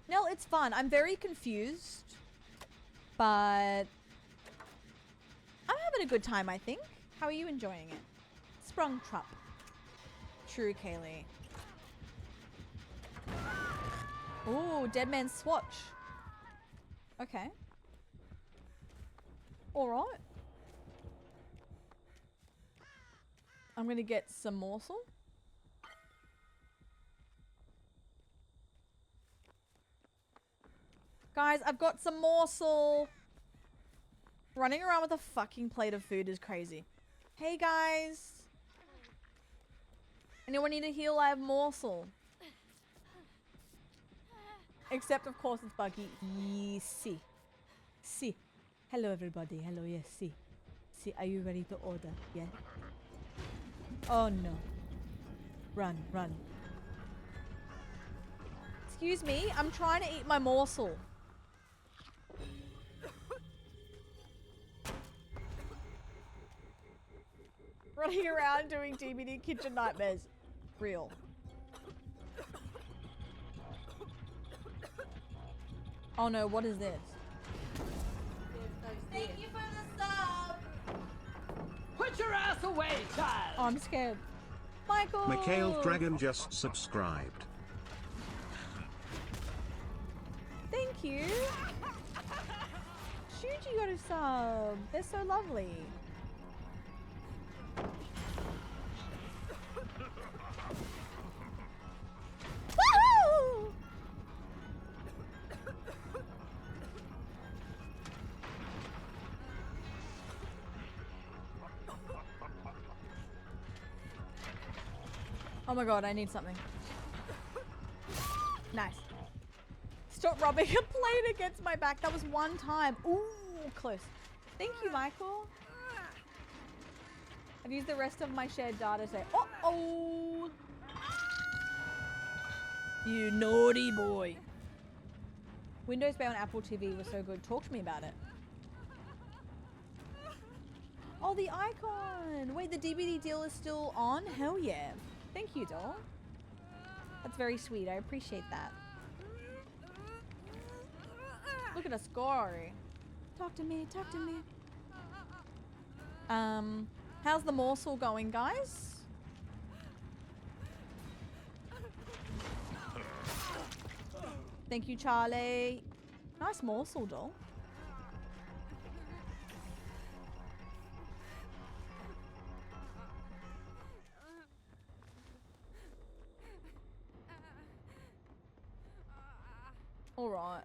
Speaker 2: Nell, it's fun. I'm very confused, but I'm having a good time, I think. How are you enjoying it? Sprung Trup. True, Kaylee. Ooh, Dead Man's Swatch. Okay. Alright. I'm gonna get some morsel. Guys, I've got some morsel. Running around with a fucking plate of food is crazy. Hey guys. Anyone need a heal? I have morsel. Except of course it's Buggy. See. Hello, everybody. Hello, yes. See. See, are you ready to order? Yeah. Oh, no. Run, run. Excuse me, I'm trying to eat my morsel. Running around doing DBD kitchen nightmares. Real. Oh no, what is this?
Speaker 7: Thank you for the sub.
Speaker 6: Put your ass away, child!
Speaker 2: Oh, I'm scared. Michael!
Speaker 5: Mikhail Dragon just subscribed.
Speaker 2: Thank you. Shuji got a sub. They're so lovely. Woohoo! Oh my god, I need something. Nice. Stop rubbing a plate against my back. That was one time. Ooh, close. Thank you, Michael. I've used the rest of my shared data to... Uh-oh! You naughty boy. Windows Bay on Apple TV was so good. Talk to me about it. Oh, the icon! Wait, the DVD deal is still on? Hell yeah. Thank you, doll. That's very sweet. I appreciate that. Look at a score. Talk to me, talk to me. How's the morsel going, guys? Thank you, Charlie. Nice morsel, doll. All right.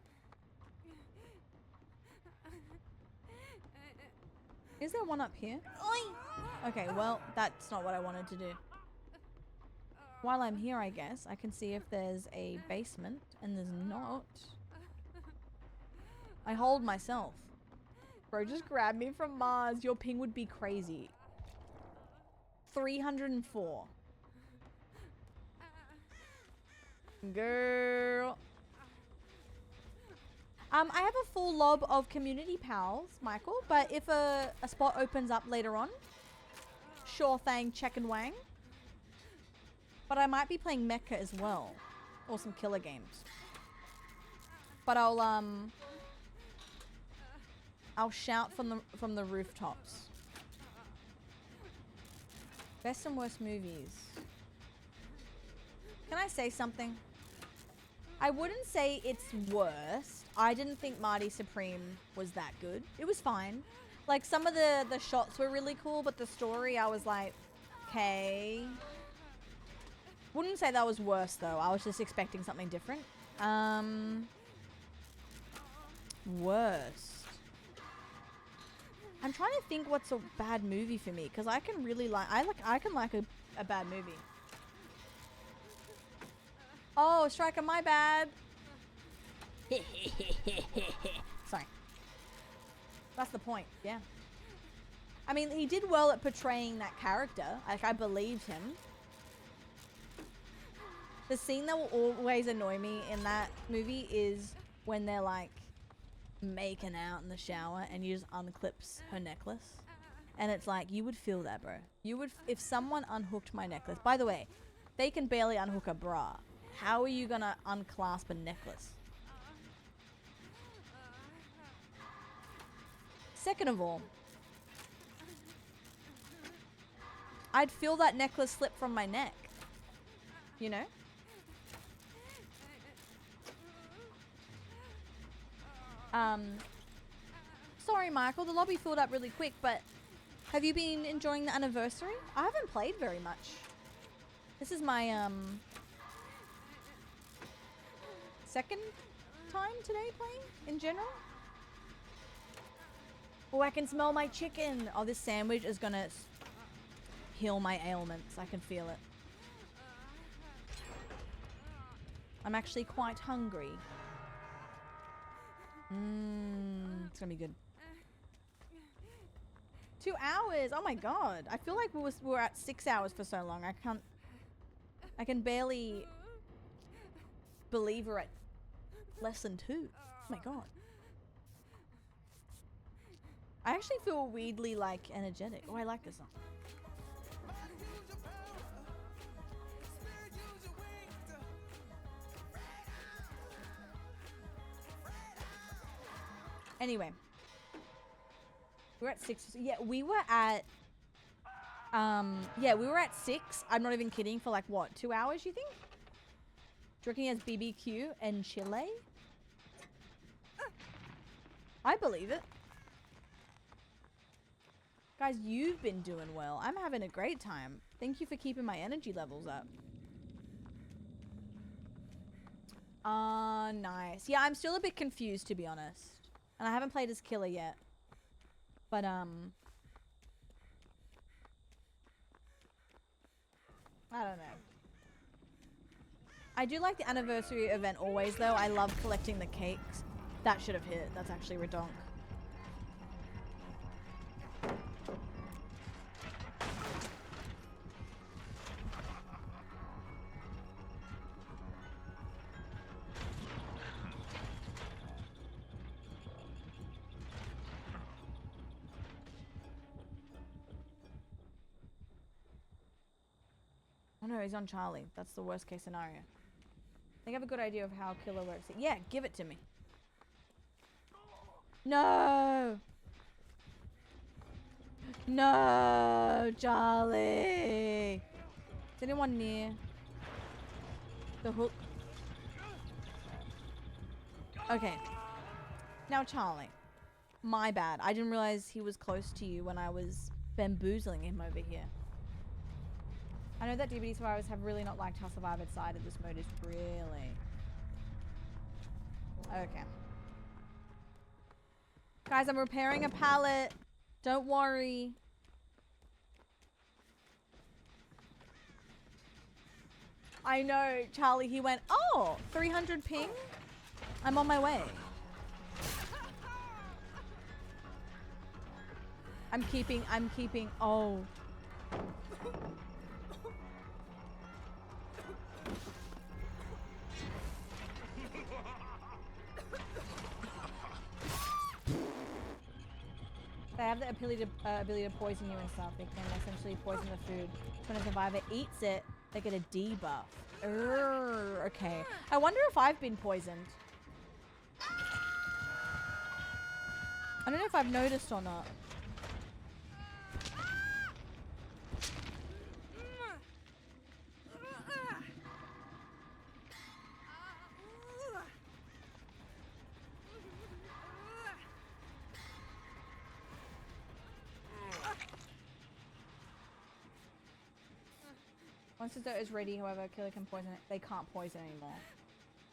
Speaker 2: Is there one up here? Okay, well, that's not what I wanted to do. While I'm here, I guess, I can see if there's a basement, and there's not. I hold myself. Bro, just grab me from Mars. Your ping would be crazy. 304. Girl. I have a full lob of community pals, Michael, but if a spot opens up later on, sure thing, check and wang. But I might be playing Mecha as well, or some killer games. But I'll shout from the rooftops. Best and worst movies. Can I say something? I wouldn't say it's worst. I didn't think Marty Supreme was that good. It was fine. Like, some of the shots were really cool, but the story, I was like, okay. Wouldn't say that was worse, though. I was just expecting something different. Worst. I'm trying to think what's a bad movie for me, because I can really like... I can like a bad movie. Oh, Striker, my bad. Sorry. That's the point, yeah. I mean, he did well at portraying that character. Like, I believed him. The scene that will always annoy me in that movie is when they're, like, making out in the shower and you just unclips her necklace. And it's like, you would feel that, bro. You would... If someone unhooked my necklace... By the way, they can barely unhook a bra. How are you gonna unclasp a necklace? Second of all, I'd feel that necklace slip from my neck. You know? Sorry, Michael, the lobby filled up really quick, but have you been enjoying the anniversary? I haven't played very much. This is my, second time today playing in general. Oh, I can smell my chicken. Oh, this sandwich is gonna heal my ailments. I can feel it. I'm actually quite hungry. It's gonna be good. 2 hours. Oh my god. I feel like we were at 6 hours for so long. I can barely believe we're at less than 2. Oh my god. I actually feel weirdly like energetic. Oh, I like this song. Anyway, we're at 6. Yeah, we were at yeah, we were at 6. I'm not even kidding, for like what, 2 hours, you think? Drinking as BBQ and Chile. I believe it. Guys, you've been doing well. I'm having a great time. Thank you for keeping my energy levels up. Nice. Yeah, I'm still a bit confused, to be honest. And I haven't played as Killer yet. But, I don't know. I do like the anniversary event always, though. I love collecting the cakes. That should have hit. That's actually redonk. Oh no, he's on Charlie. That's the worst case scenario. I think I have a good idea of how Killer works. Yeah, give it to me. No! No, Charlie! Is anyone near the hook? Okay. Now, Charlie. My bad. I didn't realize he was close to you when I was bamboozling him over here. I know that DBD survivors have really not liked how Survivor's side of this mode is. Really? Okay. Guys, I'm repairing a pallet. Don't worry. I know, Charlie, he went, oh, 300 ping? I'm on my way. I'm keeping, oh. They have the ability to poison you and stuff. They can essentially poison the food. When a survivor eats it, they get a debuff. Okay. I wonder if I've been poisoned. I don't know if I've noticed or not. Once dessert is ready, however, Killer can poison it. They can't poison anymore.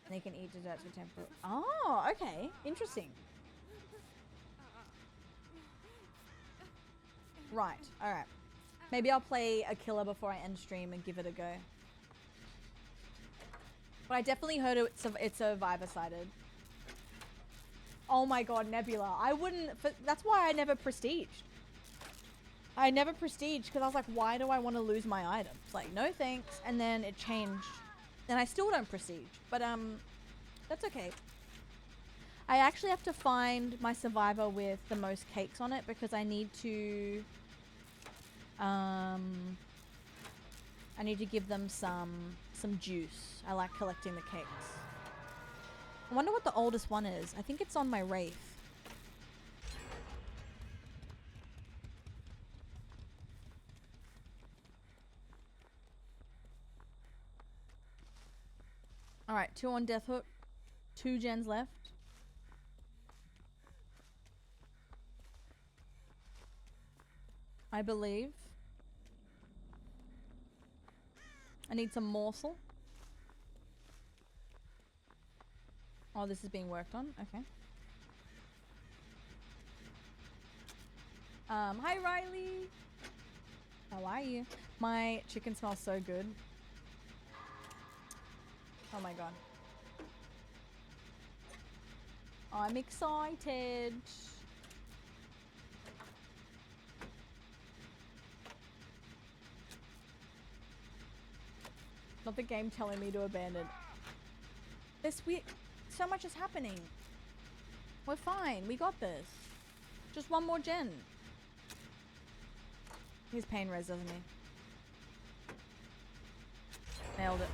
Speaker 2: They can eat desserts for temporary. Oh, okay. Interesting. Right. Alright. Maybe I'll play a Killer before I end stream and give it a go. But I definitely heard it's Survivor-sided. Oh my god, Nebula. I wouldn't... That's why I never prestiged. I never prestige because I was like, why do I want to lose my items? Like, no thanks. And then it changed. And I still don't prestige. But, that's okay. I actually have to find my survivor with the most cakes on it because I need to, I need to give them some juice. I like collecting the cakes. I wonder what the oldest one is. I think it's on my Wraith. Alright, 2 on Death Hook. 2 gens left. I believe. I need some morsel. Oh, this is being worked on. Okay. Hi Riley. How are you? My chicken smells so good. Oh my god. I'm excited. Not the game telling me to abandon. So much is happening. We're fine. We got this. Just one more gen. He's pain res, doesn't he? Nailed it.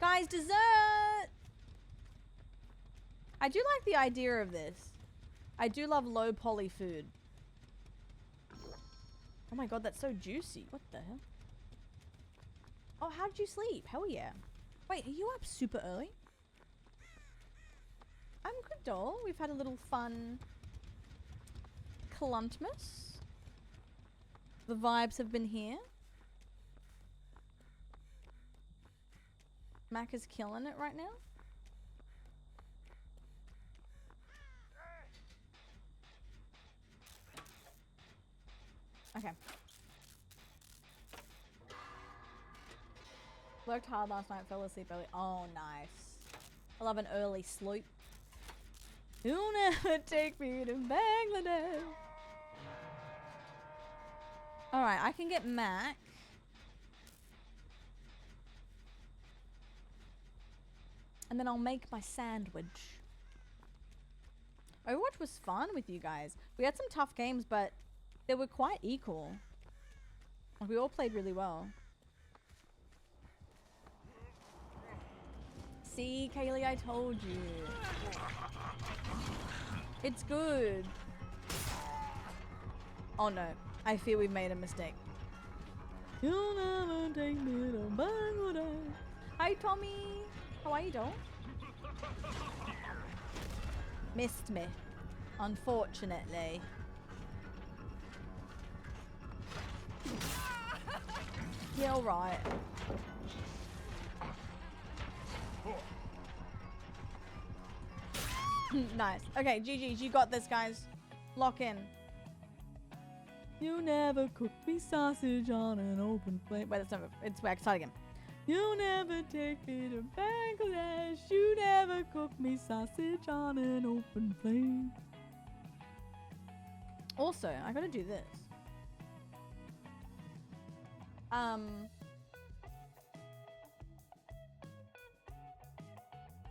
Speaker 2: Guys, dessert! I do like the idea of this. I do love low poly food. Oh my god, that's so juicy. What the hell? Oh, how did you sleep? Hell yeah. Wait, are you up super early? I'm good, doll. We've had a little fun Cluntmas. The vibes have been here. Mac is killing it right now. Okay. Worked hard last night, fell asleep early. Oh, nice. I love an early sleep. You'll never take me to Bangladesh. Alright, I can get Mac. And then I'll make my sandwich. Overwatch was fun with you guys. We had some tough games, but they were quite equal. Like, we all played really well. See, Kaylee, I told you. It's good. Oh no, I fear we've made a mistake. You'll never take me to Bangladesh. Hi, Tommy. How are you, doll? Missed me, unfortunately. Yeah, alright. Nice. Okay, GG's. You got this, guys. Lock in. You never cooked me sausage on an open flame. Wait, that's never. It's back. Start again. You never take me to Bangladesh. You never cook me sausage on an open flame. Also, I gotta do this.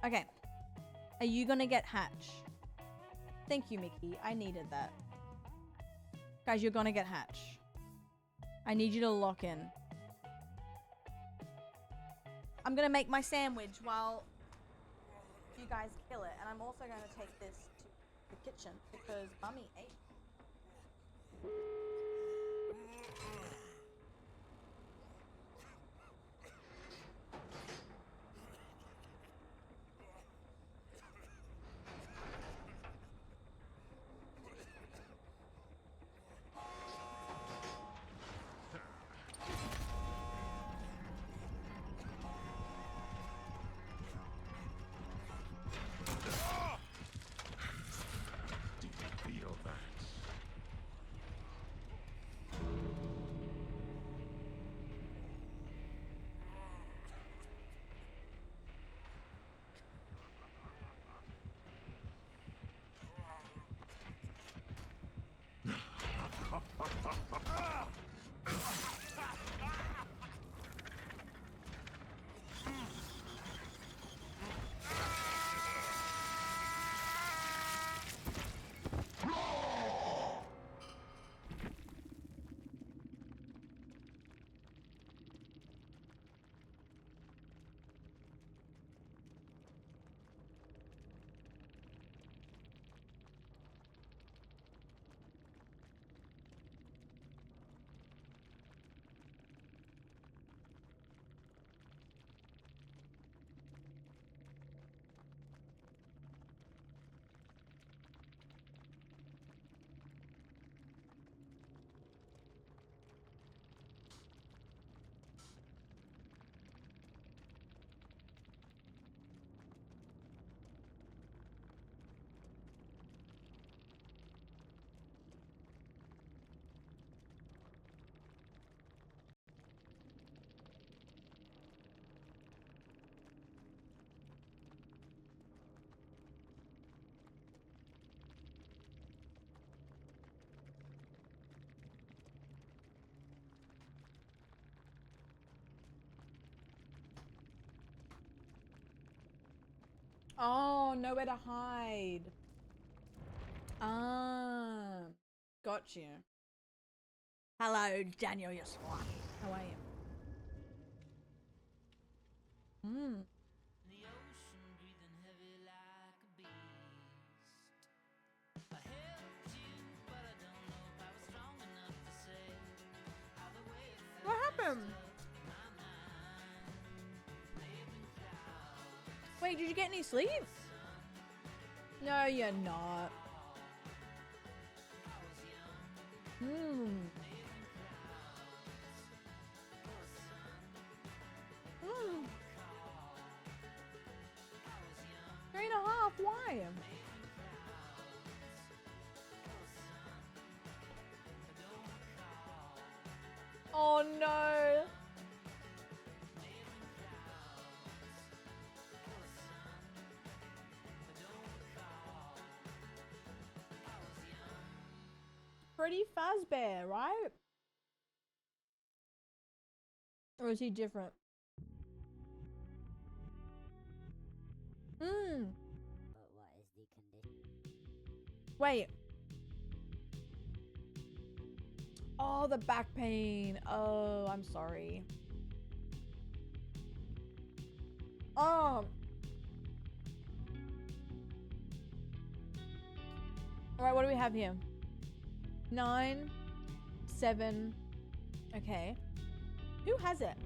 Speaker 2: Okay. Are you gonna get Hatch? Thank you, Mickey. I needed that. Guys, you're gonna get Hatch. I need you to lock in. I'm gonna make my sandwich while you guys kill it. And I'm also gonna take this to the kitchen because Mummy ate. Oh, nowhere to hide. Ah, got you. Hello, Daniel, you slut. How are you? Hmm. What happened? Wait, did you get any sleep? No, you're not. Hmm. Hmm. 3.5, why? Oh no. Freddy Fazbear, right? Or is he different? Hmm.
Speaker 15: But what is the condition?
Speaker 2: Wait. Oh, the back pain. Oh, I'm sorry. Oh. Alright, what do we have here? 9, 7. Okay. Who has it?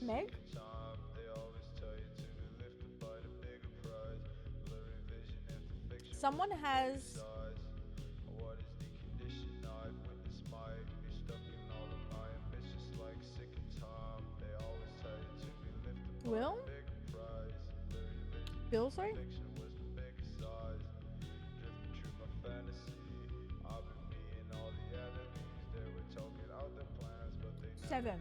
Speaker 2: Meg? Someone has... Will? Bill, sorry? Seven.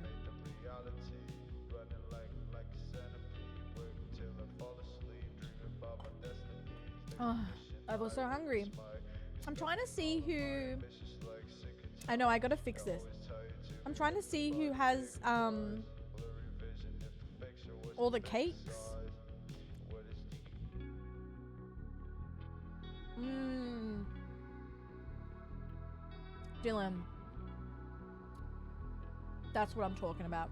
Speaker 2: Oh, I was so hungry. I'm trying to see who... I know, I gotta fix this. I'm trying to see who has, all the cakes. Mmm. Dylan. That's what I'm talking about.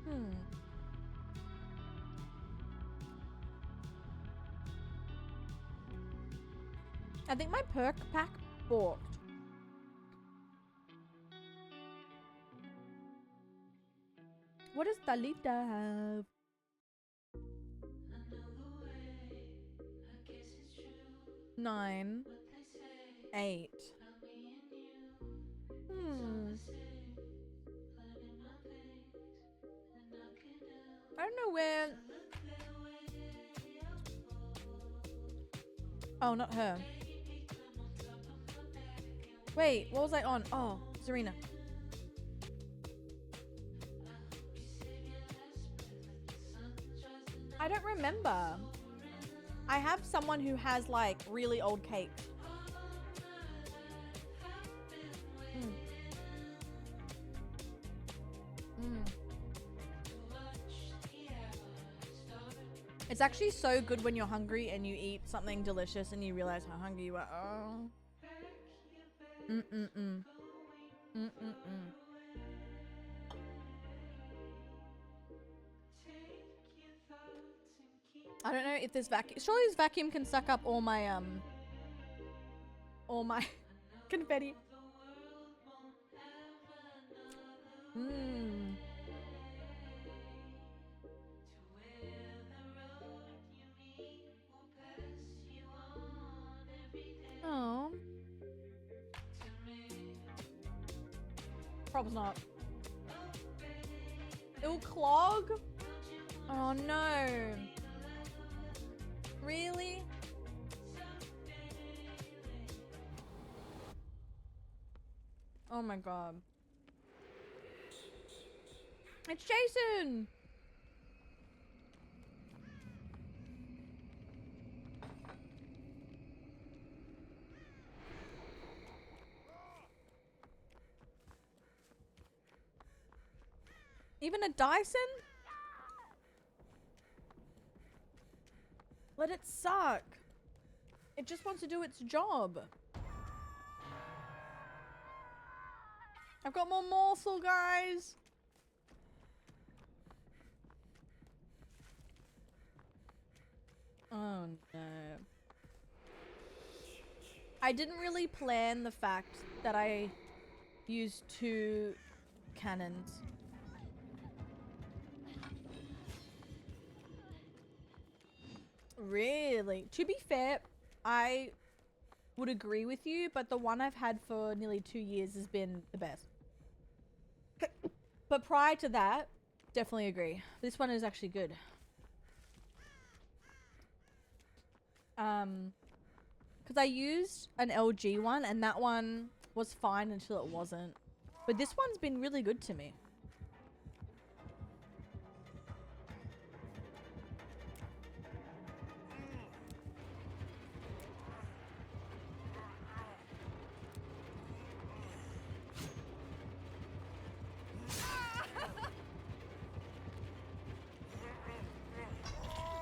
Speaker 2: Hmm. I think my perk pack balked. What does Talita have? Nine. 8. Hmm. I don't know where... Oh, not her. Wait, what was I on? Oh, Serena. I don't remember. I have someone who has like really old cake. Mm. Mm. It's actually so good when you're hungry and you eat something delicious and you realize how hungry you are. Oh. Mm-mm-mm. Mm-mm-mm. I don't know if this vacuum... Surely this vacuum can suck up all my confetti. Mmm. Oh. Probably not. It'll clog? Oh no. Really? Oh my god. It's Jason! Even a Dyson? Let it suck. It just wants to do its job. I've got more morsel, guys. Oh no. I didn't really plan the fact that I used 2 cannons. Really? To be fair, I would agree with you, but the one I've had for nearly 2 years has been the best. But prior to that, definitely agree. This one is actually good. Because I used an LG one, and that one was fine until it wasn't. But this one's been really good to me.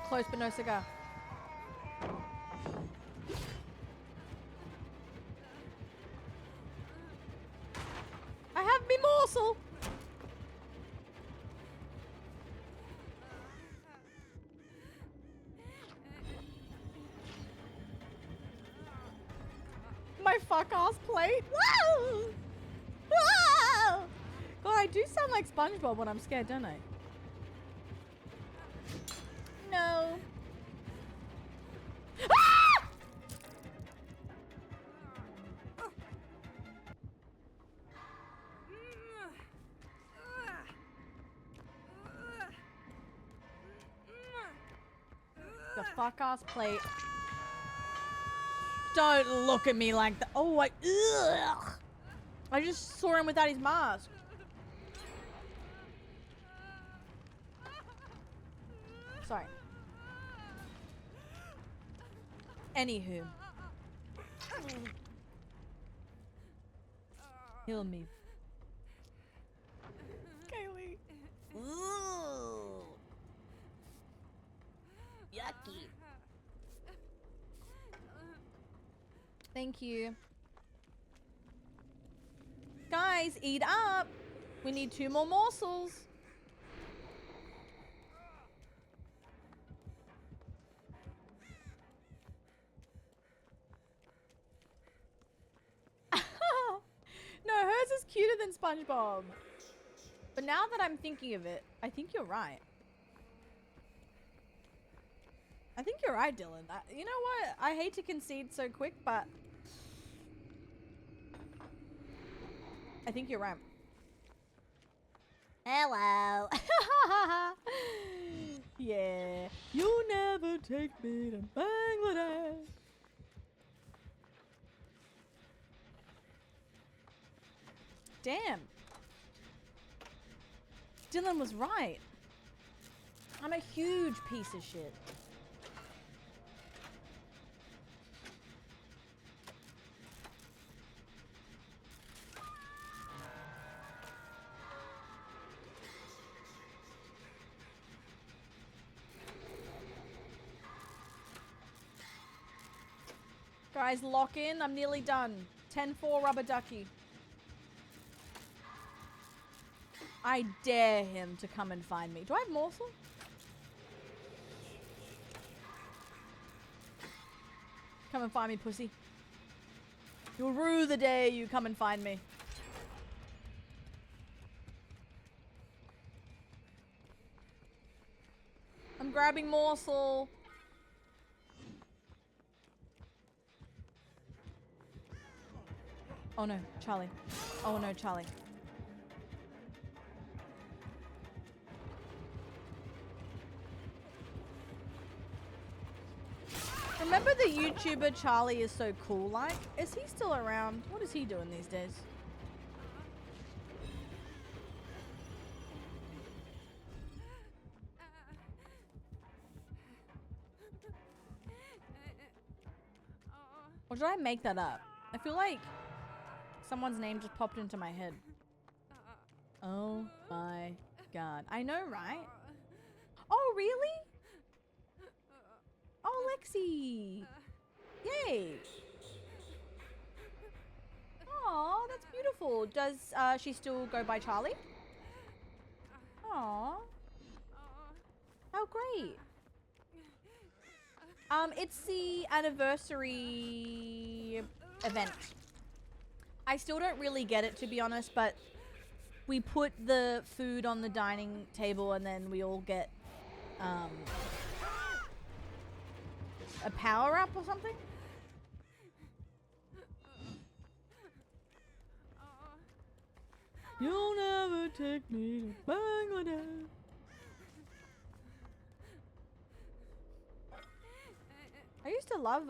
Speaker 2: Close but no cigar. I have me morsel. My fuck ass plate. Whoa! Whoa! God, I do sound like SpongeBob when I'm scared, don't I? No. Ah! The fuck ass plate. Don't look at me like that. Oh, ugh. I just saw him without his mask. Sorry. Anywho. Heal me. Kaylee.
Speaker 6: Ooh. Yucky.
Speaker 2: Thank you. Guys, eat up. We need 2 more morsels. No, hers is cuter than SpongeBob. But now that I'm thinking of it, I think you're right. I think you're right, Dylan. You know what? I hate to concede so quick, but I think you're right.
Speaker 6: Hello.
Speaker 2: Yeah. You'll never take me to Bangladesh. Damn. Dylan was right. I'm a huge piece of shit. Guys, lock in. I'm nearly done. 10-4 rubber ducky. I dare him to come and find me. Do I have morsel? Come and find me, pussy. You'll rue the day you come and find me. I'm grabbing morsel. Oh no, Charlie. Oh no, Charlie. Remember the YouTuber Charlie is so cool like? Is he still around? What is he doing these days? Or did I make that up? I feel like someone's name just popped into my head. Oh my God. I know, right? Oh, really? Oh, Lexi. Yay. Oh, that's beautiful. Does she still go by Charlie? Aw. How great. It's the anniversary event. I still don't really get it, to be honest, but we put the food on the dining table and then we all get a power up or something. You'll never take me to Bangladesh. I used to love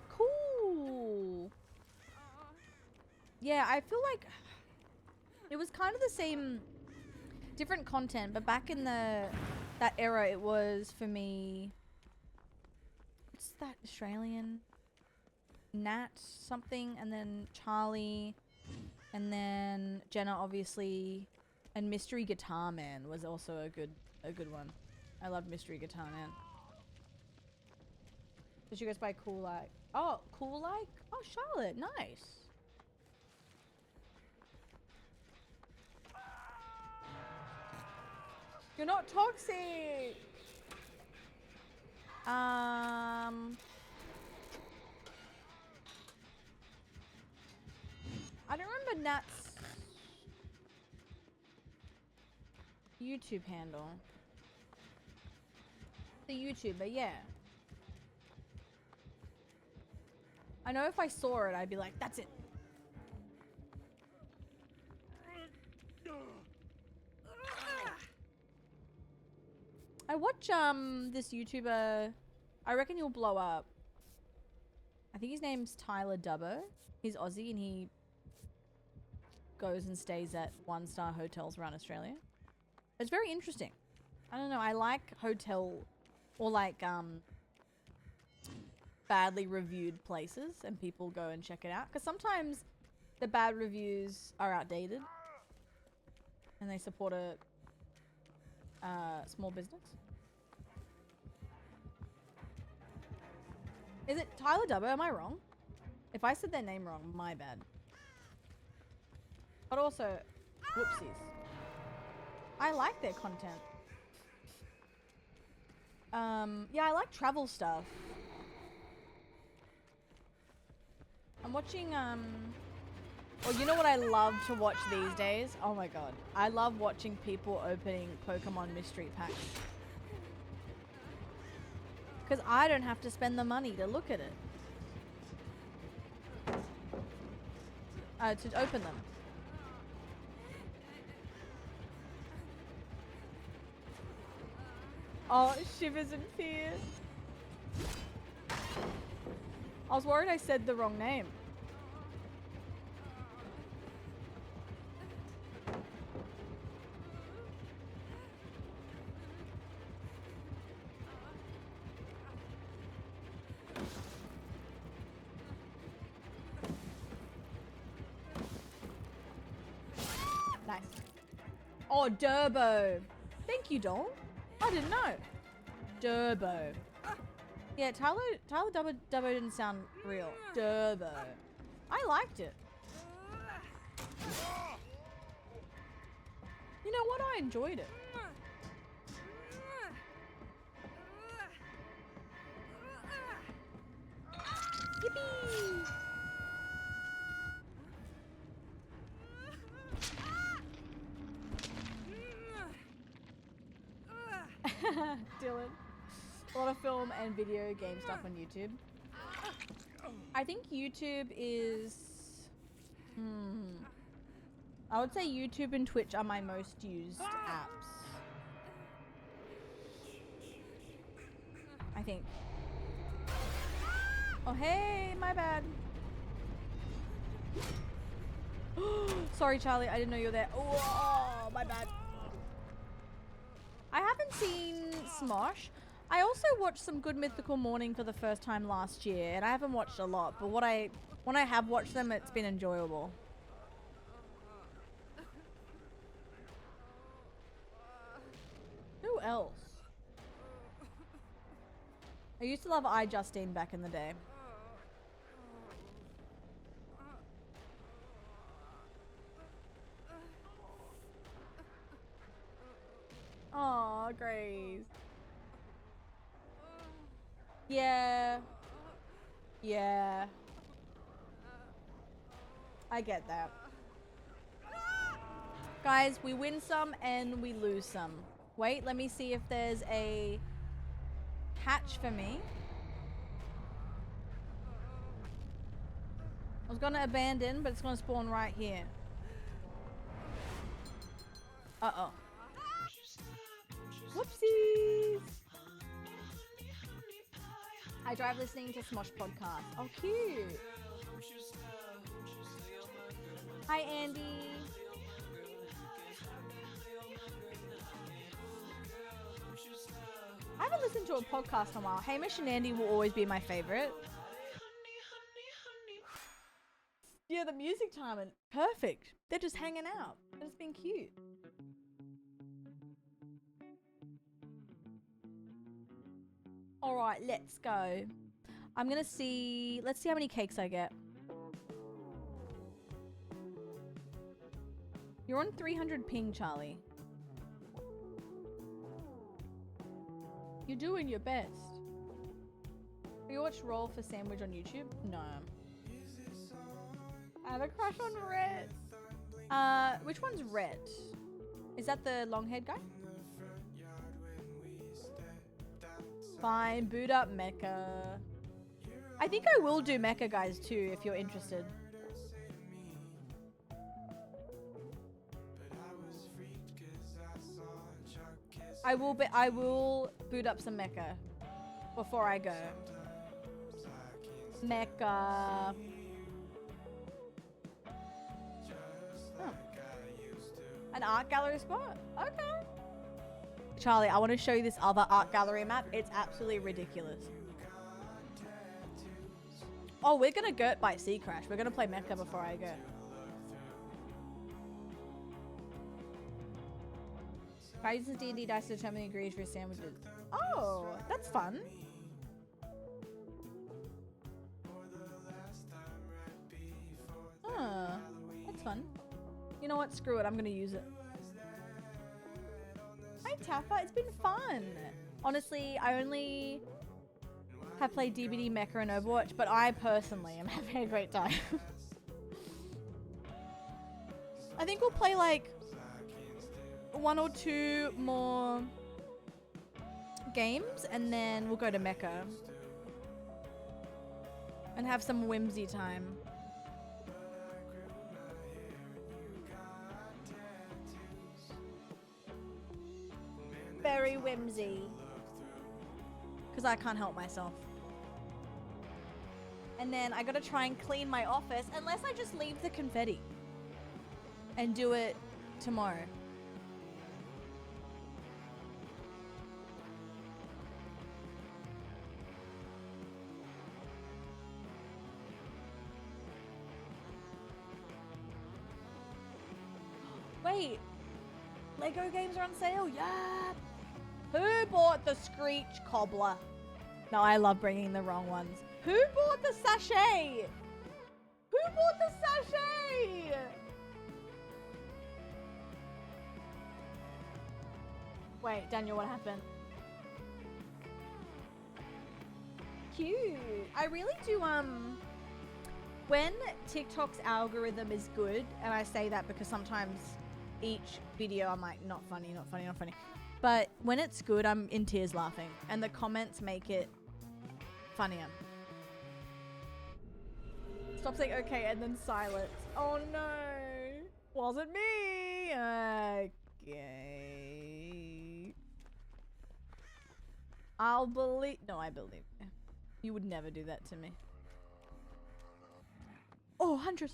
Speaker 2: cool. Yeah, I feel like it was kind of the same, different content, but back in that era, it was for me. What's that Australian? Nat something, and then Charlie, and then Jenna, obviously, and Mystery Guitar Man was also a good one. I love Mystery Guitar Man. Did you guys buy Cool Like? Oh, Cool Like? Oh, Charlotte, nice. You're not toxic. I don't remember Nat's YouTube handle. The YouTuber, yeah. I know if I saw it, I'd be like, that's it. I watch this YouTuber. I reckon he'll blow up. I think his name's Tyler Dubbo. He's Aussie and he goes and stays at 1-star hotels around Australia. It's very interesting. I don't know, I like hotel or like badly reviewed places and people go and check it out, because sometimes the bad reviews are outdated and they support a small business. Is it Tyler Dubbo? Am I wrong? If I said their name wrong, my bad. But also, whoopsies. I like their content. Yeah, I like travel stuff. I'm watching, well, you know what I love to watch these days? Oh my god. I love watching people opening Pokemon mystery packs. Because I don't have to spend the money to look at it. To open them. Oh, shivers and fear. I was worried I said the wrong name. Nice. Oh, Durbo. Thank you, doll. I didn't know. Durbo. Yeah, Tyler Dubbo didn't sound real. Durbo. I liked it. You know what? I enjoyed it. Yippee! Dylan. A lot of film and video game stuff on YouTube. I think YouTube is... I would say YouTube and Twitch are my most used apps. I think. Oh, hey, my bad. Sorry, Charlie, I didn't know you were there. Oh, my bad. I haven't seen Smosh. I also watched some Good Mythical Morning for the first time last year, and I haven't watched a lot, but when I have watched them, it's been enjoyable. Who else? I used to love iJustine back in the day. Aw, Grace. Yeah. Yeah. I get that. Guys, we win some and we lose some. Wait, let me see if there's a hatch for me. I was gonna abandon, but it's gonna spawn right here. Uh-oh. Whoopsies! I drive listening to Smosh podcast. Oh, cute. Hi, Andy. I haven't listened to a podcast in a while. Hamish and Andy will always be my favorite. Yeah, the music timing, perfect. They're just hanging out. It's been cute. All right, let's go. I'm gonna see. Let's see how many cakes I get. You're on 300 ping, Charlie. You're doing your best. Do you watch Roll for Sandwich on YouTube? No. I have a crush on Rhett. Which one's Rhett? Is that the long-haired guy? Fine, boot up Mecha. I think I will do Mecha, guys, too, if you're interested. I will boot up some Mecha before I go. Mecha. Oh. An art gallery spot? Okay. Charlie, I want to show you this other art gallery map. It's absolutely ridiculous. Oh, we're gonna Gert by Sea Crash. We're gonna play Mecha before I go. I use D&D dice to determine the ingredients for your sandwiches. Oh, that's fun. That's fun. You know what? Screw it. I'm gonna use it. Hi, Taffa. It's been fun. Honestly, I only have played DBD, Mecha, and Overwatch, but I personally am having a great time. I think we'll play like 1 or 2 more games and then we'll go to Mecha and have some whimsy time. Very whimsy. Because I can't help myself. And then I gotta try and clean my office unless I just leave the confetti and do it tomorrow. Wait, Lego games are on sale? Yeah. Who bought the Screech Cobbler? No, I love bringing the wrong ones. Who bought the sachet? Who bought the sachet? Wait, Daniel, what happened? Cute. I really do, when TikTok's algorithm is good, and I say that because sometimes each video I'm like, not funny, not funny, not funny. But when it's good, I'm in tears laughing. And the comments make it funnier. Stop saying okay and then silence. Oh no. Wasn't me. Okay. I'll believe. No, I believe. You would never do that to me. Oh, Huntress.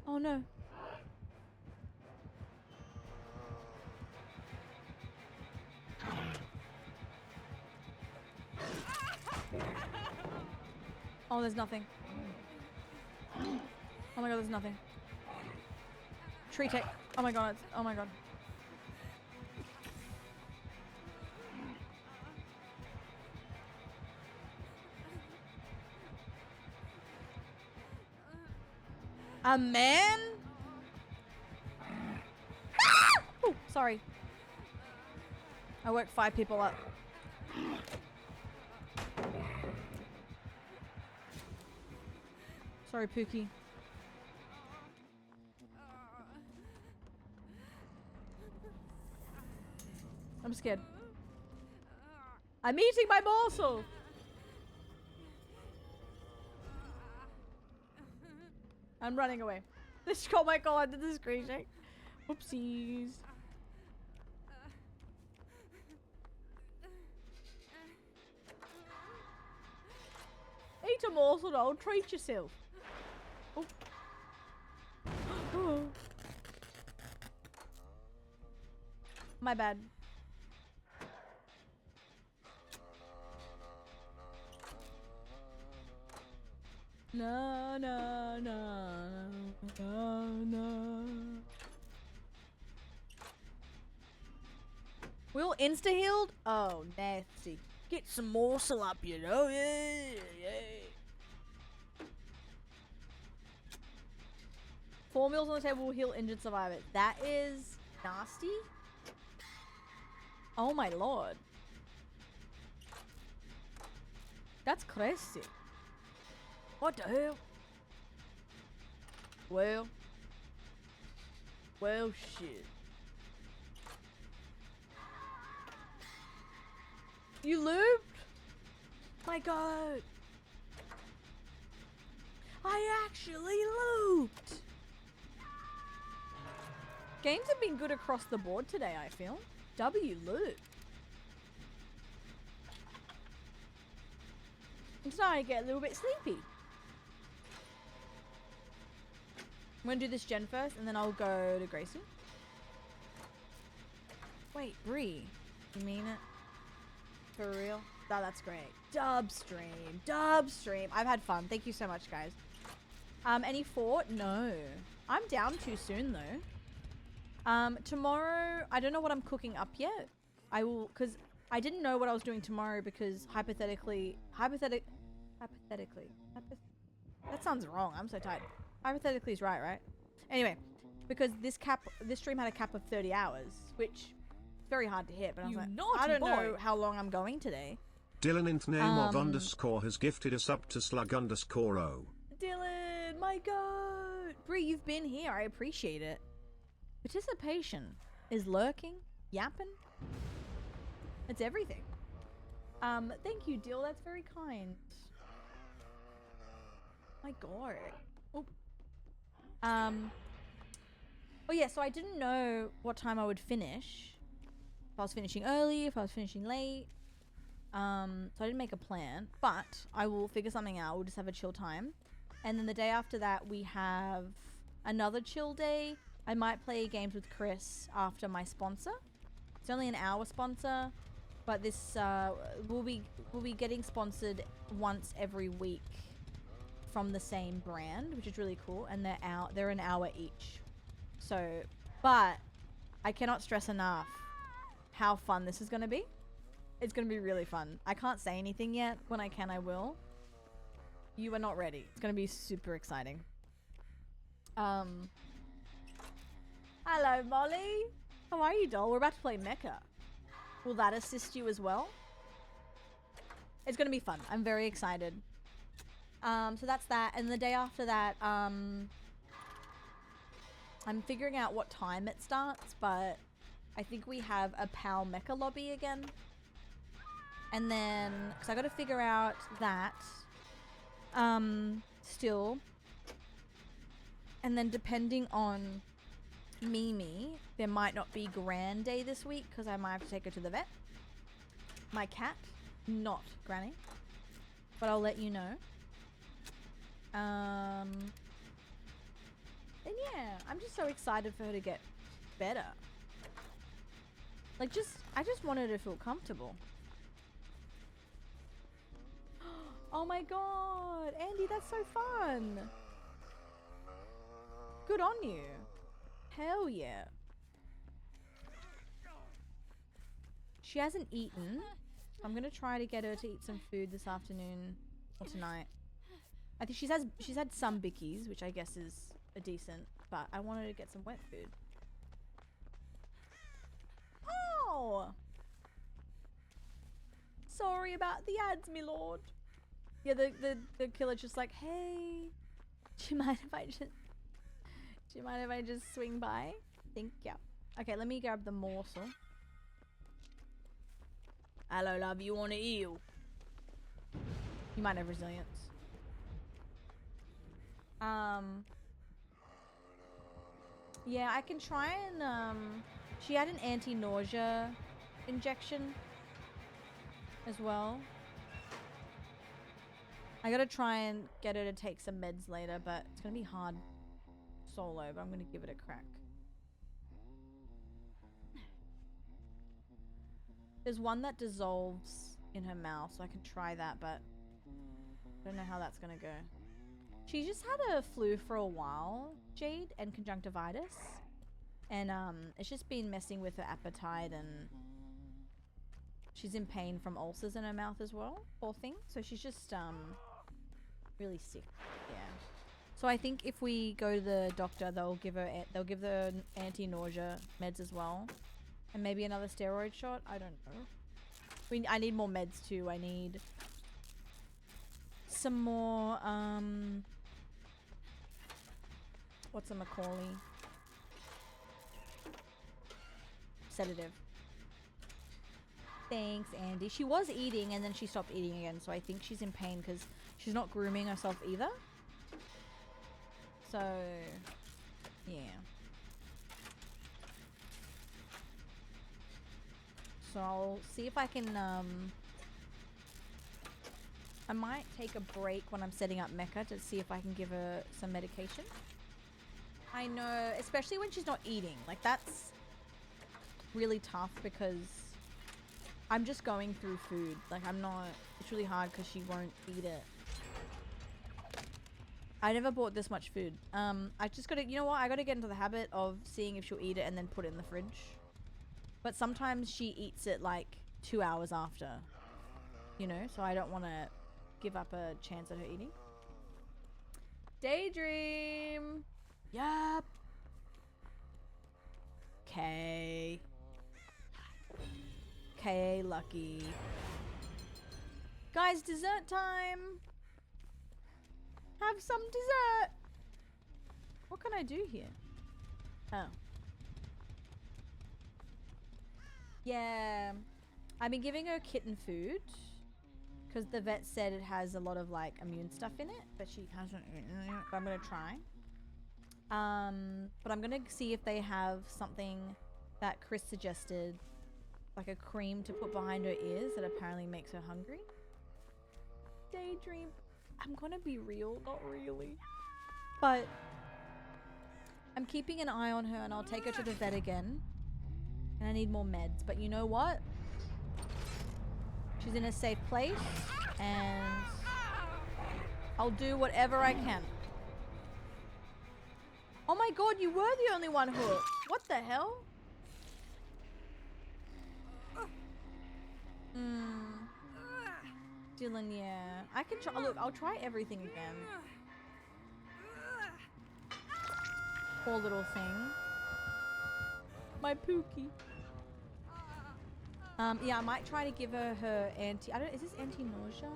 Speaker 2: Oh no. Oh, there's nothing. Oh my god, there's nothing. Tree tech. Oh my god, oh my god. A man? Ah! Oh, sorry. I woke 5 people up. Sorry, Pookie. I'm scared. I'm eating my morsel! I'm running away. This, oh my god, this is crazy. Oopsies. Eat a morsel, don't treat yourself. Oh. Oh. My bad. No, no, no, no, no. We all insta-healed? Oh, nasty. Get some morsel up, you know? Yeah, yeah. 4 meals on the table will heal injured survivors. That is nasty. Oh my lord. That's crazy. What the hell? Well, shit. You looped? My god. I actually looped. Games have been good across the board today, I feel. W loop. I'm starting to get a little bit sleepy. I'm gonna do this gen first, and then I'll go to Gracie. Wait, Bree. You mean it? For real? Oh, that's great. Dub stream. Dub stream. I've had fun. Thank you so much, guys. Any fort? No. I'm down too soon, though. Tomorrow, I don't know what I'm cooking up yet. I will, because I didn't know what I was doing tomorrow because hypothetically, that sounds wrong. I'm so tired. Hypothetically is right? Anyway, because this stream had a cap of 30 hours, which is very hard to hit, but I was like, I don't know how long I'm going today.
Speaker 5: Dylan int name of underscore has gifted a sub to slug underscore o.
Speaker 2: Dylan, my god. Bree, you've been here. I appreciate it. Participation is lurking, yapping. It's everything. Thank you, Dill. That's very kind. My god. Oh. Oh yeah, so I didn't know what time I would finish. If I was finishing early, if I was finishing late. So I didn't make a plan, but I will figure something out. We'll just have a chill time. And then the day after that, we have another chill day. I might play games with Chris after my sponsor. It's only an hour sponsor, but this we'll be getting sponsored once every week from the same brand, which is really cool. And they're an hour each. So, but I cannot stress enough how fun this is going to be. It's going to be really fun. I can't say anything yet. When I can, I will. You are not ready. It's going to be super exciting. Hello, Molly. How are you, doll? We're about to play Mecha. Will that assist you as well? It's going to be fun. I'm very excited. So that's that. And the day after that, I'm figuring out what time it starts, but I think we have a PAL Mecha lobby again. And then, because I got to figure out that still. And then depending on Mimi, there might not be Grand Day this week because I might have to take her to the vet. My cat, not Granny. But I'll let you know. And yeah, I'm just so excited for her to get better. Like, I just want her to feel comfortable. Oh my god, Andy, that's so fun. Good on you. Hell yeah. She hasn't eaten. I'm gonna try to get her to eat some food this afternoon or tonight. I think she's had some bickies, which I guess is a decent, but I wanted to get some wet food. Oh! Sorry about the ads, my lord. Yeah, the killer's just like, hey, do you mind if I just swing by? Thank you. Okay, let me grab the morsel. Hello, love, you want to eat? You might have resilience. Yeah, I can try and, she had an anti-nausea injection as well. I gotta try and get her to take some meds later, but it's gonna be hard solo, but I'm gonna give it a crack. There's one that dissolves in her mouth, so I can try that, but I don't know how that's gonna go. She just had a flu for a while, Jade, and conjunctivitis. And it's just been messing with her appetite, and she's in pain from ulcers in her mouth as well, poor thing. So she's just really sick. Yeah. So I think if we go to the doctor, they'll give her anti-nausea meds as well, and maybe another steroid shot. I don't know. I need more meds too. I need some more whatchamacallit? Sedative. Thanks, Andy. She was eating and then she stopped eating again, so I think she's in pain because she's not grooming herself either. So, yeah. So I'll see if I can, I might take a break when I'm setting up Mecca to see if I can give her some medication. I know, especially when she's not eating. Like, that's really tough because I'm just going through food. Like, I'm not, it's really hard because she won't eat it. I never bought this much food. I just gotta, you know what? I gotta get into the habit of seeing if she'll eat it and then put it in the fridge. But sometimes she eats it like 2 hours after, you know? So I don't want to give up a chance at her eating. Daydream! Yup. Okay. Okay, lucky. Guys, dessert time! Have some dessert! What can I do here? Oh. Yeah. I've been giving her kitten food. Because the vet said it has a lot of, like, immune stuff in it. But she hasn't eaten it yet. But I'm going to try. But I'm going to see if they have something that Chris suggested. Like a cream to put behind her ears that apparently makes her hungry. Daydream. I'm going to be real. Not really. But I'm keeping an eye on her and I'll take her to the vet again. And I need more meds. But you know what? She's in a safe place. And I'll do whatever I can. Oh my god, you were the only one hooked. What the hell? Dylan, yeah. I can try. Look, I'll try everything again. Poor little thing. My Pookie. Yeah, I might try to give her her anti. I don't. Is this anti-nausea?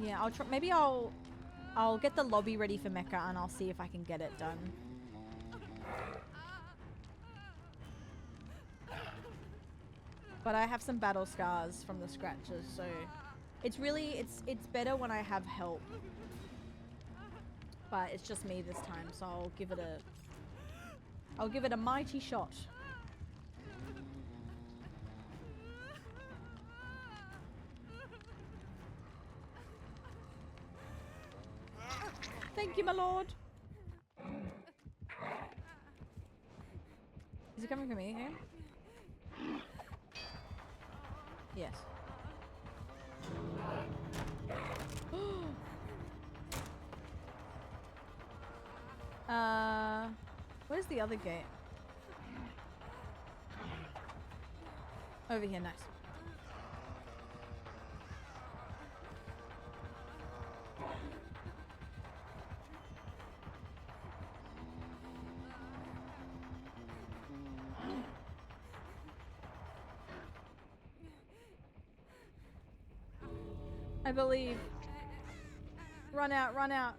Speaker 2: Yeah, I'll try. Maybe I'll get the lobby ready for Mecca and I'll see if I can get it done. But I have some battle scars from the scratches, so it's really it's better when I have help. But it's just me this time, so I'll give it a mighty shot. Thank you, my lord. Is it coming from me here? Yes. Where's the other gate? Over here, nice. I believe. Run out, run out.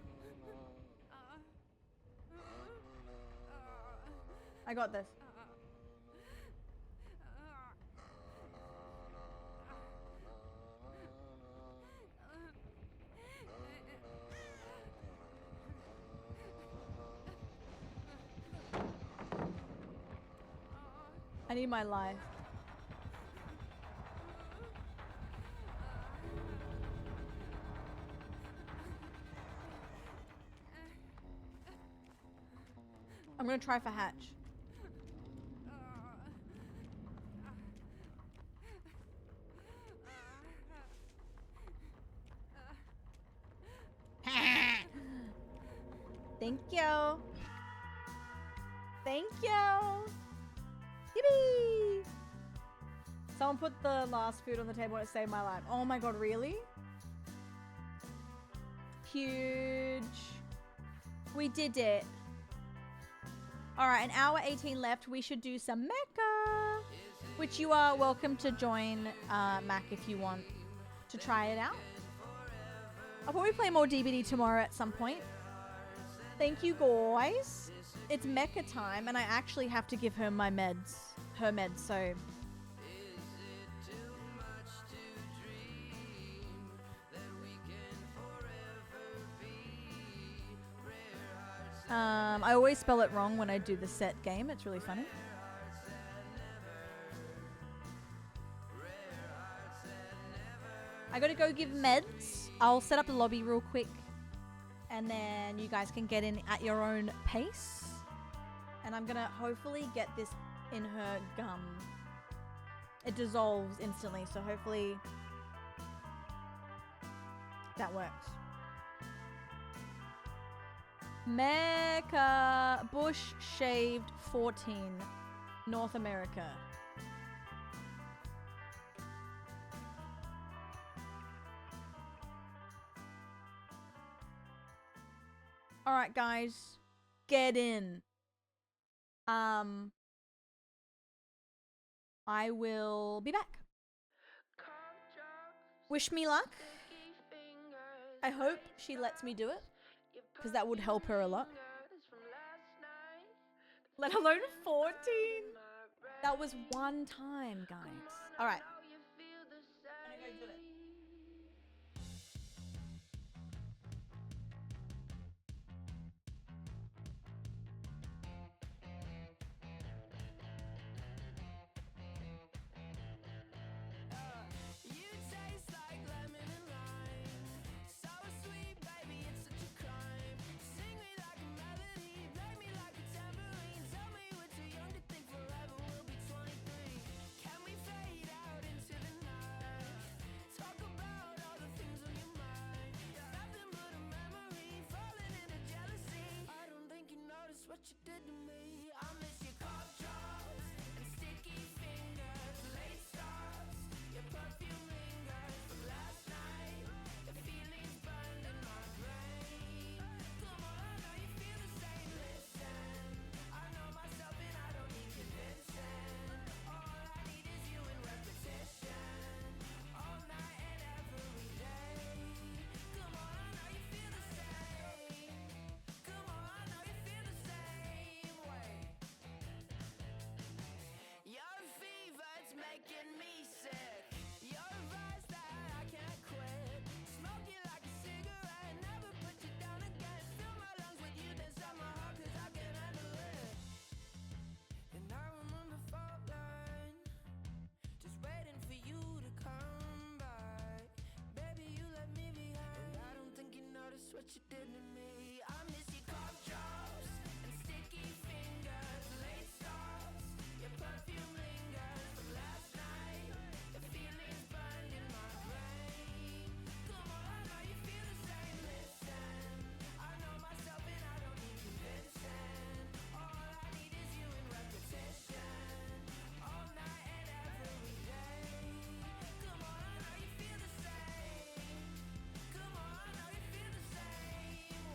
Speaker 2: I got this. I need my life. I'm gonna try for Hatch. Thank you. Thank you. Yippee! Someone put the last food on the table and it saved my life. Oh my god, really? Huge. We did it. Alright, an hour 18 left. We should do some Mecha. Which you are welcome to join, Mac, if you want to try it out. I'll probably play more DBD tomorrow at some point. Thank you, guys. It's Mecha time, and I actually have to give her my meds. Her meds, so... I always spell it wrong when I do the set game. It's really funny. I gotta go give meds. I'll set up the lobby real quick. And then you guys can get in at your own pace. And I'm gonna hopefully get this in her gum. It dissolves instantly, so hopefully that works. Mecha Bush Shaved 14, North America. All right, guys, get in. I will be back. Wish me luck. I hope she lets me do it, because that would help her a lot. Let alone 14. That was one time, guys. All right. I'm gonna go do it.
Speaker 9: What you did to me, I miss your cough drops and sticky fingers, late stops, your perfume lingers from last night. The feelings burned in my brain. Come on, I know you feel the same. Listen, I know myself and I don't need convincing. All I need is you in repetition, all night and every day. Come on, I know you feel the same. Come on, I know you feel the same way. Your fever, it's making me sick. Your vice that I can't quit. Smoke you like a cigarette, never put you down again. Fill my lungs with you, then stop my heart, cause I can handle it. And I remember falling, just waiting for you to come back. Baby, you left me behind. I don't think you noticed what you did to me. I miss your cough drops and sticky fingers, late stops, your perfume lingers from last night. The feelings burned in my brain. Come on, I know you feel the same. Listen, I know myself and I don't need convincing. All I need is you in repetition, all night and every day. Come on, I know you feel the same. Come on, I know you feel the same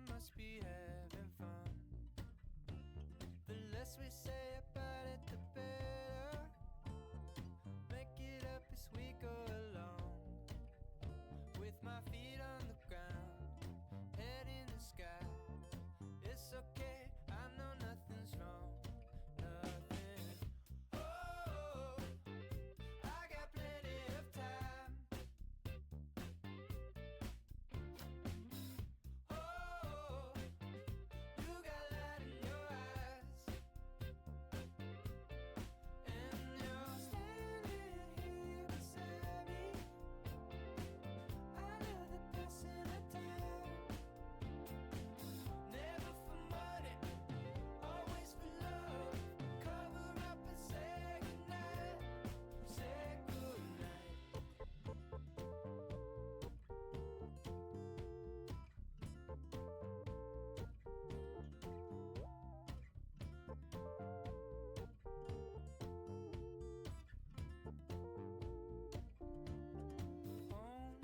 Speaker 11: must be having fun. The less we say about it, the better. Make it up as we go along. With my feet on the ground, head in the sky. It's okay, I know nothing's wrong. Nothing. Oh, I got plenty of time. Oh, you got light in your eyes. And you're standing here beside me. I know the passing of time. Never for money, always for love. Cover up and say goodnight. Say goodnight. Home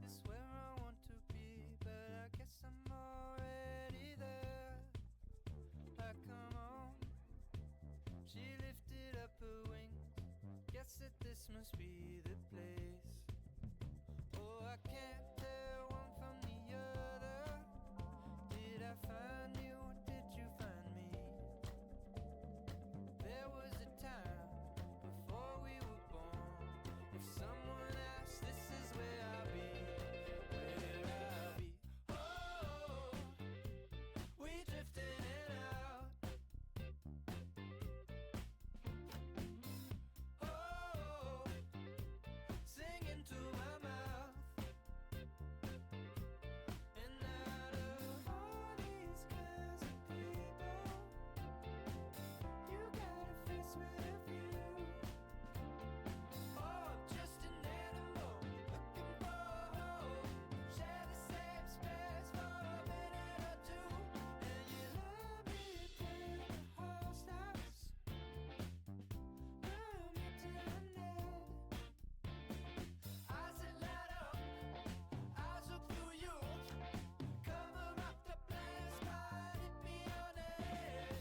Speaker 11: is where I want to be, but I guess I'm already there. I come on, she lifted up her wings. Guess that this must be the place. Oh, I can't tell one from the other. Did I find you or did you find me? There was a time before we were born. If someone asked, this is where I'll be. Where I'll be. Oh, we drifted in and out. Oh, singing to my mouth. And out of all these kinds of people, you got a face with a view. Oh, I'm just an animal looking for a home. Share the same space for a minute or two. And you love me till the whole stops. Love me till I'm dead. Eyes that light up, eyes look through you. Cover up the blind spot, hit me on the head.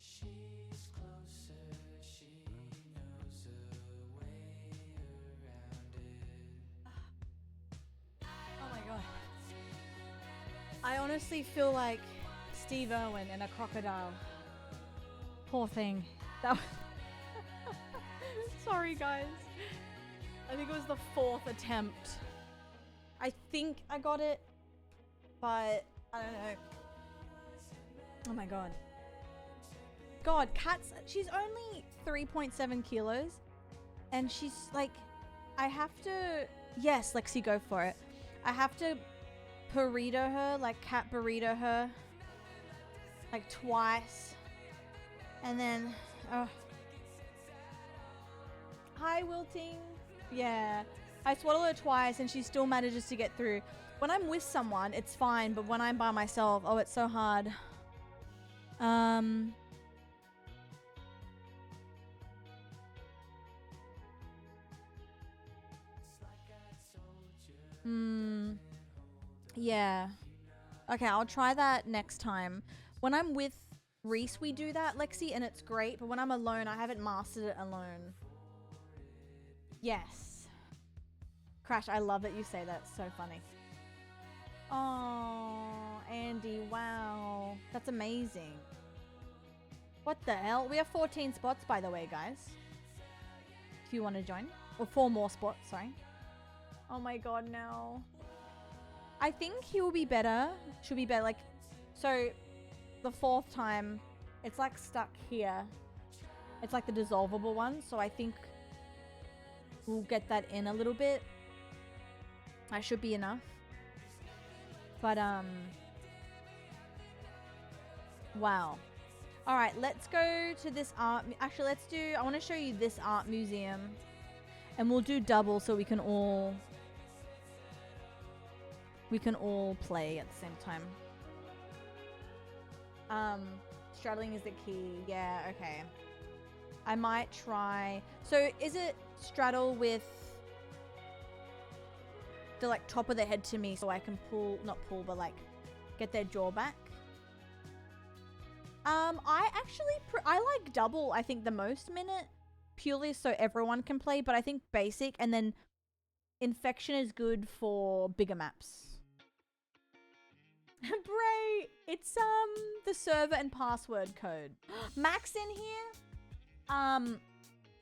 Speaker 11: She's closer, she knows her way around it.
Speaker 2: Oh my god. I honestly feel like Steve Irwin in a crocodile. Poor thing. That was Sorry guys. I think it was the 4th attempt. I think I got it, but I don't know. Oh my god. God, Kat's, she's only 3.7 kilos and she's like, I have to, yes, Lexi, go for it. I have to burrito her, like cat burrito her, like twice. And then, hi, wilting. Yeah, I swaddle her twice and she still manages to get through. When I'm with someone, it's fine, but when I'm by myself, oh, it's so hard. Yeah. Okay, I'll try that next time. When I'm with Reese, we do that, Lexi, and it's great. But when I'm alone, I haven't mastered it alone. Yes. Crash, I love that you say that. It's so funny. Oh, Andy, wow. That's amazing. What the hell? We have 14 spots, by the way, guys. If you want to join. Or 4 more spots, sorry. Oh my god, no. I think he will be better. Should be better. Like, so the 4th time, it's like stuck here. It's like the dissolvable one. So I think we'll get that in a little bit. That should be enough. But, wow. All right, let's go to this art. Actually, I want to show you this art museum. And we'll do double so we can all play at the same time. Straddling is the key. Yeah, okay. I might try. So is it straddle with the like top of the head to me so I can not pull, but like get their jaw back? I actually, I like double, I think the most minute, purely so everyone can play, but I think basic and then infection is good for bigger maps. Bray, it's the server and password code. Mac's in here.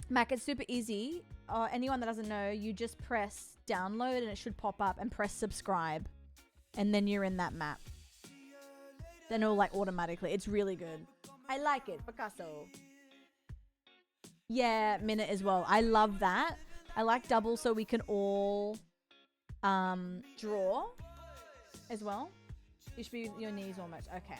Speaker 2: Mac, it's super easy. Anyone that doesn't know, you just press download and it should pop up, and press subscribe, and then you're in that map. Then it'll like automatically. It's really good. I like it, Picasso. Yeah, minute as well. I love that. I like double so we can all draw as well. You should be your knees almost. Okay.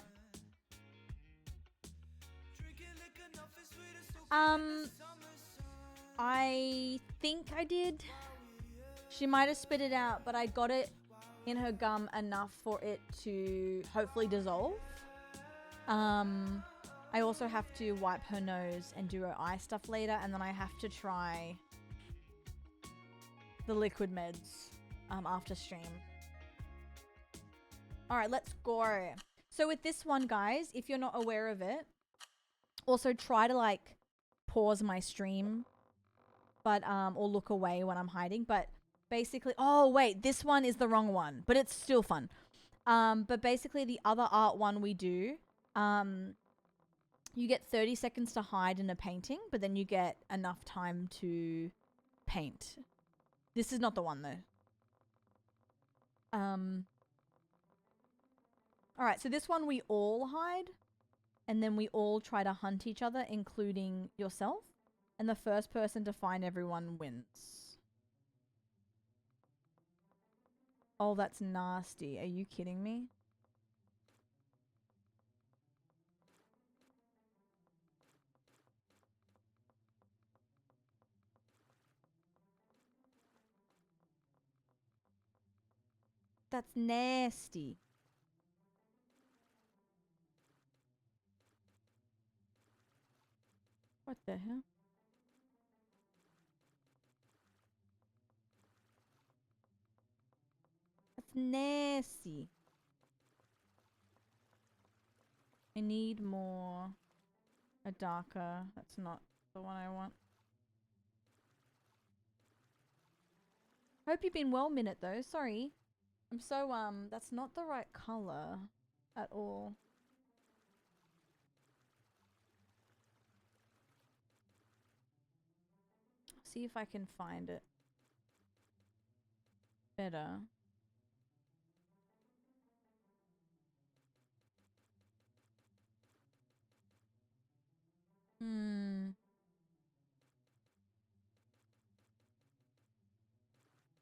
Speaker 2: I think I did. She might have spit it out, but I got it in her gum enough for it to hopefully dissolve. I also have to wipe her nose and do her eye stuff later, and then I have to try the liquid meds after stream. Alright, let's go. So with this one, guys, if you're not aware of it, also try to like pause my stream, but or look away when I'm hiding. But basically, oh wait, this one is the wrong one, but it's still fun. But basically the other art one we do, you get 30 seconds to hide in a painting, but then you get enough time to paint. This is not the one though. Alright, so this one we all hide, and then we all try to hunt each other, including yourself, and the first person to find everyone wins. Oh, that's nasty. Are you kidding me? That's nasty. What the hell? That's nasty. I need more. A darker. That's not the one I want. Hope you've been well, Minute, though. Sorry. I'm so, that's not the right color at all. See if I can find it better.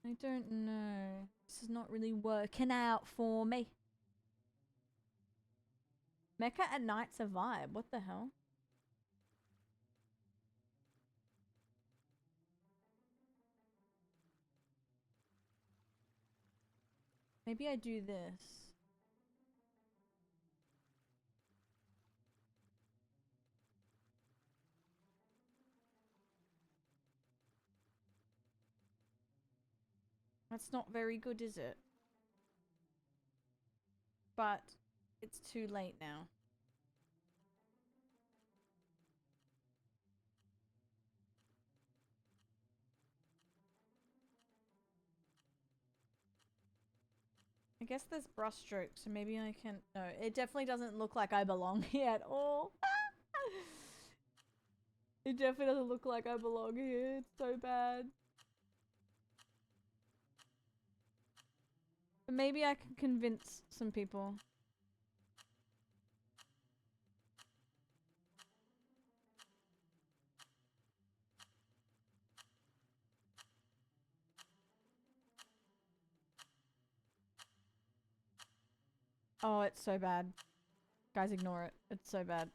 Speaker 2: I don't know. This is not really working out for me. Mecca at night's a vibe. What the hell? Maybe I do this. That's not very good, is it? but it's too late now. I guess there's brush strokes, so maybe I can... No, it definitely doesn't look like I belong here at all. It definitely doesn't look like I belong here. It's so bad. But maybe I can convince some people. Oh, it's so bad. Guys, ignore it. It's so bad.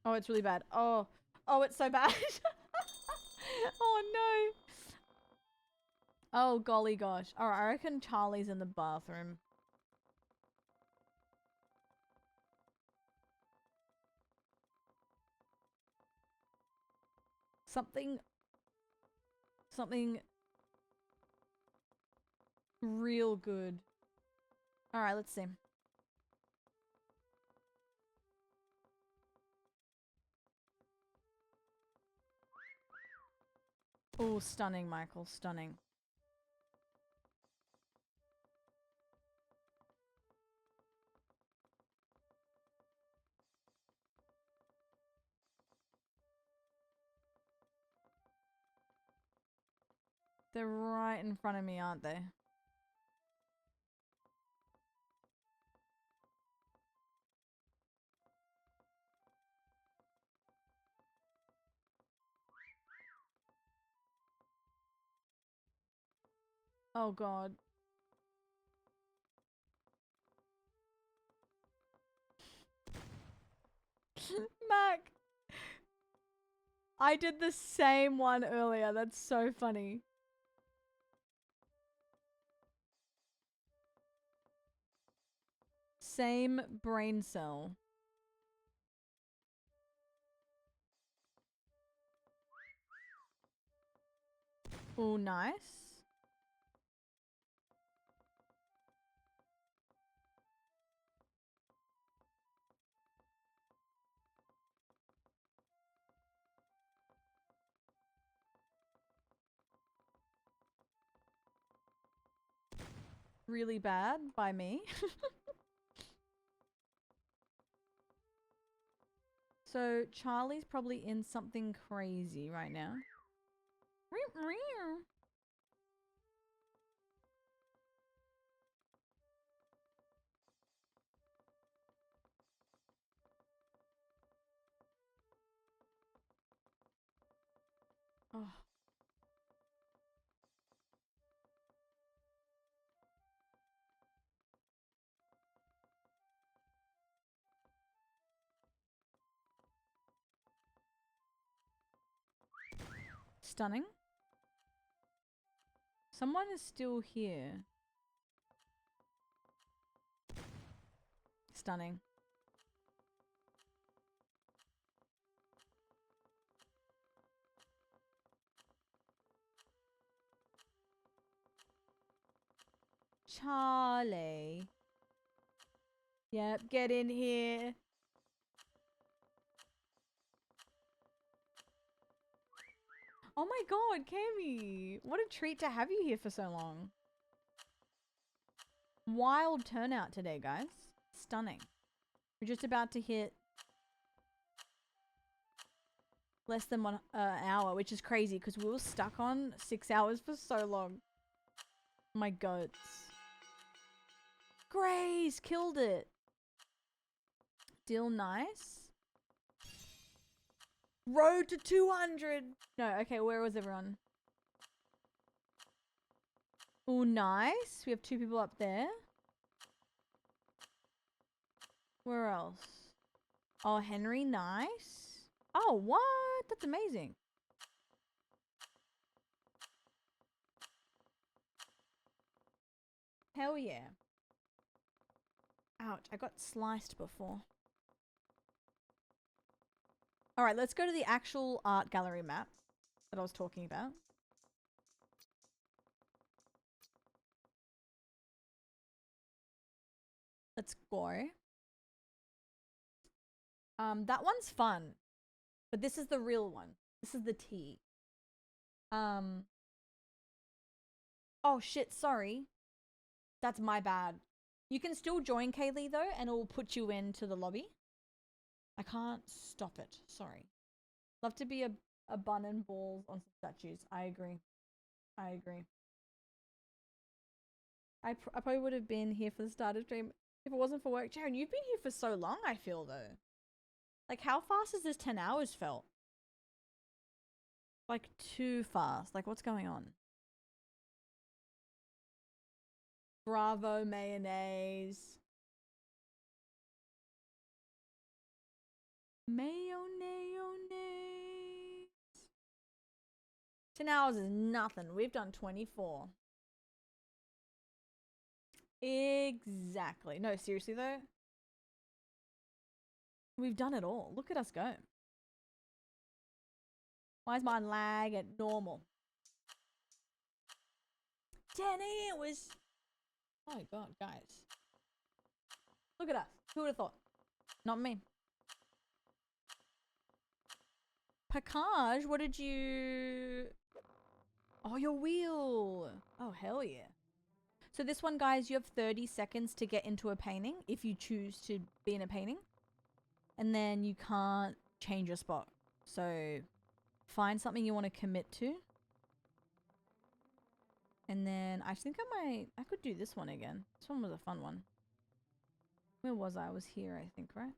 Speaker 2: Oh, it's really bad. Oh, oh, it's so bad. Oh no. Oh golly gosh. Alright, I reckon Charlie's in the bathroom. Something real good. Alright, let's see. Oh, stunning, Michael. Stunning. They're right in front of me, aren't they? Oh god. Mac! I did the same one earlier. That's so funny. Same brain cell. Oh, nice. Really bad by me. So Charlie's probably in something crazy right now. Oh. Stunning. Someone is still here. Stunning. Charlie. Yep, get in here. Oh my god, Cammy! What a treat to have you here for so long. Wild turnout today, guys. Stunning. We're just about to hit less than 1 hour, which is crazy because we were stuck on 6 hours for so long. My goats. Grace killed it. Still nice. Road to 200. No, okay, where was everyone? Oh, nice. We have 2 people up there. Where else? Oh, Henry, nice. Oh, what? That's amazing. Hell yeah. Ouch, I got sliced before. Alright, let's go to the actual art gallery map that I was talking about. Let's go. That one's fun, but this is the real one. This is the T. Oh shit, sorry. That's my bad. You can still join Kaylee though, and it will put you into the lobby. I can't stop it. Sorry. Love to be a bun and balls on some statues. I agree. I agree. I probably would have been here for the start of stream if it wasn't for work. Jaren, you've been here for so long, I feel though. Like, how fast has this 10 hours felt? Like, too fast. Like, what's going on? Bravo mayonnaise. Mayonnaise. 10 hours is nothing. We've done 24. Exactly. No, seriously though. We've done it all. Look at us go. Why is mine lag at normal? 10 hours. Oh god, guys. Look at us. Who would have thought? Not me. Pakaj, what did you... Oh, your wheel. Oh, hell yeah. So this one, guys, you have 30 seconds to get into a painting if you choose to be in a painting. And then you can't change your spot. So find something you want to commit to. And then I think I could do this one again. This one was a fun one. Where was I? I was here, I think, right?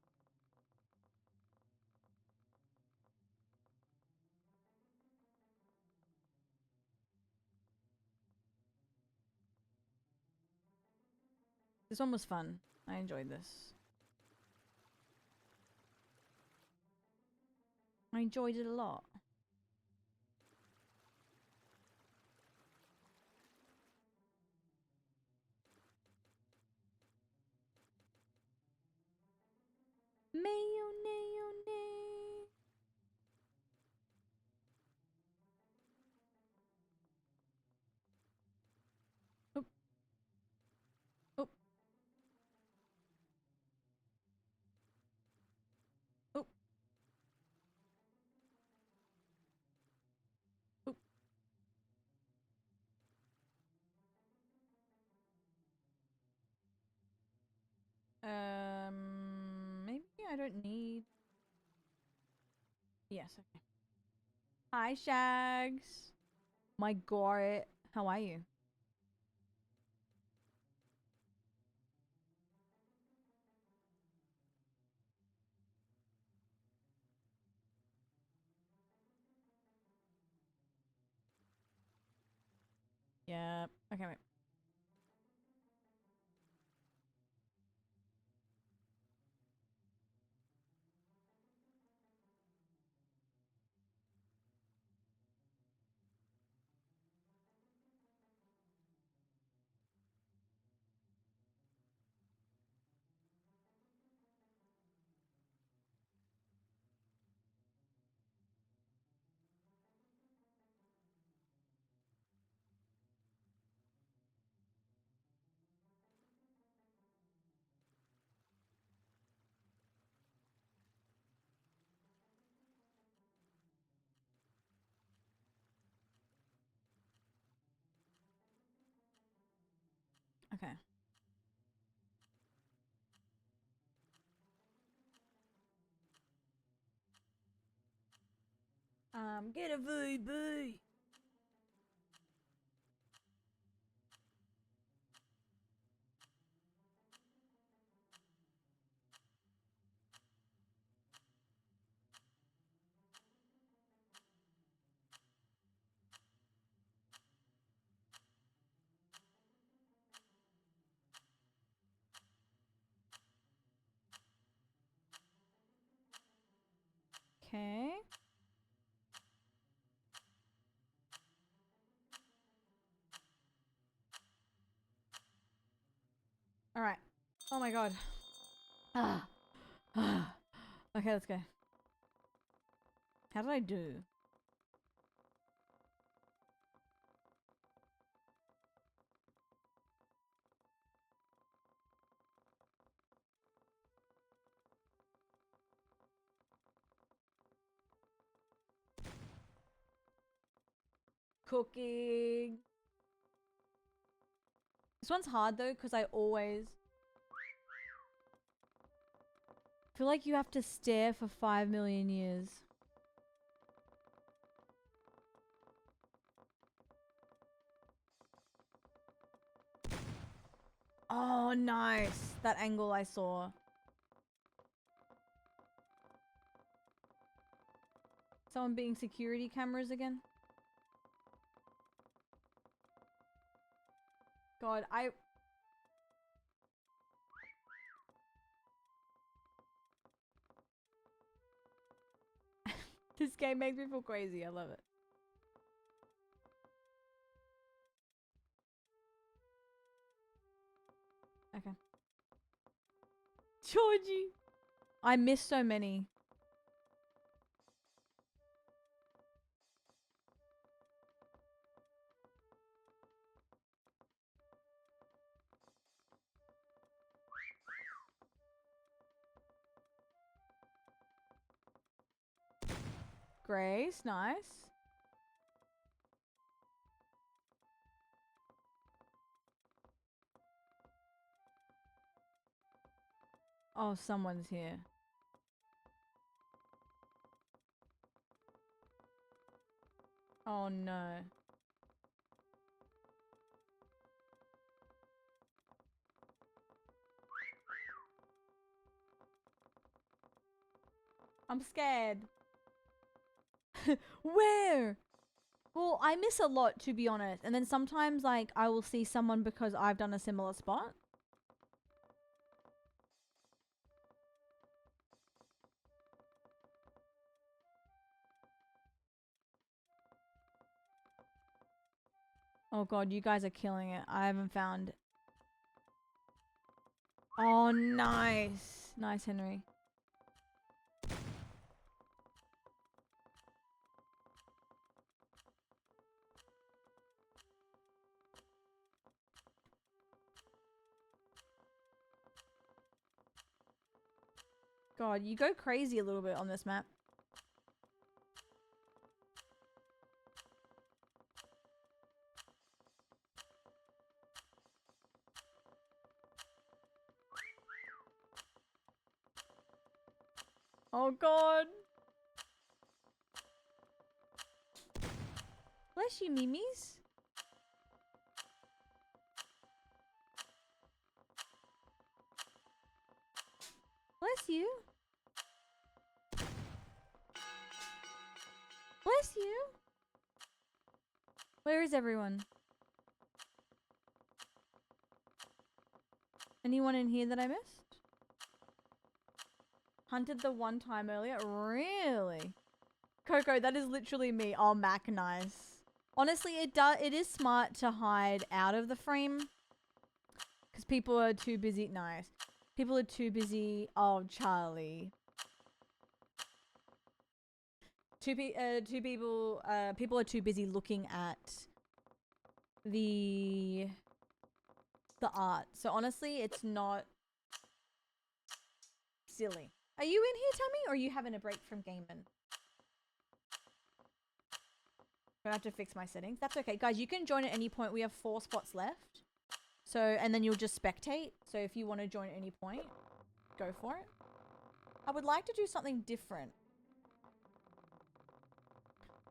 Speaker 2: This one was fun. I enjoyed this. I enjoyed it a lot. Mayonnaise. Oop. Oop. Oop. Oop. Maybe I don't need... Yes, okay. Hi, Shags. My god. How are you? Yeah. Okay, wait. Okay. Get a VB. Okay. All right. Oh my god. Ah. Ah. Okay, let's go. How did I do? Cooking. This one's hard though, because I always feel like you have to stare for 5 million years. Oh, nice. That angle I saw. Someone being security cameras again. God, this game makes me feel crazy. I love it. Okay. Georgie. I miss so many. Grace, nice. Oh, someone's here. Oh no. I'm scared. Where? Well, I miss a lot, to be honest. And then sometimes, like, I will see someone because I've done a similar spot. Oh god, you guys are killing it. I haven't found... Oh, nice. Nice, Henry. God, you go crazy a little bit on this map. Oh god. Bless you, Mimis. Bless you. Bless you. Where is everyone? Anyone in here that I missed? Hunted the one time earlier? Really? Coco, that is literally me. Oh, Mac, nice. Honestly, it is smart to hide out of the frame. Because people are too busy. Nice. People are too busy. Oh, Charlie. People are too busy looking at the art. So honestly, it's not silly. Are you in here, Tammy, or are you having a break from gaming? I have to fix my settings. That's okay. Guys, you can join at any point. We have 4 spots left. So, and then you'll just spectate. So if you want to join at any point, go for it. I would like to do something different.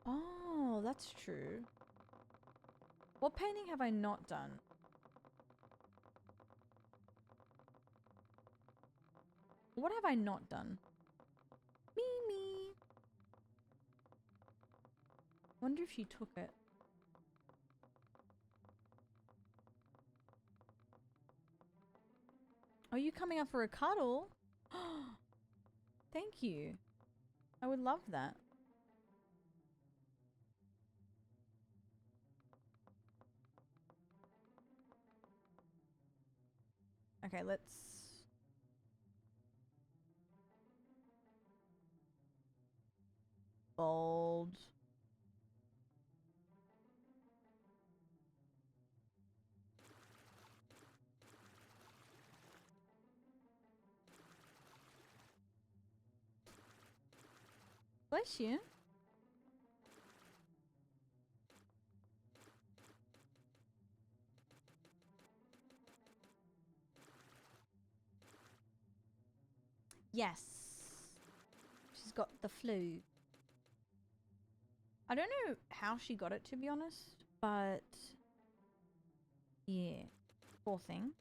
Speaker 2: Oh, that's true. What painting have I not done? What have I not done? Mimi. Wonder if she took it. Are you coming up for a cuddle? Thank you. I would love that. Okay, let's... Bold. Bless you. Yes. She's got the flu. I don't know how she got it, to be honest, but yeah, poor thing.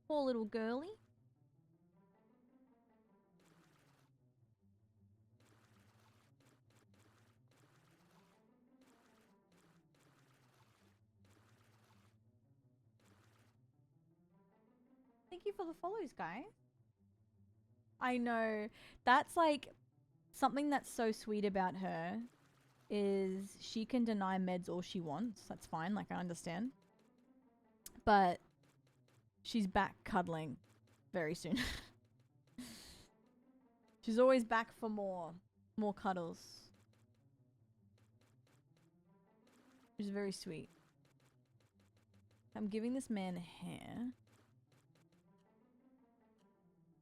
Speaker 2: Poor little girly. Thank you for the follows, guys. I know. That's like something that's so sweet about her is she can deny meds all she wants. That's fine. Like, I understand. But she's back cuddling very soon. She's always back for more cuddles. Which is very sweet. I'm giving this man hair.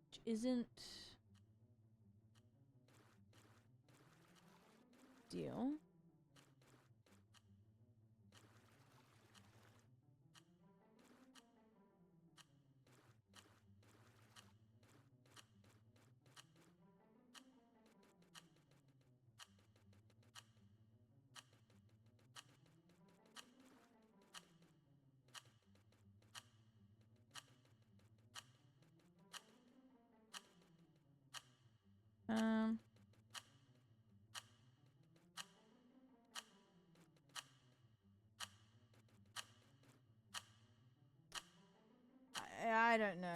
Speaker 2: Which isn't deal. Um, I don't know.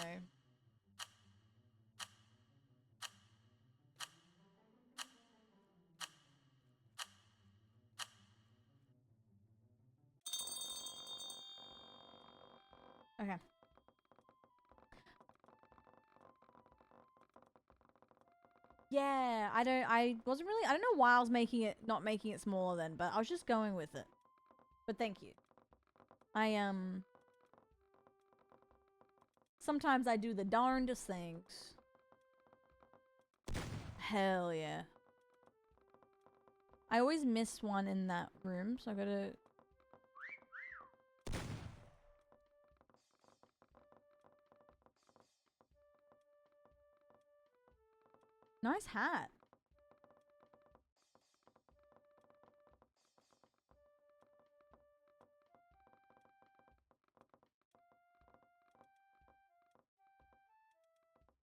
Speaker 2: Okay. Yeah, I wasn't really, I don't know why I was not making it smaller then, but I was just going with it. But thank you. Sometimes I do the darndest things. Hell yeah. I always miss one in that room, so I gotta... Nice hat.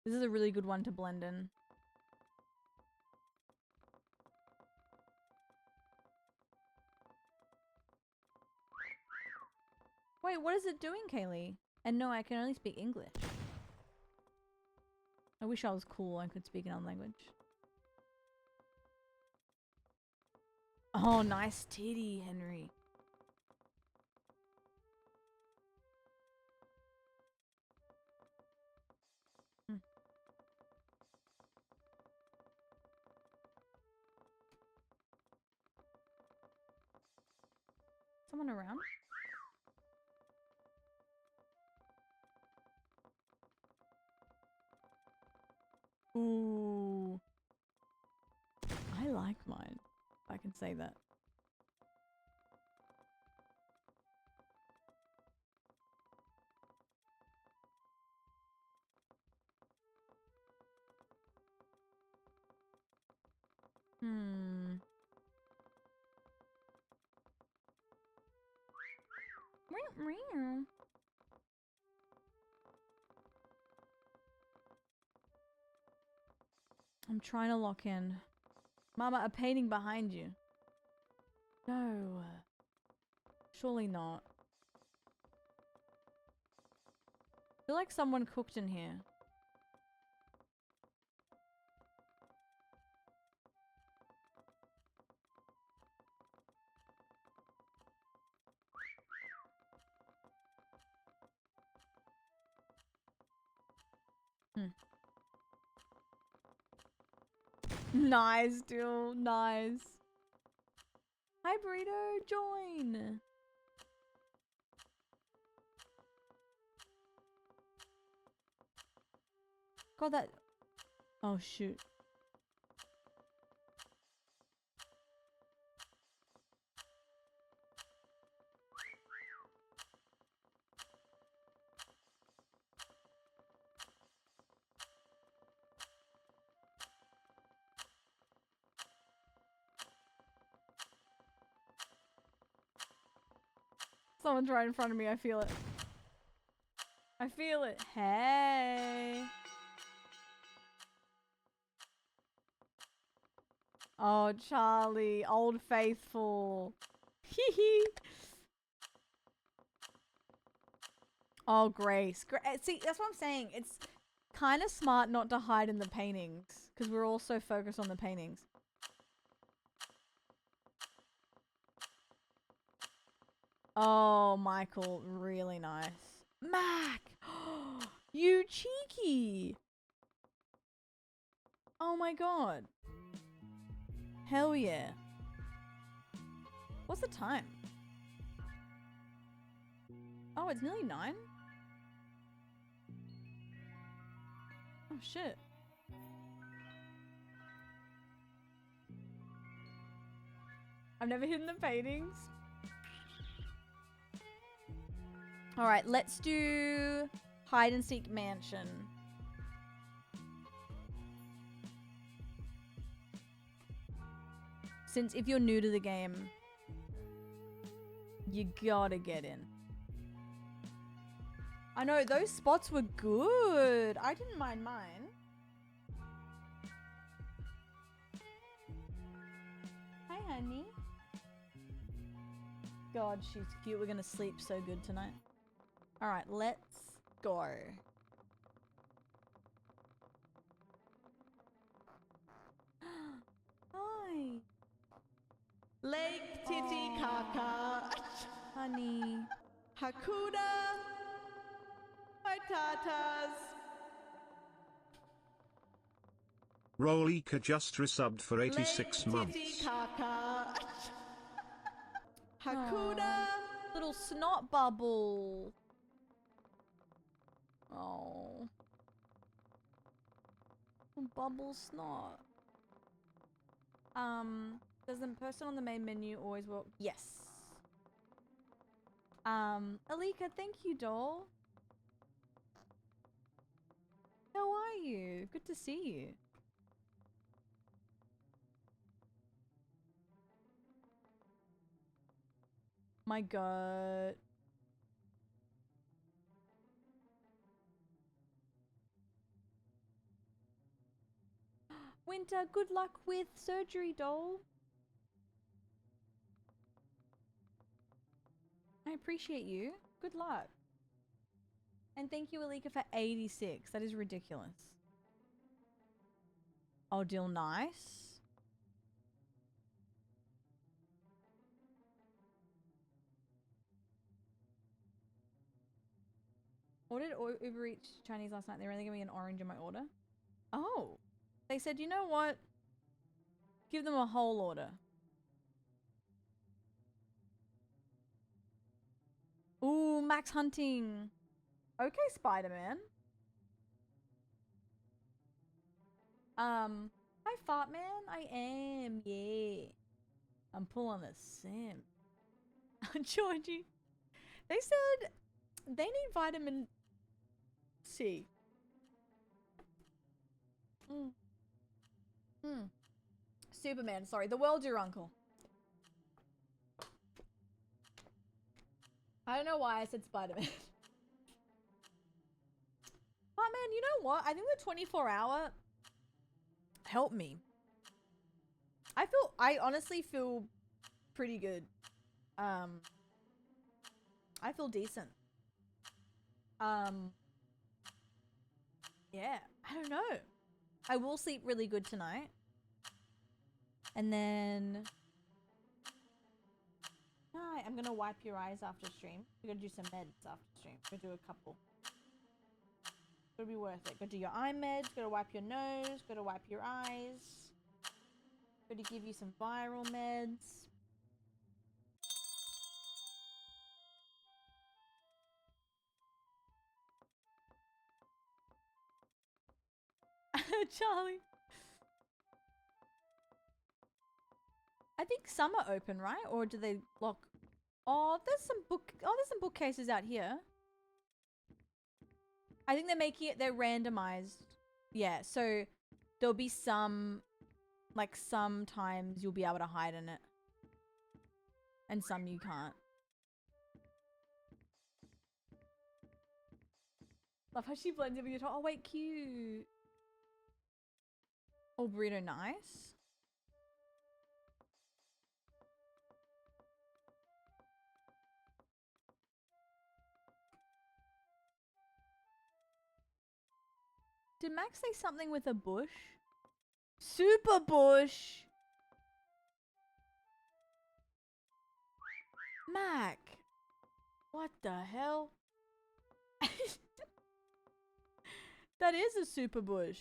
Speaker 2: This is a really good one to blend in. Wait, what is it doing, Kaylee? And no, I can only speak English. I wish I was cool and could speak another language. Oh, nice titty, Henry. Hmm. Someone around? Ooh. I like mine. If I can say that. Hmm. Meow, meow. I'm trying to lock in. Mama, a painting behind you. No. Surely not. I feel like someone cooked in here. Nice, dude. Nice. Hi, Burrito. Join. God, that... Oh, shoot. Someone's right in front of me. I feel it. I feel it. Hey. Oh, Charlie. Old Faithful. Hee hee. Oh, Grace. See, that's what I'm saying. It's kind of smart not to hide in the paintings because we're all so focused on the paintings. Oh, Michael. Really nice. Mac! You cheeky! Oh my god. Hell yeah. What's the time? Oh, it's nearly 9? Oh shit. I've never hidden the paintings. Alright, let's do hide and seek mansion. Since if you're new to the game, you gotta get in. I know, those spots were good. I didn't mind mine. Hi, honey. God, she's cute. We're gonna sleep so good tonight. Alright, let's go. Hi.
Speaker 6: Lake Titicaca.
Speaker 2: Honey.
Speaker 6: Hakuna Matatas.
Speaker 5: Rolika just resubbed for 86 months.
Speaker 6: Titicaca. Hakuna.
Speaker 2: Little snot bubble. Oh. Bubble snot. Does the person on the main menu always work? Yes. Alika, thank you, doll. How are you? Good to see you. My god. Winter, good luck with surgery, doll. I appreciate you. Good luck. And thank you, Alika, for 86. That is ridiculous. Oh, deal nice. Ordered Uber Eats Chinese last night. They're only giving me an orange in my order. Oh. They said, you know what? Give them a whole order. Ooh, Max Hunting. Okay, Spider-Man. Hi, Fart Man. I am, yeah. I'm pulling a sim. Georgie. They said they need vitamin C. Superman, sorry. The world's your uncle. I don't know why I said Spider-Man. But man, you know what? I think the 24-hour helped me. I honestly feel pretty good. I feel decent. Yeah, I don't know. I will sleep really good tonight. And then I'm gonna wipe your eyes after stream. We're gonna do some meds after stream. We're gonna do a couple. It'll be worth it. Go do your eye meds, gotta wipe your nose, gotta wipe your eyes. Gotta give you some viral meds. Charlie. I think some are open, right? Or do they lock? Oh, there's some bookcases out here. I think they're making it, they're randomized. Yeah, so there'll be some, like sometimes you'll be able to hide in it. And some you can't. Love how she blends in with your top. Oh wait, cute. Oh, burrito, nice. Did Max say something with a bush? Super bush. Mac. What the hell? That is a super bush.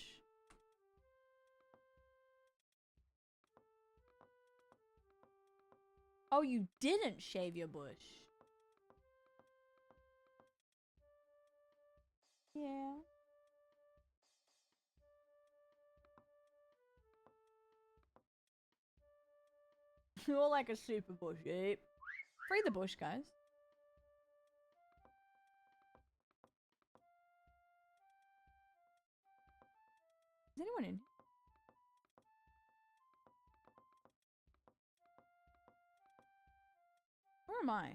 Speaker 2: Oh, you didn't shave your bush. Yeah. You're like a super bush, yep. Free the bush, guys. Is anyone in? Where am I?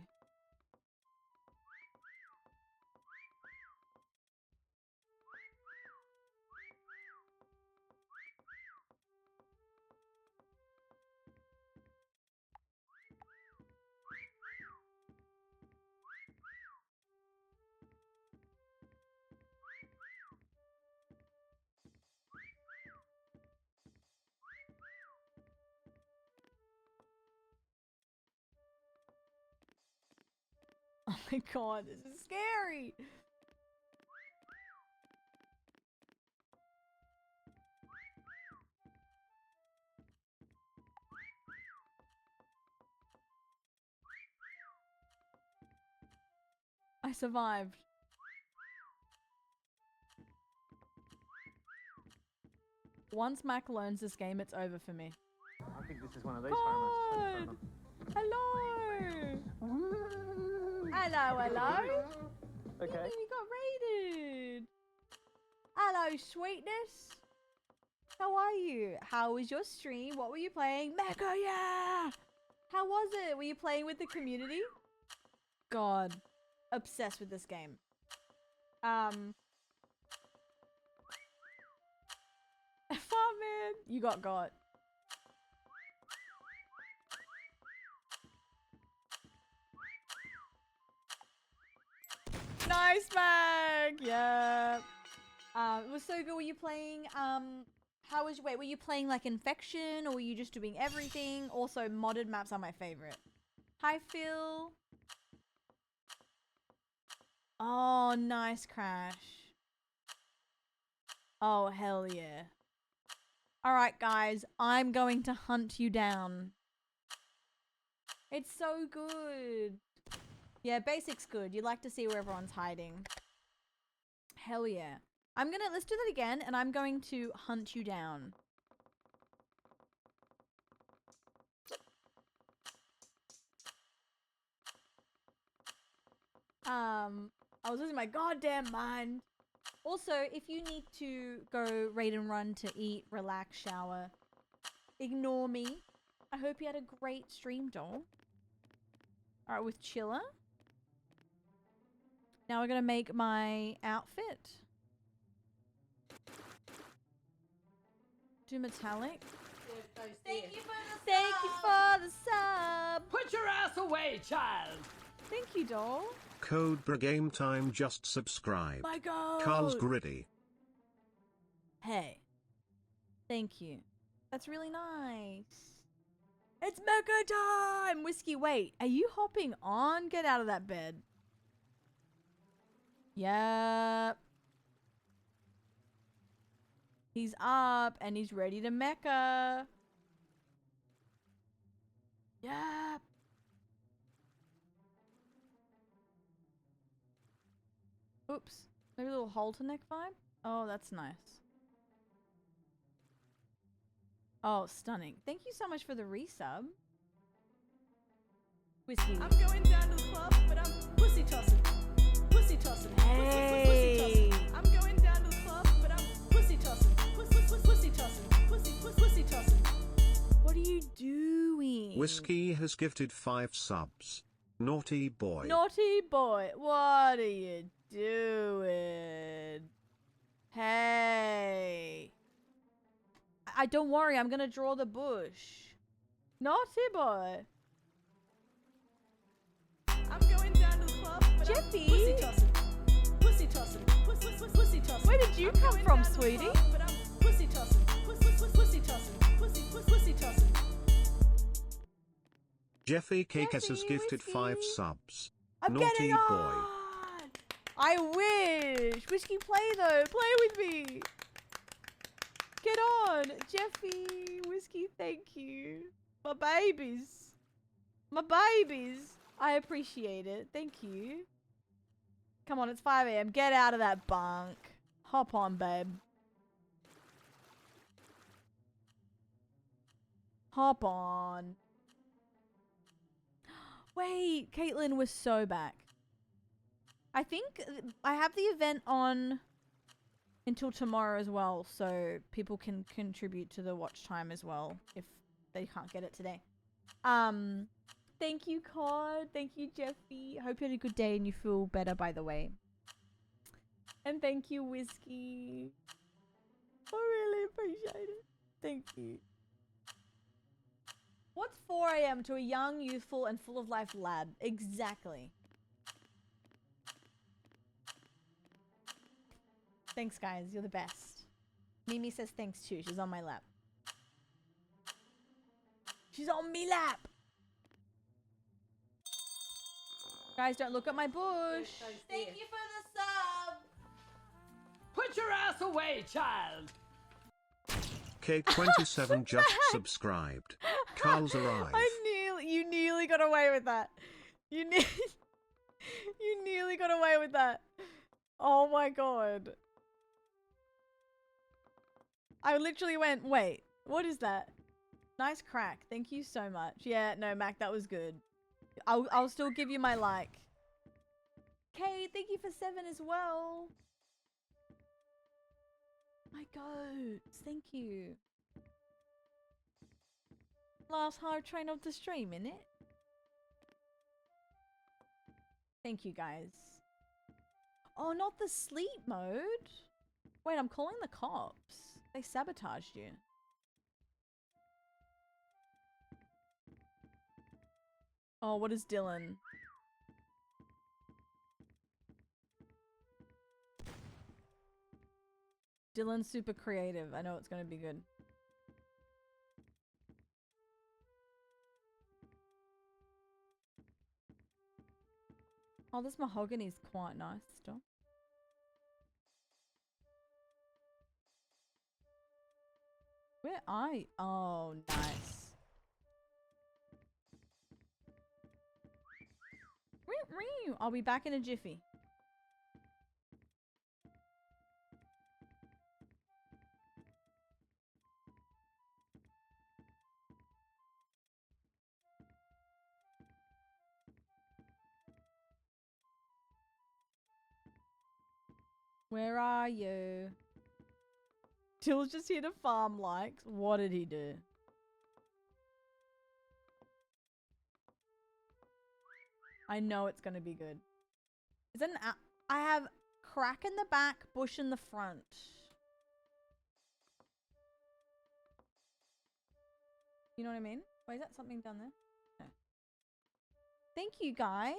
Speaker 2: Oh my god, this is scary! I survived. Once Mac learns this game, it's over for me.
Speaker 10: I think this is one of those
Speaker 2: God! Hello! Hello, hello!
Speaker 10: Okay.
Speaker 2: Yay, we got raided! Hello, sweetness! How are you? How was your stream? What were you playing? Mecha, yeah! How was it? Were you playing with the community? God. Obsessed with this game. Farman! You got. Nice bag! Yeah. It was so good. Were you playing, were you playing like Infection or were you just doing everything? Also, modded maps are my favorite. Hi, Phil. Oh, nice Crash. Oh, hell yeah. Alright, guys. I'm going to hunt you down. It's so good. Yeah, basic's good. You like to see where everyone's hiding. Hell yeah. Let's do that again, and I'm going to hunt you down. I was losing my goddamn mind. Also, if you need to go raid and run to eat, relax, shower, ignore me. I hope you had a great stream, doll. Alright, with Chiller. Now we're gonna make my outfit. Do metallic.
Speaker 7: Thank you for the
Speaker 2: Thank you for the sub.
Speaker 10: Put your ass away, child.
Speaker 2: Thank you, doll.
Speaker 5: Code Game Time just subscribe.
Speaker 2: My God.
Speaker 5: Carl's Gritty.
Speaker 2: Hey. Thank you. That's really nice. It's mecha time! Whiskey, wait. Are you hopping on? Get out of that bed. Yep. He's up and he's ready to mecha. Yep. Oops. Maybe a little halter neck vibe? Oh, that's nice. Oh, stunning. Thank you so much for the resub. Whiskey.
Speaker 3: I'm going down to the club, but I'm pussy tossing. Pussy tossing. Pussy tossing. I'm going down to the club, but I'm pussy tossing. Pussy tossing. Pussy tossing.
Speaker 2: What are you doing?
Speaker 5: Whiskey has gifted 5 subs. Naughty boy.
Speaker 2: Naughty boy. What are you doing? Hey. I don't worry, I'm gonna draw the bush. Naughty boy.
Speaker 3: I'm going down to the club, but
Speaker 2: Jeffy?
Speaker 3: I'm pussy tossing. Pussy tossing. Pussy tossing.
Speaker 2: Where did you come from, sweetie?
Speaker 3: But I'm pussy tossing. Pussy tossing. Pussy tossing.
Speaker 5: Jeffy Cakes has gifted 5 subs.
Speaker 2: I'm
Speaker 5: Naughty
Speaker 2: getting
Speaker 5: boy.
Speaker 2: on. I wish. Whiskey, play though. Play with me. Get on, Jeffy. Whiskey, thank you. My babies. My babies. I appreciate it. Thank you. Come on, it's 5 a.m. Get out of that bunk. Hop on, babe. Hop on. Wait, Caitlin was so back. I think I have the event on until tomorrow as well, so people can contribute to the watch time as well if they can't get it today. Thank you, Cod. Thank you, Jeffy. Hope you had a good day and you feel better, by the way. And thank you, Whiskey. I really appreciate it. Thank you. What's 4 a.m. to a young, youthful, and full of life lad? Exactly. Thanks, guys. You're the best. Mimi says thanks too. She's on my lap. She's on me lap. Guys, don't look at my bush. Thank you for the sub.
Speaker 10: Put your ass away, child.
Speaker 5: Cake27 just subscribed. Carl's arrived.
Speaker 2: You nearly got away with that. You nearly got away with that. Oh my god. I literally went, wait, what is that? Nice crack. Thank you so much. Yeah, no, Mac, that was good. I'll still give you my like. Kay, thank you for 7 as well. My goats, thank you. Last hard train of the stream, innit? Thank you, guys. Oh, not the sleep mode. Wait, I'm calling the cops. They sabotaged you. Oh, what is Dylan? Dylan's super creative. I know it's going to be good. Oh, this mahogany's quite nice still. Where are you? Oh, nice. I'll be back in a jiffy. Where are you? Till's just here to farm likes. What did he do? I know it's gonna be good. Is that an I have crack in the back, bush in the front. You know what I mean? Wait, is that something down there? No. Thank you, guys.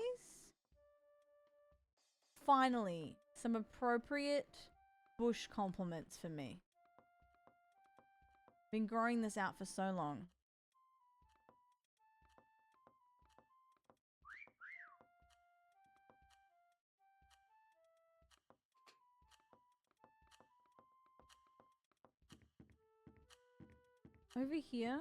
Speaker 2: Finally, some appropriate bush compliments for me. Been growing this out for so long. Over here.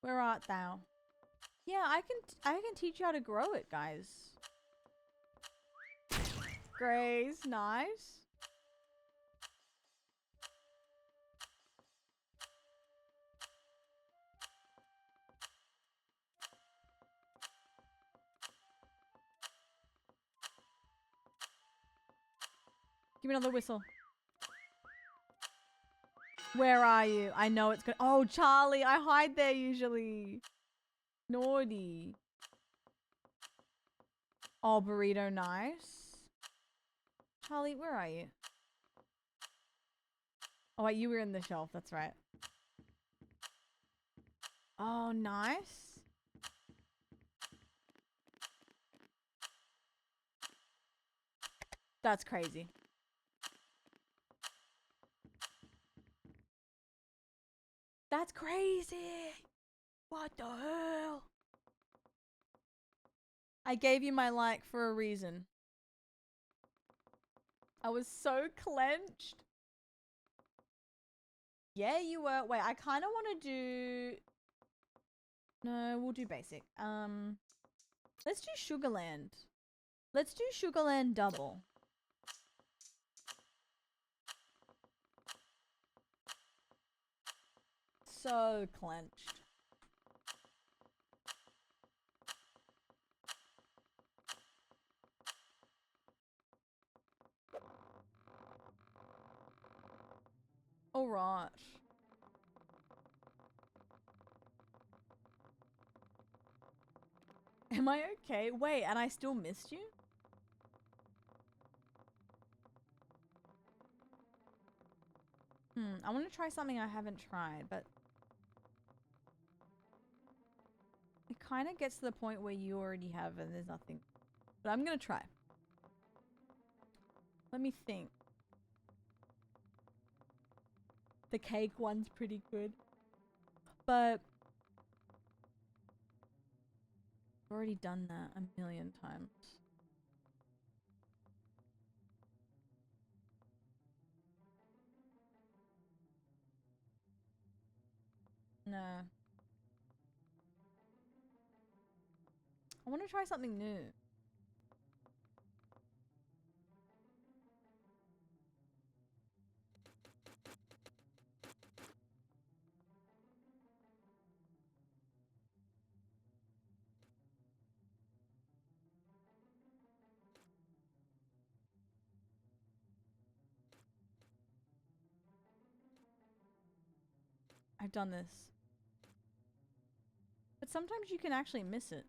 Speaker 2: Where art thou? Yeah, I can teach you how to grow it, guys. Grace, nice. Give me another whistle. Where are you? I know it's good. Oh, Charlie, I hide there usually. Naughty. Oh, burrito, nice. Charlie, where are you? Oh, wait, you were in the shelf. That's right. Oh, nice. That's crazy. That's crazy. What the hell? I gave you my like for a reason. I was so clenched. Yeah, you were. Wait, I kind of want to do... No, we'll do basic. Let's do Sugarland. Let's do Sugarland double. So clenched. All right. Am I okay? Wait, and I still missed you? I want to try something I haven't tried, but it kind of gets to the point where you already have and there's nothing. But I'm going to try. Let me think. The cake one's pretty good. But I've already done that a million times. No. I want to try something new. I've done this. But sometimes you can actually miss it.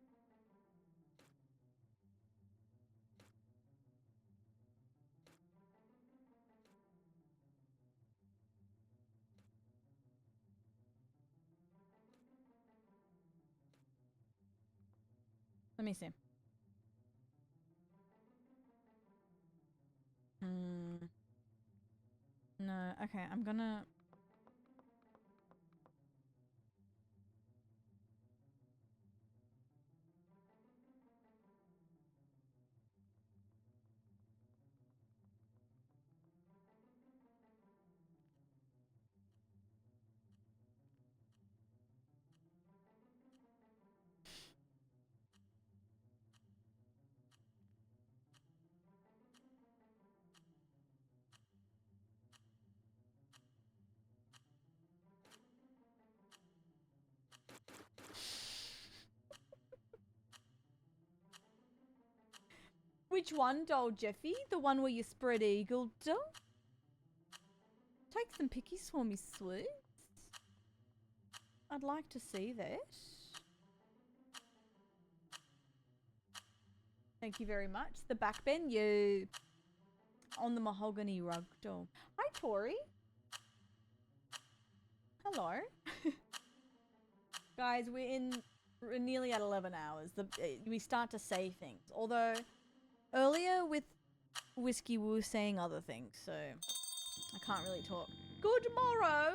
Speaker 2: Let me see. No, okay, I'm gonna... Which one, doll Jeffy? The one where you spread eagle, doll? Take some pickies for me, sweets. I'd like to see that. Thank you very much. The back bend, you on the mahogany rug, doll. Hi, Tori. Hello. Guys, we're nearly at 11 hours. We start to say things. Although, earlier with Whiskey we were saying other things, so I can't really talk. Good morrow!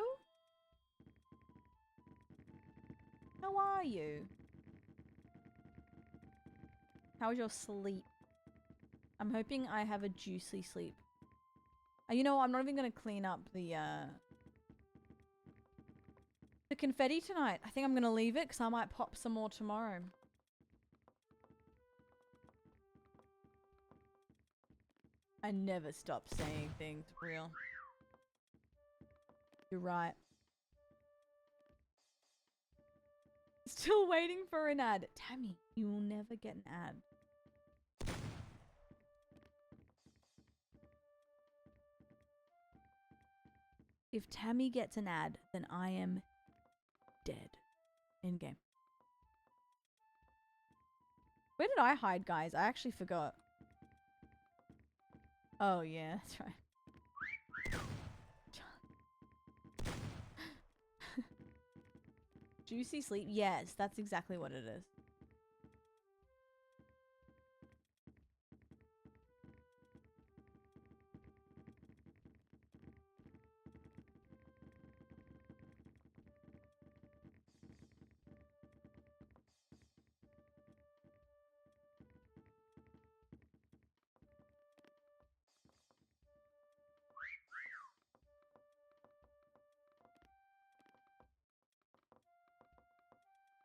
Speaker 2: How are you? How was your sleep? I'm hoping I have a juicy sleep. You know what? I'm not even going to clean up the confetti tonight. I think I'm going to leave it because I might pop some more tomorrow. I never stop saying things, real. You're right. Still waiting for an ad. Tammy, you will never get an ad. If Tammy gets an ad, then I am dead. In game. Where did I hide, guys? I actually forgot. Oh, yeah, that's right. Juicy sleep? Yes, that's exactly what it is.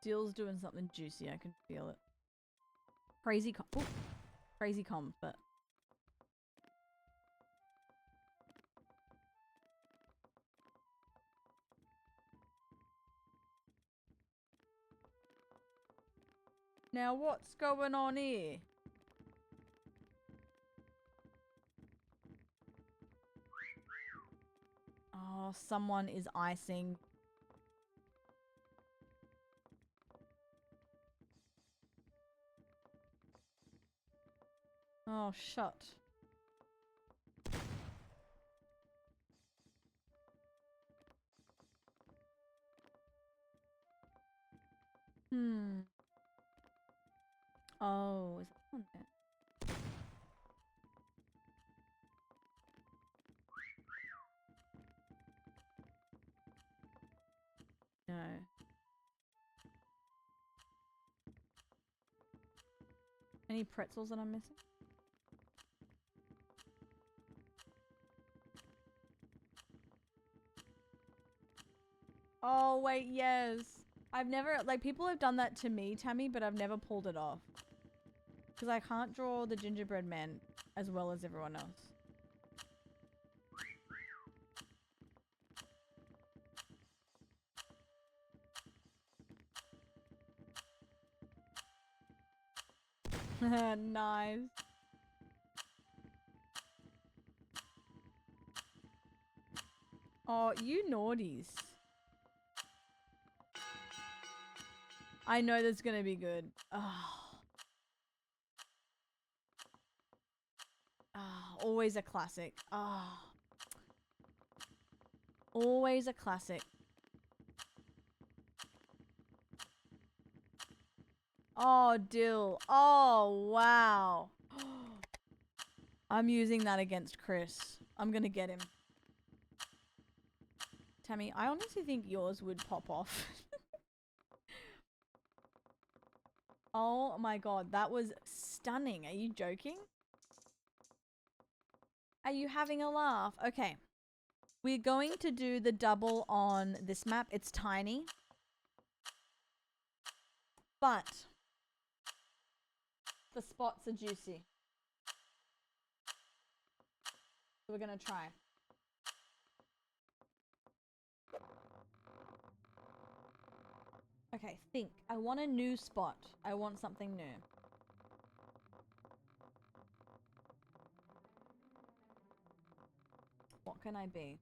Speaker 2: Dill's doing something juicy. I can feel it. Crazy crazy comms, but now what's going on here? Oh, someone is icing. Oh, shut. Hmm. Oh, is that on there? No. Any pretzels that I'm missing? Oh, wait, yes. I've never, like, people have done that to me, Tammy, but I've never pulled it off. Because I can't draw the gingerbread man as well as everyone else. Nice. Oh, you naughties. I know that's gonna be good. Oh. Oh, always a classic. Oh. Always a classic. Oh, Dill. Oh, wow. I'm using that against Chris. I'm gonna get him. Tammy, I honestly think yours would pop off. Oh my god, that was stunning. Are you joking? Are you having a laugh? Okay. We're going to do the double on this map. It's tiny. But the spots are juicy. So we're going to try. Okay, think. I want a new spot. I want something new. What can I be?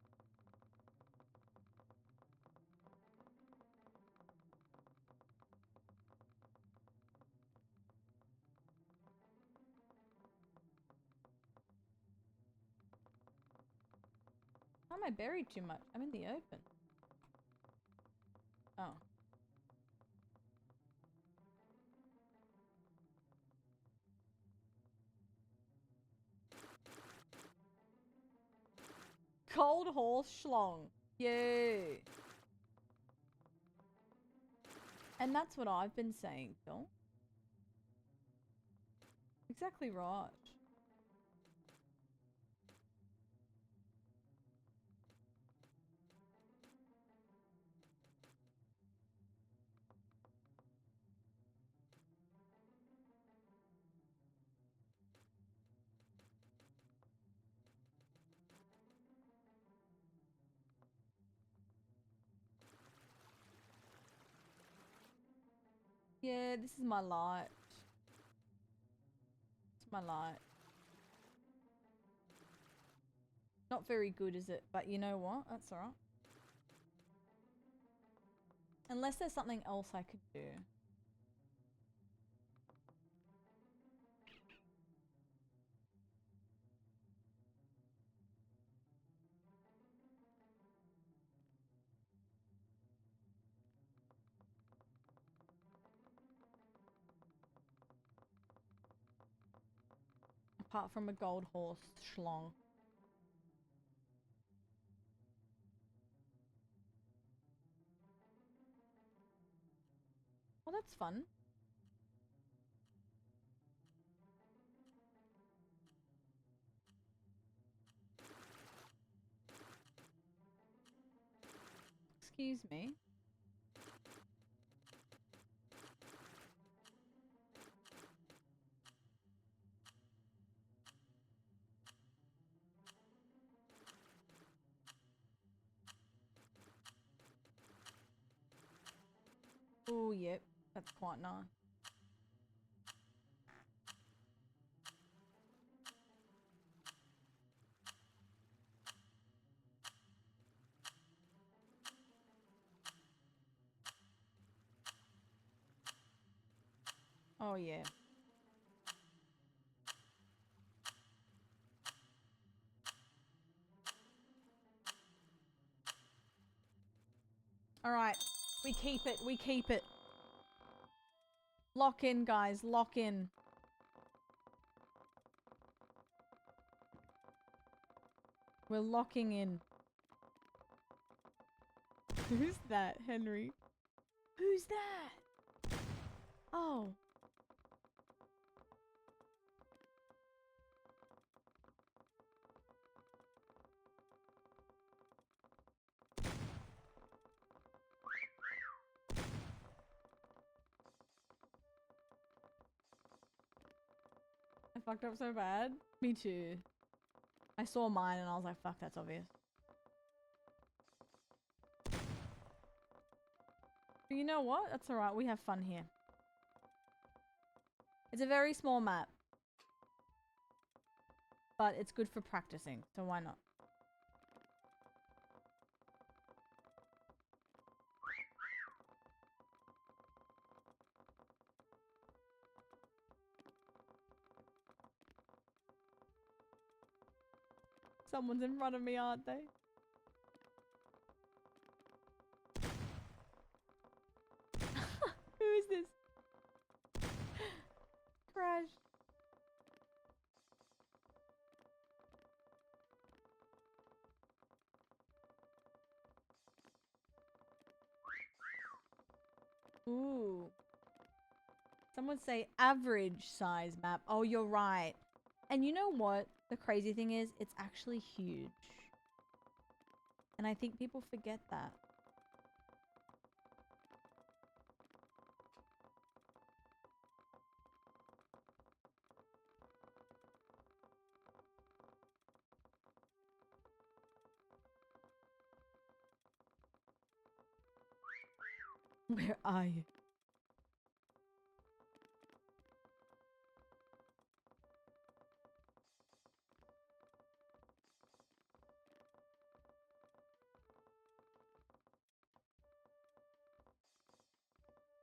Speaker 2: Why am I buried too much? I'm in the open. Oh. Cold horse schlong. Yay. And that's what I've been saying, Phil. Exactly right. Yeah, this is my light. It's my light. Not very good, is it? But you know what? That's alright. Unless there's something else I could do. Apart from a gold horse schlong. Oh, that's fun. Excuse me. Oh, yep. That's quite nice. Oh, yeah. All right. We keep it. We keep it. Lock in, guys. Lock in. We're locking in. Who's that, Henry? Who's that? Oh. I fucked up so bad. Me too. I saw mine and I was like, fuck, that's obvious. But you know what? That's alright. We have fun here. It's a very small map. But it's good for practicing, so why not? Someone's in front of me, aren't they? Who is this? Crash. Ooh. Someone say average size map. Oh, you're right. And you know what? The crazy thing is, it's actually huge. And I think people forget that. Where are you?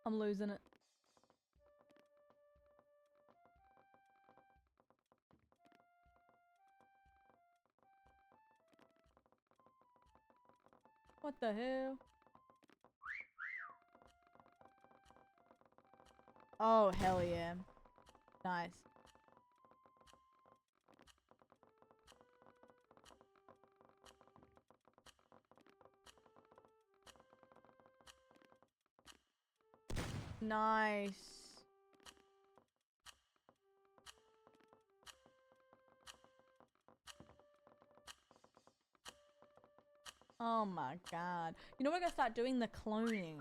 Speaker 2: I'm losing it. What the hell? Oh, hell yeah. Nice. Nice. Oh my god. You know, we're gonna start doing the cloning.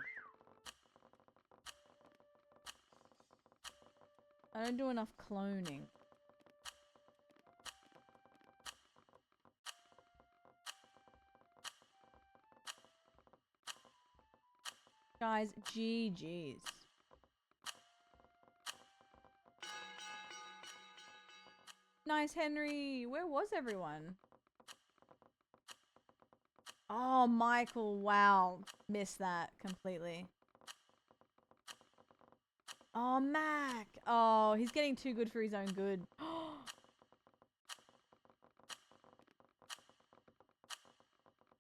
Speaker 2: I don't do enough cloning. Guys, GG's. Nice, Henry. Where was everyone? Oh, Michael, wow. Missed that completely. Oh, Mac. Oh, he's getting too good for his own good.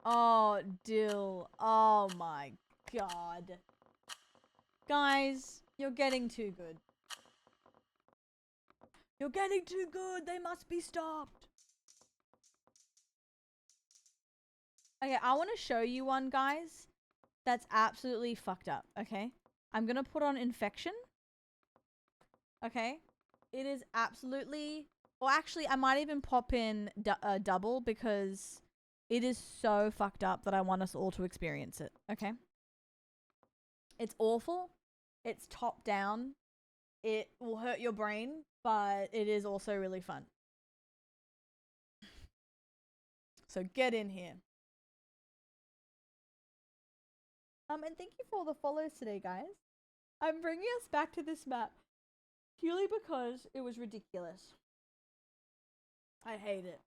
Speaker 2: Oh, Dill. Oh my god. Guys, you're getting too good. You're getting too good. They must be stopped. Okay, I want to show you one, guys. That's absolutely fucked up, okay? I'm gonna put on Infection. Okay? It is absolutely... Or actually, I might even pop in Double because it is so fucked up that I want us all to experience it, okay? It's awful. It's top down. It will hurt your brain, but it is also really fun. So get in here. And thank you for all the follows today, guys. I'm bringing us back to this map purely because it was ridiculous. I hate it.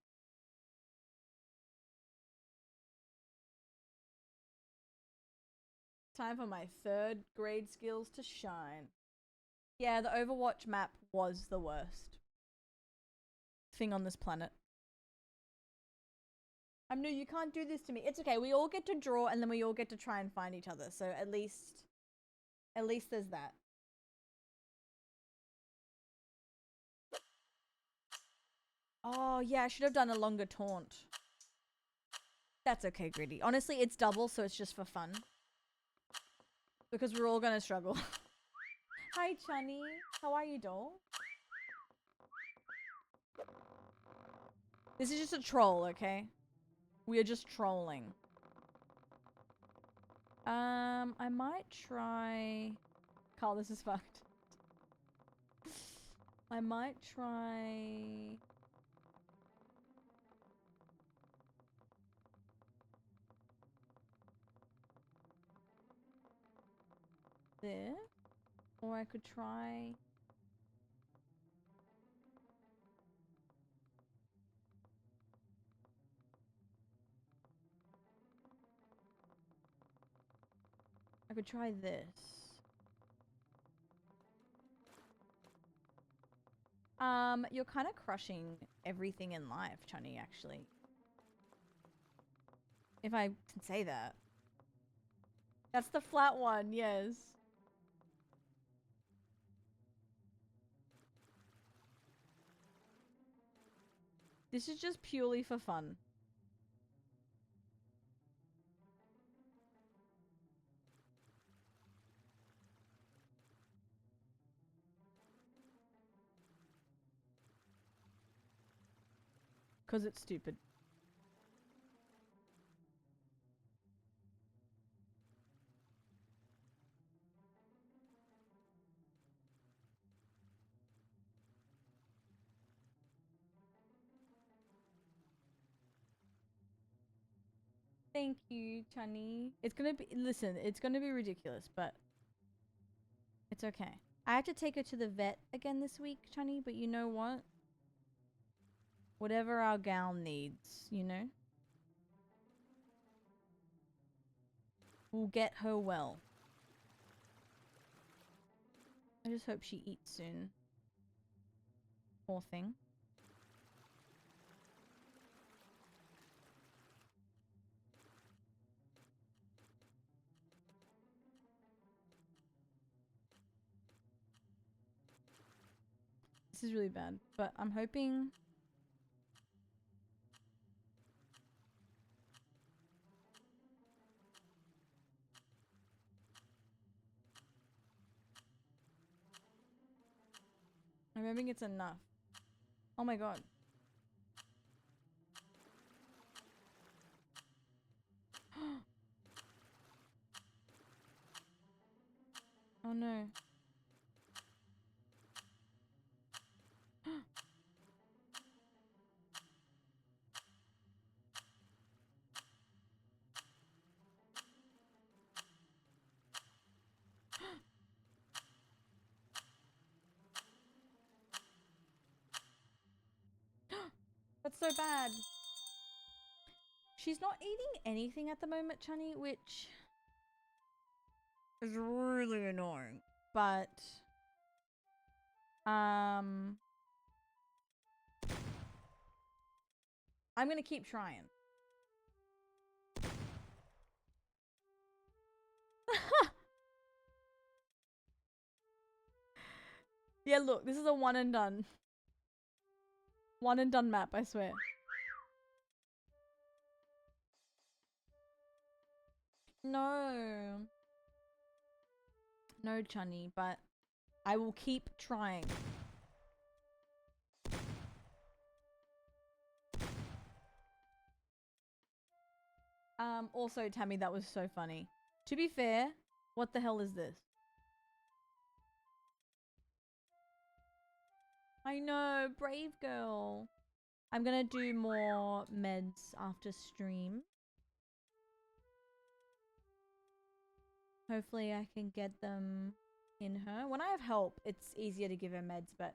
Speaker 2: Time for my 3rd grade skills to shine. Yeah, the Overwatch map was the worst thing on this planet. I'm new, you can't do this to me. It's okay, we all get to draw and then we all get to try and find each other. So at least there's that. Oh yeah, I should have done a longer taunt. That's okay, Gritty. Honestly, it's double, so it's just for fun. Because we're all gonna struggle. Hi, Chunny. How are you, doll? This is just a troll, okay? We are just trolling. I might try... Carl, this is fucked. I might try... There. Or I could try... I could try this. You're kind of crushing everything in life, Chunny, actually. If I can say that. That's the flat one, yes. This is just purely for fun. Because it's stupid. Thank you, Chunny. It's gonna be- listen, it's gonna be ridiculous, but it's okay. I have to take her to the vet again this week, Chunny, but you know what? Whatever our gal needs, you know? We'll get her well. I just hope she eats soon. Poor thing. This is really bad, but I'm hoping... I'm hoping it's enough. Oh my god. Oh no. That's so bad. She's not eating anything at the moment, Chunny, which is really annoying. But I'm gonna keep trying. Yeah, look, this is a one and done. One and done map, I swear. No. No, Chunny, but I will keep trying. Also, Tammy, that was so funny. To be fair, what the hell is this? I know, brave girl. I'm gonna do more meds after stream. Hopefully I can get them in her. When I have help, it's easier to give her meds, but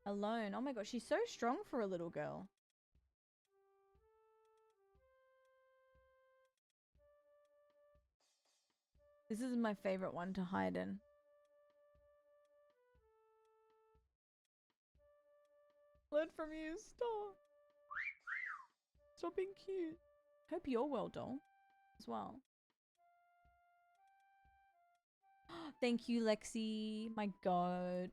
Speaker 2: alone. Oh my god, she's so strong for a little girl. This is my favorite one to hide in. Learn from you, stop. Stop being cute. Hope you're well, doll, as well. Thank you, Lexi. My god.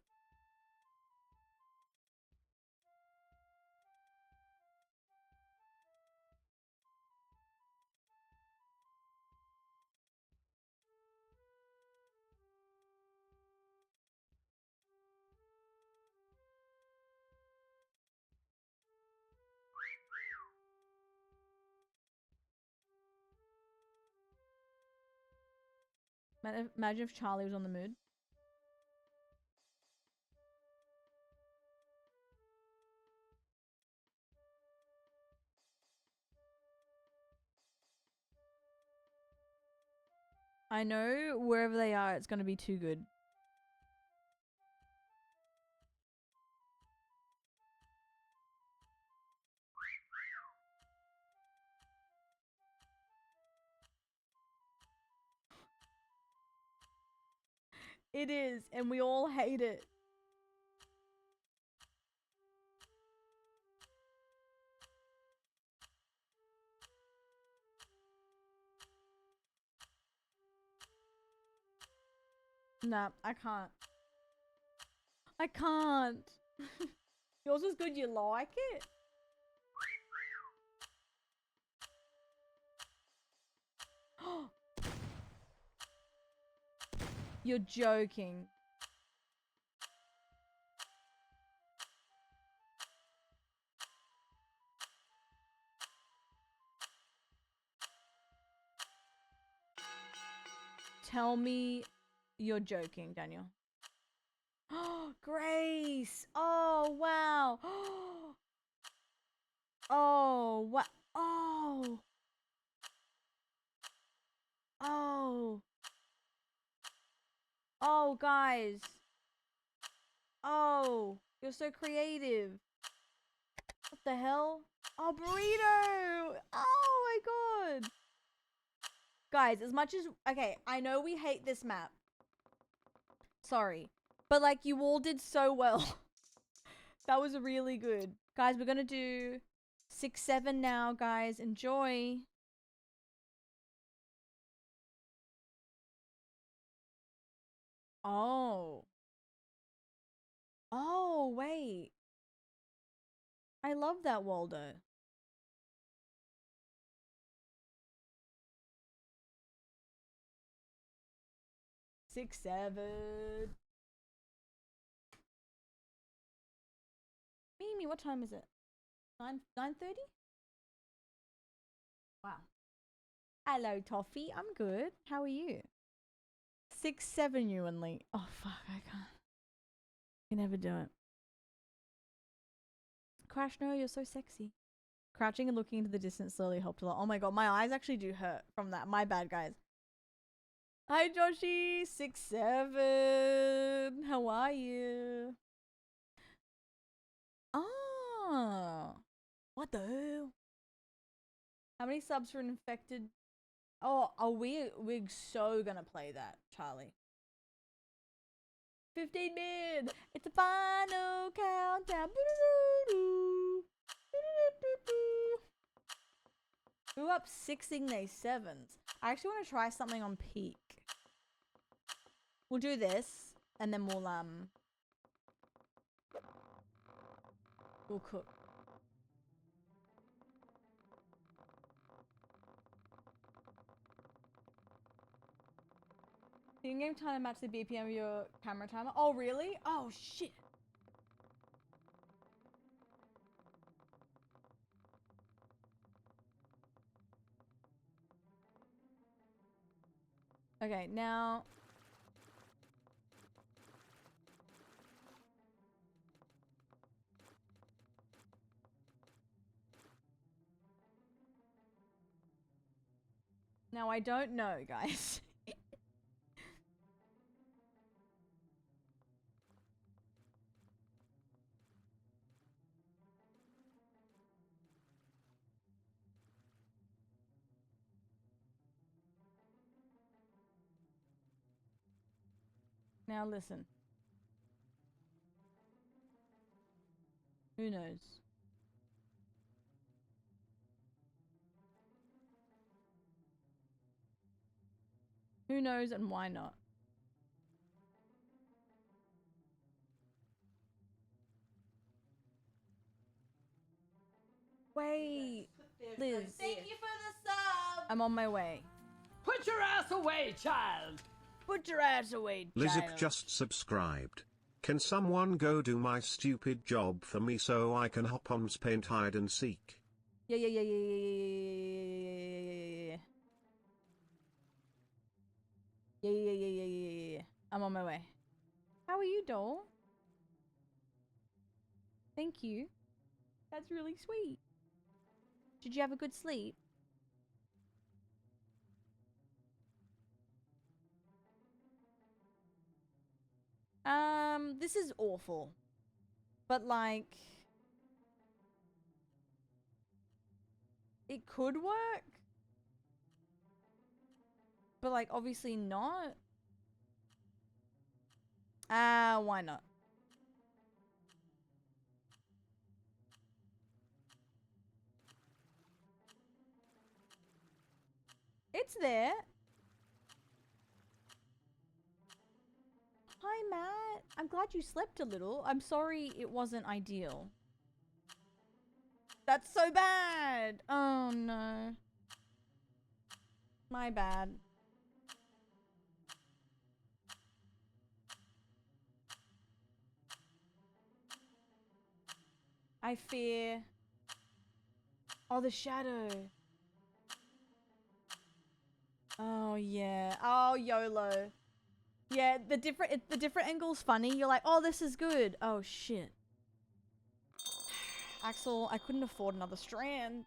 Speaker 2: Imagine if Charlie was on the mood. I know wherever they are, it's gonna be too good. It is, and we all hate it. Nah, I can't. I can't. Yours is good, you like it? You're joking. Tell me you're joking, Daniel. Oh, Grace. Oh, wow. Oh, what? Oh. Oh. Oh, guys. Oh, you're so creative. What the hell? Oh, burrito. Oh my god. Guys, as much as... Okay, I know we hate this map. Sorry. But, like, you all did so well. That was really good. Guys, we're gonna do 6-7 now, guys. Enjoy. Oh. Oh, wait. I love that, Waldo. Six, 7. Mimi, what time is it? 9:30? Wow. Hello, Toffee. I'm good. How are you? 6-7, you and Lee. Oh, fuck. I can't. I can never do it. Crash, no, you're so sexy. Crouching and looking into the distance slowly helped a lot. Oh my god, my eyes actually do hurt from that. My bad, guys. Hi, Joshi. 6-7. How are you? Oh. What the hell? How many subs for an infected? Oh, are we're so gonna play that, Charlie. 15 min. It's the final countdown. We're up 6 Ignace 7s. I actually want to try something on peak. We'll do this, and then we'll cook. The in-game timer match the BPM of your camera timer. Oh, really? Oh, shit. Okay, now... Now, I don't know, guys. Now listen. Who knows? Who knows and why not? Wait, Liz.
Speaker 6: Thank you for the sub.
Speaker 2: I'm on my way.
Speaker 6: Put your ass away, child.
Speaker 2: Put your ass away,
Speaker 5: Lizik just subscribed. Can someone go do my stupid job for me so I can hop on Paint hide and seek?
Speaker 2: Yeah. I'm on my way. How are you, doll? Thank you. That's really sweet. Did you have a good sleep? This is awful. But like... it could work. But like, obviously not. Why not? It's there. Hi, Matt. I'm glad you slept a little. I'm sorry it wasn't ideal. That's so bad. Oh, no. My bad. I fear... oh, the shadow. Oh, yeah. Oh, YOLO. Yeah, the different angle's funny. You're like, oh, this is good. Oh, shit. Axel, I couldn't afford another strand.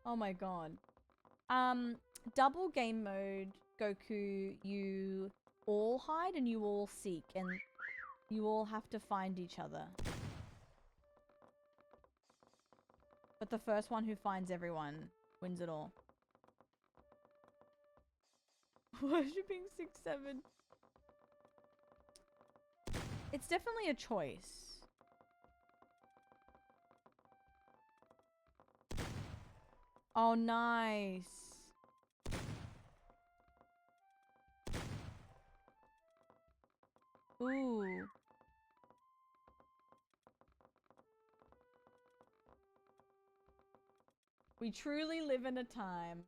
Speaker 2: Oh my god. Double game mode, Goku, you all hide and you all seek, and you all have to find each other. But the first one who finds everyone wins it all. Worshipping 6-7. It's definitely a choice. Oh, nice. Ooh. We truly live in a time.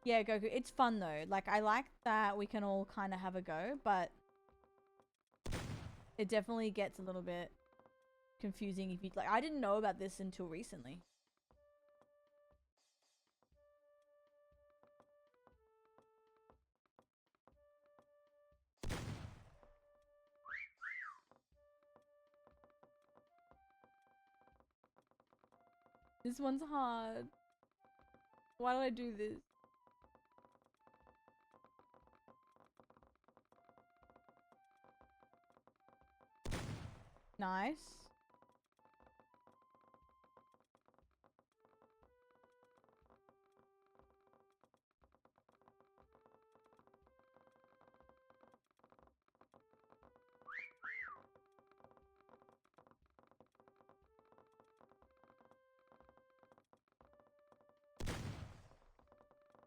Speaker 2: Yeah, Goku, it's fun though. Like, I like that we can all kind of have a go, but it definitely gets a little bit confusing if you like. I didn't know about this until recently. This one's hard. Why did I do this? Nice.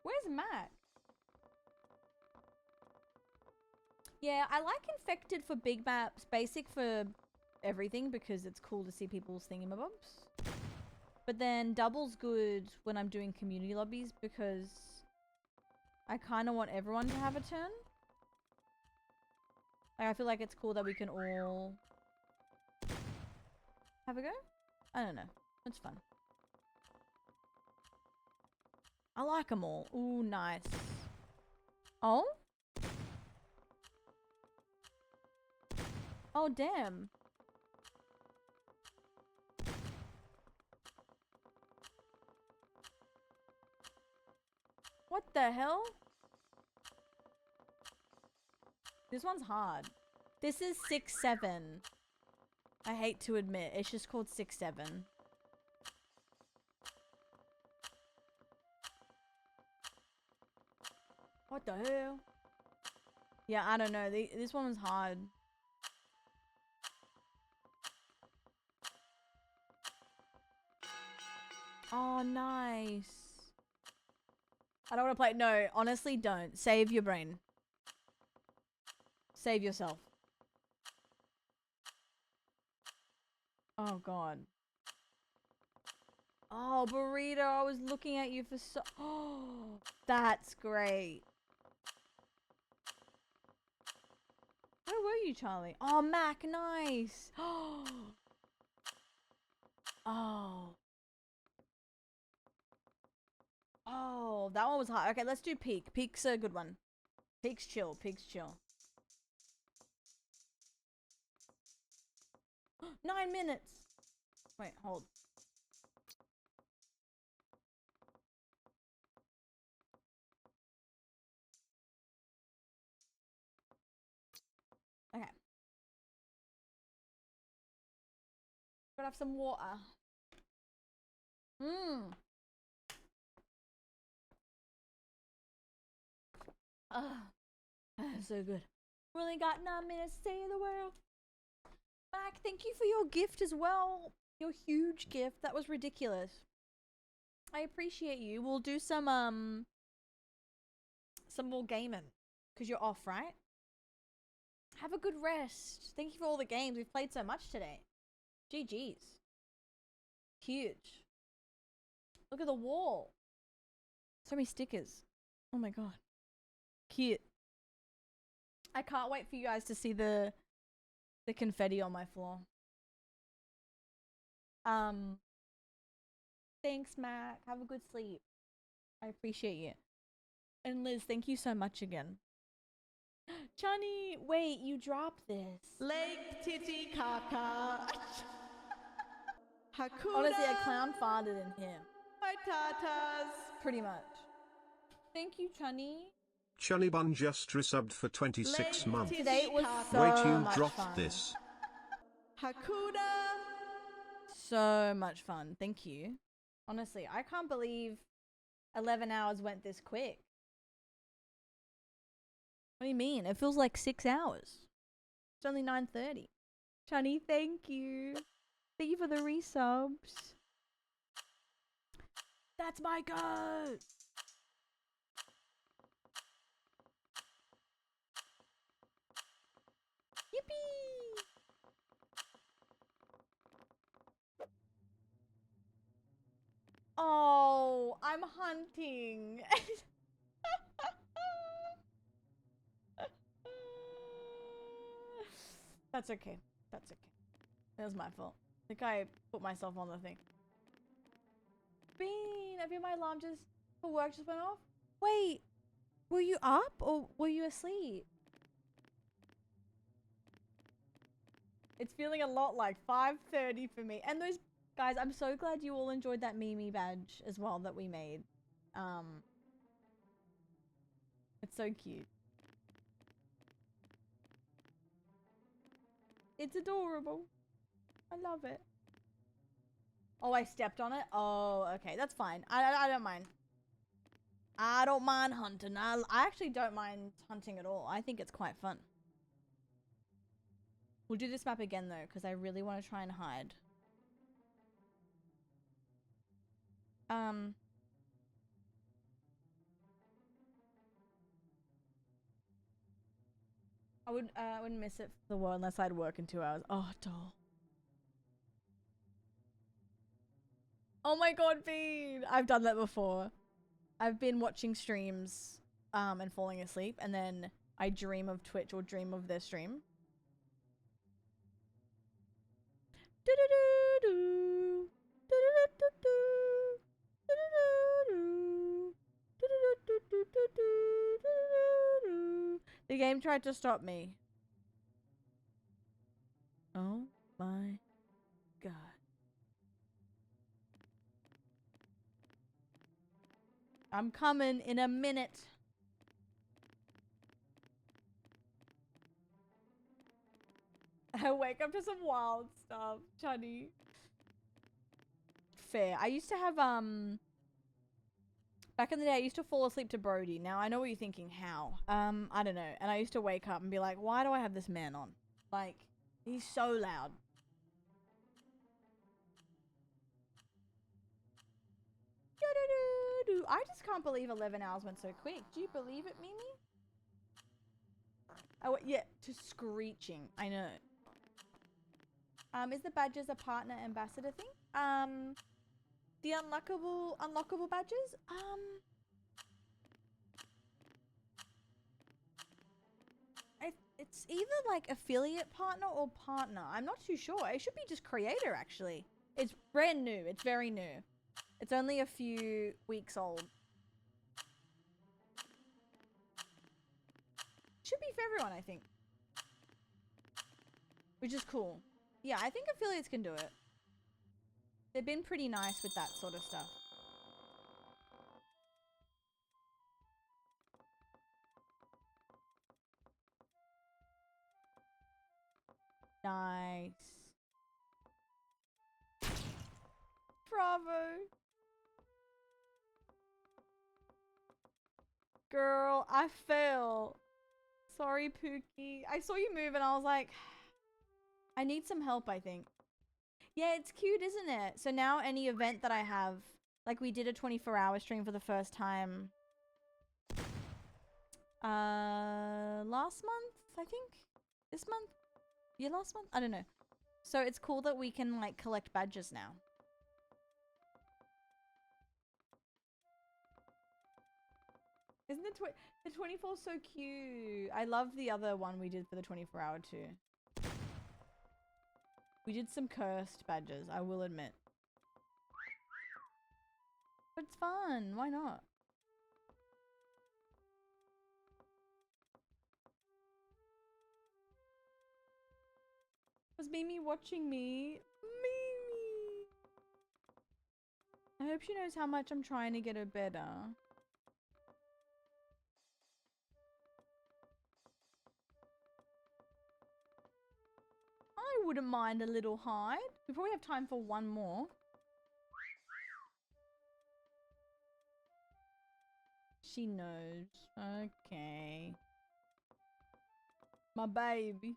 Speaker 2: Where's Mac? Yeah, I like Infected for big maps, Basic for everything because it's cool to see people's thingamabobs. But then Double's good when I'm doing community lobbies because I kind of want everyone to have a turn. Like, I feel like it's cool that we can all have a go. I don't know. It's fun. I like them all. Ooh, nice. Oh? Oh, damn. What the hell? This one's hard. This is 6-7. I hate to admit, it's just called 6-7. What the hell? Yeah, I don't know. This one was hard. Oh, nice. I don't want to play. No, honestly, don't. Save your brain. Save yourself. Oh, God. Oh, Burrito, I was looking at you for so... Oh, that's great. Where were you, Charlie? Oh, Mac, nice. Oh. Oh, that one was hard. Okay, let's do Peak. Peak's a good one. Peak's chill. Peak's chill. 9 minutes. Wait, hold. Okay. Gotta have some water. Mmm. So good. We only got 9 minutes to save the world. Mac, thank you for your gift as well. Your huge gift. That was ridiculous. I appreciate you. We'll do some more gaming. Because you're off, right? Have a good rest. Thank you for all the games. We've played so much today. GG's. Huge. Look at the wall. So many stickers. Oh my god. Cute. I can't wait for you guys to see the confetti on my floor. Thanks, Mac. Have a good sleep. I appreciate you. And Liz, thank you so much again. Chani, wait, you dropped this.
Speaker 6: Leg titty caca. Hakuna.
Speaker 2: Honestly, a clown farted in him.
Speaker 6: My tatas.
Speaker 2: Pretty much. Thank you, Chani.
Speaker 5: Chunny Bun just resubbed for 26 months.
Speaker 2: Today was so
Speaker 5: Wait, you
Speaker 2: much
Speaker 5: dropped
Speaker 2: fun.
Speaker 5: this.
Speaker 6: Hakuna.
Speaker 2: So much fun. Thank you. Honestly, I can't believe 11 hours went this quick. What do you mean? It feels like 6 hours. It's only 9:30. Chani, thank you. Thank you for the resubs. That's my goat. Yippee! Oh, I'm hunting. That's okay. That's okay. It was my fault. I think I put myself on the thing. Bean, I feel my alarm just for work just went off. Wait, were you up or were you asleep? It's feeling a lot like 5:30 for me. And those Guys, I'm so glad you all enjoyed that Mimi badge as well that we made. It's so cute. It's adorable. I love it. Oh, I stepped on it? Oh, okay. That's fine. I don't mind. I don't mind hunting. I actually don't mind hunting at all. I think it's quite fun. We'll do this map again though, because I really want to try and hide. I wouldn't miss it for the world unless I'd work in 2 hours. Oh, doll. Oh my god, Bean! I've done that before. I've been watching streams and falling asleep, and then I dream of Twitch or dream of their stream. Do-do-do-do. Do-do-do-do-do. Do-do-do-do. Do-do-do-do-do-do-do. The game tried to stop me. Oh my god. I'm coming in a minute. I wake up to some wild stuff, Chunny. Fair. I used to have, back in the day, I used to fall asleep to Brody. Now, I know what you're thinking. How? I don't know. And I used to wake up and be like, why do I have this man on? Like, he's so loud. I just can't believe 11 hours went so quick. Do you believe it, Mimi? Oh, yeah, to screeching. I know. Is the badges a partner ambassador thing? The unlockable badges? It's either like affiliate partner or partner. I'm not too sure. It should be just creator, actually. It's brand new. It's very new. It's only a few weeks old. Should be for everyone, I think. Which is cool. Yeah, I think affiliates can do it. They've been pretty nice with that sort of stuff. Nice. Bravo. Girl, I fell. Sorry, Pookie. I saw you move and I was like, I need some help, I think. Yeah, it's cute, isn't it? So now any event that I have, like we did a 24-hour stream for the first time last month, I think? This month? Yeah, last month? I don't know. So it's cool that we can like collect badges now. Isn't the 24 so cute? I love the other one we did for the 24-hour too. We did some cursed badges, I will admit. But it's fun, why not? Was Mimi watching me? Mimi! I hope she knows how much I'm trying to get her better. I wouldn't mind a little hide. We probably have time for one more. She knows. Okay. My baby.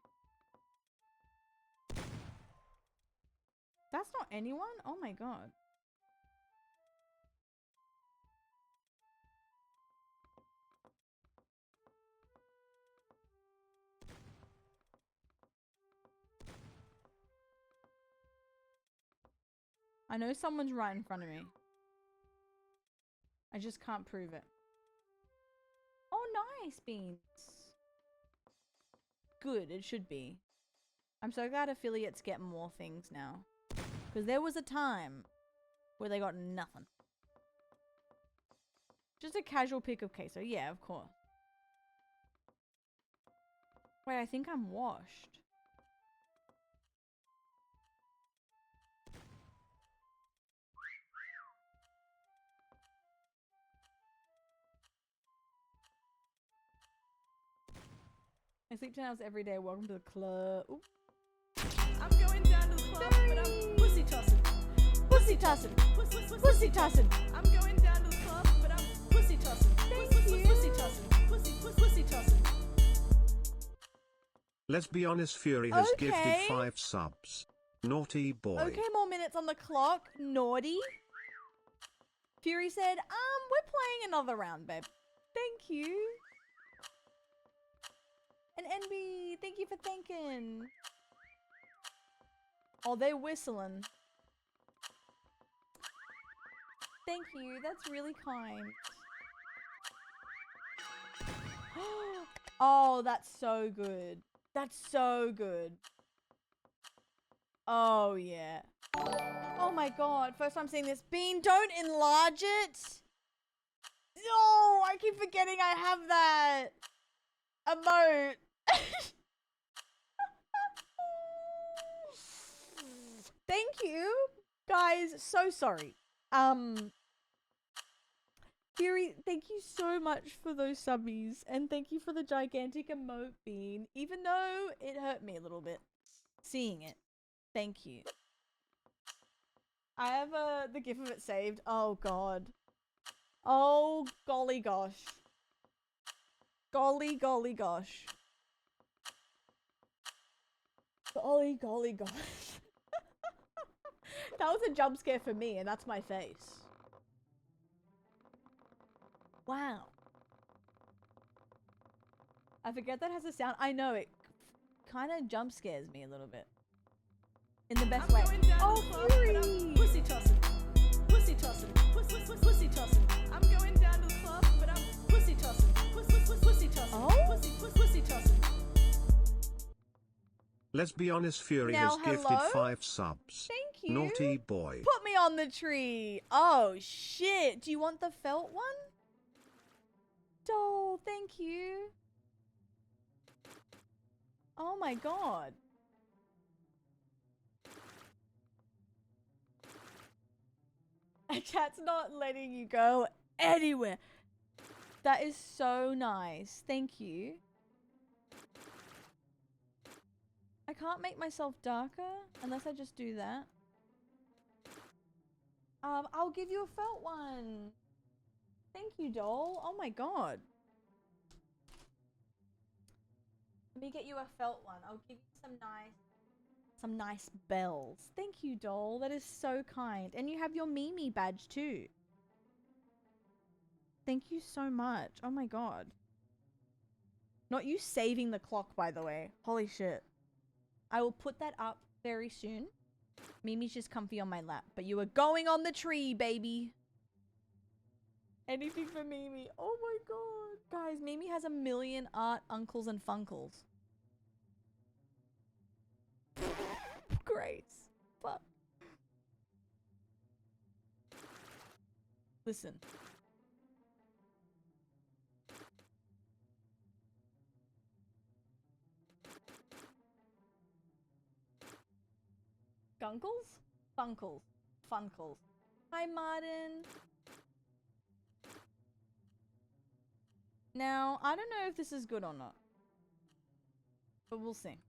Speaker 2: That's not anyone? Oh my god. I know someone's right in front of me. I just can't prove it. Oh, nice, Beans. Good, it should be. I'm so glad affiliates get more things now. Because there was a time where they got nothing. Just a casual pick of queso. Yeah, of course. Wait, I think I'm washed. I sleep 10 hours every day. Welcome to the club. Ooh.
Speaker 3: I'm going down to the club, but I'm pussy tossing.
Speaker 2: Pussy tossing. Pussy tossing.
Speaker 3: I'm going down to the club, but I'm pussy tossing. Pussy tossing. Pussy tossing.
Speaker 5: Let's be honest, Fury has gifted
Speaker 2: Okay.
Speaker 5: 5 subs. Naughty boy.
Speaker 2: Okay, more minutes on the clock. Naughty. Fury said, we're playing another round, babe. Thank you. And NB, thank you for thanking. Oh, they're whistling. Thank you, that's really kind. Oh, that's so good. That's so good. Oh, yeah. Oh my god, first time seeing this. Bean, don't enlarge it! No, I keep forgetting I have that emote. Thank you, guys. So sorry. Fury, thank you so much for those subbies, and thank you for the gigantic emote, Bean. Even though it hurt me a little bit seeing it. Thank you. I have the gif of it saved. Oh god. Oh golly gosh. Golly golly gosh. Golly golly gosh. That was a jump scare for me, and that's my face. Wow. I forget that has a sound. I know, it kind of jump scares me a little bit. In the best way. Oh, Fury!
Speaker 3: Pussy tossing. Pussy tossing. Pussy tossing. I'm going down to the club, but I'm pussy tossing. Pussy tossing.
Speaker 2: Oh?
Speaker 3: Pussy tossing.
Speaker 5: Let's be honest, Fury
Speaker 2: Now,
Speaker 5: has gifted
Speaker 2: hello?
Speaker 5: 5 subs.
Speaker 2: Thank you.
Speaker 5: Naughty boy.
Speaker 2: Put me on the tree. Oh, shit. Do you want the felt one? Doll, thank you. Oh my god. A cat's not letting you go anywhere. That is so nice. Thank you. I can't make myself darker unless I just do that. I'll give you a felt one. Thank you, doll. Oh my god. Let me get you a felt one. I'll give you some nice bells. Thank you, doll. That is so kind. And you have your Mimi badge too. Thank you so much. Oh my god. Not you saving the clock, by the way. Holy shit. I will put that up very soon. Mimi's just comfy on my lap, but you are going on the tree, baby. Anything for Mimi. Oh my god. Guys, Mimi has 1 million art uncles and funkles. Grace. Fuck. Listen. Gunkles? Funkles. Funkles. Hi, Martin. Now, I don't know if this is good or not. But we'll see.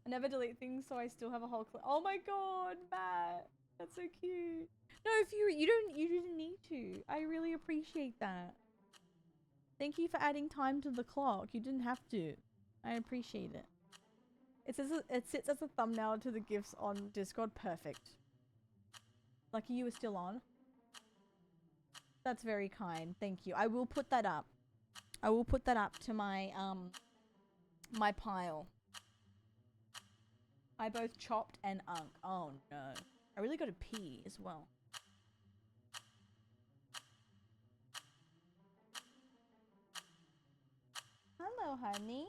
Speaker 2: I never delete things, so I still have a whole clip. Oh my god, Matt. That's so cute. No, Fury, you didn't need to. I really appreciate that. Thank you for adding time to the clock. You didn't have to. I appreciate it. It sits as a thumbnail to the GIFs on Discord. Perfect. Lucky you were still on. That's very kind. Thank you. I will put that up. I will put that up to my my pile. I both chopped and unk. Oh no. I really gotta pee as well. Hello, honey.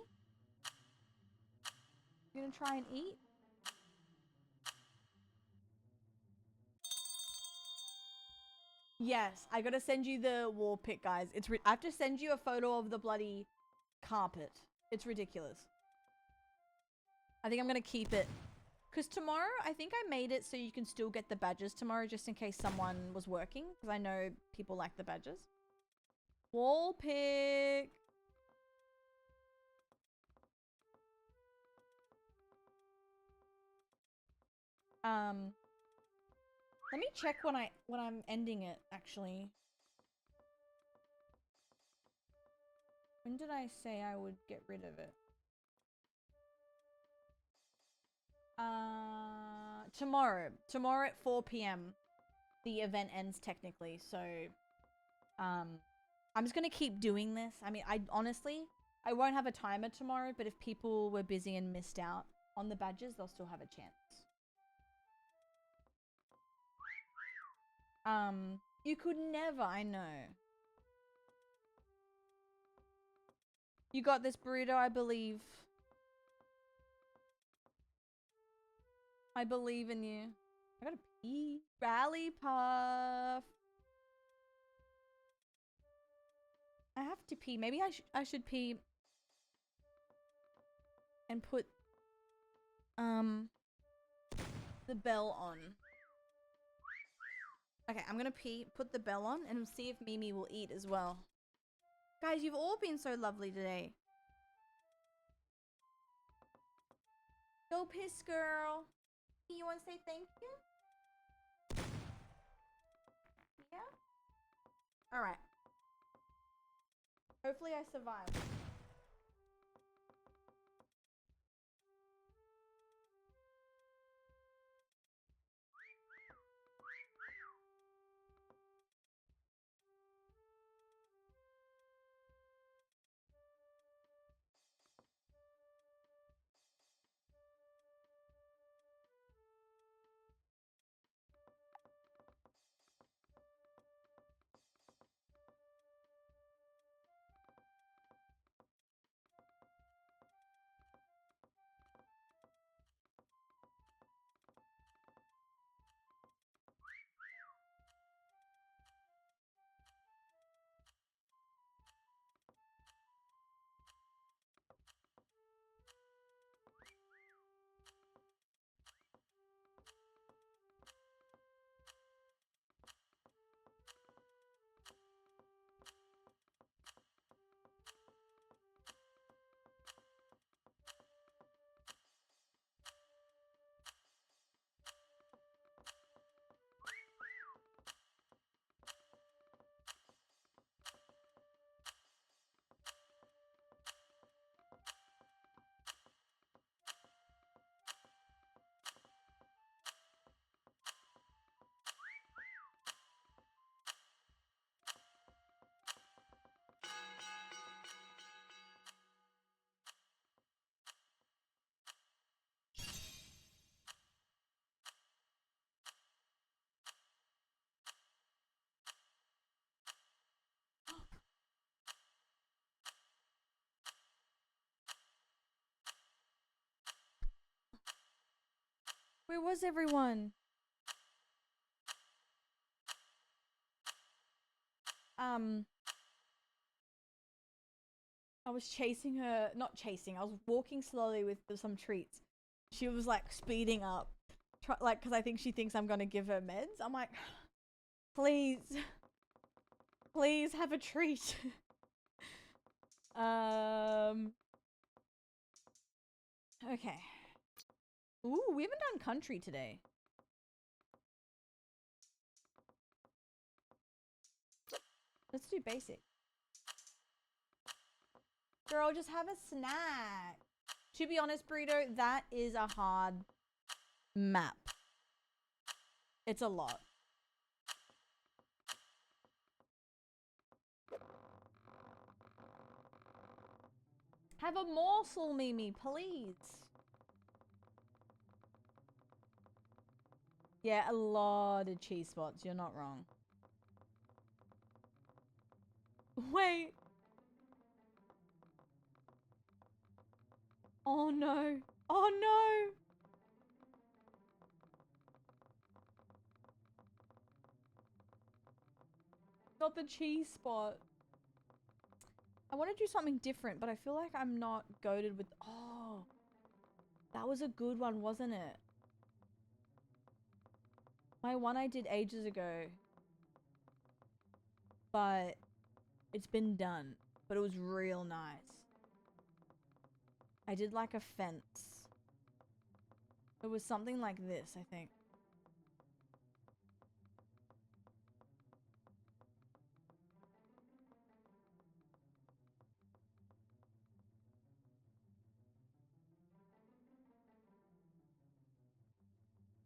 Speaker 2: You gonna try and eat? Yes, I gotta send you the wall pic, guys. I have to send you a photo of the bloody carpet. It's ridiculous. I think I'm gonna keep it. Because tomorrow, I think I made it so you can still get the badges tomorrow, just in case someone was working. Because I know people like the badges. Wall pic. Let me check when I'm ending it actually. When did I say I would get rid of it? Tomorrow. Tomorrow at 4 p.m. the event ends technically, so I'm just gonna keep doing this. I mean, I honestly won't have a timer tomorrow, but if people were busy and missed out on the badges, they'll still have a chance. You could never, I know. You got this, burrito, I believe. I believe in you. I gotta pee. Rally puff. I have to pee. Maybe I should pee and put the bell on. Okay, I'm gonna pee, put the bell on, and see if Mimi will eat as well. Guys, you've all been so lovely today. Go piss, girl. You want to say thank you? Yeah? Alright. Hopefully I survive. Where was everyone? I was chasing her, not chasing, I was walking slowly with some treats. She was like speeding up, like, because I think she thinks I'm gonna give her meds. I'm like, please, please have a treat. Okay. Ooh, we haven't done country today. Let's do basic. Girl, just have a snack. To be honest, burrito, that is a hard map. It's a lot. Have a morsel, Mimi, please. Yeah, a lot of cheese spots. You're not wrong. Wait. Oh no. Oh no. Not the cheese spot. I want to do something different, but I feel like I'm not goated with... Oh. That was a good one, wasn't it? My one I did ages ago. But it's been done. But it was real nice. I did like a fence. It was something like this, I think.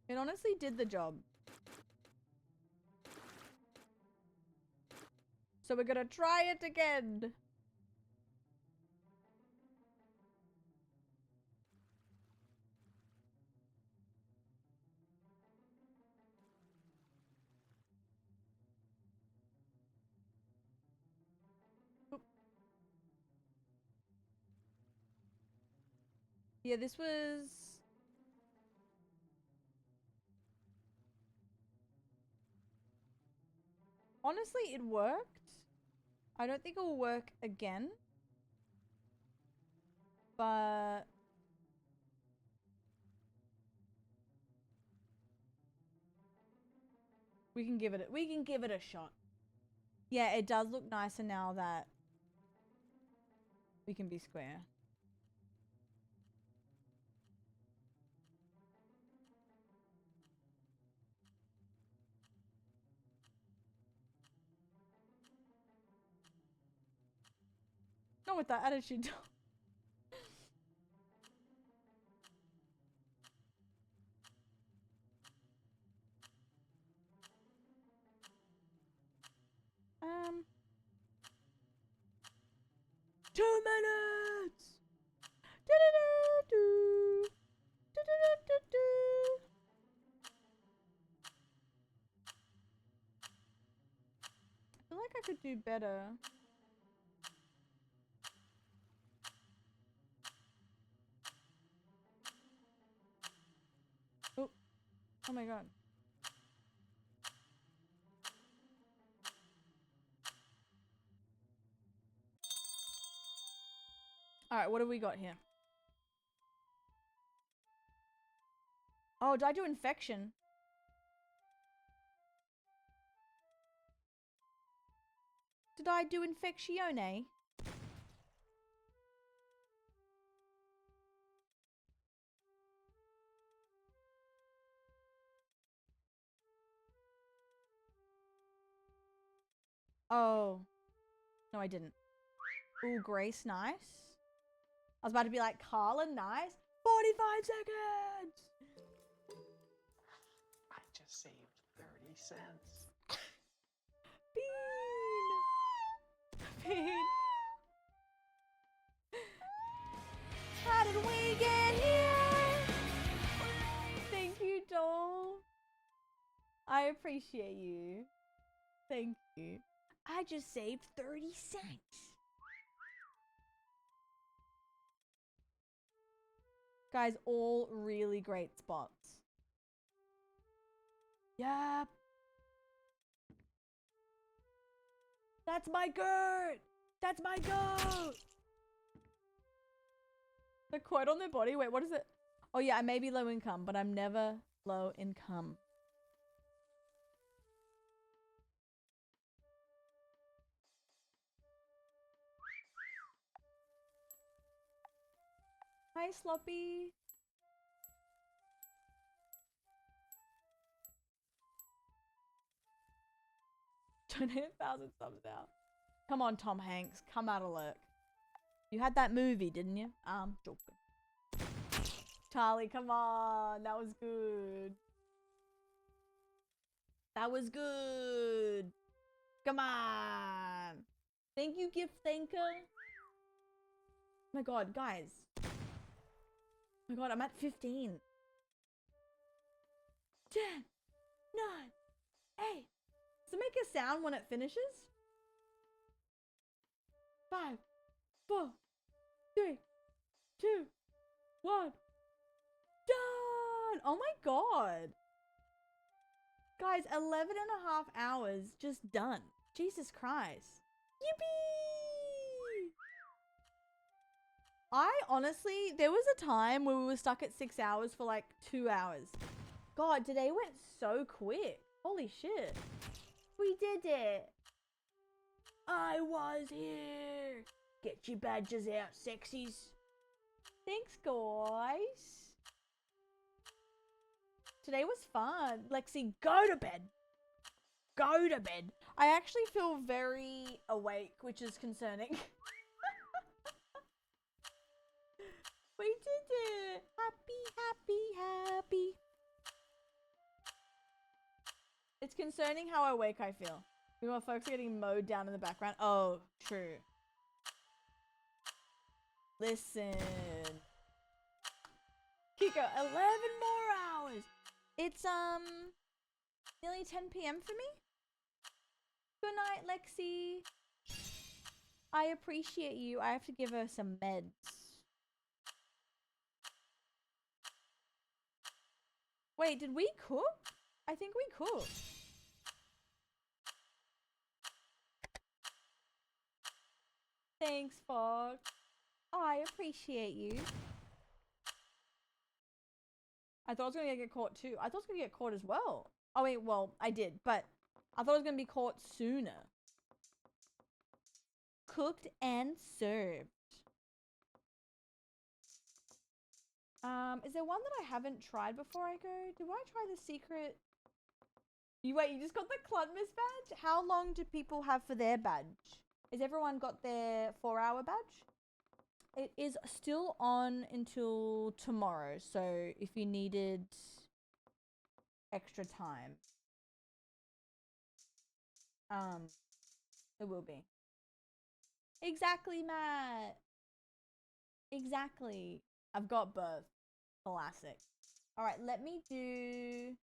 Speaker 2: It honestly did the job. So we're gonna try it again. Oop. Yeah, this was... Honestly, it worked. I don't think it will work again. But... we can give it a shot. Yeah, it does look nicer now that we can be square. Not with that attitude. um 2 minutes. Do-do-do-do. Do-do-do-do-do. I feel like I could do better. Oh, oh my god. Alright, what have we got here? Oh, did I do infection? Did I do infectione? Oh. No, I didn't. Ooh, Grace, nice. I was about to be like, Carla, nice. 45 seconds!
Speaker 17: I just saved 30 cents.
Speaker 2: Bean! Bean! How did we get here? Thank you, doll. I appreciate you. Thank you. I just saved 30 cents. Guys, all really great spots. Yep. That's my goat! That's my goat! The quote on their body? Wait, what is it? Oh yeah, I may be low income, but I'm never low income. Hi, Sloppy. Donate 1,000 subs out. Come on, Tom Hanks. Come out of lurk. You had that movie, didn't you? Joking. Charlie, come on. That was good. That was good. Come on. Thank you, gift thanker. Oh my god, guys. Oh my god, I'm at 15. 10, 9, 8. Does it make a sound when it finishes? 5, 4, 3, 2, 1. Done! Oh my god. Guys, 11 and a half hours just done. Jesus Christ. Yippee! I honestly, there was a time where we were stuck at 6 hours for like 2 hours. God, today went so quick. Holy shit. We did it. I was here. Get your badges out, sexies. Thanks, guys. Today was fun. Lexi, go to bed. Go to bed. I actually feel very awake, which is concerning. We did it. Happy, happy, happy. It's concerning how awake I feel. Meanwhile, folks are getting mowed down in the background. Oh, true. Listen. Kiko, 11 more hours. It's, nearly 10 p.m. for me. Good night, Lexi. I appreciate you. I have to give her some meds. Wait, did we cook? I think we cooked. Thanks, Fox. I appreciate you. I thought I was gonna get caught too. I thought I was gonna get caught as well. Oh wait, well, I did, but I thought I was gonna be caught sooner. Cooked and served. Is there one that I haven't tried before I go? Do I try the secret? You just got the Cludmas badge? How long do people have for their badge? Has everyone got their 4-hour badge? It is still on until tomorrow, so if you needed extra time, it will be. Exactly, Matt. Exactly. I've got both. Classic. All right, let me do.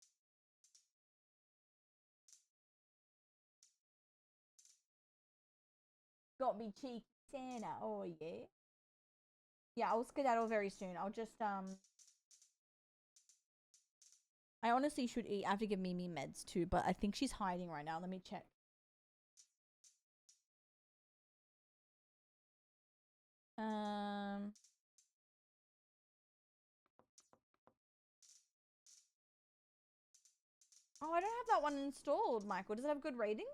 Speaker 2: Got me cheeky Santa. Oh yeah. Yeah, I'll skedaddle very soon. I'll just I honestly should eat. I have to give Mimi meds too, but I think she's hiding right now. Let me check. Oh, I don't have that one installed, Michael. Does it have good ratings?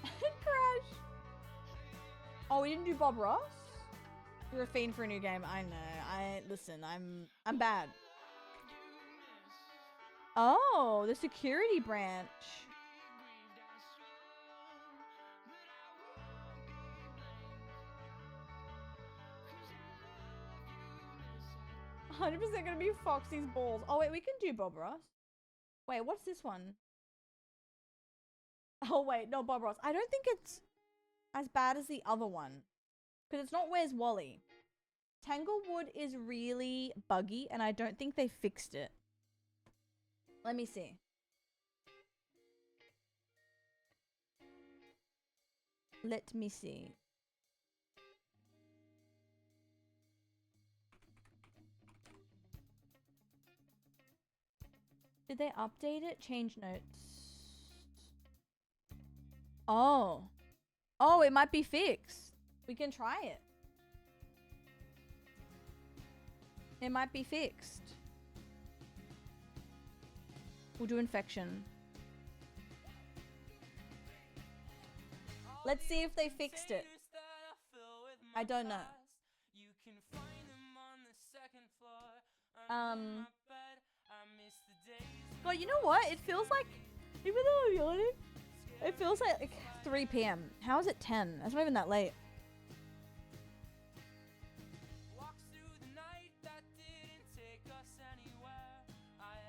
Speaker 2: Crash. Oh, we didn't do Bob Ross? You're a fiend for a new game. I know. Listen, I'm bad. Oh, the security branch. 100% gonna be Foxy's balls. Oh wait, we can do Bob Ross. Wait, what's this one? Oh wait, no, Bob Ross. I don't think it's as bad as the other one. Because it's not Where's Wally. Tanglewood is really buggy and I don't think they fixed it. Let me see. Let me see. Did they update it? Change notes. Oh. Oh, it might be fixed. We can try it. It might be fixed. We'll do infection. Let's see if they fixed it. I don't know. Well, you know what? It feels like, even though I'm yawning, it feels like 3 p.m. How is it 10? That's not even that late.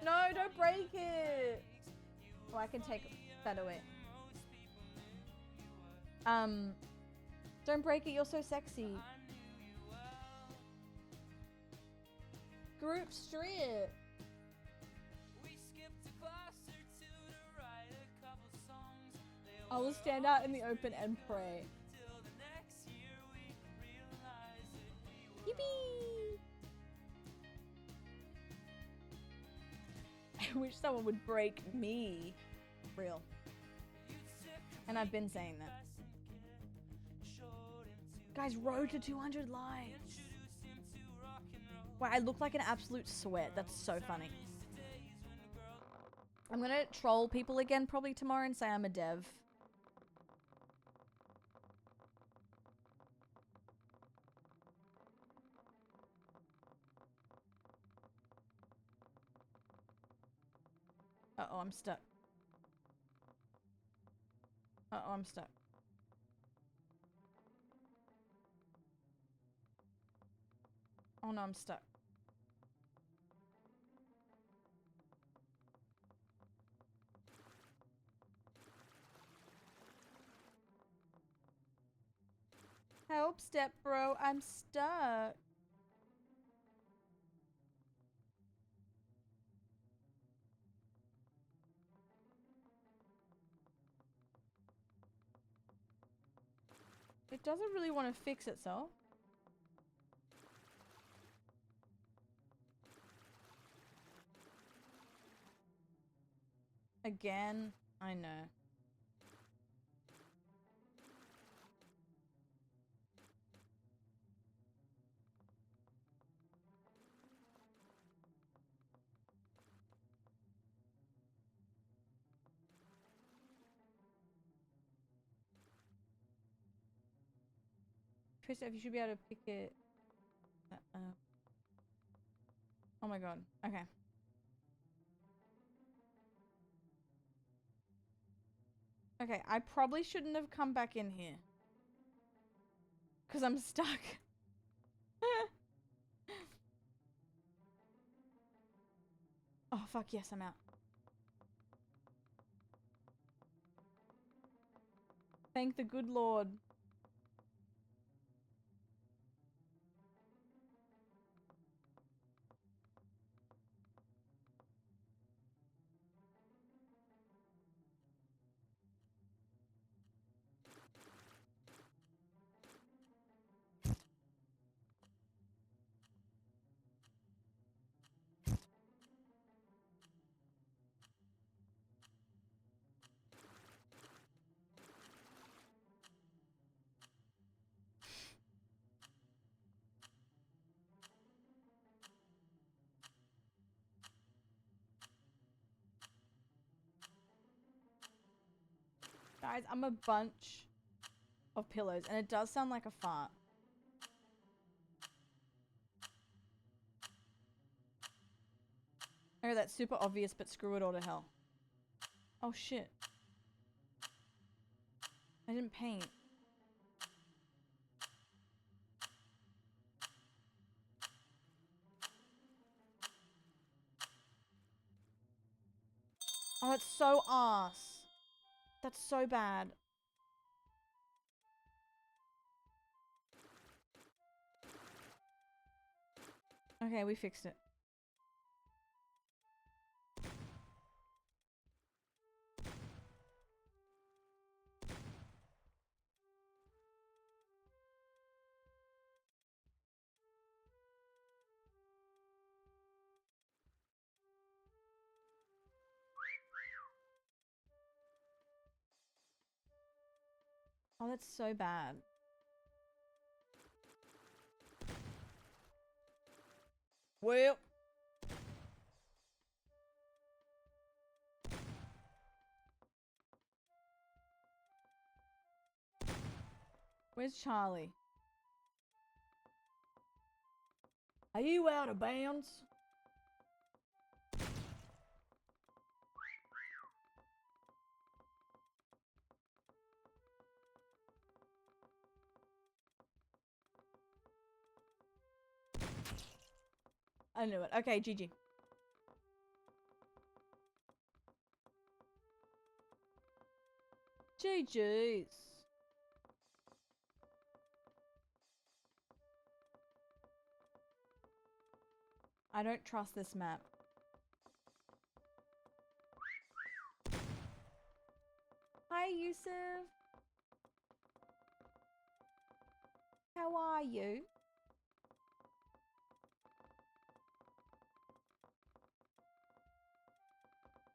Speaker 2: No, don't break it. Oh, I can take that away. Don't break it. You're so sexy. Group strip. I will stand out in the open and pray. Yippee! I wish someone would break me. Real. And I've been saying that. Guys, road to 200 likes. Wow, I look like an absolute sweat. That's so funny. I'm gonna troll people again probably tomorrow and say I'm a dev. Uh-oh, I'm stuck. Uh-oh, I'm stuck. Oh no, I'm stuck. Help, step bro, I'm stuck. It doesn't really want to fix itself. Again, I know. Twist F, you should be able to pick it. Oh my god. Okay. Okay, I probably shouldn't have come back in here. Because I'm stuck. Oh, fuck yes, I'm out. Thank the good Lord. Guys, I'm a bunch of pillows, and it does sound like a fart. Okay, that's super obvious, but screw it all to hell. Oh shit. I didn't paint. Oh, it's so arse. That's so bad. Okay, we fixed it. Oh, that's so bad. Well. Where's Charlie? Are you out of bounds? I knew it. Okay, GG. GG's. I don't trust this map. Hi, Yusuf. How are you?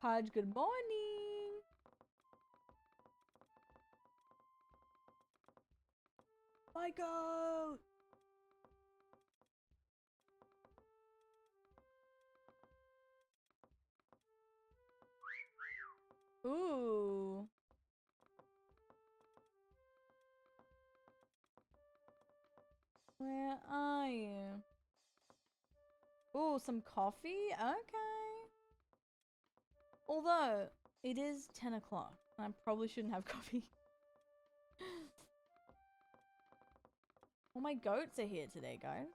Speaker 2: Pudge, good morning. My goat. Ooh. Where are you? Ooh, some coffee? Okay. Although, it is 10 o'clock. And I probably shouldn't have coffee. All my goats are here today, guys.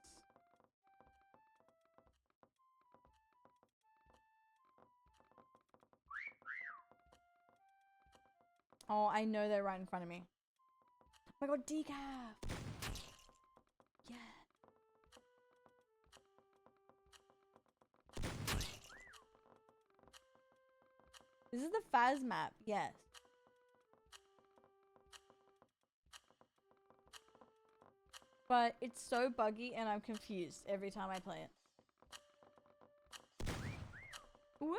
Speaker 2: Oh, I know they're right in front of me. Oh my god, decaf! Yeah. This is the Faz map, yes. But it's so buggy and I'm confused every time I play it. Woo!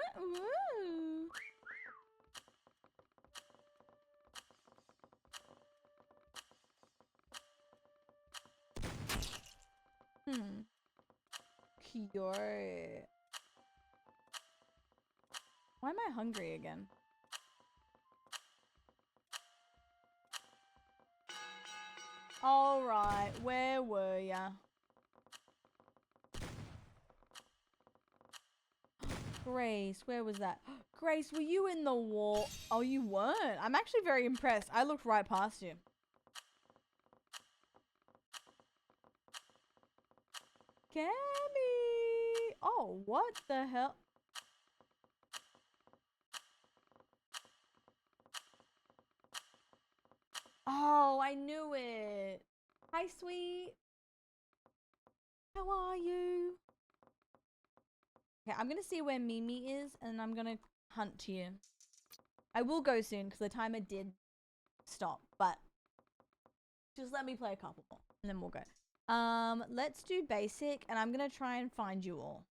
Speaker 2: Cute. Why am I hungry again? Alright, where were ya? Grace, where was that? Grace, were you in the wall? Oh, you weren't. I'm actually very impressed. I looked right past you. Cammy! Oh, what the hell? Oh, I knew it. Hi, sweet. How are you? Okay, I'm gonna see where Mimi is, and I'm gonna hunt to you. I will go soon, because the timer did stop, but just let me play a couple more, and then we'll go. Let's do basic, and I'm gonna try and find you all.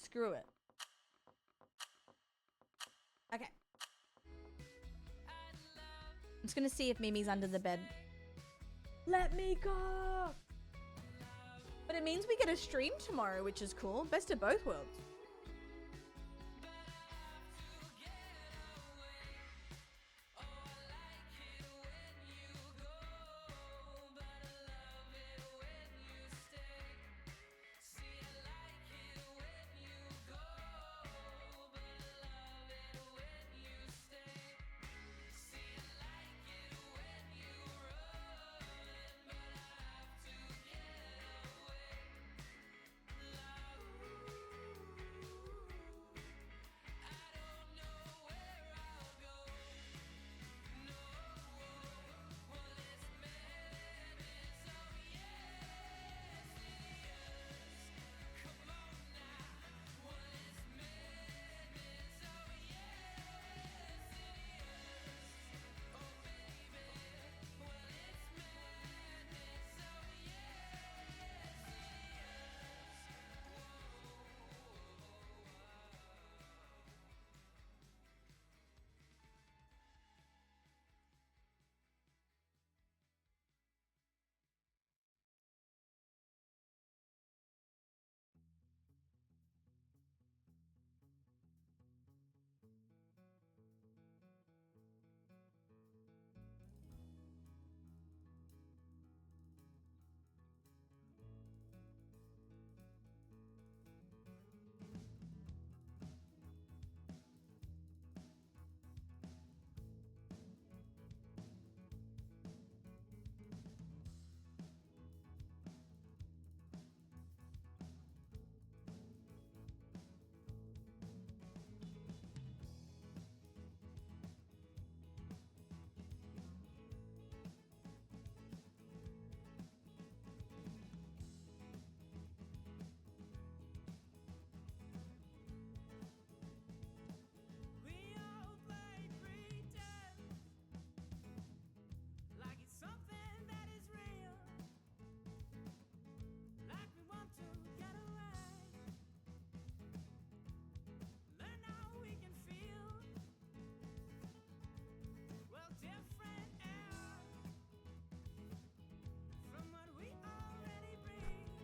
Speaker 2: Screw it. Okay. I'm just gonna see if Mimi's under the bed. Let me go! But it means we get a stream tomorrow, which is cool. Best of both worlds.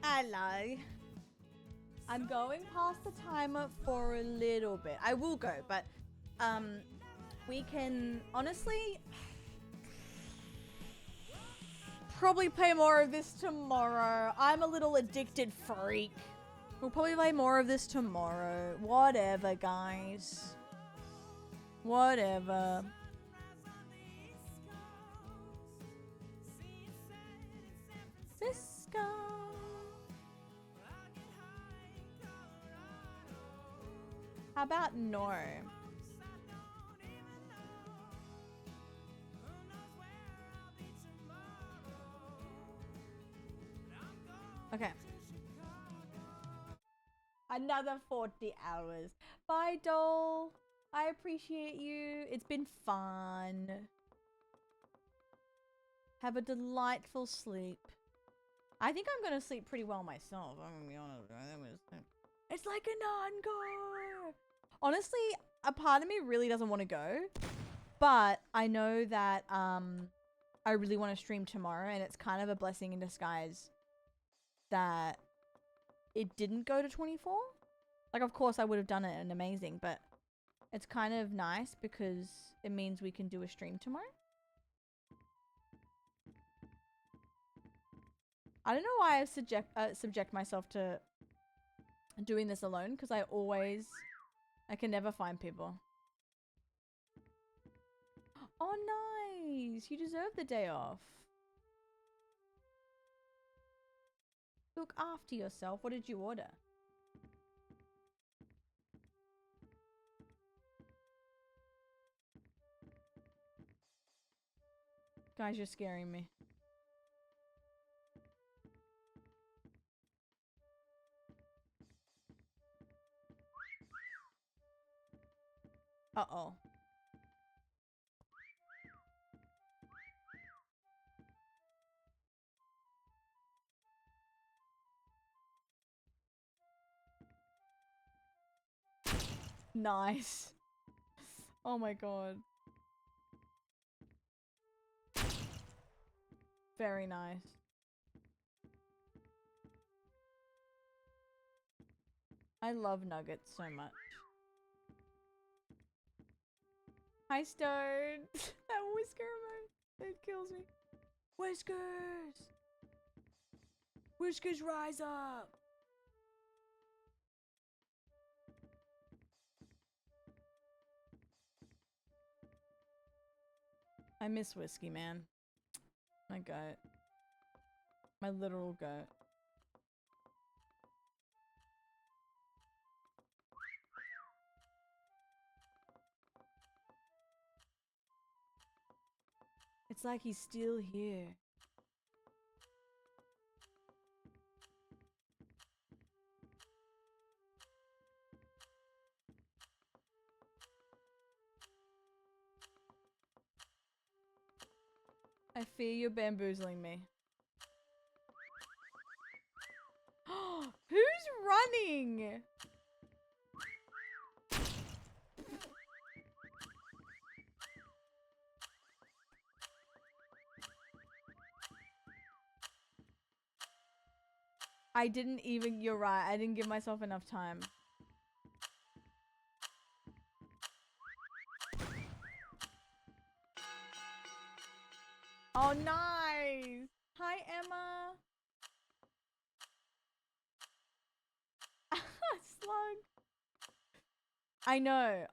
Speaker 2: Hello. I'm going past the timer for a little bit. I will go, but we can honestly probably play more of this tomorrow. I'm a little addicted freak. We'll probably play more of this tomorrow. Whatever, guys. Whatever. Cisco. How about no? Okay. Another 40 hours. Bye, doll. I appreciate you. It's been fun. Have a delightful sleep. I think I'm gonna sleep pretty well myself. I'm gonna be honest. It's like a non-go. Honestly, a part of me really doesn't want to go, but I know that I really want to stream tomorrow, and it's kind of a blessing in disguise that it didn't go to 24. Like, of course, I would have done it and amazing, but it's kind of nice because it means we can do a stream tomorrow. I don't know why I subject myself to doing this alone, because I can never find people. Oh, nice. You deserve the day off. Look after yourself. What did you order? Guys, you're scaring me. Uh-oh. Nice. Oh my god. Very nice. I love nuggets so much. Hi, Stone. That whisker emote. It kills me. Whiskers! Whiskers, rise up! I miss whiskey, man. My gut. My literal gut. It's like he's still here. I fear you're bamboozling me. Who's running? I didn't even, you're right, I didn't give myself enough time. Oh, nice! Hi, Emma! Slug! I know,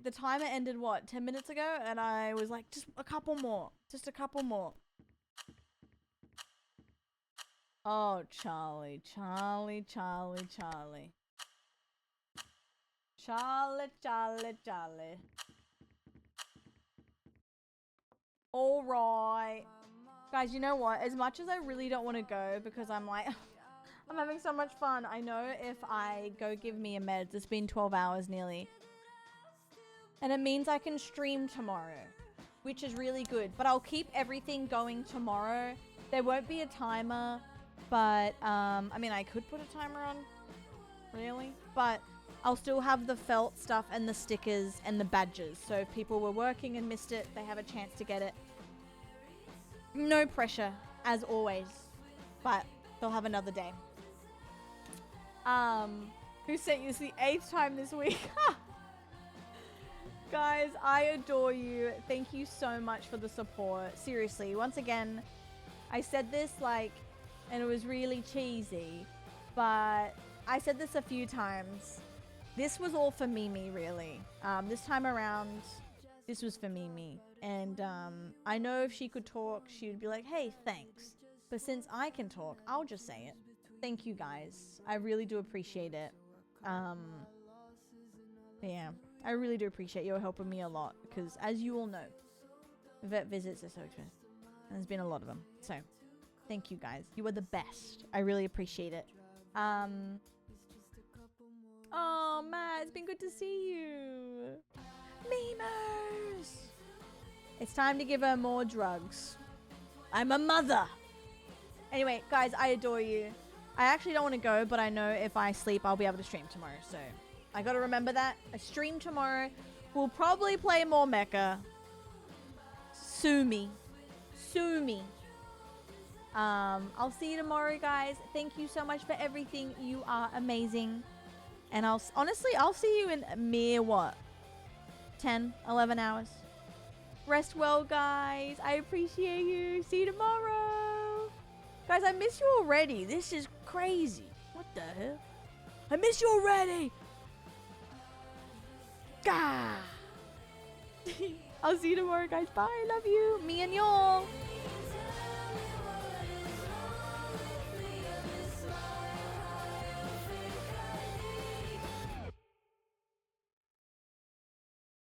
Speaker 2: the timer ended what, 10 minutes ago? And I was like, just a couple more. Just a couple more. Oh, Charlie, Charlie, Charlie, Charlie. Charlie, Charlie, Charlie. Alright. Guys, you know what? As much as I really don't want to go because I'm like, I'm having so much fun. I know if I go give me a meds, it's been 12 hours nearly. And it means I can stream tomorrow, which is really good. But I'll keep everything going tomorrow. There won't be a timer, but I mean, I could put a timer on, really. But I'll still have the felt stuff and the stickers and the badges. So if people were working and missed it, they have a chance to get it. No pressure, as always. But they'll have another day. Who sent you this the 8th time this week? Guys, I adore you. Thank you so much for the support. Seriously, once again, I said this like, and it was really cheesy, but I said this a few times. This was all for Mimi, really. This time around, this was for Mimi. And I know if she could talk, she would be like, hey, thanks. But since I can talk, I'll just say it. Thank you, guys. I really do appreciate it. Yeah, I really do appreciate you helping me a lot. Because as you all know, vet visits are so expensive. And there's been a lot of them. So, thank you, guys. You are the best. I really appreciate it. Oh, Matt, it's been good to see you. Memers! It's time to give her more drugs. I'm a mother. Anyway, guys, I adore you. I actually don't want to go, but I know if I sleep, I'll be able to stream tomorrow. So, I got to remember that. I stream tomorrow. We'll probably play more Mecha. Sue me. Sue me. I'll see you tomorrow, guys. Thank you so much for everything. You are amazing. And honestly, I'll see you in a mere, what? 10, 11 hours. Rest well, guys. I appreciate you. See you tomorrow. Guys, I miss you already. This is crazy. What the hell? I miss you already. Gah. I'll see you tomorrow, guys. Bye. Love you. Me and y'all.